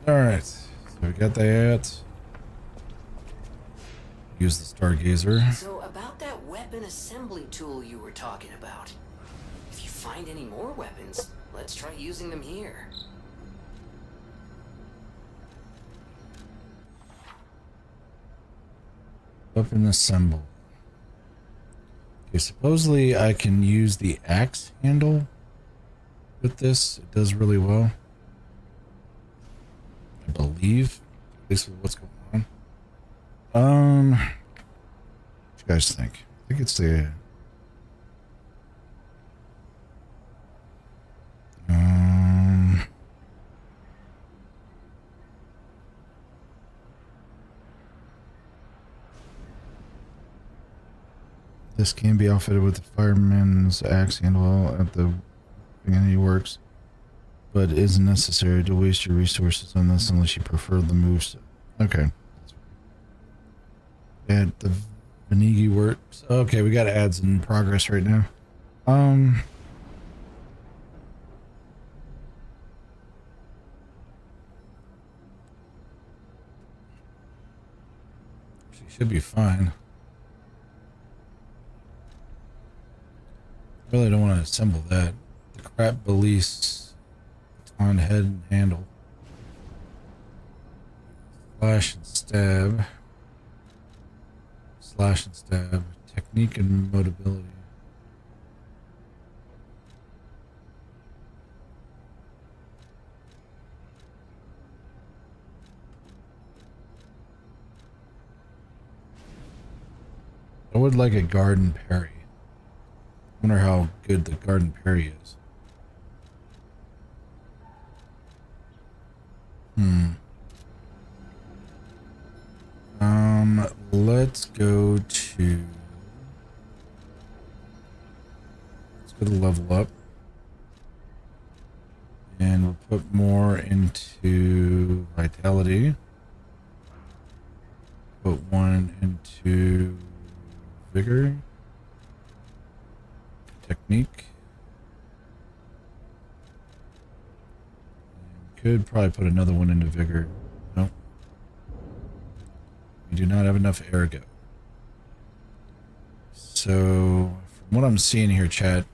Alright. So we got that. Use the stargazer. So about that weapon assembly tool you were talking about. If you find any more weapons, let's try using them here. Weapon assemble. Okay, supposedly I can use the axe handle with this. It does really well. I believe. At least with what's going on. What you guys think? I think it's the This can be outfitted with the fireman's axe handle at the beginning of works, but it isn't necessary to waste your resources on this unless you prefer the moves. Okay. At the Venigi works. Okay, we got ads in progress right now. She should be fine. Really don't want to assemble that. The crap balise on head and handle. Slash and stab. Slash and stab. Technique and mobility. I would like a garden parry. I wonder how good the garden parry is. Let's go to level up. And we'll put more into vitality. Put one into vigor. Technique. Could probably put another one into vigor. Nope. We do not have enough ergo. So, from what I'm seeing here, chat,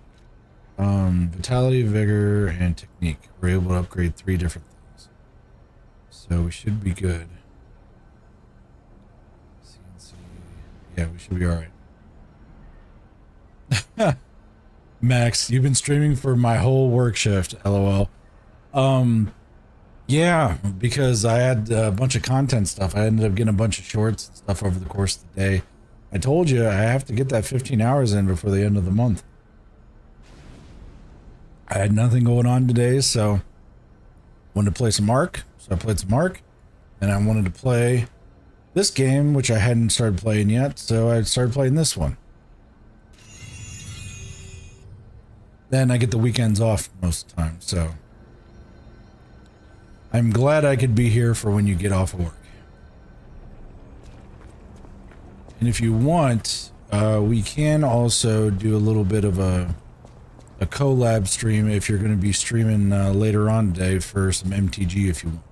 vitality, vigor, and technique. We're able to upgrade 3 different things. So we should be good. CNC. Yeah, we should be alright. Max, you've been streaming for my whole work shift, lol. Yeah, because I had a bunch of content stuff. I ended up getting a bunch of shorts and stuff over the course of the day. I told you I have to get that 15 hours in before the end of the month. I had nothing going on today, so wanted to play some ARK. So I played some ARK, and I wanted to play this game, which I hadn't started playing yet, so I started playing this one. Then I get the weekends off most of the time, so I'm glad I could be here for when you get off of work. And if you want, we can also do a little bit of a collab stream if you're going to be streaming later on today for some MTG if you want.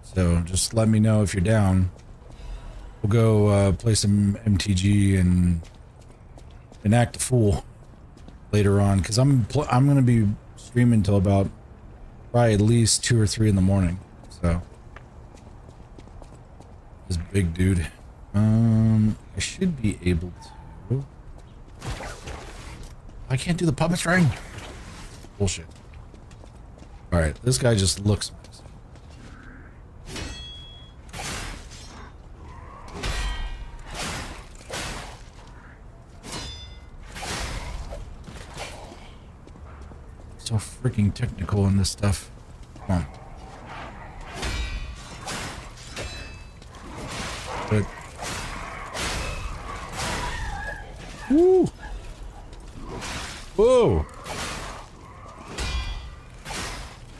So just let me know if you're down. We'll go play some MTG and act a fool later on, because I'm going to be streaming till about probably at least 2 or 3 in the morning. So this big dude. I should be able to. I can't do the puppet string. Bullshit. All right, this guy just looks nice. So freaking technical in this stuff. Come on. Good. Woo! Whoa!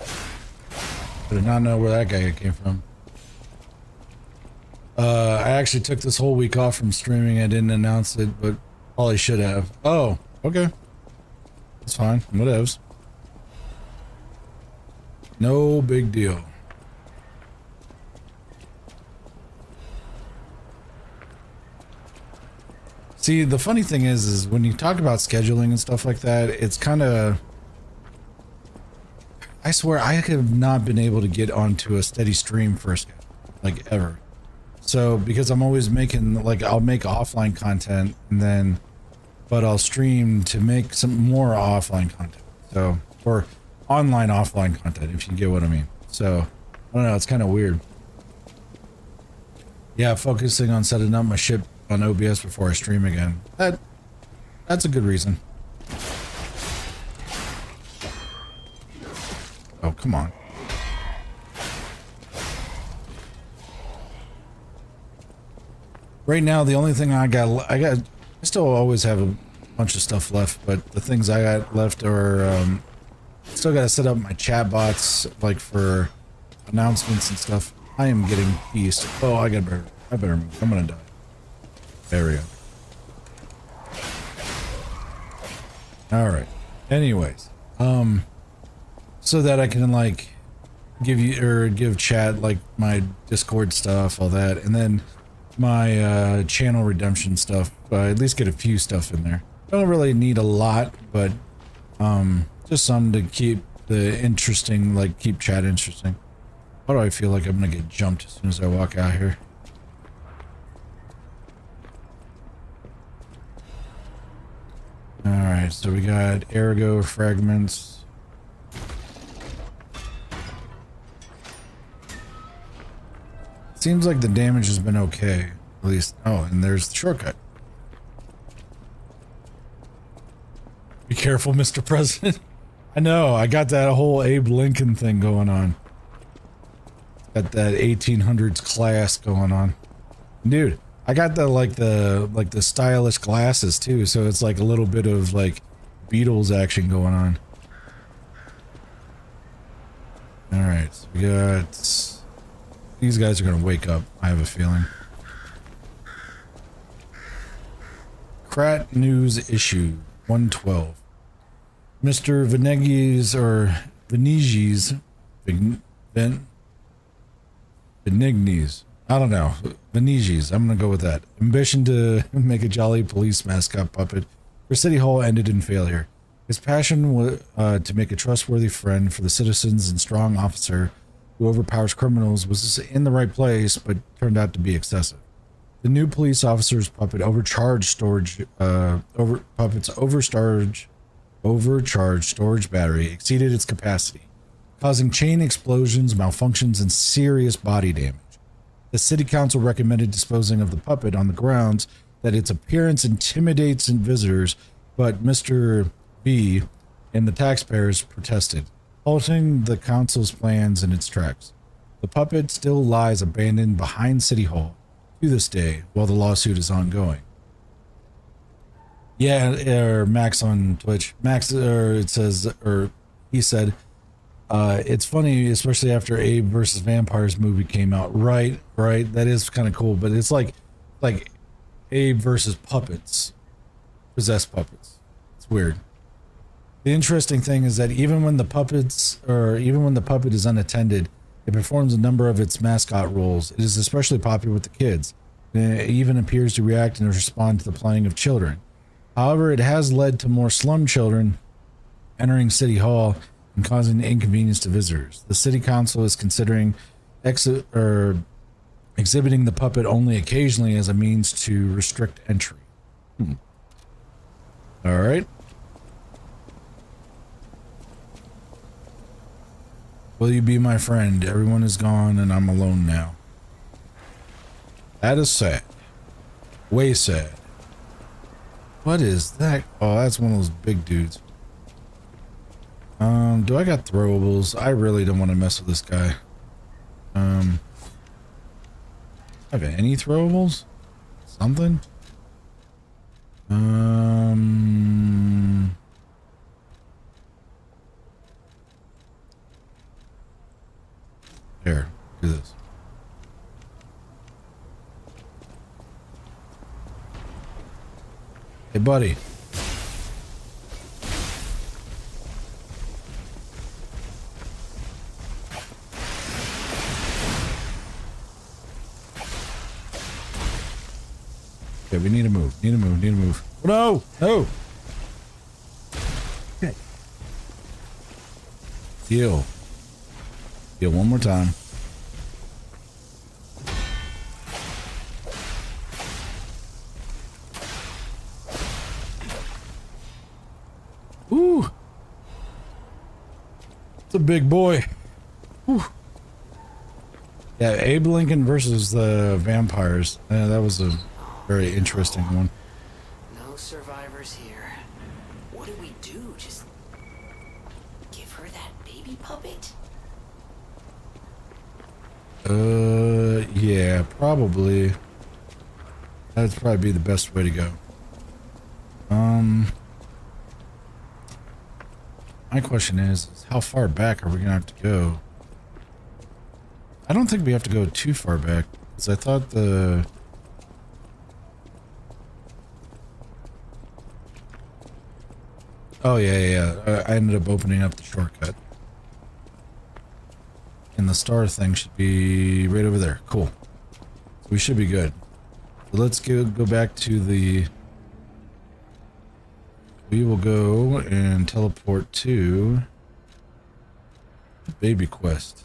I did not know where that guy came from. I actually took this whole week off from streaming. I didn't announce it, but probably should have. Oh, okay. That's fine. Whatevs. No big deal. See, the funny thing is when you talk about scheduling and stuff like that, it's kind of... I swear I have not been able to get onto a steady stream for a schedule, like ever. So, because I'm always making, like, I'll make offline content and then, but I'll stream to make some more offline content. So, or online offline content, if you get what I mean. So, I don't know, it's kind of weird. Yeah, focusing on setting up my ship on OBS before I stream again. That's a good reason. Oh, come on. Right now, the only thing I got I still always have a bunch of stuff left, but the things I got left are, still gotta set up my chat bots, like, for announcements and stuff. I am getting pieced. Oh, I better move. I'm gonna die. There we go. Alright. Anyways. So that I can, like, give chat, like, my Discord stuff, all that, and then my, channel redemption stuff. At least get a few stuff in there. Don't really need a lot, but, just some to keep the interesting, like, keep chat interesting. Why do I feel like I'm gonna get jumped as soon as I walk out here? Alright, so we got ergo fragments. Seems like the damage has been okay. At least, oh, and there's the shortcut. Be careful, Mr. President. I know, I got that whole Abe Lincoln thing going on. Got that 1800s class going on. Dude, I got the stylish glasses too, so it's like a little bit of like Beatles action going on. Alright, so we got... These guys are gonna wake up, I have a feeling. Krat News Issue 112. Mr. Venegi's or Benigni's Benigni's. I don't know. Benigni's. I'm gonna go with that. Ambition to make a jolly police mascot puppet for City Hall ended in failure. His passion was to make a trustworthy friend for the citizens and strong officer who overpowers criminals was in the right place, but turned out to be excessive. The new police officer's puppet overcharged storage battery exceeded its capacity, causing chain explosions, malfunctions, and serious body damage. The city council recommended disposing of the puppet on the grounds that its appearance intimidates visitors, but Mr. B and the taxpayers protested, halting the council's plans in its tracks. The puppet still lies abandoned behind City Hall to this day while the lawsuit is ongoing. Yeah, or Max on Twitch. Max, it says, or he said, it's funny, especially after Abe versus Vampires movie came out. Right. That is kind of cool, but it's like Abe versus puppets, possessed puppets. It's weird. The interesting thing is that even when the puppet is unattended, it performs a number of its mascot roles. It is especially popular with the kids. It even appears to react and respond to the playing of children. However, it has led to more slum children entering City Hall and causing inconvenience to visitors. The City Council is considering exhibiting the puppet only occasionally as a means to restrict entry. All right. Will you be my friend? Everyone is gone and I'm alone now. That is sad. Way sad. What is that? Oh, that's one of those big dudes. Do I got throwables? I really don't want to mess with this guy. Have any throwables? Something? Here, do this. Hey, buddy. Okay, we need to move. Need to move. No! No! Okay. Heal. Heal one more time. Ooh! It's a big boy. Ooh. Yeah, Abe Lincoln versus the vampires. That was a very interesting one. No survivors here. What do we do? Just give her that baby puppet? Yeah, probably. That'd probably be the best way to go. My question is how far back are we gonna have to go? I don't think we have to go too far back, because I thought the... Oh, yeah. I ended up opening up the shortcut. And the star thing should be right over there. Cool. So we should be good. So let's go back to the... We will go and teleport to the baby quest.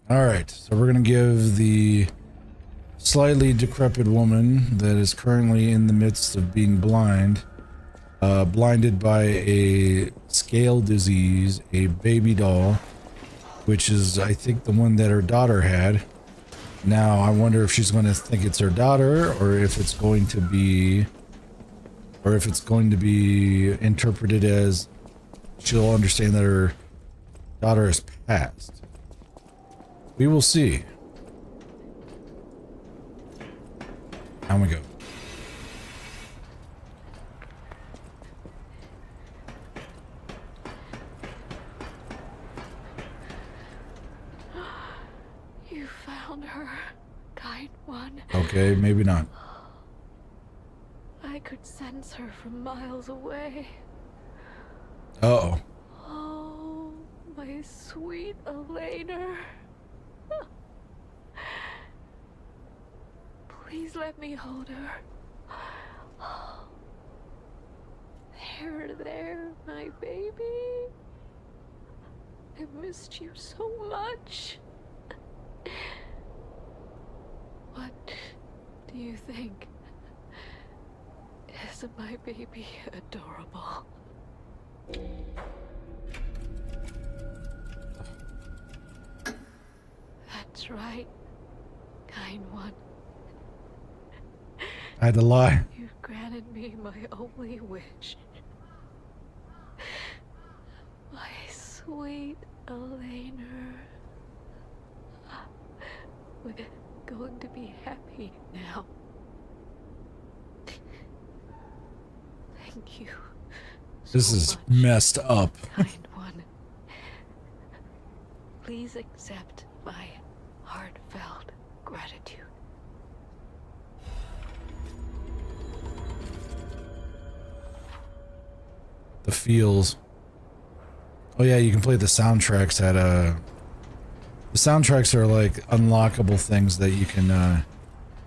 Alright, so we're going to give the slightly decrepit woman that is currently in the midst of being blind, blinded by a scale disease, a baby doll, which is, I think, the one that her daughter had. Now, I wonder if she's going to think it's her daughter, or if it's going to be... Or if it's going to be interpreted as she'll understand that her daughter has passed. We will see. Down we go. You found her, kind one. Okay, maybe not. I could sense her from miles away. Uh-oh. Oh, my sweet Elena. Please let me hold her. There, my baby. I missed you so much. What do you think? Isn't my baby adorable? That's right, kind one. I had to lie. You've granted me my only wish. My sweet Elena. We're going to be happy now. Thank you. This is messed up. Kind one. Please accept my heartfelt gratitude. The feels. Oh yeah, you can play the soundtracks at the soundtracks are like unlockable things that you can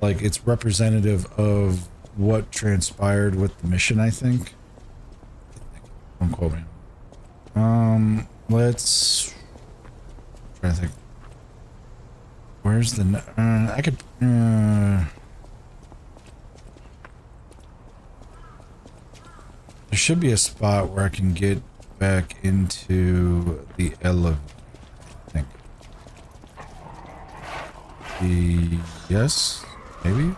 like it's representative of what transpired with the mission, I think. Don't quote me. Let's try to think. Where's the I could there should be a spot where I can get back into the elevator, I think. Yes, maybe?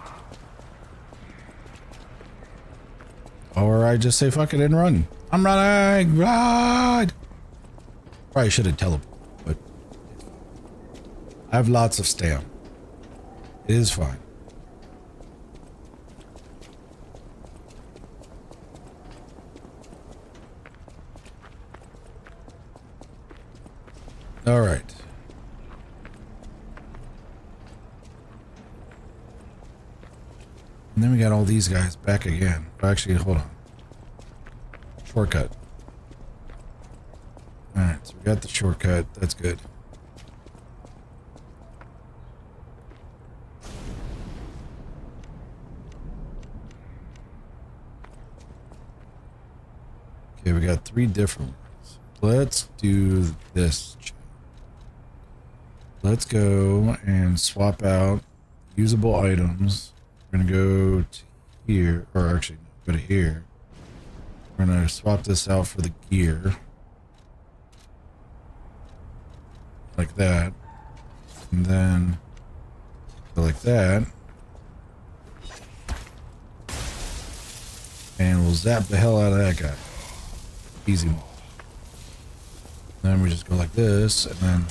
Or I just say fuck it and run. I'm running! Run! Probably should have teleported, but I have lots of stamina. It is fine. All right. And then we got all these guys back again. Actually, hold on. Shortcut. All right, so we got the shortcut. That's good. Okay, we got 3 different ones. Let's do this. Let's go and swap out usable items. We're gonna go to here, or actually go to here. We're gonna swap this out for the gear. Like that. And then go like that. And we'll zap the hell out of that guy. Easy mode. Then we just go like this, and then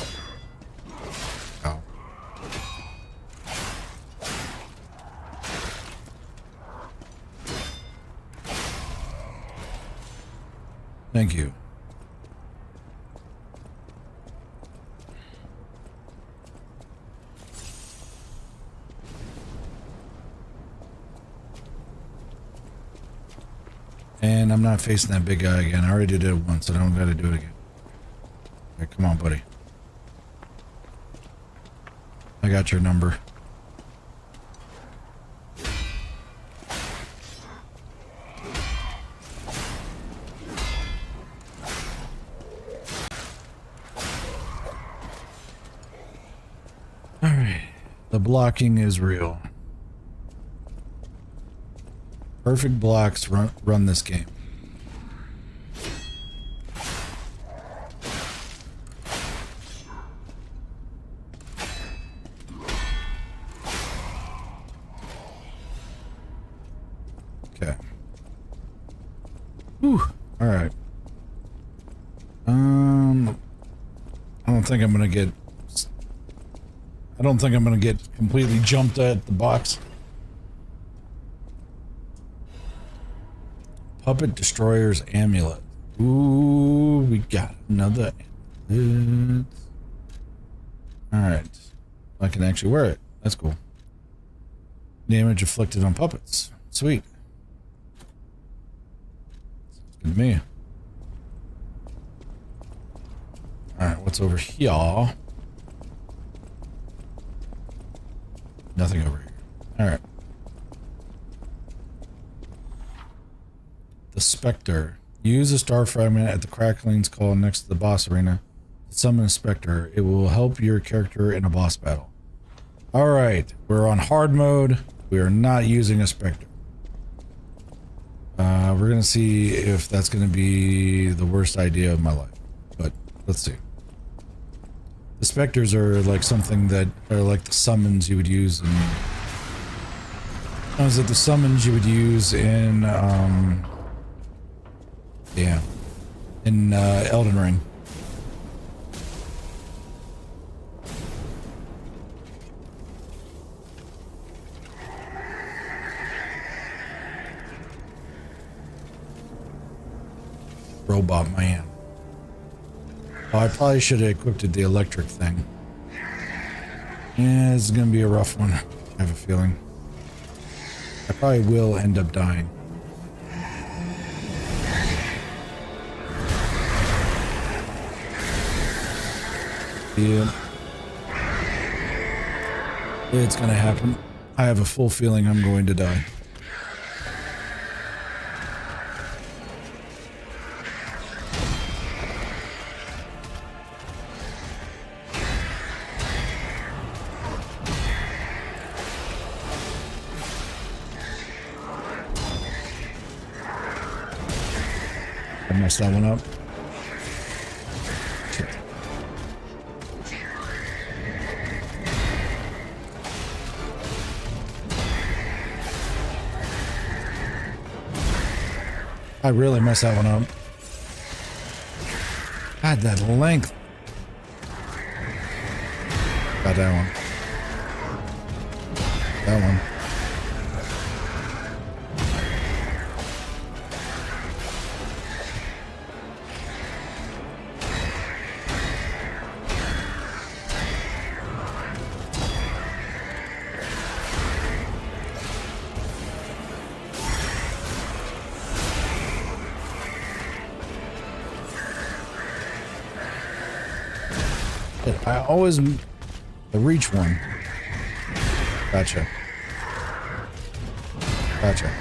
Thank you. And I'm not facing that big guy again. I already did it once. I don't gotta do it again. Right, come on, buddy. I got your number. Alright. The blocking is real. Perfect blocks run this game. Okay. Whew. All right. I don't think I'm gonna get completely jumped at the box. Puppet Destroyer's Amulet. Ooh, we got another amulet. Alright. I can actually wear it. That's cool. Damage inflicted on puppets. Sweet. Sounds good to me. Alright, what's over here? Nothing over here. Alright. The Spectre. Use a star fragment at the Crackling's Call next to the boss arena to summon a Spectre. It will help your character in a boss battle. Alright, we're on hard mode. We are not using a Spectre. We're gonna see if that's gonna be the worst idea of my life. But let's see. The Spectres are like something that are like the summons you would use in... Is it the summons you would use in, yeah, in Elden Ring. Robot man. Oh, I probably should have equipped the electric thing. Yeah, this is gonna be a rough one. I have a feeling. I probably will end up dying. Yeah. It's gonna happen. I have a full feeling I'm going to die. I messed that one up. I really messed that one up. God, that length. Got that one. That one. I always reach one. Gotcha. Gotcha.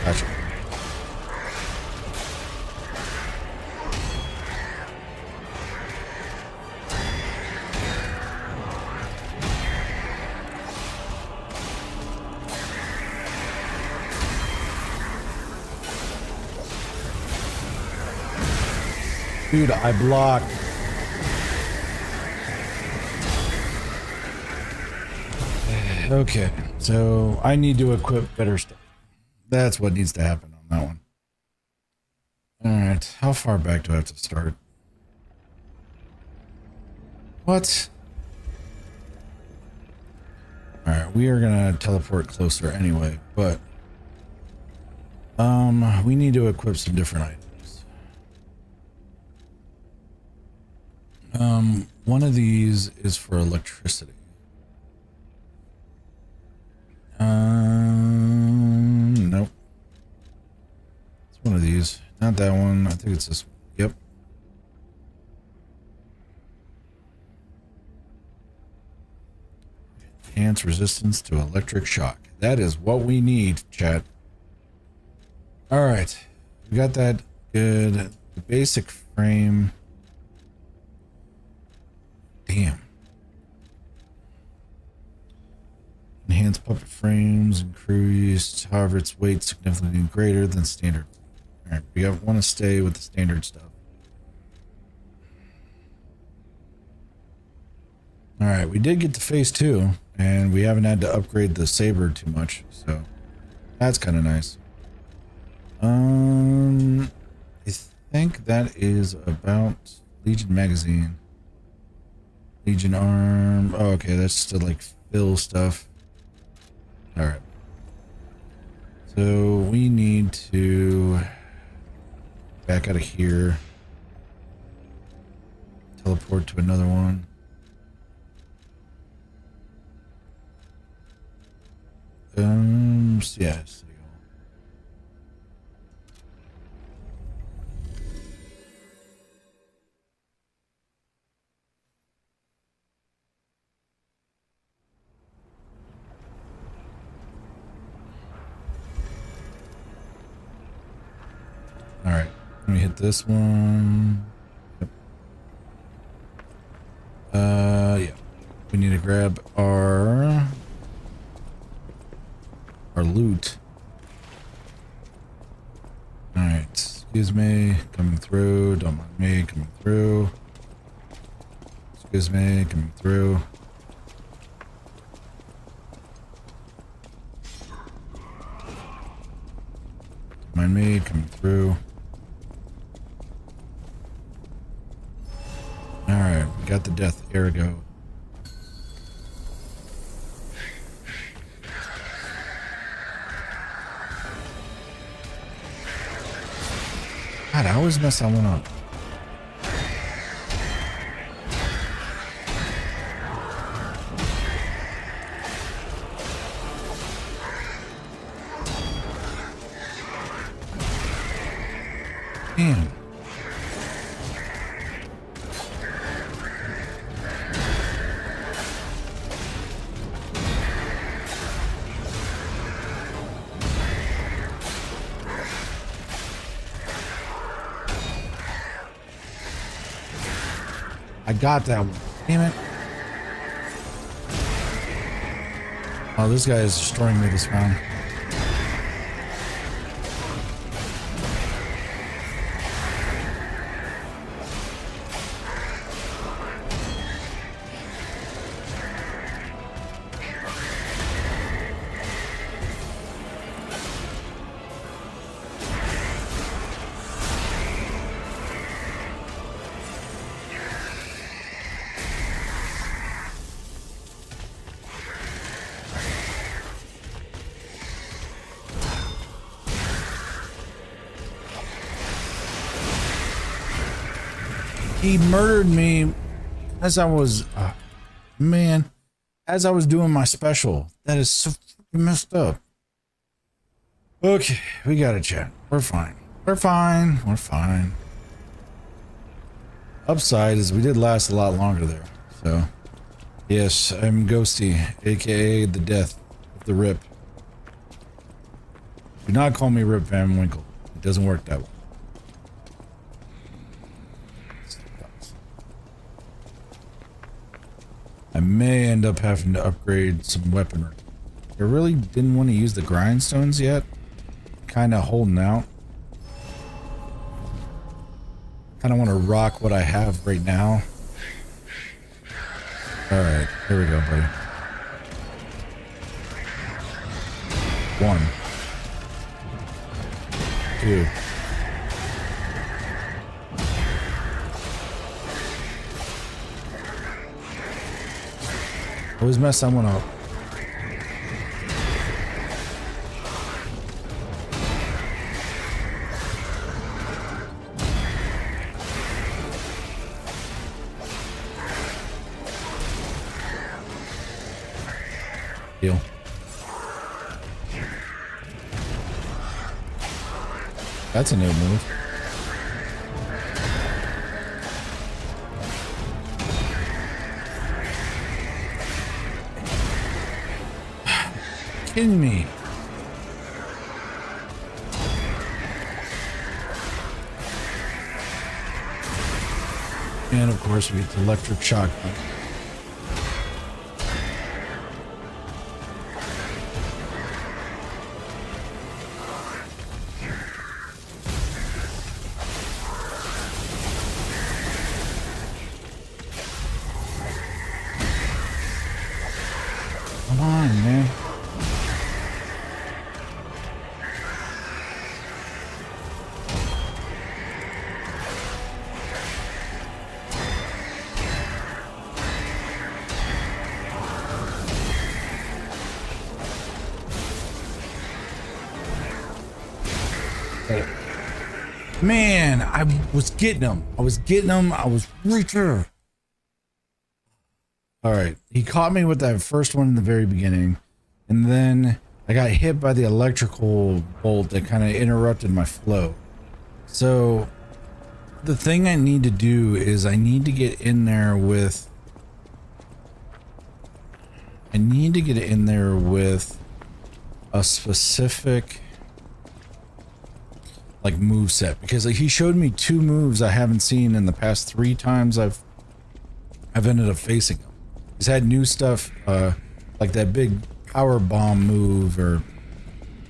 Gotcha. Dude, I blocked. Okay, so I need to equip better stuff. That's what needs to happen on that one. Alright, how far back do I have to start? What? Alright, we are gonna teleport closer anyway, but We need to equip some different items. One of these is for electricity. Nope. It's one of these. Not that one. I think it's this one. Yep. Enhance resistance to electric shock. That is what we need, chat. Alright. We got that good. The basic frame. Damn. Enhanced puppet frames increased. However, its weight significantly greater than standard. Alright, we want to stay with the standard stuff. Alright, we did get to phase 2, and we haven't had to upgrade the saber too much, so that's kind of nice. I think that is about Legion magazine. Legion arm. Oh, okay, that's still like fill stuff. Alright. So we need to back out of here. Teleport to another one. Yes. All right, let me hit this one. Yep. Yeah. We need to grab our loot. All right, excuse me, coming through. Don't mind me, coming through. Excuse me, coming through. Don't mind me, coming through. All right, we got the death ergo. God, I always mess that one up. Damn. I got that one. Damn it. Oh, this guy is destroying me this round. He murdered me as I was, man, as I was doing my special. That is so messed up. Okay, we got it, chat. We're fine. We're fine. We're fine. Upside is we did last a lot longer there. So, yes, I'm Ghosty, aka the death of the Rip. Do not call me Rip Van Winkle. It doesn't work that way. I may end up having to upgrade some weaponry. I really didn't want to use the grindstones yet. Kind of holding out. Kind of want to rock what I have right now. Alright, here we go, buddy. 1, 2. Always mess someone up. Deal. That's a new move. Kidding me. And of course we get the electric shotgun. Come on, man. Man, I was getting him. I was right there. All right. He caught me with that first one in the very beginning. And then I got hit by the electrical bolt that kind of interrupted my flow. So the thing I need to do is I need to get in there with a specific like move set, because he showed me 2 moves I haven't seen in the past 3 times I've ended up facing him. He's had new stuff, like that big power bomb move, or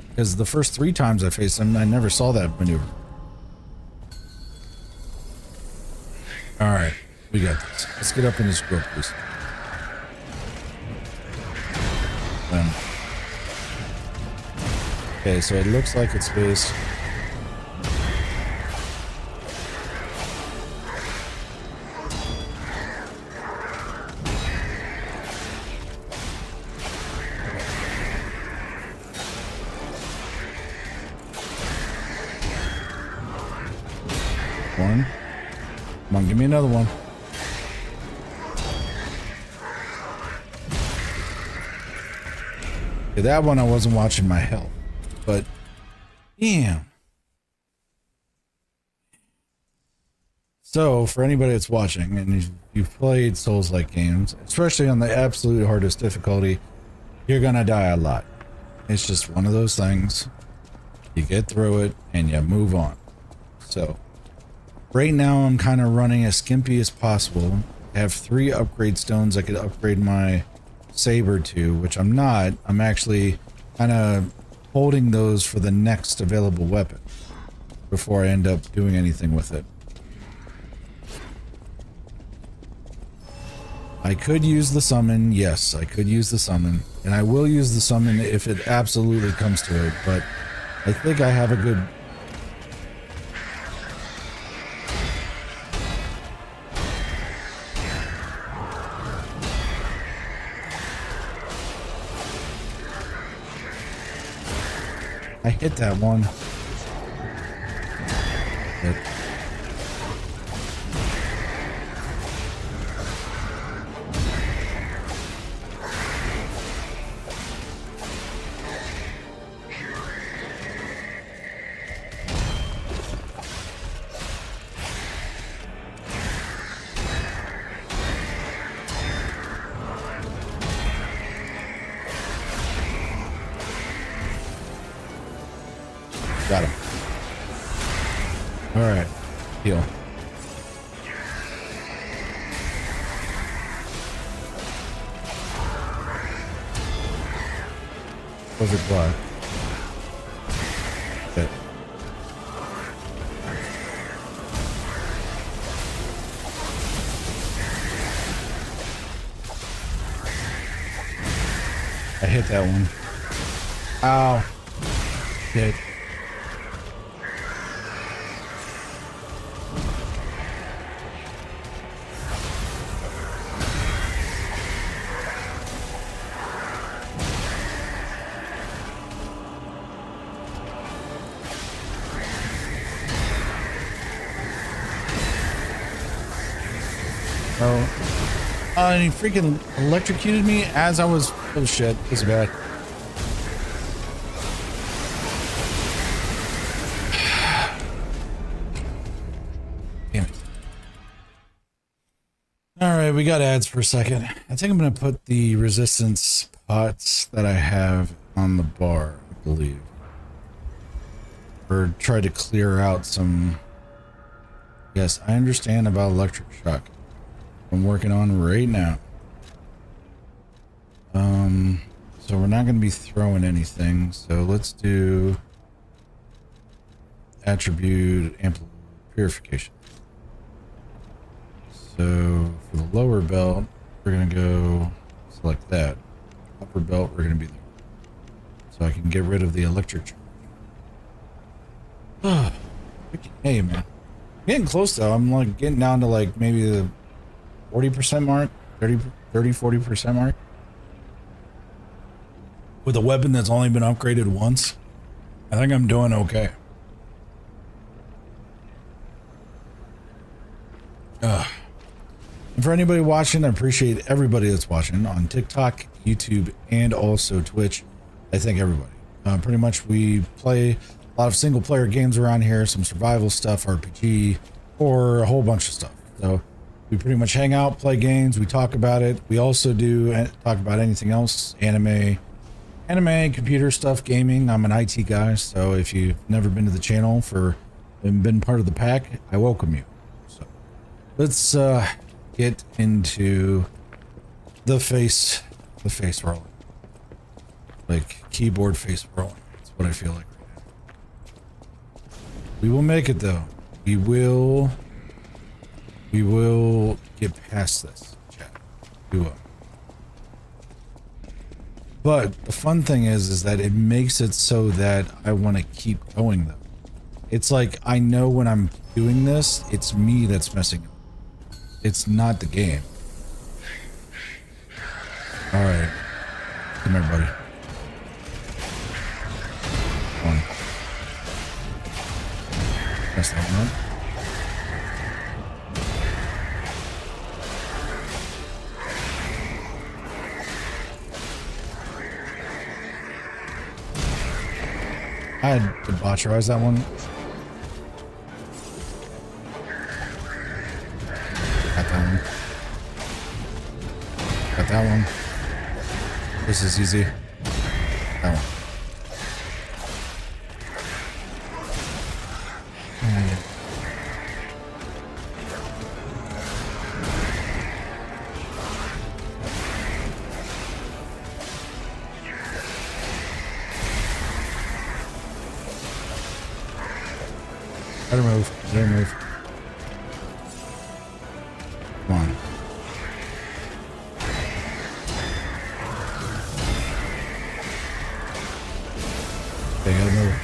because the first 3 times I faced him, I never saw that maneuver. All right, we got this. Let's get up in this group, please. Okay, so it looks like it's based. One. Come on, give me another one. Okay, that one I wasn't watching my health, but damn. So for anybody that's watching and you've played Souls-like games, especially on the absolute hardest difficulty, you're gonna die a lot. It's just one of those things. You get through it and you move on. So right now I'm kind of running as skimpy as possible. I have 3 upgrade stones I could upgrade my saber to, which I'm not. I'm actually kind of holding those for the next available weapon before I end up doing anything with it. I could use the summon. Yes, I could use the summon, and I will use the summon if it absolutely comes to it, but I think I have a good... I hit that one. Hit. Got him. All right, heal. Perfect block. Hit. I hit that one. Ow. Hit. Oh. And he freaking electrocuted me as I was. Oh shit, this is bad. Damn it. Alright, we got ads for a second. I think I'm gonna put the resistance pots that I have on the bar, I believe. Or try to clear out some. Yes, I understand about electric shock. I'm working on right now. So we're not going to be throwing anything. So let's do attribute amplitude purification. So for the lower belt, we're going to go select that. Upper belt, we're going to be there. So I can get rid of the electric charge. Hey, man. Getting close though. I'm like getting down to like maybe the 40% mark, 40% mark. With a weapon that's only been upgraded once, I think I'm doing okay. And for anybody watching, I appreciate everybody that's watching on TikTok, YouTube, and also Twitch. I thank everybody. Pretty much we play a lot of single player games around here, some survival stuff, RPG, or a whole bunch of stuff. So we pretty much hang out, play games, we talk about it. We also do talk about anything else, anime, computer stuff, gaming. I'm an IT guy, so if you've never been to the channel and been part of the pack, I welcome you. So let's get into the face rolling. Like keyboard face rolling. That's what I feel like right now. We will make it though. We will get past this, chat. We will. But the fun thing is that it makes it so that I want to keep going though. It's like I know when I'm doing this, it's me that's messing up. It's not the game. All right, come here, buddy. Come on. That's that one. I had to botcherize that one. Got that one. Got that one. This is easy. That one. Better move. Better move. Come on. They gotta move.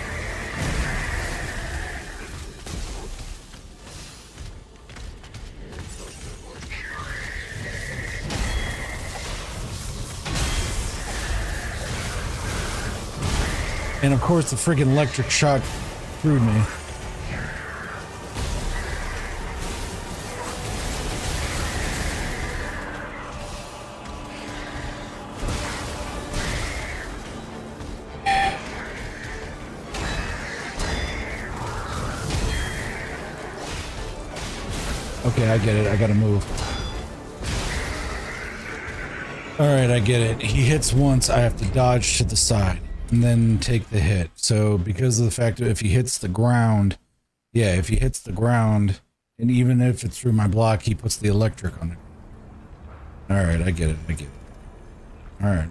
And of course the freaking electric shock screwed me. Okay, I get it. I gotta move. Alright, I get it. He hits once, I have to dodge to the side and then take the hit. So because of the fact that if he hits the ground, yeah, if he hits the ground, and even if it's through my block, he puts the electric on it. Alright, I get it. I get it. Alright.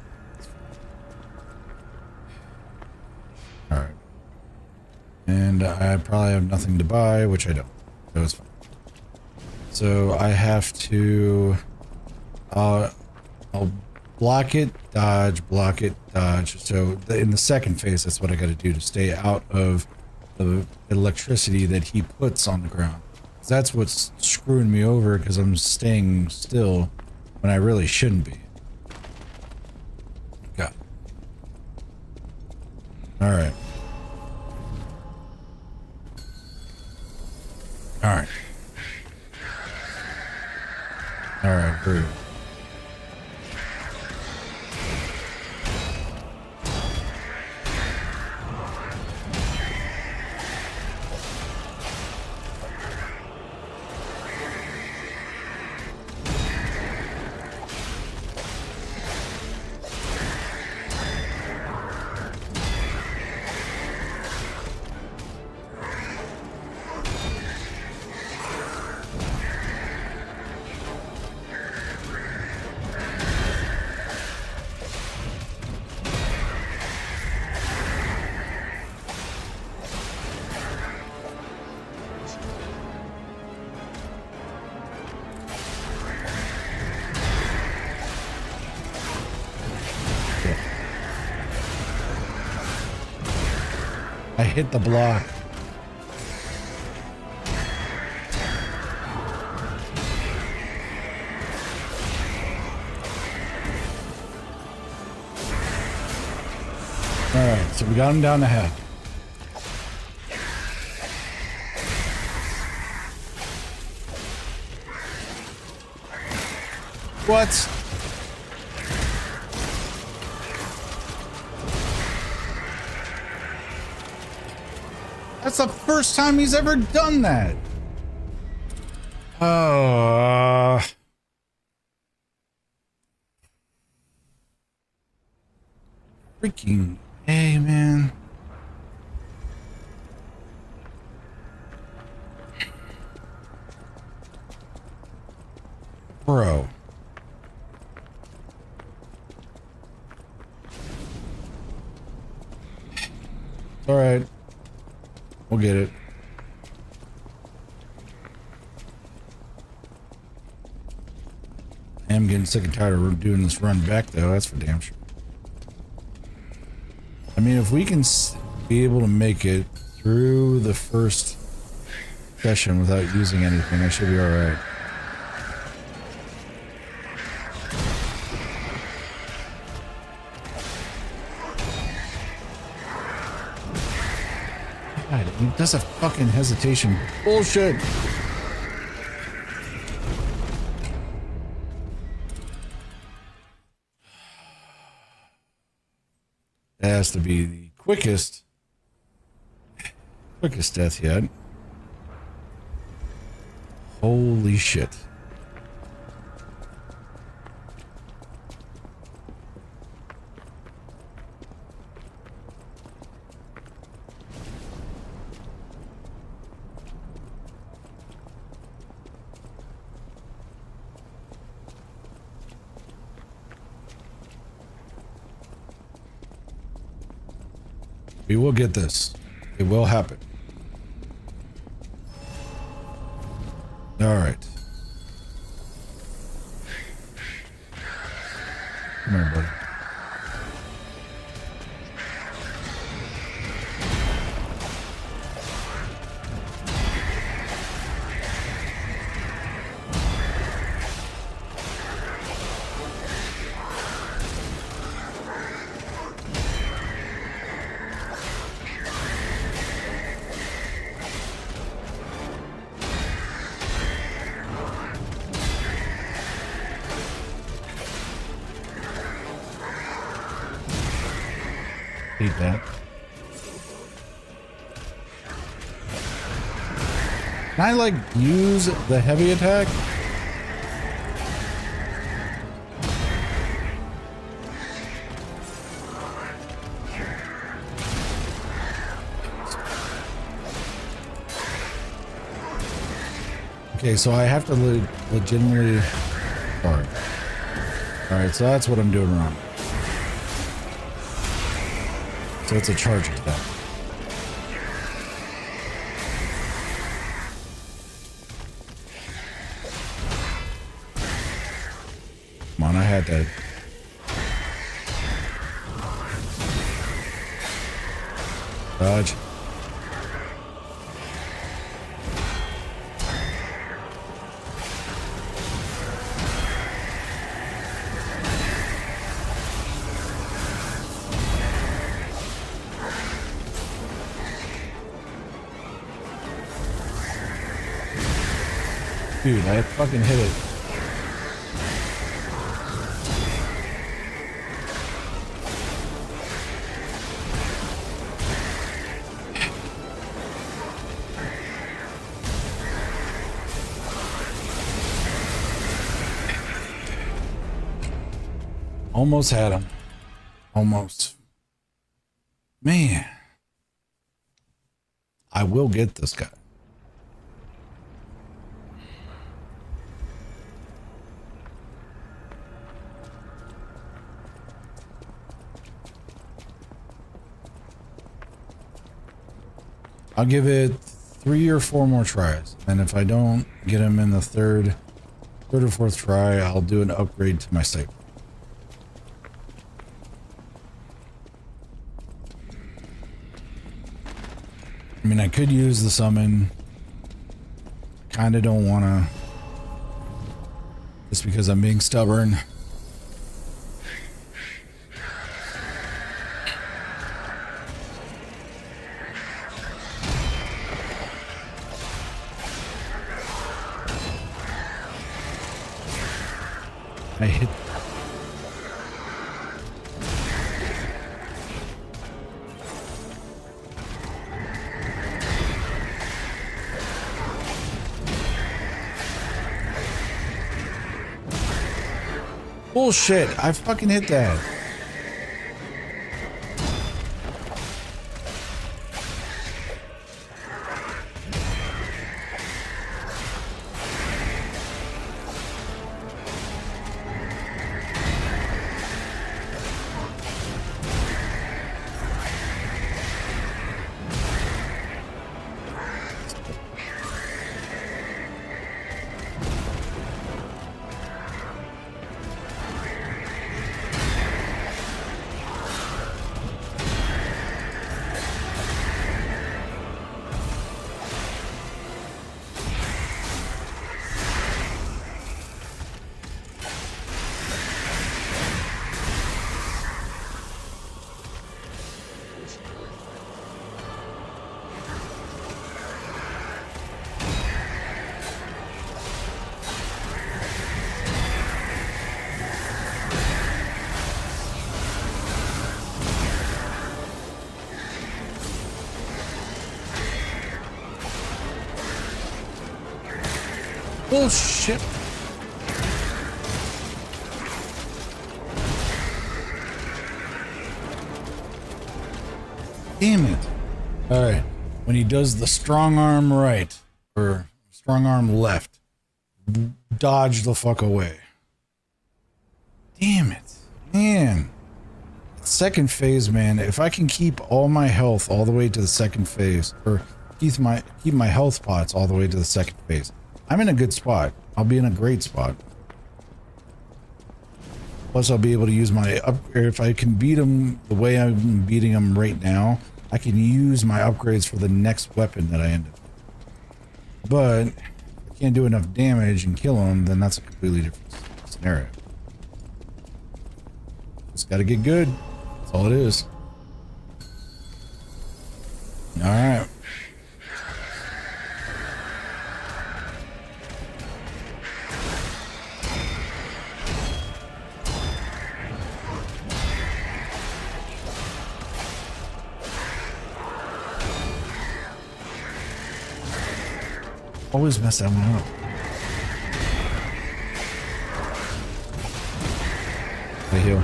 Alright. And I probably have nothing to buy, which I don't. So it's fine. So I have to, I'll block it, dodge, block it, dodge. So in the second phase, that's what I got to do to stay out of the electricity that he puts on the ground. That's what's screwing me over because I'm staying still when I really shouldn't be. God. All right. All right. All right, rude. I hit the block. Alright, so we got him down to half. What? That's the first time he's ever done that. Freaking A, man. Bro. All right. We'll get it. I am getting sick and tired of doing this run back, though. That's for damn sure. I mean, if we can be able to make it through the first session without using anything, I should be all right. God, he does a fucking hesitation. Bullshit. That has to be the quickest death yet. Holy shit. We will get this. It will happen. All right. Come here, buddy. Hate that. Can I like use the heavy attack? Okay, so I have to legitimately. Alright. Alright, so that's what I'm doing wrong. So it's a charge attack. Come on, I had that. Dodge. Dude, I fucking hit it. Almost had him. Almost. Man. I will get this guy. I'll give it 3 or 4 more tries, and if I don't get him in the third or fourth try, I'll do an upgrade to my sight. I mean, I could use the summon. Kind of don't want to. Just because I'm being stubborn. I hit. Bullshit, I fucking hit that. Bullshit. Damn it. Alright. When he does the strong arm right, or strong arm left, dodge the fuck away. Damn it. Man. Second phase, man. If I can keep all my health all the way to the second phase, or keep my health pots all the way to the second phase, I'm in a good spot. I'll be in a great spot. Plus, I'll be able to use my upgrade. If I can beat him the way I'm beating him right now, I can use my upgrades for the next weapon that I end up with. But if I can't do enough damage and kill him, then that's a completely different scenario. Just gotta get good. That's all it is. Alright. Always mess that one up. I heal.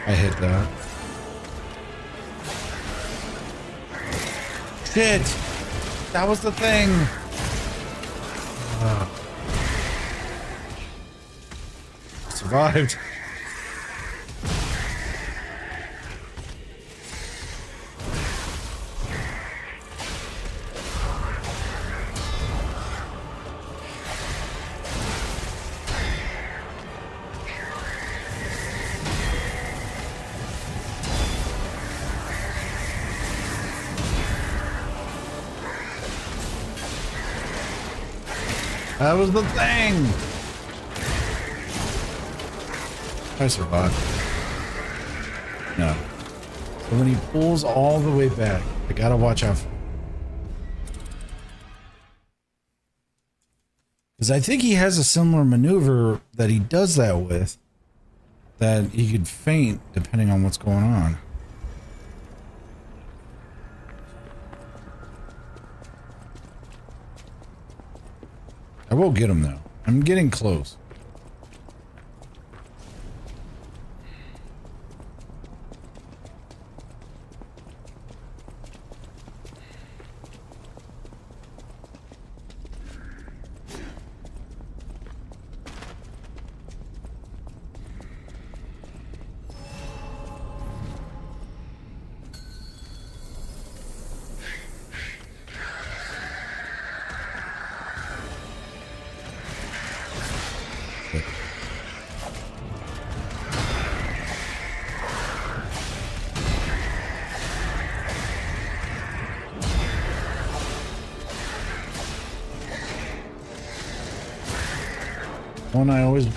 I hit that. Shit! That was the thing! Survived. That was the thing! I survived. No. So when he pulls all the way back, I gotta watch out for him. Because I think he has a similar maneuver that he does that with, that he could feint depending on what's going on. I will get him though. I'm getting close. One I always...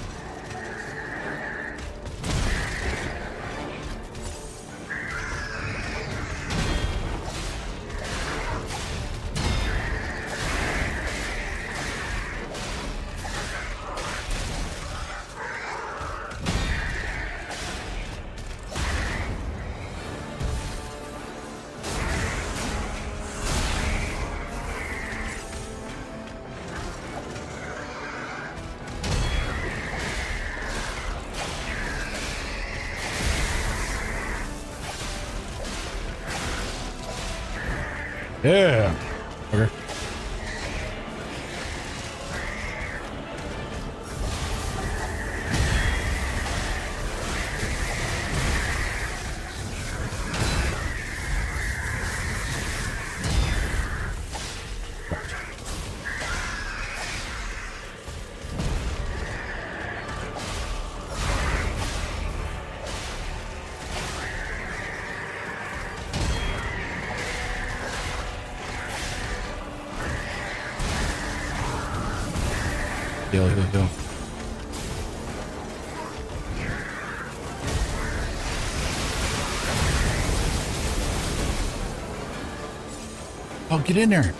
Yeah. Okay. Go. Oh, get in there.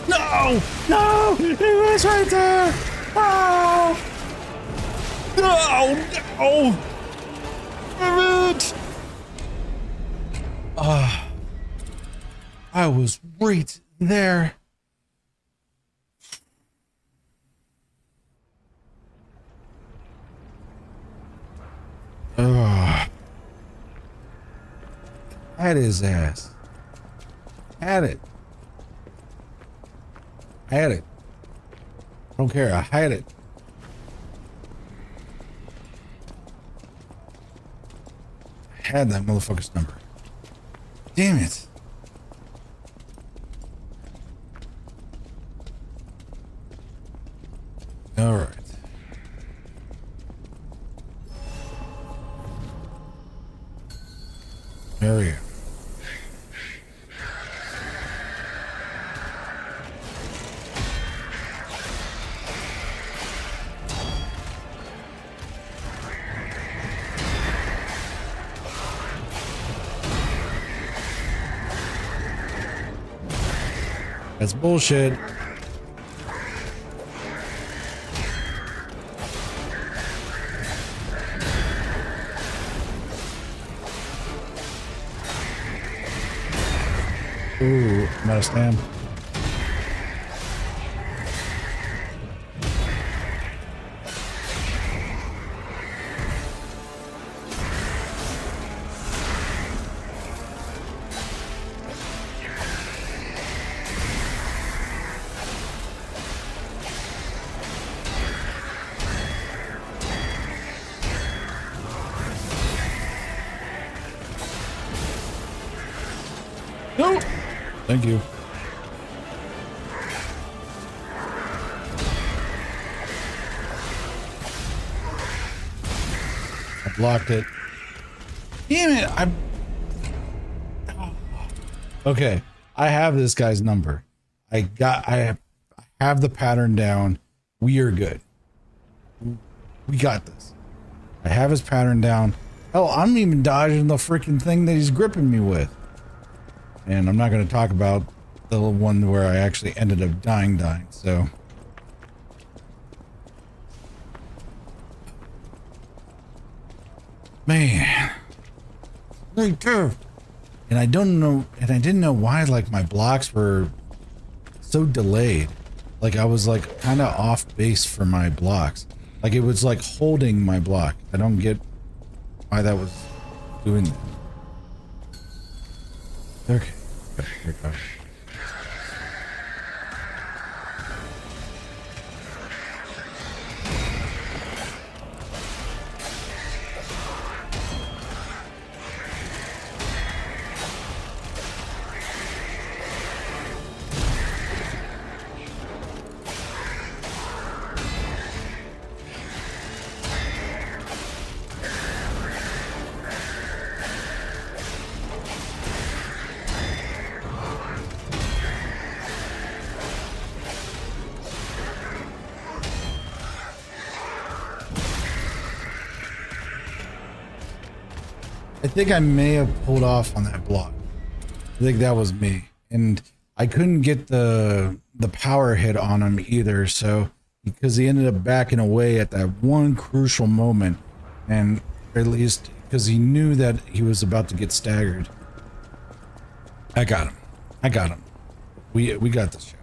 No! No! He was right there! Oh! No! No! Damn it! I was right there. Had his ass. Had it. Had it. Don't care. I had it. I had that motherfucker's number. Damn it. All right. There we go. That's bullshit. Ooh, I'm out of stamina. No! Thank you. I blocked it. Damn it! Okay, I have this guy's number. I have the pattern down. We are good. We got this. I have his pattern down. Hell, I'm even dodging the freaking thing that he's gripping me with. And I'm not going to talk about the one where I actually ended up dying, so. Man. Right there. And I don't know, and I didn't know why, like, my blocks were so delayed. Like, I was, like, kind of off base for my blocks. Like, it was, like, holding my block. I don't get why that was doing that. Okay. Here it goes. I think I may have pulled off on that block. I think that was me. And I couldn't get the power hit on him either, so because he ended up backing away at that one crucial moment, and at least because he knew that he was about to get staggered. I got him. I got him. We got this shit.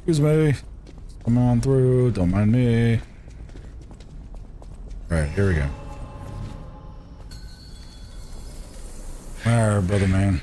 Excuse me. Come on through. Don't mind me. Alright, here we go. Alright, brother man.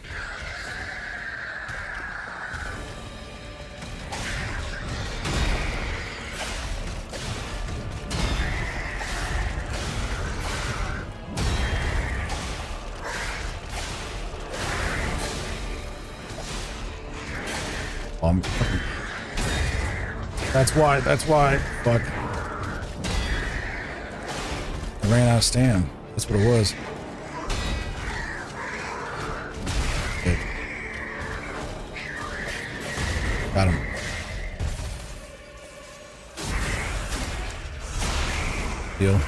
That's why. Fuck. I ran out of stam. That's what it was. Good. Got him. Deal.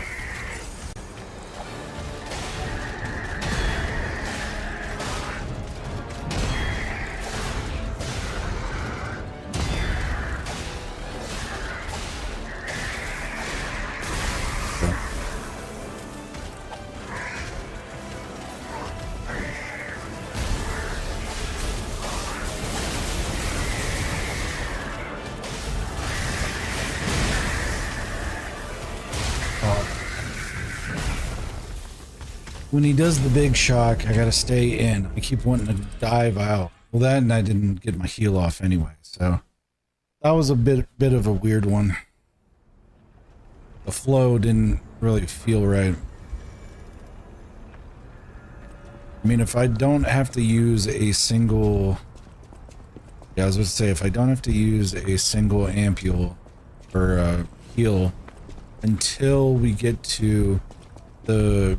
When he does the big shock, I gotta stay in. I keep wanting to dive out. Well, that and I didn't get my heal off anyway, so that was a bit of a weird one. The flow didn't really feel right. I mean, if I don't have to use a single... Yeah, I was about to say, if I don't have to use a single ampule or heal until we get to the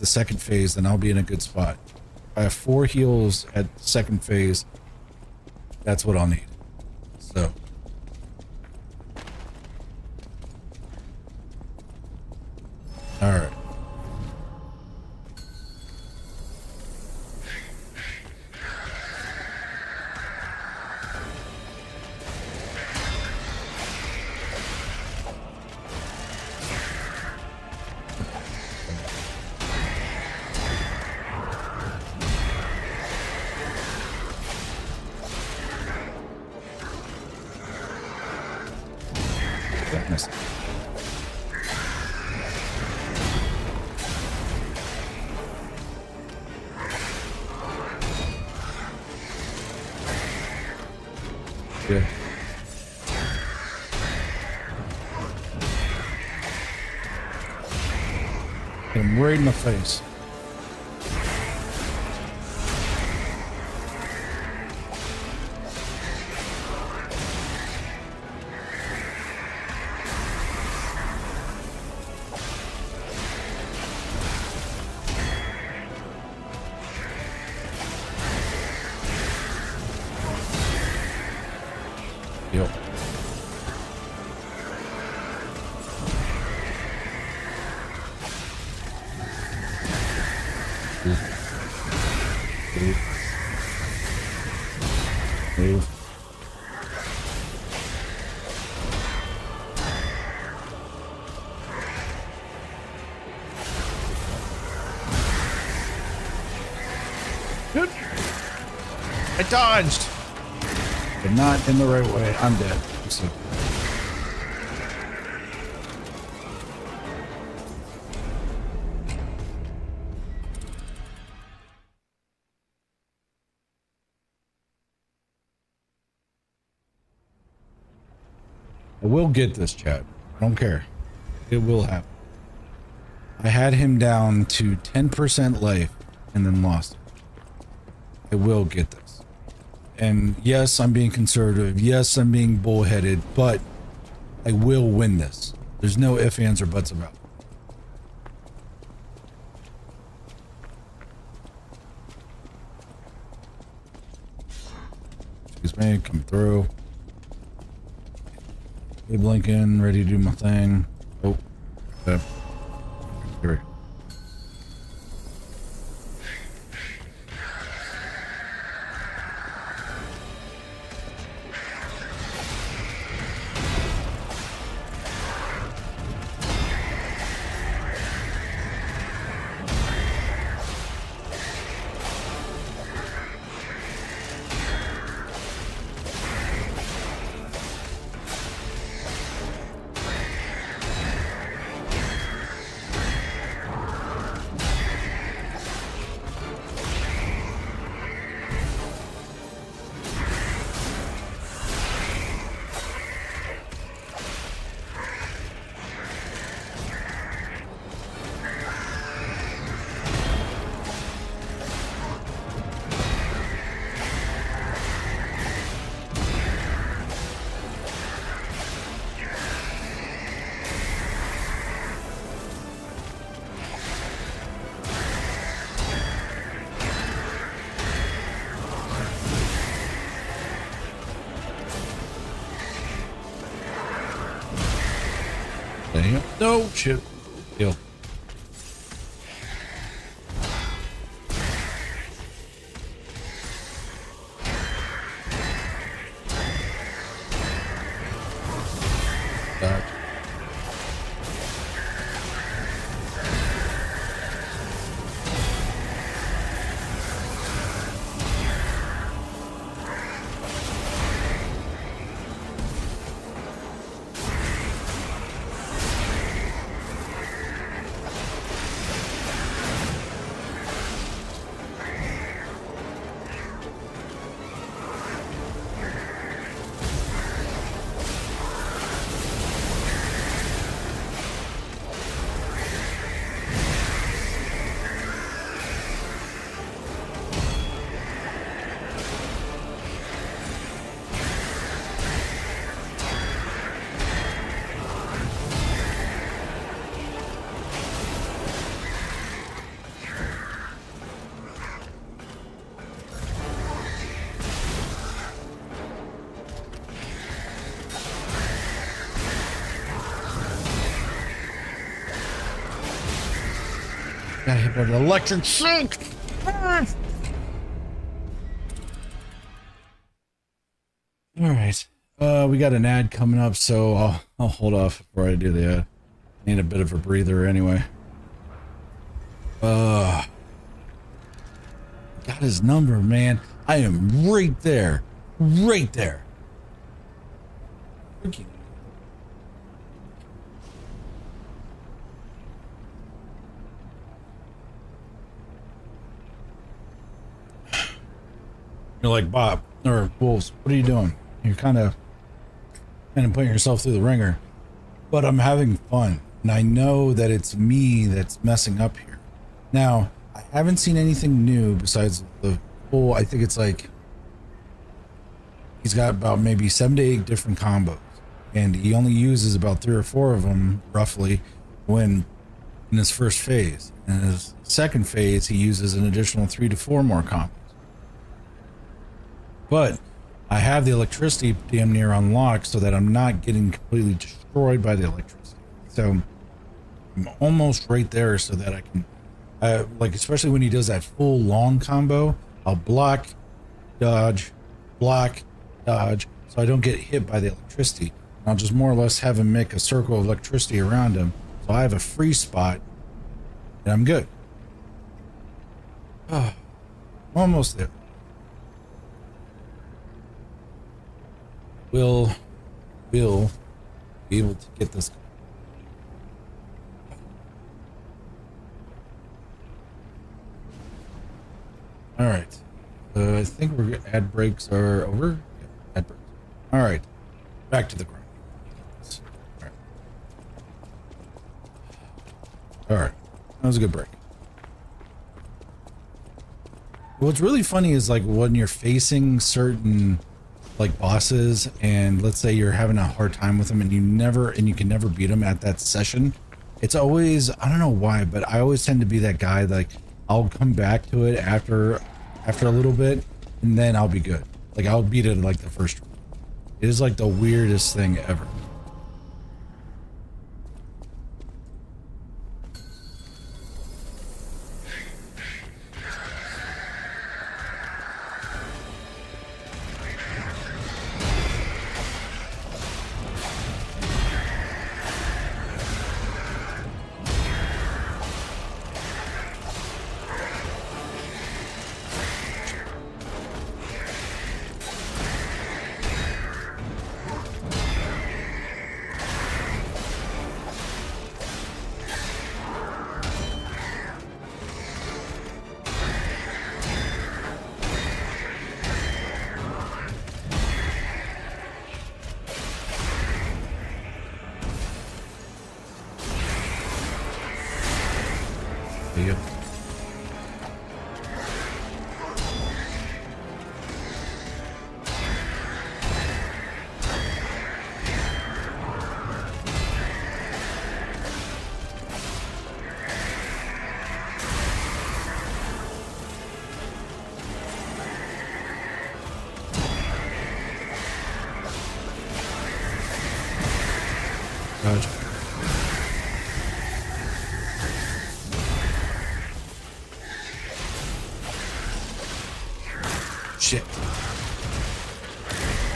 second phase, then I'll be in a good spot. If I have 4 heals at second phase, that's what I'll need. So all right. Goodness. Good. Hit him right in the face. Yep. Move. Good. I dodged. But not in the right way. I'm dead. So. I will get this, chat. I don't care. It will happen. I had him down to 10% life and then lost it. I will get this. And yes, I'm being conservative. Yes, I'm being bullheaded, but I will win this. There's no ifs, ands, or buts about it. past me, come through. Hey, blinking, ready to do my thing. Oh, okay. Here we go. No, shit. Kill. Dodge. Got hit by the electric shock. All right. We got an ad coming up, so I'll hold off before I do the ad. Need a bit of a breather anyway. Got his number, man. I am right there. Right there. Freaking. You're like, Bob, or Wolves, what are you doing? You're kind of putting yourself through the ringer. But I'm having fun. And I know that it's me that's messing up here. Now, I haven't seen anything new besides the whole, I think it's like, he's got about maybe 7 to 8 different combos. And he only uses about 3 or 4 of them, roughly, when in his first phase. In his second phase, he uses an additional 3 to 4 more combos. But I have the electricity damn near unlocked so that I'm not getting completely destroyed by the electricity. So I'm almost right there so that I can, like, especially when he does that full long combo, I'll block, dodge, so I don't get hit by the electricity. And I'll just more or less have him make a circle of electricity around him. So I have a free spot and I'm good. Oh, almost there. We'll be able to get this. All right. I think we're ad breaks are over. Yeah, ad breaks. All right. Back to the grind. All right. All right. That was a good break. What's really funny is like when you're facing certain like bosses and let's say you're having a hard time with them and you can never beat them at that session. It's always, I don't know why, but I always tend to be that guy, like I'll come back to it after a little bit and then I'll be good. Like, I'll beat it like the first one. It is like the weirdest thing ever. Gotcha. Shit.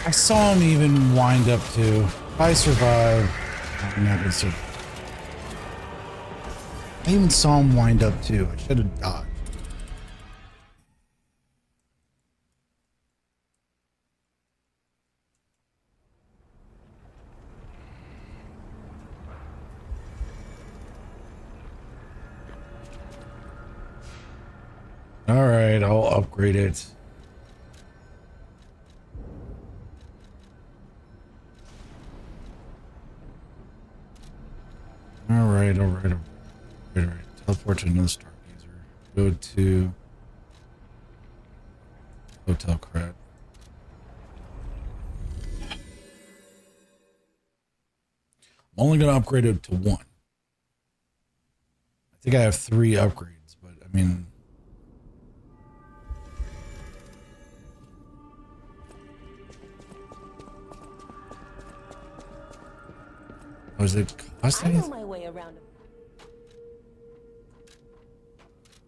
I saw him even wind up too. If I survive, I'm not gonna survive. I even saw him wind up too. I should have dodged. All right, I'll upgrade it. All right. Teleport to another stargazer. Go to Hotel Crat. I'm only going to upgrade it to 1. I think I have 3 upgrades, but I mean... Was it cost anything? I know my way around.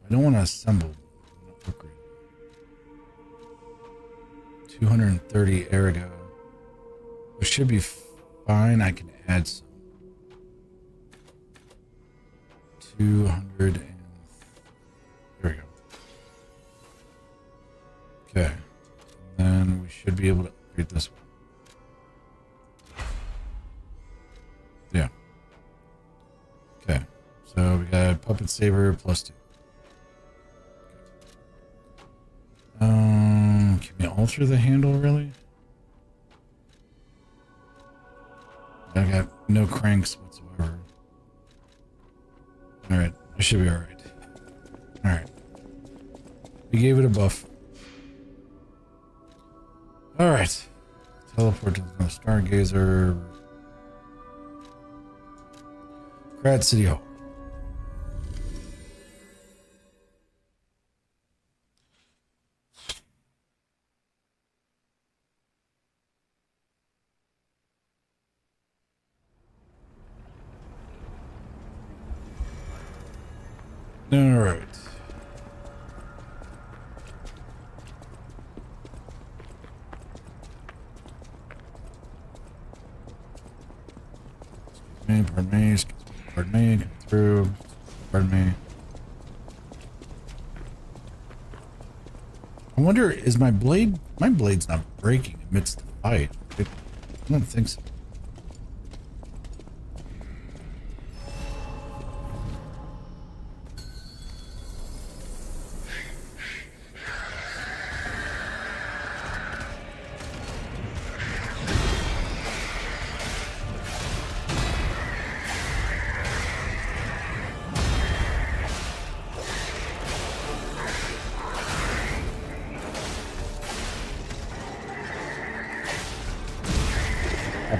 I don't want to assemble. Upgrade. 230 ergo. It should be fine. I can add some. 200 and there we go. Okay. And then we should be able to upgrade this one. Yeah. Okay. So we got Puppet Saber +2. Can we alter the handle really? I got no cranks whatsoever. Alright, I should be alright. Alright. We gave it a buff. Alright. Teleport to the Stargazer. Crat City Hall. All right. Pardon me, come through, pardon me. I wonder, is my blade's not breaking amidst the fight? I don't think so.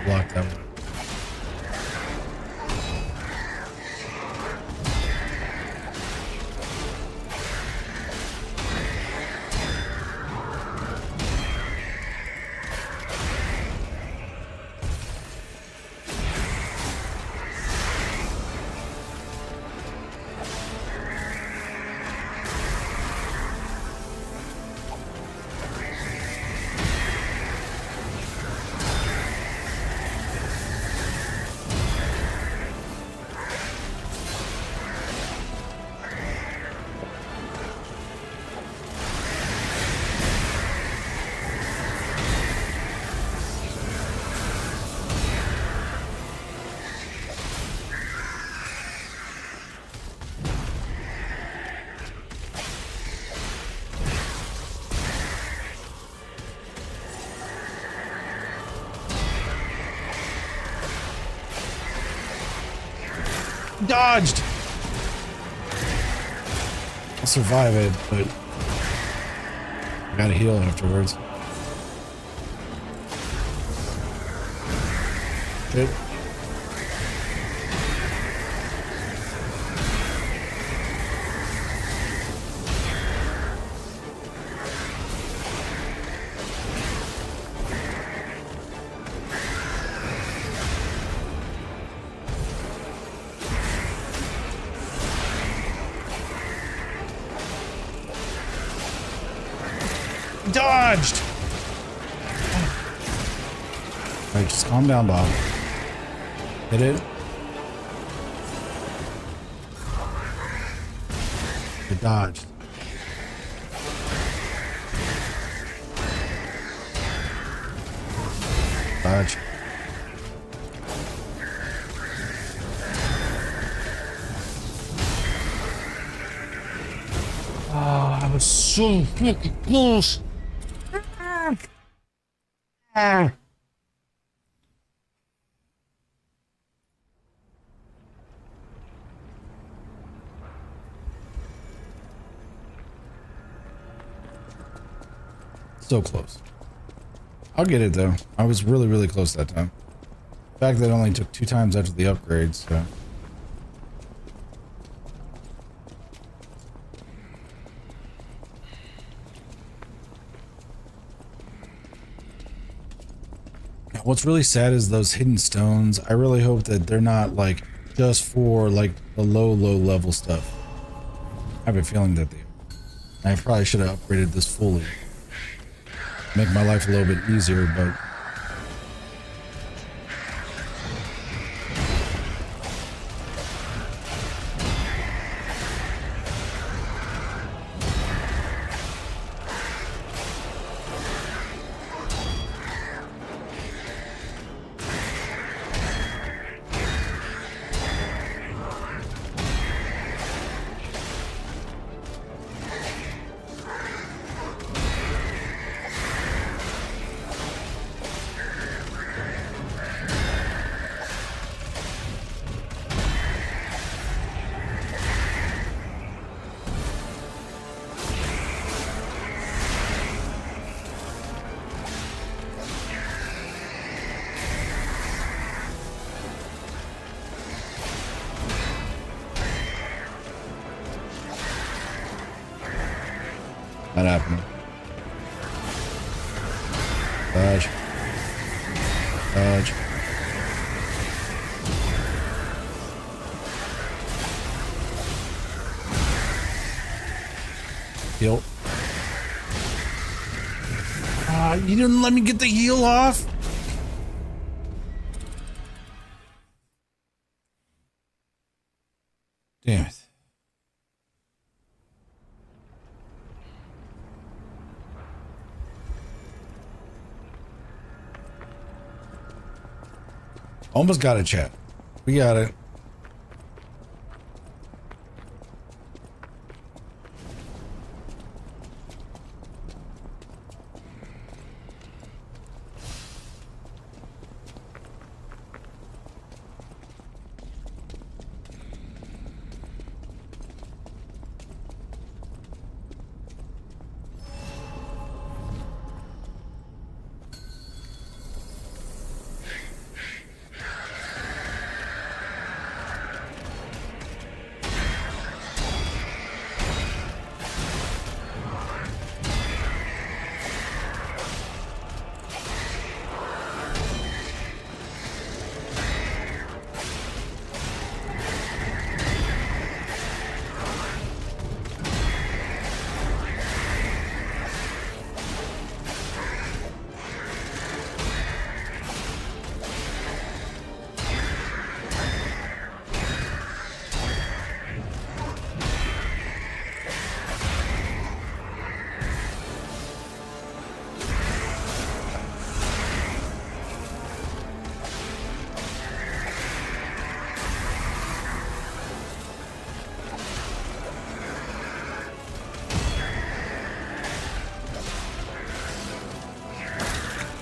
Block that one. Dodged! I'll survive it, but I gotta heal afterwards. Shit. Dodged! Alright, just calm down, Bob. Hit it. It dodged. Dodge. Oh, I was so fucking close. So close. I'll get it though. I was really, really close that time. The fact that it only took 2 times after the upgrades, so. What's really sad is those hidden stones. I really hope that they're not like just for like the low level stuff. I have a feeling that they are. I probably should have upgraded this fully. Make my life a little bit easier, but that happened. Dodge. Dodge. Heal. You didn't let me get the heal off? Damn it. Almost got it, chat. We got it.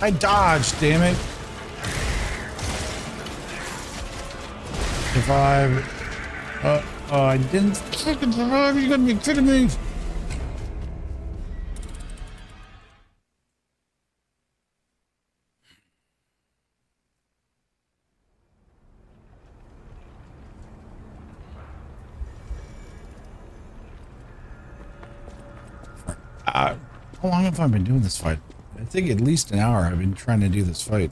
I dodged, damn it. Survive. I didn't fucking survive. You gotta be kidding me. How long have I been doing this fight? I think at least an hour I've been trying to do this fight.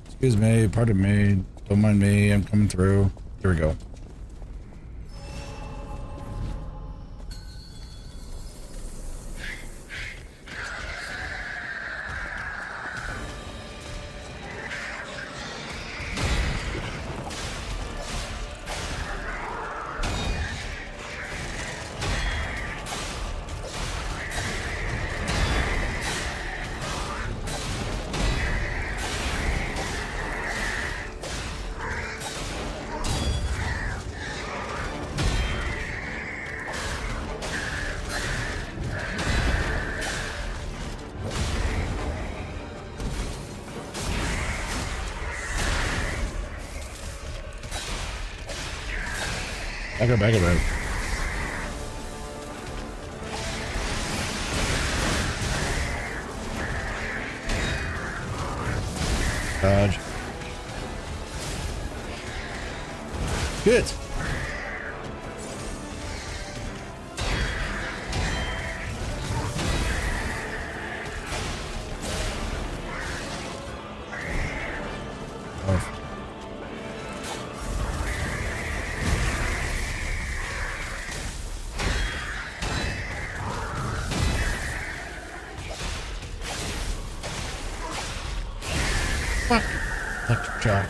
Excuse me, pardon me, don't mind me, I'm coming through. Here we go. Back up. Dodge. Good. Fuck. Electric shock.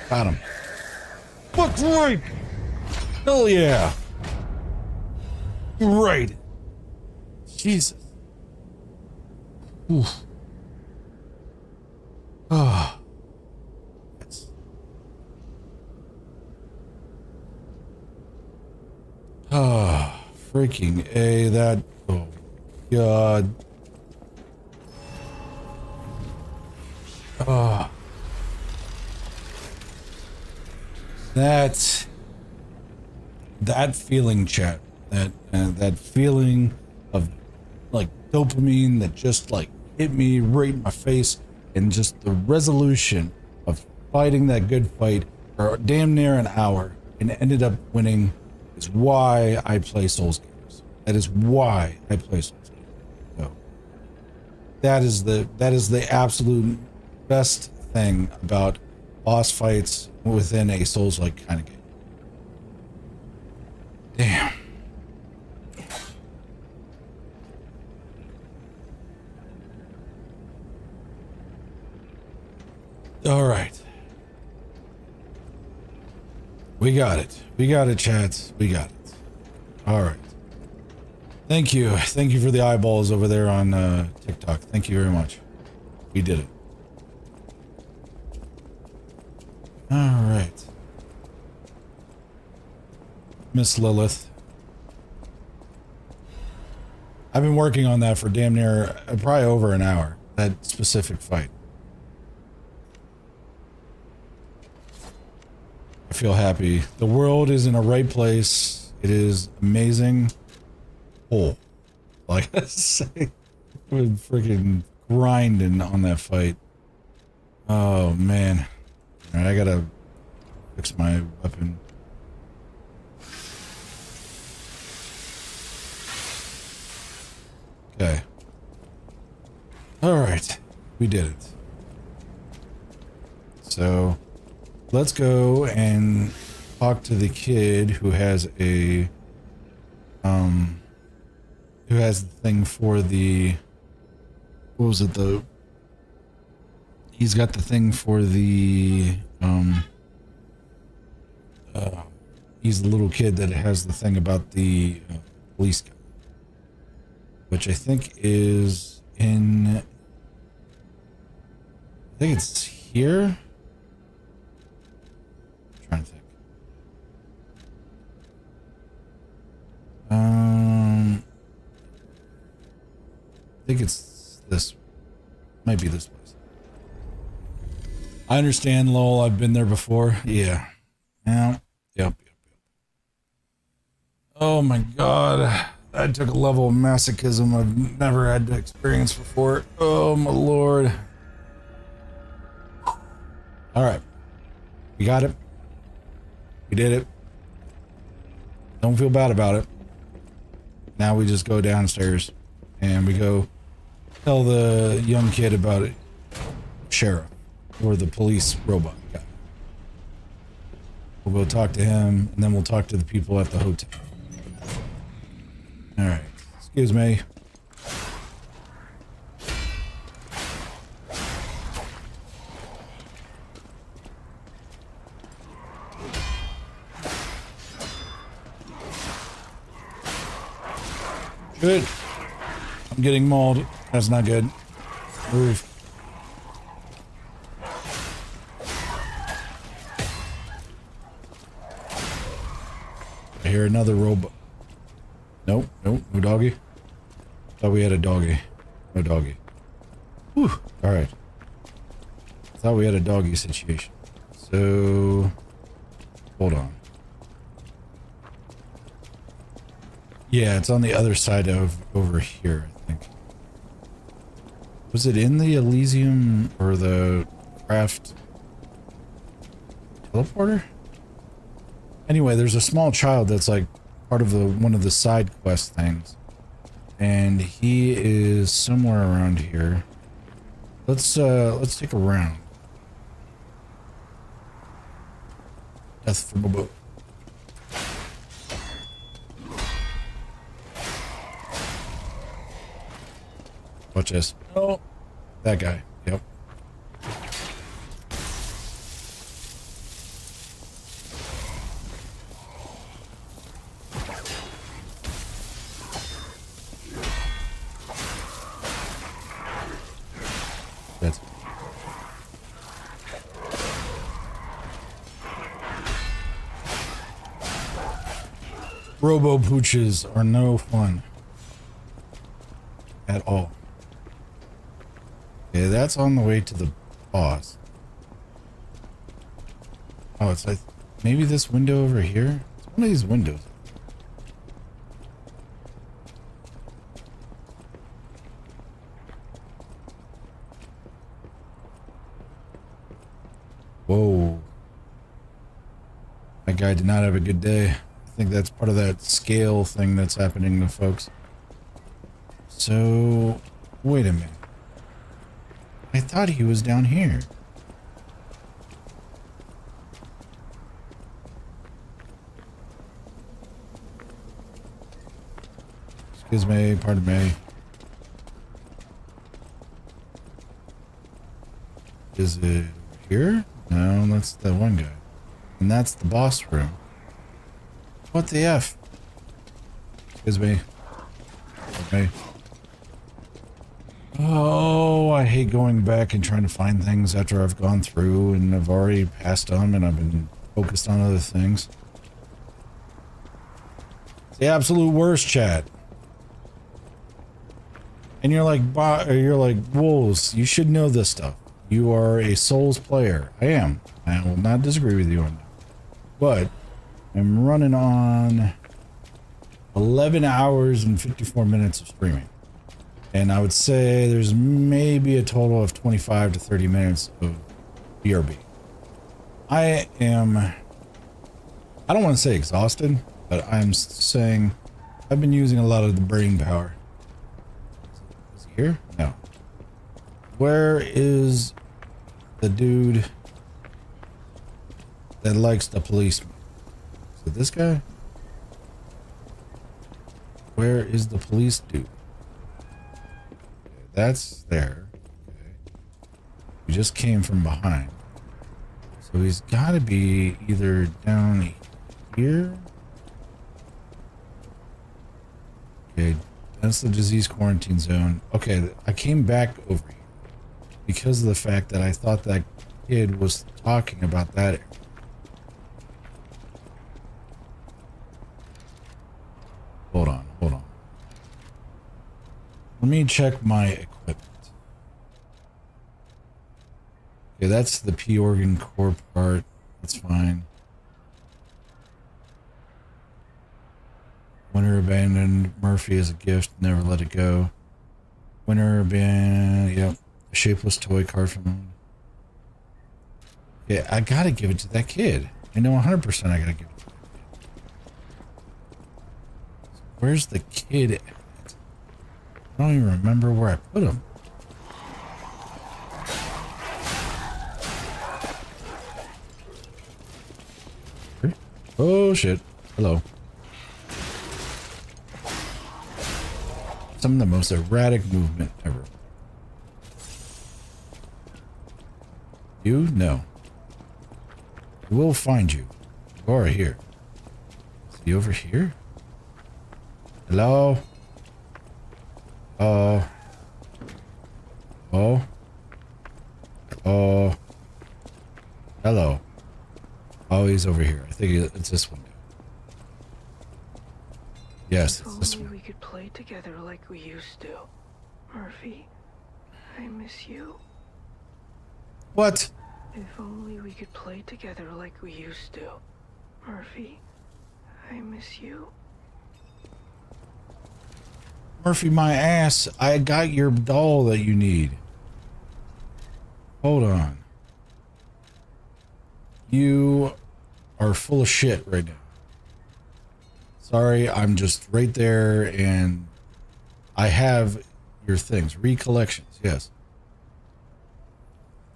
Got him. Fuck right! Hell yeah! Right! Jesus. Oof. Ah. Yes. Ah, freaking A, that. Oh, God. Ah. That feeling, chat, that feeling of like dopamine that just like hit me right in my face, and just the resolution of fighting that good fight for damn near an hour and ended up winning is why I play Souls games. That is why I play Souls games. So that is the absolute best thing about boss fights within a Souls-like kind of game. Damn. All right. We got it. We got it, chat. We got it. All right. Thank you. Thank you for the eyeballs over there on TikTok. Thank you very much. We did it. All right. Miss Lilith. I've been working on that for damn near probably over an hour, that specific fight. I feel happy. The world is in a right place. It is amazing. Oh, like I say, we're freaking grinding on that fight. Oh man. All right, I gotta fix my weapon. Okay. All right, we did it. So, let's go and talk to the kid who has a who has the thing for the, what was it, the, he's got the thing for the he's the little kid that has the thing about the police guy, which I think is in, I think it's here. I'm trying to think. I think it's this, might be this place. I understand, lol, I've been there before. Yeah. Yeah. Yep. Oh my god. That took a level of masochism I've never had to experience before. Oh my lord. Alright. We got it. We did it. Don't feel bad about it. Now we just go downstairs and we go tell the young kid about it. Sheriff. Or the police robot guy. We'll go talk to him, and then we'll talk to the people at the hotel. Alright. Excuse me. Good. I'm getting mauled. That's not good. Move. I hear another robot. Nope, no doggy. Thought we had a doggy. No doggy. Whew. Alright. Thought we had a doggy situation. So, hold on. Yeah, it's on the other side of over here, I think. Was it in the Elysium or the craft teleporter? Anyway, there's a small child that's like part of the one of the side quest things, and he is somewhere around here. Let's take a round. Death from a boat. Watch this. Oh, that guy. Yep. That's Robo pooches are no fun at all. Okay, that's on the way to the boss. Oh, it's like maybe this window over here. It's one of these windows. Whoa. That guy did not have a good day. I think that's part of that scale thing that's happening to folks. So, wait a minute. I thought he was down here. Excuse me, pardon me. Is it here? No, that's the one guy. And that's the boss room. What the F? Excuse me. Pardon me. Oh, I hate going back and trying to find things after I've gone through and I've already passed them and I've been focused on other things. It's the absolute worst, chat. And you're like, Wolves, you should know this stuff. You are a Souls player. I am. I will not disagree with you on that. But I'm running on 11 hours and 54 minutes of streaming. And I would say there's maybe a total of 25 to 30 minutes of BRB. I don't want to say exhausted, but I'm saying I've been using a lot of the brain power. Is he here? No. Where is the dude that likes the policeman. So this guy? Where is the police dude? Okay, that's there. Okay. We just came from behind. So he's got to be either down here. Okay, that's the disease quarantine zone. Okay, I came back over here because of the fact that I thought that kid was talking about that area. Hold on, hold on. Let me check my equipment. Okay, that's the P organ core part. That's fine. Winter abandoned Murphy as a gift. Never let it go. Winter abandoned. Yep. A shapeless toy card from him. Okay, I gotta give it to that kid. I know 100% I gotta give it to that kid. Where's the kid at? I don't even remember where I put him. Oh shit. Hello. Some of the most erratic movement ever. You? No. We'll find you. You are here. Is he over here? Hello? Oh. Oh. Oh. Hello. Oh, he's over here. I think it's this window. Yes, it's this one. We could play together like we used to. Murphy, I miss you. What? If only we could play together like we used to. Murphy, I miss you. Murphy, my ass. I got your doll that you need. Hold on. You are full of shit right now. Sorry, I'm just right there and I have your things. Recollections, yes.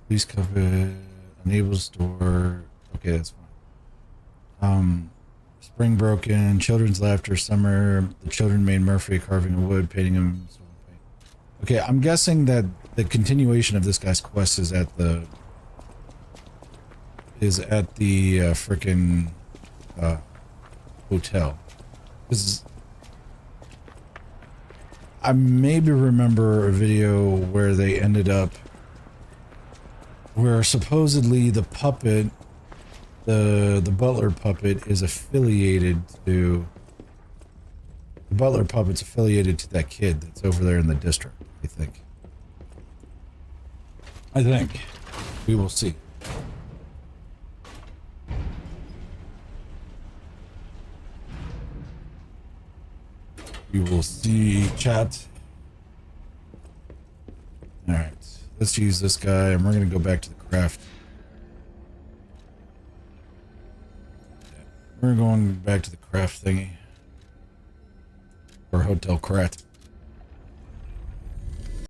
Please cover enable store. Okay, that's fine. Spring broken, children's laughter, summer. The children made Murphy carving a wood, painting him. Okay, I'm guessing that the continuation of this guy's quest is at the frickin' hotel. Because I maybe remember a video where they ended up where supposedly the puppet, the butler puppet is affiliated to the butler puppet's affiliated to that kid that's over there in the district, I think. We will see. We will see, chat. Alright, let's use this guy and we're gonna go back to the craft. We're going back to the craft thingy. Or hotel crat.